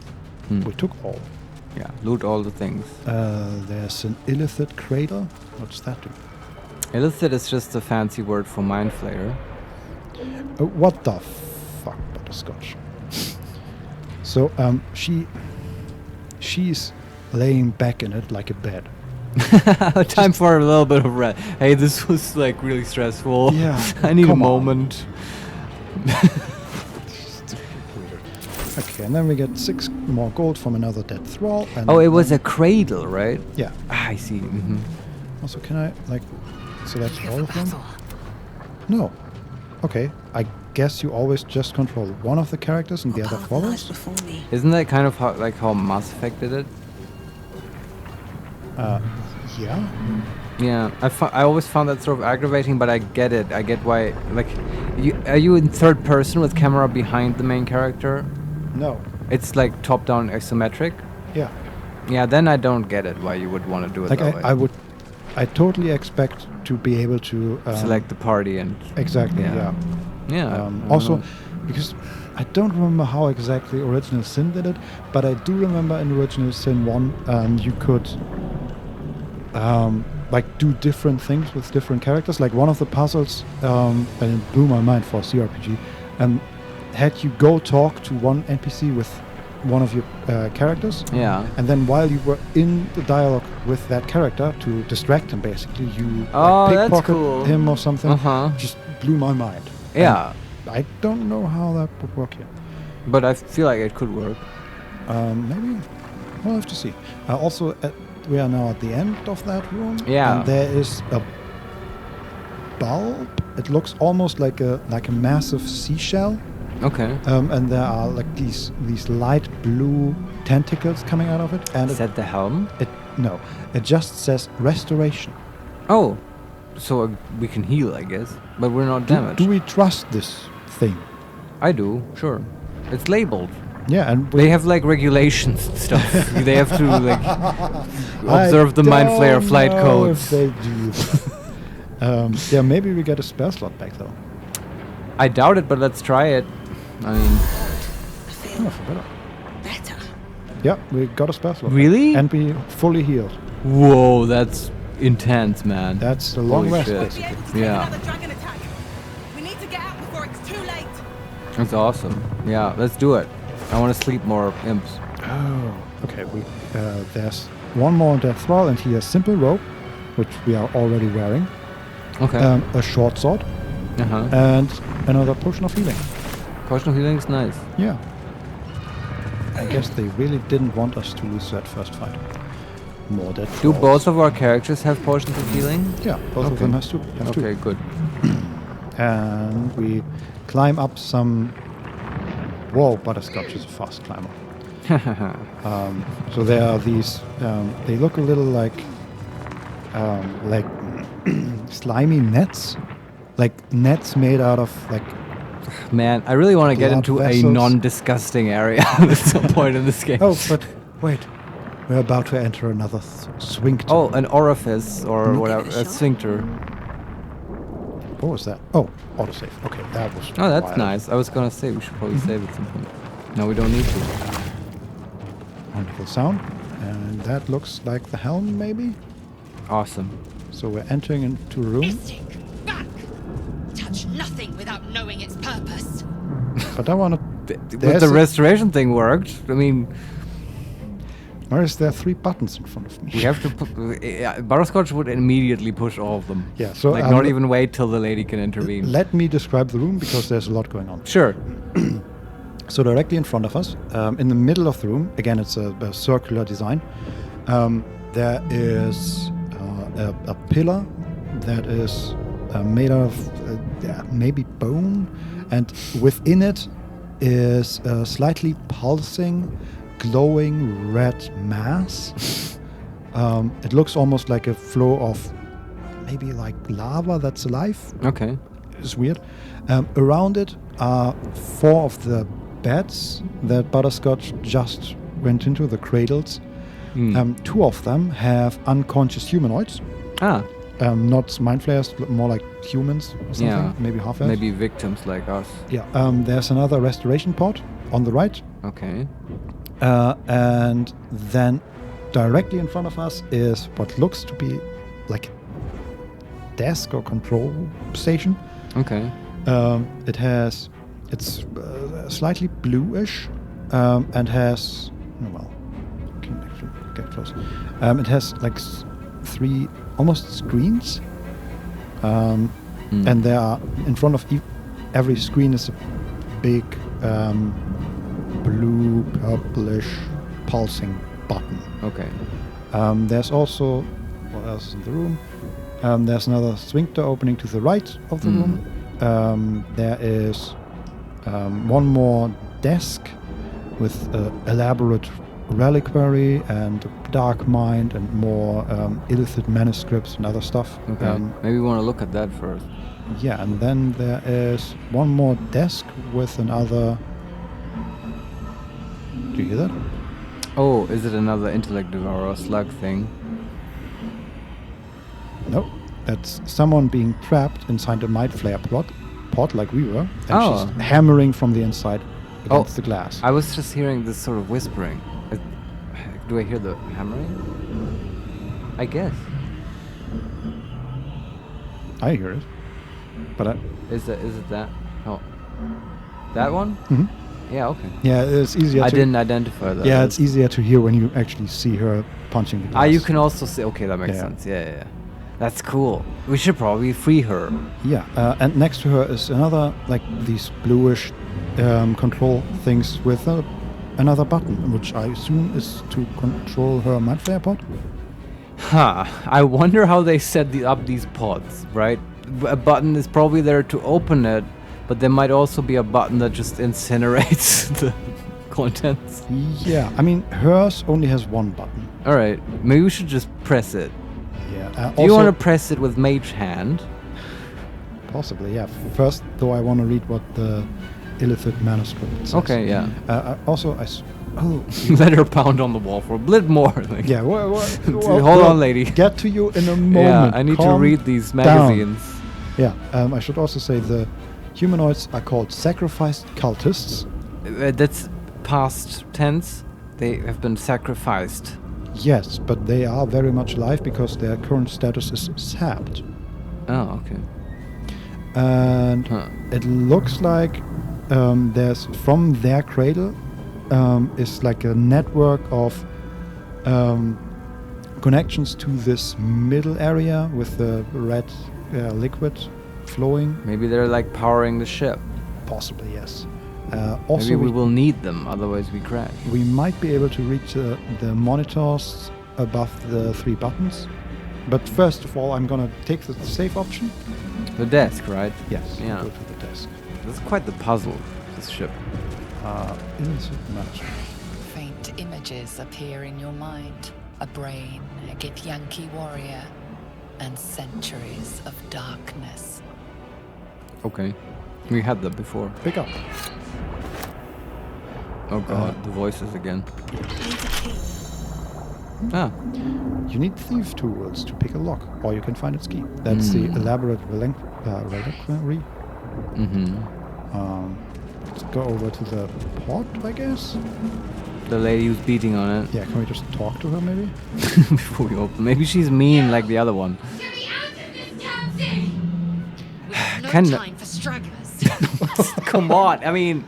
We took all. Yeah, loot all the things. There's an illicit cradle. What's that do? Illicit is just a fancy word for Mind Flayer. What the fuck, Butterscotch? So, she's laying back in it like a bed. Time for a little bit of rest. Hey, this was like really stressful. Yeah. I need a moment. Okay, and then we get 6 more gold from another dead thrall. And it was a cradle, right? Yeah. I see. Mm-hmm. Also, can I, select all of them? No. Okay, I guess you always just control one of the characters and the other follows? Isn't that kind of how Mass Effect did it? Yeah. Yeah, I always found that sort of aggravating, but I get it. I get why. Like, are you in third person with camera behind the main character? No. It's like top-down isometric? Yeah. Yeah, then I don't get it why you would want to do it that way. I totally expect to be able to... select the party and... Exactly, yeah. Yeah. Also, because I don't remember how exactly Original Sin did it, but I do remember in Original Sin 1 you could like do different things with different characters. Like one of the puzzles, and it blew my mind for a CRPG, had you go talk to one NPC with one of your characters. Yeah. And then while you were in the dialogue with that character to distract him, basically, you that's pickpocket cool. him or something. Just blew my mind. Yeah. And I don't know how that would work here. But I feel like it could work. Maybe we'll have to see. Also, we are now at the end of that room. Yeah. And there is a bulb. It looks almost like a massive seashell. Okay. And there are like these light blue tentacles coming out of it. And is that the helm? No, it just says restoration. Oh, so we can heal, I guess, but we're not damaged. Do we trust this thing? I do, sure. It's labeled. Yeah, and they have like regulations and stuff. They have to like observe the Mind Flayer flight codes. If they do. Yeah, maybe we get a spare slot back though. I doubt it, but let's try it. I mean, better. Yeah, we got a spare slot. Really? And we fully healed. Whoa, that's intense, man. That's a long rest, shit. basically. Yeah. We need to get out before it's too late. That's awesome. Yeah, let's do it. I want to sleep more, imps. Oh, okay. There's one more death thrall, and he has simple rope, which we are already wearing. Okay. A short sword. And another potion of healing. Potion of healing is nice. Yeah. I guess they really didn't want us to lose that first fight. More dead. Do both of our characters have potions of healing? Yeah, both of them have two. Okay, good. And we climb up some. Whoa, Butterscotch is a fast climber. So there are these. They look a little like slimy nets. Like nets made out of like. Man, I really want to get into vessels. a non-disgusting area at some point in this game. Oh, but wait. We're about to enter another sphincter. Oh, an orifice or whatever. A sphincter. What was that? Oh, autosave. Okay, that was. Oh, that's wild. nice. I was gonna say we should probably save at some point. No, we don't need to. Wonderful sound. And that looks like the helm, maybe? Awesome. So we're entering into a room. Back! Touch nothing without knowing its purpose. But I want to. But the restoration thing worked. I mean. Marius, there are 3 buttons in front of me. We have to put. Butterscotch would immediately push all of them. Yeah, so. Like, not even wait till the lady can intervene. Let me describe the room because there's a lot going on. Sure. So, directly in front of us, in the middle of the room, again, it's a circular design, there is a pillar that is made out of maybe bone, and within it is a slightly pulsing, glowing red mass. It looks almost like a flow of maybe like lava that's alive. Okay. It's weird. Around it are 4 of the beds that Butterscotch just went into, the cradles. 2 of them have unconscious humanoids. Not Mind Flayers, more like humans or something. Yeah. Maybe half-elves. Maybe victims like us. Yeah. There's another restoration pod on the right. Okay. And then directly in front of us is what looks to be like a desk or control station. Okay. It's slightly bluish and has, can actually get close. It has like 3 almost screens, and there are in front of every screen is a big blue, purplish, pulsing button. Okay. There's also what else is in the room? There's another sphincter opening to the right of the room. There is one more desk with elaborate reliquary and dark mind and more illicit manuscripts and other stuff. Okay. Maybe we want to look at that first. Yeah, and then there is one more desk with another. Do you hear that? Oh, is it another intellect devourer slug thing? No, that's someone being trapped inside a Mind Flayer pod like we were, and she's hammering from the inside. against the glass. I was just hearing this sort of whispering. Do I hear the hammering? I guess. I hear it. But Is it that? Oh. That one? Mm-hmm. Yeah, okay. Yeah, it's easier I didn't identify that. Yeah, it's easier to hear when you actually see her punching the glass. You can also see... Okay, that makes sense. Yeah. That's cool. We should probably free her. Yeah, and next to her is another, like, these bluish control things with another button, which I assume is to control her Mind Flayer pod. I wonder how they set up these pods, right? A button is probably there to open it, but there might also be a button that just incinerates the contents. Yeah, I mean, hers only has one button. Alright, maybe we should just press it. Yeah. Do you want to press it with mage hand? Possibly, yeah. First, though, I want to read what the Illithid manuscript says. Okay, yeah. Let her pound on the wall for a bit more. Like. Yeah, hold on, lady. Get to you in a moment. Yeah, I need to read these magazines. Down. Yeah, I should also say the humanoids are called sacrificed cultists. That's past tense. They have been sacrificed. Yes, but they are very much alive because their current status is sapped. Oh, okay. And it looks like there's from their cradle is like a network of connections to this middle area with the red liquid flowing. Maybe they're like powering the ship. Possibly, yes. Also, maybe we will need them, otherwise we crash. We might be able to reach the monitors above the 3 buttons. But first of all, I'm gonna take the safe option. The desk, right? Yes. Yeah. Go to the desk. This is quite the puzzle, this ship. Innocent match. Faint images appear in your mind. A brain, a Githyanki warrior, and centuries of darkness. Okay. We had that before. Pick up. Oh god, the voices again. You need thief tools to pick a lock, or you can find its key. That's the elaborate reliquary. Let's go over to the pod, I guess. The lady who's beating on it. Yeah, can we just talk to her, maybe? Before we open. Maybe she's mean like the other one. No time for stragglers. Come on, I mean,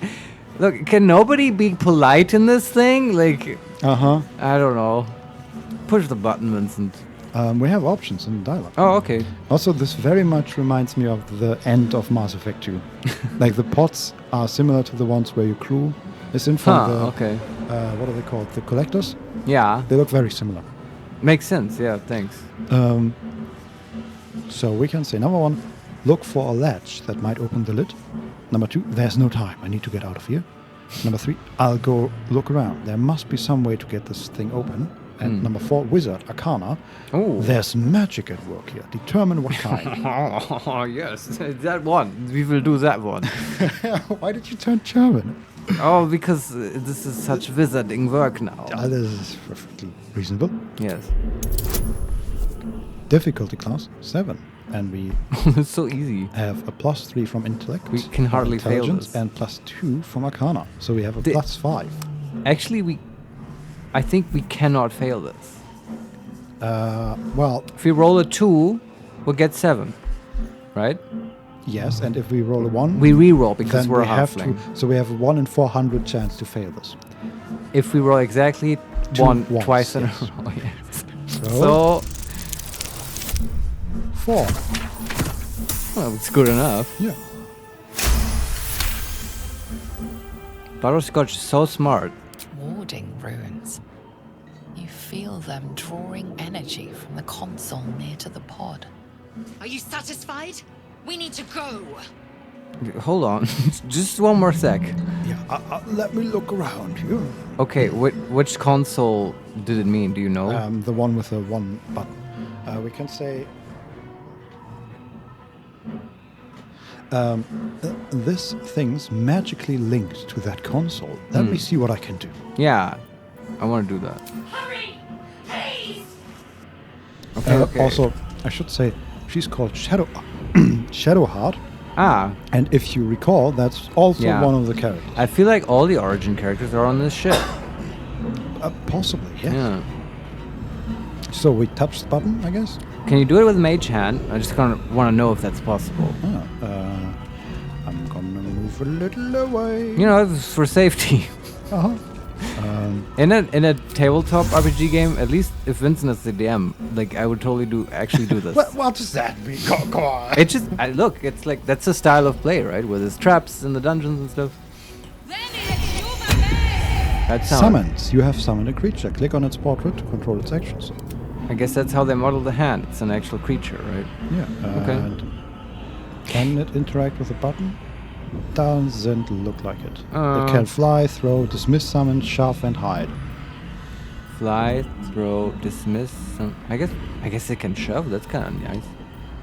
look, can nobody be polite in this thing? Like, I don't know. Push the button, Vincent. We have options in dialogue. Oh, okay. Also, this very much reminds me of the end of Mass Effect 2. Like, the pods are similar to the ones where your crew is in from the... okay. What are they called? The collectors? Yeah. They look very similar. Makes sense, yeah, thanks. So we can say, number 1, look for a latch that might open the lid. Number 2, there's no time. I need to get out of here. Number 3, I'll go look around. There must be some way to get this thing open. And number 4, wizard, arcana. Oh. There's magic at work here. Determine what kind. Oh, yes. That one. We will do that one. Why did you turn German? Oh, because this is such wizarding work now. This is perfectly reasonable. Yes. Difficulty class 7. And we it's so easy. Have a +3 from intellect. We can hardly fail this. And +2 from arcana. So we have a +5. Actually, I think we cannot fail this. Well, if we roll a 2, we'll get 7, right? Yes, and if we roll a 1, we re-roll because we're we have halfling. So we have a 1 in 400 chance to fail this. If we roll exactly twice in a row, yes. So 4. Well, it's good enough. Yeah. Butterscotch is so smart. Warding runes. You feel them drawing energy from the console near to the pod. Are you satisfied? We need to go. Hold on. Just one more sec. Yeah, let me look around here. Okay, which console did it mean? Do you know? The one with the 1 button. We can say... this thing's magically linked to that console. Let me see what I can do. Yeah, I want to do that. Hurry! Haste! Okay. Also, I should say, she's called Shadowheart. Ah. And if you recall, that's also one of the characters. I feel like all the Origin characters are on this ship. Possibly, yes. Yeah. So we touch the button, I guess? Can you do it with Mage Hand? I just want to know if that's possible. I'm gonna move a little away. You know, for safety. Uh-huh. In a tabletop RPG game, at least if Vincent is the DM, like I would totally actually do this. What does that mean? Come on. It just look, it's like that's a style of play, right? With his traps in the dungeons and stuff. Summons. You have summoned a creature. Click on its portrait to control its actions. I guess that's how they model the hand. It's an actual creature, right? Yeah. Okay. And can it interact with the button? Doesn't look like it. It can fly, throw, dismiss, summon, shove, and hide. Fly, throw, dismiss. I guess it can shove. That's kind of nice.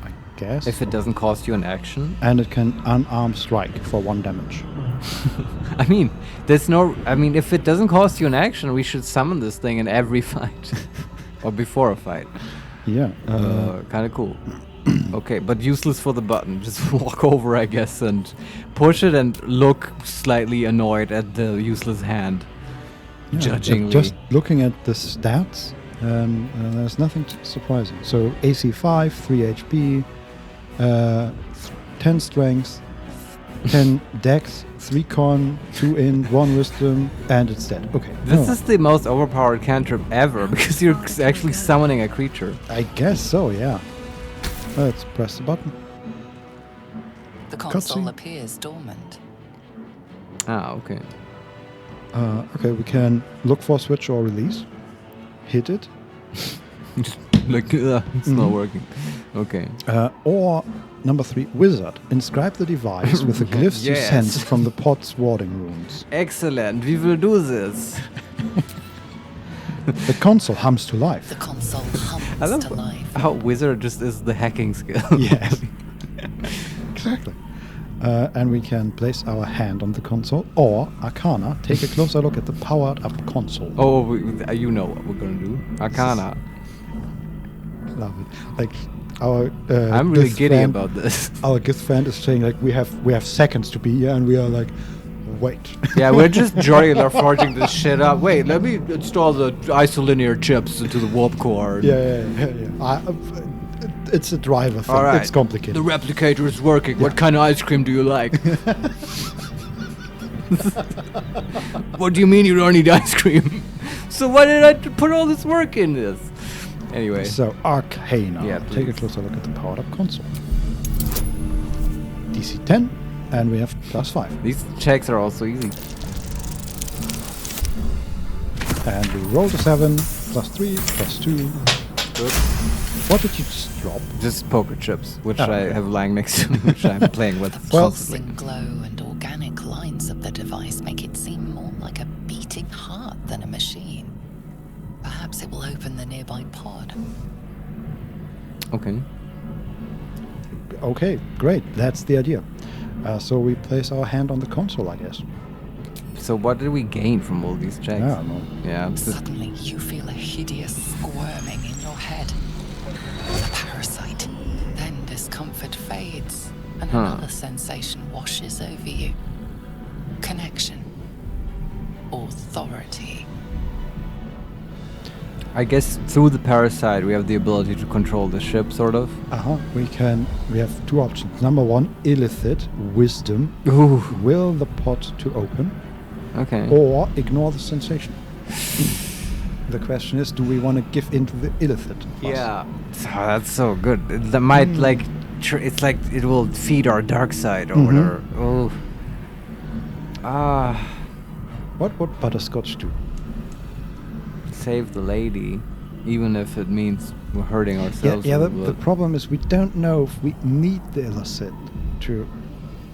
I guess. If it doesn't cost you an action. And it can unarmed strike for 1 damage. I mean, if it doesn't cost you an action, we should summon this thing in every fight. Or before a fight. Yeah. Kind of cool. Okay, but useless for the button. Just walk over, I guess, and push it and look slightly annoyed at the useless hand. Yeah, Judgingly. Just looking at the stats, there's nothing surprising. So AC 5, 3 HP, 10 strength, 10 dex, 3 con, 2 in, 1 wisdom, and it's dead. Okay. This is the most overpowered cantrip ever because you're actually summoning a creature. I guess so, yeah. Let's press the button. The console appears dormant. Ah, okay. Okay, we can look for switch or release. Hit it. Like, it's not working. Okay. Or number 3, wizard. Inscribe the device with the glyphs you sensed from the pod's warding runes. Excellent. We will do this. The console hums to life. The console hums to life. How wizard just is the hacking skill. Yes. Exactly. And we can place our hand on the console, or Arcana, take a closer look at the powered up console. Oh, you know what we're gonna do. Arcana. Love it. Like our I'm really giddy about this. Our gift friend is saying like we have seconds to be here, and we are like, wait. Yeah, we're just jocular forging this shit up. Wait, let me install the isolinear chips into the warp core. Yeah. It's a driver thing. Right. It's complicated. The replicator is working. Yeah. What kind of ice cream do you like? What do you mean you don't need ice cream? So why did I put all this work in this? Anyway. So Arcana. Yeah, take a closer look at the powered up console. DC 10, and we have +5. These checks are also easy. And we rolled a 7, +3, +2. Good. What did you just drop? Just poker chips, which I have lying next to me, which I'm playing with. The pulsing glow and organic lines of the device make it seem more like a beating heart than a machine. Perhaps it will open the nearby pod. Okay. Okay, great. That's the idea. So we place our hand on the console, I guess. So what did we gain from all these checks? I don't know. Yeah. Suddenly you feel a hideous squirming in your head. The parasite. Then discomfort fades, and another sensation washes over you. Connection. Authority. I guess through the parasite we have the ability to control the ship, sort of. We have 2 options. Number 1, illicit, wisdom. Ooh. Will the pod to open. Okay. Or ignore the sensation. The question is, do we want to give into the illicit? Yeah. That's so good. That might it's like it will feed our dark side or whatever. Oh. What would butterscotch do? Save the lady, even if it means we're hurting ourselves. Yeah, the problem is we don't know if we need the illicit to...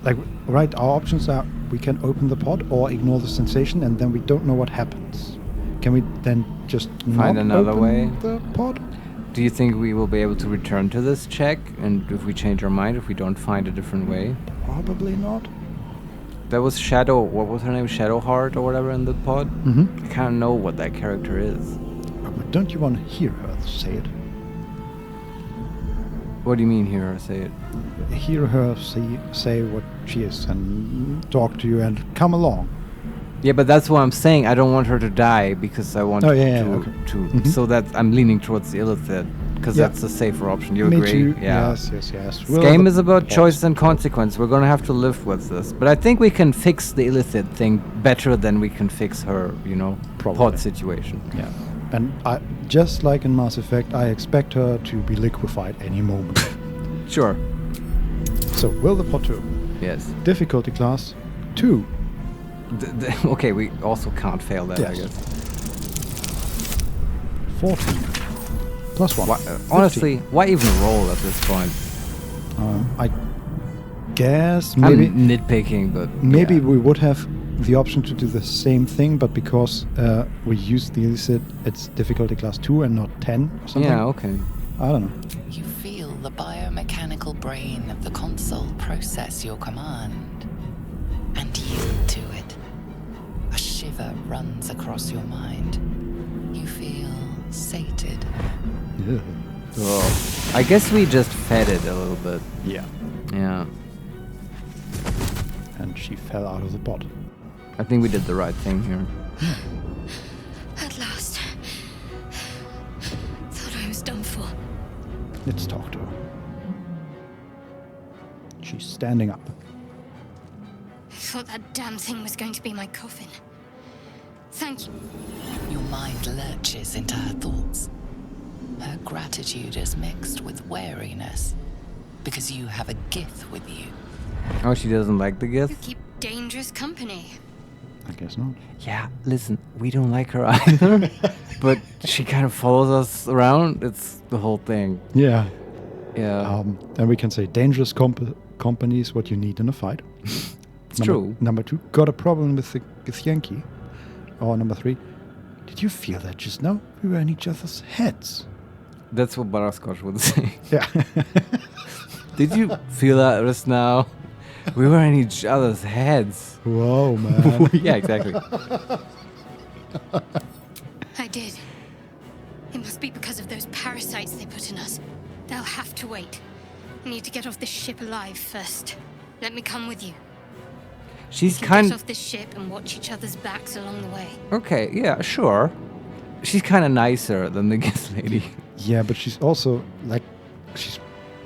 Our options are we can open the pod or ignore the sensation, and then we don't know what happens. Can we then just find another open way? The pod? Do you think we will be able to return to this check, and if we change our mind, if we don't find a different way? Probably not. There was Shadow, what was her name? Shadowheart or whatever in the pod? Mm-hmm. I kind of know what that character is. But don't you want to hear her say it? What do you mean, hear her say it? Hear her say what she is and talk to you and come along. Yeah, but that's what I'm saying. I don't want her to die because I want So that I'm leaning towards the illithid because that's a safer option. You agree? Too. Yeah. Yes. This game is about choice and consequence. We're gonna have to live with this. But I think we can fix the illithid thing better than we can fix her, pod situation. Yeah. And just like in Mass Effect, I expect her to be liquefied any moment. Sure. So, will the pod 2? Yes. Difficulty class 2. Okay, we also can't fail that, I guess. 14. Plus 1. Honestly, why even roll at this point? I guess maybe... I'm nitpicking, but... Maybe we would have the option to do the same thing, but because we used the illicit, it's difficulty class 2 and not 10 or something. Yeah, okay. I don't know. You feel the biomechanical brain of the console process your command and yield to it. A shiver runs across your mind. You feel sated. Yeah. Oh, I guess we just fed it a little bit. Yeah. Yeah. And she fell out of the pod. I think we did the right thing here. At last. Thought I was done for. Let's talk to her. She's standing up. I thought that damn thing was going to be my coffin. Thank you. Your mind lurches into her thoughts. Her gratitude is mixed with wariness because you have a Gith with you. Oh, she doesn't like the Gith? You keep dangerous company. I guess not. Yeah, listen, we don't like her either, but she kind of follows us around. It's the whole thing. Yeah. Yeah. And we can say dangerous company is what you need in a fight. It's true. Number 2, got a problem with the Githyanki. Or number 3, did you feel that just now? We were in each other's heads. That's what Butterscotch would say. Yeah. Did you feel that just now? We were in each other's heads. Whoa, man. Yeah, exactly. I did. It must be because of those parasites they put in us. They'll have to wait. I need to get off this ship alive first. Let me come with you. She's get off this ship and watch each other's backs along the way. Okay, yeah, sure. She's kind of nicer than the Gith lady. Yeah, but she's also she's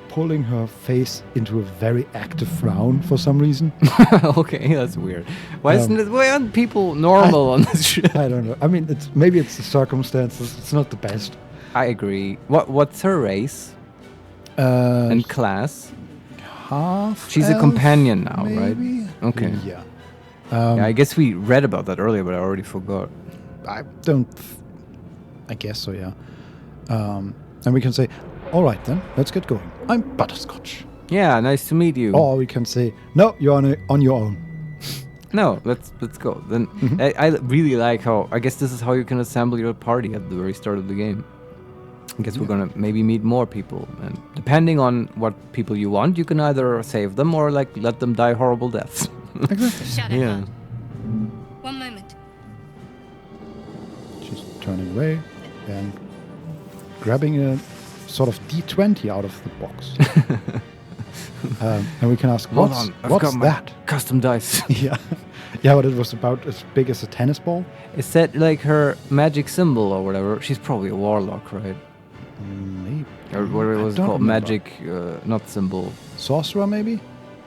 pulling her face into a very active frown for some reason. Okay, that's weird. Why aren't people normal on this ship? I don't know. I mean, maybe it's the circumstances. It's not the best. I agree. What's her race? And class? Half. She's a companion now, maybe? Right? Okay. Yeah. Yeah. I guess we read about that earlier, but I already forgot. I guess so, yeah. And we can say, all right then, let's get going. I'm Butterscotch. Yeah, nice to meet you. Or we can say, no, you're on your own. No, let's go. Then I really like how, I guess this is how you can assemble your party at the very start of the game. I guess we're gonna maybe meet more people, and depending on what people you want, you can either save them or let them die horrible deaths. Exactly. Yeah. One moment. She's turning away and grabbing a sort of D20 out of the box. And we can ask, what's that? Custom dice. Yeah. Yeah, but it was about as big as a tennis ball. Is that like her magic symbol or whatever? She's probably a warlock, right? Maybe. Or what was it called? Magic, not symbol. Sorcerer, maybe?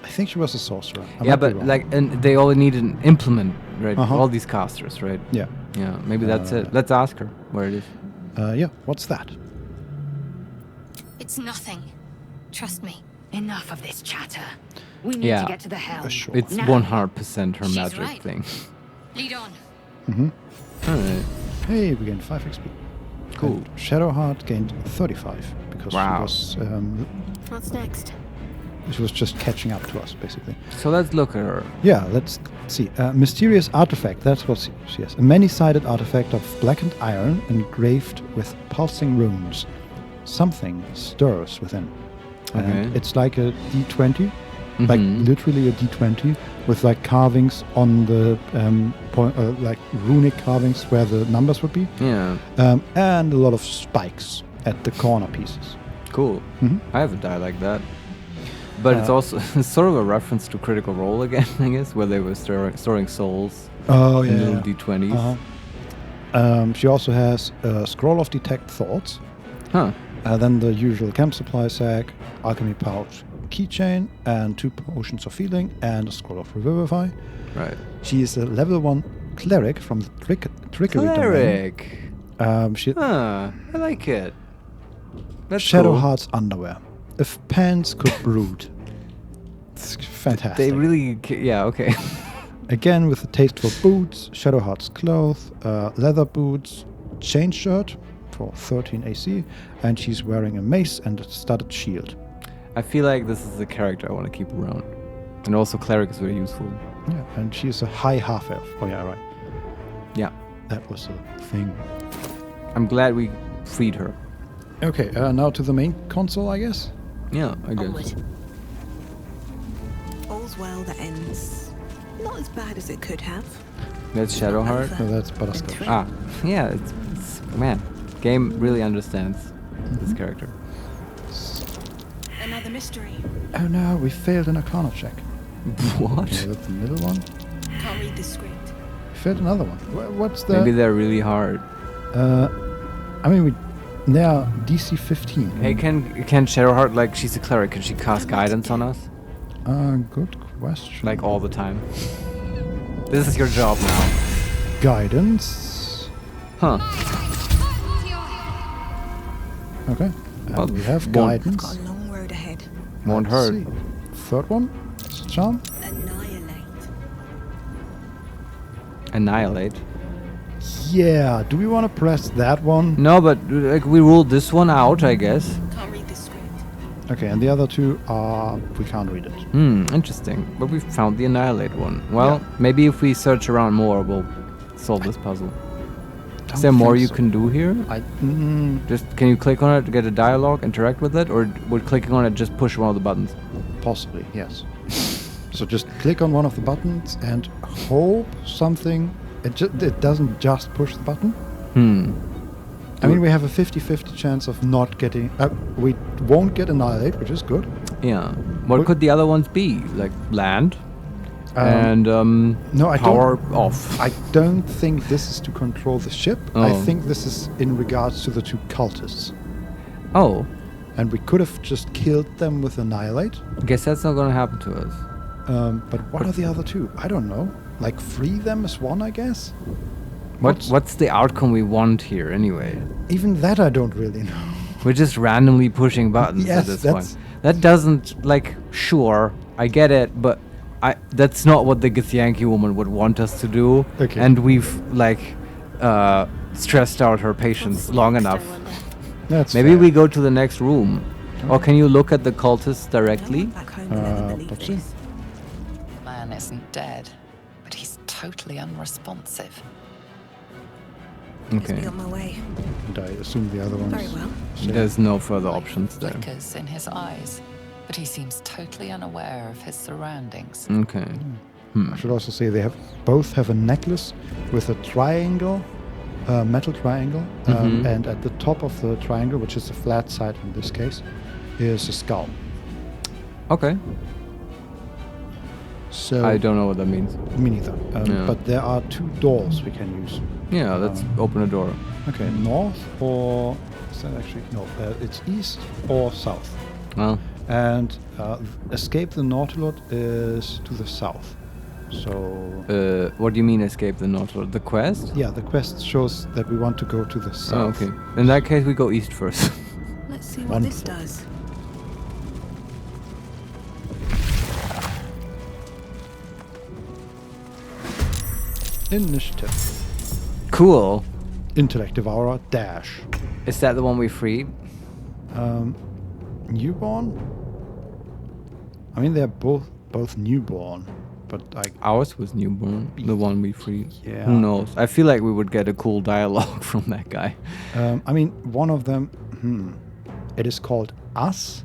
I think she was a sorcerer. Yeah, but and they all need an implement, right? All these casters, right? Yeah. Yeah, maybe that's it. Let's ask her where it is. Yeah, what's that? It's nothing. Trust me. Enough of this chatter. We need to get to the helm. Sure. It's 100% her magic thing. Lead on. Mm-hmm. All right. Hey, we gained 5 XP. Cool. And Shadowheart gained 35 because she was. What's next? She was just catching up to us, basically. So let's look at her. Yeah, let's see. Mysterious artifact. That's what she has. A many-sided artifact of blackened iron engraved with pulsing runes. Something stirs within. And it's like a D20, like literally a D20 with like carvings on the like runic carvings where the numbers would be. Yeah. And a lot of spikes at the corner pieces. Cool. Mhm. I have a die like that. But it's also sort of a reference to Critical Role again, I guess, where they were storing souls in little D20s. She also has a scroll of detect thoughts. Huh. Then the usual camp supply sack, alchemy pouch, keychain, and 2 potions of healing, and a scroll of revivify. Right. She is a level 1 cleric from the trickery domain. I like it. That's Shadow cool. Heart's underwear. If pants could brood. It's fantastic. They really... Yeah, okay. Again, with a taste for boots, Shadow Heart's clothes, leather boots, chain shirt for 13 AC, and she's wearing a mace and a studded shield. I feel like this is the character I want to keep around. And also cleric is very useful. Yeah, and she's a high half-elf. Oh yeah, right. Yeah. That was a thing. I'm glad we freed her. Okay, now to the main console, I guess? Yeah, I guess. Onward. All's well that ends not as bad as it could have. That's Shadowheart? No, that's Butterscotch. Ah, yeah, it's man, game really understands this character. Another mystery. Oh no, we failed an Arcana check. What? Okay, that's the middle one. Can't read the script. We failed another one. What's the... Maybe they're really hard. I mean, they are DC 15. Hey, can Shadowheart, like, she's a cleric, can she cast guidance on us? Good question. Like, all the time. This is your job now. Guidance. Huh. Okay. Well, we have won't- guidance. Got a long road ahead. Won't hurt. See. Third one. Charm. Annihilate. Yeah. Do we want to press that one? No, but like we ruled this one out, I guess. Can't read the script. Okay, and the other two are... we can't read it. Interesting. But we found the Annihilate one. Well, maybe if we search around more, we'll solve this puzzle. Is there more you can do here? Just can you click on it to get a dialogue, interact with it, or would clicking on it just push one of the buttons? Possibly, yes. So just click on one of the buttons and hope something... It doesn't just push the button. I mean, we have a 50-50 chance of not getting... we won't get Annihilate, which is good. Yeah. What could the other ones be? Like land? And no, I power don't, off. I don't think this is to control the ship. Oh. I think this is in regards to the 2 cultists. Oh. And we could have just killed them with Annihilate. I guess that's not gonna happen to us. But what are the other 2? I don't know. Like free them is one, I guess? What's the outcome we want here anyway? Even that I don't really know. We're just randomly pushing buttons at this point. That doesn't, like, sure, I get it, but that's not what the Githyanki woman would want us to do. Okay. And we've, like, stressed out her patience long enough. That's Maybe fair. we go to the next room. Or can you look at the cultists directly? Let's see. The man isn't dead, but he's totally unresponsive. Must be on my way. And I assume the other ones... Very well. There's no further options there. Flickers in his eyes, but he seems totally unaware of his surroundings. Okay. I should also say they both have a necklace with a triangle, metal triangle, and at the top of the triangle, which is a flat side in this case, is a skull. Okay. So I don't know what that means. Me neither. But there are 2 doors we can use. Yeah, let's open a door. Okay, north or... is that actually... no, it's east or south. Well. And escape the Nautilus is to the south. So... what do you mean escape the Nautilus? The quest? Yeah, the quest shows that we want to go to the south. Oh, okay. In that case, we go east first. Let's see what this does. Initiative. Cool. Intellect Devourer dash. Is that the one we freed? Newborn? I mean, they're both newborn, but ours was newborn, the one we freed. Yeah. Who knows? I feel like we would get a cool dialogue from that guy. I mean, one of them, it is called Us,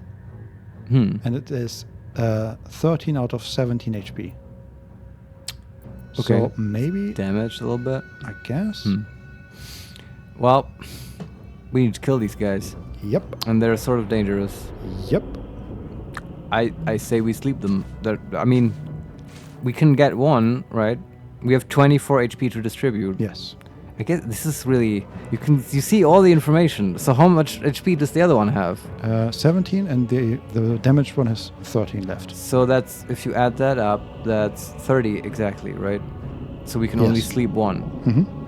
and it is 13 out of 17 HP. Okay. So maybe damaged a little bit, I guess. Well, we need to kill these guys. Yep. And they're sort of dangerous. Yep. I say we sleep them. I mean, we can get one, right? We have 24 HP to distribute. Yes. I guess this is really... You see all the information. So how much HP does the other one have? 17, and the damaged one has 13 left. So that's... If you add that up, that's 30 exactly, right? So we can only sleep one. Mm-hmm.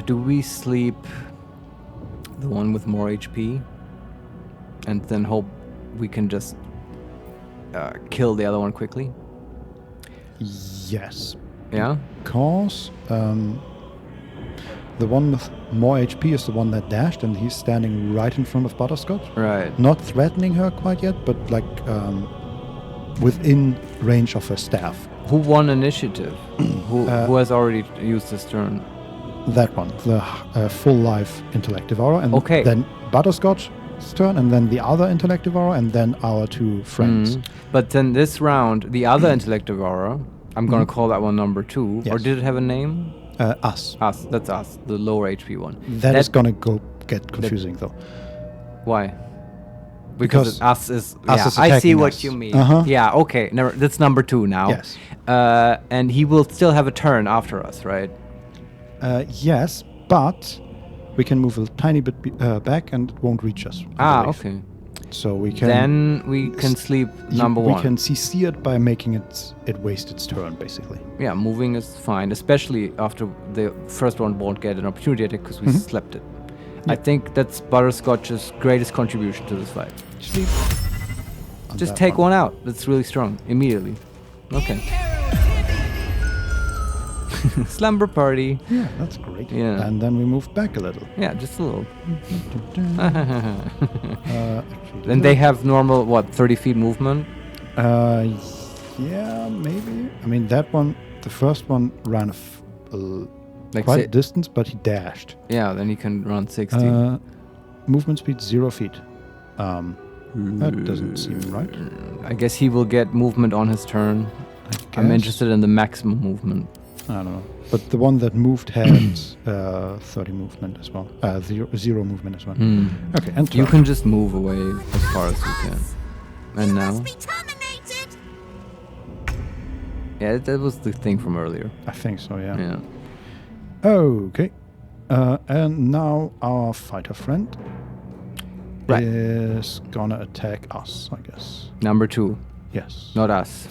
Do we sleep the one with more HP? And then hope we can just kill the other one quickly? Yes. Yeah? Because the one with more HP is the one that dashed, and he's standing right in front of Butterscotch. Right. Not threatening her quite yet, but like within range of her staff. Who won initiative? who has already used his turn? That one, the full life intellect devourer, and then Butterscotch's turn, and then the other intellect devourer, and then our two friends. But then this round, the other intellect devourer, I'm gonna call that one number 2. Yes. Or did it have a name? Us. Us. That's us. The lower HP one. That is gonna get confusing though. Why? Because us is. Us is I see what us. you mean. Uh-huh. Yeah. Okay. That's number 2 now. Yes. And he will still have a turn after us, right? Yes, but we can move a tiny bit back, and it won't reach us. Okay. So we can. Then we can sleep number 1. We can CC it by making it waste its turn, basically. Yeah, moving is fine, especially after the first one won't get an opportunity attack because we slept it. I think that's Butterscotch's greatest contribution to this fight. Sleep. Just take one out. That's really strong. Immediately. Okay. Slumber party. Yeah, that's great. Yeah. And then we move back a little. Yeah, just a little. Then they have normal, 30 feet movement? Yeah, maybe. I mean, that one, the first one ran quite a distance, but he dashed. Yeah, then he can run 60. Movement speed 0 feet. That doesn't seem right. I guess he will get movement on his turn. I'm interested in the maximum movement. I don't know. But the one that moved had 30 movement as well. Zero movement as well. Okay, and you can just move away as far as you can. And now? Yeah, that was the thing from earlier. I think so, yeah. Yeah. Okay. And now our fighter friend is gonna attack us, I guess. Number 2. Yes. Not us.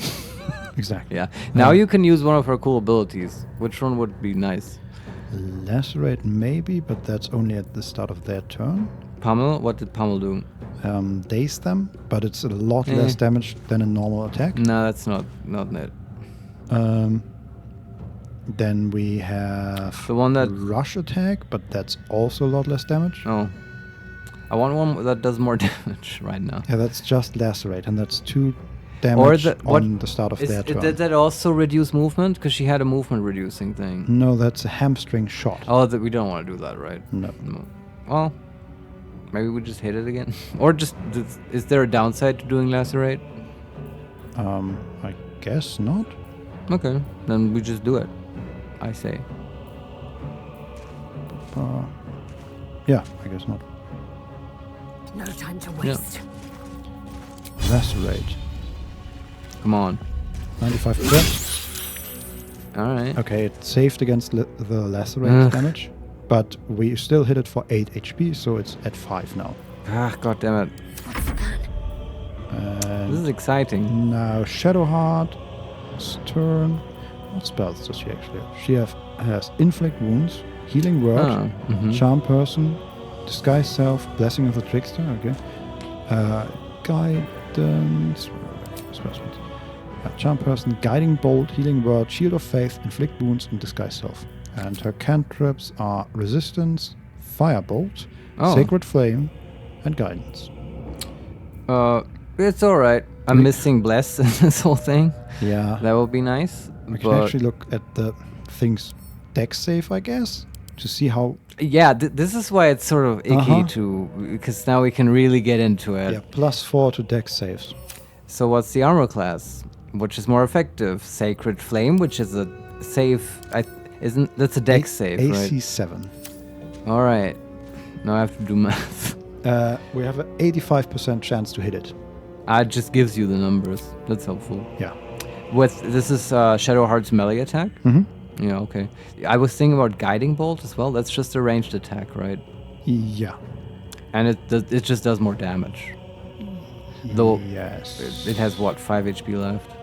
Exactly. Yeah. Now you can use one of her cool abilities. Which one would be nice? Lacerate maybe, but that's only at the start of their turn. Pummel? What did Pummel do? Daze them, but it's a lot less damage than a normal attack. No, that's not it. Then we have the one that rush attack, but that's also a lot less damage. Oh. I want one that does more damage right now. Yeah, that's just lacerate, and that's 2 damage on the start of their turn. Did that also reduce movement? Because she had a movement reducing thing. No, that's a hamstring shot. Oh, we don't want to do that, right? No. Well, maybe we just hit it again. Or just, is there a downside to doing lacerate? I guess not. Okay, then we just do it, I say. Yeah, I guess not. No time to waste. Yeah. Lacerate. Come on. 95%. Alright. Okay, it saved against the lacerate damage, but we still hit it for 8 HP, so it's at 5 now. Ah, god damn it. This is exciting. Now Shadowheart's turn. What spells does she actually have? She has Inflict Wounds, Healing Word, Charm Person, Disguise Self, Blessing of the Trickster, okay. Guidance, Charm Person, Guiding Bolt, Healing Word, Shield of Faith, Inflict Wounds, and Disguise Self. And her cantrips are Resistance, Firebolt, Sacred Flame, and Guidance. It's alright. I'm missing Bless in this whole thing. Yeah. That would be nice. We can actually look at the thing's dex save, I guess, to see how... Yeah, this is why it's sort of icky because now we can really get into it. Yeah, +4 to dex saves. So what's the armor class? Which is more effective? Sacred Flame, which is a save... that's a dex save, right? AC 7. Alright. Now I have to do math. We have an 85% chance to hit it. It just gives you the numbers. That's helpful. Yeah. This is Shadowheart's melee attack? Mm-hmm. Yeah, okay. I was thinking about Guiding Bolt as well. That's just a ranged attack, right? Yeah. And it just does more damage. Though yes. It has, what, 5 HP left?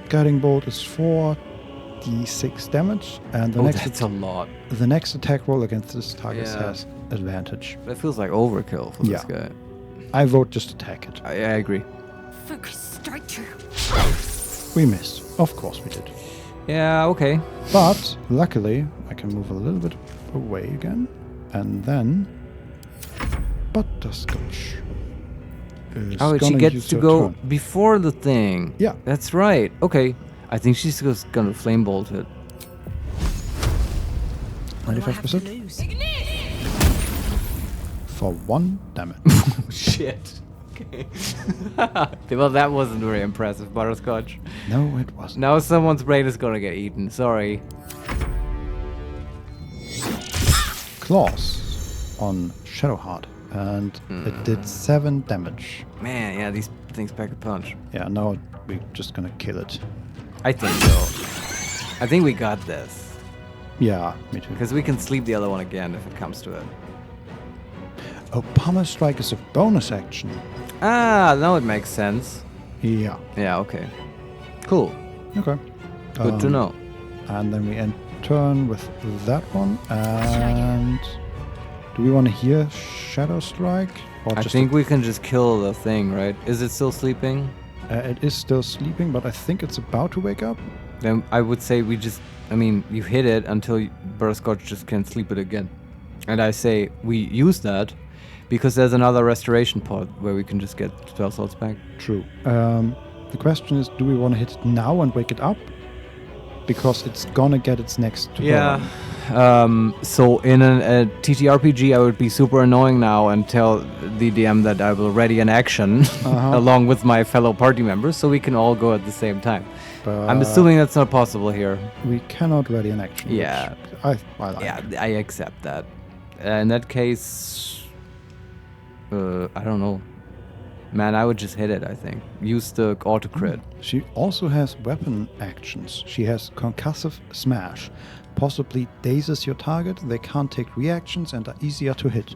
Guiding Bolt is 4d6 damage. And that's a lot. The next attack roll against this target has advantage. That feels like overkill for this guy. I vote just attack it. I agree. Focus, strike true. We missed. Of course we did. Yeah, okay. But luckily, I can move a little bit away again. And then Butterscotch. She gets to go before the thing. Yeah. That's right. Okay. I think she's just gonna flame bolt it. 95%. For 1 damage. Shit. Okay. Well, that wasn't very impressive, Butterscotch. No, it wasn't. Now someone's brain is gonna get eaten. Sorry. Claws on Shadowheart. And it did 7 damage. Man, yeah, these things pack a punch. Yeah, now we're just gonna kill it. I think so. I think we got this. Yeah, me too. Because we can sleep the other one again if it comes to it. Oh, Pummel Strike is a bonus action. Ah, now it makes sense. Yeah. Yeah, okay. Cool. Okay. Good to know. And then we end turn with that one. And do we want to hear Shadow Strike? Or I think we can just kill the thing, right? Is it still sleeping? It is still sleeping, but I think it's about to wake up. Then I would say you hit it until Butterscotch just can't sleep it again. And I say we use that because there's another restoration pod where we can just get spell slots back. True. The question is, do we want to hit it now and wake it up? Because it's gonna get its next turn. Yeah. So in a TTRPG, I would be super annoying now and tell the DM that I will ready an action along with my fellow party members, so we can all go at the same time. I'm assuming that's not possible here. We cannot ready an action. Yeah. I like. Yeah, I accept that. In that case, I don't know. Man, I would just hit it, I think. Use the auto-crit. She also has weapon actions. She has Concussive Smash. Possibly dazes your target. They can't take reactions and are easier to hit.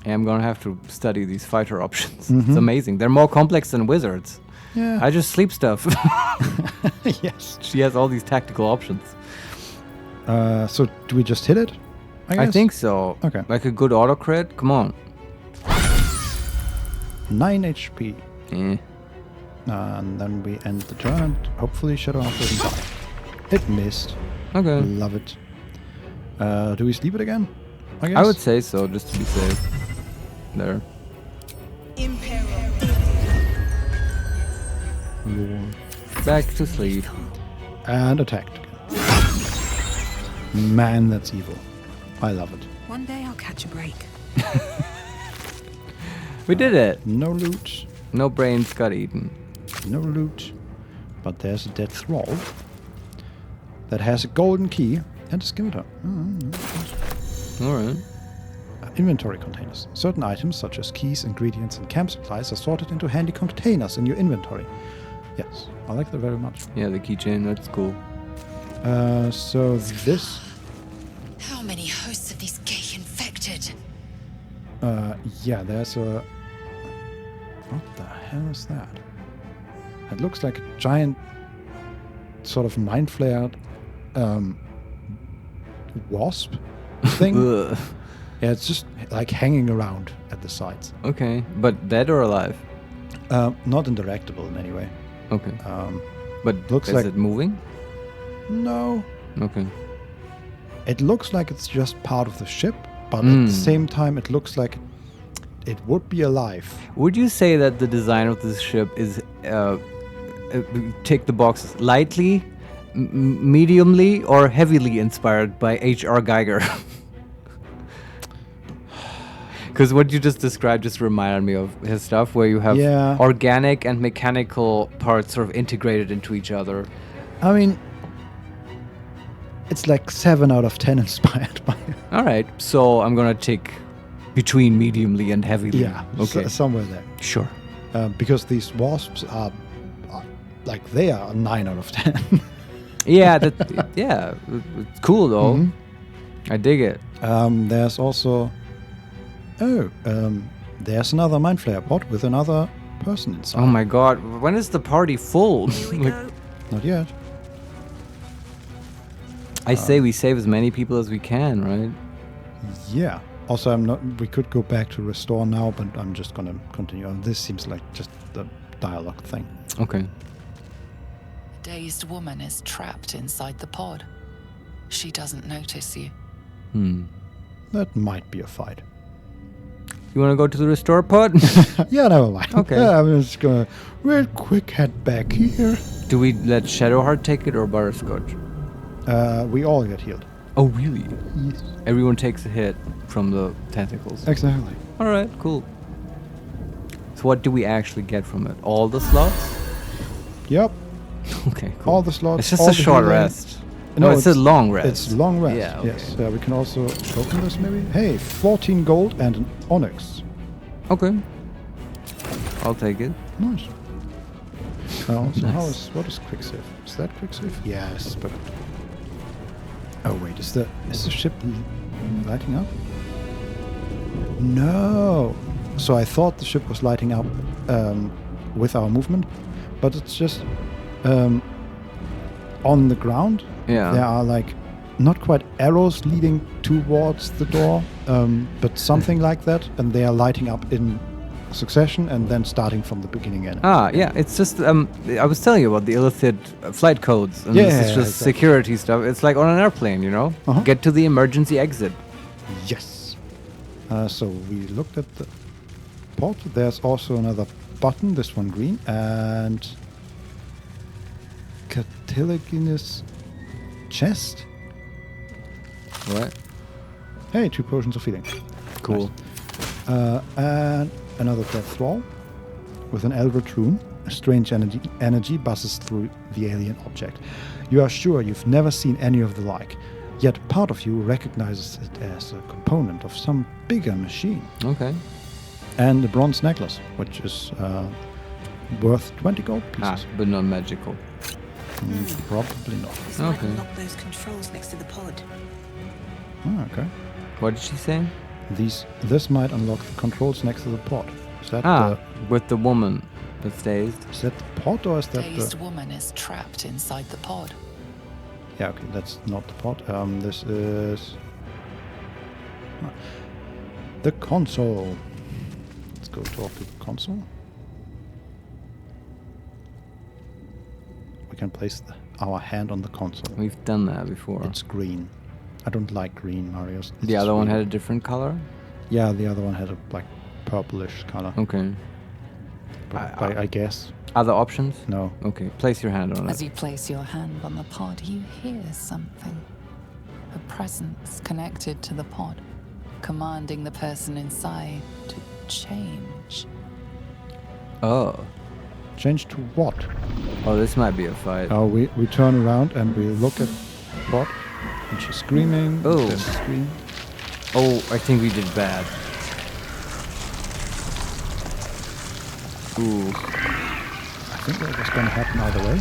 I'm gonna have to study these fighter options. It's amazing. They're more complex than wizards. Yeah. I just sleep stuff. Yes. She has all these tactical options. So do we just hit it? I think so. Okay. Like a good auto-crit? Come on. 9 HP. Eh. And then we end the turn and hopefully Shadowheart doesn't die. It missed. Okay. Love it. Do we sleep it again? I guess? I would say so, just to be safe. There. Back to sleep. And attacked again. Man, that's evil. I love it. One day I'll catch a break. We did it. No loot. No brains got eaten. No loot. But there's a dead thrall that has a golden key and a scimitar. Alright. Inventory containers. Certain items such as keys, ingredients, and camp supplies are sorted into handy containers in your inventory. Yes, I like that very much. Yeah, the keychain, that's cool. So this... How many hosts of these gay infected? Yeah, there's a... What the hell is that? It looks like a giant sort of Mind Flayer wasp thing. Yeah, it's just like hanging around at the sides. Okay, but dead or alive? Not interactable in any way. Okay. But looks is like it moving? No. Okay. It looks like it's just part of the ship, but at the same time, it looks like it would be alive. Would you say that the design of this ship is, tick the boxes, lightly, mediumly, or heavily inspired by H.R. Geiger? Because what you just described just reminded me of his stuff, where you have organic and mechanical parts sort of integrated into each other. I mean, It's like 7 out of 10 inspired by it. All right, so I'm gonna take between mediumly and heavily. Yeah, okay, somewhere there. Sure. Because these wasps are like they are a 9 out of 10. Yeah, it's cool though. Mm-hmm. I dig it. There's also there's another Mind Flayer pod with another person inside. Oh my god, when is the party full? Not yet. I say we save as many people as we can, right? Yeah. Also, we could go back to restore now, but I'm just gonna continue. This seems like just the dialogue thing. Okay. A dazed woman is trapped inside the pod. She doesn't notice you. That might be a fight. You want to go to the restore pod? Yeah, never mind. Okay. Yeah, I'm just gonna real quick head back here. Do we let Shadowheart take it or Butterscotch? We all get healed. Oh, really? Yes. Everyone takes a hit from the tentacles. Exactly. All right, cool. So what do we actually get from it? All the slots? Yep. Okay, cool. All the slots. It's just a short rest. No, it's a long rest. It's long rest. Yeah, okay. Yes. We can also open this maybe. Hey, 14 gold and an onyx. Okay. I'll take it. Nice. So Nice. what is quick save? Is that quick save? Yes, but oh wait, is the ship lighting up? No. So I thought the ship was lighting up with our movement, but it's just on the ground. Yeah. There are like not quite arrows leading towards the door, but something like that, and they are lighting up in succession and then starting from the beginning again. Yeah, it's just I was telling you about the illicit flight codes, and this is just security stuff. It's like on an airplane, you know. Get to the emergency exit. Yes. So we looked at the pod. There's also another button. This one green and cartilaginous chest. What? Hey, 2 potions of healing. Cool. Nice. And another death thrall with an Eldritch rune. A strange energy buzzes through the alien object. You are sure you've never seen any of the like, yet part of you recognizes it as a component of some bigger machine. Okay. And a bronze necklace, which is worth 20 gold pieces. But not magical. Probably not. This might unlock those controls next to the pod. Okay. What did she say? This might unlock the controls next to the pod. Is that with the woman that's dazed? Is that the pod or is that dazed woman is trapped inside the pod. Yeah, okay, that's not the pod. This is the console. Let's go talk to the console. We can place our hand on the console. We've done that before. It's green. I don't like green, Marius. The other one had a different color? Yeah, the other one had a like purplish color. Okay. But I guess. Other options? No. Okay, place your hand on it. As you place your hand on the pod, you hear something. A presence connected to the pod, commanding the person inside to change. Oh. Change to what? Oh, this might be a fight. Oh, we turn around and we look at what? And she's screaming. Oh. There's a scream. Oh, I think we did bad. Ooh. I think that was going to happen either way.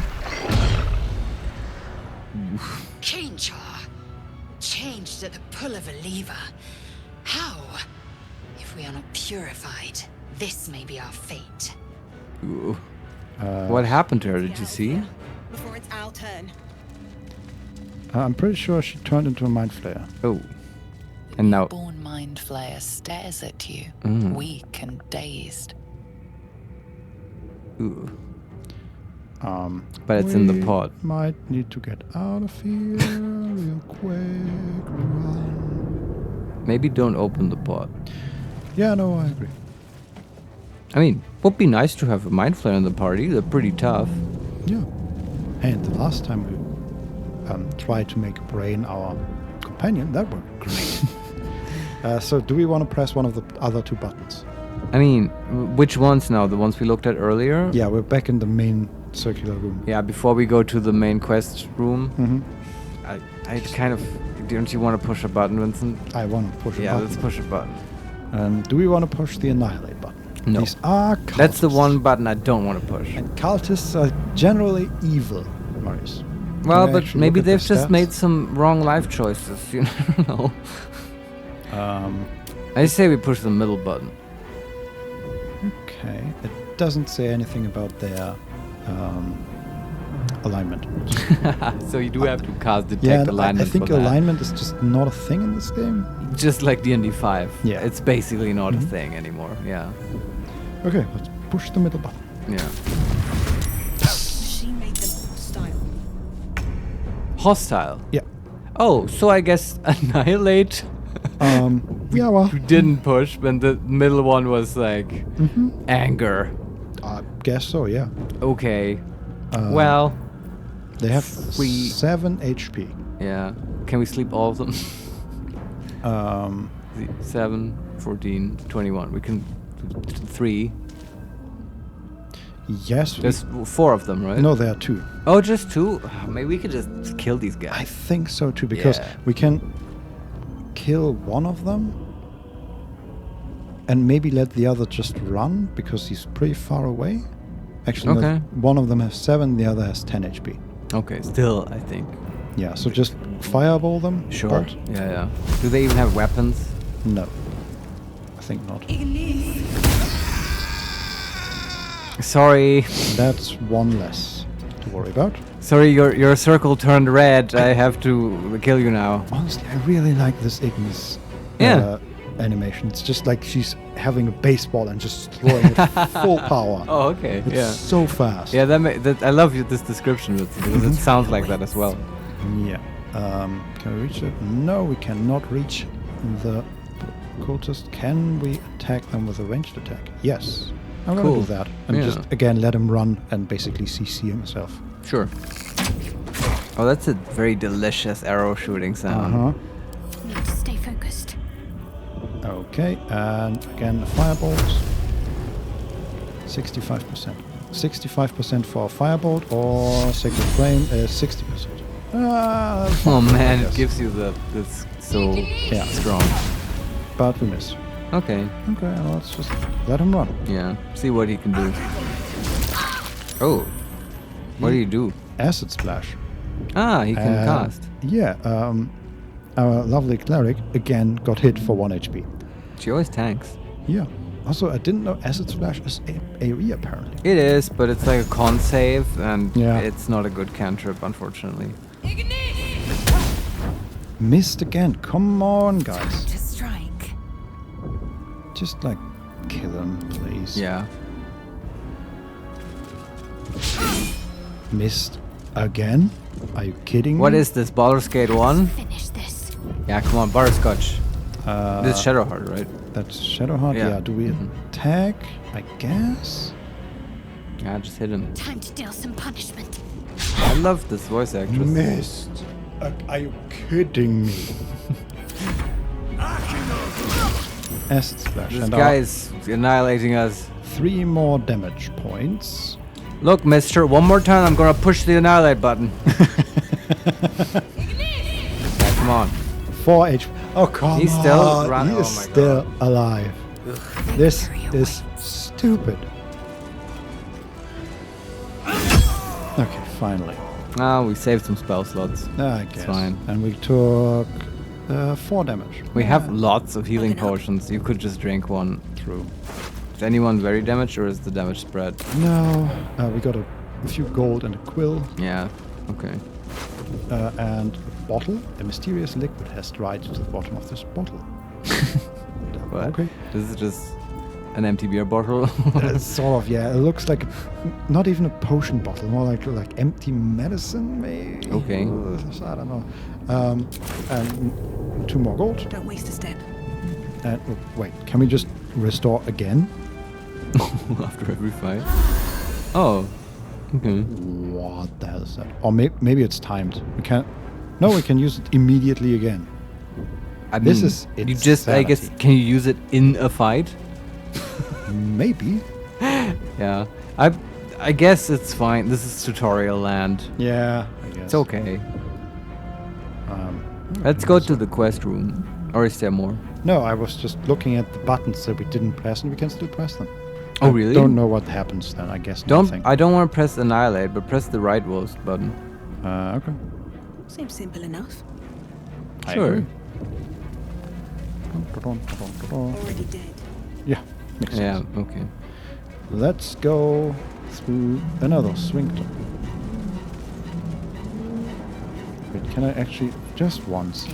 Change her. Changed at the pull of a lever. How? If we are not purified, this may be our fate. Ooh. What happened to her? Did you see? Before it's our turn. I'm pretty sure she turned into a Mind Flayer. Oh. And now... Born Mind Flayer stares at you, weak and dazed. Ooh. But it's in the pod. Might need to get out of here real quick. Run. Maybe don't open the pod. Yeah, no, I agree. I mean, would be nice to have a Mind Flayer in the party. They're pretty tough. Yeah. And the last time we tried to make Brain our companion, that worked great. So do we want to press one of the other 2 buttons? I mean, which ones now? The ones we looked at earlier? Yeah, we're back in the main circular room. Yeah, before we go to the main quest room. I kind of. Don't you want to push a button, Vincent? I want to push a button. Yeah, let's push a button. Do we want to push the Annihilate button? No. These are cultists. That's the one button I don't want to push. And cultists are generally evil, Marius. Well, but maybe they've just made some wrong life choices. You never know. I say we push the middle button. Okay. It doesn't say anything about their alignment. So you do have to cast detect alignment. I think alignment is just not a thing in this game. Just like D&D 5. Yeah. It's basically not a thing anymore. Yeah. Okay, let's push the middle button. Yeah. She made them hostile. Hostile? Yeah. Oh, so I guess Annihilate. Yeah, well. You didn't push, but the middle one was like anger. I guess so, yeah. Okay. Well. They have 7 HP. Yeah. Can we sleep all of them? 7, 14, 21. We can 3. Yes. There's 4 of them, right? No, there are 2. Oh, just 2? Maybe we could just kill these guys. I think so too, because we can kill one of them and maybe let the other just run because he's pretty far away. Actually, no, one of them has 7, the other has 10 HP. Okay, still, I think. Yeah, so just fireball them. Sure. Bolt. Yeah. Do they even have weapons? No. I think not. Sorry. That's 1 less to worry about. Sorry, your circle turned red. I have to kill you now. Honestly, I really like this Ignis animation. It's just like she's having a baseball and just throwing it full power. Oh, okay. It's so fast. Yeah, that I love this description because it sounds like that as well. Yeah. Can we reach it? No, we cannot reach the cultist. Can we attack them with a ranged attack? Yes. I'm gonna do that. And just again let him run and basically CC himself. Sure. Oh, that's a very delicious arrow shooting sound. Need to stay focused. Okay, and again the firebolts. 65%. 65% for a firebolt or Sacred Flame is 60%. Oh man, it gives you this so strong. But we miss. Okay. Okay, well, let's just let him run. Yeah, see what he can do. Oh, what do you do? Acid Splash. Ah, he can cast. Yeah, our lovely cleric again got hit for 1 HP. She always tanks. Yeah. Also, I didn't know Acid Splash is AoE apparently. It is, but it's like a con save, and it's not a good cantrip, unfortunately. Missed again. Come on, guys. To strike. Just like kill him, please. Yeah. Missed again? Are you kidding me? What is this? Baldur's Gate 1? Finish this. Yeah, come on, butterscotch. This is Shadowheart, right? That's Shadowheart, yeah. Do we attack? I guess? Yeah, just hit him. Time to deal some punishment. I love this voice actress. Missed. Are you kidding me? Acid Splash. This guy is annihilating us. 3 more damage points. Look, mister, one more time I'm gonna push the annihilate button. Yeah, come on. 4 HP. Oh, come on. He's still running. He is still alive. This is stupid. Okay, finally. Ah, we saved some spell slots. I guess. It's fine. And we took 4 damage. We have lots of healing potions. You could just drink one. True. Is anyone very damaged, or is the damage spread? No. We got a few gold and a quill. Yeah. Okay. And a bottle. A mysterious liquid has dried to the bottom of this bottle. What? Okay. This is just an empty beer bottle? Sort of, yeah. It looks like not even a potion bottle, more like empty medicine, maybe. Okay. I don't know. And 2 more gold. Don't waste a step. And wait, can we just restore again? After every fight? Oh. Okay. What the hell is that? Or maybe it's timed. We can't. No, we can use it immediately again. I mean, this is you just. I guess. Can you use it in a fight? Maybe. Yeah. I guess it's fine. This is tutorial land. Yeah. I guess it's okay. Let's go to the quest room. Or is there more? No, I was just looking at the buttons that we didn't press, and we can still press them. Oh, really? I don't know what happens then. I guess nothing. I don't want to press annihilate, but press the rightmost button. Okay. Seems simple enough. Sure. Already dead. Yeah. Makes sense. Yeah. Okay. Let's go through another sphincter. Wait, can I actually just once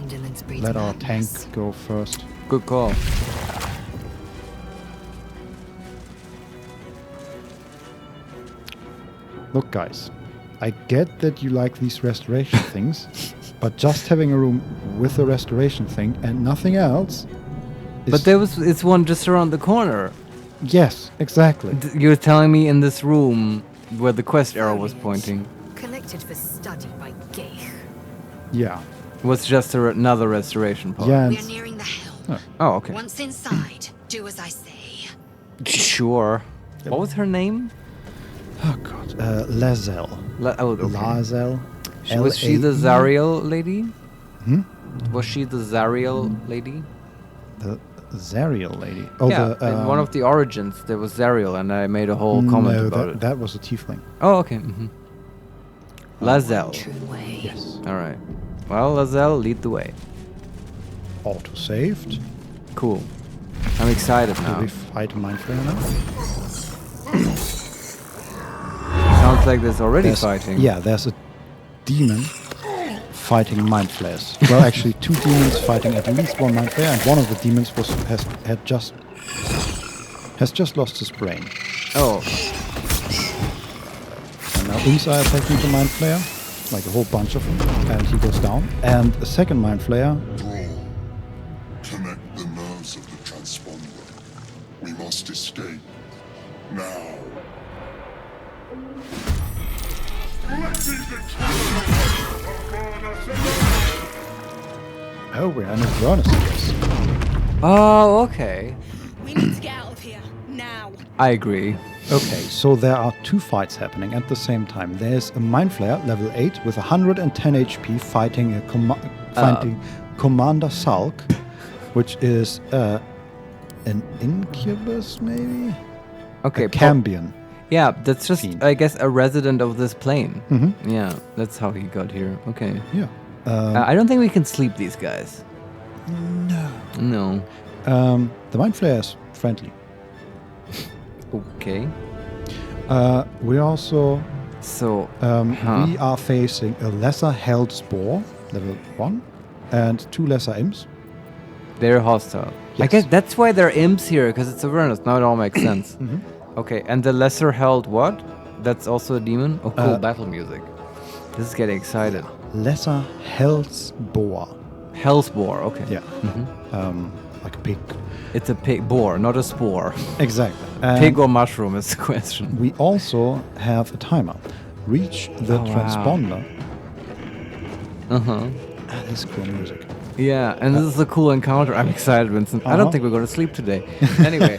let our tank go first? Good call. Look, guys, I get that you like these restoration things, but just having a room with a restoration thing and nothing else. But it's one just around the corner. Yes, exactly. You're telling me in this room where the quest arrow was pointing. Collected for study by Geich. Yeah. Was just another restoration part. Yeah. We're nearing the hell. Oh, okay. Once inside, do as I say. Sure. What was her name? Oh God, Lazel. Okay. Lazel. Was she the Zariel lady? Hmm? Was she the Zariel lady? The Zariel lady. Oh, yeah, in one of the origins there was Zariel, and I made a whole comment about it. That was a tiefling. Oh, okay. Lazel. Yes. All right. Well, Lazel, lead the way. Auto saved. Cool. I'm excited now. Do we fight Mind Flayer now? Sounds like there's already fighting. Yeah, there's a demon fighting Mind Flayers. Well, actually, 2 demons fighting at least 1 Mind Flayer, and one of the demons has just lost his brain. Oh. And now Imps are attacking the Mind Flayer, like a whole bunch of them, and he goes down. And a second Mind Flayer. Connect the nerves of the transponder. We must escape now. Oh, we're in a furnace, I guess. Oh, okay. We need to get out of here now. I agree. Okay, so there are 2 fights happening at the same time. There's a Mind Flayer, level 8, with 110 HP, fighting Commander Salk, which is an incubus, maybe? Okay. A Cambion. Yeah, that's just, I guess, a resident of this plane. Mm-hmm. Yeah, that's how he got here. Okay. Yeah. I don't think we can sleep these guys. No. The Mind Flayer is friendly. Okay. We also... So... we are facing a lesser held spore, level 1, and 2 lesser imps. They're hostile. Yes. I guess that's why they're imps here, because it's awareness. Now it all makes sense. Mm-hmm. Okay, and the lesser held what? That's also a demon? Oh, cool, battle music. This is getting excited. Lesser Hellsboar. Hellsboar, okay. Yeah. Mm-hmm. Like a pig. It's a pig boar, not a spore. Exactly. Pig or mushroom is the question. We also have a timer. Reach the transponder. Uh-huh. And this cool music. Yeah, and this is a cool encounter. I'm excited, Vincent. I don't think we're going to sleep today. Anyway.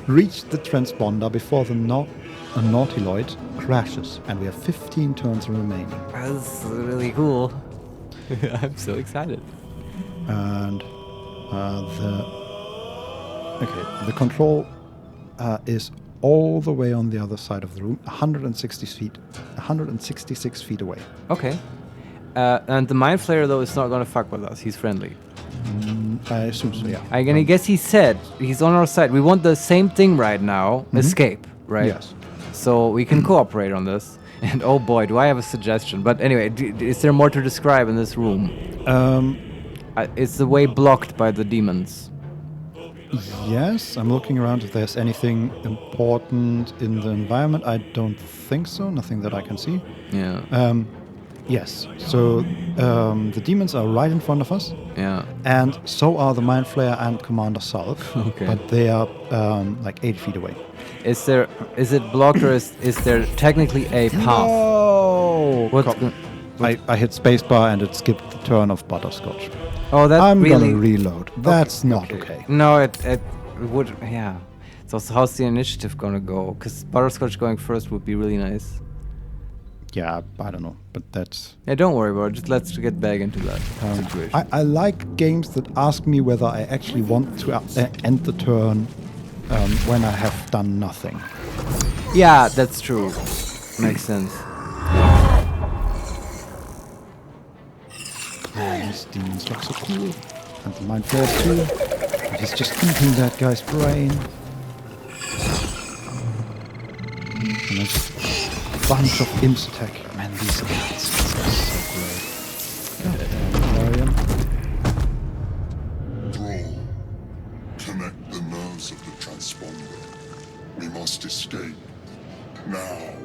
Reach the transponder before the Nautiloid crashes, and we have 15 turns remaining. That's really cool. I'm so excited. And the control is all the way on the other side of the room, 166 feet away. Okay. And the Mind Flayer, though, is not going to fuck with us. He's friendly. I assume so, yeah. I guess he said he's on our side. We want the same thing right now, escape, right? Yes. So we can cooperate on this. And oh boy, do I have a suggestion. But anyway, is there more to describe in this room? It's the way blocked by the demons. Yes, I'm looking around if there's anything important in the environment. I don't think so, nothing that I can see. Yeah. Yes, so the demons are right in front of us. Yeah. And so are the Mind Flayer and Commander Salk. Okay. But they are like 8 feet away. Is it blocked, or is there technically a path? No! What's I hit spacebar and it skipped the turn of Butterscotch. Oh, that's I'm really... gonna reload. That's not okay. No, it would, yeah. So how's the initiative gonna go? Because Butterscotch going first would be really nice. Yeah, I don't know, but that's... Yeah, don't worry about it. Just let's get back into that situation. I like games that ask me whether I actually want to end the turn when I have done nothing. Yeah, that's true. Makes sense. Oh, these demons look so cool. And the Mind Flayer too. And he's just eating that guy's brain. And there's a bunch of imps attacking. Man, these guys are so great. Larian. Thrall, connect the nerves of the transponder. We must escape. Now.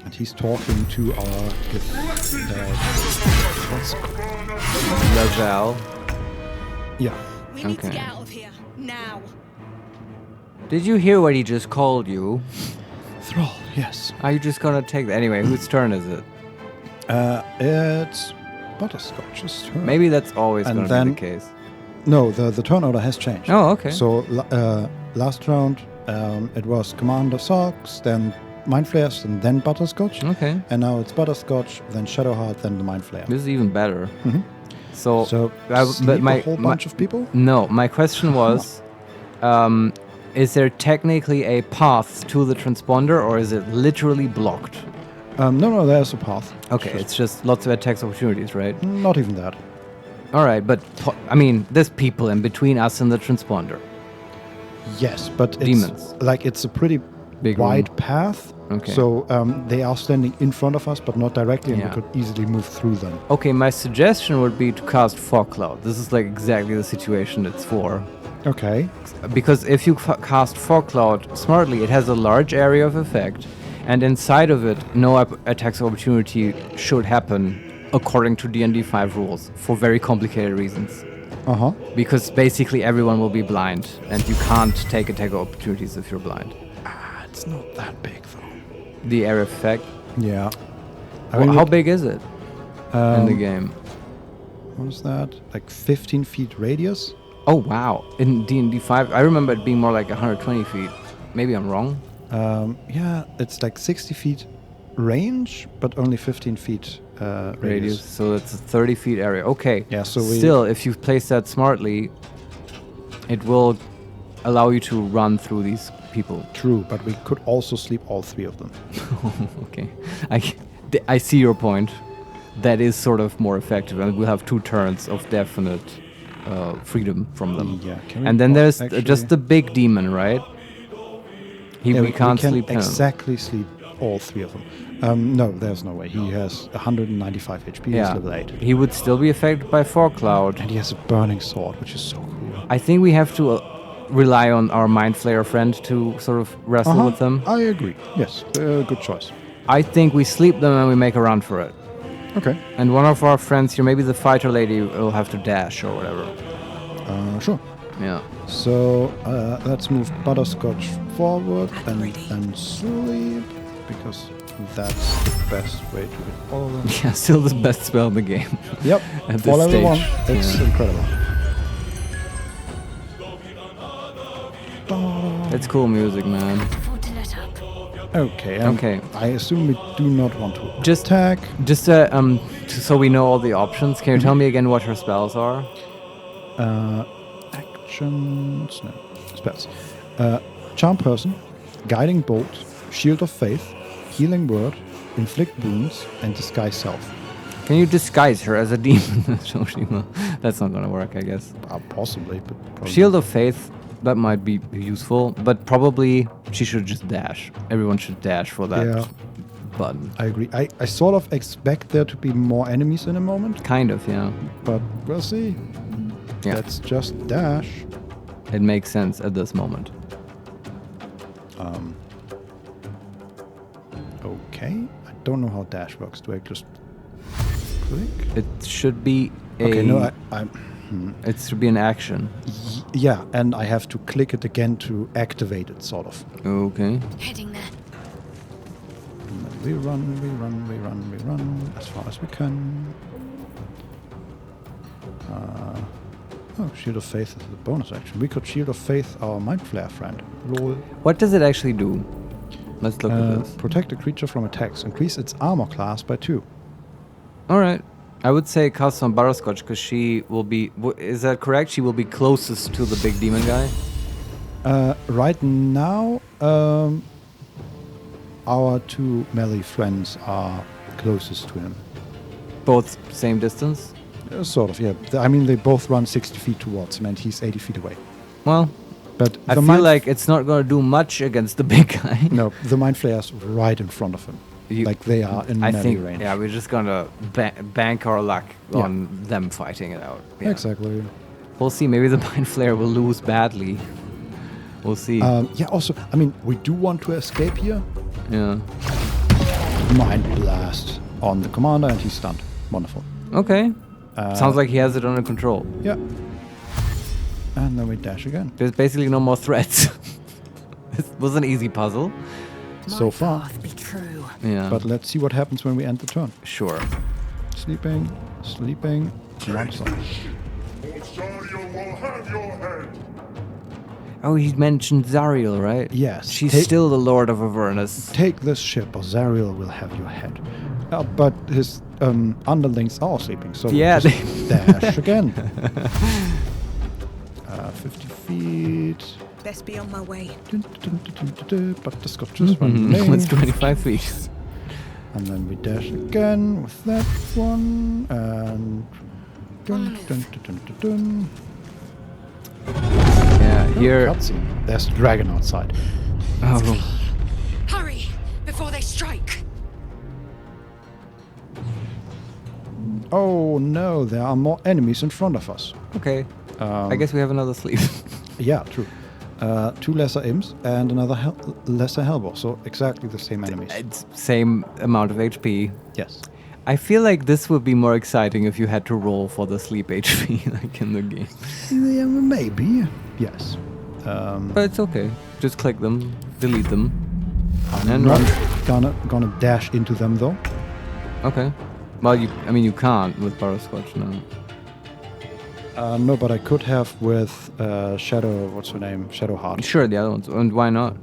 And he's talking to our... Laval. Yeah. We need to get out of here, now. Did you hear what he just called you? Thrall, yes. Are you just gonna take that? Anyway, whose turn is it? It's Butterscotch's turn. Maybe that's always gonna be the case. No, the turn order has changed. Oh, okay. So last round it was Commander Socks, then Mind Flayers, and then Butterscotch. Okay. And now it's Butterscotch, then Shadowheart, then the Mind Flayer. This is even better. Mm-hmm. So but a whole bunch of people? No, my question was, is there technically a path to the transponder, or is it literally blocked? No, there's a path. Okay, it's just lots of attacks opportunities, right? Not even that. All right, but I mean, there's people in between us and the transponder. Yes, but it's demons. Like it's a pretty big wide path. Okay. So they are standing in front of us, but not directly, and we could easily move through them. Okay, my suggestion would be to cast Fog Cloud. This is like exactly the situation it's for. Okay. Because if you cast Fog Cloud smartly, it has a large area of effect, and inside of it, no attacks of opportunity should happen according to D&D 5 rules for very complicated reasons. Uh-huh. Because basically everyone will be blind, and you can't take attack of opportunities if you're blind. It's not that big, though. The area of effect? Yeah. How big is it in the game? What is that? Like 15 feet radius? Oh, wow. In D&D 5, I remember it being more like 120 feet. Maybe I'm wrong. Yeah, it's like 60 feet range, but only 15 feet radius. So it's a 30 feet area. Okay. Yeah, so still, if you place that smartly, it will allow you to run through these people. True, but we could also sleep all three of them. Okay. I see your point. That is sort of more effective, and we'll have 2 turns of definite freedom from them. Yeah. And then there's just the big demon, right? We can't sleep him. Exactly sleep all 3 of them. No, there's no way. He has 195 HP. He's level 8. He would still be affected by Fog Cloud. And he has a burning sword, which is so cool. I think we have to rely on our Mind Flayer friend to sort of wrestle with them. I agree. Yes, good choice. I think we sleep them and we make a run for it. Okay. And one of our friends here, maybe the fighter lady, will have to dash or whatever. Sure. Yeah. So let's move Butterscotch forward and then sleep, because that's the best way to hit all of them. Yeah, still the best spell in the game. Yep. At For this level stage. 1, it's incredible. It's cool music, man. Okay. Okay. I assume we do not want to just attack. Just so we know all the options. Can you tell me again what her spells are? Actions. No. Spells. Charm Person, Guiding Bolt, Shield of Faith, Healing Word, Inflict Wounds, and Disguise Self. Can you disguise her as a demon? That's not gonna work, I guess. Possibly, but probably. Shield of Faith. That might be useful, but probably she should just dash. Everyone should dash for that button. I agree. I sort of expect there to be more enemies in a moment. Kind of, yeah. But we'll see. Yeah. Let's just dash. It makes sense at this moment. Okay. I don't know how dash works. Do I just click? It should be a... Okay, no, it should be an action. Yeah, and I have to click it again to activate it, sort of. Okay. Heading there. And we run as far as we can. Oh, Shield of Faith is the bonus action. We could Shield of Faith our Mind Flayer friend. Lol. What does it actually do? Let's look at this. Protect a creature from attacks. Increase its armor class by 2. All right. I would say cast on Butterscotch because she will be... Is that correct? She will be closest to the big demon guy? Right now, our 2 melee friends are closest to him. Both same distance? Sort of, yeah. I mean, they both run 60 feet towards him, and he's 80 feet away. Well, but I feel like it's not going to do much against the big guy. No, the Mind Flayer's right in front of him. Like they are in melee range. Yeah, we're just going to bank our luck on them fighting it out. Yeah. Exactly. We'll see. Maybe the Mind Flayer will lose badly. We'll see. Yeah, also, I mean, we do want to escape here. Yeah. Mind Blast on the commander, and he's stunned. Wonderful. Okay. Sounds like he has it under control. Yeah. And then we dash again. There's basically no more threats. This was an easy puzzle. So far. Yeah. But let's see what happens when we end the turn. Sure. Sleeping. One side. Oh, he mentioned Zariel, right? Yes. She's still the Lord of Avernus. Take this ship, or Zariel will have your head. But his underlings are sleeping, so yeah, just dash again. 50 feet. Best be on my way. But the Scotch is running. It's 25 feet. And then we dash again with that one, and Yeah, here. Cutscene. There's a dragon outside. Oh. Hurry before they strike. Oh no, there are more enemies in front of us. Okay. I guess we have another sleep. Yeah, true. 2 lesser imps and another lesser hellboar. So exactly the same enemies. It's same amount of HP. Yes. I feel like this would be more exciting if you had to roll for the sleep HP like in the game. Yeah, maybe. Yes. But it's okay. Just click them, delete them, and run. Gonna dash into them though. Okay. Well, you can't with Butterscotch now. No, but I could have with Shadow. What's her name? Shadowheart. Sure, the other ones. And why not?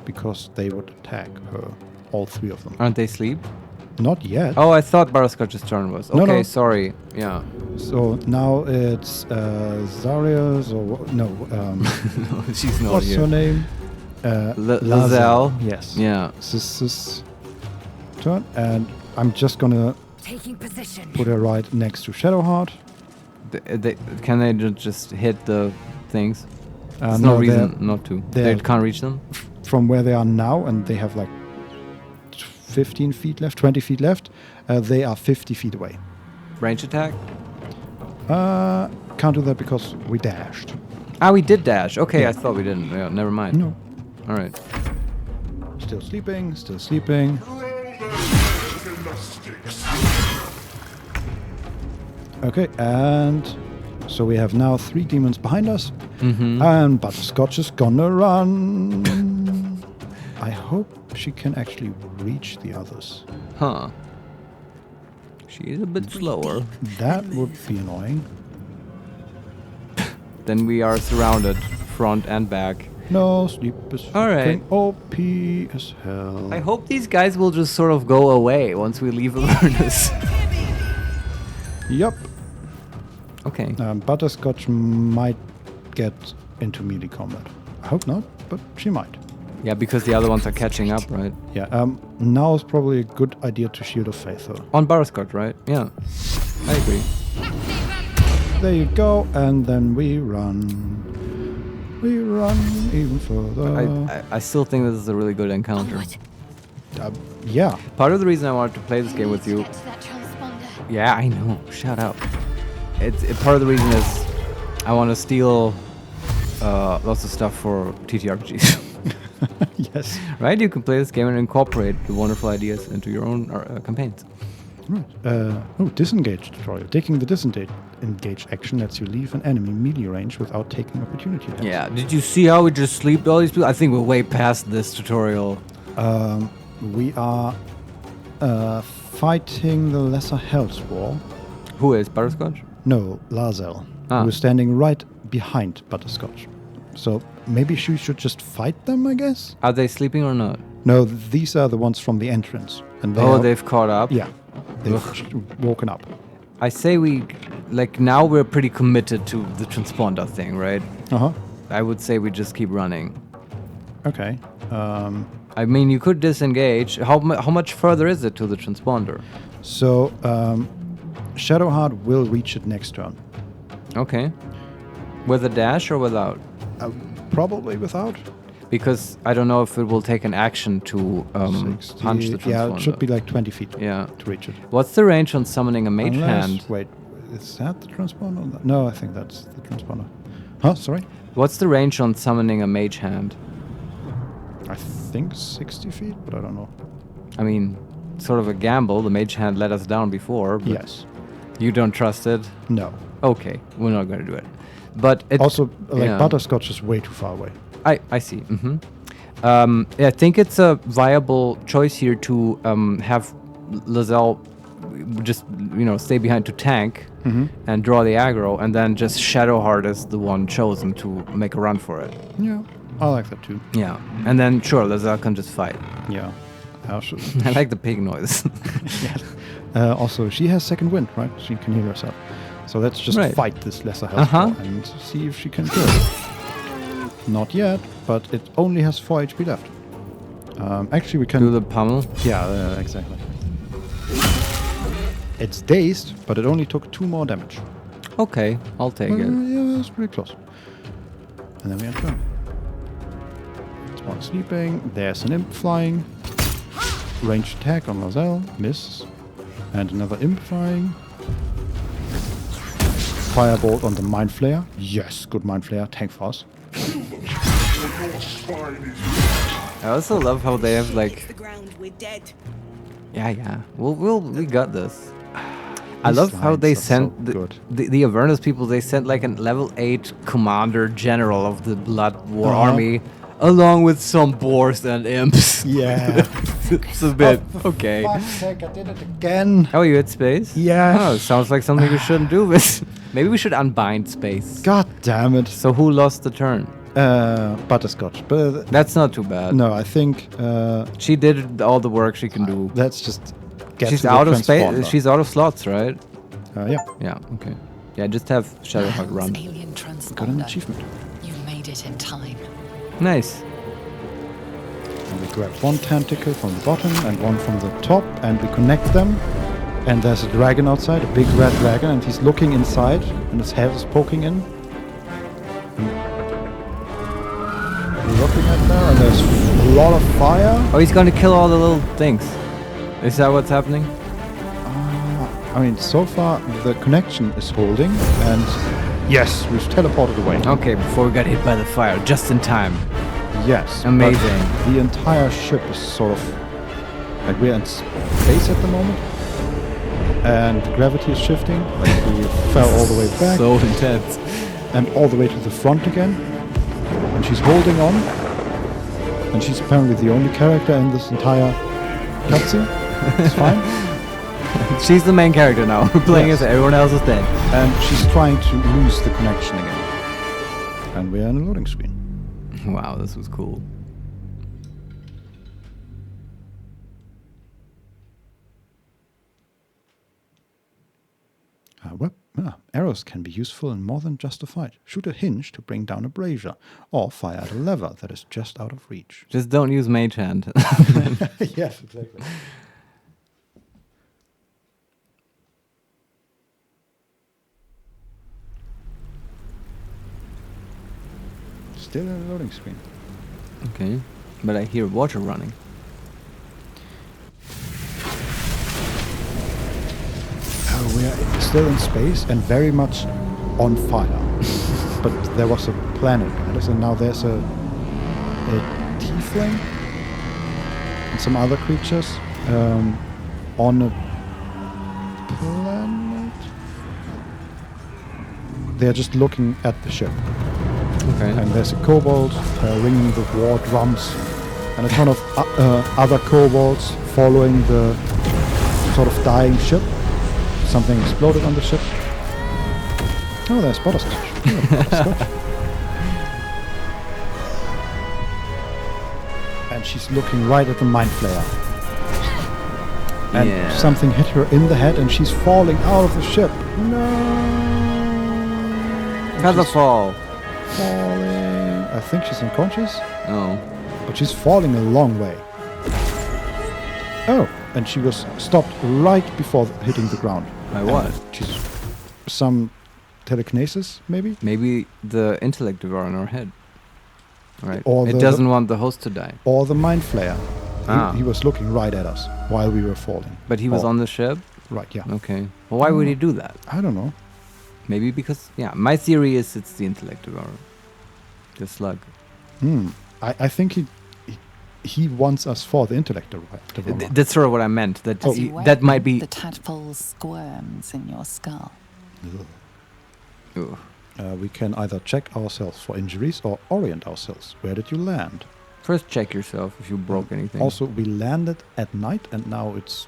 Because they would attack her. All 3 of them. Aren't they asleep? Not yet. Oh, I thought Butterscotch's turn was. Okay, No. sorry. Yeah. So now it's Zariel's or no? No, she's not what's here. her name? Lazelle. Yes. Yeah. This is turn, and I'm just gonna put her right next to Shadowheart. Can they just hit the things? There's no reason not to. They can't reach them? From where they are now, and they have like 15 feet left, 20 feet left, they are 50 feet away. Range attack? Can't do that because we dashed. Ah, we did dash. Okay, Yeah. I thought we didn't. Yeah, never mind. No. All right. Still sleeping. Okay, and so we have now 3 demons behind us, and Butterscotch is gonna run. I hope she can actually reach the others. Huh. She is a bit slower. That would be annoying. Then we are surrounded, front and back. No, sleep is Alright. OP as hell. I hope these guys will just sort of go away once we leave Avernus. Yep. Okay. Butterscotch might get into melee combat. I hope not, but she might. Yeah, because the other ones are catching up, right? Yeah. Now is probably a good idea to Shield of Faith her. On Butterscotch, right? Yeah. I agree. There you go, and then we run. We run even further. I still think this is a really good encounter. Yeah. Part of the reason I wanted to play this game with you. Yeah, I know. Shut up. Part of the reason is I want to steal lots of stuff for TTRPGs. Yes. Right? You can play this game and incorporate the wonderful ideas into your own campaigns. Right. Disengage tutorial. Taking the disengage action lets you leave an enemy melee range without taking opportunity attacks. Yeah. Did you see how we just sleeped all these people? I think we're way past this tutorial. We are fighting the lesser hellspawn. Who is Butterscotch? No, Lazelle. Who is standing right behind Butterscotch. So maybe she should just fight them, I guess? Are they sleeping or not? No, these are the ones from the entrance. And they've caught up? Yeah. They've woken up. I say now we're pretty committed to the transponder thing, right? Uh-huh. I would say we just keep running. Okay. I mean, you could disengage. How much further is it to the transponder? So, Shadowheart will reach it next turn. Okay. With a dash or without? Probably without. Because I don't know if it will take an action to punch the transponder. Yeah, it should be like 20 feet to reach it. What's the range on summoning a mage hand? Wait, is that the transponder? No, I think that's the transponder. Huh? Sorry? What's the range on summoning a mage hand? I think 60 feet, but I don't know. I mean, sort of a gamble. The mage hand let us down before. But yes. You don't trust it? No. Okay, we're not going to do it. But it also, Butterscotch is way too far away. I see. Mm-hmm. I think it's a viable choice here to have Lizelle just stay behind to tank and draw the aggro, and then just Shadowheart is the one chosen to make a run for it. Yeah, I like that too. Yeah, and then sure, Lizelle can just fight. Yeah, I like the pig noise. Yeah. Also, she has second wind, right? She can heal herself. So let's just fight this lesser health and see if she can kill it. Not yet, but it only has 4 HP left. Actually, we can do the pummel. Yeah, exactly. It's dazed, but it only took 2 more damage. Okay, I'll take it. Yeah, that's pretty close. And then we have turn. It's one sleeping. There's an imp flying. Ranged attack on Lizelle. Miss. And another imp flying. Firebolt on the Mind Flayer. Yes, good Mind Flayer. Tank for us. I also love how they have Yeah. We got this. I love how they sent the Avernus people. They sent like a level 8 commander general of the Blood War army, along with some boars and imps. Yeah. It's a bit okay. Fuck's sake, I did it again. Oh, you hit space? Yeah. Oh, sounds like something we shouldn't do. Maybe we should unbind space. God damn it. So who lost the turn? Butterscotch. But that's not too bad. No, I think she did all the work she can do. Let's just get She's to out the of space. She's out of slots, right? Yeah. Yeah. Okay. Yeah. Just have Shadowheart run. Alien transponder. Got an achievement. You made it in time. Nice. And we grab one tentacle from the bottom and one from the top, and we connect them. And there's a dragon outside, a big red dragon, and he's looking inside, and his head is poking in. Looking at there, and there's a lot of fire. Oh, he's going to kill all the little things. Is that what's happening? I mean, so far the connection is holding, and yes, we've teleported away. Okay, before we got hit by the fire, just in time. Yes. Amazing. The entire ship is sort of like we're in space at the moment, and the gravity is shifting. Like we fell all the way back. So intense. And all the way to the front again. And she's holding on. And she's apparently the only character in this entire cutscene. It's fine. She's the main character now. We're playing as everyone else is dead. And she's trying to lose the connection again. And we're in a loading screen. Wow, this was cool. Arrows can be useful in more than just a fight. Shoot a hinge to bring down a brazier, or fire at a lever that is just out of reach. Just don't use mage hand. Yes, exactly. Still in a loading screen. Okay, but I hear water running. We are still in space and very much on fire. But there was a planet, right? So now there's a tiefling and some other creatures on a planet. They're just looking at the ship. Okay. And there's a kobold ringing the war drums, and a ton of other kobolds following the sort of dying ship. Something exploded on the ship. Oh, there's Butterscotch. and she's looking right at the Mind Flayer. And something hit her in the head, and she's falling out of the ship. No. Another fall. Falling. I think she's unconscious. Oh. But she's falling a long way. Oh, and she was stopped right before hitting the ground. By what? She's some telekinesis, maybe? Maybe the intellect devourer in her head. Right. Or it doesn't want the host to die. Or the Mind Flayer. He was looking right at us while we were falling. But he was on the ship? Right, yeah. Okay. Well, why would he do that? I don't know. Maybe because, my theory is it's the intellect devourer. The slug. I think he wants us for the intellect devourer. That's sort of what I meant. That might be... The tadpole squirms in your skull. We can either check ourselves for injuries or orient ourselves. Where did you land? First check yourself if you broke anything. Also, we landed at night and now it's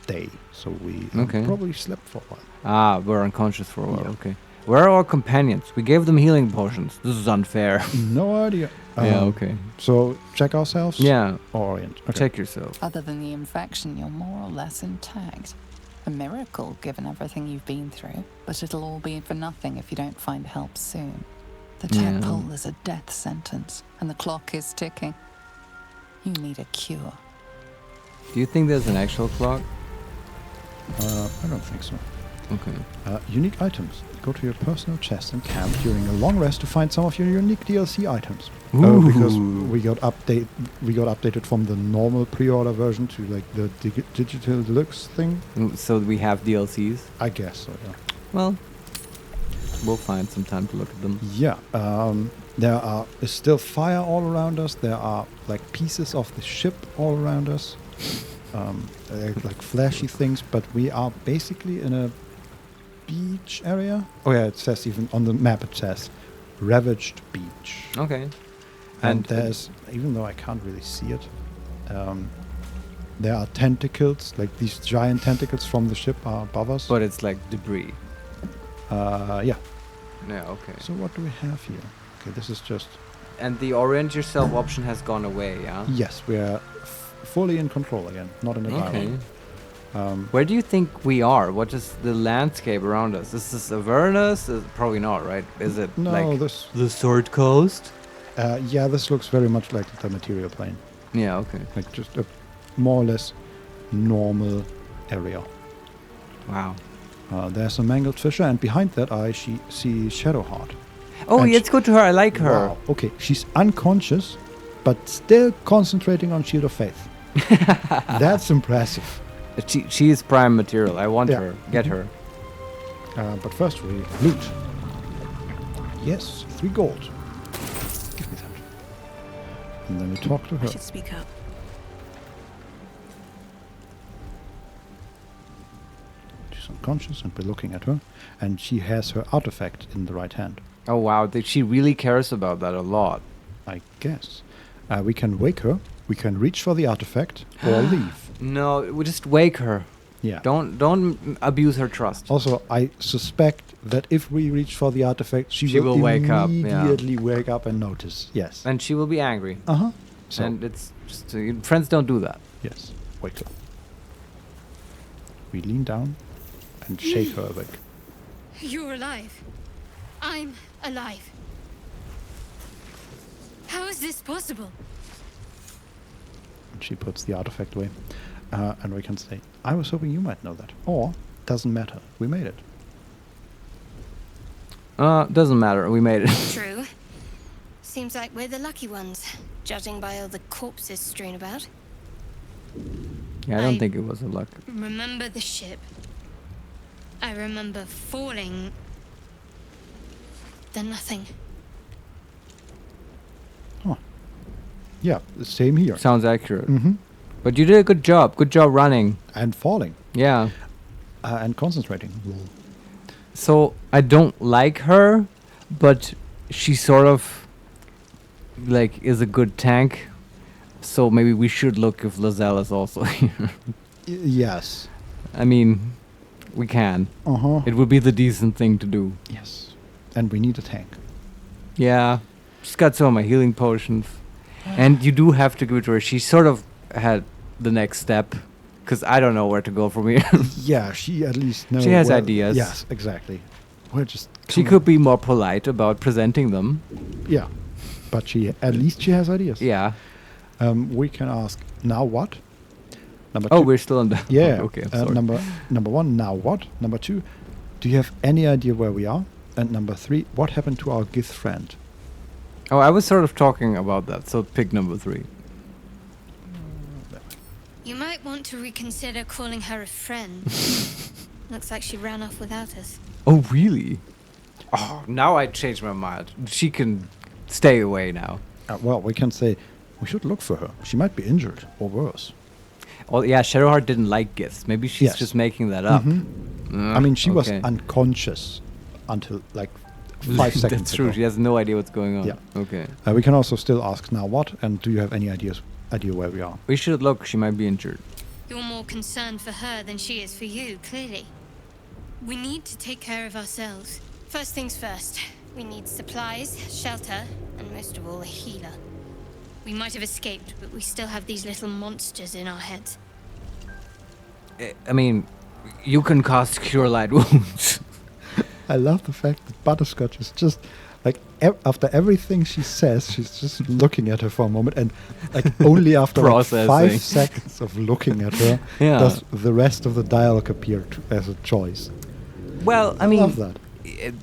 day. So we probably slept for a while. We're unconscious for a while. Okay. Where are our companions? We gave them healing potions. This is unfair. No idea. Okay. So check ourselves? Yeah. Or orient. Okay. Check yourself. Other than the infection, you're more or less intact. A miracle, given everything you've been through. But it'll all be for nothing if you don't find help soon. The tadpole is a death sentence, and the clock is ticking. You need a cure. Do you think there's an actual clock? I don't think so. Okay. Unique items. Go to your personal chest and camp during a long rest to find some of your unique DLC items. Because we got updated from the normal pre-order version to like the digital deluxe thing. So we have DLCs? I guess so, yeah. Well, we'll find some time to look at them. Yeah. There is still fire all around us. There are like pieces of the ship all around us. Like flashy things, but we are basically in a beach area. Oh yeah, it says even on the map it says ravaged beach. Okay. And there's, even though I can't really see it, there are tentacles, like these giant tentacles from the ship are above us. But it's like debris. Yeah. Yeah, okay. So what do we have here? Okay, this is just... And the orient yourself option has gone away, yeah? Yes, we are fully in control again, not in a dialogue. Where do you think we are? What is the landscape around us? Is this Avernus? Probably not, right? Is it like the Sword Coast? Yeah, this looks very much like the material plane. Yeah, okay. Like just a more or less normal area. Wow. There's a mangled fissure, and behind that I see Shadowheart. Oh, let's go to her. I like her. Wow. Okay, she's unconscious, but still concentrating on Shield of Faith. That's impressive. She is prime material. I want her. Get her. But first we loot. Yes, 3 gold. Give me that. And then we talk to her. I should speak up. She's unconscious, and we're looking at her, and she has her artifact in the right hand. Oh wow, she really cares about that a lot. I guess. We can wake her. We can reach for the artifact or leave. No, we just wake her. Yeah. Don't abuse her trust. Also, I suspect that if we reach for the artifact, she will wake up. Immediately wake up and notice. Yes. And she will be angry. So and it's just friends don't do that. Yes. Wake her. We lean down and shake her awake. You're alive. I'm alive. How is this possible? And she puts the artifact away. And we can say, I was hoping you might know that. Or, doesn't matter. We made it. Doesn't matter. We made it. True. Seems like we're the lucky ones, judging by all the corpses strewn about. Yeah, I don't think it was a luck. Remember the ship. I remember falling. Then nothing. Oh. Yeah, the same here. Sounds accurate. Mm-hmm. But you did a good job. Good job running. And falling. Yeah. And concentrating. So, I don't like her, but she sort of, like, is a good tank. So maybe we should look if Lozelle is also here. Yes. I mean, we can. It would be the decent thing to do. Yes. And we need a tank. Yeah. Just got some of my healing potions. And you do have to give it to her. She sort of had the next step, because I don't know where to go from here. Yeah, she at least knows. She has ideas. Yes, exactly. We're just. She could be more polite about presenting them. Yeah, but at least she has ideas. Yeah. We can ask, now what? Number two. Oh, we're still on the. Yeah. Okay. I'm sorry. Number one, now what? Number two, do you have any idea where we are? And number three, what happened to our Gith friend? Oh, I was sort of talking about that, so pick number 3. You might want to reconsider calling her a friend. Looks like she ran off without us. Oh, really? Oh, now I changed my mind. She can stay away now. Well, we can say we should look for her. She might be injured or worse. Oh, yeah, Shadowheart didn't like gifts. Maybe she's just making that up. I mean, she was unconscious until like 5 seconds That's true. ago. She has no idea what's going on. Yeah. Okay. We can also still ask now what, and do you have any idea where we are? We should look. She might be injured. You're more concerned for her than she is for you, clearly. We need to take care of ourselves. First things first. We need supplies, shelter, and most of all, a healer. We might have escaped, but we still have these little monsters in our heads. I mean, you can cast Cure Light Wounds. I love the fact that Butterscotch is just like after everything she says, she's just looking at her for a moment, and like only after like 5 seconds of looking at her does the rest of the dialogue appear as a choice. Well, I mean, love that.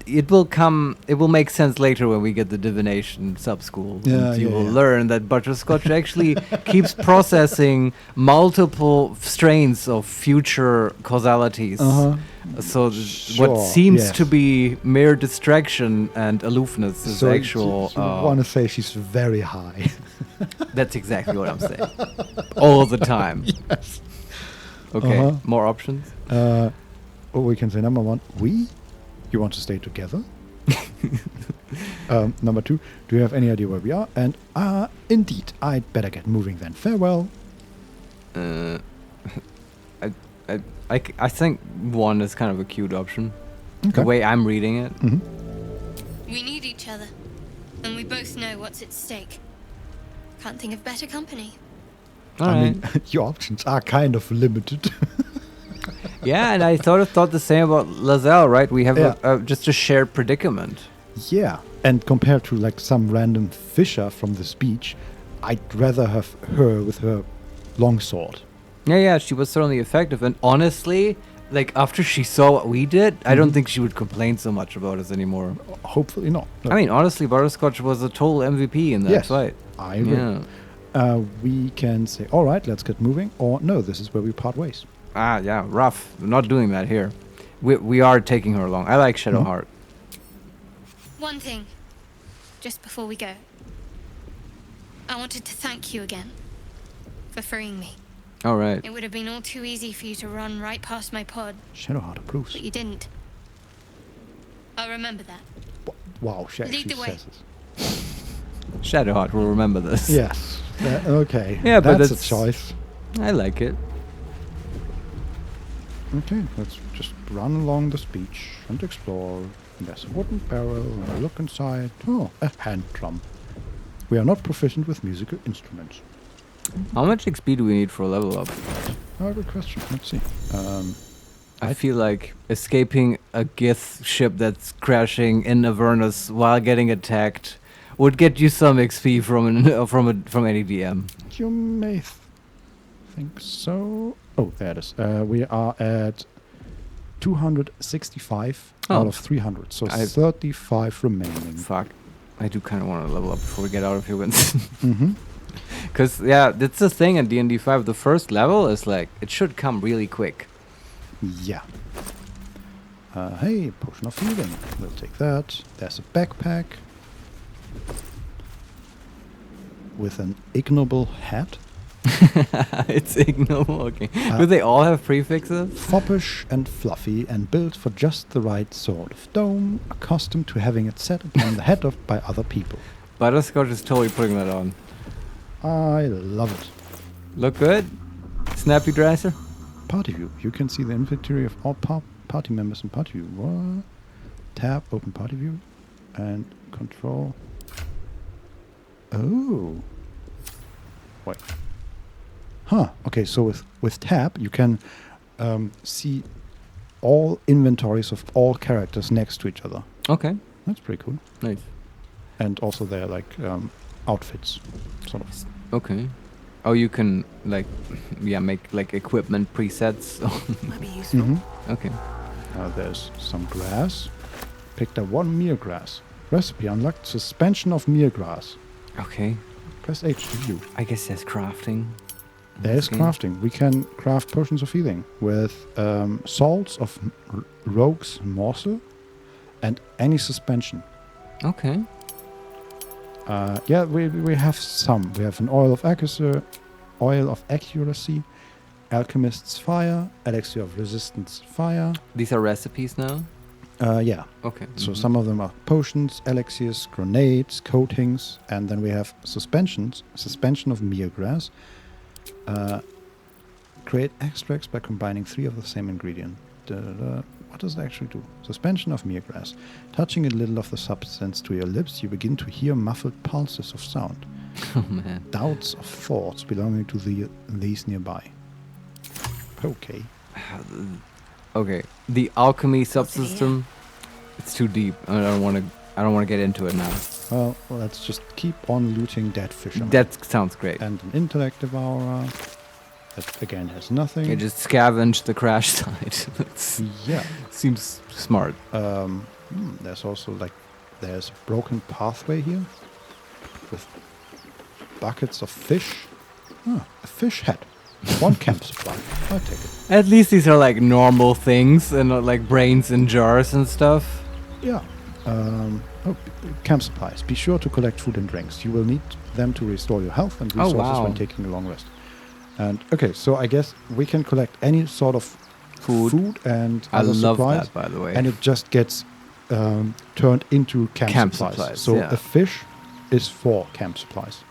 It will come. It will make sense later when we get the divination sub-school. Yeah, you will learn that Butterscotch actually keeps processing multiple strains of future causalities. So what seems to be mere distraction and aloofness is actual. You want to say she's very high. That's exactly what I'm saying. All the time. Yes. Okay. More options. We can say number 1. You want to stay together? Number 2, do you have any idea where we are? And indeed, I'd better get moving then. Farewell. I think 1 is kind of a cute option. Okay. The way I'm reading it. We need each other, and we both know what's at stake. Can't think of better company. I mean, your options are kind of limited. Yeah, and I thought the same about Lazelle, right? We have just a shared predicament. Yeah, and compared to like some random fisher from this beach, I'd rather have her with her longsword. Yeah, she was certainly effective, and honestly, like after she saw what we did, I don't think she would complain so much about us anymore. Hopefully not. No. I mean, honestly, Butterscotch was a total MVP in that fight. I agree. Yeah. We can say, all right, let's get moving, or no, this is where we part ways. Yeah, rough. We're not doing that here. We are taking her along. I like Shadowheart. One thing, just before we go. I wanted to thank you again for freeing me. All right. It would have been all too easy for you to run right past my pod. Shadowheart approves. But you didn't. I'll remember that. Wow, Lead the way. Shadowheart will remember this. Yes. Okay. Yeah, but that's a choice. I like it. Okay, let's just run along this beach and explore. There's a wooden barrel, and I look inside. Oh, a hand drum. We are not proficient with musical instruments. How much XP do we need for a level up? Good question. Let's see. I feel like escaping a Gith ship that's crashing in Avernus while getting attacked would get you some XP from any DM. You may think so. Oh, there it is. We are at 265 out of 300, so 35 remaining. Fuck. I do kind of want to level up before we get out of here, Vincent. Because, that's the thing in D&D 5. The first level is like, it should come really quick. Yeah. Hey, potion of healing. We'll take that. There's a backpack with an ignoble hat. It's ignoble, okay. Do they all have prefixes? Foppish and fluffy and built for just the right sort of dome, accustomed to having it set upon the head by other people. Butterscotch is totally putting that on. I love it. Look good? Snappy dresser? Party view. You can see the inventory of all party members in party view. What? Tab, open party view, and control. Oh. Wait. Huh. Okay, so with tab, you can see all inventories of all characters next to each other. Okay. That's pretty cool. Nice. And also their like outfits, sort of. Okay. Oh, you can like, make like equipment presets. Might be useful. Okay. There's some grass. Picked up 1 mere grass. Recipe unlocked. Suspension of mere grass. Okay. Press H to view. I guess there's crafting. There is crafting. We can craft potions of healing with salts of rogue's morsel and any suspension. Okay. We have some. We have an oil of accuracy, alchemist's fire, elixir of resistance fire. These are recipes now? Yeah. Okay. So some of them are potions, elixirs, grenades, coatings, and then we have suspension of mere grass. Create extracts by combining 3 of the same ingredient. What does it actually do? Suspension of mere grass. Touching a little of the substance to your lips, you begin to hear muffled pulses of sound. Oh man. Doubts of thoughts belonging to these nearby. Okay. Okay. The alchemy subsystem. It's too deep. I don't want to get into it now. Well, let's just keep on looting dead fishermen. That sounds great. And an intellect devourer. That again has nothing. You just scavenge the crash site. Seems smart. There's also there's a broken pathway here with buckets of fish. A fish head. 1 camp supply. I'll take it. At least these are like normal things and not like brains in jars and stuff. Yeah. Camp supplies. Be sure to collect food and drinks. You will need them to restore your health and resources when taking a long rest. And okay, so I guess we can collect any sort of food and other supplies. I love that, by the way. And it just gets turned into camp supplies. So a fish is for camp supplies.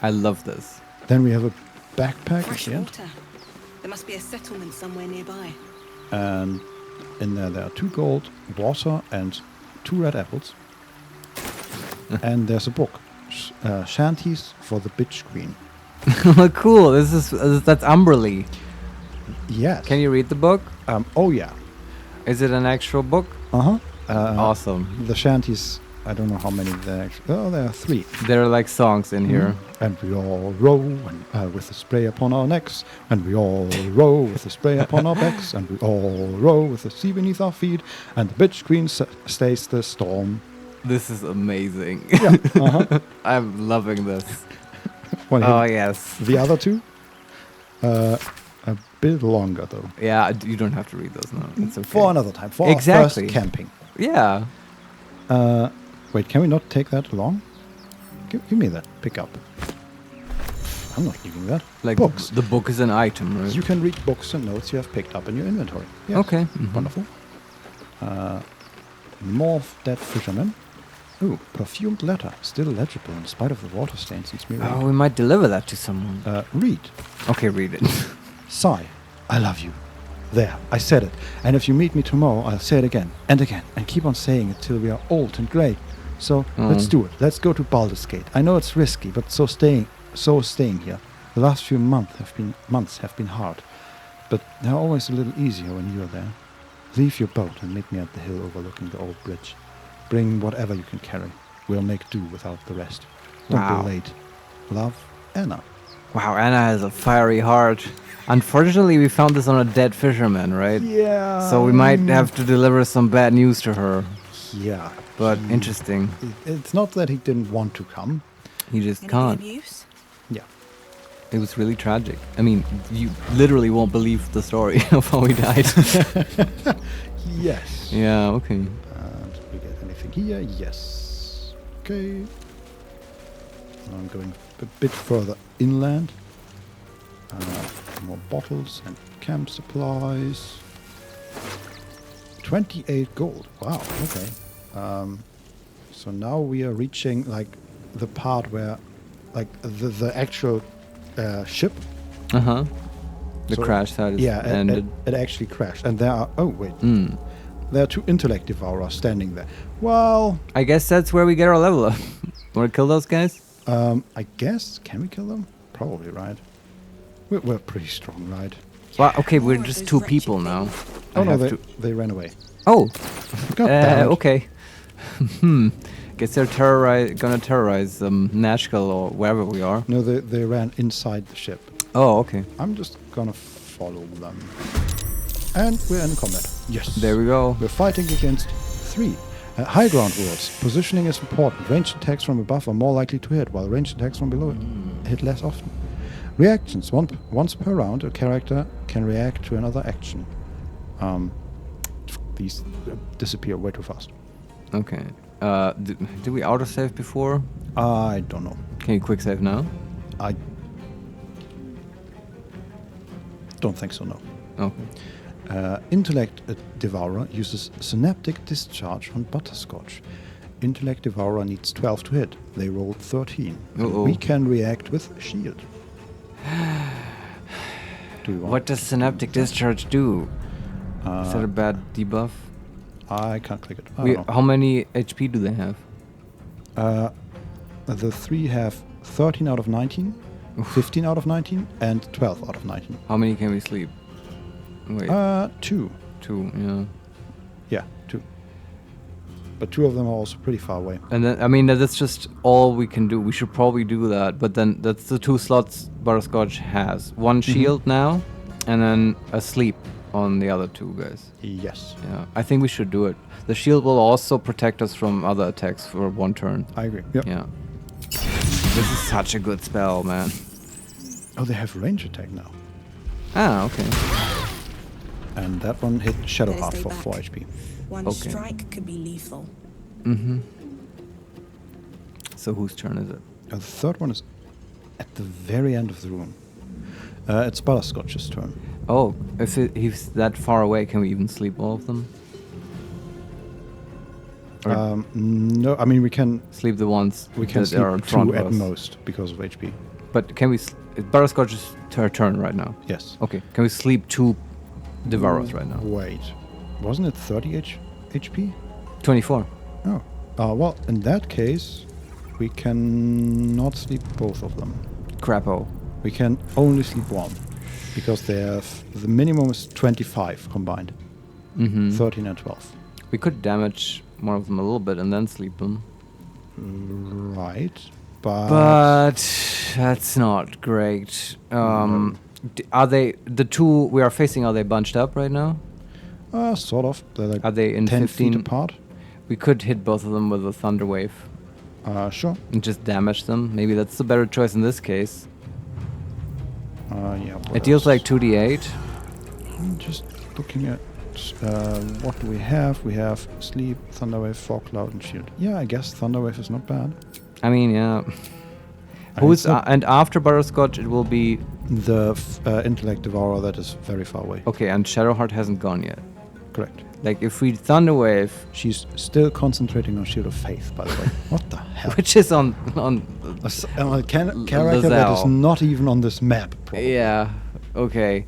I love this. Then we have a backpack. Fresh water. There must be a settlement somewhere nearby. And in there are 2 gold, water, and 2 red apples. And there's a book, Shanties for the Bitch Queen. Cool. That's Umberly. Yes. Can you read the book? Oh yeah. Is it an actual book? Awesome. The shanties. I don't know how many there actually. Oh, there are 3. There are like songs in here. And we all row with the spray upon our necks, and we all row with the spray upon our backs, and we all row with the sea beneath our feet, and the bitch queen stays the storm. This is amazing. Yeah. I'm loving this. Yes. The other 2? A bit longer though. Yeah, you don't have to read those now. It's okay. For another time. For our first camping. Yeah. Wait, can we not take that along? Give me that. Pick up. I'm not giving that. Like books. The book is an item, right? You can read books and notes you have picked up in your inventory. Yes. Okay. Wonderful. More dead fishermen. Ooh, perfumed letter. Still legible in spite of the water stains and smearing. Oh, we might deliver that to someone. Read. Okay, read it. Sigh. I love you. There, I said it. And if you meet me tomorrow, I'll say it again and keep on saying it till we are old and grey. So let's do it. Let's go to Baldur's Gate. I know it's risky, but so staying here. The last few months have been hard, but they're always a little easier when you're there. Leave your boat and meet me at the hill overlooking the old bridge. Bring whatever you can carry. We'll make do without the rest. Don't be late. Love, Anna. Wow, Anna has a fiery heart. Unfortunately, we found this on a dead fisherman, right? Yeah. So we might have to deliver some bad news to her. Yeah. But interesting. It's not that he didn't want to come. He just can't. Yeah. It was really tragic. I mean, you literally won't believe the story of how he died. Yes. Yeah, okay. Did we get anything here? Yes. Okay. I'm going a bit further inland. More bottles and camp supplies. 28 gold. Wow, okay. So now we are reaching like the part where like the actual ship. The crash site is ended. It actually crashed. And there are there are 2 intellect devourers standing there. Well, I guess that's where we get our level up. Want to kill those guys? I guess, can we kill them? Probably, right? We're pretty strong, right? Well, okay, we're just 2 people now. Oh no, they ran away. Oh, God damn it. Okay. Guess they're gonna terrorize Nashville or wherever we are. No, they ran inside the ship. Oh, okay. I'm just gonna follow them. And we're in combat. Yes. There we go. We're fighting against 3. High ground rules. Positioning is important. Ranged attacks from above are more likely to hit, while ranged attacks from below hit less often. Reactions. Once per round, a character can react to another action. These disappear way too fast. Okay. Did we autosave before? I don't know. Can you quick save now? I don't think so, no. Okay. Intellect Devourer uses Synaptic Discharge on Butterscotch. Intellect Devourer needs 12 to hit. They rolled 13. We can react with Shield. What does Synaptic Discharge do? Is that a bad debuff? I can't click it. How many HP do they have? The 3 have 13 out of 19, 15 out of 19, and 12 out of 19. How many can we sleep? Wait. 2. 2, yeah. Yeah, 2. But 2 of them are also pretty far away. And then, I mean, that's just all we can do. We should probably do that. But then that's the 2 slots Butterscotch has. 1 shield now, and then a sleep on the other 2 guys. Yes. Yeah, I think we should do it. The shield will also protect us from other attacks for 1 turn. I agree. Yep. Yeah. This is such a good spell, man. Oh, they have range attack now. Ah, okay. And that one hit Shadowheart for 4 HP. One strike could be lethal. Mm-hmm. So whose turn is it? The third one is at the very end of the room. It's Butterscotch's turn. Oh, if he's that far away, can we even sleep all of them? No, I mean we can sleep the ones we can that are in sleep front 2 of at us. most because of HP. But can we? It's Butterscotch's turn right now. Yes. Okay. Can we sleep 2 Devourers right now? Wait, wasn't it 30 HP? 24. Oh. Well, in that case, we can not sleep both of them. Crapo. We can only sleep 1 because they have the minimum is 25 combined. 13 and 12. We could damage one of them a little bit and then sleep them. Right, but that's not great. Are they the 2 we are facing? Are they bunched up right now? Sort of. They're like are they in 10 15 feet apart? We could hit both of them with a thunder wave. Sure. And just damage them. Maybe that's the better choice in this case. Yeah. It deals like 2d8. I'm just looking at what do we have? We have Sleep, Thunderwave, Fog Cloud, and Shield. Yeah, I guess Thunderwave is not bad. I mean, yeah. Who's and after Butterscotch, it will be the Intellect Devourer that is very far away. Okay, and Shadowheart hasn't gone yet. Correct. Like if we Thunderwave, she's still concentrating on Shield of Faith. By the way, what the hell? Which is on a character that is not even on this map. Probably. Yeah. Okay.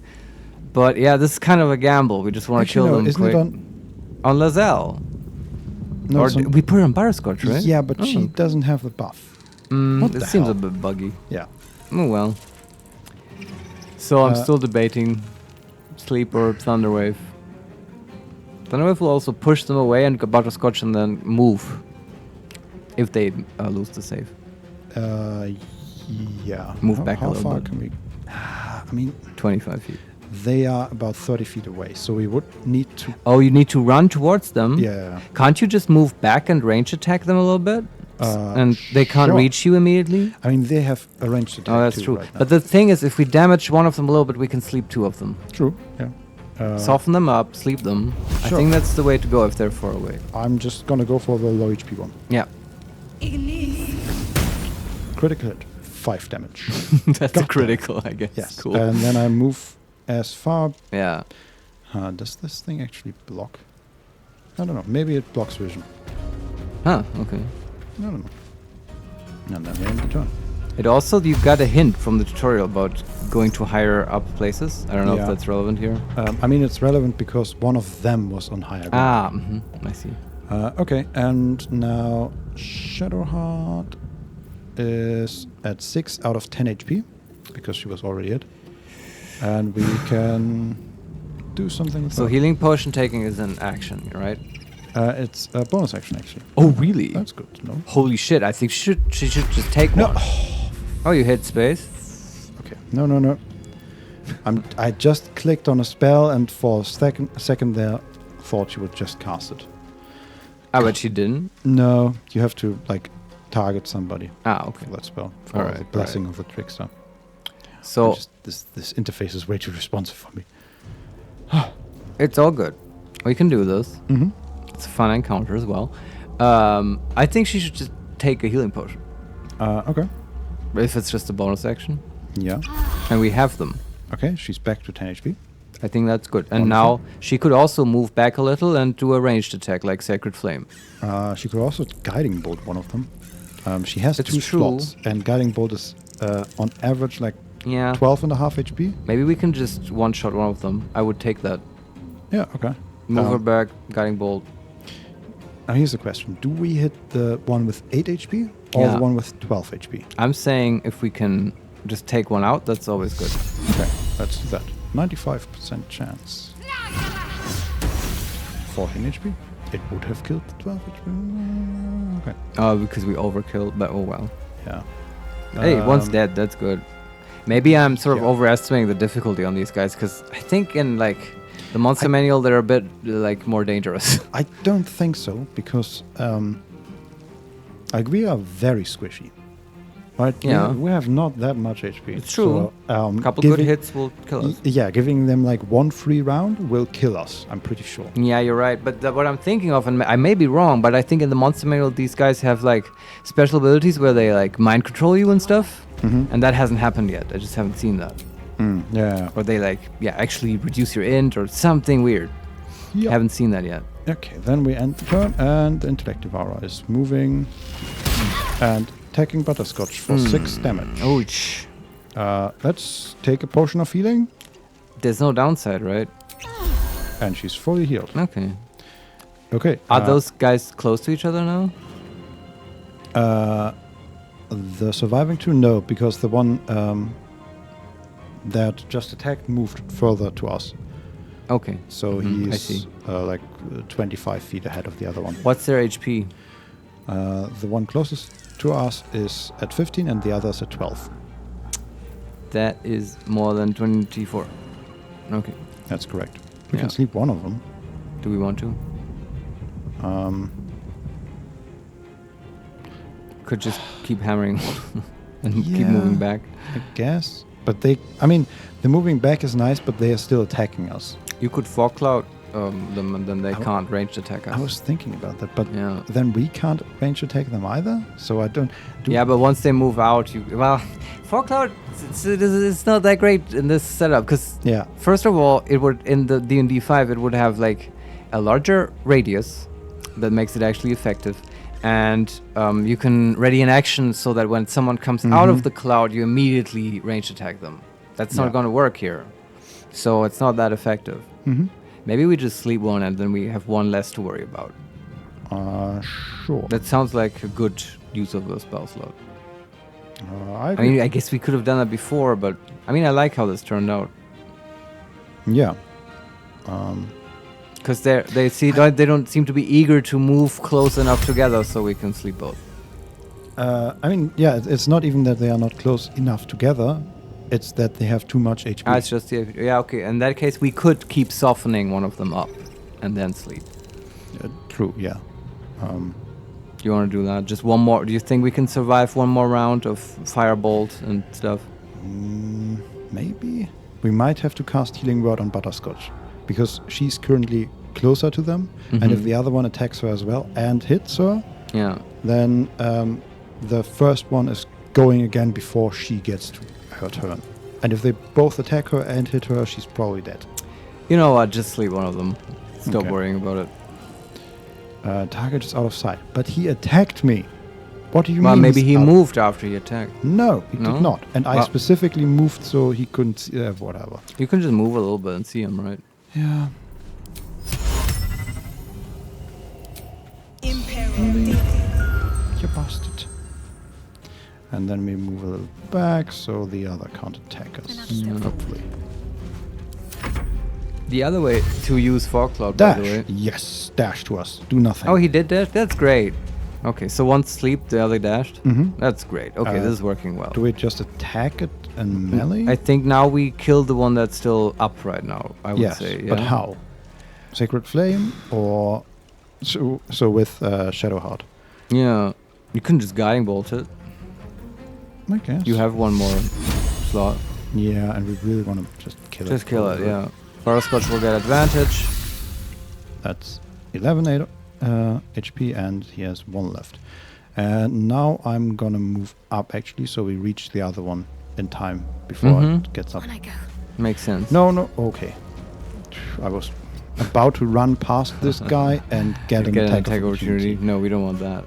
But yeah, this is kind of a gamble. We just want to kill them isn't quick. It on Lazelle? No, or we put her on Butterscotch, right? Yeah, but she doesn't have the buff. It seems a bit buggy. Yeah. Oh well. So I'm still debating Sleep or Thunderwave. Thunderwave will also push them away and Butterscotch and then move. If they lose the save. Yeah. Move back a little bit. How far can we... I mean... 25 feet. They are about 30 feet away, so we would need to... Oh, you need to run towards them? Yeah. Can't you just move back and range attack them a little bit? And they can't reach you immediately? I mean, they have a ranged attack. Oh, that's too true. Right now. But the thing is, if we damage one of them a little bit, we can sleep 2 of them. True, yeah. Soften them up, sleep them. I think that's the way to go if they're far away. I'm just gonna go for the low HP one. Yeah. Critical hit. 5 damage. That's a critical, I guess. Yes. Cool. And then I move as far... Yeah. Does this thing actually block? I don't know. Maybe it blocks vision. Huh, okay. I don't know. And then we end the turn. It also, you got a hint from the tutorial about going to higher up places. I don't know if that's relevant here. I mean, it's relevant because one of them was on higher ground. I see. Okay, and now Shadowheart is at 6 out of 10 HP, because she was already hit. And we can do something with So her. healing potion taking is an action, right? It's a bonus action, actually. Oh, really? That's good to know. Holy shit, I think she should just take one. Oh, you hit space? Okay. No. I just clicked on a spell, and for a second there, thought you would just cast it. Ah, but she didn't? No, you have to, like, target somebody. Ah, okay. For that spell. For the blessing of the trickster. So this interface is way too responsive for me. It's all good. We can do this. Mm-hmm. It's a fun encounter as well. I think she should just take a healing potion. Okay. If it's just a bonus action. Yeah. And we have them. Okay, she's back to 10 HP. I think that's good. And now she could also move back a little and do a ranged attack like Sacred Flame. She could also Guiding Bolt one of them. She has It's 2 true. slots, and Guiding Bolt is on average like 12.5 HP. Maybe we can just one-shot one of them. I would take that. Yeah, okay. Move her back, Guiding Bolt. Now here's the question. Do we hit the one with 8 HP or the one with 12 HP? I'm saying if we can just take one out, that's always good. Okay, let's do that. 95% chance. 14 HP? It would have killed the 12 HP. Okay. Oh, because we overkilled, but oh well. Yeah. Hey, one's dead, that's good. Maybe I'm sort of overestimating the difficulty on these guys, because I think in like the monster manual they're a bit like more dangerous. I don't think so, because like we are very squishy. Right? Yeah. We have not that much HP. It's true. So, couple good hits will kill us. Yeah, giving them like one free round will kill us, I'm pretty sure. Yeah, you're right. But what I'm thinking of, and I may be wrong, but I think in the monster manual these guys have like special abilities where they like mind control you and stuff. Mm-hmm. And that hasn't happened yet. I just haven't seen that. Yeah. Or they like, actually reduce your int or something weird. Yep. Haven't seen that yet. Okay, then we end the turn, and the Intellect Devourer is moving and attacking Butterscotch for 6 damage. Ouch. Let's take a potion of healing. There's no downside, right? And she's fully healed. Okay. Okay. Are those guys close to each other now? The surviving 2, no, because the one that just attacked moved further to us. Okay. So I see. he's like 25 feet ahead of the other one. What's their HP? The one closest to us is at 15 and the other's at 12. That is more than 24. Okay. That's correct. We can sleep one of them. Do we want to? Could just keep hammering and keep moving back. I guess. But they're moving back is nice, but they are still attacking us. You could fog cloud them, and then they can't range attack us. I was thinking about that, but then we can't range attack them either. So I don't. Yeah, but once they move out, fog cloud it's not that great in this setup because first of all, it would in the D&D 5 it would have like a larger radius that makes it actually effective. And you can ready an action so that when someone comes out of the cloud, you immediately range attack them. That's not going to work here. So it's not that effective. Maybe we just sleep one and then we have one less to worry about. Sure. That sounds like a good use of the spell slot. I guess we could have done that before, but I like how this turned out. Yeah. Because they don't seem to be eager to move close enough together so we can sleep both. It's not even that they are not close enough together. It's that they have too much HP. It's just okay. In that case, we could keep softening one of them up and then sleep. True. Yeah. Do you want to do that? Just one more. Do you think we can survive one more round of firebolt and stuff? Maybe. We might have to cast Healing Word on Butterscotch because she's currently closer to them, and if the other one attacks her as well and hits her, then the first one is going again before she gets to her turn. And if they both attack her and hit her, she's probably dead. You know what? Just sleep one of them. Stop worrying about it. Target is out of sight. But he attacked me. What do you mean? Well, maybe he moved after he attacked. No, he did not. And I specifically moved so he couldn't see whatever. You can just move a little bit and see him, right? Yeah. You bastard. And then we move a little back so the other can't attack us. Hopefully. The other way to use Fog Cloud, Dash. by the way. Yes, dash to us. Do nothing. Oh, he did dash? That's great. Okay, so one sleep, the other dashed? Mhm. That's great. Okay, this is working well. Do we just attack it and melee? I think now we kill the one that's still up right now, I would say. But how? Sacred Flame or... So with Shadowheart? Yeah, you can just Guiding Bolt it. I guess. You have one more slot. Yeah, and we really want to just kill it. Just kill it, yeah. Parascotch will get advantage. That's 11 HP, and he has 1 left. And now I'm gonna move up actually, so we reach the other one in time before it gets up. Makes sense. No, okay. I was about to run past this guy and get an attack opportunity. No, we don't want that.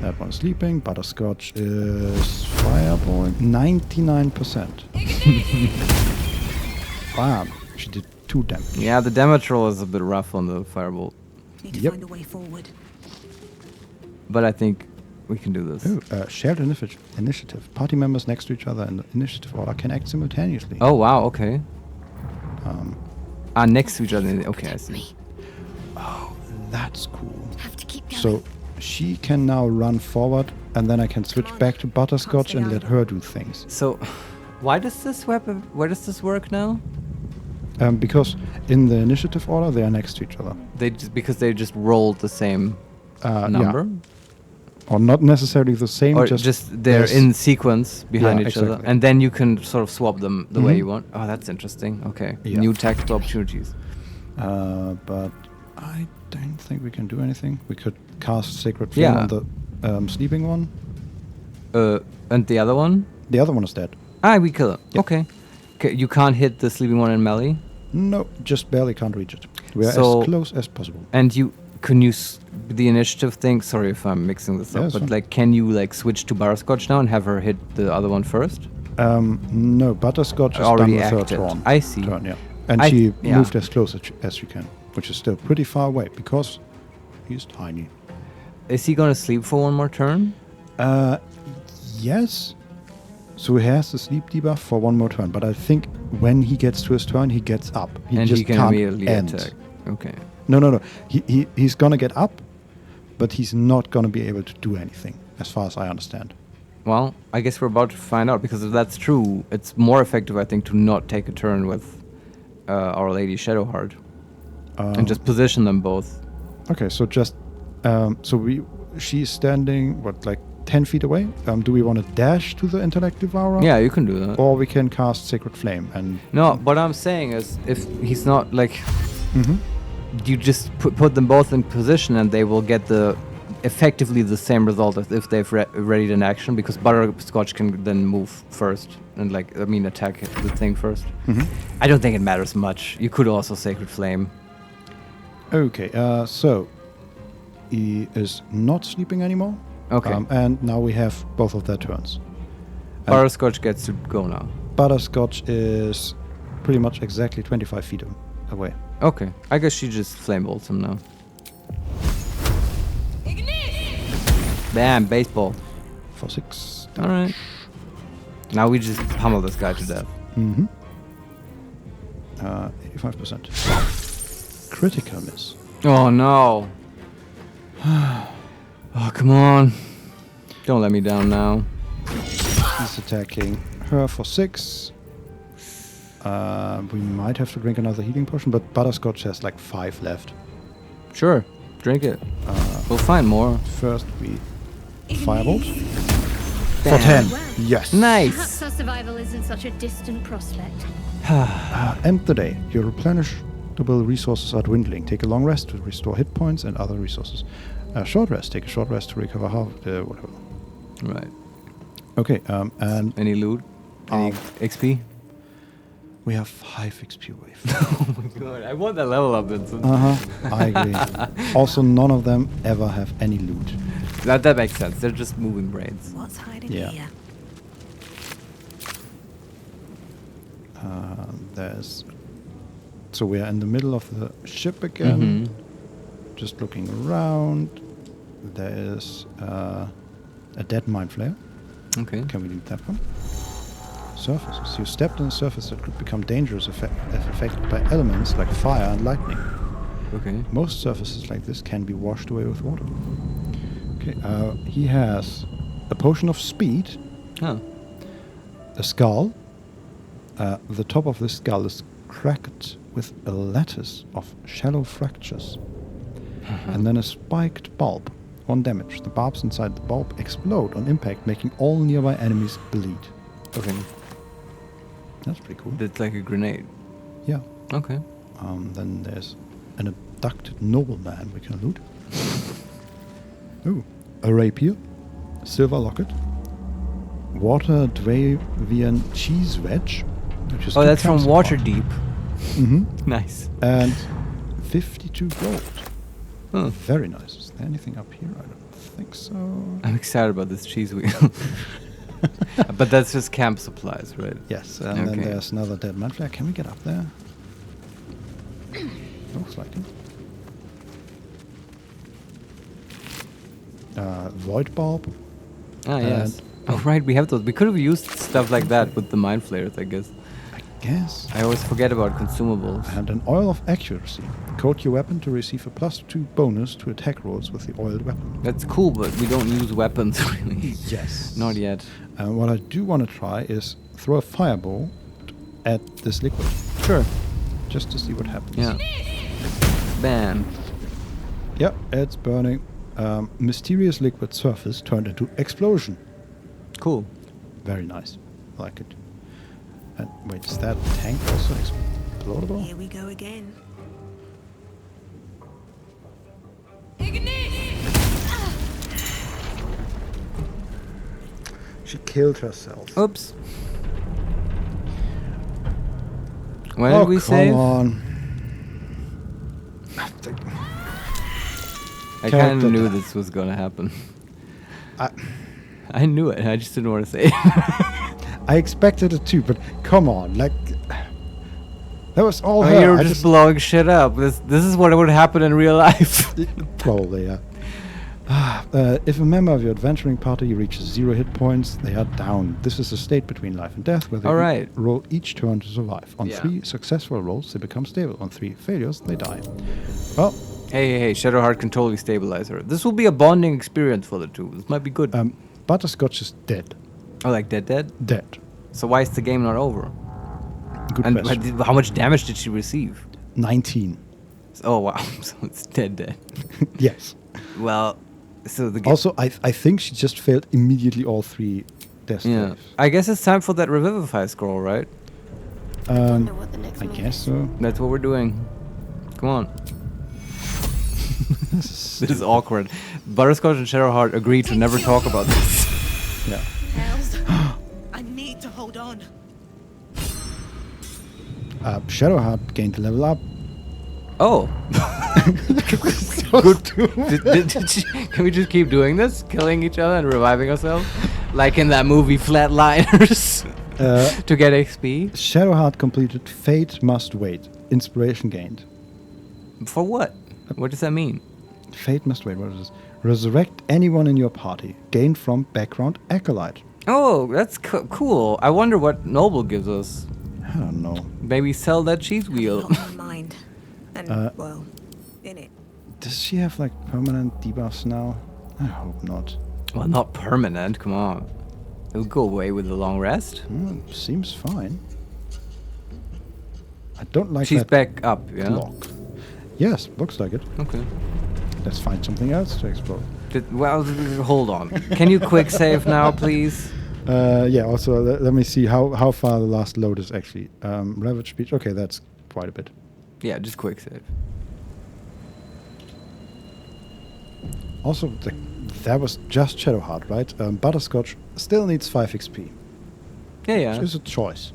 That one's sleeping. Butterscotch is fireball. 99%. Wow, she did 2 damage. Yeah, the damage roll is a bit rough on the firebolt. Need to find a way forward. But I think we can do this. Oh, shared initiative. Party members next to each other in the initiative order can act simultaneously. Oh, wow, okay. Next to each other. Okay, I see. Oh, that's cool. So she can now run forward, and then I can switch back to Butterscotch and let her do things. So, why does this work now? Because in the initiative order, they are next to each other. Because they just rolled the same number? Yeah. Or not necessarily the same, or just they're in sequence behind each other, and then you can sort of swap them the way you want. Oh, that's interesting. Okay, new tactical opportunities. But I don't think we can do anything. We could cast Sacred Flame on the sleeping one. And the other one? The other one is dead. We kill it. Yep. Okay. You can't hit the sleeping one in melee? No, just barely can't reach it. We are as close as possible. And you can use the initiative thing. Sorry if I'm mixing this up, but like, can you like switch to Butterscotch now and have her hit the other one first? No, Butterscotch is already done with acted. her turn. I see. And she moved as close as she can, which is still pretty far away because he's tiny. Is he gonna sleep for one more turn? Yes. So he has the sleep debuff for one more turn, but I think when he gets to his turn, he gets up. He just can can't immediately end. attack. Okay. No. He's gonna get up, but he's not gonna be able to do anything, as far as I understand. Well, I guess we're about to find out, because if that's true, it's more effective, I think, to not take a turn with Our Lady Shadowheart and just position them both. Okay, so just she's standing like 10 feet away. Do we want to dash to the Intellect Devourer? Yeah, you can do that. Or we can cast Sacred Flame and... No, what I'm saying is, if he's not like... You just put them both in position and they will get effectively the same result as if they've readied an action, because Butterscotch can then move first and attack the thing first. I don't think it matters much. You could also Sacred Flame. Okay, so he is not sleeping anymore. Okay. And now we have both of their turns. Butterscotch gets to go now. Butterscotch is pretty much exactly 25 feet away. Okay, I guess she just flame bolts him now. Bam, baseball. For 6. All right. Now we just pummel this guy to death. 85%. Critical miss. Oh no. Oh, come on. Don't let me down now. He's attacking her for 6. We might have to drink another healing potion, but Butterscotch has like 5 left. Sure, drink it. We'll find more. First we firebolt. For 10. Wow. Yes. Nice. Perhaps our survival isn't such a distant prospect. End the day. Your replenishable resources are dwindling. Take a long rest to restore hit points and other resources. Short rest. Take a short rest to recover whatever. Right. Okay. And any loot? Any XP? We have 5 XP away. Oh my god! I want that level up, Vincent. I agree. Also, none of them ever have any loot. That makes sense. They're just moving brains. What's hiding here? So we are in the middle of the ship again. Just looking around. There is a dead Mind Flayer. Okay. Can we do that one? Surfaces. You stepped on a surface that could become dangerous if affected by elements like fire and lightning. Okay. Most surfaces like this can be washed away with water. Okay. He has a potion of speed. Oh. A skull. The top of this skull is cracked with a lattice of shallow fractures. And then a spiked bulb. 1 damage. The barbs inside the bulb explode on impact, making all nearby enemies bleed. Okay. That's pretty cool. That's like a grenade. Yeah. Okay. Then there's an abducted nobleman we can loot. Ooh. A rapier. Silver locket. Water Dwavian cheese wedge. Which is that's from Waterdeep. Mm-hmm. Nice. And 52 gold. Oh. Very nice. Is there anything up here? I don't think so. I'm excited about this cheese wheel. But that's just camp supplies, right? Yes. And then there's another dead Mind Flayer. Can we get up there? Looks like it. Void bulb. Ah, yes. Oh, right. We have those. We could have used stuff like that with the Mind Flayers, I guess. Yes. I always forget about consumables. And an oil of accuracy. Coat your weapon to receive a +2 bonus to attack rolls with the oiled weapon. That's cool, but we don't use weapons really. Yes. Not yet. What I do want to try is throw a fireball at this liquid. Sure. Just to see what happens. Yeah. Bam. Yep, it's burning. Mysterious liquid surface turned into explosion. Cool. Very nice. I like it. And wait, is that tank also explodable? Here we go again. She killed herself. Oops. When did we save? Come on. I kind of knew this was going to happen. I knew it. I just didn't want to say it. I expected it too, but come on, like that was all her. You were just blowing shit up. This is what would happen in real life. Probably, yeah. If a member of your adventuring party reaches 0 hit points, they are down. This is a state between life and death where they roll each turn to survive. On 3 successful rolls, they become stable. On 3 failures, they die. Well, hey, Shadowheart can totally stabilize her. This will be a bonding experience for the two. This might be good. Butterscotch is dead. Oh, like dead? Dead. So why is the game not over? Good question. How much damage did she receive? 19. Oh, wow. So it's dead. Yes. Well, so the game... Also, I think she just failed immediately all 3 death saves. I guess it's time for that Revivify scroll, right? I guess so. That's what we're doing. Come on. This is awkward. Butterscotch and Shadowheart agreed to never talk about this. Yeah. I need to hold on. Shadowheart gained a level up. Oh. Good. Can we just keep doing this? Killing each other and reviving ourselves? Like in that movie Flatliners? To get XP? Shadowheart completed Fate Must Wait. Inspiration gained. For what? What does that mean? Fate Must Wait. What is this? Resurrect anyone in your party. Gained from background acolyte. Oh, that's cool. I wonder what Noble gives us. I don't know. Maybe sell that cheese wheel. Not my mind. And, well, in it. Does she have, like, permanent debuffs now? I hope not. Well, not permanent. Come on. It'll go away with the long rest. Seems fine. I don't like She's that back up, yeah? block. Yes, looks like it. Okay. Let's find something else to explore. Well, hold on. Can you quick save now, please? Yeah, also, let me see how far the last load is actually. Ravage speech. Okay, that's quite a bit. Yeah, just quick save. Also, that was just Shadowheart, right? Butterscotch still needs 5 XP. Yeah. Which is a choice.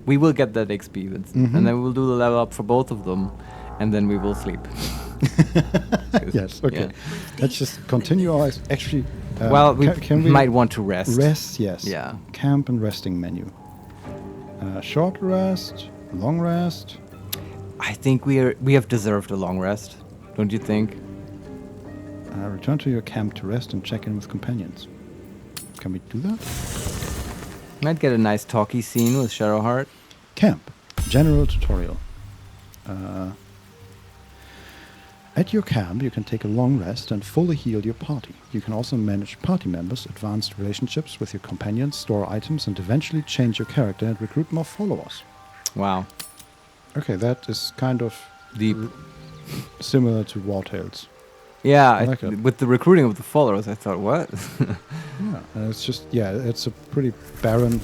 We will get that XP, Vincent. And then we'll do the level up for both of them. And then we will sleep. Yes, okay. Let's just continue our actually... well, we might want to rest. Rest, yes. Yeah. Camp and resting menu. Short rest, long rest. I think we have deserved a long rest. Don't you think? Return to your camp to rest and check in with companions. Can we do that? Might get a nice talky scene with Shadowheart. Camp. General tutorial. At your camp, you can take a long rest and fully heal your party. You can also manage party members, advanced relationships with your companions, store items, and eventually change your character and recruit more followers. Wow. Okay, that is kind of deep, similar to War Tales. Yeah, with the recruiting of the followers, I thought, what? Yeah, it's just it's a pretty barren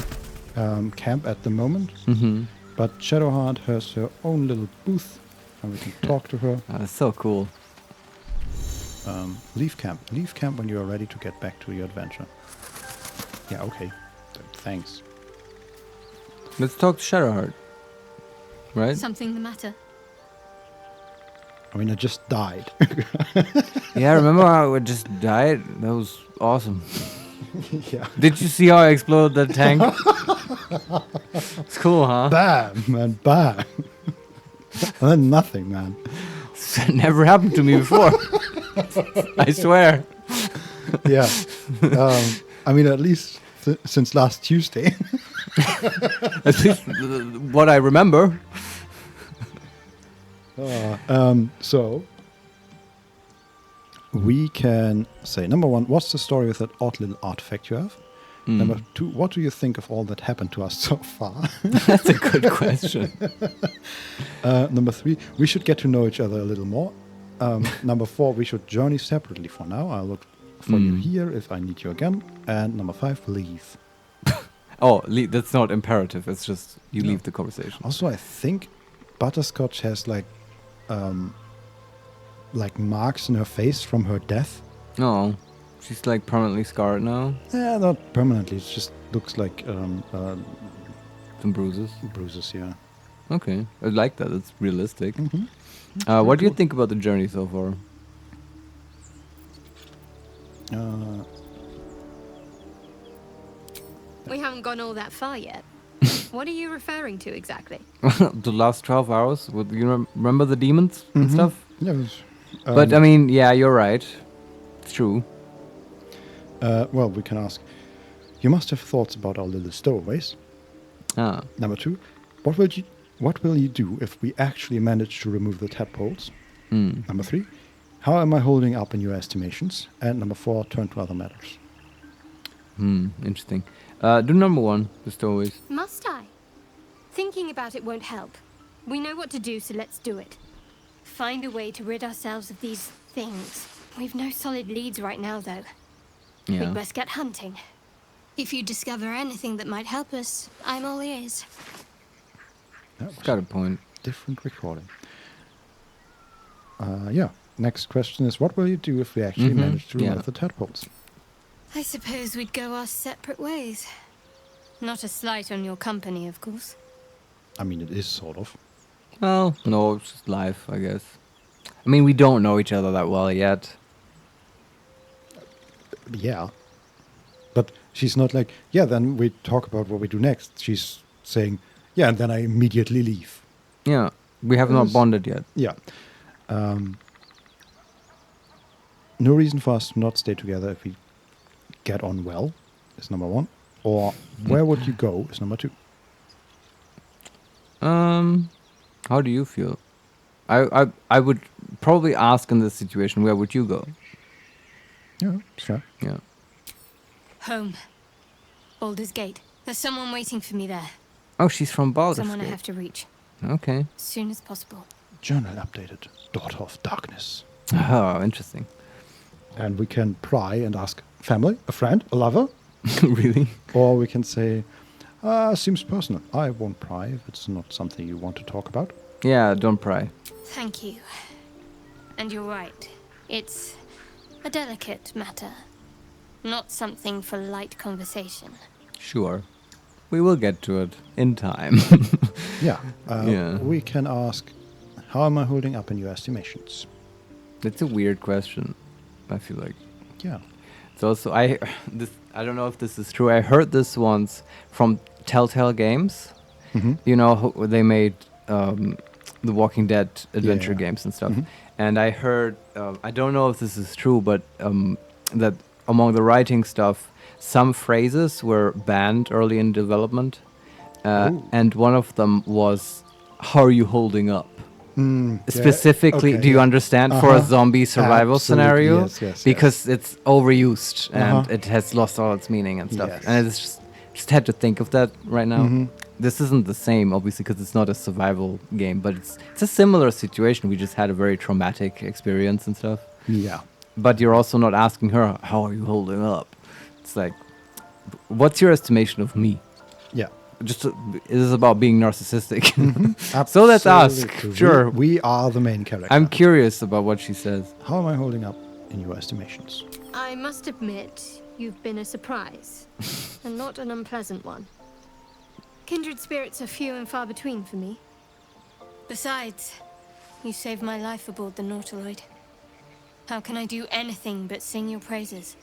camp at the moment. Mm-hmm. But Shadowheart has her own little booth. And we can talk to her. That's so cool. Leave camp. Leave camp when you are ready to get back to your adventure. Yeah, okay. Thanks. Let's talk to Shadowheart. Right? Something the matter? I mean, I just died. Yeah, remember how I just died? That was awesome. Yeah. Did you see how I exploded that tank? It's cool, huh? Bam, man, bam. And then nothing, man. That never happened to me before. I swear. Yeah. I mean, at least since last Tuesday. At least what I remember. So we can say, number one, what's the story with that odd little artifact you have? Number two, what do you think of all that happened to us so far? That's a good question. Number three, we should get to know each other a little more. Number four, we should journey separately for now. I'll look for you here if I need you again. And number five, leave. Oh, that's not imperative. It's just you leave the conversation. Also, I think Butterscotch has like marks in her face from her death. Oh. She's like permanently scarred now? Yeah, not permanently. It just looks like some bruises. Bruises, yeah. Okay, I like that. It's realistic. Mm-hmm. What do you think about the journey so far? We haven't gone all that far yet. What are you referring to exactly? The last 12 hours? You remember the demons and stuff? Yeah. But I mean, yeah, you're right. It's true. Well, we can ask. You must have thoughts about our little stowaways. Number two, what will you do if we actually manage to remove the tadpoles? Number three, how am I holding up in your estimations? And number four, turn to other matters. Interesting. Do number one, the stowaways. Must I? Thinking about it won't help. We know what to do, so let's do it. Find a way to rid ourselves of these things. We've no solid leads right now, though. Yeah. We'd best get hunting. If you discover anything that might help us, I'm all ears. Got a point. Different recording. Yeah. Next question is, what will you do if we actually manage to remove the tadpoles? I suppose we'd go our separate ways. Not a slight on your company, of course. I mean, it is sort of. Well, no, it's just life, I guess. I mean, we don't know each other that well yet. Yeah. But she's not like, yeah, then we talk about what we do next. She's saying, yeah, and then I immediately leave. Yeah, we have not bonded yet. Yeah. No reason for us to not stay together if we get on well, is number one. Or where would you go is number two. How do you feel? I would probably ask in this situation, where would you go? Yeah, sure. Yeah. Home. Baldur's Gate. There's someone waiting for me there. Oh, she's from Baldur's Someone Gate. I have to reach. Okay. As soon as possible. Journal updated. Daughter of Darkness. Oh, interesting. And we can pry and ask family, a friend, a lover. Really? Or we can say, seems personal. I won't pry if it's not something you want to talk about. Yeah, don't pry. Thank you. And you're right. It's a delicate matter. Not something for light conversation. Sure. We will get to it in time. Yeah. Yeah. We can ask, how am I holding up in your estimations? That's a weird question, I feel like. Yeah. It's also, I don't know if this is true. I heard this once from Telltale Games. You know, they made the Walking Dead adventure games and stuff. and I heard, I don't know if this is true, but that among the writing stuff, some phrases were banned early in development, and one of them was, "How are you holding up?" Specifically, do you understand, for a zombie survival scenario? Yes, because it's overused and it has lost all its meaning and stuff. Yes. And it's just had to think of that right now. This isn't the same, obviously, because it's not a survival game, but it's a similar situation. We just had a very traumatic experience and stuff. Yeah. But you're also not asking her, "How are you holding up?" It's like, what's your estimation of me? Yeah. Just it is about being narcissistic. So let's ask. Sure. We are the main character. I'm curious about what she says. How am I holding up in your estimations? I must admit, you've been a surprise, and not an unpleasant one. Kindred spirits are few and far between for me. Besides, you saved my life aboard the Nautiloid. How can I do anything but sing your praises?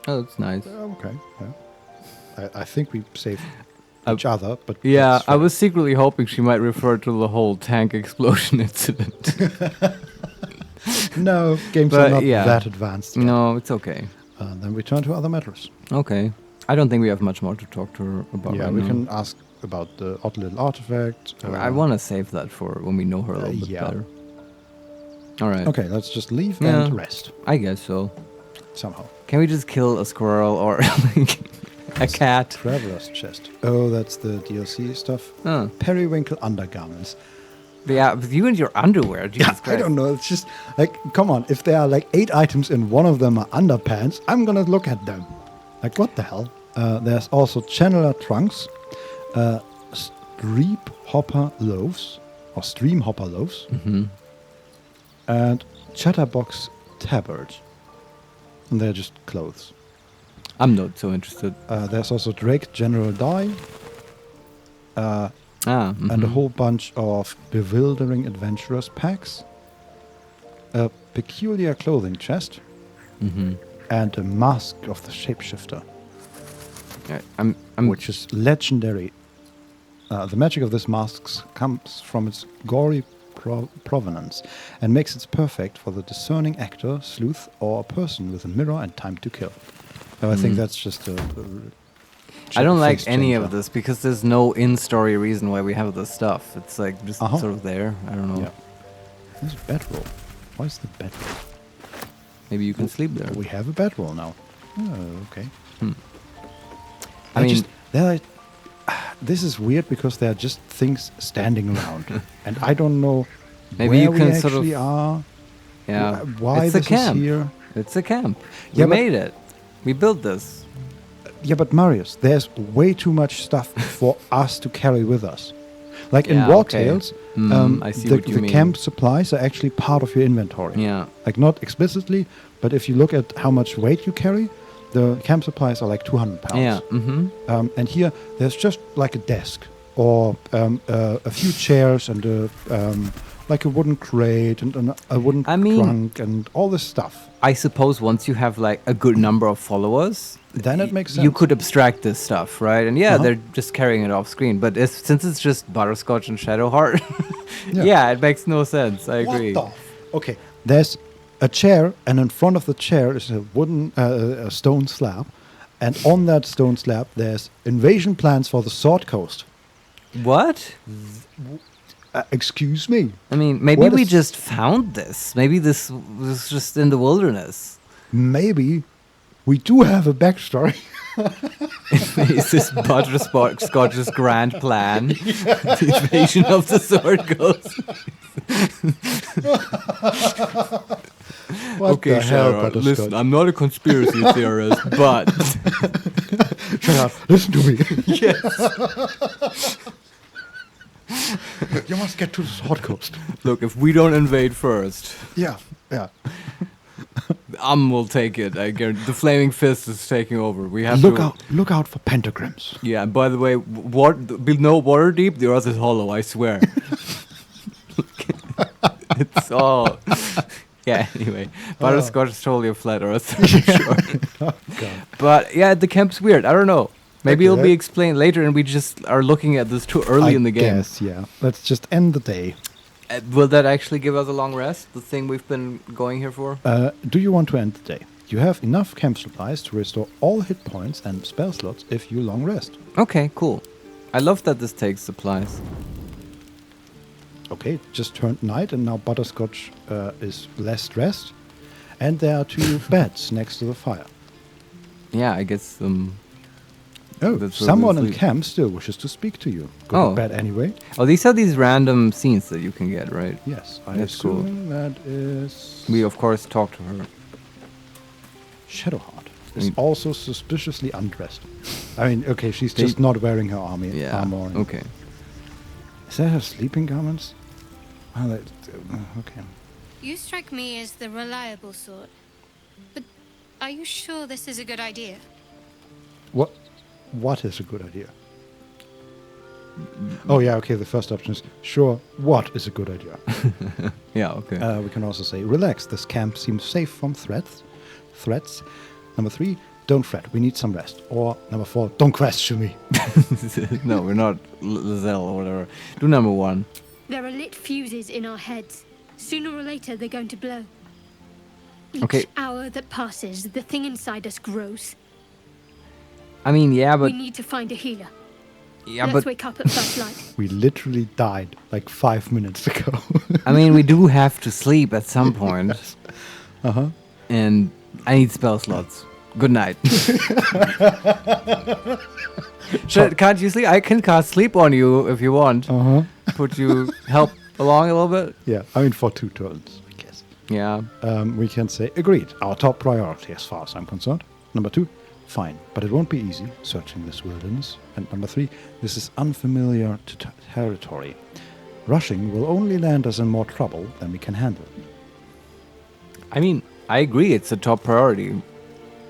Oh, that's nice. Okay. Yeah. I think we saved each other, but yeah, I was secretly hoping she might refer to the whole tank explosion incident. No, games are not that advanced yet. No, it's okay. Then we turn to other matters. Okay. I don't think we have much more to talk to her about. Yeah, right we now. can ask about the odd little artifact. I want to save that for when we know her a little bit better. All right. Okay, let's just leave and rest. I guess so. Somehow. Can we just kill a squirrel or like a cat? Traveler's chest. Oh, that's the DLC stuff. Periwinkle undergarments. Yeah, with you and your underwear. Jesus Christ. I don't know. It's just like, come on. If there are like 8 items and one of them are underpants, I'm gonna look at them. Like, what the hell? There's also channeler trunks, stream hopper loaves, and chatterbox tabards. And they're just clothes. I'm not so interested. There's also Drake General Die. And a whole bunch of bewildering adventurers packs. A peculiar clothing chest. And a mask of the shapeshifter. Which is legendary. The magic of this mask comes from its gory provenance and makes it perfect for the discerning actor, sleuth, or a person with a mirror and time to kill. I think that's just I don't like any of this because there's no in-story reason why we have this stuff. It's like just sort of there. I don't know. Yeah. There's a bedroll. Why is the bedroll? Maybe you can sleep there. We have a bedroll now. Oh, okay. I mean, they're like, this is weird because they're just things standing around, and I don't know maybe where you can we actually are. Yeah. Why it's this a camp. is here? It's a camp. Yeah, we made it. We built this. Yeah, but Marius, there's way too much stuff for us to carry with us. Like in War Tales, I see what you the mean. camp supplies are actually part of your inventory. Yeah. Like not explicitly, but if you look at how much weight you carry, the camp supplies are like 200 pounds. Yeah. And here, there's just like a desk or a few chairs and like a wooden crate and a wooden trunk and all this stuff. I suppose once you have like a good number of followers, then it makes sense. You could abstract this stuff, right? And they're just carrying it off screen. But since it's just Butterscotch and Shadowheart, it makes no sense. I agree. Okay, there's a chair, and in front of the chair is a wooden, a stone slab, and on that stone slab there's invasion plans for the Sword Coast. What? Excuse me. I mean, maybe we just found this. Maybe this was just in the wilderness. Maybe. We do have a backstory. Is this Butterscotch's grand plan? The invasion of the Sword Coast. Okay, Sharon, listen, I'm not a conspiracy theorist, but... Shut up, listen to me. Yes. You must get to the Sword Coast. Look, if we don't invade first... Yeah. Will take it. I guarantee. The Flaming Fist is taking over. We have Look out for pentagrams. Yeah, and by the way, no water deep, the earth is hollow, I swear. It's all... Yeah, anyway. Butterscotch is totally a flat earth. Sure. But yeah, the camp's weird. I don't know. Maybe it'll be explained later and we just are looking at this too early in the game. Yes, yeah. Let's just end the day. Will that actually give us a long rest? The thing we've been going here for? Do you want to end the day? You have enough camp supplies to restore all hit points and spell slots if you long rest. Okay, cool. I love that this takes supplies. Okay, just turned night and now Butterscotch is less stressed. And there are 2 beds next to the fire. Yeah, I guess... someone in camp still wishes to speak to you. Go to bed anyway. Oh, these are these random scenes that you can get, right? Yes, that's cool. That is... We, of course, talk to her. Shadowheart is also suspiciously undressed. I mean, okay, she's just not wearing her armor. Okay. Is that her sleeping garments? Well, okay. You strike me as the reliable sort. But are you sure this is a good idea? What is a good idea? Oh, yeah, okay, the first option is, sure, what is a good idea? Yeah, okay. We can also say, relax, this camp seems safe from threats. Number 3, don't fret, we need some rest. Or number 4, don't question me. No, we're not Lizelle or whatever. Do number 1. There are lit fuses in our heads. Sooner or later, they're going to blow. Okay. Each hour that passes, the thing inside us grows. I mean, yeah, but... We need to find a healer. Yeah, Let's but... wake up at first light. We literally died like 5 minutes ago. I mean, we do have to sleep at some point. Yes. Uh-huh. And I need spell slots. Good night. Can't you sleep? I can cast sleep on you if you want. Uh-huh. Help along a little bit? Yeah, I mean, for 2 turns, I guess. Yeah. We can say, agreed, our top priority as far as I'm concerned. Number 2, fine, but it won't be easy searching this wilderness. And number 3, this is unfamiliar territory. Rushing will only land us in more trouble than we can handle. I mean, I agree, it's a top priority.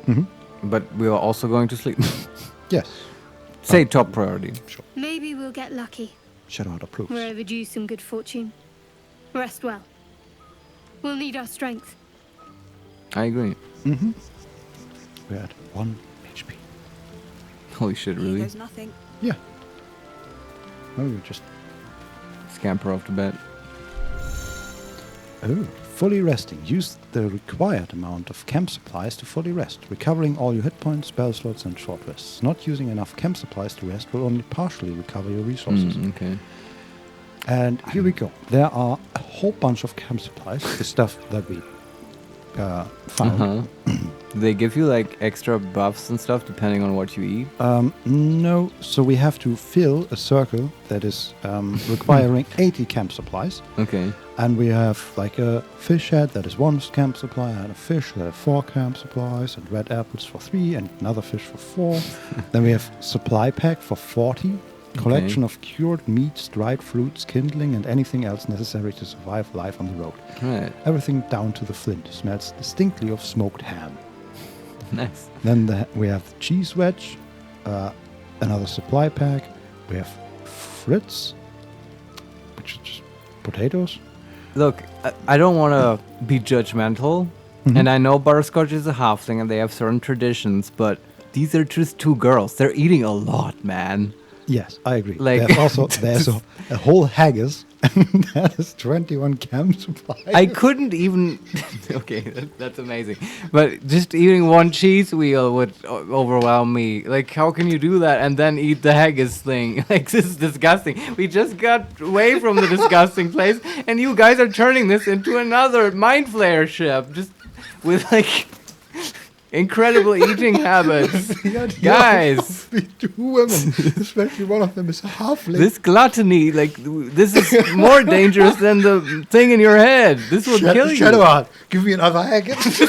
Mm-hmm. But we are also going to sleep. Yes. Say top priority. Sure. Maybe we'll get lucky. Shadowheart approves. We're overdue some good fortune. Rest well. We'll need our strength. I agree. Mm-hmm. We're at 1 HP. Holy shit, really? There's nothing. Yeah. No, you just... Scamper off to bed. Oh, fully resting. Use the required amount of camp supplies to fully rest, recovering all your hit points, spell slots, and short rests. Not using enough camp supplies to rest will only partially recover your resources. Okay. And here we go. There are a whole bunch of camp supplies, the stuff that we found. Do they give you like extra buffs and stuff depending on what you eat? No, so we have to fill a circle that is requiring 80 camp supplies. Okay. And we have like a fish head that is 1 camp supply, and a fish that has 4 camp supplies, and red apples for 3, and another fish for 4. Then we have supply pack for 40. Collection of cured meats, dried fruits, kindling, and anything else necessary to survive life on the road. Right. Everything down to the flint. Smells distinctly of smoked ham. Nice. Then we have the cheese wedge, another supply pack. We have frites, which is just potatoes. Look, I don't want to be judgmental, and I know Butterscotch is a halfling and they have certain traditions, but these are just 2 girls. They're eating a lot, man. Yes, I agree. Like, there's a whole haggis, and that is 21 camp supplies. I couldn't even... Okay, that's amazing. But just eating 1 cheese wheel would overwhelm me. Like, how can you do that and then eat the haggis thing? Like, this is disgusting. We just got away from the disgusting place, and you guys are turning this into another Mind Flayer ship. Just with, like... incredible eating habits. Guys. 2 women, especially one of them is a halfling. This gluttony, like, this is more dangerous than the thing in your head. This will kill you. Shadowheart, give me another haggis.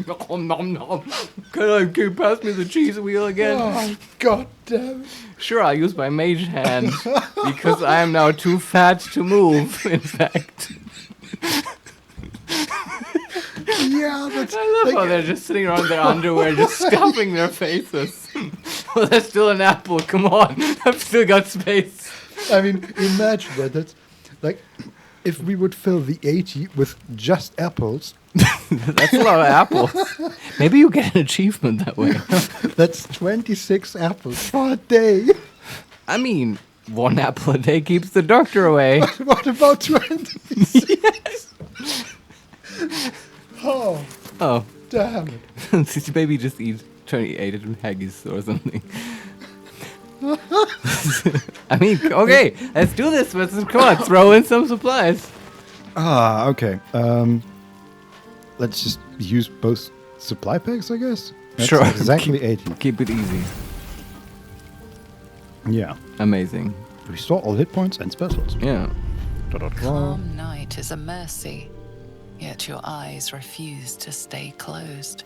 Nom, nom, nom. Can you pass me the cheese wheel again? Oh, God damn it. Sure, I'll use my mage hand, because I am now too fat to move, in fact. Yeah, that's... I love how they're just sitting around their underwear, just stuffing their faces. Well, there's still an apple, come on. I've still got space. I mean, imagine that. That's like, if we would fill the 80 with just apples... That's a lot of apples. Maybe you get an achievement that way. That's 26 apples for a day. I mean, 1 apple a day keeps the doctor away. What about 26? Oh. Oh. Damn it. Maybe just eat 28 haggis or something. I mean, okay, let's do this. Come on, throw in some supplies. Okay. Let's just use both supply packs, I guess. That's sure. Exactly 80. Keep it easy. Yeah. Amazing. Restore all hit points and specials. Yeah. Calm night is a mercy, yet your eyes refuse to stay closed.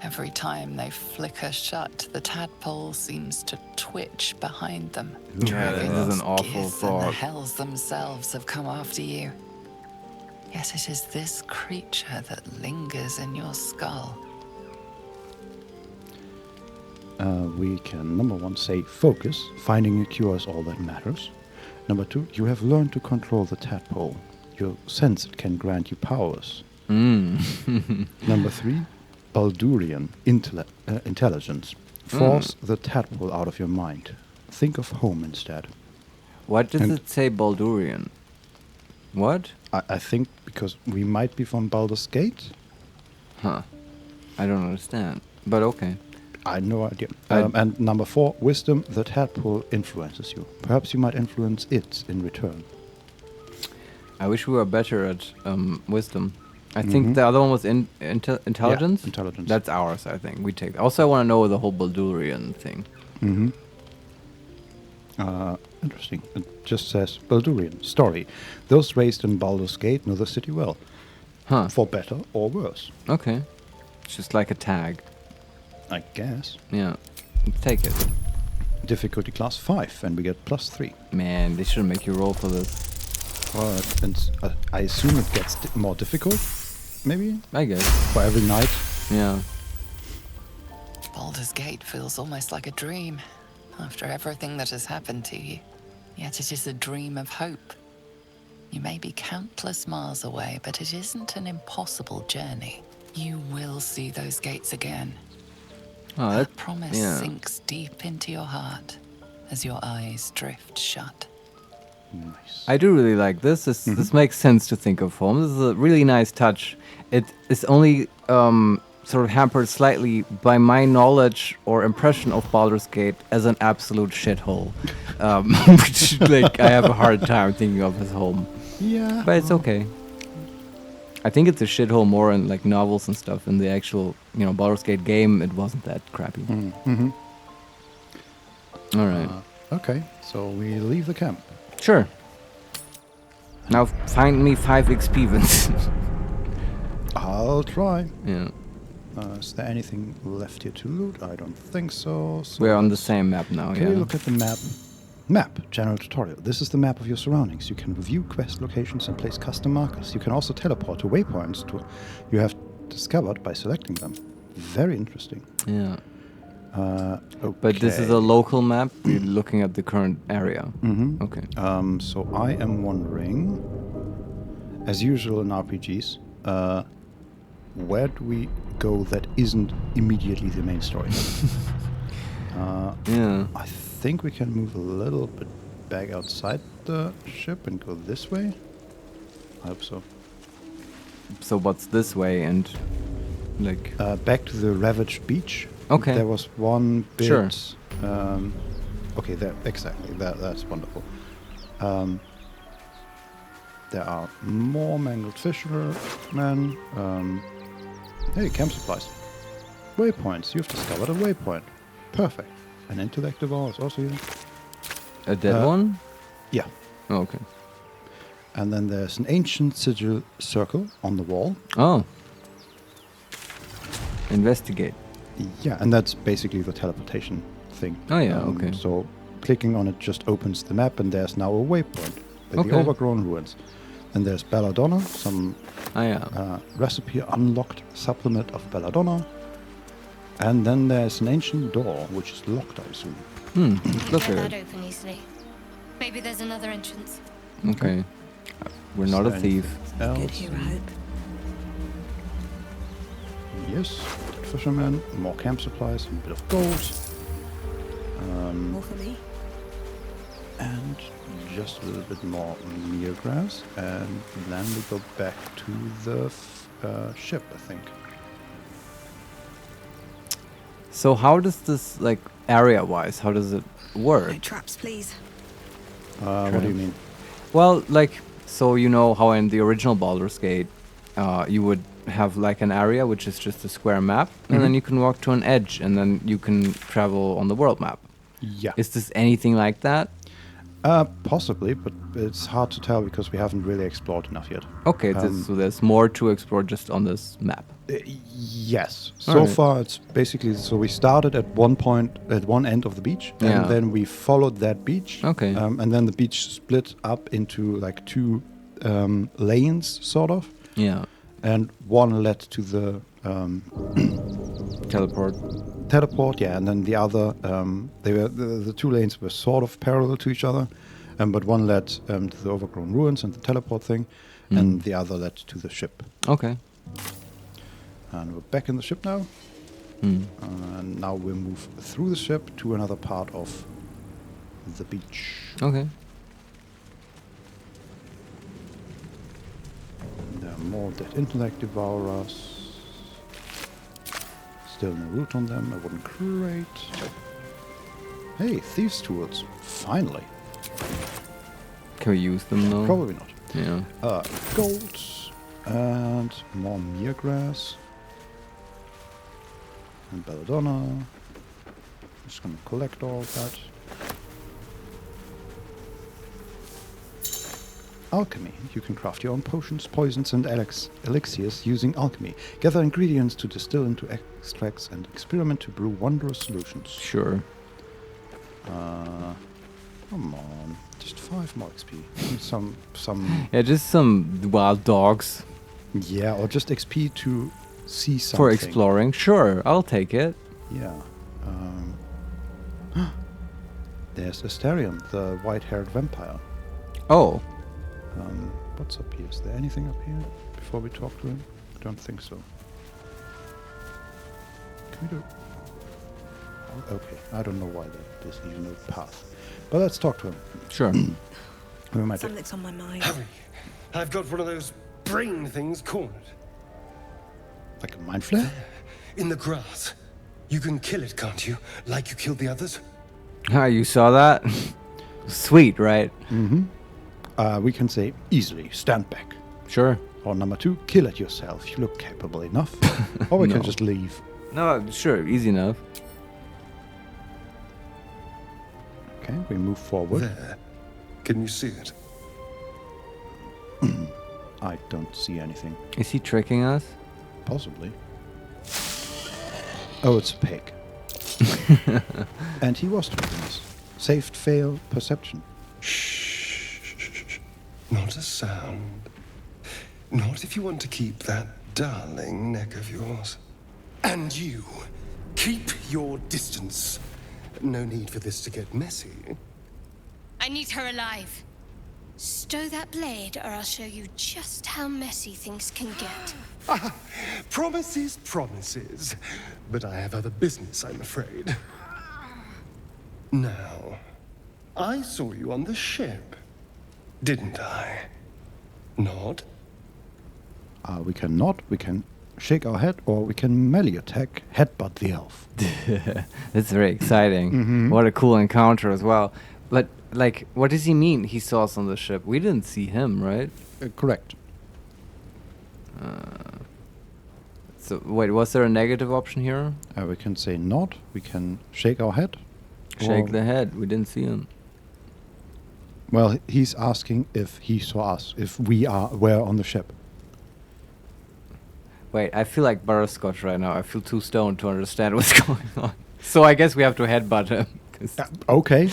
Every time they flicker shut, the tadpole seems to twitch behind them. Yeah, that is an awful thought. And the hells themselves have come after you. Yet it is this creature that lingers in your skull. We can, number 1, say focus. Finding a cure is all that matters. Number 2, you have learned to control the tadpole. You sense it can grant you powers. Number 3, Baldurian intelligence. Force the tadpole out of your mind. Think of home instead. What does it say, Baldurian? What? I think because we might be from Baldur's Gate. Huh. I don't understand, but okay. I have no idea. And number 4, wisdom. The tadpole influences you. Perhaps you might influence it in return. I wish we were better at wisdom. I think the other one was intelligence. Yeah, intelligence. That's ours, I think. We take. Also, I want to know the whole Baldurian thing. Interesting. It just says Baldurian story. Those raised in Baldur's Gate know the city well. Huh. For better or worse. Okay. It's just like a tag. I guess. Yeah. Let's take it. Difficulty class 5, and we get +3. Man, they shouldn't make you roll for this. I assume it gets more difficult, maybe? I guess. For every night? Yeah. Baldur's Gate feels almost like a dream, after everything that has happened to you. Yet it is a dream of hope. You may be countless miles away, but it isn't an impossible journey. You will see those gates again. Oh, that promise sinks deep into your heart as your eyes drift shut. Nice. I do really like this. This makes sense to think of home. This is a really nice touch. It is only sort of hampered slightly by my knowledge or impression of Baldur's Gate as an absolute shithole, which like I have a hard time thinking of as home. Yeah, but it's okay. I think it's a shithole more in like novels and stuff. In the actual, Baldur's Gate game, it wasn't that crappy. All right. Okay, so we leave the camp. Sure. Now find me 5 XP, Vincent. I'll try. Yeah. Is there anything left here to loot? I don't think so. We're on the same map now, Can we look at the map? Map, general tutorial. This is the map of your surroundings. You can view quest locations and place custom markers. You can also teleport to waypoints you have discovered by selecting them. Very interesting. Yeah. Okay. But this is a local map. You're looking at the current area. Okay. So I am wondering, as usual in RPGs, where do we go that isn't immediately the main story? Yeah. I think we can move a little bit back outside the ship and go this way. I hope so. So what's this way and like? Back to the ravaged beach. Okay. There was one bit. Sure. Okay, there exactly. That's wonderful. There are more mangled fishermen. Hey, camp supplies. Waypoints. You've discovered a waypoint. Perfect. An intellect devour is also here. A dead one? Yeah. Oh, okay. And then there's an ancient sigil circle on the wall. Oh. Investigate. Yeah, and that's basically the teleportation thing. Oh yeah, okay. So clicking on it just opens the map, and there's now a waypoint with the overgrown ruins. And there's Belladonna, some recipe unlocked supplement of Belladonna. And then there's an ancient door, which is locked, I assume. Look Get at that it. open easily. Maybe there's another entrance. Okay. We're not a thief. Good here, I hope. Yes, fisherman, more camp supplies, a bit of gold. More for me. And just a little bit more mere grass, and then we go back to the ship, I think. So how does this, like, area-wise, how does it work? No traps, please. What do you mean? Well, like, so you know how in the original Baldur's Gate, you would have like an area which is just a square map, and then you can walk to an edge, and then you can travel on the world map. Yeah. Is this anything like that? Possibly, but it's hard to tell because we haven't really explored enough yet. Okay, so there's more to explore just on this map. Yes. So far, it's basically, so we started at one point, at one end of the beach, and then we followed that beach. Okay. And then the beach split up into like two lanes, sort of. Yeah. And one led to the teleport, yeah, and then the other, they were the two lanes were sort of parallel to each other, but one led to the overgrown ruins and the teleport thing, and the other led to the ship. Okay. And we're back in the ship now, and now we move through the ship to another part of the beach. Okay. There are more dead intellect devourers. Still no root on them. A wooden crate. Hey, thieves' tools. Finally. Can we use them though? Probably not. Yeah. Gold and more mere grass. And belladonna. I'm just gonna collect all that. Alchemy. You can craft your own potions, poisons, and elixirs using alchemy. Gather ingredients to distill into extracts and experiment to brew wondrous solutions. Sure. Come on. Just 5 more XP. And some... Yeah, just some wild dogs. Yeah, or just XP to see something. For exploring. Sure, I'll take it. Yeah. There's Asterion, the white-haired vampire. Oh. What's up here? Is there anything up here before we talk to him? I don't think so. Can we do... Oh, okay, I don't know why there's even no path. But let's talk to him. Sure. Something's on my mind. Hurry! I've got one of those brain things cornered. Like a Mind Flayer? In the grass. You can kill it, can't you? Like you killed the others? Ah, you saw that? Sweet, right? Mm-hmm. We can say, easily, stand back. Sure. Or number 2, kill it yourself. You look capable enough. Or we can just leave. No, sure, easy enough. Okay, we move forward. There. Can you see it? I don't see anything. Is he tricking us? Possibly. Oh, it's a pig. And he was tricking us. Saved, fail, perception. Shh. Not a sound. Not if you want to keep that darling neck of yours. And you, keep your distance. No need for this to get messy. I need her alive. Stow that blade, or I'll show you just how messy things can get. Promises. But I have other business, I'm afraid. Now, I saw you on the ship, didn't I? Nod? We can nod, we can shake our head, or we can melee attack, headbutt the elf. That's very exciting. What a cool encounter as well. But, like, what does he mean he saw us on the ship? We didn't see him, right? Correct. So, wait, was there a negative option here? We can say nod, we can shake our head. Shake the head, we didn't see him. Well, he's asking if he saw us, if we were on the ship. Wait, I feel like butterscotch right now. I feel too stoned to understand what's going on. So I guess we have to headbutt him. Okay.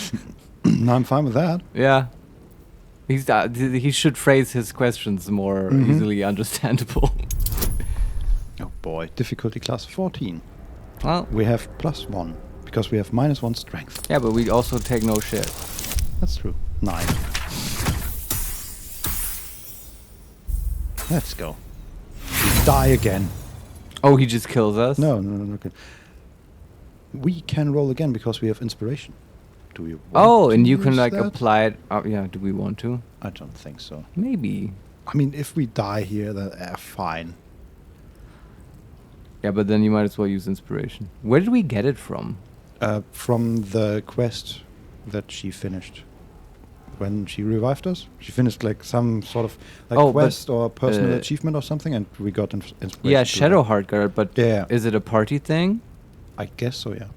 No, I'm fine with that. Yeah. He should phrase his questions more easily understandable. Oh boy, difficulty class 14. Well, we have +1 because we have -1 strength. Yeah, but we also take no shit. That's true. 9. Let's go. We die again. Oh, he just kills us? No. Okay. We can roll again because we have inspiration. Do we want and to you can use like that? apply it. Yeah, do we want to? I don't think so. Maybe. I mean, if we die here, then fine. Yeah, but then you might as well use inspiration. Where did we get it from? From the quest that she finished when she revived us. She finished like some sort of like quest or personal achievement or something, and we got inspiration. Yeah, Shadowheart got it, but yeah, is it a party thing? I guess so. Yeah.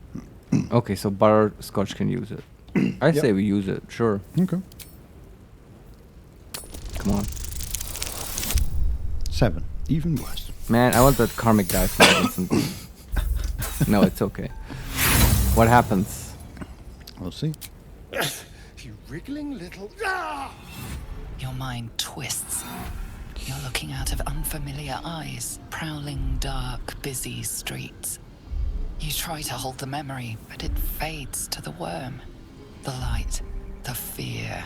Okay, so Butterscotch can use it. I say we use it. Sure. Okay. Come on. 7. Even worse. Man, I want that karmic dice from Vincent. No, it's okay. What happens? We'll see. You wriggling little... Your mind twists. You're looking out of unfamiliar eyes, prowling dark, busy streets. You try to hold the memory, but it fades to the worm. The light, the fear.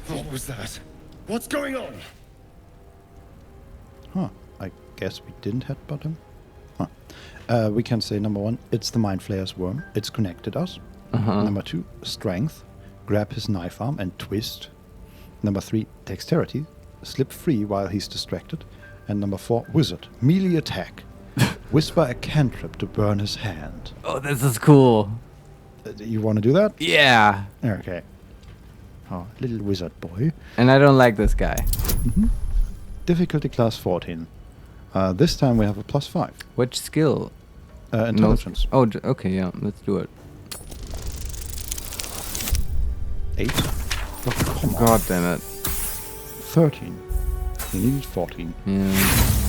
What was that? What's going on? Huh. I guess we didn't headbutt him. Huh. We can say number 1, it's the Mind Flayer's worm. It's connected us. Number 2, strength. Grab his knife arm and twist. Number 3, dexterity. Slip free while he's distracted. And number 4, wizard. Melee attack. Whisper a cantrip to burn his hand. Oh, this is cool. You want to do that? Yeah. Okay. Oh, little wizard boy. And I don't like this guy. Difficulty class 14. This time we have a +5. Which skill? Intelligence. No. Okay, yeah. Let's do it. 8. Oh, come on. God damn it. 13. We needed 14. Yeah.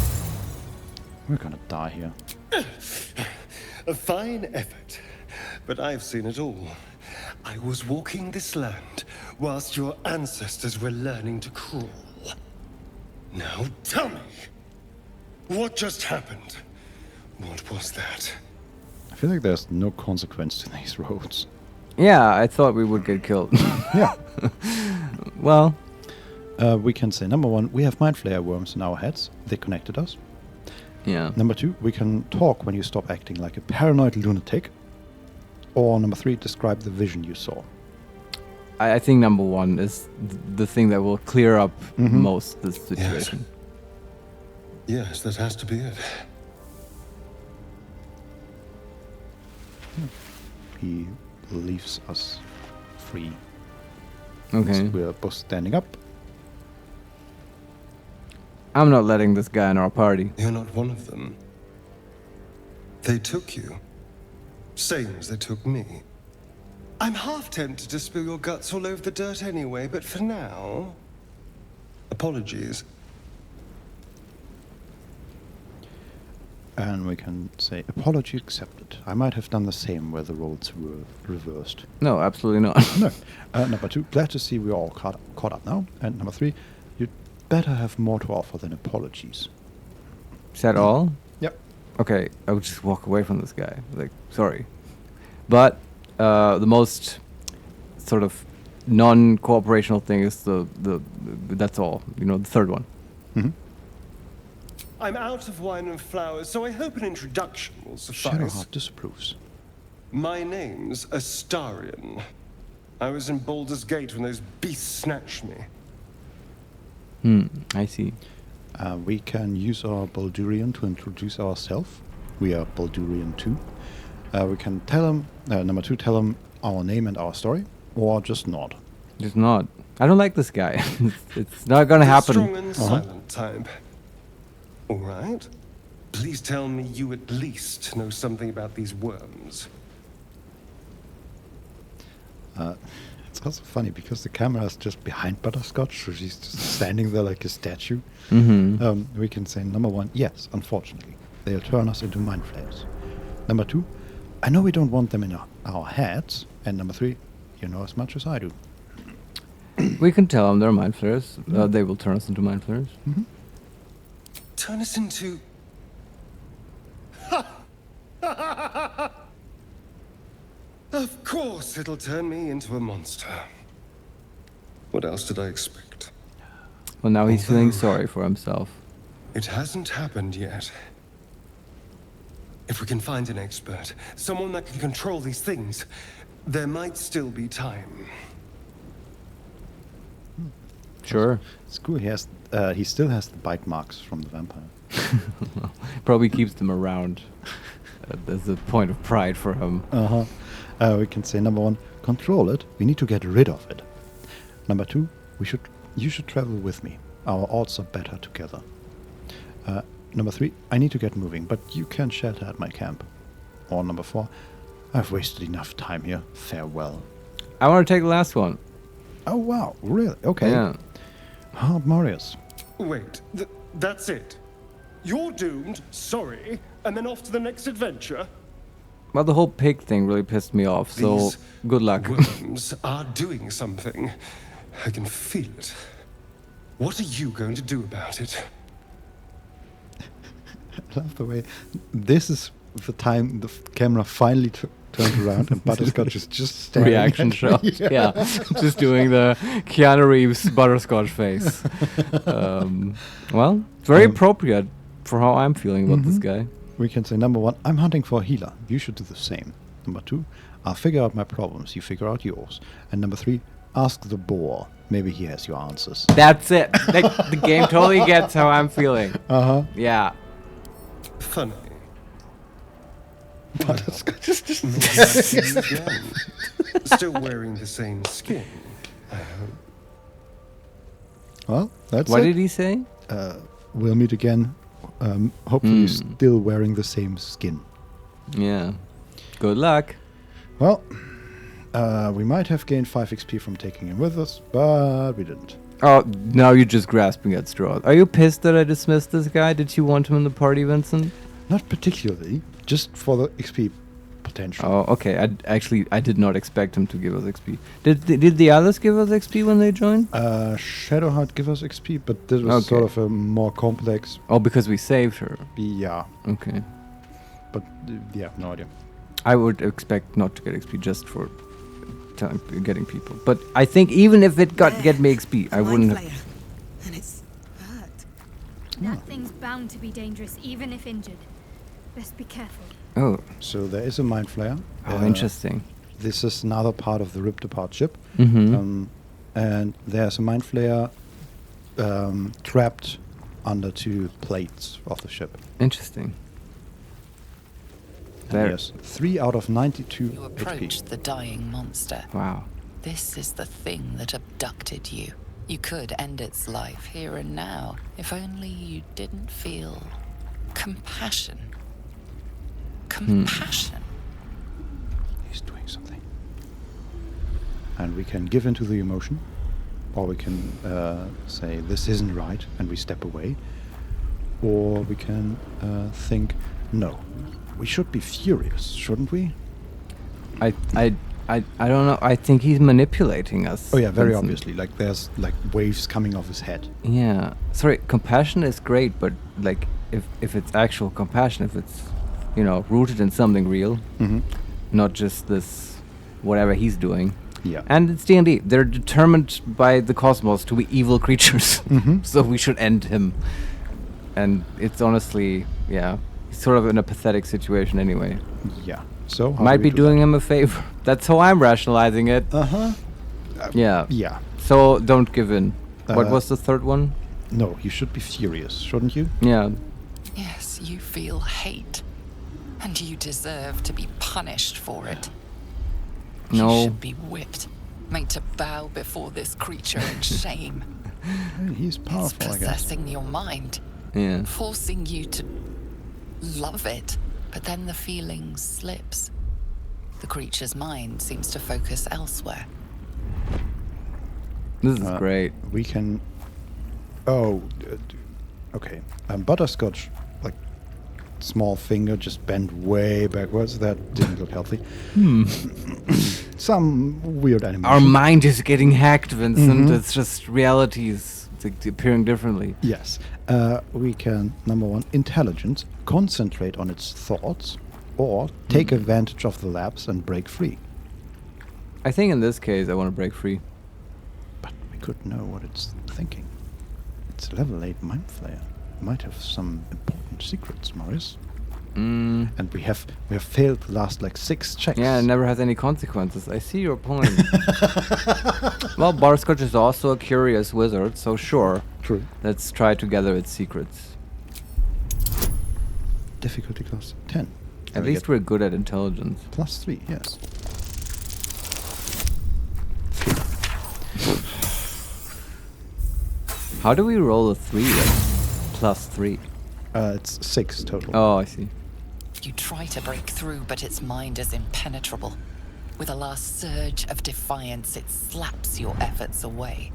We're gonna die here. A fine effort, but I've seen it all. I was walking this land whilst your ancestors were learning to crawl. Now tell me, what just happened? What was that? I feel like there's no consequence to these roads. Yeah, I thought we would get killed. Yeah. Well, we can say number 1, we have Mind Flayer worms in our heads. They connected us. Yeah. Number 2, we can talk when you stop acting like a paranoid lunatic. Or number 3, describe the vision you saw. I think number 1 is the thing that will clear up most this situation. Yes, that has to be it. He leaves us free. Okay. We're both standing up. I'm not letting this guy in our party. You're not one of them. They took you. Same as they took me. I'm half tempted to spill your guts all over the dirt anyway, but for now... Apologies. And we can say, apology accepted. I might have done the same where the roles were reversed. No, absolutely not. No. Number 2, glad to see we're all caught up now. And number 3, you'd better have more to offer than apologies. Is that all? Yep. Okay, I would just walk away from this guy. Like, sorry. But the most sort of non-cooperational thing is the that's all. You know, the third one. I'm out of wine and flowers, so I hope an introduction will suffice. Shadowheart disapproves. My name's Astarion. I was in Baldur's Gate when those beasts snatched me. I see. We can use our Baldurian to introduce ourselves. We are Baldurian 2. We can tell him, number 2, tell him our name and our story, or just nod. Just nod. I don't like this guy. It's not gonna happen. Strong and silent type. All right. Please tell me you at least know something about these worms. It's also funny because the camera is just behind Butterscotch, so she's just standing there like a statue. We can say, number 1, yes, unfortunately. They'll turn us into Mind Flayers. Number 2, I know we don't want them in our heads. And number 3, you know as much as I do. We can tell them they're Mind Flayers. They will turn us into Mind Flayers. Turn us into... Of course it'll turn me into a monster. What else did I expect? Well, now he's feeling sorry for himself. It hasn't happened yet. If we can find an expert, someone that can control these things, there might still be time. Sure. It's cool. He still has the bite marks from the vampire. Probably keeps them around. There's a point of pride for him. We can say number 1, control it. We need to get rid of it. Number 2, you should travel with me. Our odds are better together. Number 3, I need to get moving, but you can shelter at my camp. Or number 4, I've wasted enough time here. Farewell. I want to take the last one. Oh wow, really? Okay. Yeah. Marius. Wait, that's it? You're doomed, sorry, and then off to the next adventure? Well, the whole pig thing really pissed me off, so These good luck. worms are doing something. I can feel it. What are you going to do about it? I love the way this is the time the camera finally turned around and Butterscotch is just staring Reaction at shot. me. Yeah. Just doing the Keanu Reeves Butterscotch face. Well, very appropriate for how I'm feeling about this guy. We can say number 1, I'm hunting for a healer. You should do the same. Number 2, I'll figure out my problems. You figure out yours. And number 3, ask the boar. Maybe he has your answers. That's it. The game totally gets how I'm feeling. Yeah. Funny. Butterscotch is just Still wearing the same skin, I hope. Well, that's What it. did he say? We'll meet again. Hopefully still wearing the same skin. Yeah. Good luck. Well, we might have gained 5 XP from taking him with us, but we didn't. Oh, now you're just grasping at straws. Are you pissed that I dismissed this guy? Did you want him in the party, Vincent? Not particularly, just for the XP potential. Oh, okay. I did not expect him to give us XP. Did the others give us XP when they joined? Shadowheart give us XP, but this was sort of a more complex. Oh, because we saved her. Yeah. Okay. But yeah, no idea. I would expect not to get XP just for getting people. But I think even if it get me XP, I wouldn't have. And it's hurt. That thing's bound to be dangerous, even if injured. Best be careful. Oh. So there is a Mind Flayer. Oh, interesting. This is another part of the ripped apart ship. Mm-hmm. And there's a Mind Flayer trapped under 2 plates of the ship. Interesting. And yes, 3 out of 92 You approach the dying monster. Wow. This is the thing that abducted you. You could end its life here and now, if only you didn't feel compassion. Compassion. He's doing something. And we can give into the emotion, or we can say this isn't right and we step away, or we can think no. We should be furious, shouldn't we? I don't know. I think he's manipulating us. Oh yeah, very Vincent. obviously. Like there's like waves coming off his head. Yeah. Sorry, compassion is great, but like if it's actual compassion, if it's rooted in something real, not just this whatever he's doing. Yeah. And it's D&D. They're determined by the cosmos to be evil creatures. So we should end him. And it's honestly, yeah. Sort of in a pathetic situation anyway. Yeah. So might be doing him a favor. That's how I'm rationalizing it. Yeah. Yeah. So don't give in. What was the third one? No, you should be furious, shouldn't you? Yeah. Yes, you feel hate. And you deserve to be punished for it. No. You should be whipped, made to bow before this creature in shame. He's powerful, It's possessing your mind. Yeah. Forcing you to love it, but then the feeling slips. The creature's mind seems to focus elsewhere. This is great. We can. Oh, okay. Butterscotch, like small finger just bent way backwards. That didn't look healthy. Some weird animation. Our mind is getting hacked, Vincent. It's just reality is appearing differently. Yes. We can, number 1, intelligence, concentrate on its thoughts, or take advantage of the lapse and break free. I think in this case I want to break free. But we could know what it's thinking. It's level 8 Mind Flayer. Might have some important secrets, Marius. And we have failed the last like 6 checks. Yeah, it never has any consequences. I see your point. Well, Butterscotch is also a curious wizard, so sure. True. Let's try to gather its secrets. Difficulty class 10. At least we're good at intelligence. +3, yes. How do we roll a 3 +3? It's 6 total. Oh, I see. You try to break through, but its mind is impenetrable. With a last surge of defiance, it slaps your efforts away.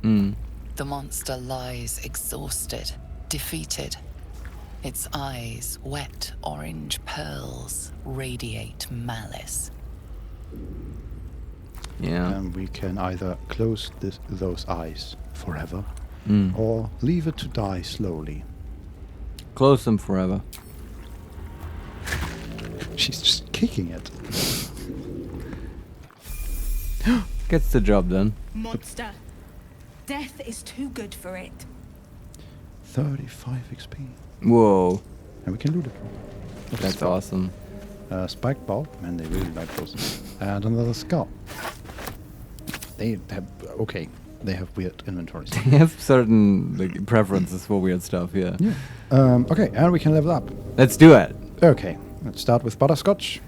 The monster lies exhausted, defeated. Its eyes, wet orange pearls, radiate malice. Yeah. And we can either close those eyes forever or leave it to die slowly. Close them forever. She's just kicking it. Gets the job done. Monster. Death is too good for it. 35 XP. Whoa. And we can loot it. That's awesome. Spiked bulb, man, they really like those. And another skull. They have they have weird inventories. They have certain preferences for weird stuff, yeah. Okay, and we can level up. Let's do it. Okay, let's start with Butterscotch.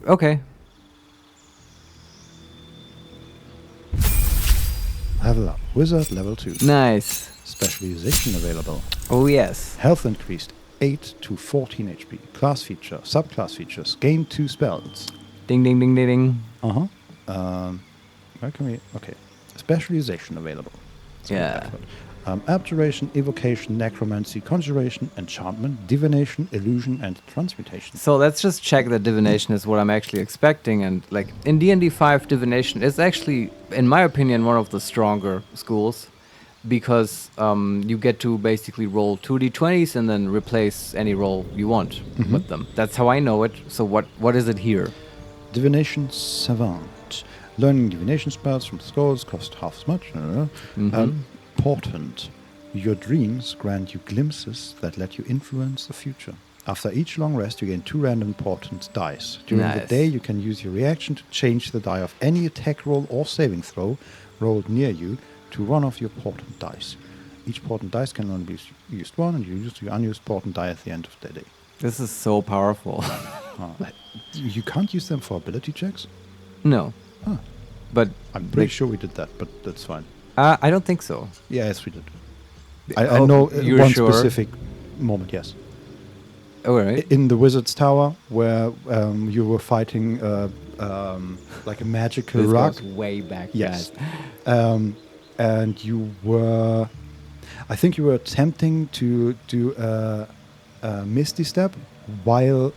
Okay. Level up. Wizard level 2. Nice. Specialization available. Oh yes. Health increased 8 to 14 HP. Class feature, subclass features. Gain 2 spells. Ding ding ding ding ding. Where can we? Okay. Specialization available. Yeah. Abjuration, evocation, necromancy, conjuration, enchantment, divination, illusion, and transmutation. So let's just check that divination is what I'm actually expecting. And like in D&D 5, divination is actually, in my opinion, one of the stronger schools, because you get to basically roll 2d20s and then replace any roll you want with them. That's how I know it. So what is it here? Divination Savant. Learning divination spells from scrolls cost half as much. Portent. Your dreams grant you glimpses that let you influence the future. After each long rest, you gain 2 random portent dice. During the day, you can use your reaction to change the die of any attack roll or saving throw rolled near you to one of your portent dice. Each portent dice can only be used one, and you use your unused portent die at the end of the day. This is so powerful. You can't use them for ability checks? No. But I'm pretty sure we did that, but that's fine. I don't think so. Yes, we did. I know one specific moment, yes. Oh, right. In the Wizard's Tower, where you were fighting like a magical rug. This goes way back. Yes. And you were... I think you were attempting to do a Misty Step while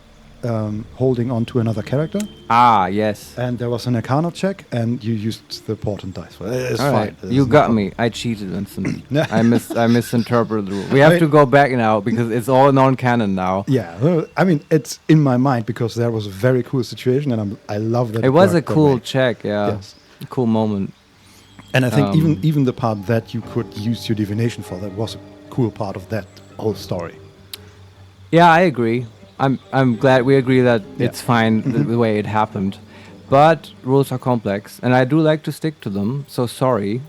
holding on to another character. Ah, yes. And there was an Arcana check, and you used the portent dice. Well, it's all fine. Right. You got me. I cheated instantly. I misinterpreted the rule. We have to go back now because it's all non-canon now. Yeah, well, I mean, it's in my mind because there was a very cool situation, and I love that. It was a cool check, yeah. Yes. A cool moment. And I think even the part that you could use your divination for, that was a cool part of that whole story. Yeah, I agree. I'm glad we agree that it's fine the way it happened. But rules are complex, and I do like to stick to them, so sorry.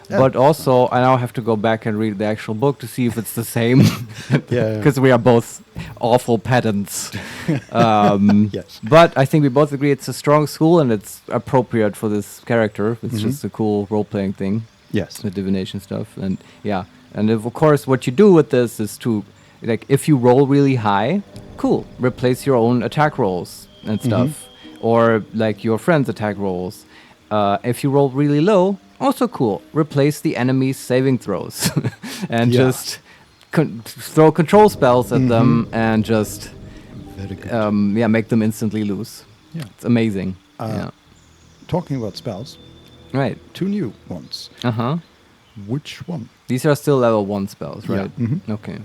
Yeah. But also, I now have to go back and read the actual book to see if it's the same. Because we are both awful pedants. Yes. But I think we both agree it's a strong school, and it's appropriate for this character. It's just a cool role-playing thing. Yes. The divination stuff. And yeah. And of course, what you do with this is to... Like, if you roll really high, cool. Replace your own attack rolls and stuff. Or, like, your friend's attack rolls. If you roll really low, also cool. Replace the enemy's saving throws. And just throw control spells at them and just... Very good. make them instantly lose. Yeah. It's amazing. Talking about spells. Right. 2 new ones. Uh-huh. Which one? These are still level 1 spells, right? Yeah. Okay.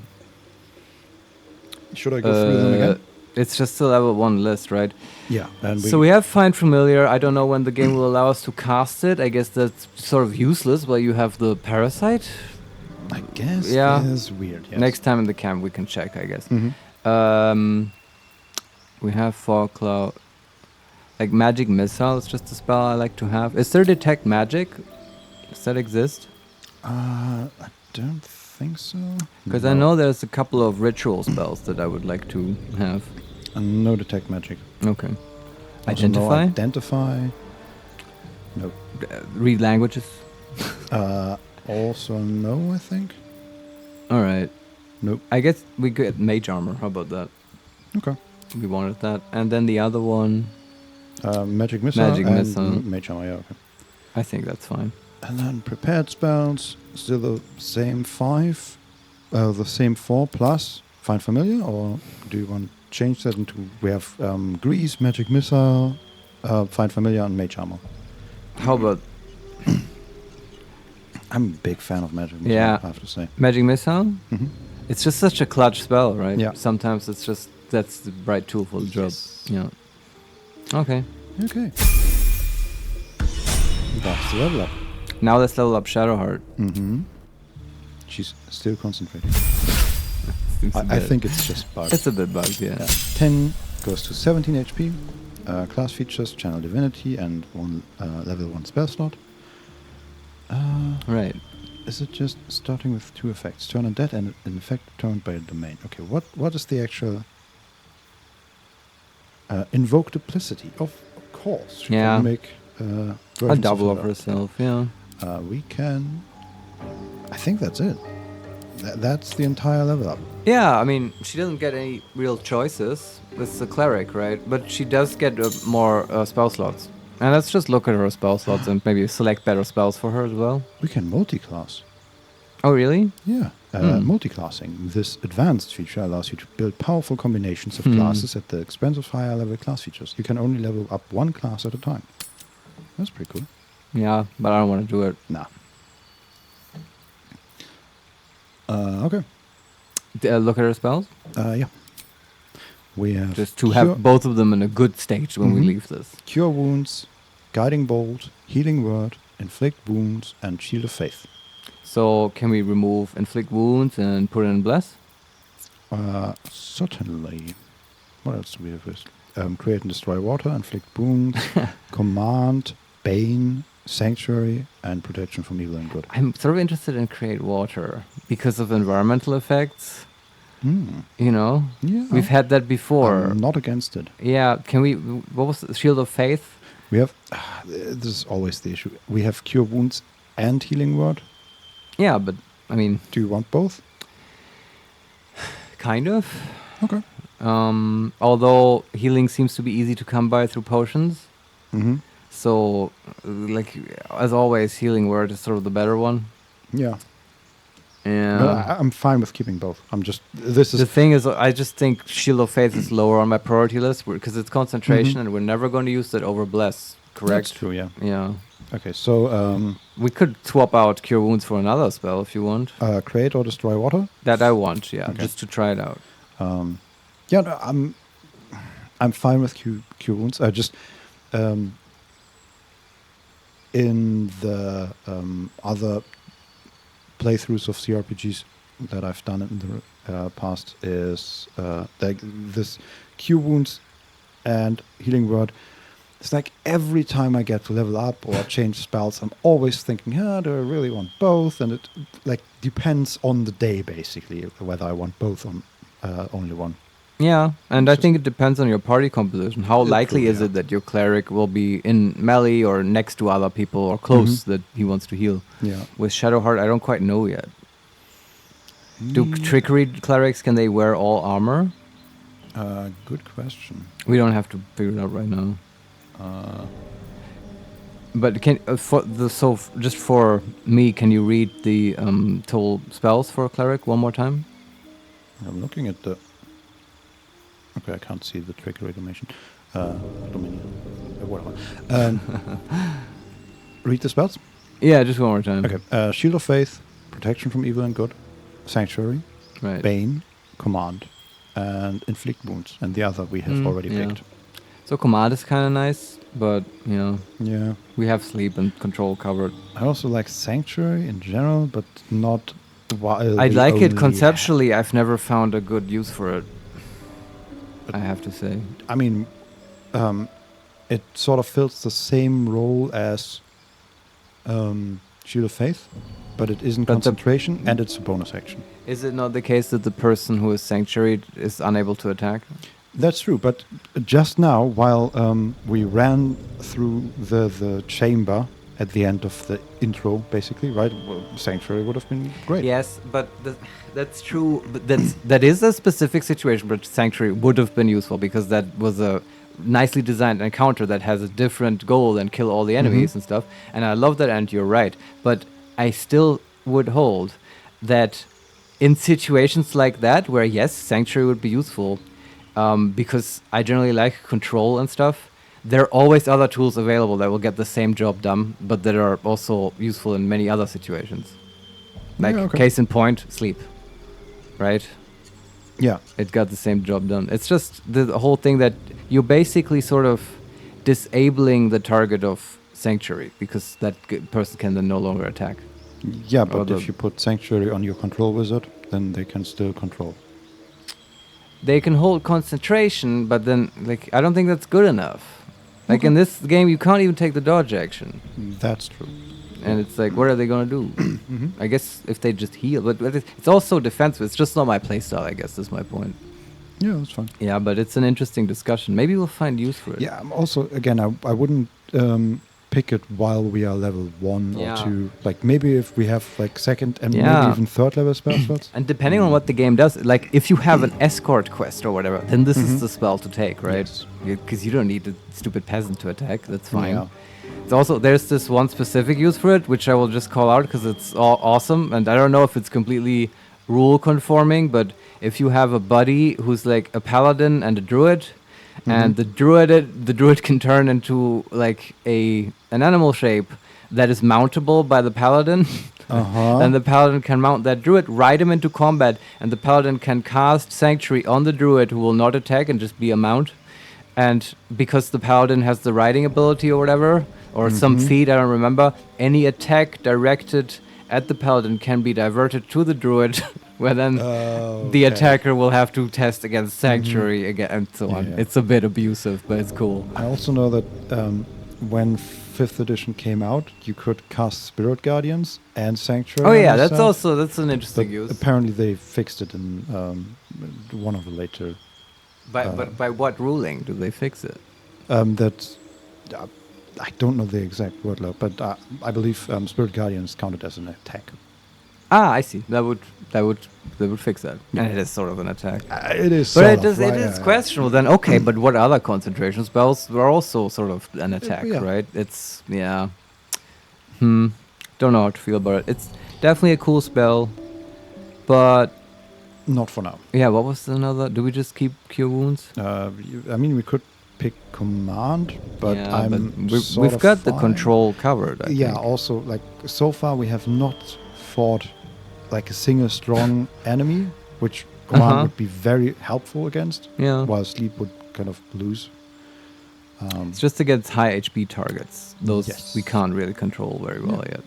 Should I go through them again? It's just a level 1 list, right? Yeah. And so we have Find Familiar. I don't know when the game will allow us to cast it. I guess that's sort of useless while you have the parasite. I guess. Yeah. That's weird. Yes. Next time in the camp we can check, I guess. We have Fog Cloud. Like Magic Missile is just a spell I like to have. Is there Detect Magic? Does that exist? I don't think so. Because I know there's a couple of ritual spells that I would like to have. No Detect Magic. Okay. Also Identify? no Identify. No. Read languages? Also no, I think. Alright. Nope. I guess we get Mage Armor. How about that? Okay. We wanted that. And then the other one... Magic Missile Magic and Missile. Mage Armor, yeah, okay. I think that's fine. And then prepared spells, still the same 5, the same 4 plus Find Familiar, or do you want to change that into, we have Grease, Magic Missile, Find Familiar, and Mage Armor. How about... I'm a big fan of Magic Missile, Yeah. I have to say. Magic Missile? Mhm. It's just such a clutch spell, right? Yeah. Sometimes it's just, that's the right tool for the job. Yeah. Okay. Okay. That's the level up. Now let's level up Shadowheart. Mm-hmm. She's still concentrating. Seems a I bit- think it's just bugged. It's a bit bugged, yeah. 10 goes to 17 HP. Class features, Channel Divinity, and one level 1 spell slot. Right. Is it just starting with 2 effects? Turn undead and an effect turned by a domain. Okay, what is the actual... Invoke Duplicity. Of course. She Yeah. can make A versions double of her. herself, yeah. We can... I think that's it. That's the entire level up. Yeah, I mean, she doesn't get any real choices. It's a cleric, right? But she does get more spell slots. And let's just look at her spell slots and maybe select better spells for her as well. We can multi-class. Oh, really? Yeah. Multi-classing. This advanced feature allows you to build powerful combinations of classes at the expense of higher level class features. You can only level up one class at a time. That's pretty cool. Yeah, but I don't want to do it. Nah. Okay. Look at her spells? Yeah. We have... Just to have both of them in a good state when we leave this. Cure Wounds, Guiding Bolt, Healing Word, Inflict Wounds, and Shield of Faith. So can we remove Inflict Wounds and put in Bless? Certainly. What else do we have? Create and Destroy Water, Inflict Wounds, Command, Bane, Sanctuary, and Protection from Evil and Good. I'm sort of interested in Create Water because of environmental effects. You know? Yeah. We've had that before. I'm not against it. Yeah, can we... What was the Shield of Faith? We have... this is always the issue. We have Cure Wounds and Healing Word. Yeah, but, I mean... Do you want both? Kind of. Okay. Although healing seems to be easy to come by through potions. Mm-hmm. So, like, as always, Healing Word is sort of the better one. Yeah. Yeah. No, I'm fine with keeping both. I'm just... This is... The thing is, I just think Shield of Faith is lower on my priority list because it's concentration and we're never going to use that over Bless, correct? That's true, yeah. Yeah. Okay, so... we could swap out Cure Wounds for another spell if you want. Create or Destroy Water? That I want, yeah, Okay. just to try it out. Yeah, no, I'm fine with Cure Wounds. I just... in the other playthroughs of CRPGs that I've done in the past is like this Cure Wounds and Healing Word. It's like every time I get to level up or change spells, I'm always thinking, do I really want both? And it like depends on the day, basically, whether I want both on only one. Yeah, and I think it depends on your party composition. How likely is it that your cleric will be in melee or next to other people or close that he wants to heal? Yeah. With Shadowheart, I don't quite know yet. Do Trickery clerics, can they wear all armor? Good question. We don't have to figure it out right now. But can just for me, can you read the total spells for a cleric one more time? I'm looking at the... Okay, I can't see the trigger animation. Whatever. Read the spells? Yeah, just one more time. Okay. Shield of Faith, Protection from Evil and Good, Sanctuary, right. Bane, Command, and Inflict Wounds. And the other we have already picked. So Command is kind of nice, but, you know, yeah, we have Sleep and Control covered. I also like Sanctuary in general, but not... I like it conceptually. I've never found a good use for it. I have to say. I mean, it sort of fills the same role as Shield of Faith, but it isn't concentration, and it's a bonus action. Is it not the case that the person who is Sanctuary is unable to attack? That's true, but just now, while we ran through the chamber at the end of the intro, basically, right? Well, Sanctuary would have been great. Yes, but that's true. But that is a specific situation, but Sanctuary would have been useful because that was a nicely designed encounter that has a different goal than kill all the enemies and stuff. And I love that, and you're right. But I still would hold that in situations like that, where yes, Sanctuary would be useful, because I generally like control and stuff, there are always other tools available that will get the same job done, but that are also useful in many other situations. Like, case in point, sleep. Right? Yeah. It got the same job done. It's just the whole thing that you're basically sort of disabling the target of Sanctuary, because that person can then no longer attack. Yeah, but if you put Sanctuary on your control wizard, then they can still control. They can hold concentration, but then, like, I don't think that's good enough. Like, in this game, you can't even take the dodge action. That's true. And it's like, what are they going to do? I guess if they just heal. But it's also defensive. It's just not my playstyle, I guess, is my point. Yeah, that's fine. Yeah, but it's an interesting discussion. Maybe we'll find use for it. Yeah, also, again, I wouldn't pick it while we are level 1 or 2. Like, maybe if we have, like, second and maybe even third level spell slots. And depending on what the game does, like, if you have an escort quest or whatever, then this is the spell to take, right? Because you don't need a stupid peasant to attack. That's fine. Yeah. It's also, there's this one specific use for it, which I will just call out because it's awesome. And I don't know if it's completely rule conforming, but if you have a buddy who's like a paladin and a druid, and the druid can turn into like an animal shape that is mountable by the paladin, then the paladin can mount that druid, ride him into combat, and the paladin can cast Sanctuary on the druid who will not attack and just be a mount. And because the paladin has the riding ability or whatever, or some feat, I don't remember, any attack directed at the paladin can be diverted to the druid, where then the attacker will have to test against Sanctuary again, and so on. Yeah. It's a bit abusive, but it's cool. I also know that when 5th edition came out, you could cast Spirit Guardians and Sanctuary. Oh yeah, that's an interesting use. Apparently they fixed it in one of the later. But by what ruling do they fix it? I don't know the exact word load, but I believe Spirit Guardians counted as an attack. Ah, I see. That would fix that. And it is sort of an attack. It is. But it is questionable. Then okay, but what other concentration spells were also sort of an attack, right? It's don't know how to feel about it. It's definitely a cool spell, but not for now. Yeah. What was another? Do we just keep Cure Wounds? I mean, we could pick Command, but we've got the control covered. I think. Also, like, so far we have not fought like a single strong enemy, which Command would be very helpful against. Yeah. While Sleep would kind of lose. It's just against high HP targets. Those we can't really control very well yet.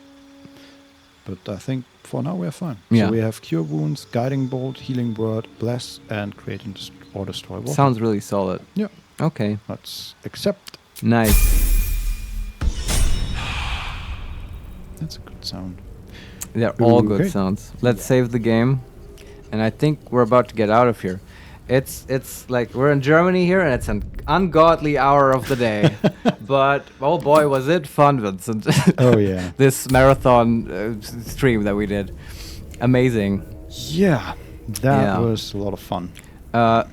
But I think for now we're fine. Yeah. So we have Cure Wounds, Guiding Bolt, Healing Word, Bless, and Create or Destroy Water. Sounds really solid. Yeah. Okay. Let's accept. Nice. That's a good sound. They're all good sounds. Let's save the game. And I think we're about to get out of here. It's like we're in Germany here, and it's an ungodly hour of the day. But oh boy, was it fun, Vincent! Oh yeah, this marathon stream that we did, amazing. Yeah, that was a lot of fun.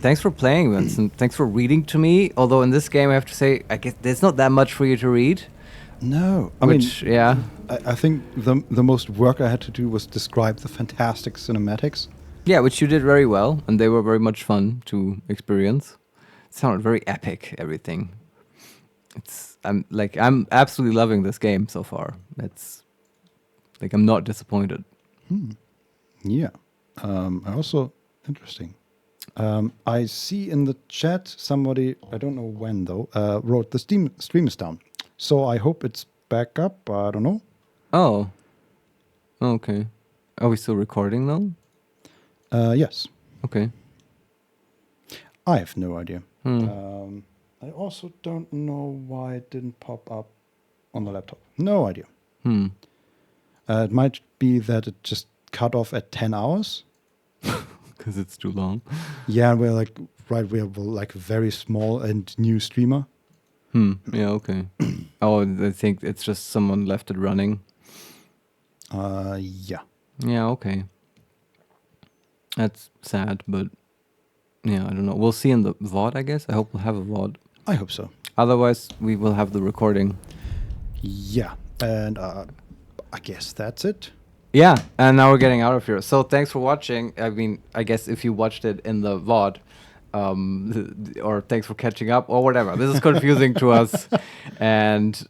Thanks for playing, Vincent. Thanks for reading to me. Although in this game, I have to say, I guess there's not that much for you to read. No, I think the most work I had to do was describe the fantastic cinematics. Yeah, which you did very well, and they were very much fun to experience. It sounded very epic, everything. I'm absolutely loving this game so far. It's like I'm not disappointed. Yeah. Also interesting. I see in the chat somebody, I don't know when though, wrote the stream is down. So I hope it's back up. I don't know. Oh. Okay. Are we still recording though? Yes. Okay. I have no idea. I also don't know why it didn't pop up on the laptop. No idea. It might be that it just cut off at 10 hours. Because it's too long. Yeah, we're like a very small and new streamer. Yeah, okay. I think it's just someone left it running. Yeah. Yeah, okay. That's sad, but yeah, I don't know. We'll see in the VOD, I guess. I hope we'll have a VOD. I hope so. Otherwise, we will have the recording. Yeah, and I guess that's it. Yeah, and now we're getting out of here. So thanks for watching. I mean, I guess if you watched it in the VOD, or thanks for catching up, or whatever. This is confusing to us, and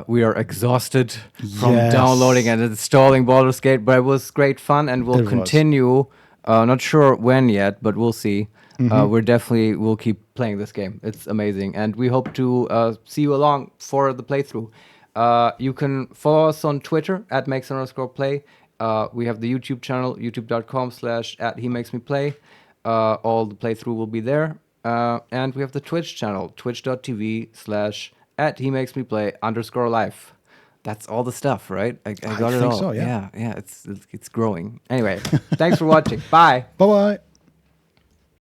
we are exhausted from downloading and installing Baldur's Gate. But it was great fun, and we'll continue. Not sure when yet, but we'll see. We'll keep playing this game. It's amazing, and we hope to see you along for the playthrough. You can follow us on Twitter at @makes_play. We have the YouTube channel, youtube.com/@HeMakesMePlay. All the playthrough will be there. And we have the Twitch channel, twitch.tv/@HeMakesMePlay_live. That's all the stuff, right? I got it all. So, yeah. Yeah, it's growing. Anyway, thanks for watching. Bye. Bye-bye.